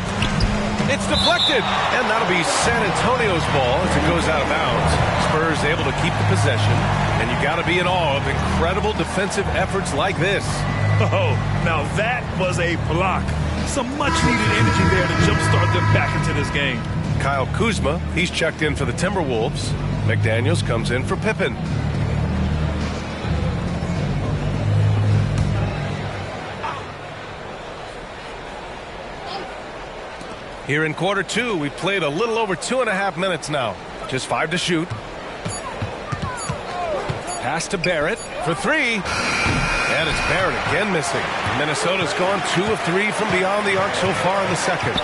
It's deflected, and that'll be San Antonio's ball as it goes out of bounds. Spurs able to keep the possession, and you got to be in awe of incredible defensive efforts like this. Oh, now that was a block. Some much-needed energy there to jumpstart them back into this game. Kyle Kuzma, he's checked in for the Timberwolves. McDaniels comes in for Pippen. Here in quarter two, we've played a little over 2.5 minutes now. Just 5 to shoot. Pass to Barrett for 3. And it's Barrett again missing. Minnesota's gone 2 of 3 from beyond the arc so far in the second.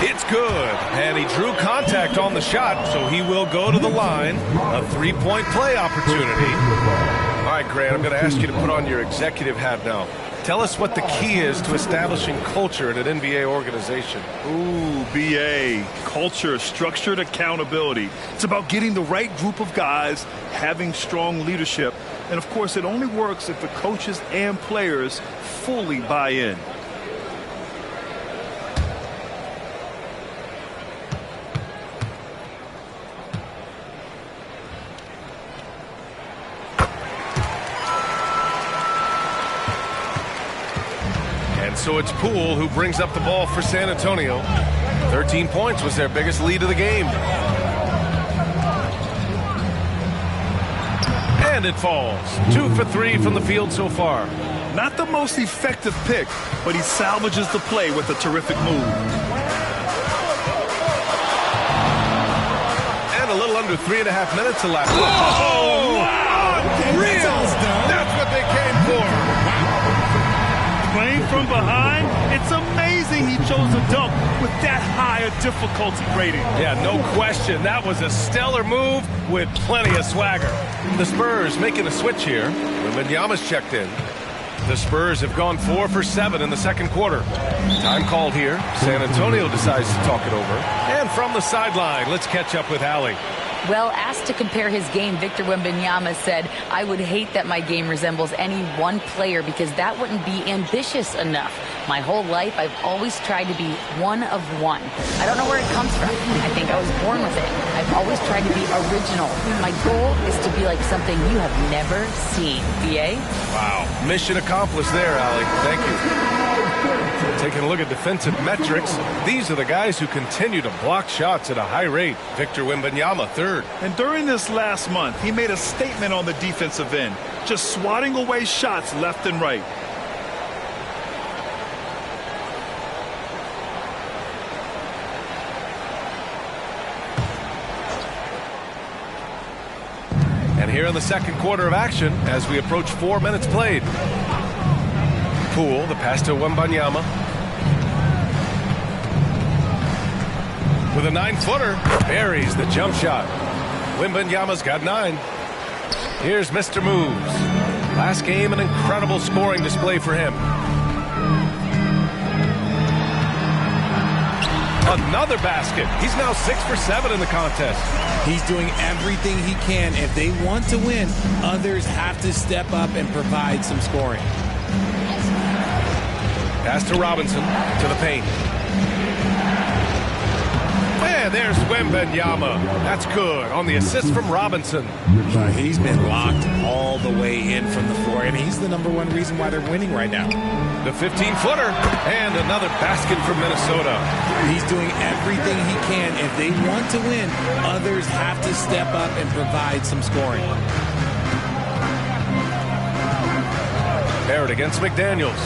It's good. And he drew contact on the shot, so he will go to the line. A 3-point play opportunity. All right, Grant, I'm going to ask you to put on your executive hat now. Tell us what the key is to establishing culture in an NBA organization. Ooh, BA. Culture, structured accountability. It's about getting the right group of guys, having strong leadership. And, of course, it only works if the coaches and players fully buy in. So it's Poole who brings up the ball for San Antonio. 13 points was their biggest lead of the game. And it falls. 2 for 3 from the field so far. Not the most effective pick, but he salvages the play with a terrific move. And a little under 3.5 minutes elapsed. Oh, wow! Real! That's what they came for. Playing from behind, it's amazing he chose a dunk with that higher difficulty rating. Yeah, no question. That was a stellar move with plenty of swagger. The Spurs making a switch here. Wembanyama's checked in. The Spurs have gone 4 for 7 in the second quarter. Time called here. San Antonio decides to talk it over. And from the sideline, let's catch up with Allie. Well, asked to compare his game, Victor Wembanyama said, "I would hate that my game resembles any one player because that wouldn't be ambitious enough. My whole life, I've always tried to be one of one. I don't know where it comes from. I think I was born with it. I've always tried to be original. My goal is to be like something you have never seen." BA? Wow. Mission accomplished there, Allie. Thank you. Taking a look at defensive metrics, these are the guys who continue to block shots at a high rate. Victor Wembanyama, 3rd. And during this last month, he made a statement on the defensive end, just swatting away shots left and right. And here in the second quarter of action, as we approach 4 minutes played. Poole, the pass to Wembanyama. With a 9-footer, buries the jump shot. Wembanyama's got 9. Here's Mr. Moves. Last game, an incredible scoring display for him. Another basket. He's now 6 for 7 in the contest. He's doing everything he can. If they want to win, others have to step up and provide some scoring. Pass to Robinson, to the paint. And there's Wembanyama. That's good on the assist from Robinson. He's been locked all the way in from the floor, and he's the #1 reason why they're winning right now. The 15-footer, and another basket from Minnesota. He's doing everything he can. If they want to win, others have to step up and provide some scoring. Barrett against McDaniels.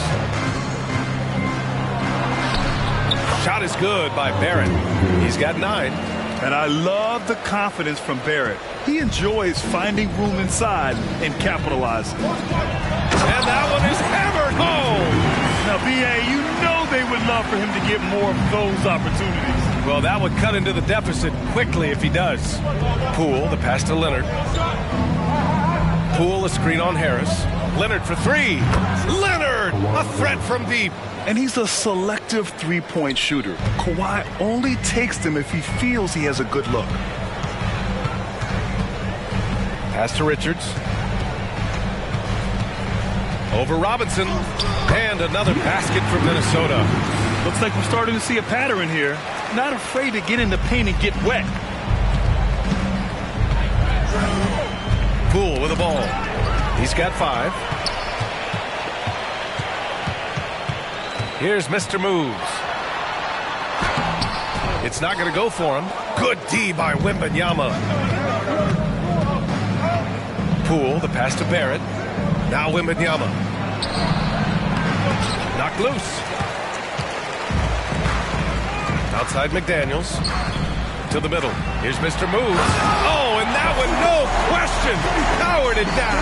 Shot is good by Barrett. He's got 9. And I love the confidence from Barrett. He enjoys finding room inside and capitalizing. And that one is hammered home. Now, BA, you know they would love for him to get more of those opportunities. Well, that would cut into the deficit quickly if he does. Poole, the pass to Leonard. Poole, a screen on Harris. Leonard for 3. Leonard, a threat from deep. And he's a selective three-point shooter. Kawhi only takes them if he feels he has a good look. Pass to Richards. Over Robinson. And another basket for Minnesota. Looks like we're starting to see a pattern here. Not afraid to get in the paint and get wet. Poole with the ball. He's got 5. Here's Mr. Moves. It's not going to go for him. Good D by Wembanyama. Poole, the pass to Barrett. Now Wembanyama. Knocked loose. Outside McDaniels. To the middle. Here's Mr. Moves. Oh, and that one, no question, powered it down.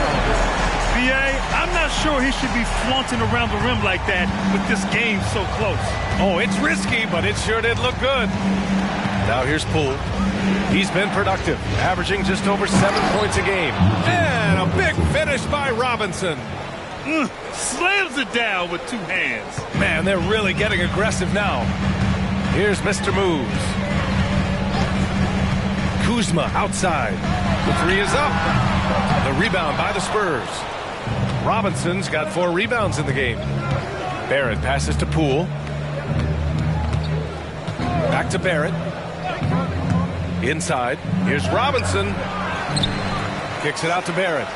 B.A., I'm not sure he should be flaunting around the rim like that with this game so close. Oh, it's risky, but it sure did look good. Now here's Poole. He's been productive, averaging just over 7 points a game. And a big finish by Robinson. Slams it down with 2 hands. Man, they're really getting aggressive now. Here's Mr. Moves. Kuzma outside. The 3 is up. The rebound by the Spurs. Robinson's got 4 rebounds in the game. Barrett passes to Poole. Back to Barrett. Inside. Here's Robinson. Kicks it out to Barrett.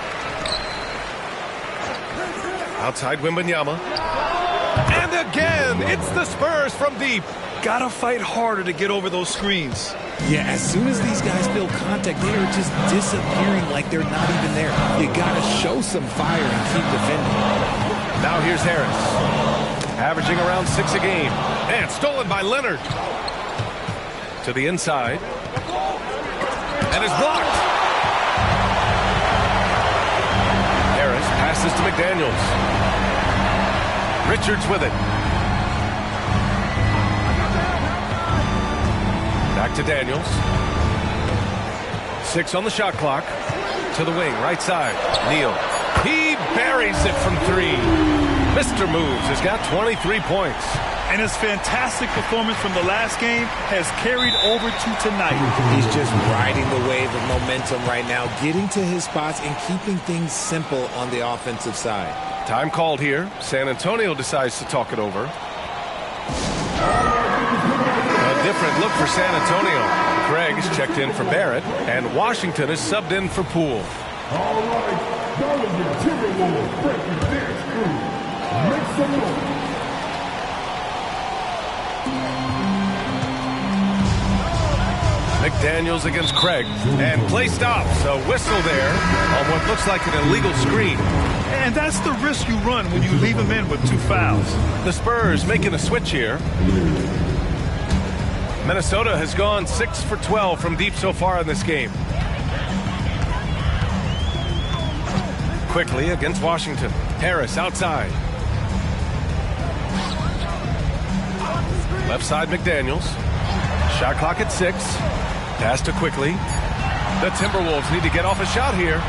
Outside Wembanyama. And again, it's the Spurs from deep. Gotta fight harder to get over those screens. Yeah, as soon as these guys feel contact, they are just disappearing like they're not even there. You gotta show some fire and keep defending. Now here's Harris. Averaging around 6 a game. And stolen by Leonard. To the inside. And is blocked. Harris passes to McDaniels. Richards with it. Back to Daniels. 6 on the shot clock. To the wing, right side. Neal. He buries it from 3. Mr. Moves has got 23 points. And his fantastic performance from the last game has carried over to tonight. He's just riding the wave of momentum right now, getting to his spots and keeping things simple on the offensive side. Time called here. San Antonio decides to talk it over. A different look for San Antonio. Craig is checked in for Barrett, and Washington is subbed in for Poole. All right, Donovan Timberwolves breaking dance crew. Make some noise. McDaniels against Craig, and play stops. A whistle there on what looks like an illegal screen. And that's the risk you run when you leave him in with 2 fouls. The Spurs making a switch here. Minnesota has gone 6 for 12 from deep so far in this game. Quickly against Washington. Harris outside. Left side McDaniels. Shot clock at 6. Pass to Quickly. The Timberwolves need to get off a shot here.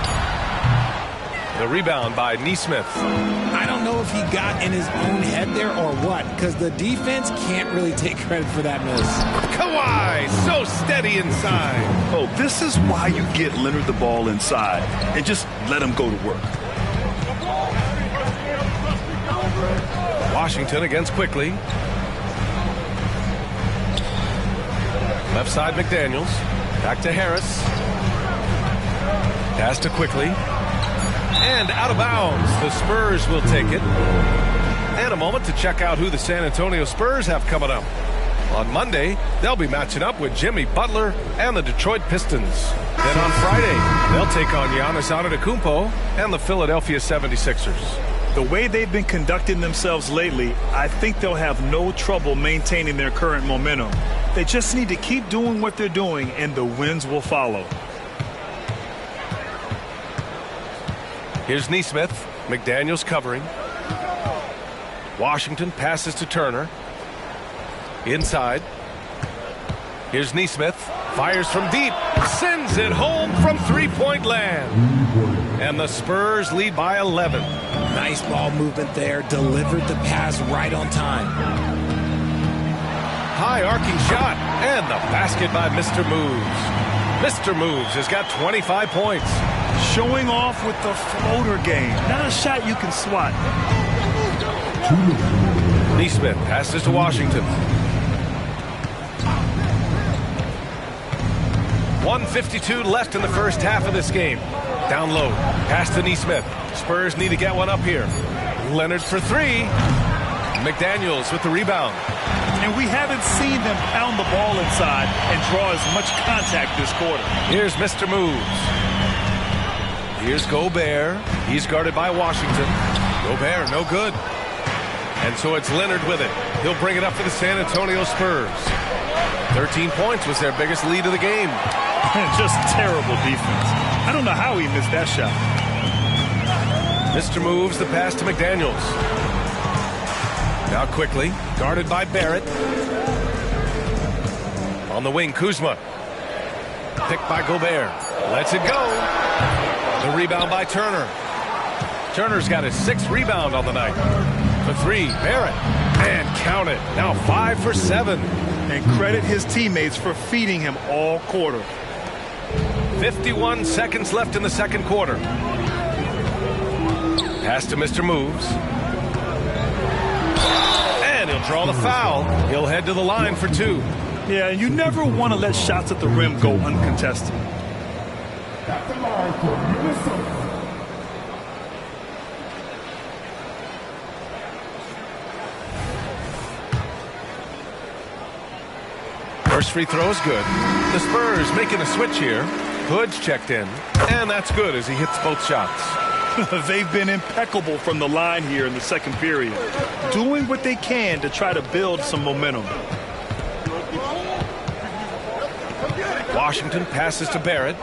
The rebound by Nesmith. I don't know if he got in his own head there or what, because the defense can't really take credit for that miss. Kawhi, so steady inside. Oh, this is why you get Leonard the ball inside and just let him go to work. Washington against Quickly. Left side McDaniels. Back to Harris. Pass to Quickly. And out of bounds. The Spurs will take it. And a moment to check out who the San Antonio Spurs have coming up. On Monday, they'll be matching up with Jimmy Butler and the Detroit Pistons. Then on Friday, they'll take on Giannis Antetokounmpo and the Philadelphia 76ers. The way they've been conducting themselves lately, I think they'll have no trouble maintaining their current momentum. They just need to keep doing what they're doing, and the wins will follow. Here's Nesmith. McDaniels covering. Washington passes to Turner. Inside. Here's Nesmith. Fires from deep. Sends it home from three-point land. And the Spurs lead by 11. Nice ball movement there. Delivered the pass right on time. High arcing shot. And the basket by Mr. Moves. Mr. Moves has got 25 points. Showing off with the floater game. Not a shot you can swat. Neesmith passes to Washington. 1:52 left in the first half of this game. Down low. Pass to Neesmith. Spurs need to get one up here. Leonard for three. McDaniels with the rebound. And we haven't seen them pound the ball inside and draw as much contact this quarter. Here's Mr. Moves. Here's Gobert. He's guarded by Washington. Gobert, no good. And so it's Leonard with it. He'll bring it up for the San Antonio Spurs. 13 points was their biggest lead of the game. Just terrible defense. I don't know how he missed that shot. Mr. Moves the pass to McDaniels. Now quickly, guarded by Barrett. On the wing, Kuzma. Picked by Gobert. Lets it go. The rebound by Turner. Turner's got his 6th rebound on the night. For three, Barrett. And count it. Now 5 for 7. And credit his teammates for feeding him all quarter. 51 seconds left in the second quarter. Pass to Mr. Moves. And he'll draw the foul. He'll head to the line for 2. Yeah, you never want to let shots at the rim go uncontested. At the line for Minnesota. First free throw is good. The Spurs making a switch here. Hood's checked in. And that's good as he hits both shots. They've been impeccable from the line here in the second period. Doing what they can to try to build some momentum. Washington passes to Barrett.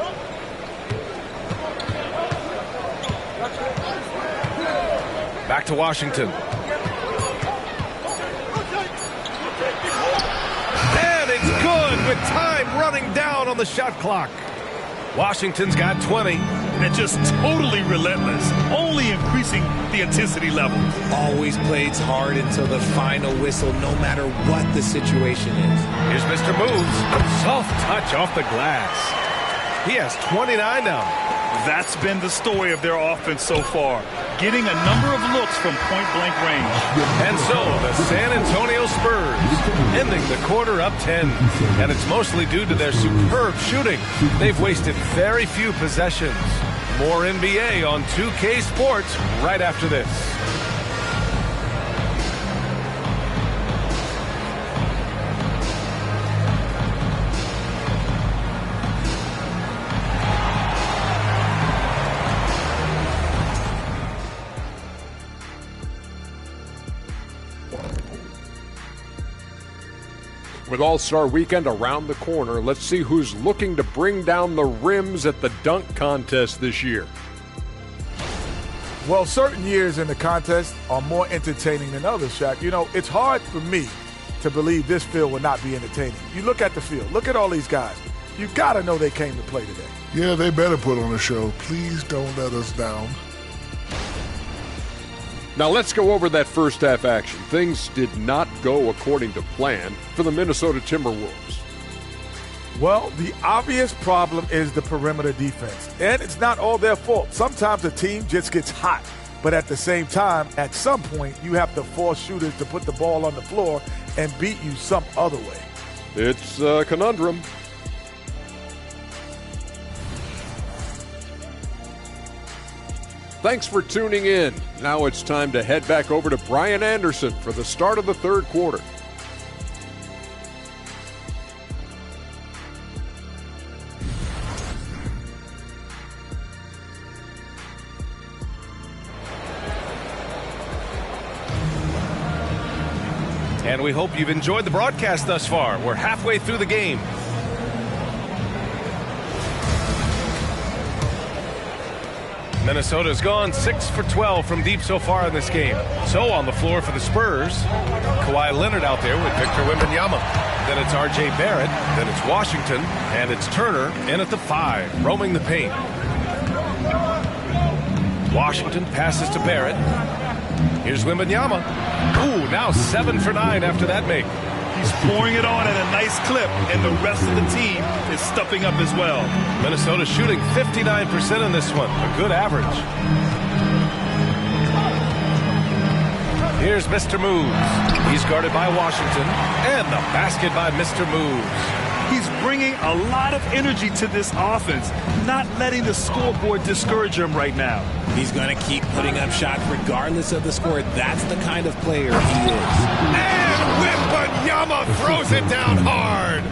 Back to Washington. And it's good with time running down on the shot clock. Washington's got 20. And just totally relentless, only increasing the intensity level. Always plays hard until the final whistle, no matter what the situation is. Here's Mr. Moves. Soft touch off the glass. He has 29 now. That's been the story of their offense so far, getting a number of looks from point-blank range. And so the San Antonio Spurs ending the quarter up 10. And it's mostly due to their superb shooting. They've wasted very few possessions. More NBA on 2K Sports right after this. With All-Star Weekend around the corner, let's see who's looking to bring down the rims at the dunk contest this year. Well, certain years in the contest are more entertaining than others, Shaq. You know, it's hard for me to believe this field will not be entertaining. You look at the field. Look at all these guys. You got to know they came to play today. Yeah, they better put on a show. Please don't let us down. Now let's go over that first half action. Things did not go according to plan for the Minnesota Timberwolves. Well, the obvious problem is the perimeter defense. And it's not all their fault. Sometimes the team just gets hot. But at the same time, at some point, you have to force shooters to put the ball on the floor and beat you some other way. It's a conundrum. Thanks for tuning in. Now it's time to head back over to Brian Anderson for the start of the third quarter. And we hope you've enjoyed the broadcast thus far. We're halfway through the game. Minnesota's gone 6 for 12 from deep so far in this game. So on the floor for the Spurs, Kawhi Leonard out there with Victor Wembanyama. Then it's R.J. Barrett. Then it's Washington. And it's Turner in at the 5, roaming the paint. Washington passes to Barrett. Here's Wembanyama. Ooh, now 7 for 9 after that make. He's pouring it on at a nice clip, and the rest of the team is stepping up as well. Minnesota shooting 59% in this one, a good average. Here's Mr. Moves. He's guarded by Washington, and the basket by Mr. Moves. He's bringing a lot of energy to this offense, not letting the scoreboard discourage him right now. He's going to keep putting up shots regardless of the score. That's the kind of player he is. And Wembanyama throws it down hard.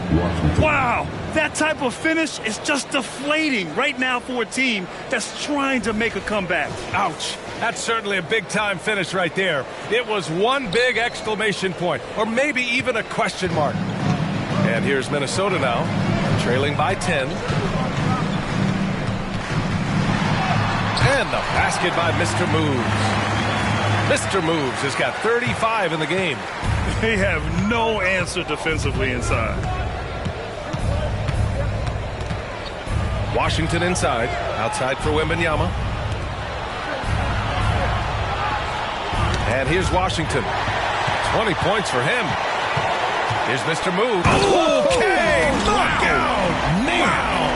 Wow, that type of finish is just deflating right now for a team that's trying to make a comeback. Ouch. That's certainly a big-time finish right there. It was one big exclamation point, or maybe even a question mark. And here's Minnesota now, trailing by 10. And the basket by Mr. Moves. Mr. Moves has got 35 in the game. They have no answer defensively inside. Washington inside, outside for Wembanyama. And here's Washington. 20 points for him. Here's Mr. Moves. Okay, knockout! Wow.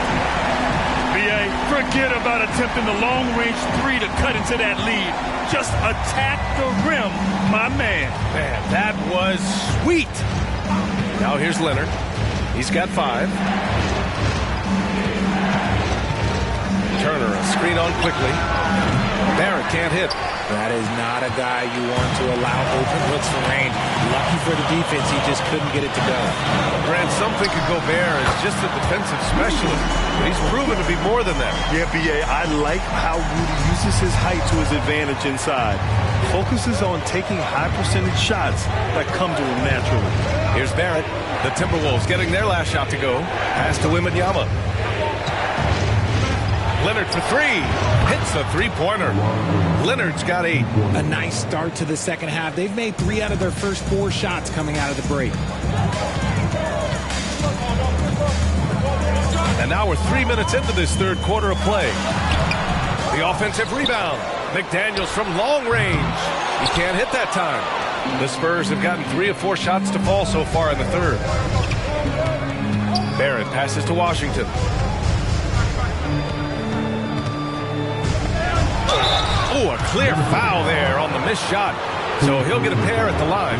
B.A., forget about attempting the long-range three to cut into that lead. Just attack the rim, my man. Man, that was sweet. Now here's Leonard. He's got 5. Turner, a screen on quickly. Barrett can't hit. That is not a guy you want to allow open looks from range. Lucky for the defense, he just couldn't get it to go. Grant, some think of Gobert as just a defensive specialist, but he's proven to be more than that. Yeah, B.A., I like how Rudy uses his height to his advantage inside. Focuses on taking high-percentage shots that come to him naturally. Here's Barrett. The Timberwolves getting their last shot to go. Pass to Wembanyama. Leonard for 3. Hits a three-pointer. Leonard's got 8. A nice start to the second half. They've made 3 out of their first 4 shots coming out of the break. And now we're 3 minutes into this third quarter of play. The offensive rebound. McDaniels from long range. He can't hit that time. The Spurs have gotten 3 of 4 shots to fall so far in the third. Barrett passes to Washington. Oh, a clear foul there on the missed shot. So he'll get a pair at the line.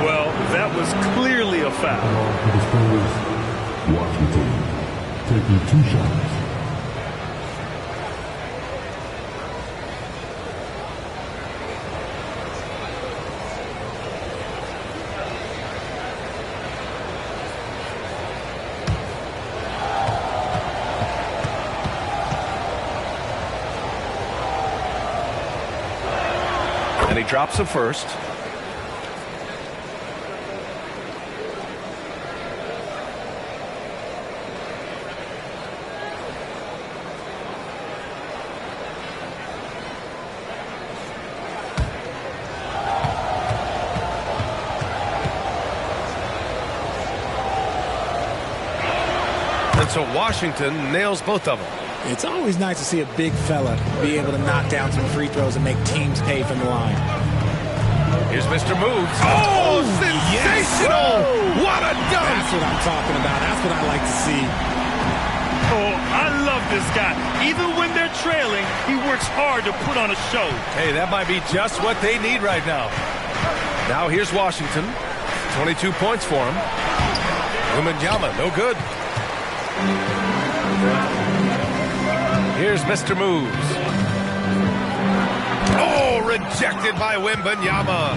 Well, that was clearly a foul. Washington taking 2 shots. And he drops them first. And so Washington nails both of them. It's always nice to see a big fella be able to knock down some free throws and make teams pay from the line. Here's Mr. Moves. Oh, sensational! Yes. What a dunk! That's what I'm talking about. That's what I like to see. Oh, I love this guy. Even when they're trailing, he works hard to put on a show. Hey, that might be just what they need right now. Now here's Washington. 22 points for him. Wembanyama, no good. Here's Mr. Moves. Oh, rejected by Wembanyama.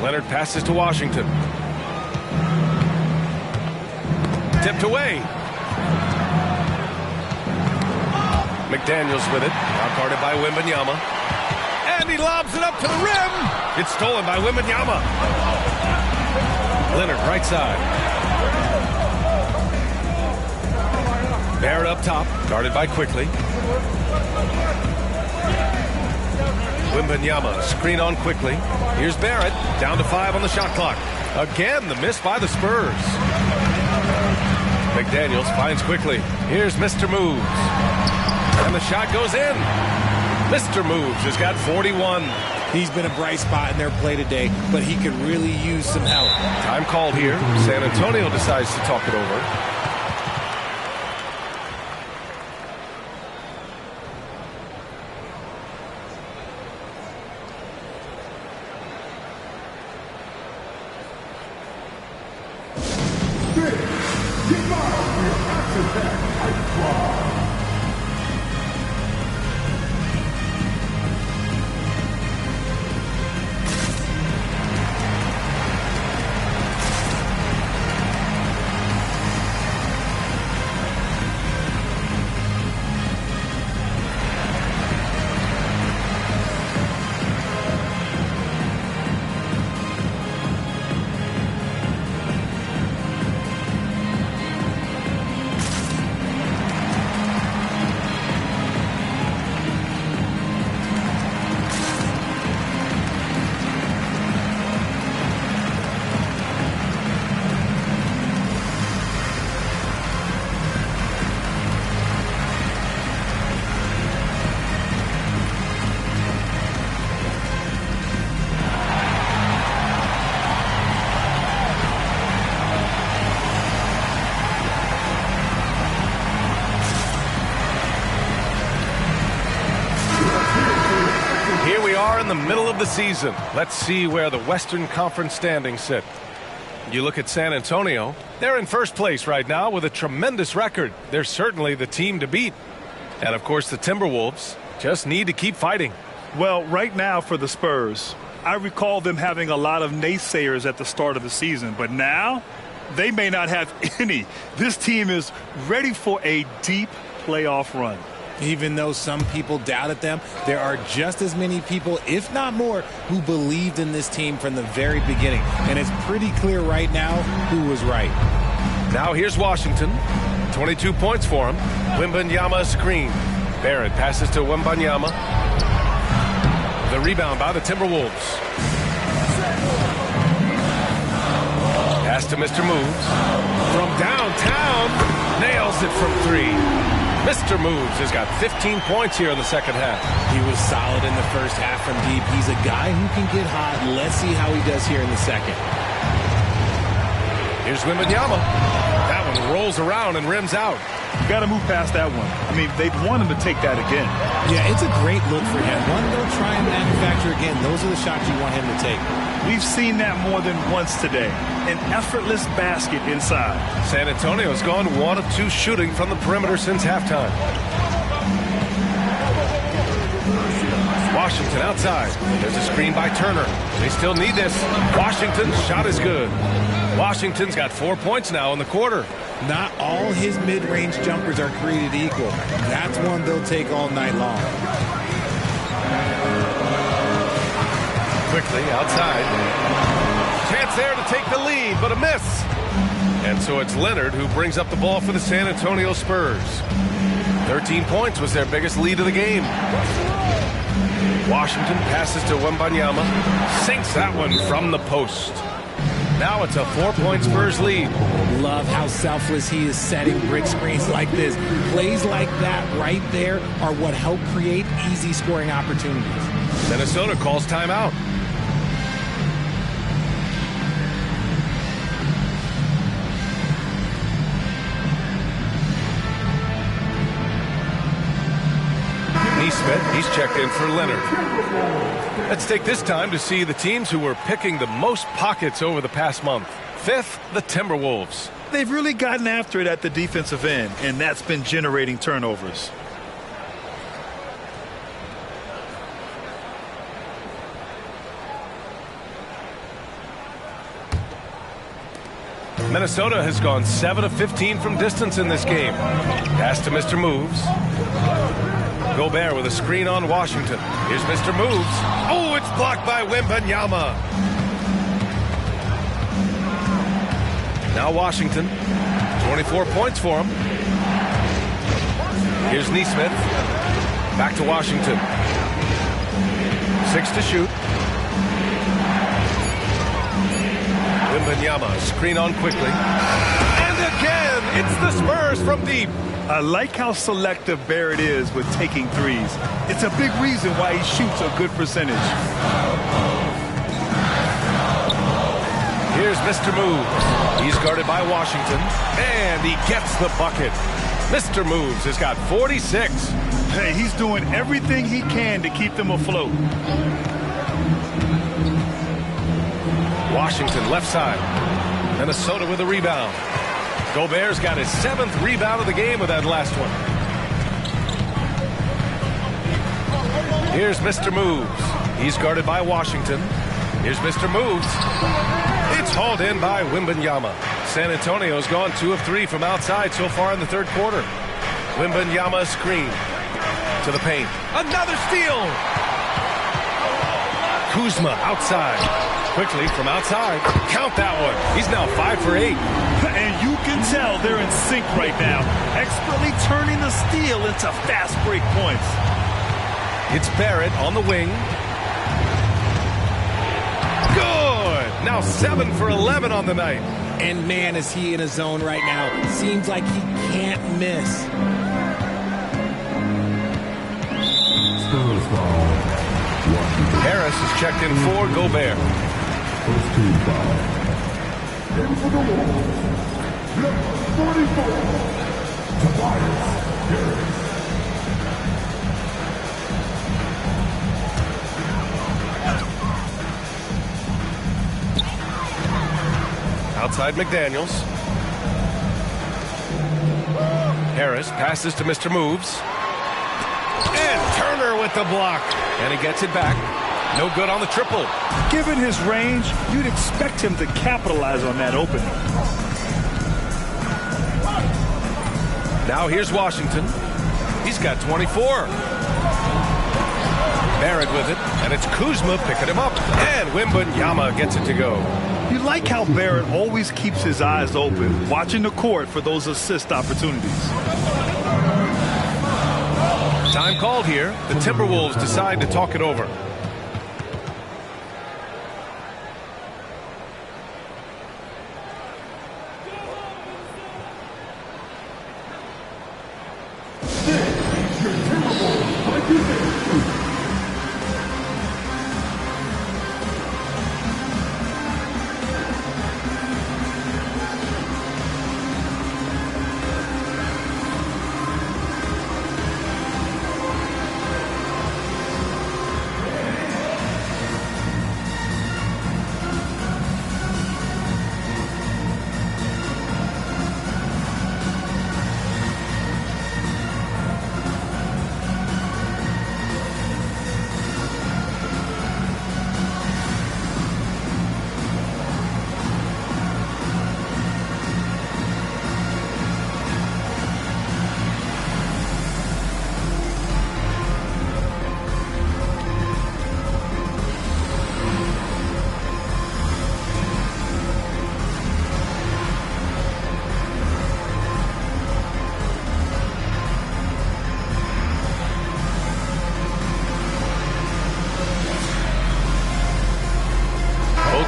Leonard passes to Washington. Tipped away. McDaniels with it. Now guarded by Wembanyama. And he lobs it up to the rim. It's stolen by Wembanyama. Leonard right side. Barrett up top, guarded by Quickly. Wembanyama, screen on Quickly. Here's Barrett, down to 5 on the shot clock. Again, the miss by the Spurs. McDaniels finds Quickly. Here's Mr. Moves. And the shot goes in. Mr. Moves has got 41. He's been a bright spot in their play today, but he could really use some help. Time called here. San Antonio decides to talk it over. In the middle of the season. Let's see where the Western Conference standings sit. You look at San Antonio, they're in first place right now with a tremendous record. They're certainly the team to beat. And of course the Timberwolves just need to keep fighting. Well, right now for the Spurs, I recall them having a lot of naysayers at the start of the season, but now they may not have any. This team is ready for a deep playoff run. Even though some people doubted them, there are just as many people, if not more, who believed in this team from the very beginning. And it's pretty clear right now who was right. Now here's Washington. 22 points for him. Wembanyama screen. Barrett passes to Wembanyama. The rebound by the Timberwolves. Pass to Mr. Moves. From downtown. Nails it from three. Mr. Moves has got 15 points here in the second half. He was solid in the first half from deep. He's a guy who can get hot. Let's see how he does here in the second. Here's Wembanyama. That one rolls around and rims out. You got to move past that one. I mean, they'd want him to take that again. Yeah, it's a great look for him. One they'll try and manufacture again. Those are the shots you want him to take. We've seen that more than once today. An effortless basket inside. San Antonio's gone 1 of 2 shooting from the perimeter since halftime. Washington outside. There's a screen by Turner. They still need this. Washington's shot is good. Washington's got 4 points now in the quarter. Not all his mid-range jumpers are created equal. That's one they'll take all night long. Quickly outside. Chance there to take the lead, but a miss. And so it's Leonard who brings up the ball for the San Antonio Spurs. 13 points was their biggest lead of the game. Washington passes to Wembanyama. Sinks that one from the post. Now it's a 4-point Spurs lead. Love how selfless he is setting brick screens like this. Plays like that right there are what help create easy scoring opportunities. Minnesota calls timeout. Neesmith, he's checked in for Leonard. Let's take this time to see the teams who were picking the most pockets over the past month. 5th, the Timberwolves. They've really gotten after it at the defensive end, and that's been generating turnovers. Minnesota has gone 7 of 15 from distance in this game. Pass to Mr. Moves. Gobert with a screen on Washington. Here's Mr. Moves. Oh, it's blocked by Wembanyama. Now Washington. 24 points for him. Here's Neesmith. Back to Washington. 6 to shoot. Wembanyama, screen on quickly. And again, It's the Spurs from deep. I like how selective Barrett is with taking threes. It's a big reason why he shoots a good percentage. Here's Mr. Moves. He's guarded by Washington, and he gets the bucket. Mr. Moves has got 46. Hey, he's doing everything he can to keep them afloat. Washington left side. Minnesota with a rebound. Gobert's got his 7th rebound of the game with that last one. Here's Mr. Moves. He's guarded by Washington. Here's Mr. Moves. It's hauled in by Wembanyama. San Antonio's gone 2 of 3 from outside so far in the third quarter. Wembanyama screen to the paint. Another steal. Kuzma outside. Quickly from outside. Count that one. He's now 5 for 8. And you can tell they're in sync right now. Expertly turning the steal into fast break points. It's Barrett on the wing. Good. Now 7 for 11 on the night. And man, is he in a zone right now. Seems like he can't miss. Harris is checked in for Gobert. First team foul. In for the Wolves, number 44, Tobias Harris. Outside McDaniels. Harris passes to Mr. Moves. And Turner with the block. And he gets it back. No good on the triple. Given his range, you'd expect him to capitalize on that opening. Now here's Washington. He's got 24. Barrett with it, and it's Kuzma picking him up. And Wembanyama gets it to go. You like how Barrett always keeps his eyes open, watching the court for those assist opportunities. Time called here. The Timberwolves decide to talk it over.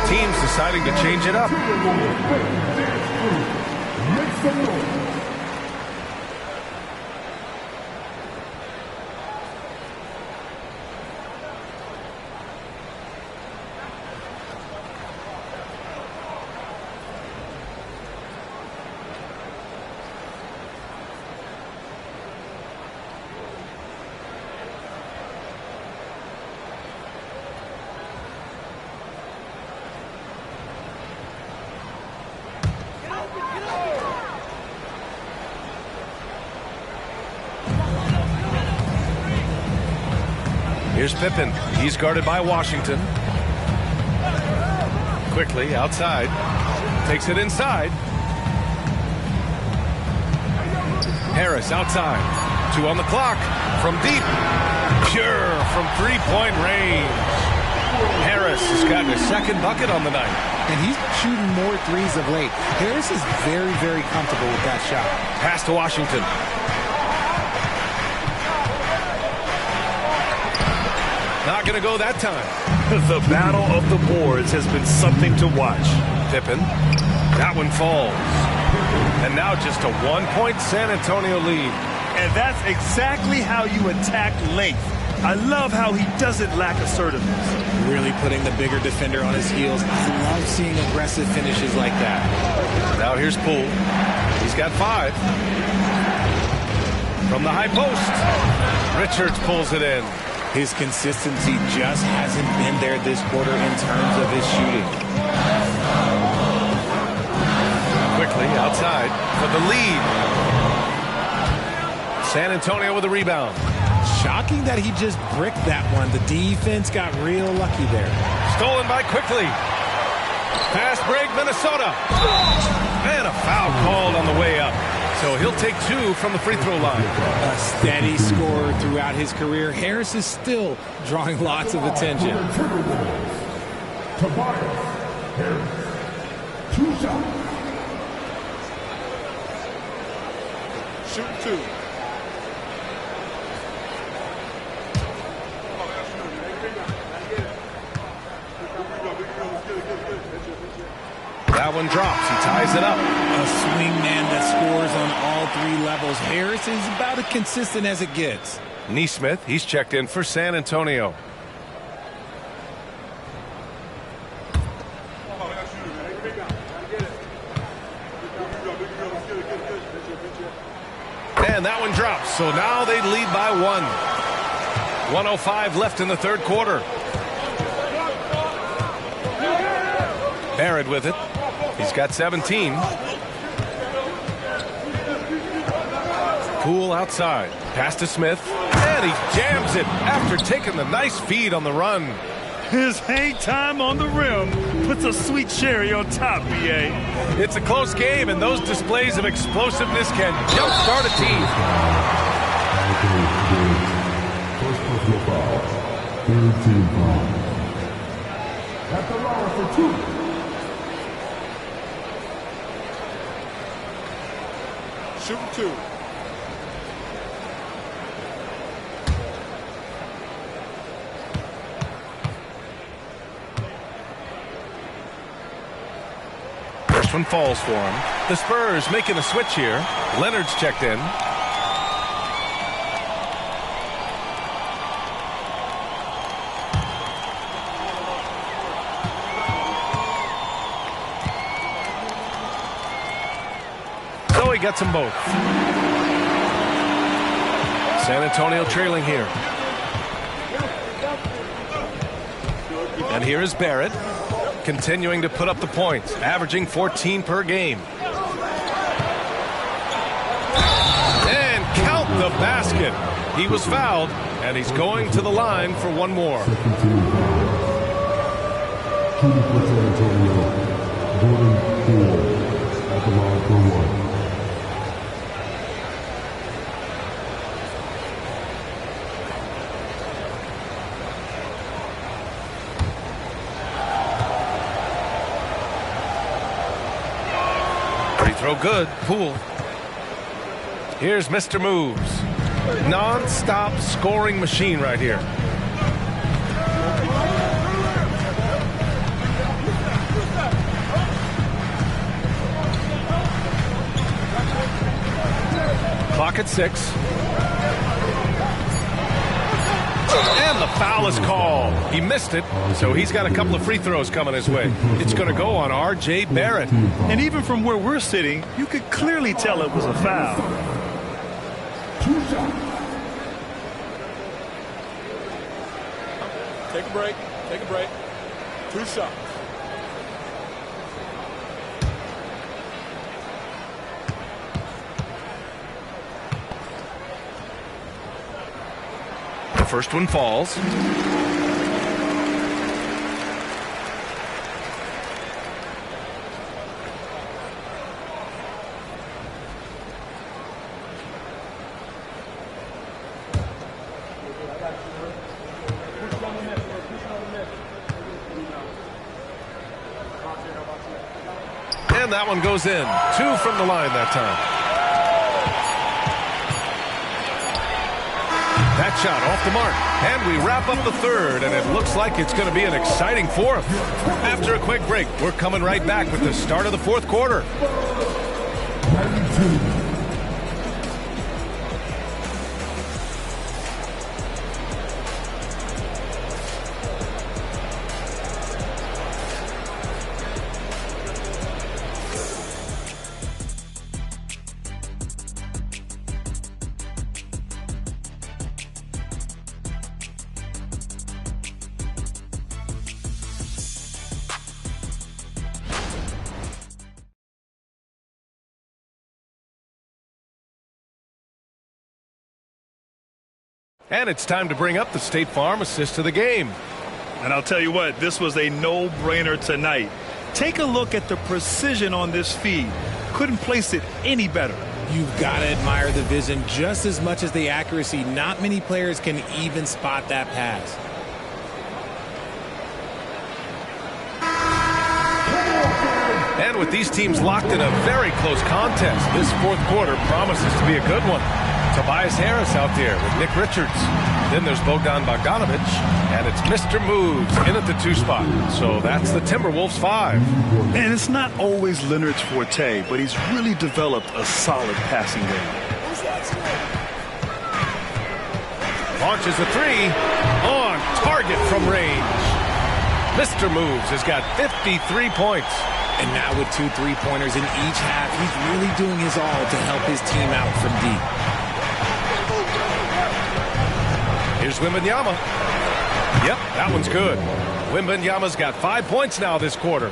Teams deciding to change it up. Here's Pippen. He's guarded by Washington. Quickly outside. Takes it inside. Harris outside. 2 on the clock. From deep. Pure from three-point range. Harris has gotten his 2nd bucket on the night. And he's shooting more threes of late. Harris is very, very comfortable with that shot. Pass to Washington. Not going to go that time. The battle of the boards has been something to watch. Pippen. That one falls. And now just a 1-point San Antonio lead. And that's exactly how you attack length. I love how he doesn't lack assertiveness. Really putting the bigger defender on his heels. I love seeing aggressive finishes like that. Now here's Poole. He's got 5. From the high post. Richards pulls it in. His consistency just hasn't been there this quarter in terms of his shooting. Quickly outside for the lead. San Antonio with a rebound. Shocking that he just bricked that one. The defense got real lucky there. Stolen by Quickly. Fast break, Minnesota. And a foul called on the way up. So he'll take 2 from the free throw line. A steady scorer throughout his career. Harris is still drawing lots of attention. Tobias Harris. 2 shots. Shoot 2. That one drops. He ties it up. A swing man that scores on all 3 levels. Harris is about as consistent as it gets. Neesmith, he's checked in for San Antonio. And that one drops. So now they lead by 1. 1:05 left in the third quarter. Barrett with it. He's got 17. Poole outside. Pass to Smith. And he jams it after taking the nice feed on the run. His hang time on the rim puts a sweet cherry on top, B.A. It's a close game, and those displays of explosiveness can jumpstart a team. First personal foul. Third team foul. At the line for 2. Shoot 2. First one falls for him. The Spurs making a switch here. Leonard's checked in. So he gets them both. San Antonio trailing here. And here is Barrett, continuing to put up the points, averaging 14 per game. And count the basket. He was fouled, and he's going to the line for one more. Second team foul. Shooting for San Antonio. Jordan Poole at the line for 1. Throw good. Poole. Here's Mr. Moves. Non-stop scoring machine right here. Clock at 6. And the foul is called. He missed it, so he's got a couple of free throws coming his way. It's going to go on R.J. Barrett. And even from where we're sitting, you could clearly tell it was a foul. 2 shots. Take a break. Take a break. 2 shots. The first one falls. And that one goes in. 2 from the line that time. That shot off the mark. And we wrap up the third, and it looks like it's going to be an exciting fourth. After a quick break, we're coming right back with the start of the fourth quarter. 13. And it's time to bring up the State Farm assist to the game. And I'll tell you what, this was a no-brainer tonight. Take a look at the precision on this feed. Couldn't place it any better. You've got to admire the vision just as much as the accuracy. Not many players can even spot that pass. And with these teams locked in a very close contest, this fourth quarter promises to be a good one. Tobias Harris out there with Nick Richards. Then there's Bogdan Bogdanovic, and it's Mr. Moves in at the 2 spot. So that's the Timberwolves 5. And it's not always Leonard's forte, but he's really developed a solid passing game. Launches a 3 on target from range. Mr. Moves has got 53 points. And now with 2 3-pointers in each half, he's really doing his all to help his team out from deep. Here's Wembanyama. Yep, that one's good. Wembanyama's got 5 points now this quarter.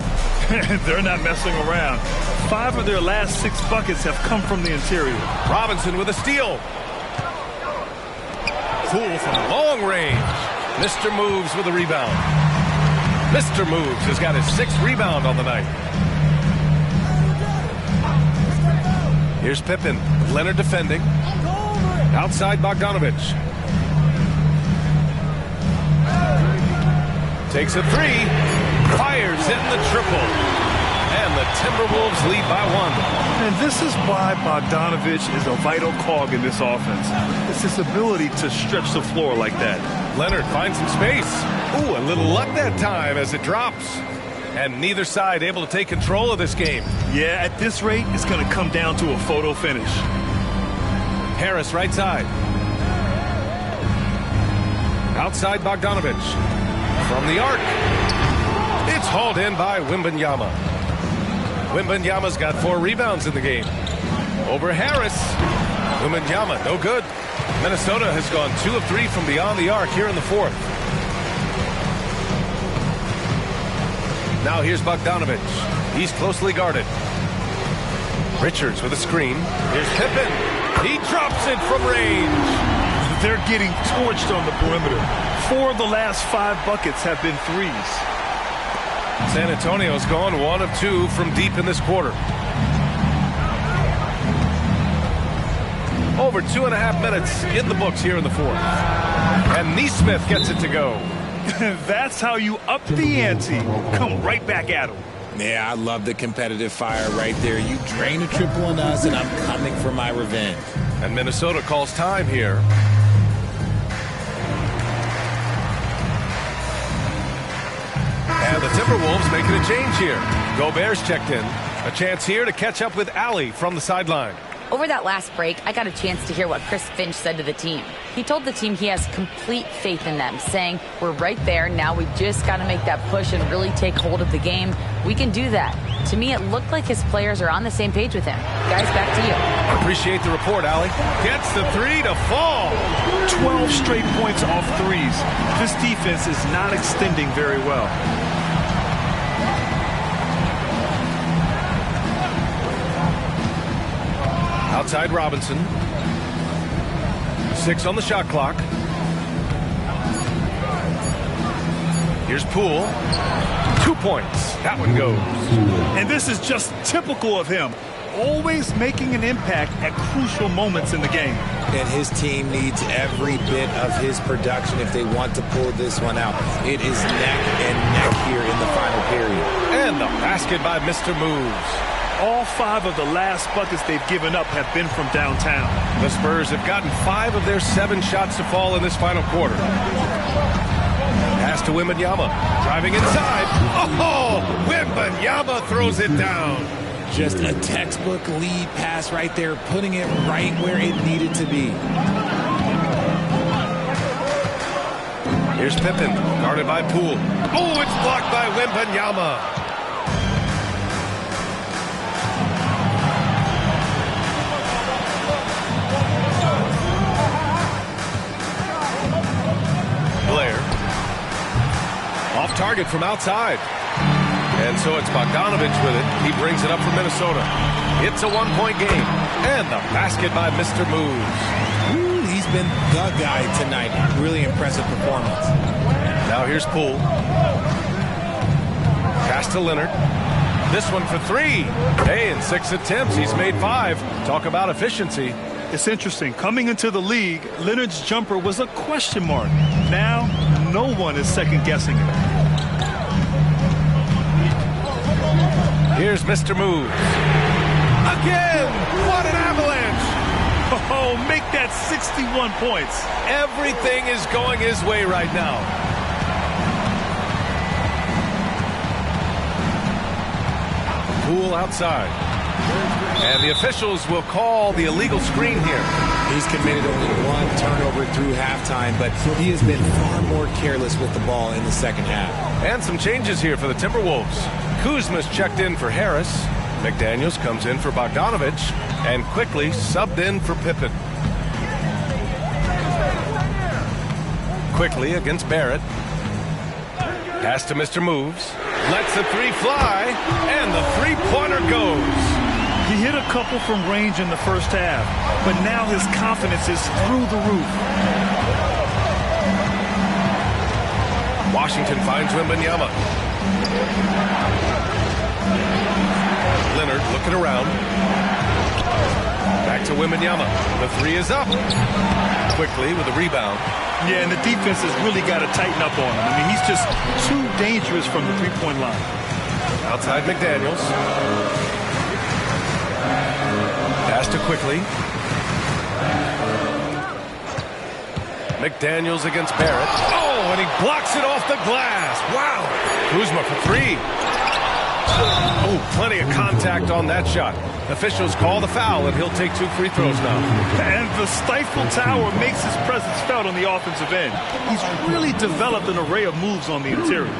They're not messing around. 5 of their last 6 buckets have come from the interior. Robinson with a steal. Poole from long range. Mr. Moves with a rebound. Mr. Moves has got his 6th rebound on the night. Here's Pippen. Leonard defending. Outside Bogdanovic. Takes a 3. Fires in the triple. And the Timberwolves lead by 1. And this is why Bogdanovic is a vital cog in this offense. It's his ability to stretch the floor like that. Leonard finds some space. Ooh, a little luck that time as it drops. And neither side able to take control of this game. Yeah, at this rate, it's going to come down to a photo finish. Harris right side. Outside Bogdanovic. From the arc. It's hauled in by Wembanyama. Wembanyama's got 4 rebounds in the game. Over Harris. Wembanyama, no good. Minnesota has gone 2 of 3 from beyond the arc here in the 4th. Now here's Bogdanovic. He's closely guarded. Richards with a screen. Here's Pippen. He drops it from range. They're getting torched on the perimeter. 4 of the last 5 buckets have been threes. San Antonio's gone 1 of 2 from deep in this quarter. Over 2.5 minutes in the books here in the 4th. And Nesmith gets it to go. That's how you up the ante. Come right back at him. Yeah, I love the competitive fire right there. You drain a triple on us, and I'm coming for my revenge. And Minnesota calls time here. And the Timberwolves making a change here. Gobert's checked in. A chance here to catch up with Allie from the sideline. Over that last break, I got a chance to hear what Chris Finch said to the team. He told the team he has complete faith in them, saying, we're right there, now we just got to make that push and really take hold of the game. We can do that. To me, it looked like his players are on the same page with him. Guys, back to you. Appreciate the report, Allie. Gets the 3 to fall. 12 straight points off threes. This defense is not extending very well. Outside Robinson. 6 on the shot clock. Here's Poole. 2 points. That one goes. And this is just typical of him. Always making an impact at crucial moments in the game. And his team needs every bit of his production if they want to pull this one out. It is neck and neck here in the final period. And the basket by Mr. Moves. All 5 of the last buckets they've given up have been from downtown. The Spurs have gotten 5 of their 7 shots to fall in this final quarter. Pass to Wembanyama. Driving inside. Oh, Wembanyama throws it down. Just a textbook lead pass right there, putting it right where it needed to be. Here's Pippen, guarded by Poole. Oh, it's blocked by Wembanyama. Blair. Off target from outside. And so it's Bogdanovich with it. He brings it up for Minnesota. It's a one-point game. And the basket by Mr. Moves. Ooh, he's been the guy tonight. Really impressive performance. Now here's Poole. Pass to Leonard. This one for three. Hey, in 6 attempts, he's made 5. Talk about efficiency. It's interesting. Coming into the league, Leonard's jumper was a question mark. Now, no one is second-guessing it. Here's Mr. Moves. Again! What an avalanche! Oh, make that 61 points. Everything is going his way right now. Poole outside. And the officials will call the illegal screen here. He's committed only 1 turnover through halftime, but he has been far more careless with the ball in the second half. And some changes here for the Timberwolves. Kuzma's checked in for Harris. McDaniels comes in for Bogdanovich. And quickly subbed in for Pippen. Quickly against Barrett. Pass to Mr. Moves. Lets the 3 fly. And the 3-pointer goes. He hit a couple from range in the first half, but now his confidence is through the roof. Washington finds Wembanyama. Leonard looking around. Back to Wembanyama. The 3 is up. Quickly with a rebound. Yeah, and the defense has really got to tighten up on him. I mean, he's just too dangerous from the three-point line. Outside McDaniels. Pass to Quickly. McDaniels against Barrett. Oh, and he blocks it off the glass. Wow. Kuzma for 3. Oh, plenty of contact on that shot. Officials call the foul, and he'll take 2 free throws now. And the Stifle Tower makes his presence felt on the offensive end. He's really developed an array of moves on the interior.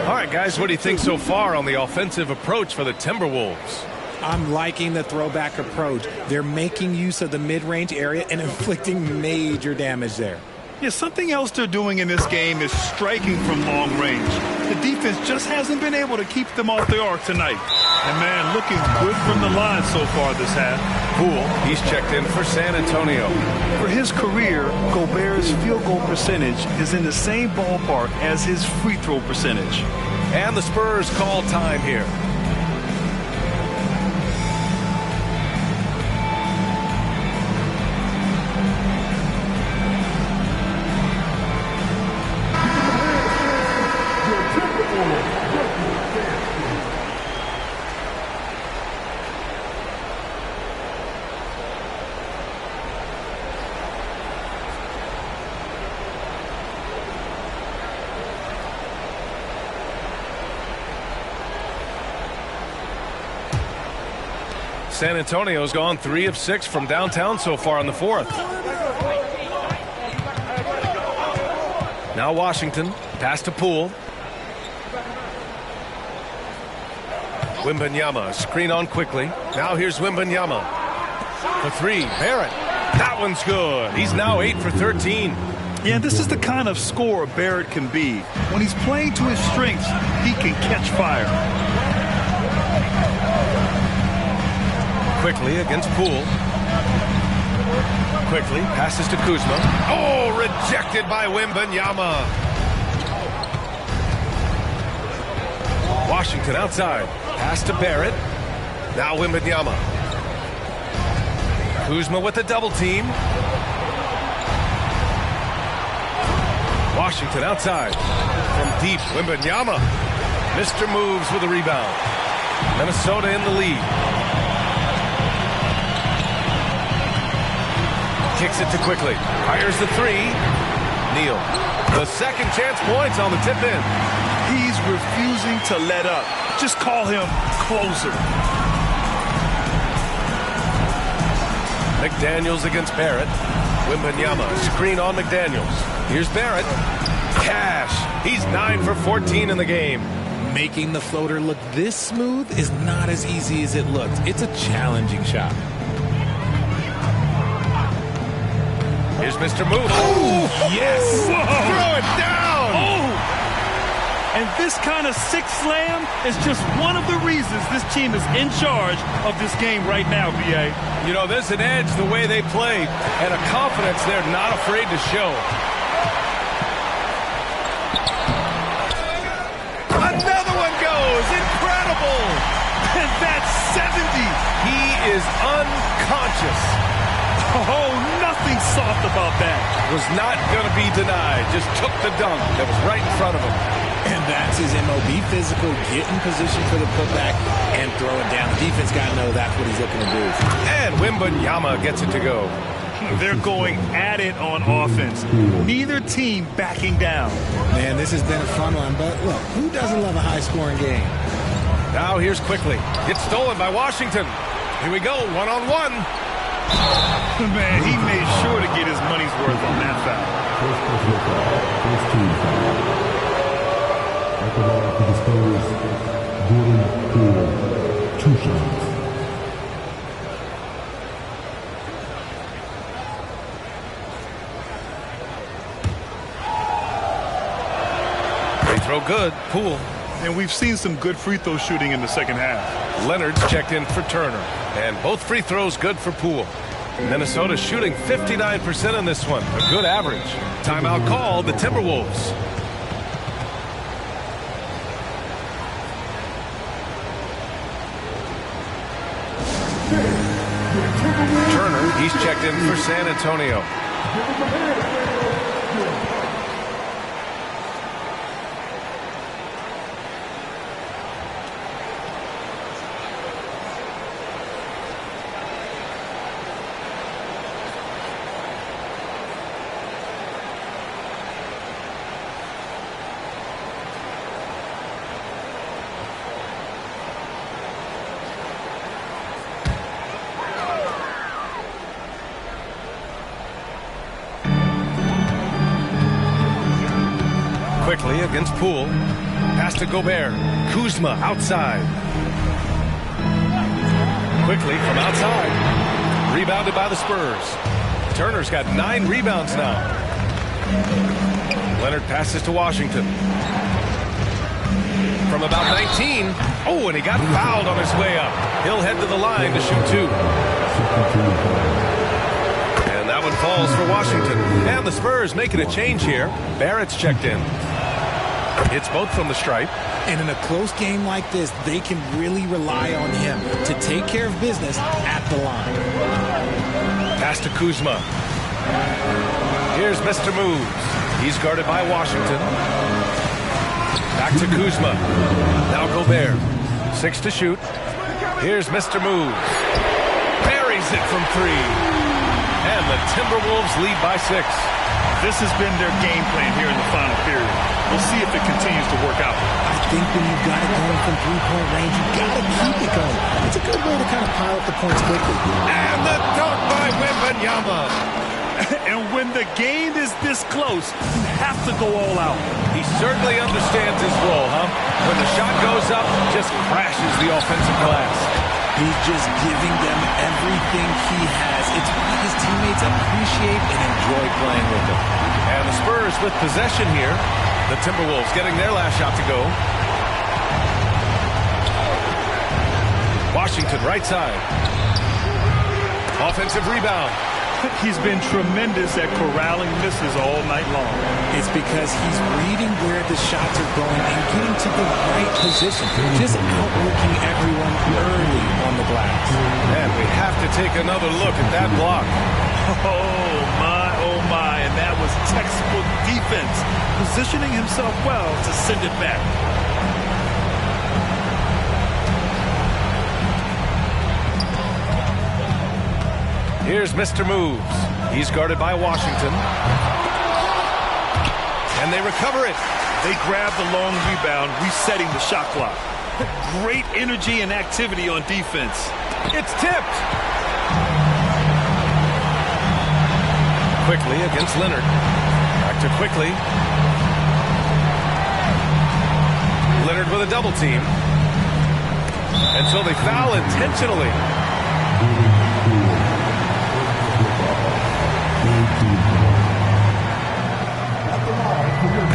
All right, guys, what do you think so far on the offensive approach for the Timberwolves? I'm liking the throwback approach. They're making use of the mid-range area and inflicting major damage there. Yeah, something else they're doing in this game is striking from long range. The defense just hasn't been able to keep them off the arc tonight. And, man, looking good from the line so far this half. Poole, he's checked in for San Antonio. For his career, Gobert's field goal percentage is in the same ballpark as his free throw percentage. And the Spurs call time here. San Antonio's gone 3 of 6 from downtown so far in the 4th. Now Washington, pass to Poole. Wembanyama, screen on Quickly. Now here's Wembanyama. For 3, Barrett. That one's good. He's now 8 for 13. Yeah, this is the kind of scorer Barrett can be. When he's playing to his strengths, he can catch fire. Quickly against Poole. Quickly passes to Kuzma. Oh, rejected by Wembanyama. Washington outside. Pass to Barrett. Now Wembanyama. Kuzma with the double team. Washington outside. From deep, Wembanyama. Mr. Moves with a rebound. Minnesota in the lead. Kicks it to Quickly. Fires the 3. Neal. The second chance points on the tip in. He's refusing to let up. Just call him closer. McDaniels against Barrett. Wembanyama, screen on McDaniels. Here's Barrett. Cash. He's 9 for 14 in the game. Making the floater look this smooth is not as easy as it looks. It's a challenging shot. Here's Mr. Move. Oh, yes. Whoa. Throw it down. Oh. And this kind of sick slam is just one of the reasons this team is in charge of this game right now, B.A. You know, there's an edge the way they play and a confidence they're not afraid to show. Another one goes. Incredible. And that's 70. He is unconscious. Oh, nothing soft about that. Was not going to be denied. Just took the dunk that was right in front of him. And that's his MO. Be physical, get in position for the putback, and throw it down. The defense got to know that's what he's looking to do. And Wembanyama gets it to go. They're going at it on offense. Neither team backing down. Man, this has been a fun one, but look, who doesn't love a high-scoring game? Now here's quickly. Gets stolen by Washington. Here we go, one-on-one. Man, he made sure to get his money's worth on that foul. First personal foul. First team foul. At the line to dispose, Jordan Poole, 2 shots. Free throw good, Poole. And we've seen some good free throw shooting in the second half. Leonard's checked in for Turner. And both free throws good for Poole. Minnesota shooting 59% in this one. A good average. Timeout called, the Timberwolves. Turner, he's checked in for San Antonio. Quickly against Poole. Pass to Gobert. Kuzma outside. Quickly from outside. Rebounded by the Spurs. Turner's got 9 rebounds now. Leonard passes to Washington. From about 19. Oh, and he got fouled on his way up. He'll head to the line to shoot 2. And that one falls for Washington. And the Spurs making a change here. Barrett's checked in. It's both from the stripe. And in a close game like this, they can really rely on him to take care of business at the line. Pass to Kuzma. Here's Mr. Moves. He's guarded by Washington. Back to Kuzma. Now Gobert. 6 to shoot. Here's Mr. Moves. Buries it from 3. And the Timberwolves lead by 6. This has been their game plan here in the final period. We'll see if it continues to work out. I think when you've got it going from 3-point range, you've got to keep it going. It's a good way to kind of pile up the points quickly. And the dunk by Wembanyama. And when the game is this close, you have to go all out. He certainly understands his role, huh? When the shot goes up, just crashes the offensive glass. He's just giving them everything he has. It's what his teammates appreciate and enjoy playing with him. And the Spurs with possession here. The Timberwolves getting their last shot to go. Washington right side. Offensive rebound. He's been tremendous at corralling misses all night long. It's because he's reading where the shots are going and getting to the right position. Just outworking everyone early on the glass. And we have to take another look at that block. Oh my, and that was textbook defense. Positioning himself well to send it back. Here's Mr. Moves. He's guarded by Washington. And they recover it. They grab the long rebound, resetting the shot clock. Great energy and activity on defense. It's tipped. quickly against Leonard. Back to quickly. Leonard with a double team. And so they foul intentionally.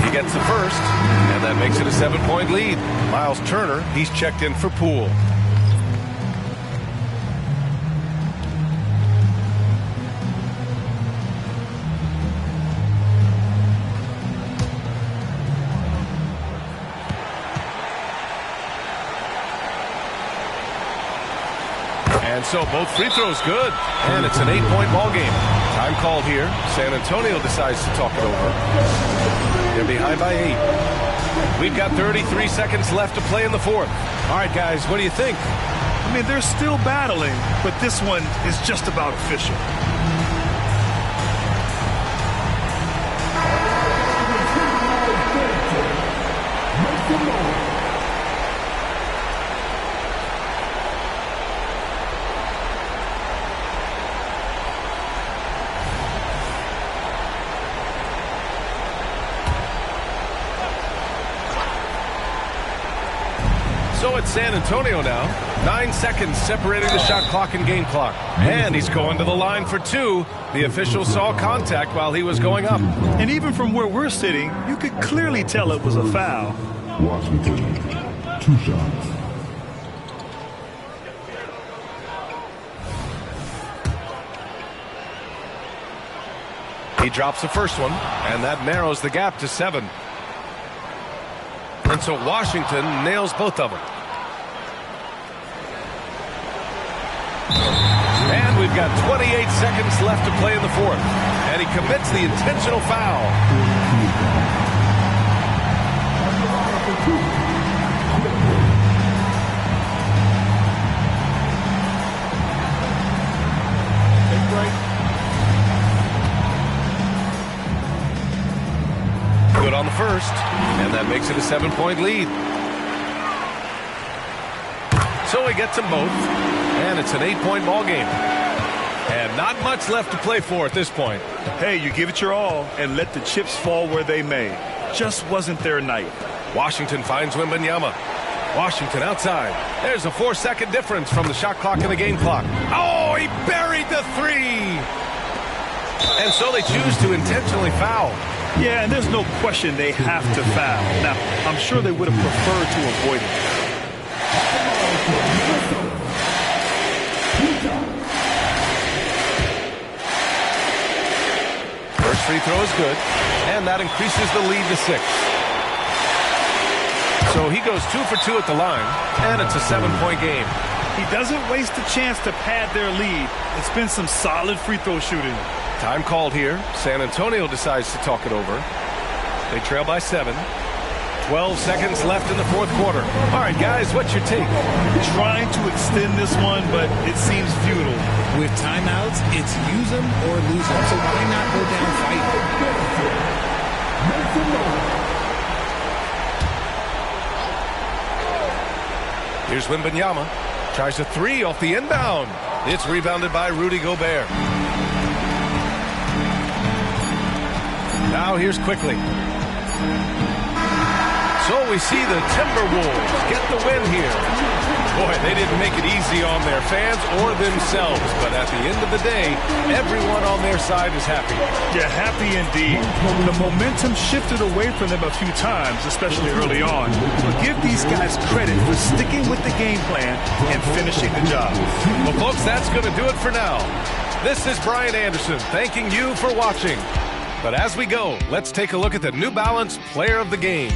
He gets the first, and that makes it a 7-point lead. Miles Turner, he's checked in for Poole. And so both free throws good, and it's an 8-point ball game. Time called here. San Antonio decides to talk it over. They're behind by 8. We've got 33 seconds left to play in the fourth. All right, guys, what do you think? I mean, they're still battling, but this one is just about official. So it's San Antonio now. 9 seconds separating the shot clock and game clock. And he's going to the line for 2. The official saw contact while he was going up. And even from where we're sitting, you could clearly tell it was a foul. Washington, 2 shots. He drops the first one, and that narrows the gap to 7. And so Washington nails both of them. And we've got 28 seconds left to play in the fourth. And he commits the intentional foul. Take break. Good on the first, and that makes it a 7-point lead. So he gets them both, and it's an 8-point ball game. And not much left to play for at this point. Hey, you give it your all and let the chips fall where they may. Just wasn't their night. Washington finds Wembanyama. Washington outside. There's a 4-second difference from the shot clock and the game clock. Oh, he buried the 3. And so they choose to intentionally foul. Yeah, and there's no question they have to foul. Now, I'm sure they would have preferred to avoid it. First free throw is good, and that increases the lead to 6. So he goes 2 for 2 at the line, and it's a 7-point game. He doesn't waste a chance to pad their lead. It's been some solid free throw shooting. Time called here. San Antonio decides to talk it over. They trail by 7. 12 seconds left in the fourth quarter. All right, guys, what's your take? Trying to extend this one, but it seems futile. With timeouts, it's use them or lose them. So why not go down fighting? Here's Wembanyama. Tries a 3 off the inbound. It's rebounded by Rudy Gobert. Now here's quickly. So we see the Timberwolves get the win here. Boy, they didn't make it easy on their fans or themselves, but at the end of the day, everyone on their side is happy. Yeah, happy indeed. The momentum shifted away from them a few times, especially early on. But give these guys credit for sticking with the game plan and finishing the job. Well, folks, that's going to do it for now. This is Brian Anderson thanking you for watching. But as we go, let's take a look at the New Balance Player of the Game.